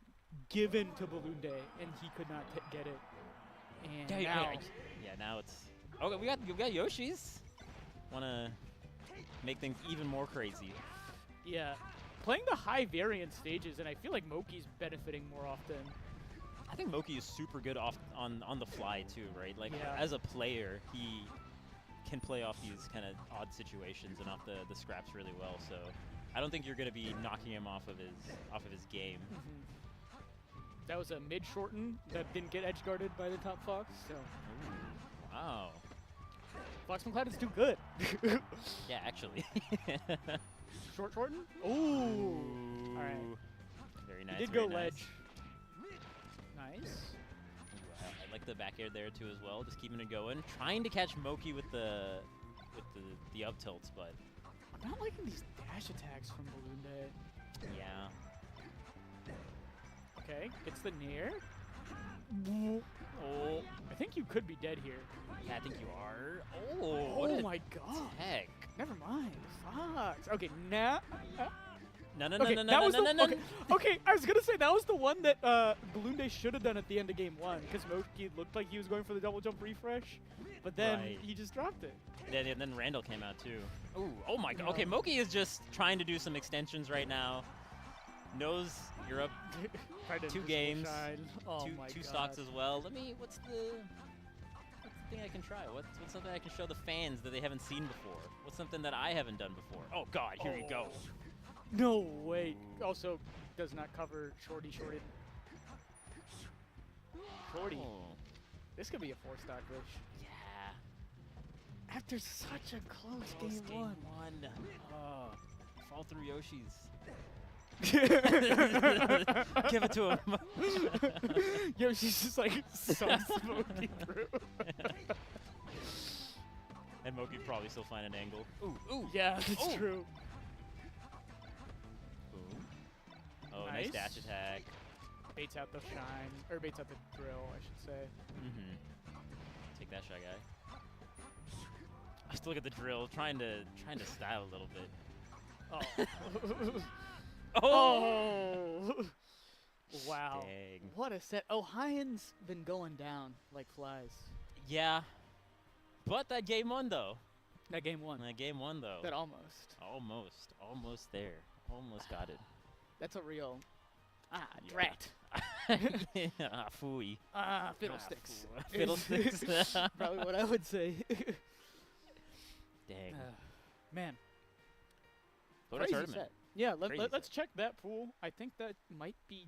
given to Balloon Day, and he could not get it. And now it's... Okay, we got Yoshi's. Want to make things even more crazy. Yeah. Playing the high variance stages, and I feel like Moki's benefiting more often. I think Moki is super good on the fly, too, right? Like, yeah. As a player, he can play off these kind of odd situations and off the scraps really well, so... I don't think you're going to be knocking him off of his game. That was a mid shorten that didn't get edge guarded by the top Fox. So. Ooh, wow. Fox McCloud is too good. Yeah, actually. Short shorten? Ooh. All right. Very nice. He did very go nice. ledge. Nice. I like the back air there too as well. Just keeping it going. Trying to catch Moki with the up tilts, but. I'm not liking these dash attacks from Balloon Day. Yeah. Okay, gets the nair. Oh. I think you could be dead here. Yeah, I think you are. Oh, Oh my god. Heck. Never mind. Fox. Okay, now. No. Okay, I was gonna say that was the one that Balloon Day should have done at the end of game 1 because Moki looked like he was going for the double jump refresh, but then he just dropped it. Yeah, and then Randall came out too. Ooh, oh my god. Okay, Moki is just trying to do some extensions right now. Knows you're up 2 games, oh two stocks as well. What's the thing I can try? What's something I can show the fans that they haven't seen before? What's something that I haven't done before? Oh god, here you go. No way. Also, does not cover Shorty. Oh. This could be a 4-stock glitch. Yeah. After such a close game one. Fall through Yoshi's. Give it to him. Yoshi's just like so smoky through. And Moki probably still find an angle. Ooh. Yeah, that's true. Oh, nice dash attack. Baits out the shine, or baits out the drill, I should say. Take that, Shy Guy. I still look at the drill, trying to style a little bit. Oh. Wow. Dang. What a set. Oh, Hyan's been going down like flies. Yeah. But that game won, though. That game won. Though. That almost. Almost there. Almost got it. That's a real. Yeah. Drat. Fooey. Fiddlesticks. Fiddlesticks. Probably what I would say. Dang. Man. What a Crazy tournament. set. Yeah, let's set. check that pool. I think that might be.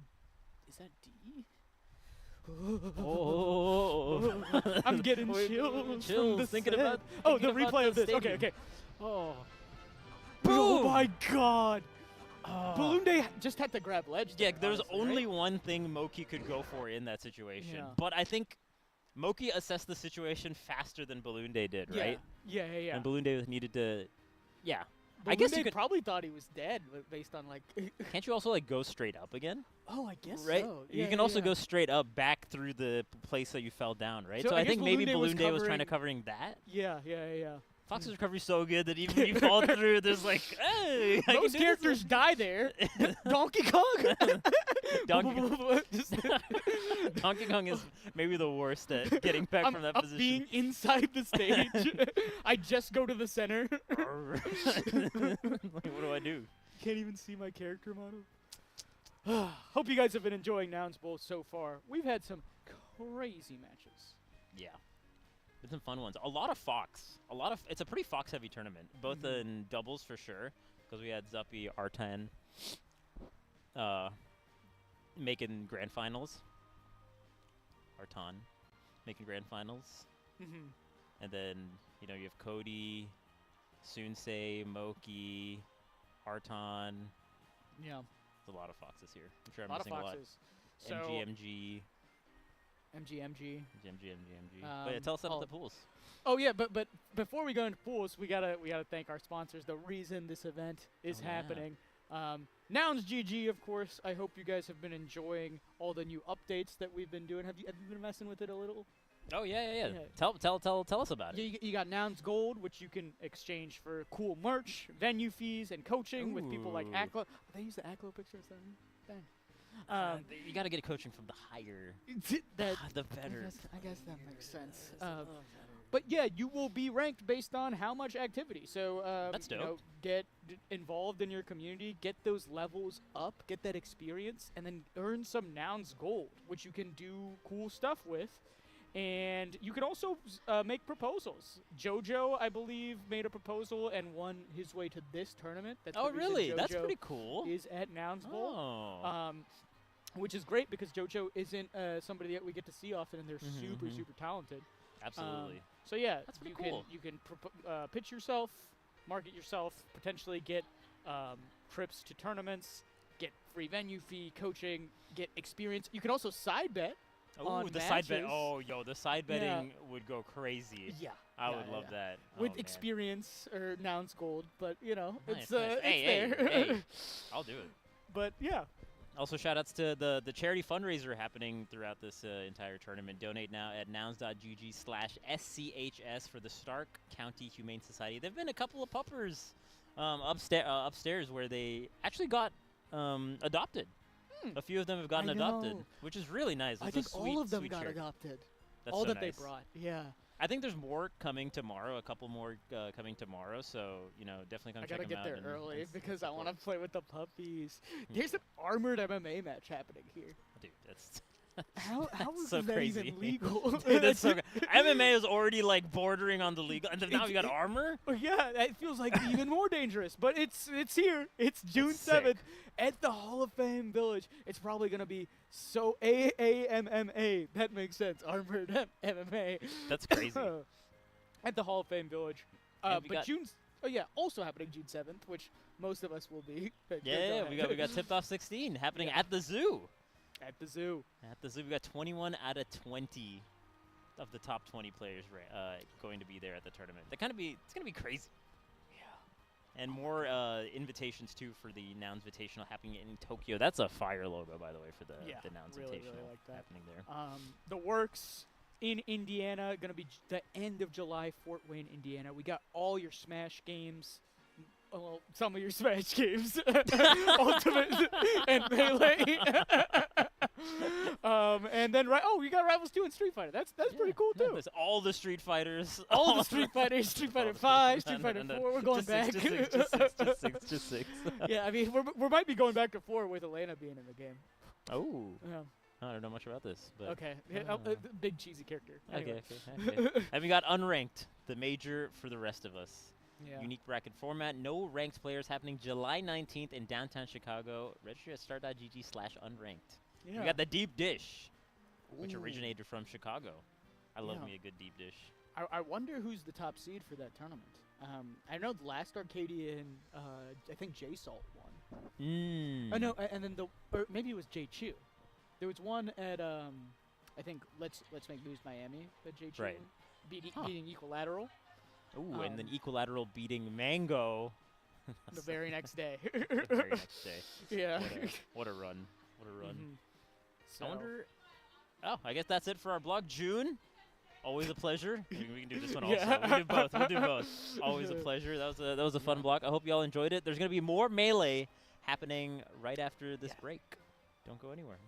Is that D? Oh. I'm getting chills. Chills. From Thinking set. about. Oh, the thinking about replay of this. stadium. Okay. Oh. Boom. Oh my God. Balloon Day just had to grab ledge. Yeah, there's honestly, only right? one thing Moki could go for in that situation. Yeah. But I think Moki assessed the situation faster than Balloon Day did, right? Yeah. And Balloon Day needed to. Yeah. Balloon I guess Day you could. probably thought he was dead based on like. Can't you also like go straight up again? Oh, I guess Right. so. You can also go straight up back through the place that you fell down, right? So So I I guess think maybe Balloon Day was Balloon Day was trying to covering- covering that. Yeah. Fox's recovery's so good that even when you fall through, there's like, hey, I can Most do characters die there. Donkey Kong. Donkey Kong is maybe the worst at getting back from that position. Being inside the stage. I just go to the center. Like, what do I do? Can't even see my character model. Hope you guys have been enjoying Nouns Bowl so far. We've had some crazy matches. Yeah. Been some fun ones. A lot of Fox. It's a pretty Fox-heavy tournament, both in doubles for sure, because we had Zuppy, Arton, making grand finals. Arton making grand finals. And then, you have Cody, Sunsei, Moki, Arton. Yeah. There's a lot of Foxes here. I'm sure I'm A lot of missing foxes. So MGMG. MGMG. But yeah, tell us about the pools. Oh yeah, but before we go into pools, we gotta thank our sponsors. The reason this event is happening. Nouns GG, of course. I hope you guys have been enjoying all the new updates that we've been doing. Have you been messing with it a little? Oh yeah. Tell us about it. You got Nouns Gold, which you can exchange for cool merch, venue fees, and coaching with people like Aklo. Oh, they use the Aklo pictures then. Dang. You got to get coaching from the higher, the better. I guess that makes sense. But yeah, you will be ranked based on how much activity. So that's dope. You know, get involved in your community, get those levels up, get that experience, and then earn some Nouns Gold, which you can do cool stuff with. And you can also make proposals. JoJo, I believe, made a proposal and won his way to this tournament. That's oh, the reason really? JoJo That's pretty cool. Is at Nouns Bowl. Oh. Which is great because JoJo isn't somebody that we get to see often, and they're super talented. Absolutely. So yeah, that's pretty cool. You can pitch yourself, market yourself, potentially get trips to tournaments, get free venue fee, coaching, get experience. You can also side bet. Oh, the side bet. Oh, yo, the side betting would go crazy. Yeah. I would love that. With experience or Nouns Gold, but you know, it's there. Hey, I'll do it. But yeah. Also, shout-outs to the charity fundraiser happening throughout this entire tournament. Donate now at nouns.gg/SCHS for the Stark County Humane Society. There have been a couple of puppers upstairs where they actually got adopted. A few of them have gotten adopted, which is really nice. I think all of them got adopted. That's all so that nice. they brought. Yeah. I think there's more coming tomorrow, a couple more coming tomorrow, so, you know, definitely come check them out. I gotta get there early because I want to play with the puppies. There's an armored MMA match happening here. Dude, that's... How is so that crazy. even legal? Dude, that's so MMA is already, like, bordering on the legal, and then now we got armor? Yeah, it feels like even more dangerous, but it's here. It's June 7th sick. at the Hall of Fame Village. It's probably going to be so AAMMA. That makes sense. Armored MMA. That's crazy. At the Hall of Fame Village. But June's... Oh, yeah, also happening June 7th, which most of us will be. Yeah, we got Tipped Off 16 happening at the zoo. At the zoo. At the zoo, we got 21 out of 20 of the top 20 players going to be there at the tournament. It's gonna be crazy. Yeah. And more invitations too for the Nouns Invitational happening in Tokyo. That's a fire logo, by the way, for the Nouns Invitational really like that. happening there. The Works in Indiana, gonna be the end of July, Fort Wayne, Indiana. We got all your Smash games. Well, some of your Smash games, Ultimate and Melee, and then we got Rivals 2 and Street Fighter. That's pretty cool too. There's all the Street Fighters, all the Street Fighters, Street Fighter 5, Street Fighter 4. We're going back. Just six. Yeah, I mean we might be going back to 4 with Elena being in the game. Oh. Yeah. I don't know much about this. But okay, big cheesy character. Okay. And we got Unranked, the major for the rest of us. Yeah. Unique bracket format, no ranked players happening July 19th in downtown Chicago. Register at star.gg/unranked. Yeah. We got the deep dish, which originated from Chicago. I love me a good deep dish. I wonder who's the top seed for that tournament. I know the last Arcadian, I think J-Salt won. Oh no, and then or maybe it was J-Chu. There was one at I think Let's Make Moves Miami that J-Chu right. beating Equilateral. Ooh, and then Equilateral beating Mang0 the very next day. The very next day. Yeah. What a run. What a run. So I wonder... Oh, I guess that's it for our blog. June, always a pleasure. we can do this one also. We'll do both. Always a pleasure. That was a fun blog. I hope you all enjoyed it. There's going to be more Melee happening right after this break. Don't go anywhere.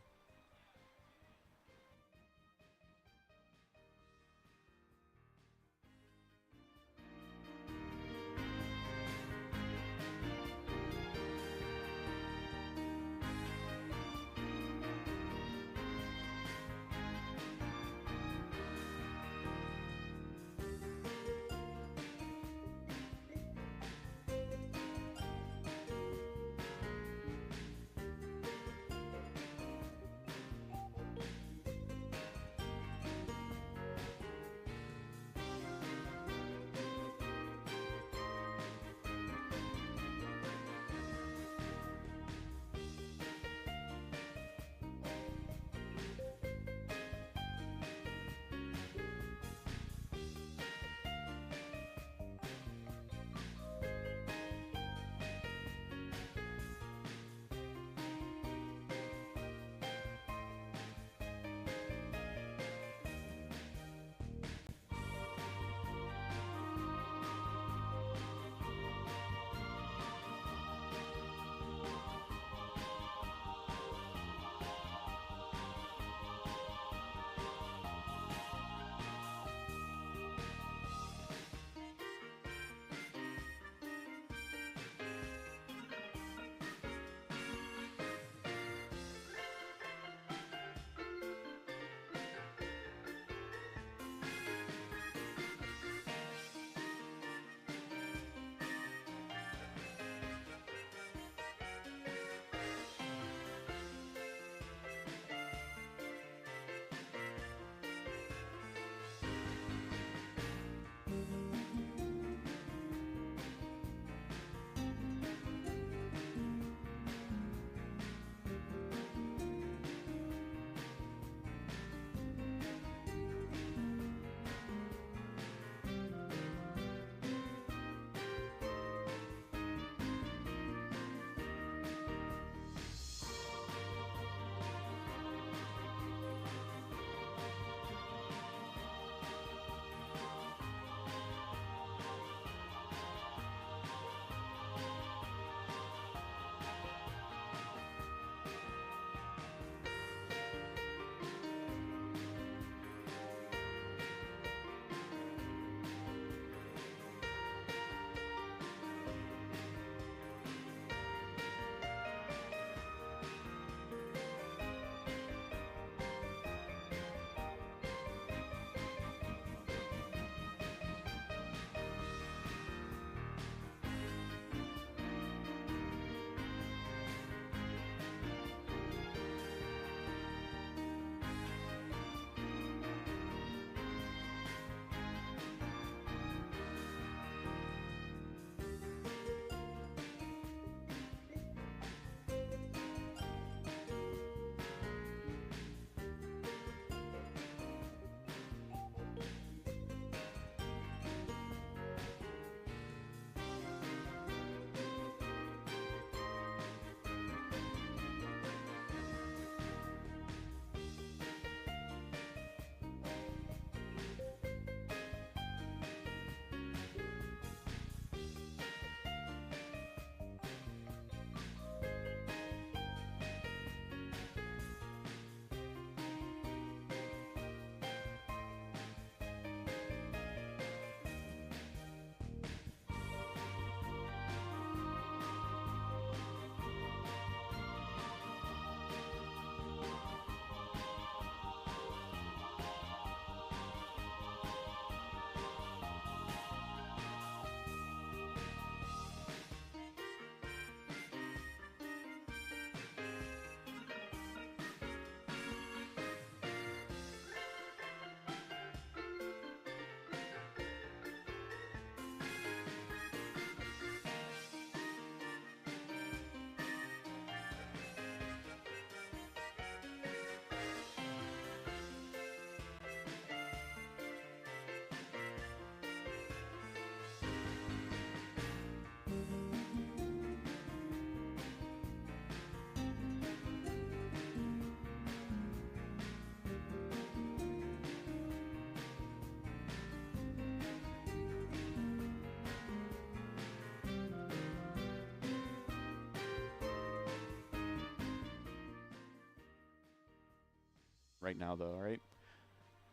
right now, though, right?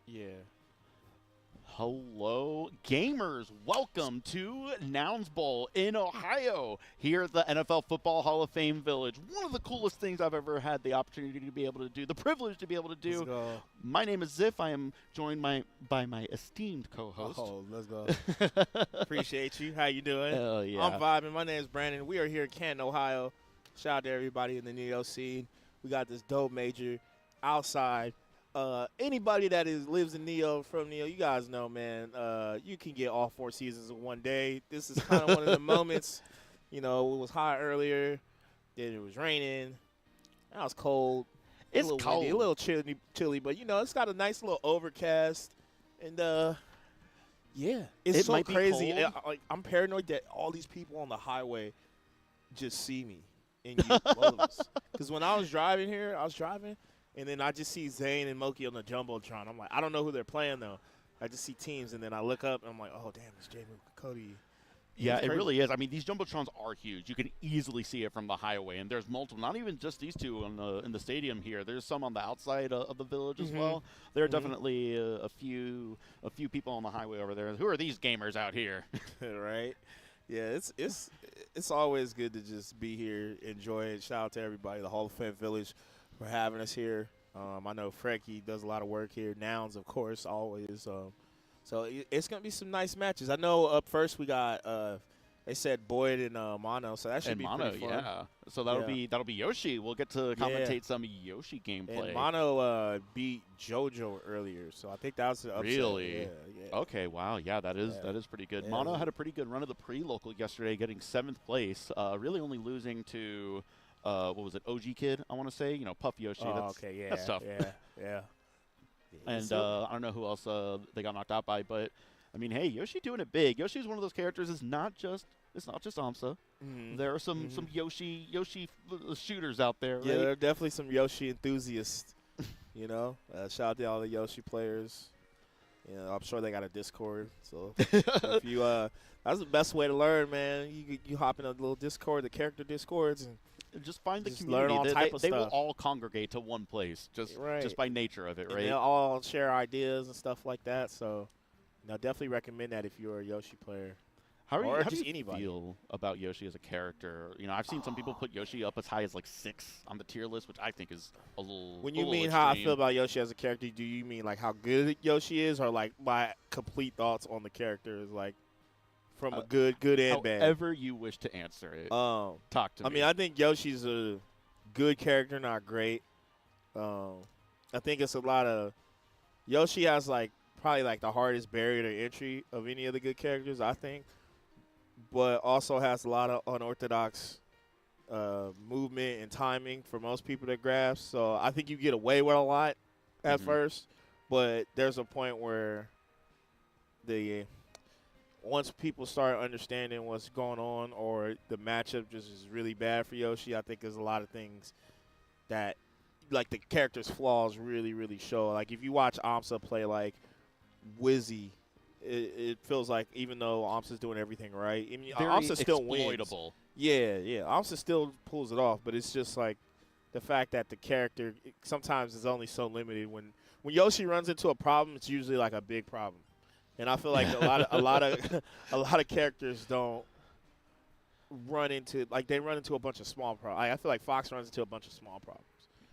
Yeah. Hello, gamers. Welcome to Nouns Bowl in Ohio, here at the NFL Football Hall of Fame Village. One of the coolest things I've ever had the opportunity to be able to do, the privilege to be able to do. Let's go. My name is Ziff. I am joined by my esteemed co-host. Oh, let's go. Appreciate you. How you doing? Hell yeah. I'm vibing. My name is Brandon. We are here in Canton, Ohio. Shout out to everybody in the Neo scene. We got this dope major outside. Anybody that lives in Neo, from Neo, you guys know, man, you can get all 4 seasons in one day. This is kind of one of the moments. You know, it was hot earlier, then it was raining, now it's cold. It's a little cold. windy, a little chilly, but, you know, it's got a nice little overcast. And, yeah, it's It so might be crazy. cold. I'm paranoid that all these people on the highway just see me and use gloves. Because when I was driving here, and then I just see Zayn and Moki on the Jumbotron. I'm like, I don't know who they're playing, though. I just see teams, and then I look up, and I'm like, oh, damn, it's Jmook, Cody. Yeah, It's it crazy. really is. I mean, these Jumbotrons are huge. You can easily see it from the highway, and there's multiple, not even just these two in the stadium here. There's some on the outside of the village as well. There are definitely a few people on the highway over there. Who are these gamers out here? Right? Yeah, it's always good to just be here, enjoy it. Shout out to everybody, the Hall of Fame Village, for having us here. I know Frecky does a lot of work here. Nouns, of course, always. So it's going to be some nice matches. I know up first we got, they said Boyd and Mono, so that should And be Mono, pretty fun. yeah. So that'll be Yoshi. We'll get to commentate some Yoshi gameplay. And Mono beat JoJo earlier, so I think that was the upset. Really? Yeah. Okay, wow, yeah, that is pretty good. Yeah. Mono had a pretty good run of the pre-local yesterday, getting 7th place. Really only losing to what was it, OG Kid? I want to say, Puff Yoshi. Oh, That's tough. Yeah. And I don't know who else they got knocked out by, but I mean, hey, Yoshi doing it big. Yoshi's one of those characters. It's not just AMSA. There are some Yoshi shooters out there. Yeah, right? there are definitely some Yoshi enthusiasts. Shout out to all the Yoshi players. I'm sure they got a Discord. So if you, that's the best way to learn, man. You hop in a little Discord, the character Discords, and just find the just community. learn all type of they will stuff. all congregate to one place, just by nature of it, and right? they'll all share ideas and stuff like that. So, definitely recommend that if you're a Yoshi player. How or do just you anybody. feel about Yoshi as a character? I've seen some people put Yoshi up as high as like 6 on the tier list, which I think is a little. When you a little mean how I extreme. feel about Yoshi as a character, do you mean like how good Yoshi is, or like my complete thoughts on the character is like from a good and bad? However you wish to answer it. Talk to me. I mean, I think Yoshi's a good character, not great. I think it's a lot of Yoshi has probably the hardest barrier to entry of any of the good characters, I think, but also has a lot of unorthodox movement and timing for most people to grasp. So I think you get away with a lot at first, but there's a point where once people start understanding what's going on, or the matchup just is really bad for Yoshi, I think there's a lot of things that, the character's flaws really, really show. Like, if you watch AMSA play, Wizzy, it feels like even though AMSA's doing everything right, I mean, very AMSA still wins. exploitable. Yeah. AMSA still pulls it off, but it's just, the fact that the character sometimes is only so limited. When Yoshi runs into a problem, it's usually, a big problem. And I feel like a lot of characters don't run into they run into a bunch of small problems. I feel like Fox runs into a bunch of small problems.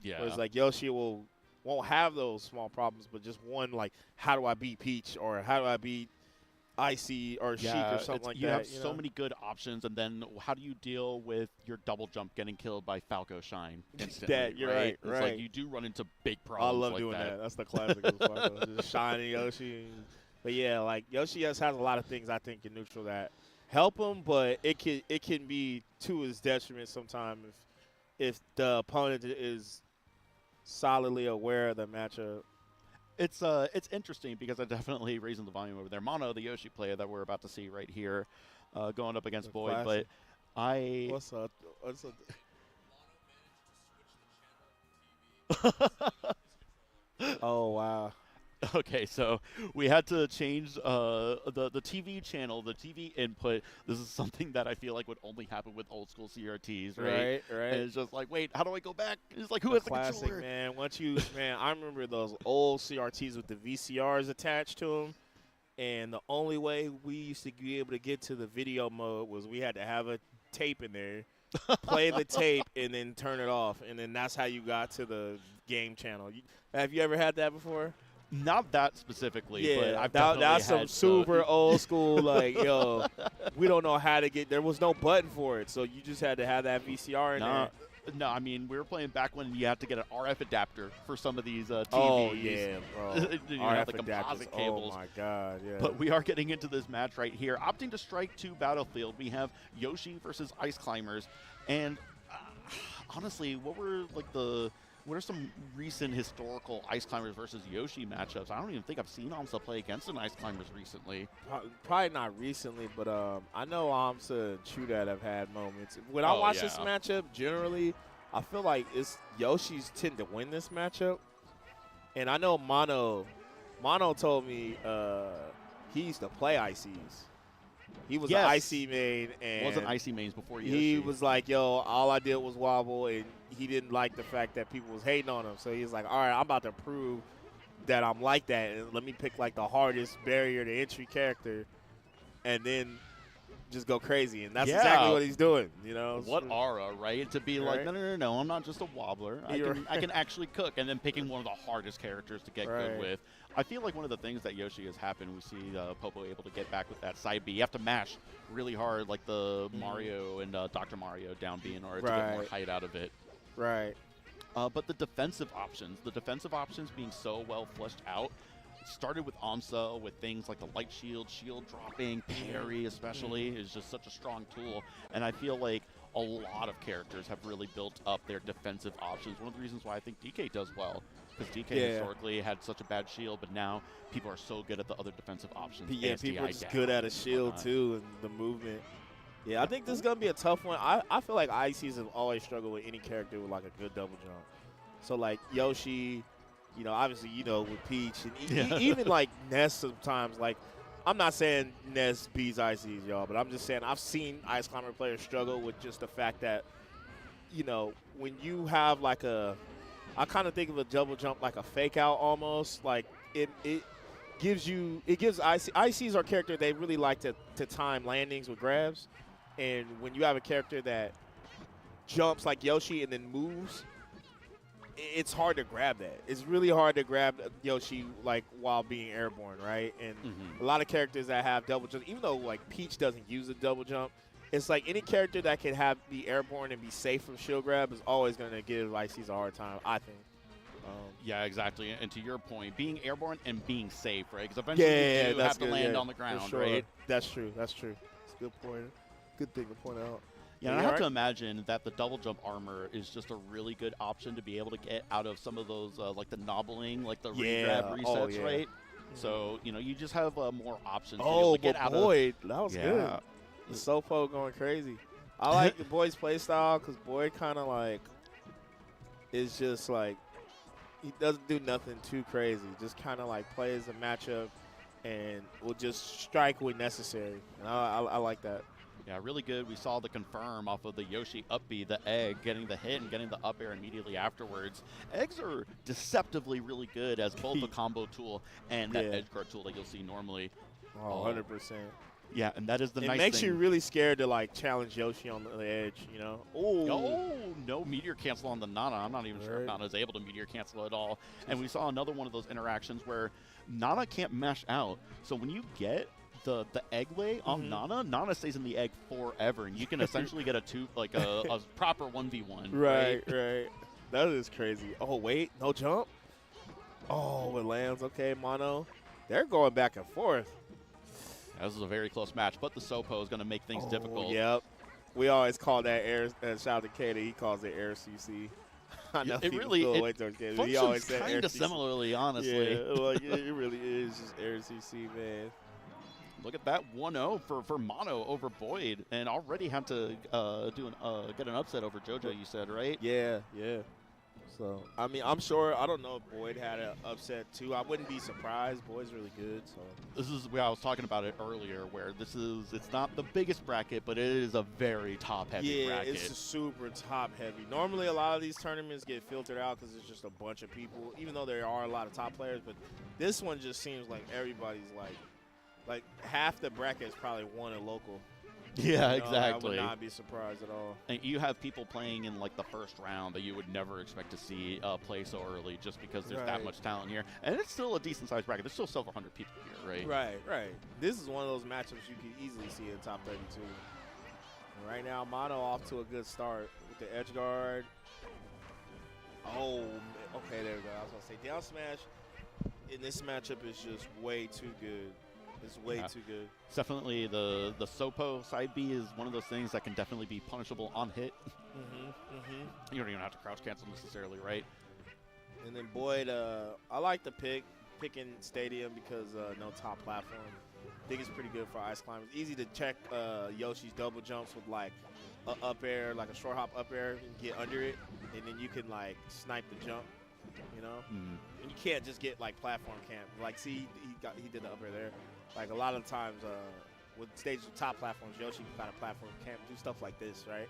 Yeah. Whereas Yoshi won't have those small problems, but just one how do I beat Peach, or how do I beat Icy or Sheik or something like that. You have so many good options, and then how do you deal with your double jump getting killed by Falco Shine instantly? You're right. It's you do run into big I problems. love doing that. That's the classic of Falco. Just shiny Yoshi. But yeah, Yoshi has a lot of things I think in neutral that help him, but it can be to his detriment sometimes if the opponent is solidly aware of the matchup. It's interesting because I'm definitely raising the volume over there. Mono, the Yoshi player that we're about to see right here, going up against Boyd, but What's up? Oh wow. Okay, so we had to change the TV channel, the TV input. This is something that I feel like would only happen with old school CRTs, right? Right. And it's just like, wait, how do I go back? It's like, who The has the classic, controller? man. Man, I remember those old CRTs with the VCRs attached to them. And the only way we used to be able to get to the video mode was we had to have a tape in there, play the tape, and then turn it off. And then that's how you got to the game channel. Have you ever had that before? Not that specifically, but I've that's some had super old school, like, yo, we don't know how to get, there was no button for it, so you just had to have that VCR in there. No, I mean, we were playing back when you had to get an RF adapter for some of these TVs. Oh, yeah, bro. You RF have the adapters. composite cables. Oh, my God, yeah. But we are getting into this match right here. Opting to strike to Battlefield, we have Yoshi versus Ice Climbers. And honestly, what are some recent historical Ice Climbers versus Yoshi matchups? I don't even think I've seen AMSA play against an Ice Climbers recently. Probably not recently, but I know AMSA and Chudat have had moments. When I watch this matchup, generally, I feel like Yoshi's tend to win this matchup. And I know Mono told me he used to play ICs. He was an IC main, and wasn't IC mains before Yoshi. He was like, yo, all I did was wobble, and he didn't like the fact that people was hating on him. So he was like, all right, I'm about to prove that I'm like that, and let me pick like the hardest barrier to entry character, and then just go crazy. And that's exactly what he's doing, you know. What aura, right? To be like, no, I'm not just a wobbler. I can actually cook, and then picking one of the hardest characters to get good with. I feel like one of the things that Yoshi has happened, we see Popo able to get back with that side B. You have to mash really hard, like the Mario and Dr. Mario down B in order to get more height out of it. Right. But the defensive options being so well fleshed out, started with AMSA with things like the light shield dropping, parry especially is just such a strong tool. And I feel like a lot of characters have really built up their defensive options. One of the reasons why I think DK does well, because DK historically had such a bad shield, but now people are so good at the other defensive options. Yeah, people are just good at a shield too, and the movement. Yeah, I think this is going to be a tough one. I feel like ICs have always struggled with any character with like a good double jump. So like Yoshi, you know, obviously, you know, with Peach, and even like Ness sometimes, like, I'm not saying Ness beats ICs, y'all, but I'm just saying I've seen Ice Climber players struggle with just the fact that, you know, when you have like I kind of think of a double jump like a fake out almost, like it gives ICs are character they really like to time landings with grabs, and when you have a character that jumps like Yoshi and then moves, it's hard to grab that. It's really hard to grab Yoshi like while being airborne, right? And a lot of characters that have double jump, even though like Peach doesn't use a double jump, it's like any character that can be airborne and be safe from shield grab is always going to give ICs a hard time, I think. Yeah, exactly. And to your point, being airborne and being safe, right? Because eventually you do have to land on the ground, right? That's true. It's a good point. Good thing to point out. Yeah, and I have to imagine that the double jump armor is just a really good option to be able to get out of some of those, like the knobbling, like the re-grab resets, right? So, you know, you just have more options to be able to get out Boyd, that was good. The Sopo going crazy. I like the Boyd's play style because Boyd kind of like is just like, he doesn't do nothing too crazy. Just kind of like plays a matchup and will just strike when necessary. And I like that. Yeah, really good. We saw the confirm off of the Yoshi up B, the egg, getting the hit and getting the up air immediately afterwards. Eggs are deceptively really good as both a combo tool and that edge guard tool that you'll see normally. Oh, 100%. Yeah, and that is the nice thing. It makes you really scared to, like, challenge Yoshi on the edge, you know? Oh, no meteor cancel on the Nana. I'm not even sure if Nana is able to meteor cancel at all. And we saw another one of those interactions where Nana can't mesh out. So when you get the egg lay on Nana stays in the egg forever, and you can essentially get a proper 1v1. Right. That is crazy. Oh, wait, no jump? Oh, it lands. Okay, Mono. They're going back and forth. This is a very close match, but the Sopo is going to make things difficult. Yep. We always call that air, shout out to Cody, he calls it air CC. I know it really functions kind of similarly, honestly. Yeah, like, it really is just air CC, man. Look at that 1-0 for Mono over Boyd, and already had to get an upset over JoJo, you said, right? Yeah. So, I mean, I'm sure, I don't know if Boyd had an upset too. I wouldn't be surprised. Boyd's really good, so. This is where I was talking about it earlier, where it's not the biggest bracket, but it is a very top-heavy bracket. Yeah, it's super top-heavy. Normally, a lot of these tournaments get filtered out because it's just a bunch of people, even though there are a lot of top players. But this one just seems like everybody's like half the bracket is probably one a local. Yeah, You know, exactly. I would not be surprised at all. And you have people playing in like the first round that you would never expect to see play so early, just because there's that Right. much talent here. And it's still a decent-sized bracket. There's still several hundred people here, right? Right. This is one of those matchups you can easily see in top 32. And right now, Mono off to a good start with the edge guard. Oh, okay, there we go. I was going to say down smash in this matchup is just way too good. It's way too good. It's definitely the Sopo side B is one of those things that can definitely be punishable on hit. You don't even have to crouch cancel necessarily, right? And then Boyd, I like the picking Stadium because no top platform. I think it's pretty good for ice climbers. Easy to check Yoshi's double jumps with like a up air, like a short hop up air, and get under it, and then you can like snipe the jump. You know, and you can't just get like platform camp. Like, see, he did the up air there. Like a lot of times with stages with top platforms, Yoshi can kind of platform camp, do stuff like this, right?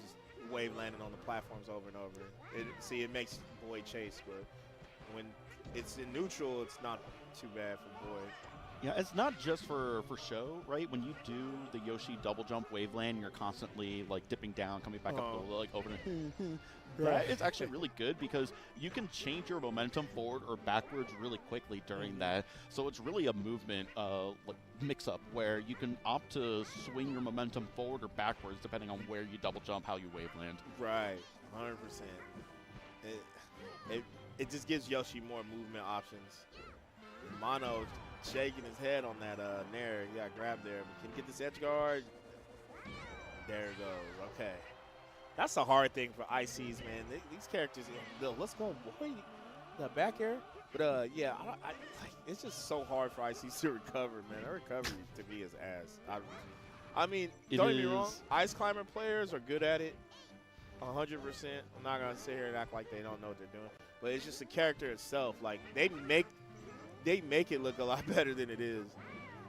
Just wave landing on the platforms over and over. It makes Boyd chase, but when it's in neutral, it's not too bad for Boyd. Yeah, it's not just for show, right? When you do the Yoshi double jump wave land, you're constantly like dipping down, coming back up, like over and that is actually really good because you can change your momentum forward or backwards really quickly during that. So it's really a movement like mix-up where you can opt to swing your momentum forward or backwards depending on where you double jump, how you wave land. Right, 100%. It just gives Yoshi more movement options. Mono shaking his head on that nair. He got grabbed there. But can he get this edge guard? There it goes. Okay. That's a hard thing for ICs, man. These characters, let's go, boy. The back air. But, yeah, it's just so hard for ICs to recover, man. Their recovery, to me, is ass. I mean, don't get me wrong. Ice climber players are good at it. 100%. I'm not going to sit here and act like they don't know what they're doing. But it's just the character itself. Like, they make it look a lot better than it is.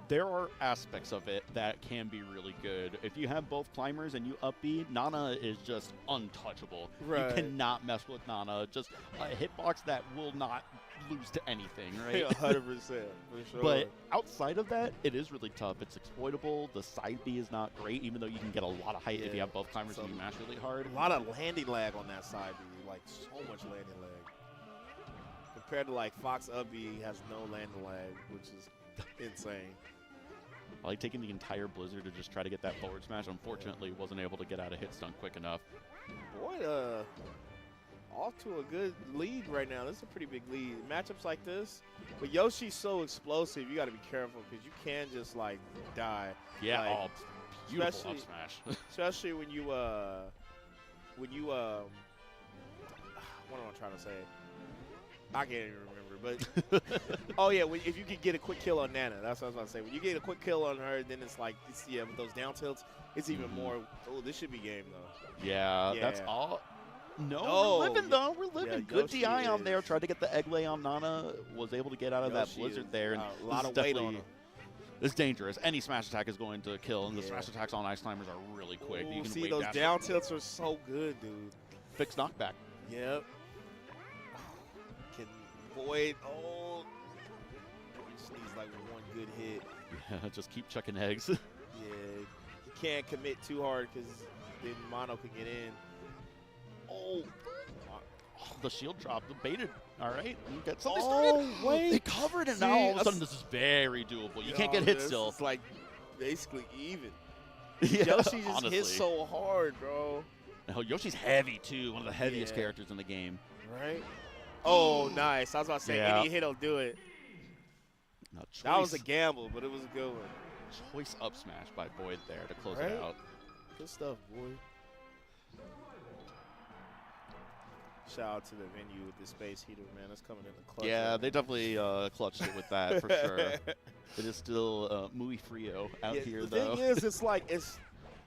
There are aspects of it that can be really good. If you have both climbers and you up B, Nana is just untouchable. Right. You cannot mess with Nana. Just a hitbox that will not lose to anything, right? 100%, for sure. But outside of that, it is really tough. It's exploitable. The side B is not great, even though you can get a lot of height if you have both climbers and you mash really hard. A lot of landing lag on that side B, like so much landing lag. Compared to like Fox up B has no landing lag, which is insane. I like taking the entire Blizzard to just try to get that forward smash. Unfortunately, wasn't able to get out of hit stun quick enough. Boy, off to a good lead right now. This is a pretty big lead. Matchups like this, but Yoshi's so explosive, you got to be careful because you can just like die. Yeah, like, beautiful up smash. Especially when you what am I trying to say? I can't even remember, but oh yeah, if you could get a quick kill on Nana, that's what I was about to say. When you get a quick kill on her, then it's like, with those down tilts, it's even more. Oh, this should be game though. Yeah, that's all. No, we're living though. We're living. Yeah, Good Yoshi DI on there. Tried to get the egg lay on Nana. Was able to get out of that Blizzard there. And a lot of weight on him. It's dangerous. Any smash attack is going to kill, and the smash attacks on ice climbers are really quick. Ooh, You can see, wave those dash down tilts are so good, dude. Fixed knockback. Yep. Can Boyd, he just needs like one good hit. Yeah, just keep chucking eggs. Yeah, you can't commit too hard because then Mono can get in. Oh, the shield drop, the baited. All right, you got something wait. They covered it, See, now all of a sudden this is very doable. You can't get hit still. It's like basically even. Yeah, Yoshi just honestly. hits so hard, bro. Now, Yoshi's heavy too, one of the heaviest characters in the game. Right? Oh, nice. I was about to say, any hit will do it. Now, that was a gamble, but it was a good one. Choice up smash by Boyd there to close Right? it out. Good stuff, boy. Shout out to the venue with the space heater, man. That's coming in the clutch. Yeah, they definitely clutched it with that for sure. It is still muy frio out here, the though. thing is, it's like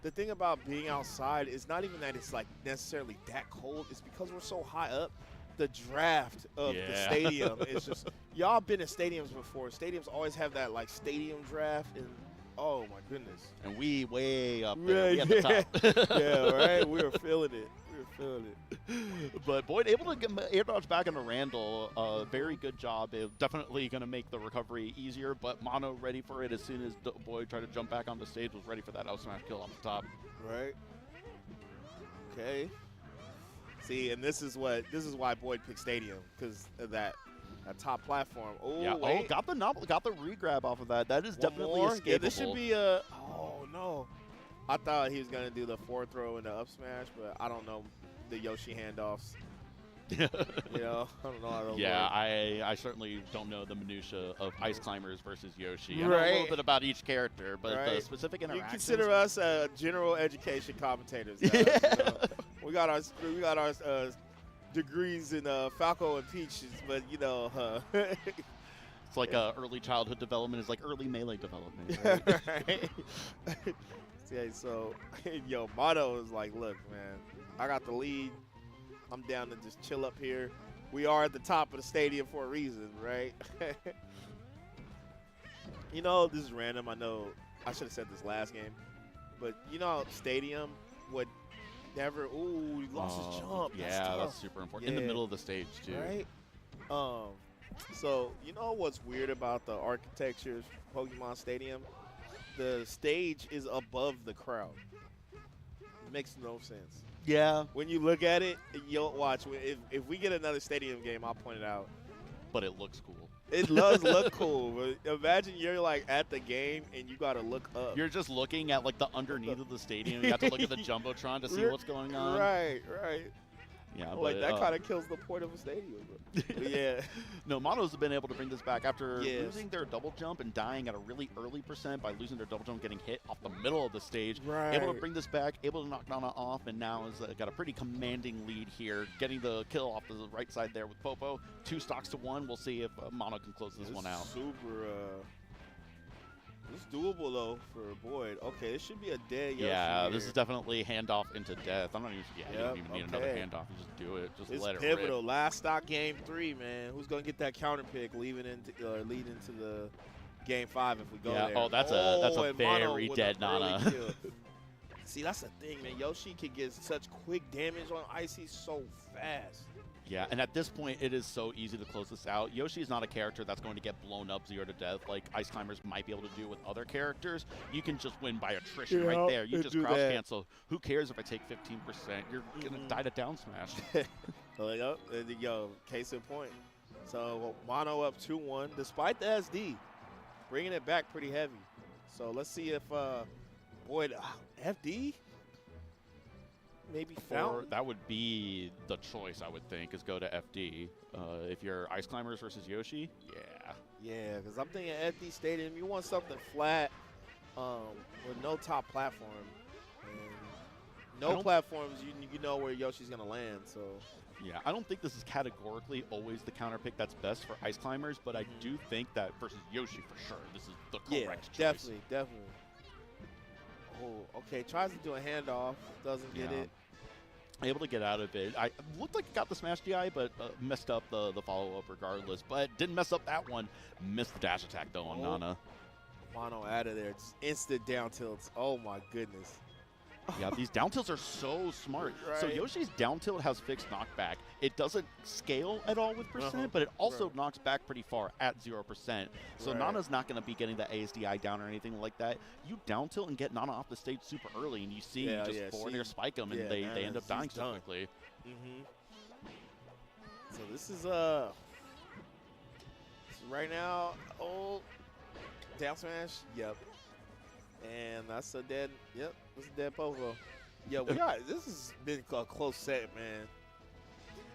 the thing about being outside is not even that it's like necessarily that cold. It's because we're so high up. The draft of the stadium is just, y'all been in stadiums before. Stadiums always have that like stadium draft, and oh my goodness. And we way up there, we at the top. Yeah, right. We were feeling it. But Boyd able to get air dodge back into Randall. Very good job. Definitely going to make the recovery easier, but Mono ready for it as soon as Boyd tried to jump back on the stage, was ready for that out smash kill off the top. Right. Okay. See, and this is why Boyd picked Stadium, because of that top platform. Oh, yeah. wait. Oh, got the re-grab off of that. That is definitely escapable. Yeah, this should be a. Oh no. I thought he was gonna do the forward throw and the up smash, but I don't know the Yoshi handoffs. You know, I don't know how those yeah, work. I certainly don't know the minutia of Ice Climbers versus Yoshi. Right. I know a little bit about each character, but the Right. specific You interactions. consider us general education commentators. Guys, you know? We got our degrees in Falco and Peaches, but you know, It's like early childhood development is like early melee development. Right? right? Yeah, so yo, Mono is like, look, man, I got the lead. I'm down to just chill up here. We are at the top of the stadium for a reason, right? You know, this is random. I know I should have said this last game, but you know, stadium would never. Ooh, he lost his jump. Yeah, that's super important. In the middle of the stage too. Right. So you know what's weird about the architecture of Pokemon Stadium? The stage is above the crowd. It makes no sense. Yeah. When you look at it, you'll watch. If we get another stadium game, I'll point it out. But it looks cool. It does look cool, but imagine you're like at the game and you gotta look up. You're just looking at like the underneath of the stadium. You have to look at the jumbotron to see what's going on. Right. Yeah, Like but, that kind of kills the point of a stadium. But yeah. No, Mono's been able to bring this back after Yes. losing their double jump and dying at a really early percent by losing their double jump, getting hit off the middle of the stage. Right. Able to bring this back, able to knock Nana off, and now has got a pretty commanding lead here, getting the kill off the right side there with Popo. 2 stocks to 1. We'll see if Mono can close this one out. Super. It's doable though for Boyd. Okay, this should be a dead Yoshi. Yeah, here. this is definitely handoff into death. I'm not even. Yeah, you don't even need another okay. handoff. You just do it. Just It's let it pivotal. rip. Last stock game 3, man. Who's gonna get that counter pick leading into the game 5 if we go Yeah. there? Oh, that's a and Mono very with dead an early Nana. kill. See, that's the thing, man. Yoshi can get such quick damage on Icy so fast. Yeah, and at this point, it is so easy to close this out. Yoshi is not a character that's going to get blown up 0 to death like Ice Climbers might be able to do with other characters. You can just win by attrition right there. You just crouch cancel. Who cares if I take 15%? You're going to die to down smash. Yo, case in point. So Mono up 2-1, despite the SD, bringing it back pretty heavy. So let's see if Boyd FD. Maybe Fountain? That would be the choice, I would think, is go to FD. If you're Ice Climbers versus Yoshi, yeah. Yeah, because I'm thinking FD Stadium, you want something flat with no top platform. And no platforms, you know where Yoshi's going to land, so. Yeah, I don't think this is categorically always the counter pick that's best for Ice Climbers, but I do think that versus Yoshi for sure, this is the correct choice. Definitely. Oh, okay. Tries to do a handoff. Doesn't get it. Able to get out of it. I looked like it got the smash DI, but messed up the follow-up regardless. But didn't mess up that one. Missed the dash attack, though, on Nana. Mono out of there. Just instant down tilts. Oh, my goodness. Yeah, these down tilts are so smart. Right. So Yoshi's down tilt has fixed knockback. It doesn't scale at all with percent, but it also knocks back pretty far at 0%. So Nana's not going to be getting the ASDI down or anything like that. You down tilt and get Nana off the stage super early, and you see just forward air spike them, and they end up dying so quickly. So this is right now. Oh, down smash. Yep. And that's a dead. Yep, that's a dead Povo. Yeah, this has been a close set, man.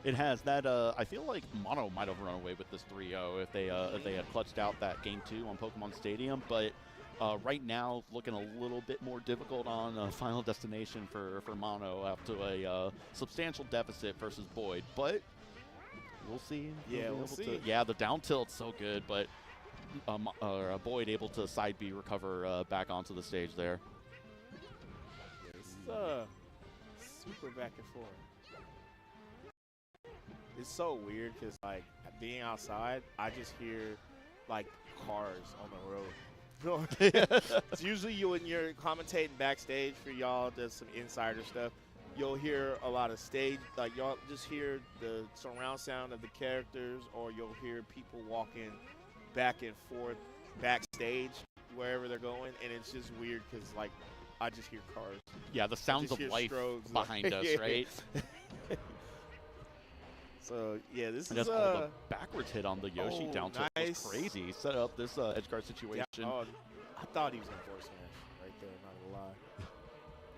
It has that. I feel like Mono might have run away with this 3-0 if they had clutched out that game 2 on Pokemon Stadium. But right now, looking a little bit more difficult on Final Destination for Mono after a substantial deficit versus Boyd. But we'll see. Yeah, we'll see. Yeah, the down tilt's so good, but Boyd able to side B recover back onto the stage there. super back and forth. It's so weird because like being outside, I just hear like cars on the road. It's usually you when you're commentating backstage for y'all, does some insider stuff. You'll hear a lot of stage, like y'all just hear the surround sound of the characters, or you'll hear people walking back and forth backstage wherever they're going, and it's just weird because like I just hear cars. Yeah, the sounds of life behind us, right? So yeah, this and is just the backwards hit on the Yoshi down tilt nice. was crazy. Set up this edge guard situation. Yeah, I thought he was gonna force smash right there. Not gonna lie.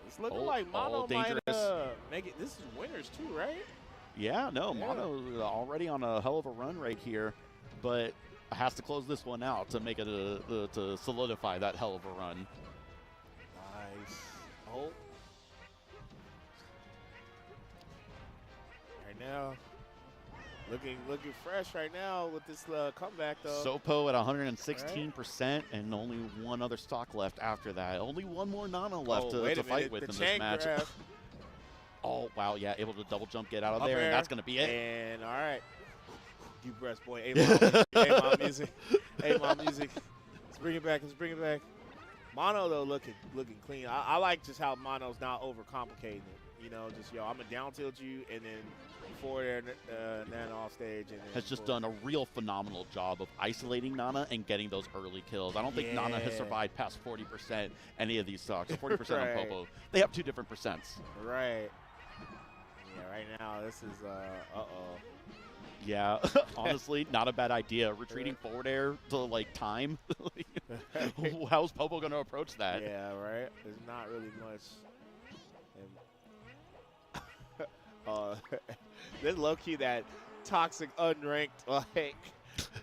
It's looking Oh, like Mono dangerous. might make it. This is winners too, right? Yeah, no, Mono already on a hell of a run right here, but has to close this one out to make it to solidify that hell of a run. Nice. Oh. Right now, looking fresh right now with this comeback though. Sopo at 116% and only one other stock left after that. Only one more Nana left to fight with in this match. Oh, wow, yeah, able to double jump, get out of there, and that's going to be it. And all right. Deep breaths, boy. A-Mom music. A-Mom music. Let's bring it back. Let's bring it back. Mono, though, looking clean. I like just how Mono's not overcomplicating it. You know, just, yo, I'm going to down tilt you, and then forward air, and then off stage. And then has just done a real phenomenal job of isolating Nana and getting those early kills. I don't think Nana has survived past 40% any of these stocks. So 40% right. on Popo. They have two different percents. Right. Yeah, right now, this is, uh-oh. Yeah, honestly, not a bad idea. Retreating forward air to, like, time. How's Popo going to approach that? Yeah, right? There's not really much. There's low-key that toxic unranked, like,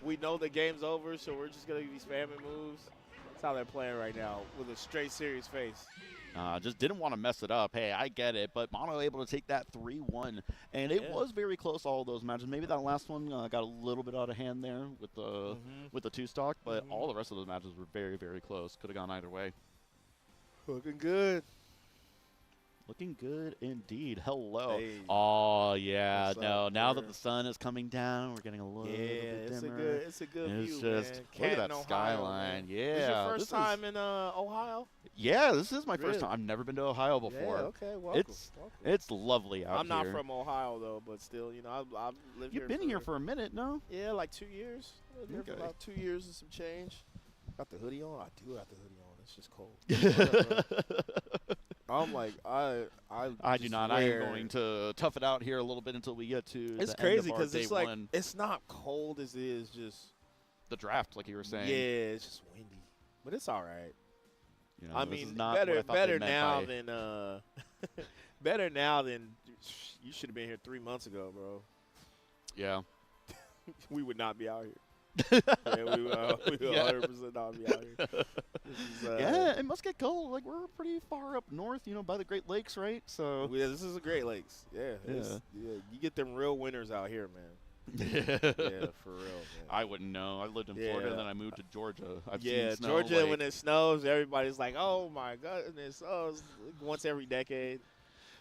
we know the game's over, so we're just going to be spamming moves. That's how they're playing right now, with a straight serious face. Just didn't want to mess it up. Hey, I get it, but Mono able to take that 3-1, and it was very close. All of those matches. Maybe that last one got a little bit out of hand there with the two stock, but all the rest of those matches were very, very close. Could have gone either way. Looking good. Looking good indeed. Hello. Hey. Oh yeah. What's No. up, Now brother? that the sun is coming down, we're getting a little bit dimmer. It's a good And view, it's just man. look at Canton, that Ohio, skyline. man. Yeah. This is your first time in Ohio? Yeah, this is my first Really? time. I've never been to Ohio before. Yeah, okay, welcome. It's lovely out I'm here. not from Ohio though, but still, you know, I've lived here. You've been here for a minute, no? Yeah, like 2 years. I've been here for Okay. about 2 years and some change. Got the hoodie on. I do have the hoodie on. It's just cold. I'm like, I do not. I am going to tough it out here a little bit until we get to It's the crazy end of our because it's day like one. it's not cold as it is just The draft, like you were saying. yeah, it's just windy, but it's all right. You know, I this mean, is not what I thought they better meant now by- than better now than you should have been here 3 months ago, bro. Yeah. We would not be out here. Yeah, we would 100% not be out here. This is, Yeah, it must get cold. Like, we're pretty far up north, you know, by the Great Lakes, right? So. yeah, this is the Great Lakes. Yeah, Yeah. You get them real winters out here, man. Yeah, Yeah, for real, man. I wouldn't know. I lived in Florida, Yeah. and then I moved to Georgia. I've Yeah, seen snow, Georgia, like, when it snows, everybody's like, "Oh my goodness!" Oh, it's once every decade.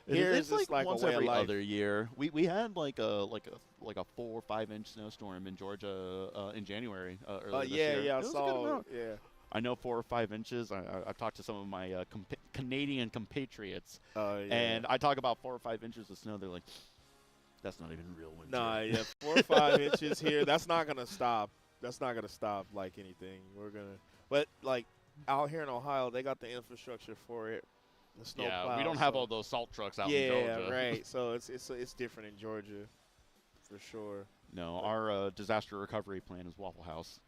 Here it's it's just like once a way every of life. other year. We had like a 4 or 5 inch snowstorm in Georgia in January earlier this year. I It was a good saw. amount. Yeah. I know 4 or 5 inches. I've talked to some of my Canadian compatriots, Yeah. and I talk about 4 or 5 inches of snow. They're like, "That's not even real winter." Nah, yeah, 4 or 5 inches here. That's not gonna stop. That's not gonna stop like anything. But like out here in Ohio, they got the infrastructure for it. The snow Yeah, we plows, don't have so- all those salt trucks out yeah, in Georgia. right. So it's different in Georgia, for sure. No, our disaster recovery plan is Waffle House.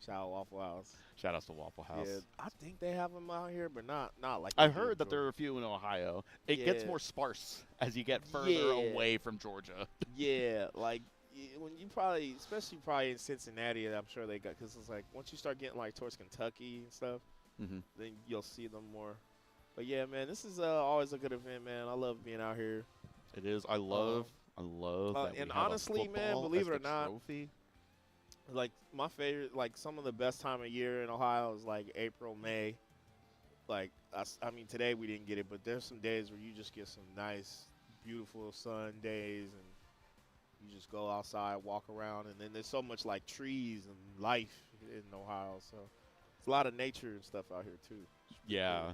Shout out Waffle House. Shout outs to Waffle House. Yeah, I think they have them out here, but not like. I they do in heard that there are Georgia. a few in Ohio. It gets Yeah. more sparse as you get further Yeah. away from Georgia. Yeah, like when you probably, especially probably in Cincinnati, I'm sure they got, because it's like once you start getting like towards Kentucky and stuff, Mm-hmm. then you'll see them more. But yeah, man, this is always a good event, man. I love being out here. It is. I love that we and have a honestly, man, football believe as it or the not, trophy. Like my favorite, like some of the best time of year in Ohio is like April, May. like, I mean, today we didn't get it, but there's some days where you just get some nice, beautiful sun days, and you just go outside, walk around, and then there's so much like trees and life in Ohio, so it's a lot of nature and stuff out here too. Yeah.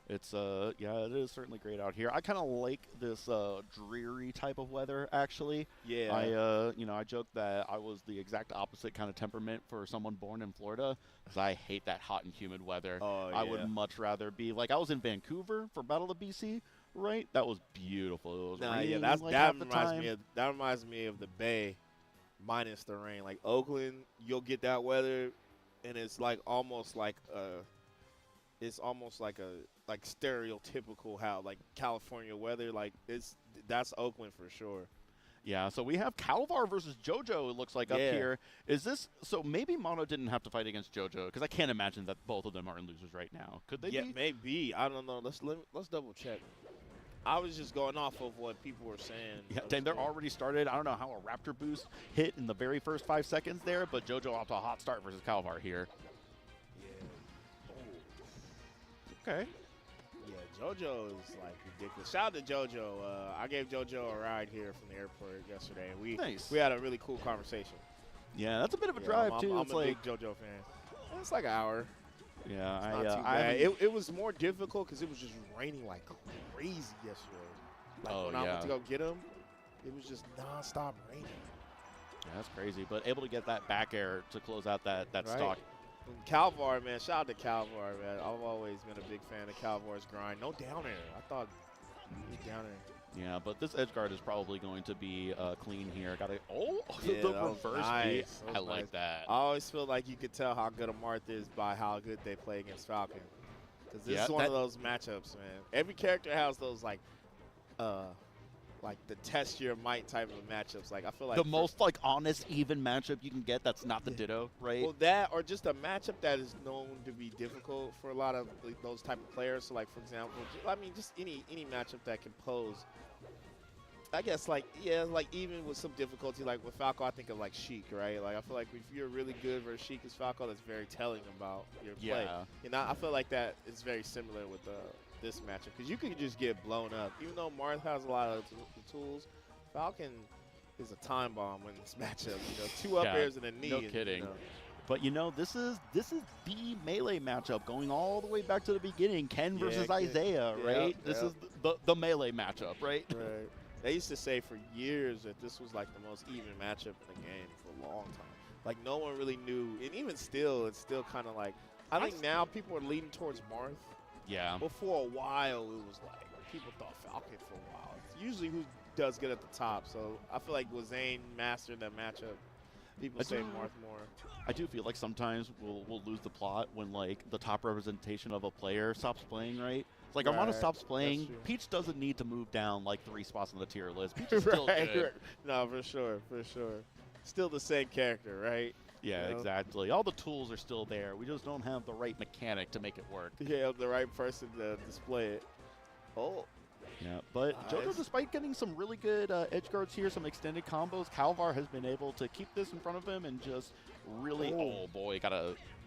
It's yeah, it is certainly great out here. I kind of like this dreary type of weather, actually. Yeah. I joked that I was the exact opposite kind of temperament for someone born in Florida, because I hate that hot and humid weather. Oh, I would much rather be like, I was in Vancouver for Battle of BC, right? That was beautiful. It was raining that half the time. that reminds me of the Bay, minus the rain. Like Oakland, you'll get that weather, and it's like almost like stereotypical how like California weather, like that's Oakland for sure. Yeah, so we have Calvar versus JoJo, it looks like, up here. Is this, so maybe Mono didn't have to fight against JoJo, because I can't imagine that both of them are in losers right now. Could they be? Yeah, maybe. I don't know. Let's double check. I was just going off of what people were saying. Yeah, dang, they're already started. I don't know how a Raptor boost hit in the very first 5 seconds there, but JoJo off to a hot start versus Calvar here. Okay. Yeah, JoJo is like ridiculous. Shout out to JoJo. I gave JoJo a ride here from the airport yesterday. We had a really cool conversation. Yeah, that's a bit of a drive too. I'm a big JoJo fan. It's like an hour. Yeah, it was more difficult because it was just raining like crazy yesterday. Like when I went to go get him, it was just nonstop raining. Yeah, that's crazy. But able to get that back air to close out that stock. And Calvar, man, shout out to Calvar, man. I've always been a big fan of Calvar's grind. No down air. I thought he was down air. Yeah, but this edge guard is probably going to be clean here. Got it. Yeah, the reverse beat. I nice. like that. I always feel like you could tell how good a Marth is by how good they play against Falcon. Because this is one of those matchups, man. Every character has those like the test your might type of matchups. Like I feel like the most like honest, even matchup you can get that's not the Ditto, right? Well, that or just a matchup that is known to be difficult for a lot of like, those type of players. So, like for example, I mean, just any matchup that can pose. I guess like even with some difficulty, like with Falco, I think of like Sheik, right? Like I feel like if you're really good versus Sheik as Falco, that's very telling about your play. You know, I feel like that is very similar with this matchup because you could just get blown up. Even though Marth has a lot of tools, Falcon is a time bomb in this matchup. You know, 2 up airs and a knee. No kidding. You know. But you know, this is the melee matchup going all the way back to the beginning. Ken versus Isaiah, right? This is the melee matchup, right? Right. They used to say for years that this was like the most even matchup in the game for a long time. Like no one really knew, and even still, it's still kind of like I think now people are leaning towards Marth. Yeah. But for a while, it was like people thought Falcon for a while. It's usually who does good at the top. So I feel like with Zayn mastered that matchup, people say Marth more. I do feel like sometimes we'll lose the plot when like the top representation of a player stops playing, right? It's like Armada stops playing. Peach doesn't need to move down like 3 spots on the tier list. Peach is still good. No, for sure. Still the same character, right? Yeah, exactly. All the tools are still there. We just don't have the right mechanic to make it work. Yeah, the right person to display it. Oh. Yeah, but JoJo, despite getting some really good edge guards here, some extended combos, Calvar has been able to keep this in front of him and just really, oh boy, got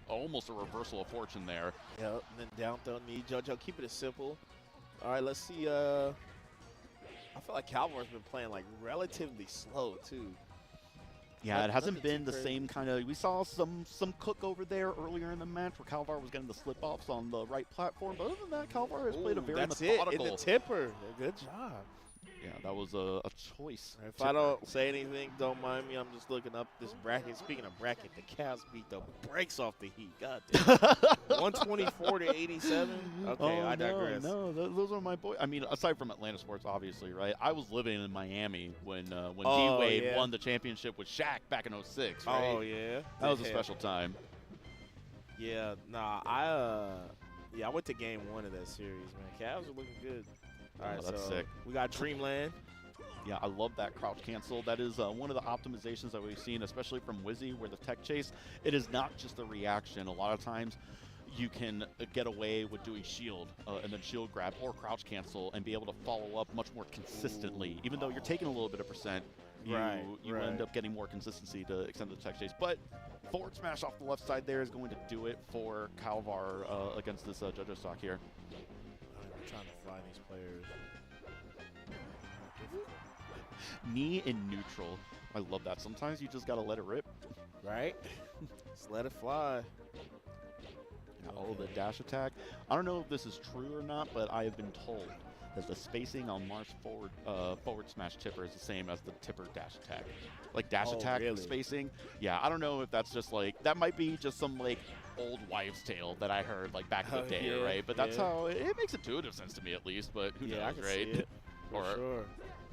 almost a reversal of fortune there. Yeah, and then down throw knee. JoJo, keep it as simple. All right, let's see. I feel like Calvar's been playing like relatively slow too. Yeah, it hasn't been the same kind of. We saw some cook over there earlier in the match where Calvar was getting the slip offs on the right platform. But other than that, Calvar has played a very methodical. In the tipper. Good job. Yeah, that was a choice. If I don't say anything, don't mind me. I'm just looking up this bracket. Speaking of bracket, the Cavs beat the brakes off the Heat. God damn. 124 to 87. Okay, I digress. No, those are my boys. I mean, aside from Atlanta sports, obviously, right? I was living in Miami when D-Wade won the championship with Shaq back in 06, right? Oh, yeah. That was a special time. Yeah, nah, I went to game 1 of that series, man. Cavs are looking good. All right, that's so sick. We got Dreamland. Yeah, I love that crouch cancel. That is one of the optimizations that we've seen, especially from Wizzy, where the tech chase, it is not just a reaction. A lot of times you can get away with doing shield and then shield grab or crouch cancel and be able to follow up much more consistently. Even though you're taking a little bit of percent, you end up getting more consistency to extend the tech chase. But forward smash off the left side there is going to do it for Calvar against this JoJo stock here. I'm trying to find these players. Knee in neutral. I love that. Sometimes you just got to let it rip. Right? Just let it fly. Oh, the dash attack. I don't know if this is true or not, but I have been told that the spacing on Marsh forward smash tipper is the same as the tipper dash attack. Like dash attack spacing. Yeah, I don't know if that's just like, that might be just some like old wives' tale that I heard like back in the day, right? But that's how, it makes intuitive sense to me at least, but who knows, I can right? See it, for sure.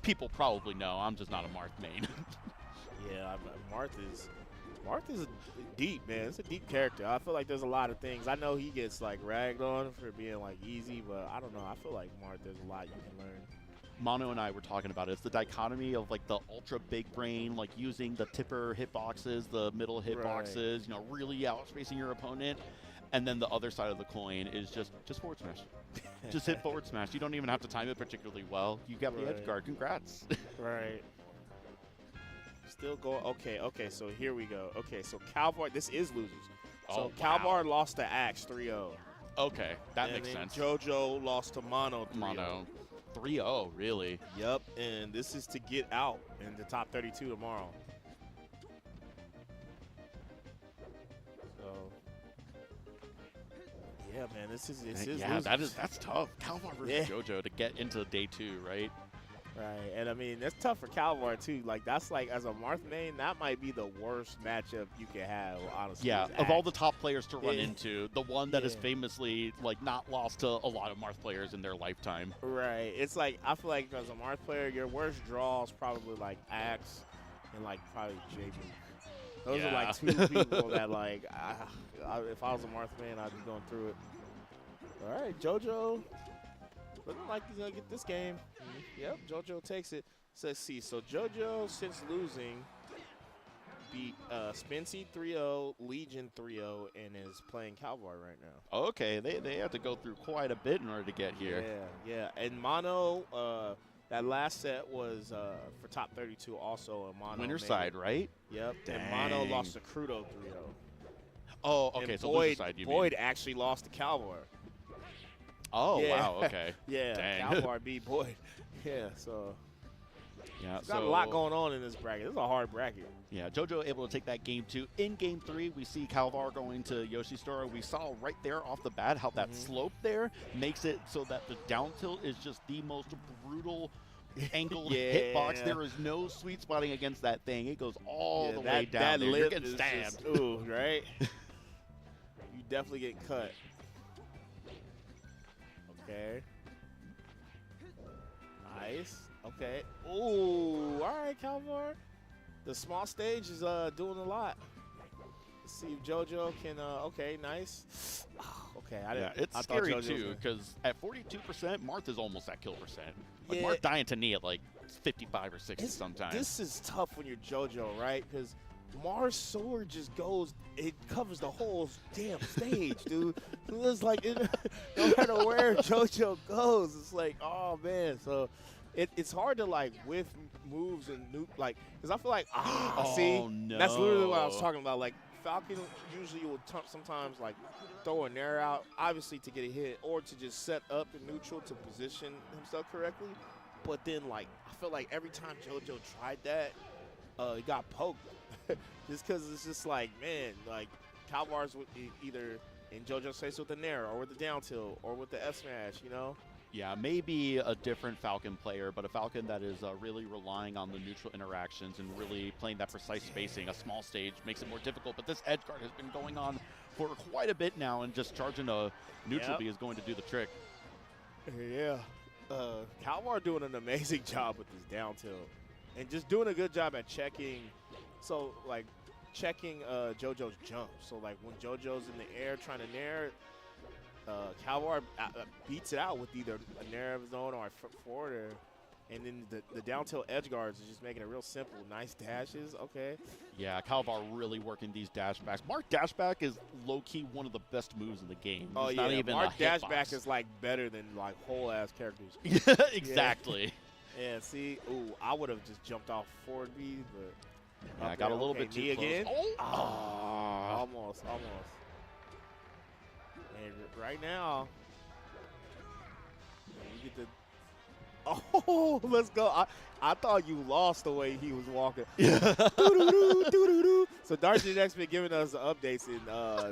People probably know, I'm just not a Marth main. Yeah, Marth is deep, man. It's a deep character. I feel like there's a lot of things. I know he gets like ragged on for being like easy, but I don't know. I feel like Marth, there's a lot you can learn. Mono and I were talking about it. It's the dichotomy of like the ultra big brain, like using the tipper hitboxes, the middle hitboxes, you know, really outspacing your opponent. And then the other side of the coin is just forward smash. Just hit forward smash. You don't even have to time it particularly well. You got the edge guard. Congrats. Right. Still going. Okay, so here we go. Okay, so Calvar, this is losers. So Calvar lost to Axe 3-0. Okay, that makes sense. JoJo lost to Mono 3-0. Mono 3-0, really? Yep, and this is to get out in the top 32 tomorrow. So, yeah, man, this is yeah, that's tough. Calvar versus JoJo to get into day 2, right? Right, and I mean, that's tough for Calvar, too. Like, that's like, as a Marth main, that might be the worst matchup you can have, honestly. Yeah, of all the top players to run into, the one that is famously, like, not lost to a lot of Marth players in their lifetime. Right. It's like, I feel like as a Marth player, your worst draw is probably, like, Axe and, like, probably Jmook. Those are, like, two people that, like, if I was a Marth main, I'd be going through it. All right, JoJo. Looking like he's going to get this game. Yep, JoJo takes it. So let's see. So JoJo, since losing, beat Spency 3-0, Legion 3-0, and is playing Calvar right now. Okay, they have to go through quite a bit in order to get here. Yeah. And Mono, that last set was for top 32 also. Mono winner side, right? Yep. Dang. And Mono lost to Crudo 3-0. Oh, okay, and so loser side, you mean. Boyd actually lost to Calvar. Oh, wow, okay. Yeah, Calvar beat Boyd. Yeah, so. Yeah, got a lot going on in this bracket. This is a hard bracket. Yeah, JoJo able to take that game 2. In game 3, we see Calvar going to Yoshi Store. We saw right there off the bat how that slope there makes it so that the down tilt is just the most brutal angled hitbox. There is no sweet spotting against that thing. It goes all the way down. That there. lip You're getting is stabbed. Just, ooh, right? You definitely get cut. Okay. Nice. Okay. Ooh. All right, Calvar. The small stage is doing a lot. Let's see if JoJo can. Okay. Nice. Okay. It's scary too because at 42%, Marth is almost at kill percent. Like Marth dying to knee at like 55 or 60 sometimes. This is tough when you're JoJo, right? Because Mars sword just goes, it covers the whole damn stage, dude. It's like, no matter where JoJo goes, it's like, oh man. So it's hard to like whiff moves and like, because I feel like, see, no. That's literally what I was talking about. Like, Falcon usually will sometimes like throw an air out, obviously to get a hit, or to just set up in neutral to position himself correctly. But then, like, I feel like every time JoJo tried that, he got poked. Just because it's just like, man, like, Calvar's with either in JoJo's face with the Nair or with the down tilt or with the F smash, you know? Yeah, maybe a different Falcon player, but a Falcon that is really relying on the neutral interactions and really playing that precise spacing. A small stage makes it more difficult, but this edge guard has been going on for quite a bit now, and just charging a neutral B is going to do the trick. Yeah. Calvar doing an amazing job with his down tilt and just doing a good job at checking. So, like, checking JoJo's jump. So, like, when JoJo's in the air trying to nair, Calvar beats it out with either a nair of his own or a forward air. And then the down tilt edge guards is just making it real simple. Nice dashes. Okay. Yeah, Calvar really working these dashbacks. Mark dashback is low-key one of the best moves in the game. Oh, it's yeah. Not even Mark a dashback is, like, better than, like, whole-ass characters. Exactly. Yeah, see? Ooh, I would have just jumped off forward B, but Yeah, I got a little bit too knee close. again. Oh. Almost. And right now, we get the. Oh, let's go. I thought you lost the way he was walking. Yeah. Doo-doo-doo. So Dark X been giving us updates, and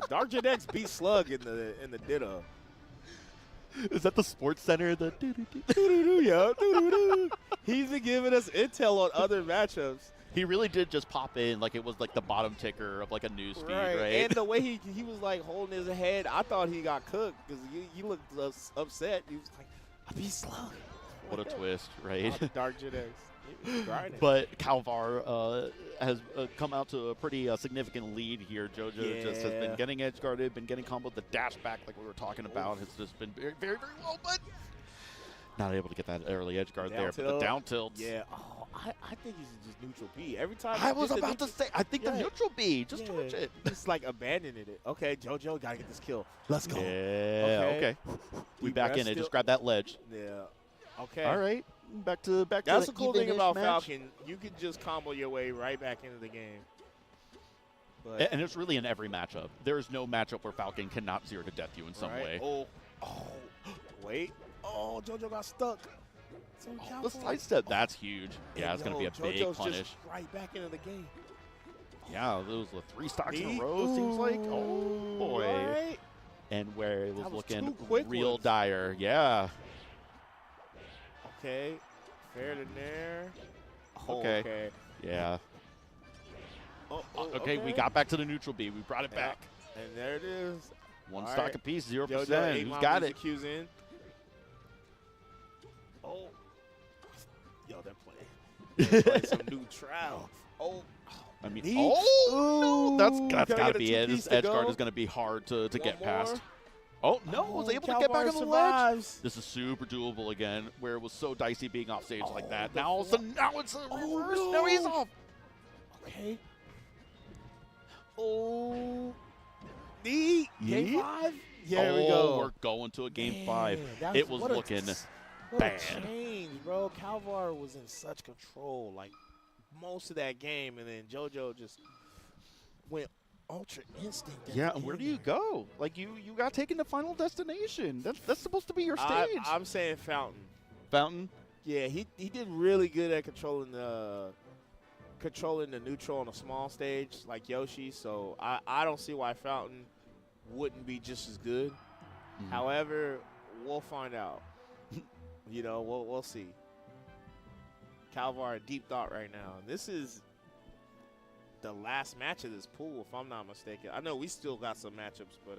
Dark X beat Slug in the Ditto. Is that the Sports Center? The Doo-doo-doo, yeah. Doo-doo-doo. He's been giving us intel on other matchups. He really did just pop in like it was like the bottom ticker of like a news feed, right? And the way he was like holding his head, I thought he got cooked because he looked upset. He was like, I beat Slug. What a twist, right? Dark X. But Calvar has come out to a pretty significant lead here. JoJo just has been getting edge guarded, been getting comboed. The dash back, like we were talking about, has just been very, very, very low, but not able to get that early edge guard there. But the down tilts. Yeah. Oh, I think he's just neutral B. Every time I was about to say, I think the neutral B. Just torch it. It's like abandoning it. Okay, JoJo, got to get this kill. Let's go. Yeah, okay. We back in it. Just grab that ledge. Yeah. Okay. All right. Back to That's the cool thing even-ish about match. Falcon. You can just combo your way right back into the game. But And it's really in every matchup. There is no matchup where Falcon cannot zero to death you in some way. Oh, wait. Oh, JoJo got stuck. So The sidestep, that's huge. Yeah, it's going to be a big JoJo's punish. just right back into the game. Yeah, those were 3 stocks in a row, seems like. Oh, boy. Right. And where it was That was looking two quick real ones. dire. Yeah. Okay. Fair to there. Okay. Yeah. Okay, we got back to the neutral B. We brought it back. And there it is. One All stock right. apiece, JoJo 0%. ate Who's my got music it? cues in. Oh. Yo, they're playing some new trial. Oh. I mean, Knee? no, that's Ooh, got gotta to get be a it. two-piece This to edge guard go. is going to be hard to get One past. more. Oh, no, was able to get back on the ledge. survives. This is super doable again, where it was so dicey being off stage like that. the Now, all of a sudden, now it's a reverse. no. Now he's off. Okay. Oh. Knee. Game Yeet. 5. There we go. We're going to a game 5. Man, It was what a- looking what bad. a change, bro. Calvar was in such control, like most of that game, and then JoJo just went ultra instinct. at Yeah, the and where do end you there. go? Like, you got taken to Final Destination. That's supposed to be your stage. I'm saying Fountain. Fountain? Yeah, he did really good at controlling the neutral on a small stage like Yoshi. So I don't see why Fountain wouldn't be just as good. Mhm. However, we'll find out. You know, we'll see. Calvar, deep thought right now. This is the last match of this pool, if I'm not mistaken. I know we still got some matchups, but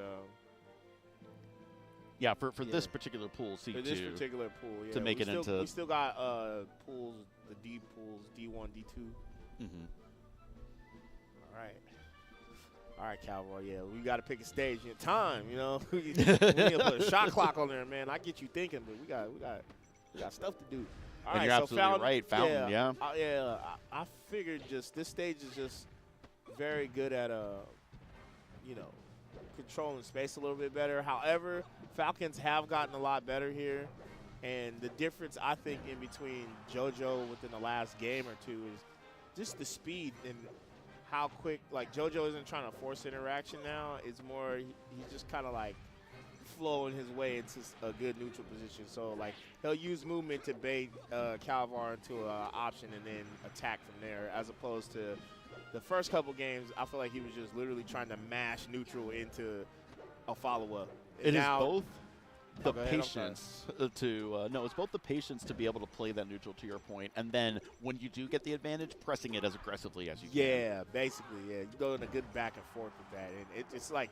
Yeah, for Yeah. this particular pool, C2. for this particular pool, yeah, to make we it still, into- we still got pools, the D pools, D1, D2. Mhm. All right, Cowboy. Yeah, we got to pick a stage. Time, you know. we need to put a shot clock on there, man. I get you thinking, but we got stuff to do. All And right, you're so absolutely right, Fountain, yeah. I figured just this stage is just very good at controlling space a little bit better. However, Falcons have gotten a lot better here, and the difference I think in between JoJo within the last game or two is just the speed and how quick. Like JoJo isn't trying to force interaction now. It's more he's just kind of like flowing his way into a good neutral position. So like he'll use movement to bait Calvar into an option and then attack from there, as opposed to the first couple games. I feel like he was just literally trying to mash neutral into a follow-up. It is both the go ahead, I'm patience it's both the patience to be able to play that neutral, to your point, and then when you do get the advantage, pressing it as aggressively as you can. Yeah, basically, yeah. You go in a good back and forth with that. And it's like,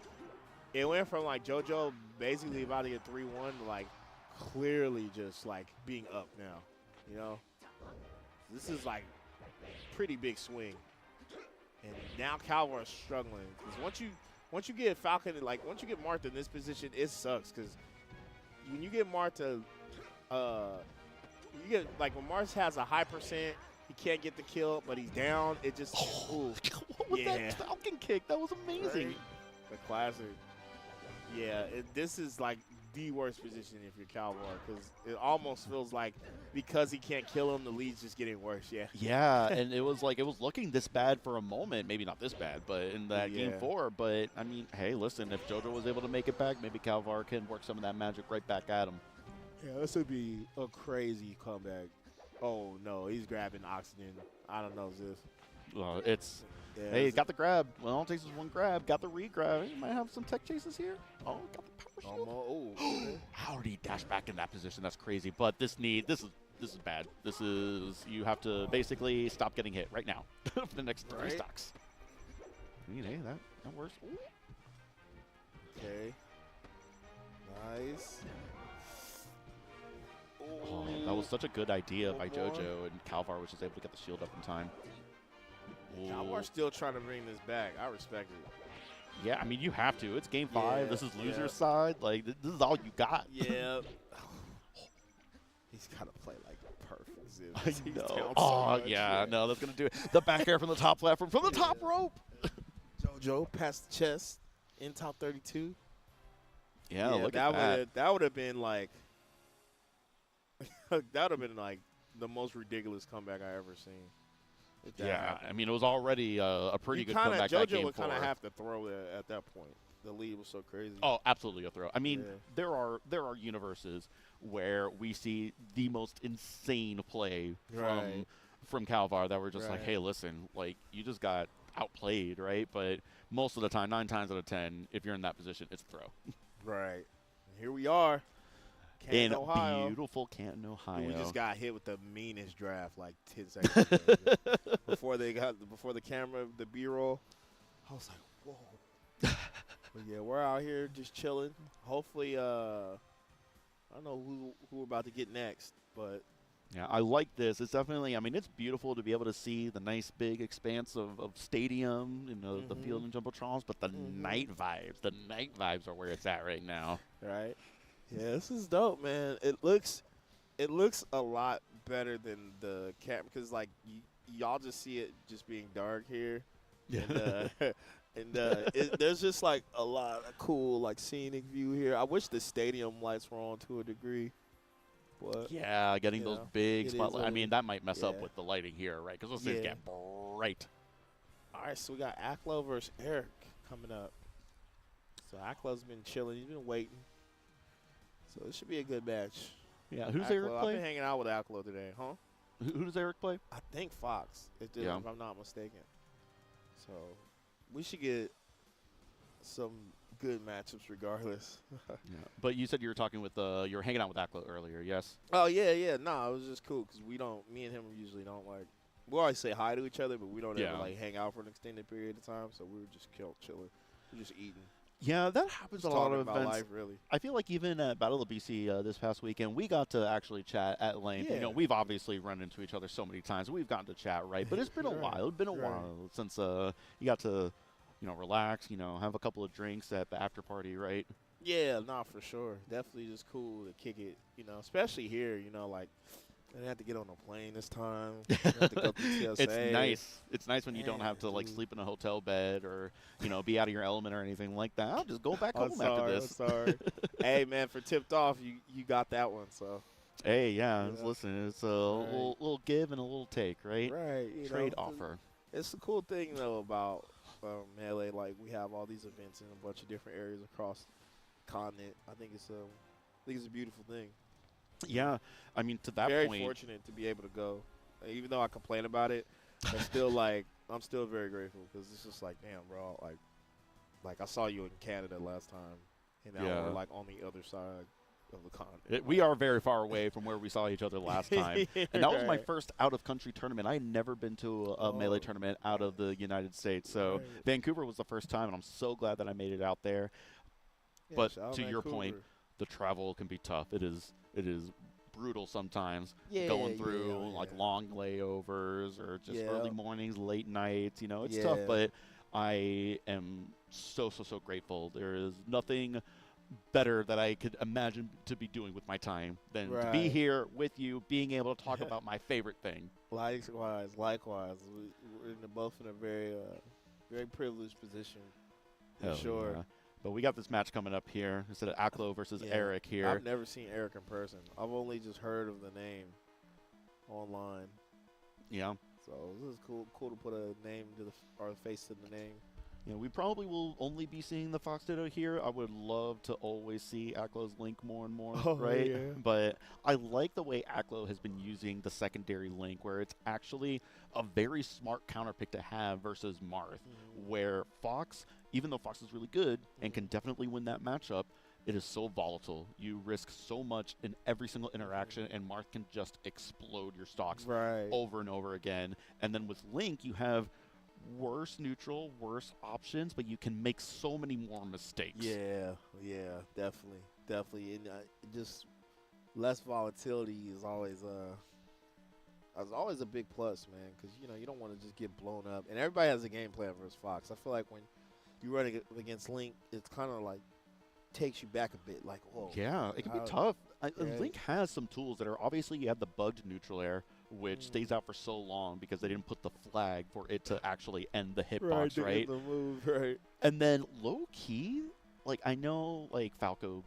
it went from like JoJo basically about to get 3-1 to like clearly just like being up now, you know? This is like pretty big swing. And now Calvar is struggling. Because once you get Falcon, like once you get Martha in this position, it sucks. Because when you get Martha, you get like when Mars has a high percent, he can't get the kill, but he's down. It just ooh. What was Yeah. that Falcon kick? That was amazing. Right? The classic. Yeah, this is like the worst position if you're Calvar, because it almost feels like because he can't kill him, the lead's just getting worse. Yeah. Yeah, and it was looking this bad for a moment. Maybe not this bad, but in that game 4. But I mean, hey, listen, if JoJo was able to make it back, maybe Calvar can work some of that magic right back at him. Yeah, this would be a crazy comeback. Oh no, he's grabbing oxygen. I don't know, Ziff. It's. Yeah, hey, got the grab. Well, all it takes is one grab. Got the re-grab. He might have some tech chases here. Oh, got the power shield. Oh, how did he dash back in that position? That's crazy. But this is bad. This is, you have to basically stop getting hit right now for the next 3 stocks. I mean, hey, that works. Ooh. Okay. Nice. Oh, that was such a good idea by JoJo, and Calvar was just able to get the shield up in time. Calvar's still trying to bring this back. I respect it. Yeah, I mean, you have to. It's game 5. Yeah, This is loser's side. Like, this is all you got. Yeah. He's got to play like perfect. I know. Oh, yeah. No, that's going to do it. The back air from the top platform, from the top rope. JoJo past the chest in top 32. Yeah, look at that. That would have been like that would have been like the most ridiculous comeback I ever seen. Yeah, I mean, it was already a pretty good comeback. JoJo would kind of have to throw it at that point. The lead was so crazy. Oh, absolutely a throw. I mean, there are universes where we see the most insane play from Calvar that we're just like, hey, listen, like, you just got outplayed, right? But most of the time, 9 times out of 10, if you're in that position, it's a throw. Right. And here we are. In beautiful Canton, Ohio. We just got hit with the meanest draft like 10 seconds ago. before the camera, the B-roll. I was like, whoa. But yeah, we're out here just chilling. Hopefully, I don't know who we're about to get next, but yeah, I like this. It's definitely, I mean, it's beautiful to be able to see the nice big expanse of stadium, you know, the field and jumbotrons, but the night vibes are where it's at right now. Right. Yeah, this is dope, man. It looks a lot better than the camp because like y'all just see it just being dark here. Yeah. And there's just like a lot of cool like scenic view here. I wish the stadium lights were on to a degree. But yeah, getting those big spotlights. I mean, that might mess up with the lighting here, right? Because those things get bright. All right, so we got Aklo versus Eric coming up. So Aklo's been chilling. He's been waiting. So it should be a good match. Yeah, who's Aklo, Eric play? I've been hanging out with Aklo today, huh? Who does Eric play? I think Fox, if I'm not mistaken. So we should get some good matchups regardless. Yeah. But you said you were talking with you were hanging out with Aklo earlier, yes? Oh yeah. No, it was just cool because me and him usually don't like. We always say hi to each other, but we don't ever like hang out for an extended period of time. So we were just chilling, we're just eating. Yeah, that happens a lot of events. Life, really. I feel like even at Battle of BC this past weekend, we got to actually chat at length. Yeah. You know, we've obviously run into each other so many times. We've gotten to chat, right? But it's been a while. It's been a while since you got to, you know, relax, you know, have a couple of drinks at the after party, right? Yeah, no, for sure. Definitely just cool to kick it, you know, especially here, you know, like, I didn't have to get on a plane this time. Have to go through TSA. It's nice. It's nice when you don't have to, like, sleep in a hotel bed or, you know, be out of your element or anything like that. I'll just go back home after this. Sorry. Hey, man, for Tipped Off, you got that one, so. Hey, listen, it's a little give and a little take, right? Right. Trade offer. It's the cool thing, though, about Melee. Like, we have all these events in a bunch of different areas across the continent. I think it's a beautiful thing. Yeah, I mean, to that point. Very fortunate to be able to go. Even though I complain about it, I'm still I'm still very grateful because it's just like, damn, bro, like I saw you in Canada last time, and now we're like on the other side of the continent. We are very far away from where we saw each other last time, and that was my first out-of-country tournament. I had never been to a Melee tournament out of the United States, so Vancouver was the first time, and I'm so glad that I made it out there. Yeah, but to your point, the travel can be tough. It is brutal sometimes, going through like long layovers or just early mornings, late nights. You know, it's tough, but I am so grateful. There is nothing better that I could imagine to be doing with my time than to be here with you, being able to talk about my favorite thing. Likewise. We're both in a very, very privileged position. For sure. Yeah. But we got this match coming up here instead of Aklo versus Eric here. I've never seen Eric in person. I've only just heard of the name online. Yeah. So this is cool to put a name to or a face to the name. Yeah, we probably will only be seeing the Fox Ditto here. I would love to always see Aklo's Link more and more, right? Yeah. But I like the way Aklo has been using the secondary Link, where it's actually a very smart counter pick to have versus Marth, where Fox, even though Fox is really good and can definitely win that matchup, it is so volatile. You risk so much in every single interaction, and Marth can just explode your stocks over and over again. And then with Link, you have worse neutral, worse options, but you can make so many more mistakes. Yeah, definitely. And just less volatility is always a big plus, man, because you don't want to just get blown up. And everybody has a game plan versus Fox. I feel like when you run against Link, it's kind of like takes you back a bit, like, whoa. Yeah, it can be tough. Link has some tools that are obviously, you have the bugged neutral air, which stays out for so long because they didn't put the flag for it to actually end the hitbox, right? The move, right. And then low key, like, I know like Falco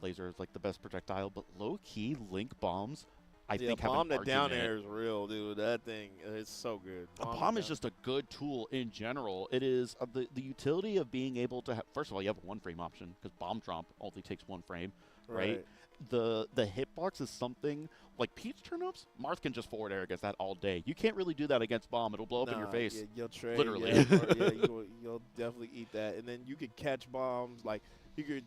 laser is like the best projectile, but low key Link bombs, I think have bomb an that down argument. air is real, dude. That thing, it's so good. A bomb is just a good tool in general. It is the utility of being able to have, first of all, you have a 1-frame option because bomb drop only takes 1 frame, right? The hitbox is something like Peach turnips. Marth can just forward air against that all day. You can't really do that against bomb. It'll blow up in your face. Yeah, you'll trade. Literally. You'll definitely eat that. And then you could catch bombs. Like you could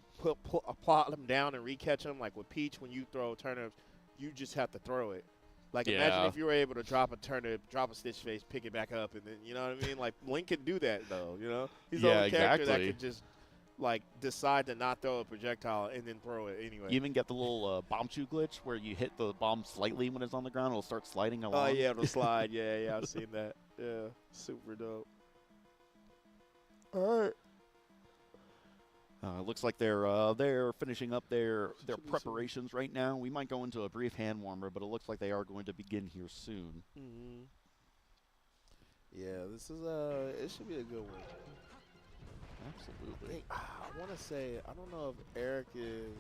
plot them down and recatch them. Like with Peach, when you throw turnips, you just have to throw it. Like imagine if you were able to drop a turnip, drop a Stitch Face, pick it back up, and then you know what I mean. Like Link can do that though. He's the only character that could just like decide to not throw a projectile and then throw it anyway. You even get the little bomb chew glitch where you hit the bomb slightly when it's on the ground, it'll start sliding along. Oh yeah, it'll slide. Yeah, I've seen that. Yeah, super dope. All right. Looks like they're finishing up their preparations right now. We might go into a brief hand warmer, but it looks like they are going to begin here soon. Yeah, this is it should be a good one. Absolutely. I want to say, I don't know if Eric is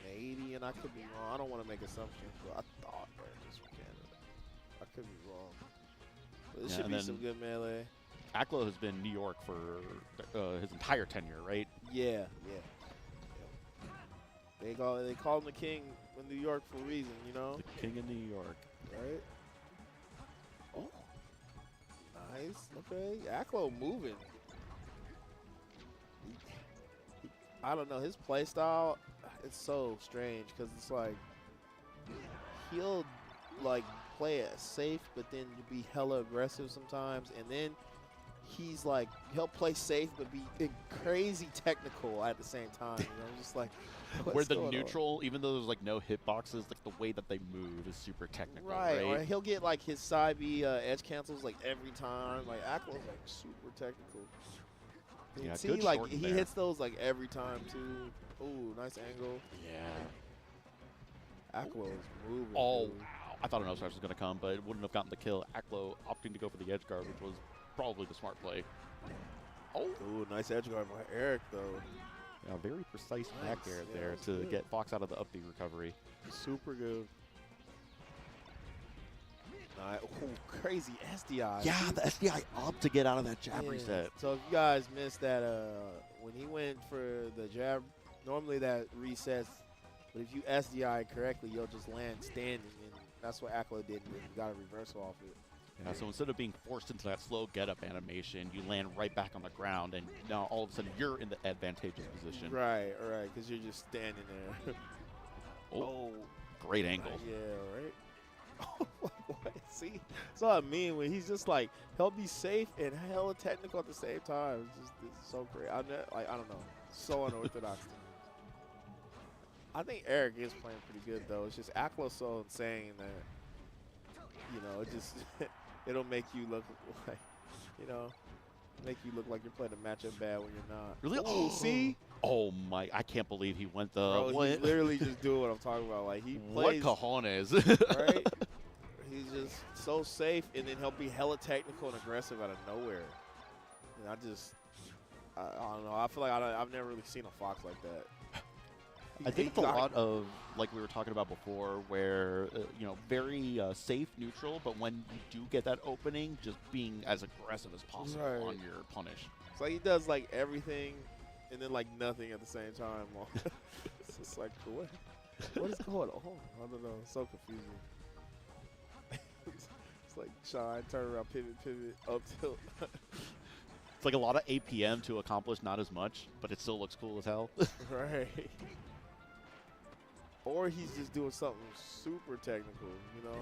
Canadian. I could be wrong. I don't want to make assumptions, but I thought Eric was from Canada. I could be wrong. But this should be some good melee. Aklo has been in New York for his entire tenure, right? Yeah. They call him the king in New York for a reason, The king of New York. Right? Oh. Nice. Okay. Aklo moving. I don't know. His play style, it's so strange because it's like he'll like play it safe, but then be hella aggressive sometimes, and then he's like he'll play safe but be crazy technical at the same time. Just like where the neutral, even though there's like no hitboxes, like the way that they move is super technical. Right. Or he'll get like his side B edge cancels like every time. Like Aklo's like super technical. Yeah, see, like he hits those like every time too. Ooh, nice angle. Yeah. Aklo is moving. Oh, wow. I thought an up smash was going to come, but it wouldn't have gotten the kill. Aklo opting to go for the edge guard, which was probably the smart play. Oh. Ooh, nice edge guard by Eric, though. Yeah, very precise back air there to get Fox out of the up B recovery. Super good. Oh, crazy SDI. Yeah, the SDI up to get out of that jab reset. So if you guys missed that, when he went for the jab, normally that resets, but if you SDI correctly, you'll just land standing, and that's what Aklo did, and you got a reversal off it. Yeah, so instead of being forced into that slow get-up animation, you land right back on the ground, and now all of a sudden you're in the advantageous position. Right, because you're just standing there. Oh, great angle. Yeah, right. What? See, that's what I mean when he's just like he'll be safe and hella technical at the same time. It's so great. I don't know, so unorthodox to me. I think Eric is playing pretty good though. It's just Aklo's so insane that it just it'll make you look like you're playing a matchup bad when you're not. Really? Oh, see? Oh my! I can't believe he went the. Bro, he's literally just doing what I'm talking about. Like he What plays. cojones? Right? He's just so safe, and then he'll be hella technical and aggressive out of nowhere. And I don't know. I feel like I've never really seen a Fox like that. I think it's a lot of, like we were talking about before, where, you know, very safe, neutral, but when you do get that opening, just being as aggressive as possible on your punish. It's like he does, like, everything and then, like, nothing at the same time. It's just like, what is going on? I don't know. It's so confusing. It's like shine, turn around, pivot, up tilt. It's like a lot of APM to accomplish not as much, but it still looks cool as hell. Right. Or he's just doing something super technical, you know?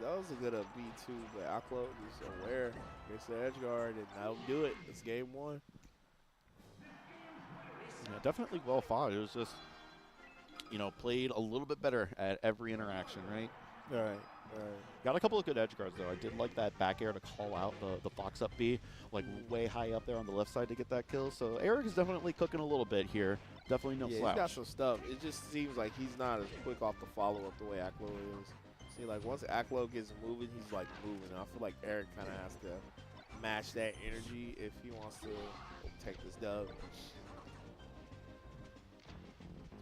That was a good B too, but Aklo is aware. Gets the edge guard, and that'll do it. It's game 1. Yeah, definitely well fought. It was just, you know, played a little bit better at every interaction, right? Right. Got a couple of good edge guards, though. I did like that back air to call out the Fox up B, like way high up there on the left side to get that kill. So Eric is definitely cooking a little bit here. Definitely no slouch. He's got some stuff. It just seems like he's not as quick off the follow-up the way Aklo is. See, like, once Aklo gets moving, he's, like, moving. I feel like Eric kind of has to match that energy if he wants to take this dub.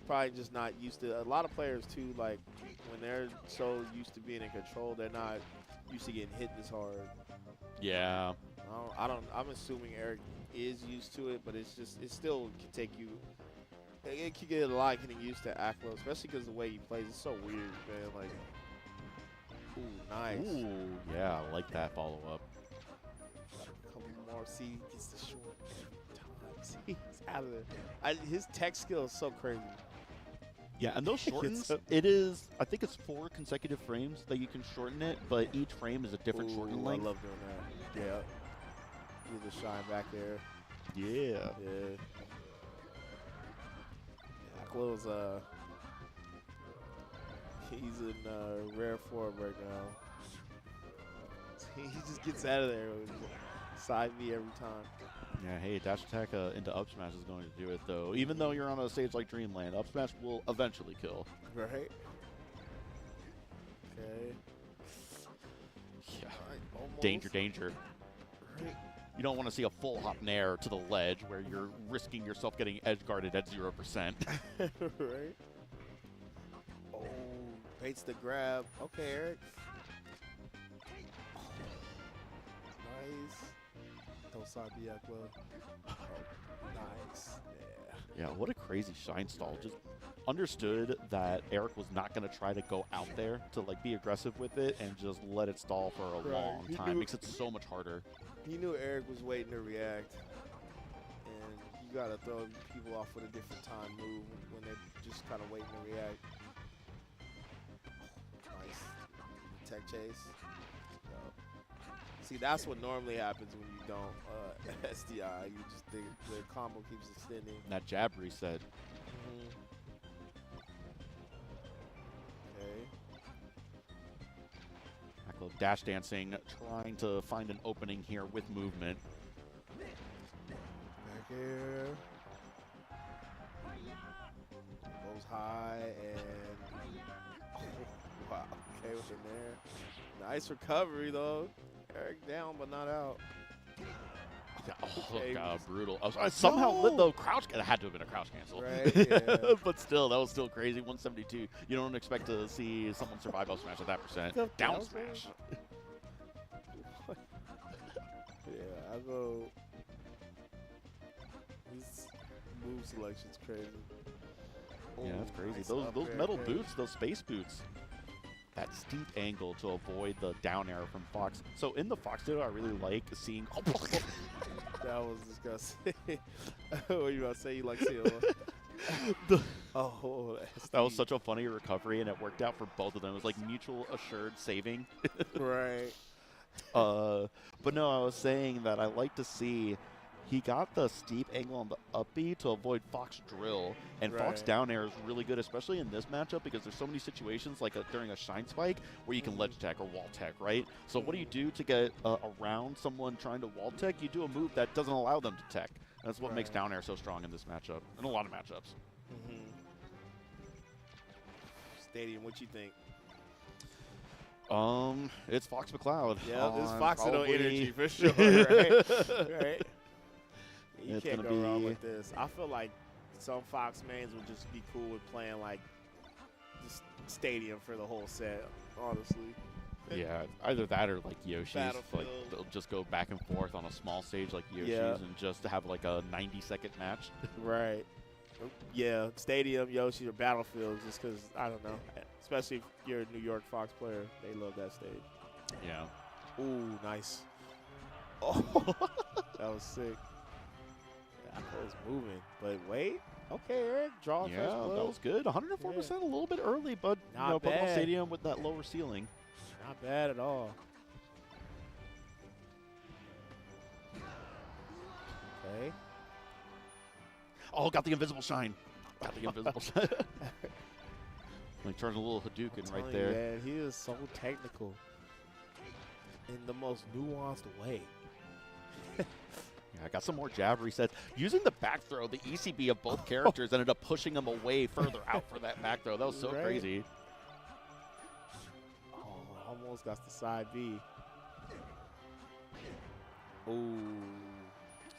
Probably just not used to. A lot of players too, like when they're so used to being in control, they're not used to getting hit this hard. Yeah. I'm assuming Eric is used to it, but it still can take you. It can get a lot getting used to Aklo, especially because the way he plays is so weird, man. Like, ooh, nice. Ooh, yeah, I like that follow up. A couple more. See, gets the short. See, he's out of there. His tech skill is so crazy. Yeah, and those shortens, it is, I think it's 4 consecutive frames that you can shorten it, but each frame is a different shorten length. I love doing that. Yeah. Get the shine back there. Yeah. Yeah. Aklo's, he's in rare form right now. He just gets out of there with side B every time. Yeah, hey, dash attack into up smash is going to do it, though. Even though you're on a stage like Dreamland, up smash will eventually kill. Right. Okay. Yeah. Almost. Danger, danger. Right. You don't want to see a full hop nair to the ledge where you're risking yourself getting edge guarded at 0%. Right. Oh, baits the grab. Okay, Eric. Nice. Don't side B Aklo. Oh, nice. Yeah. Yeah, what a crazy shine stall. Just understood that Eric was not going to try to go out there to like be aggressive with it and just let it stall for a long time. Makes it so much harder. He knew Eric was waiting to react. And you got to throw people off with a different time move when they're just kind of waiting to react. Nice. Tech chase. See, that's what normally happens when you don't SDI. You just think the combo keeps extending. And that jab reset. Okay. Aklo dash dancing, trying to find an opening here with movement. Back air. Goes high and wow. Okay with him there. Nice recovery though. Eric down but not out. Oh, God, brutal. I somehow lit though. Crouch had to have been a crouch cancel. Right, yeah. But still, that was still crazy. 172. You don't expect to see someone survive up smash at that percent. Down smash. Yeah, I go. His move selection's crazy. Yeah, that's crazy. Nice Those metal boots, those space boots. That steep angle to avoid the down arrow from Fox. So in the Fox duo, I really like seeing. Oh, that was disgusting. What are you about to say? You like seeing? That was such a funny recovery, and it worked out for both of them. It was like mutual assured saving. Right. But no, I was saying that I like to see. He got the steep angle on the up B to avoid Fox drill, and Fox down air is really good, especially in this matchup because there's so many situations like during a shine spike where you can ledge tech or wall tech, right? So what do you do to get around someone trying to wall tech? You do a move that doesn't allow them to tech. That's what makes down air so strong in this matchup, and a lot of matchups. Stadium, what you think? It's Fox McCloud. Yeah, this on Fox probably- energy for sure, right? Right. You It's can't gonna go wrong be- with this. I feel like some Fox mains would just be cool with playing like just stadium for the whole set, honestly. Yeah, either that or like Yoshi's. Like Battlefield. they'll just go back and forth on a small stage like Yoshi's Yeah. and just have like a 90-second match. Right. Yeah, stadium, Yoshi, or Battlefield, just because, I don't know. Especially if you're a New York Fox player, they love that stage. Yeah. Ooh, nice. Oh, that was sick. Yeah, I was moving, but wait. Okay, Eric, draw Yeah, first that blow. was good. 104%, a little bit early, but Not Pokemon bad. Stadium with that lower ceiling. Not bad at all. Okay. Oh, got the invisible shine. Got the invisible shine. He turned a little Hadouken right Telling there. you, man, he is so technical in the most nuanced way. Yeah, I got some more jab resets. Using the back throw, the ECB of both characters ended up pushing them away further out for that back throw. That was so Right. crazy. Oh, almost got the side B. Ooh.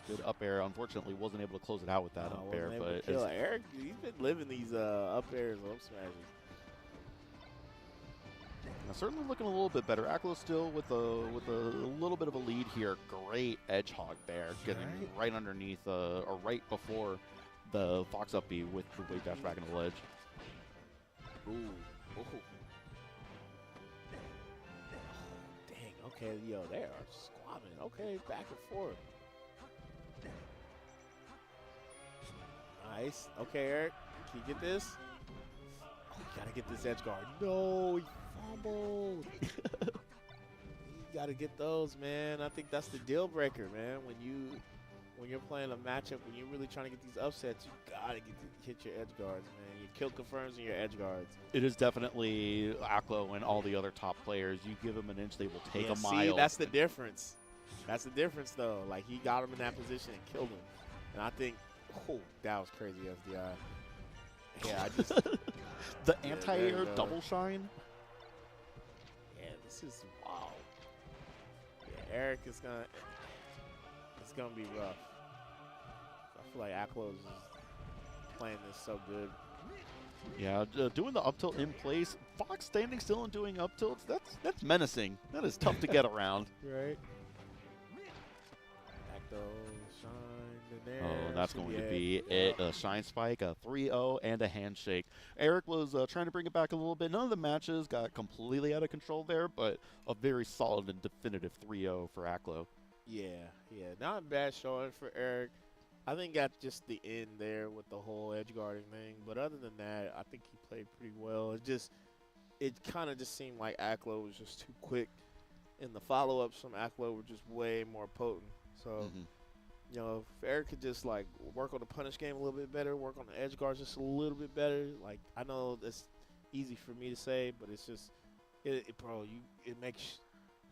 Good up air. Unfortunately, wasn't able to close it out with that up air. Wasn't able But to kill it's- it. Eric, he's been living these up airs, up smashes. certainly looking a little bit better. Aklo still with a little bit of a lead here. Great edge hog there, getting right underneath or right before the Fox up B with the wave dash back into the ledge. Ooh. Ooh. Dang, okay, yo, they are squabbing. Okay, back and forth. Nice. Okay, Eric, can you get this? Oh, you gotta get this edge guard. No, he fumbled. You gotta get those, man. I think that's the deal breaker, man. When you're playing a matchup, when you're really trying to get these upsets, you gotta hit your edge guards, man. Your kill confirms and your edge guards. It is definitely Aklo and all the other top players. You give them an inch, they will take Yeah, a see, mile. that's the difference. That's the difference, though. Like, he got him in that position and killed him. And I think, oh, that was crazy, FDI. Yeah, I just, the there anti-air you go. double shine. yeah, this is, wow. Yeah, Eric is gonna, it's gonna be rough. I feel like Aklo is playing this so good. Yeah, doing the up tilt in place. Fox standing still and doing up tilts. That's menacing. That is tough to get around. Right. Aklo, shine in there. Oh, that's going to Yeah. be it. A shine spike, a 3-0, and a handshake. Eric was trying to bring it back a little bit. None of the matches got completely out of control there, but a very solid and definitive 3-0 for Aklo. Yeah, not a bad showing for Eric. I think got just the end there with the whole edge guarding thing. But other than that, I think he played pretty well. It kind of just seemed like Aklo was just too quick. And the follow-ups from Aklo were just way more potent. So, you know, if Eric could just, like, work on the punish game a little bit better, work on the edge guards just a little bit better. Like, I know that's easy for me to say, but it's just, it makes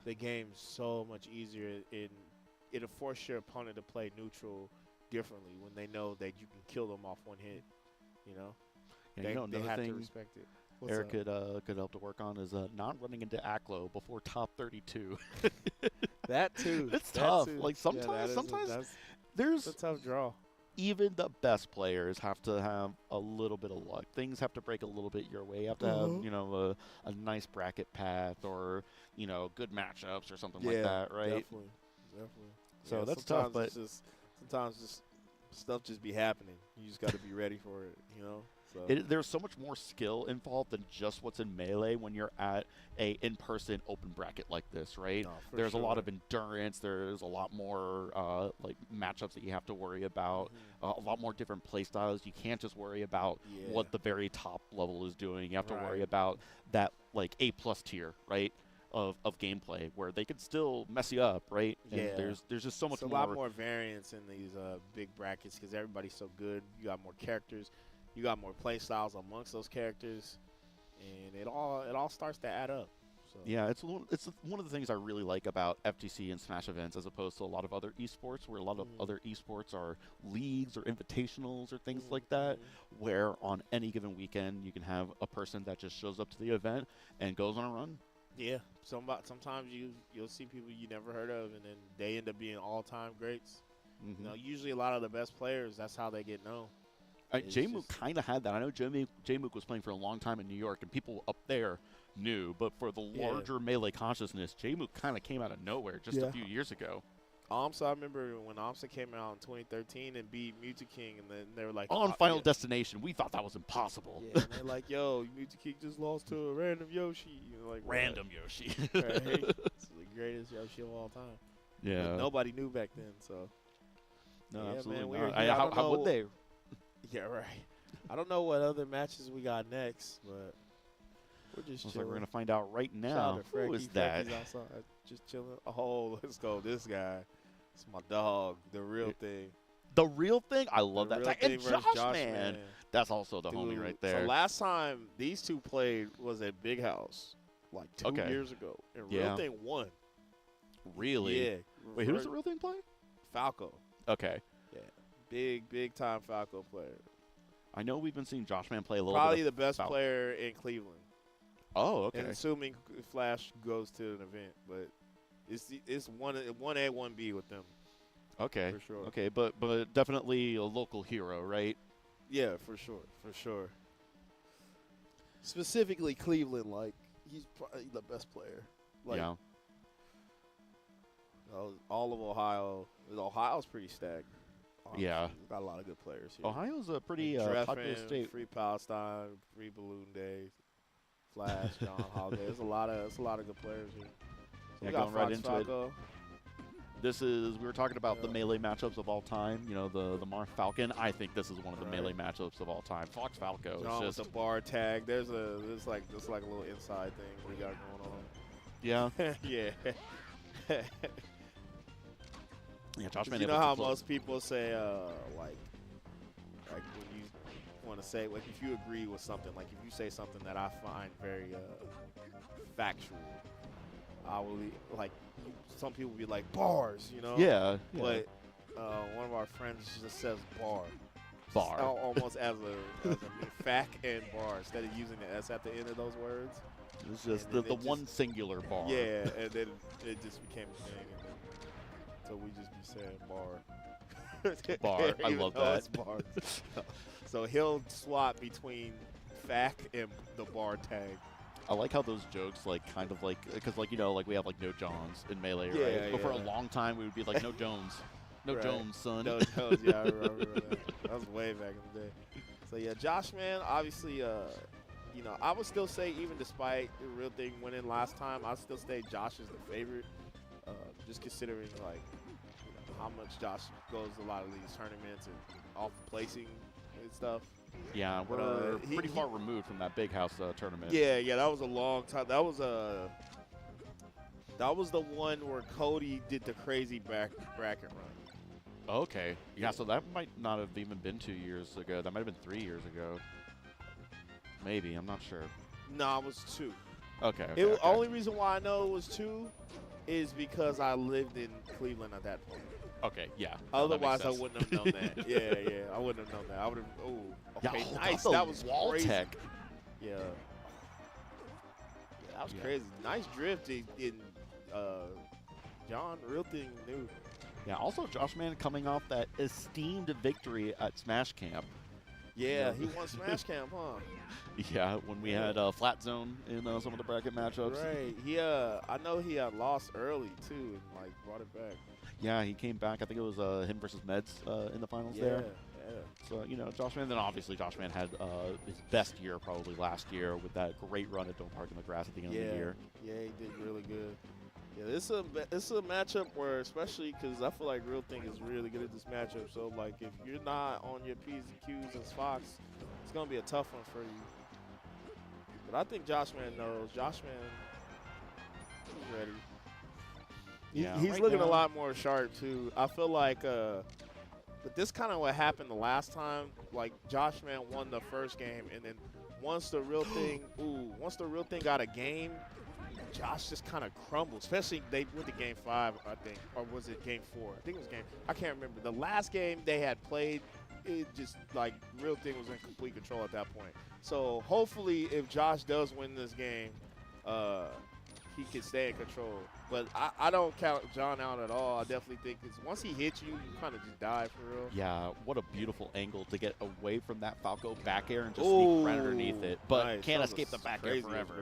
the game so much easier. It'll force your opponent to play neutral differently when they know that you can kill them off one hit. You know, Yeah, they, you know, they another have to thing respect it. What's Eric up? could help to work on is not running into Aklo before top 32. That too. It's That tough. too. Like, Yeah, sometimes that's there's a tough draw. even the best players have to have a little bit of luck. Things have to break a little bit your way. You have to have, you know, a nice bracket path or, you know, good matchups or something like that, right? Definitely. So Yeah, that's tough, sometimes it's just sometimes just stuff just be happening. You just got to be ready for it, you know. So There's so much more skill involved than just what's in Melee when you're at a in-person open bracket like this, right? No, for There's a lot sure. of endurance. There's a lot more like matchups that you have to worry about. A lot more different play styles. You can't just worry about what the very top level is doing. You have to worry Right. about that like A+ tier, right? Of gameplay where they can still mess you up, right? And Yeah. there's just so much It's a lot more variance in these big brackets because everybody's so good. You got more characters, you got more play styles amongst those characters, and it all starts to add up. So Yeah, it's one of the things I really like about FTC and Smash events as opposed to a lot of other esports where a lot of other esports are leagues or invitationals or things like that, where on any given weekend you can have a person that just shows up to the event and goes on a run Yeah, sometimes you'll see people you never heard of, and then they end up being all-time greats. Mm-hmm. You know, usually a lot of the best players, that's how they get known. Jmook kind of had that. I know Jmook was playing for a long time in New York, and people up there knew. But for the larger Melee consciousness, Jmook kind of came out of nowhere just a few years ago. I remember when AMSA came out in 2013 and beat Muta King, and then they were like, on Final Destination, we thought that was impossible. Yeah, and they're like, yo, Muta King just lost to a random Yoshi. You know, like, Random Yoshi. Right? It's the greatest Yoshi of all time. Yeah. But nobody knew back then, so. No, yeah, absolutely man, not. How would they? Yeah, right. I don't know what other matches we got next, but we're just Looks chilling. like we're going to find out right Shout now. out to Who is that? Frecky's outside, just chilling. Oh, let's go. This guy. It's my dog, the real thing. The real thing? I love The that. Real And Thing versus JoshMan. That's also the homie Dude, right there. So last time these two played was at Big House, like 2 years ago. And Real Thing won. Really? Yeah. Wait, who's the Real Thing play? Falco. Okay. Yeah. Big time Falco player. I know we've been seeing JoshMan play a little Probably bit. the best player in Cleveland. Oh, okay. And assuming Flash goes to an event, but it's 1A, 1B with them. Okay. For sure. Okay, but definitely a local hero, right? Yeah, for sure. Specifically Cleveland, like he's probably the best player. Like, yeah. All of Ohio. Ohio's pretty stacked. Yeah. We've got a lot of good players here. Ohio's a pretty popular state. Free Palestine, Free Balloon Day, Flash, John Holiday. There's a lot of good players here. So Yeah, going right into Falco. it. We were talking about the Melee matchups of all time. You know, the Marth Falcon. I think this is one of the Melee matchups of all time. Fox Falco John is with just the bar tag. There's like a little inside thing we got going on. yeah. Yeah. Yeah, JoshMan. You know how most people say, like when you want to say, like, if you agree with something, like if you say something that I find very factual, I will, like, some people be like, bars, you know? Yeah. But one of our friends just says bar. Bar. Almost as a fact and bar, instead of using the S at the end of those words. It's just the one singular bar. Yeah, and then it just became a thing. So we just be saying bar. Bar. I love that. It's bars. So he'll swap between FAC and the bar tag. I like how those jokes, like, kind of like, because, like, you know, like we have like no Jones in Melee, Yeah, right? But for a yeah. long time, we would be like no Jones, no Right. Jones, son. No Jones, yeah, I remember that. That was way back in the day. So yeah, JoshMan, obviously, you know, I would still say, even despite the Real Thing winning last time, I still say Josh is the favorite. Just considering, like, you know, how much Josh goes to a lot of these tournaments and off placing and stuff. Yeah, we're He- pretty far removed from that Big House tournament. Yeah, that was a long time. That was the one where Cody did the crazy bracket run. Okay. Yeah, so that might not have even been 2 years ago. That might have been 3 years ago. Maybe. I'm not sure. No, it was 2. Okay. Only reason why I know it was 2 is because I lived in Cleveland at that point. Okay, yeah. Otherwise, I wouldn't have known that. Yeah, I wouldn't have known that. I would have. Oh, okay, Yeah, nice. the That was wall crazy. tech. Yeah. That was crazy. Nice drift in John. Real Thing knew. Yeah, also JoshMan coming off that esteemed victory at Smash Camp. Yeah, he won Smash Camp, huh? Yeah, when we had Flat Zone in some of the bracket matchups. Right. I know he had lost early too, and like brought it back. Yeah, he came back. I think it was him versus Meds in the finals there. Yeah. So, you know, JoshMan, then obviously JoshMan had his best year probably last year with that great run at Don't Park in the Grass at the end of the year. Yeah, he did really good. Yeah, this is a matchup where, especially because I feel like Real Thing is really good at this matchup. So, like, if you're not on your P's and Q's as Fox, it's going to be a tough one for you. But I think JoshMan knows. JoshMan is ready. Yeah, He's right looking now- a lot more sharp, too. I feel like but this kind of what happened the last time. Like, JoshMan won the first game, and then once the Real Thing got a game, Josh just kind of crumbled. Especially they went to game 5, I think, or was it game 4? I think it was game. I can't remember. The last game they had played, it just like Real Thing was in complete control at that point. So hopefully, if Josh does win this game, he can stay in control. But I don't count John out at all. I definitely think once he hits you, you kind of just die for real. Yeah, what a beautiful angle to get away from that Falco back air and just sneak right underneath it. But nice. can't escape the back air forever.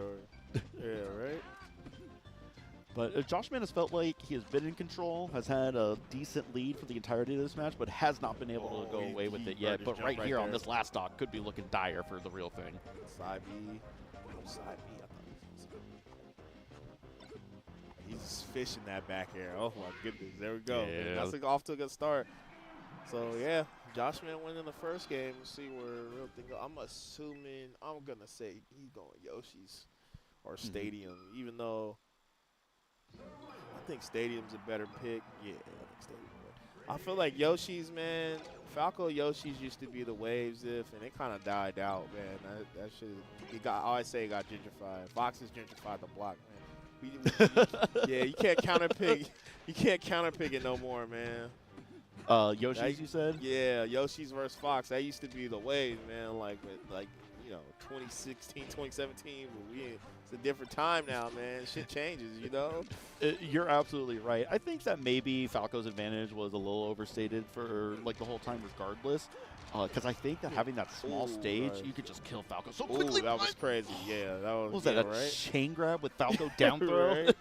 Yeah, right? But JoshMan has felt like he has been in control, has had a decent lead for the entirety of this match, but has not been able to go away with it yet. But right here on this last stock could be looking dire for the real thing. Side B. Side B. He's fishing that back air. Oh my goodness. There we go. Yeah. That's off to a good start. So yeah, JoshMan went in the first game. We'll see where real thing goes. I'm assuming I'm gonna say he's going Yoshi's or Stadium, even though I think Stadium's a better pick. Yeah, I think Stadium. I feel like Yoshi's, man. Falco Yoshi's used to be the waves and it kind of died out, man. That shit. I always say it got gentrified. Fox's gentrified the block, man. Yeah, you can't counterpick. You can't counterpick it no more, man. Yoshi's, you said? Yeah, Yoshi's versus Fox. That used to be the wave, man. Like 2016, 2017. But it's a different time now, man. Shit changes, you know. You're absolutely right. I think that maybe Falco's advantage was a little overstated for like the whole time, regardless. Because I think that having that small stage, you could just kill Falco so quickly. That was crazy. Yeah, that was. What was that? A right? chain grab with Falco down throw? Right?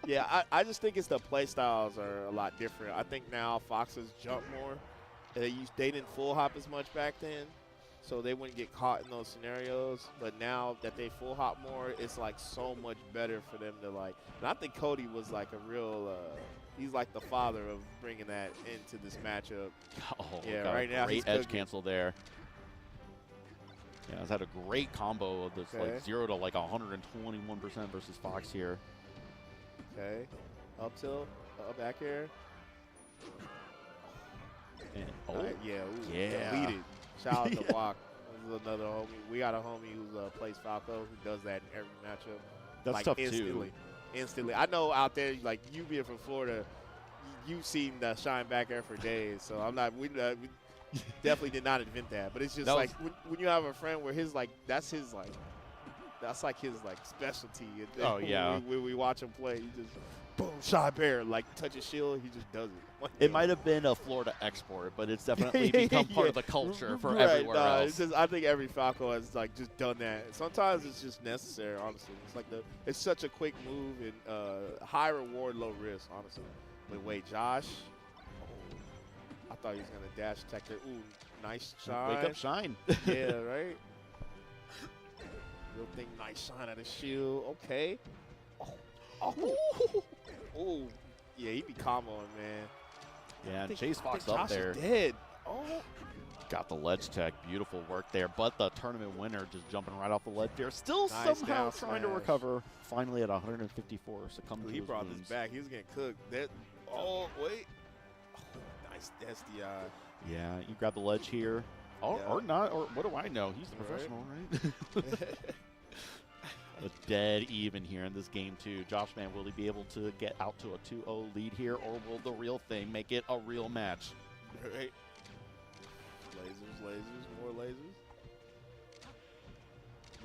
Yeah, I just think it's the play styles are a lot different. I think now Foxes jump more. They didn't full hop as much back then, so they wouldn't get caught in those scenarios. But now that they full hop more, it's like so much better for them to like. And I think Cody was like a real. He's like the father of bringing that into this matchup. Oh, yeah, right now great edge cancel there. Yeah, he's had a great combo of this like 0 to like 121% versus Fox here. Okay, up tilt, back air. And, yeah, yeah. deleted. Shout out to Walk. This is another homie. We got a homie who plays Falco who does that in every matchup. That's like tough instantly. too. Instantly. I know out there, like you being from Florida, you've seen the shine back air for days. So I'm not. We definitely did not invent that. But it's just like when you have a friend where that's like his specialty. And oh yeah. When we watch him play, he just boom shine bear like touch his shield. He just does it. It might have been a Florida export, but it's definitely become part of the culture for everywhere else. It's just, I think every Falco has like just done that. Sometimes it's just necessary, honestly. It's like it's such a quick move and high reward, low risk, honestly. But wait, Josh. I thought he was gonna dash attack there. Ooh, nice shine. Wake up, shine. Yeah, right. Real thing, nice shine at the shield. Okay. Oh, yeah, he be comboing, man. Yeah, and Chase Fox up Josh there. Is dead. Oh. Got the ledge tech. Beautiful work there. But the tournament winner just jumping right off the ledge there. Still nice somehow trying to recover. Finally at 154. Succumbed to he his brought wounds. this back. He was getting cooked. Oh, wait. Oh, nice SDI. Yeah, you grab the ledge here. Or not. Or what do I know? He's a professional, right? Dead even here in this game, too. JoshMan, will he be able to get out to a 2-0 lead here, or will the real thing make it a real match? Right. Lasers, more lasers.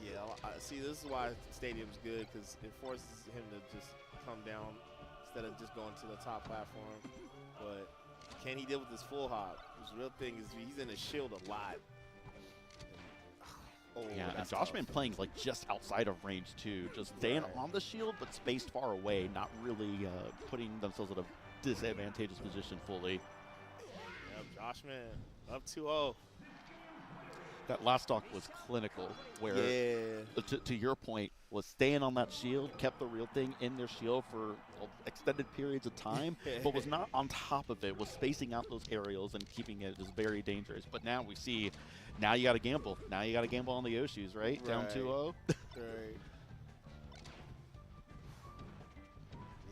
Yeah, see, this is why Stadium's good, because it forces him to just come down instead of just going to the top platform. But can he deal with this full hop? The real thing is he's in the shield a lot. Oh, yeah, and JoshMan playing like just outside of range too, just staying on the shield but spaced far away, not really putting themselves in a disadvantageous position fully. Yep, JoshMan up 2-0. That last stock was clinical, where to your point, was staying on that shield, kept the real thing in their shield for extended periods of time, but was not on top of it, was spacing out those aerials and keeping it just very dangerous. But now we see, now you got to gamble. Now you got to gamble on the Yoshis, right? Down 2-0. Right.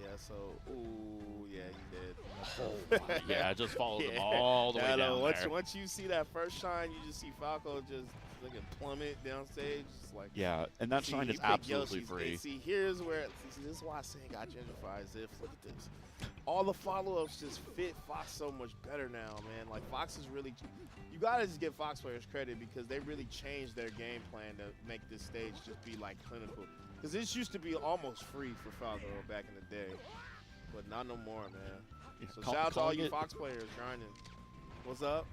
Yeah, so, ooh, yeah, he did. Oh, my. Yeah, it just followed him all the way down there. Once you see that first shine, you just see Falco just looking plummet downstage. Just like, yeah, and that shine is absolutely free. See, here's where, this is why I say got gentrified. Look at this. all the follow-ups just fit Fox so much better now, man. Like, Fox is really – you got to just give Fox players credit because they really changed their game plan to make this stage just be, like, clinical. Because this used to be almost free for Falco back in the day. But not no more, man. Yeah, So shout out to all you Fox players grinding. What's up?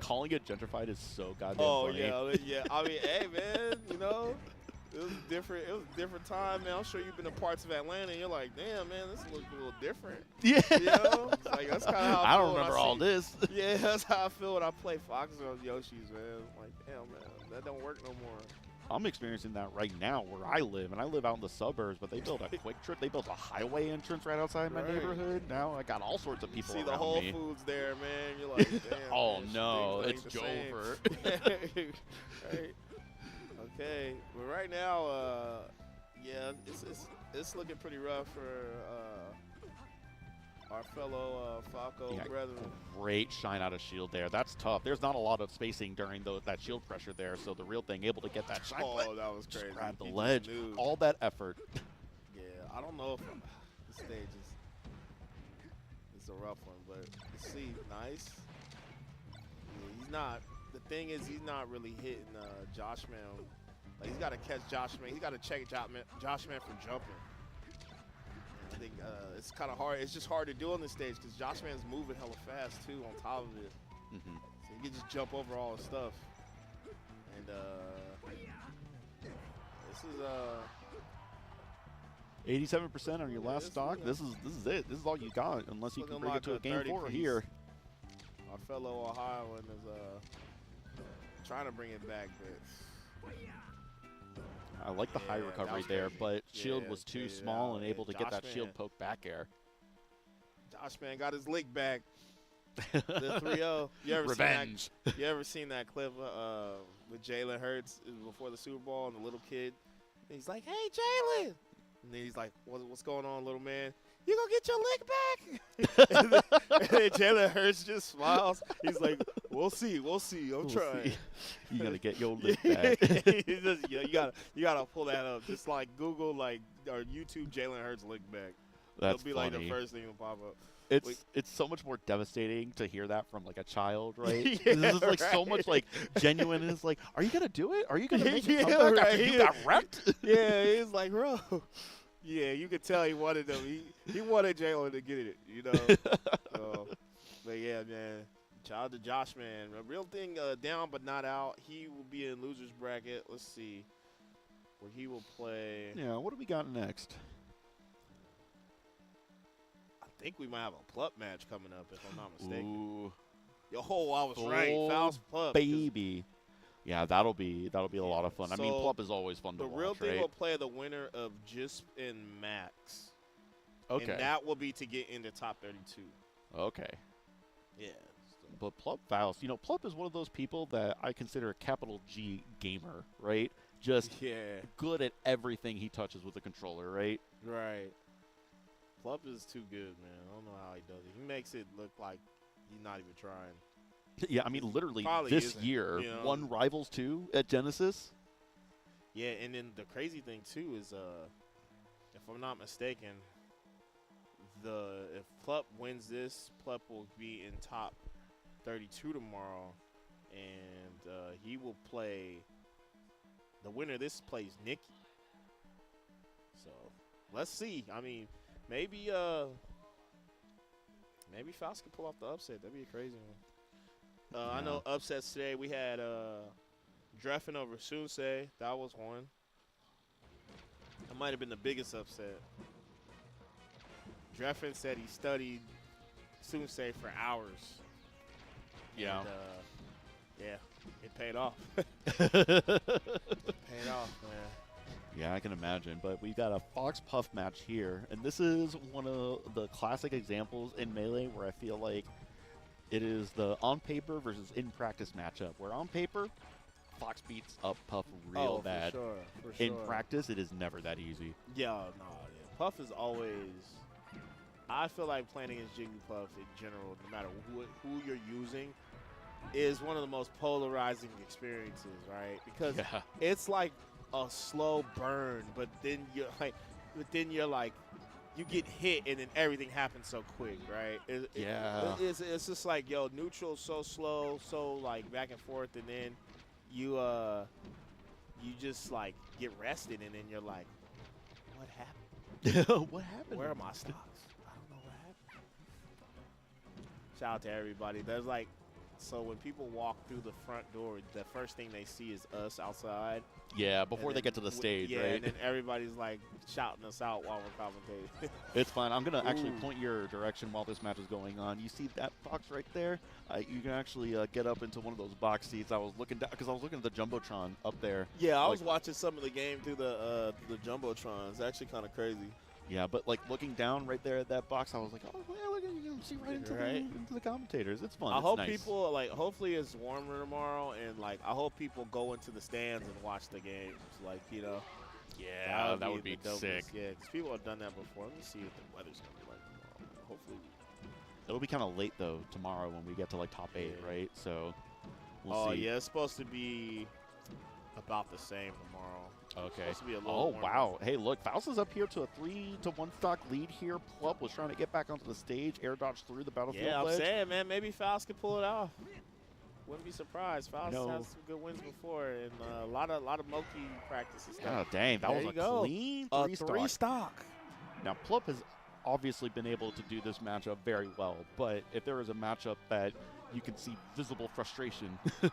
Calling it gentrified is so goddamn funny. Yeah. I mean, hey, man, you know – it was different. It was a different time, man. I'm sure you've been to parts of Atlanta, and you're like, damn, man, this looks a little different. Yeah. You know? It's like, that's kind of how I I feel don't remember all this. Yeah, that's how I feel when I play Fox or Yoshi's, man. I'm like, damn, man, that don't work no more. I'm experiencing that right now where I live, and I live out in the suburbs, but they built a quick trip. They built a highway entrance right outsed my neighborhood. Now I got all sorts of people See around the Whole me. Foods there, man. You're like, damn. Oh, man, no, things it's ain't the same. Jover. Right. Okay, but right now, yeah, it's looking pretty rough for our fellow Falco brethren. Great shine out of shield there. That's tough. There's not a lot of spacing during that shield pressure there, so the real thing, able to get that shine. Oh, that was crazy. Just grab the He ledge. just knew. All that effort. Yeah, I don't know if the stage is a rough one, but let's see. Nice. Yeah, he's not. The thing is, he's not really hitting JoshMan. Like, he's got to catch JoshMan. He's got to check JoshMan for jumping. And I think it's kind of hard. It's just hard to do on this stage because JoshMan's moving hella fast, too, on top of it. Mm-hmm. So you can just jump over all his stuff. And this is 87% on your last stock. This is it. This is all you got, unless you can bring it to a game 4 here. Our fellow Ohioan is trying to bring it back, but I like the high recovery there, but shield was too small and able to get that shield poke back air. JoshMan got his lick back. The 3-0. Revenge. You ever seen that clip with Jalen Hurts before the Super Bowl and the little kid? And he's like, "Hey, Jalen," and then he's like, "What's going on, little man? You gonna get your lick back?" and then Jalen Hurts just smiles. He's like, We'll see. I'm trying. You gotta get your lick back. you gotta pull that up. Just like Google or YouTube Jalen Hurts lick back. That's It'll be funny. like the first thing to pop up. It's so much more devastating to hear that from like a child, right? Yeah, this is like so much like genuineness. Like, are you gonna do it? Are you gonna make it come back after you got wrecked? Yeah, he's like, bro. Yeah, you could tell he wanted them. He wanted Jalen to get it, you know. So, but yeah, man. Shout out to JoshMan. A real thing, down but not out. He will be in loser's bracket. Let's see where he will play. Yeah, what do we got next? I think we might have a Plup match coming up, if I'm not mistaken. Ooh. Yo, I was right. Fouls Plup. Baby. Yeah, that'll be a lot of fun. So I mean, Plup is always fun to watch, The real thing right? will play the winner of Jisp and Max. Okay. And that will be to get into top 32. Okay. Yeah. But Plup Faust, Plup is one of those people that I consider a capital G gamer, right? Just good at everything he touches with the controller, right? Right. Plup is too good, man. I don't know how he does it. He makes it look like he's not even trying. Yeah, I mean, literally Probably this isn't, year, won Rivals 2 at Genesis. Yeah, and then the crazy thing, too, is if I'm not mistaken, if Plup wins this, Plup will be in top 32 tomorrow, and he will play the winner of this plays Nicki. So let's see. I mean, maybe Faust can pull off the upset. That'd be a crazy one. I know upsets today. We had Dreffen over Sunsei. That was one. That might have been the biggest upset. Dreffen said he studied Sunsei for hours. Yeah. And, it paid off. It paid off, man. Yeah, I can imagine. But we've got a Fox Puff match here. And this is one of the classic examples in Melee where I feel like it is the on-paper versus in-practice matchup. Where on paper, Fox beats up Puff real bad. For sure. In practice, it is never that easy. Yeah. Puff is always... I feel like playing against Jigglypuff in general, no matter who you're using, is one of the most polarizing experiences, right? Because it's like a slow burn, but then you're like you get hit and then everything happens so quick, right? It's just like, yo, neutral so slow, so like back and forth, and then you just like get rested, and then you're like, what happened? What happened? Where are my stocks? I don't know what happened. Shout out to everybody. There's like, so when people walk through the front door, the first thing they see is us outside. Yeah, before they get to the stage, yeah, right? And then everybody's like shouting us out while we're commentating. It's fine. I'm going to actually point your direction while this match is going on. You see that box right there? You can actually get up into one of those box seats. I was looking down because I was looking at the Jumbotron up there. Yeah, I was watching some of the game through the Jumbotron. It's actually kind of crazy. Yeah, but like looking down right there at that box, I was like, oh, yeah, look, you can see right into the commentators. It's fun. I It's hope nice. people, like, hopefully it's warmer tomorrow, and like I hope people go into the stands and watch the games. Like, you know. Yeah, that would be the dopest. sick. Yeah, because people have done that before. Let me see what the weather's gonna be like tomorrow. Hopefully. It'll be kind of late though tomorrow when we get to like top 8, right? So we'll see. Yeah, it's supposed to be about the same tomorrow. Okay. It's supposed to be a little Oh, warmer. wow. Hey, look, Faust is up here to a 3-1 stock lead here. Plup was trying to get back onto the stage, air dodge through the battlefield Yeah, I'm ledge. saying, man, maybe Faust could pull it off. Wouldn't be surprised. Faust No. has some good wins before, and a lot of Moki practice and Oh, stuff. dang. That There was you a go. clean A 3 stock. 3-stock. Now, Plup has obviously been able to do this matchup very well, but if there is a matchup that you can see visible frustration from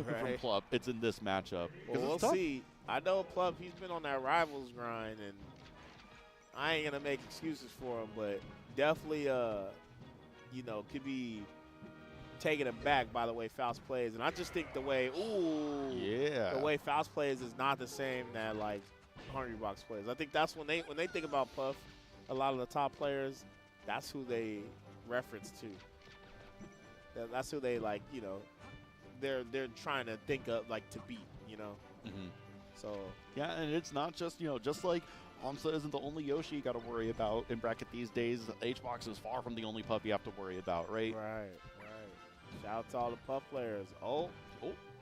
Right. Plup, it's in this matchup. 'Cause Well, it's we'll tough. see. I know Plup, he's been on that Rivals grind, and I ain't going to make excuses for him, but definitely, you know, could be taken aback by the way Faust plays. And I just think the way, the way Faust plays is not the same that, like, Hungry Box plays. I think that's when they think about Puff, a lot of the top players, that's who they reference to. That's who they, like, you know, they're trying to think of, like, to beat, you know. Mhm. So Yeah, and it's not just, you know, just like Hamza isn't the only Yoshi you got to worry about in bracket these days. HBox is far from the only Puff you have to worry about, right? Right. Shout out to all the Puff players. Oh.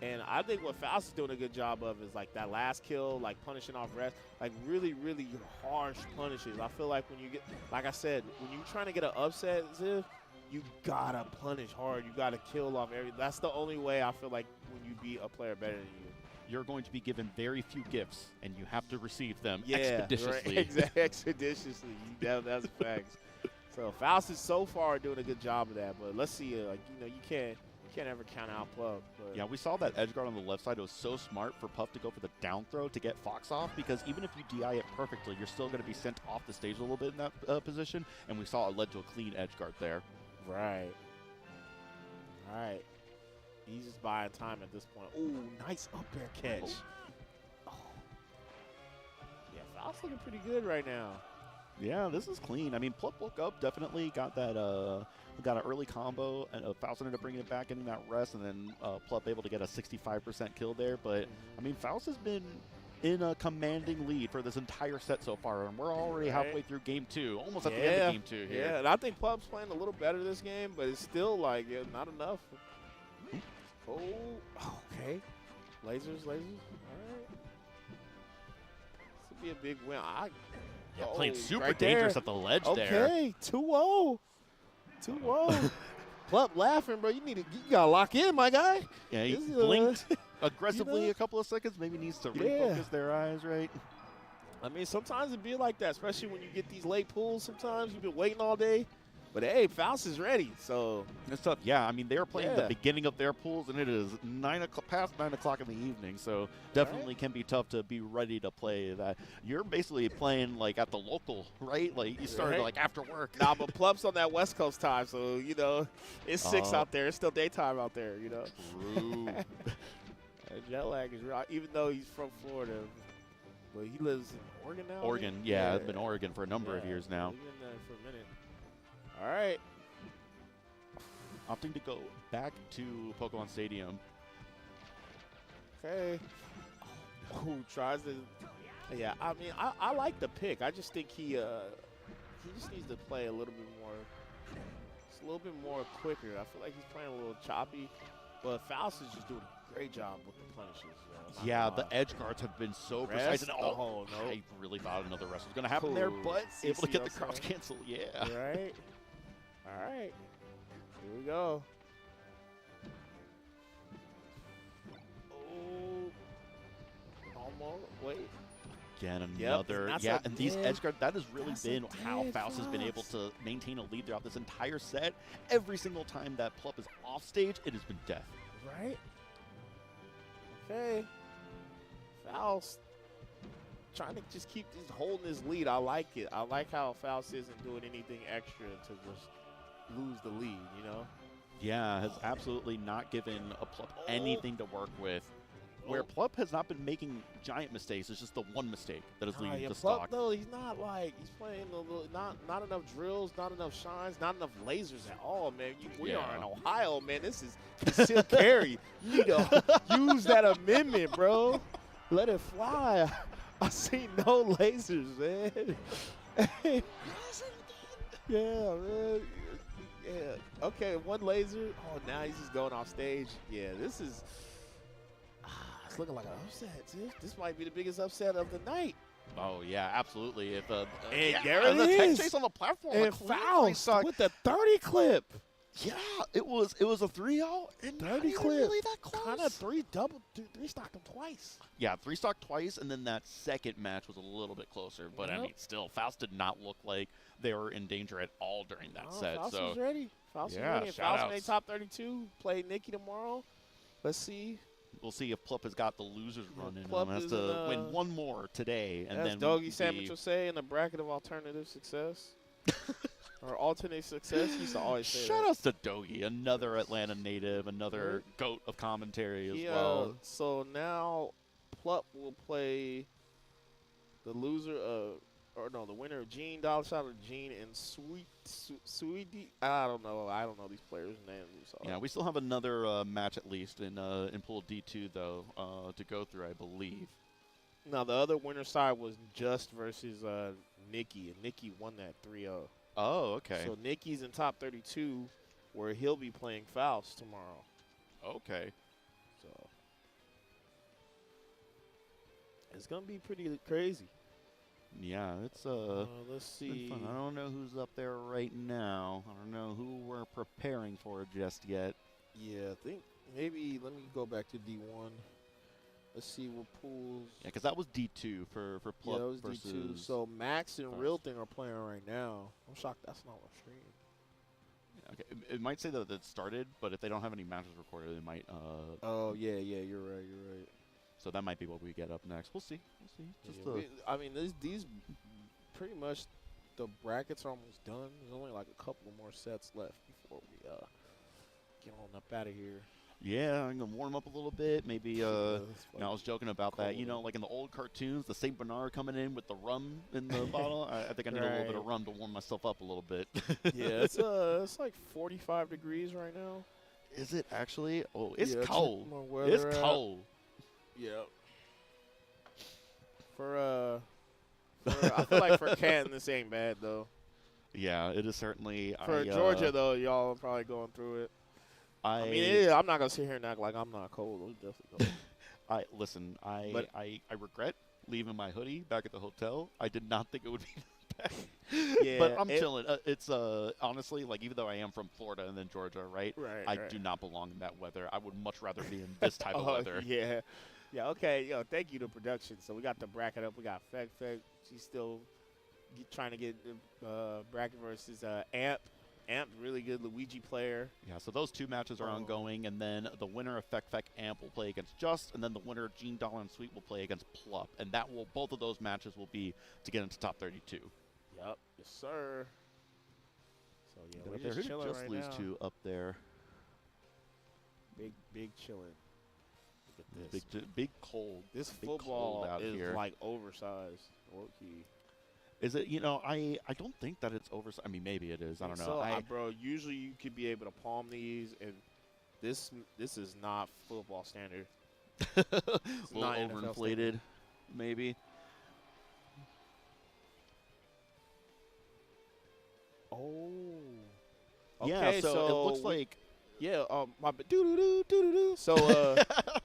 And I think what Faust is doing a good job of is like that last kill, like punishing off rest, like really, really harsh punishes. I feel like when you get, like I said, when you're trying to get an upset, Ziv, you gotta punish hard. You gotta kill off every. That's the only way I feel like when you beat a player better than you. You're going to be given very few gifts, and you have to receive them Yeah, expeditiously. Right, exactly, expeditiously. That's facts. So Faust is so far doing a good job of that, but let's see. Like, you know, you can't ever count out Plup. But Yeah, we saw that edge guard on the left side. It was so smart for Puff to go for the down throw to get Fox off, because even if you DI it perfectly, you're still going to be sent off the stage a little bit in that position, and we saw it led to a clean edge guard there. Right. All right. He's just buying time at this point. Ooh, nice up air catch. Oh. Yeah, Faust looking pretty good right now. Yeah, this is clean. I mean, Plup woke up, definitely got that, got an early combo, and Faust ended up bringing it back in that rest, and then Plup able to get a 65% kill there. But, I mean, Faust has been in a commanding lead for this entire set so far, and we're already halfway through game 2, almost at the end of game 2 here. Yeah, and I think Plup's playing a little better this game, but it's still, like, not enough. Oh, okay. Lasers. All right. This will be a big win. Yeah, playing super right dangerous there. at the ledge there. Okay, 2-0. 2-0. Plup laughing, bro. You gotta lock in, my guy. Yeah, he This is, blinked aggressively you know? a couple of seconds. Maybe needs to Yeah. refocus their eyes, right? I mean, sometimes it be like that, especially when you get these late pulls. Sometimes you've been waiting all day. But, hey, Faust is ready, so. It's tough. Yeah, I mean, they are playing the Yeah. beginning of their pools, and it is past 9 o'clock in the evening, so definitely can be tough to be ready to play that. You're basically playing, like, at the local, right? Like, you started, Right. like, after work. Nah, but Plup's on that West Coast time, so, you know, it's 6 out there. It's still daytime out there, you know. True. Jet lag is real, even though he's from Florida. But he lives in Oregon now? I Oregon, think? yeah, I've been Oregon for a number of years now. He's been there for a minute. All right. Opting to go back to Pokemon Stadium. Okay. Who tries to? Yeah, I mean, I like the pick. I just think he just needs to play a little bit more. Just a little bit more quicker. I feel like he's playing a little choppy, but Faust is just doing a great job with the punishes. Yeah, the edge guards have been so precise. Rest? And, Oh, no. I really thought another rest was going to happen there, but See able to get the what I'm cross saying? cancel. Yeah. Right. All right. Here we go. Oh. Almost. Wait. Again, Yep, another. and that's Yeah, a and these dead- edge guards, that has really that's a been how dead Faust has been able Faust. to maintain a lead throughout this entire set. Every single time that Plup is off stage, it has been death. Right. Okay. Faust trying to just keep just holding his lead. I like it. I like how Faust isn't doing anything extra to just lose the lead, you know? Yeah, has absolutely not given a Plup anything to work with. Where Plup has not been making giant mistakes, it's just the one mistake that is leading Yeah, to Plup, stock. though, he's not like, he's playing a little, not enough drills, not enough shines, not enough lasers at all, man. We are in Ohio, man. This is concealed carry. You need to use that amendment, bro. Let it fly. I see no lasers, man. Yeah, man. Yeah. Okay, one laser. Oh, now he's just going off stage. Yeah, this is. It's looking like an upset, dude. This might be the biggest upset of the night. Oh, yeah, absolutely. If And yeah, there it the tech is. chase on the platform. And a clean Faust stock. with the 30 clip. Yeah, it was a 3-0 and 30 not even clip. really that close. Kind of three stocked him twice. Yeah, 3-stock twice, and then that second match was a little bit closer. But I Yep. mean, still, Faust did not look like they were in danger at all during that set. Faust So was ready. Faust yeah, was ready. And Faust shout-outs. made top 32. Play Nicki tomorrow. Let's see. we'll see if Plup has got the losers run in. Plup Has is to in, win one more today, and As then Doggy be- Sandwich will say, in the bracket of alternative success. Or alternate success. He used to always say Shout that. outs to Dogi, another Atlanta native, another goat of commentary as Yeah, well. so now Plup will play the loser of, or no, the winner of Gene, Dollar Shot of Gene and Sweetie. I don't know these players' names. So. Yeah, we still have another match at least in pool D2 though to go through, I believe. Now the other winner side was Just versus Nicki, and Nicki won that 3-0. Oh, okay. So Nicki's in top 32, where he'll be playing Faust tomorrow. Okay. So it's gonna be pretty crazy. Yeah, it's Let's been see. fun. I don't know who's up there right now. I don't know who we're preparing for just yet. Yeah, I think maybe let me go back to D1. Let's see what pools. Yeah, because that was D2 for Plup Yeah, it was versus. D2. So Max and Faust. Real Thing are playing right now. I'm shocked that's not on stream. Okay, it might say that it started, but if they don't have any matches recorded, it might. Oh yeah, you're right. So that might be what we get up next. We'll see. Just Yeah, I mean, these pretty much the brackets are almost done. There's only like a couple more sets left before we get on up out of here. yeah, I'm gonna warm up a little bit. Maybe It's I was joking about that. You know, cold. like in the old cartoons, the Saint Bernard coming in with the rum in the bottle. I think I need a little bit of Right. rum to warm myself up a little bit. Yeah, it's like 45 degrees right now. Is it actually? Oh, it's Yeah, check cold. my weather It's app. cold. Yeah. I feel like for Canton this ain't bad though. Yeah, it is certainly. For Georgia though, y'all are probably going through it. I mean, I'm not gonna sit here and act like I'm not cold. I'm definitely cold. Listen. But- I regret leaving my hoodie back at the hotel. I did not think it would be that bad. Yeah, but I'm it- chilling. It's honestly, like, even though I am from Florida and then Georgia, right? Right. I right. do not belong in that weather. I would much rather be in this type of Oh, weather. Yeah. Yeah, okay. Yo, thank you to production. So we got the bracket up. We got Fek. She's still trying to get bracket versus Amp. Amp, really good Luigi player. Yeah, so those two matches are Oh. ongoing, and then the winner of Fek Amp will play against Just, and then the winner of Gene Dollar and Sweet will play against Plup, and both of those matches will be to get into top 32. Yup. Yes, sir. So, yeah, Who we're did just Just chilling right lose now. to up there? Big chilling. Look at this. Big cold. This big football cold out is here. like oversized. Low-key. Is it? You know, I don't think that it's oversized. I mean, maybe it is. I don't know. So, bro, usually you could be able to palm these, and this is not football standard. a little not NFL overinflated, maybe. Oh. Yeah, Okay, so it looks like Yeah, So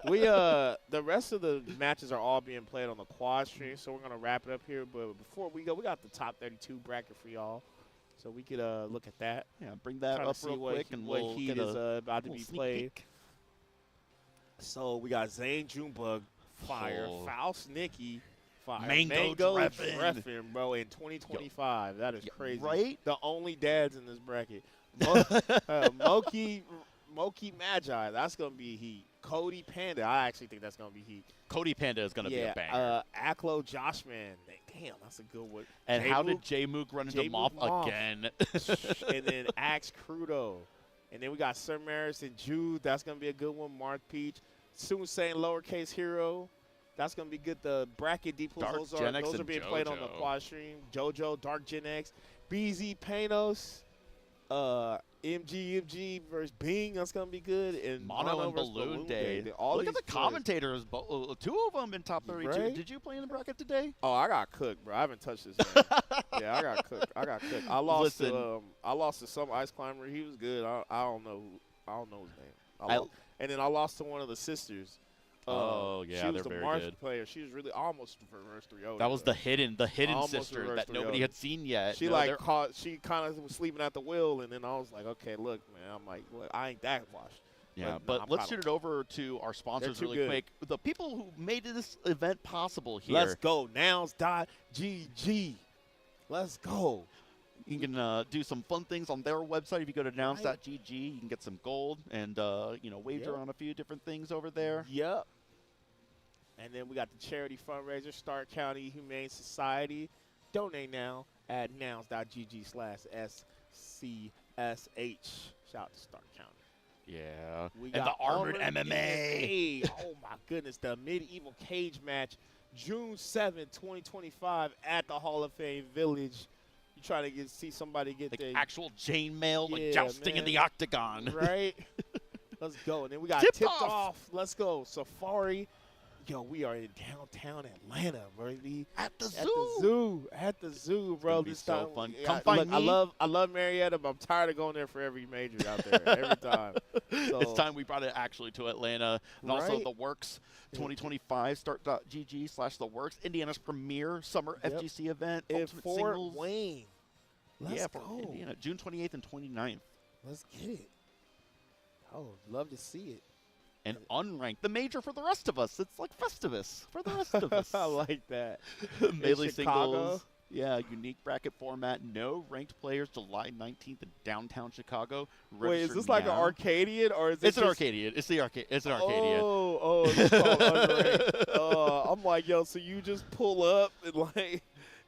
we the rest of the matches are all being played on the quad stream, so we're gonna wrap it up here. But before we go, we got the top 32 bracket for y'all, so we could look at that. Yeah, bring that Trying up to see real what quick, he- and what we'll heat get is a about to be little sneak played. peek. So we got Zayn, Junebug, fire, Oh. Faust, Nicki, fire, Mang0 reffing, bro, in 2025. That is crazy. right? The only dads in this bracket. Moki Magi, that's gonna be heat. Cody Panda, I actually think that's gonna be heat. Cody Panda is going to be a banger. Aklo JoshMan, damn, that's a good one. And how did Jmook- Jmook run into Jmook Mop again? and then Axe Crudo, and then we got Sir Maris and Jude. That's gonna be a good one. Mark Peach, soon saying lowercase hero. That's gonna be good. The bracket deeples, Dark those Gen X are and being played on the JoJo. quad stream. JoJo, Dark Gen X, BZ Panos, MGMG versus Bing. That's gonna be good. And Mono and versus Balloon Day. All Look at these the players. commentators. Two of them in top 32. Right? Did you play in the bracket today? Oh, I got cooked, bro. I haven't touched this. Man. Yeah, I got cooked. I lost Listen. to some ice climber. He was good. I don't know his name. And then I lost to one of the sisters. Oh, yeah, she was they're the very Marsh good. player. She was really almost reverse 3-0. That was the hidden Almost sister reverse that 3-0. nobody had seen yet. She No, they're- she kind of was sleeping at the wheel, and then I was like, okay, look, man. I'm like, look, I ain't that washed. Yeah, But, but nah, let's shoot it over to our sponsors too really good. quick. The people who made this event possible here. Let's go. Nouns.gg. Let's go. You can do some fun things on their website. If you go to nouns.gg, you can get some gold and wager Yep. on a few different things over there. Yep. And then we got the charity fundraiser, Stark County Humane Society. Donate now at nouns.gg/SCSH. Shout out to Stark County. Yeah. We And the Armored MMA. Oh, my goodness. The Medieval Cage match, June 7th, 2025 at the Hall of Fame Village. You trying to see somebody get Like their actual chainmail, like Yeah, jousting in man. the octagon. right? Let's go. And then we got Tipped tipped off. off. Let's go. Safari. Yo, we are in downtown Atlanta, baby. At the At zoo. the zoo, bro. gonna be This so time, fun. yeah, Come find look, me. I love Marietta, but I'm tired of going there for every major out there every time. So, It's time we brought it actually to Atlanta. And also Right? the Works 2025, start.gg/the Works, Indiana's premier summer Yep. FGC event. in Ultimate Fort Singles. Wayne. Let's yeah, go. for Indiana, June 28th and 29th. Let's get it. Oh, love to see it. And unranked, the major for the rest of us. It's like Festivus for the rest of us. I like that. Melee Chicago? singles. Yeah, unique bracket format. No ranked players. July 19th in downtown Chicago. Wait, is Register this like an now. Arcadian or is it It's an just- Arcadian. It's the arcade. It's an Arcadian. Oh, it's called Unranked. I'm like, yo, so you just pull up and like,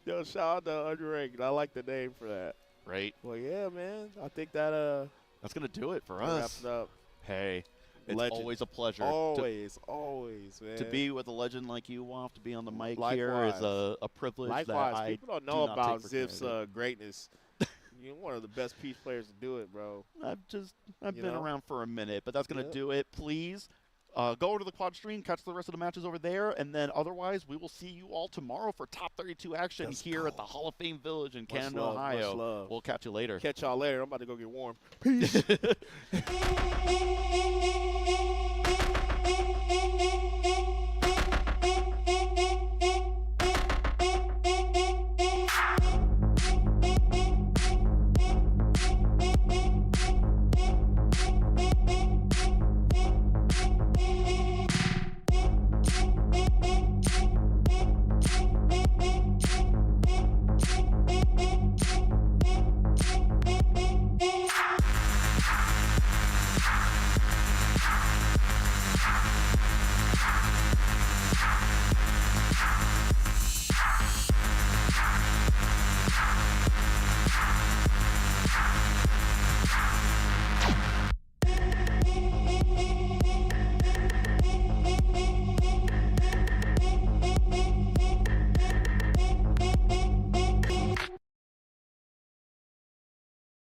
yo, shout out to Unranked. I like the name for that. Right. Well, yeah, man. I think that That's gonna do it for wraps us. it up. Hey, it's Legend. always a pleasure Always, man. to be with a legend like you. Woff, to be on the mic Likewise. here is a privilege Likewise, that I people don't do know not about take for Zip's granted. greatness. You're one of the best Peach players to do it, bro. I've you been know? around for a minute, but that's gonna Yep. do it. Please. Go over to the quad stream, catch the rest of the matches over there, and then otherwise we will see you all tomorrow for top 32 action Let's here at the go. Hall of Fame Village in Much Canada, love, much Ohio. love. We'll catch you later. Catch y'all later. I'm about to go get warm. Peace.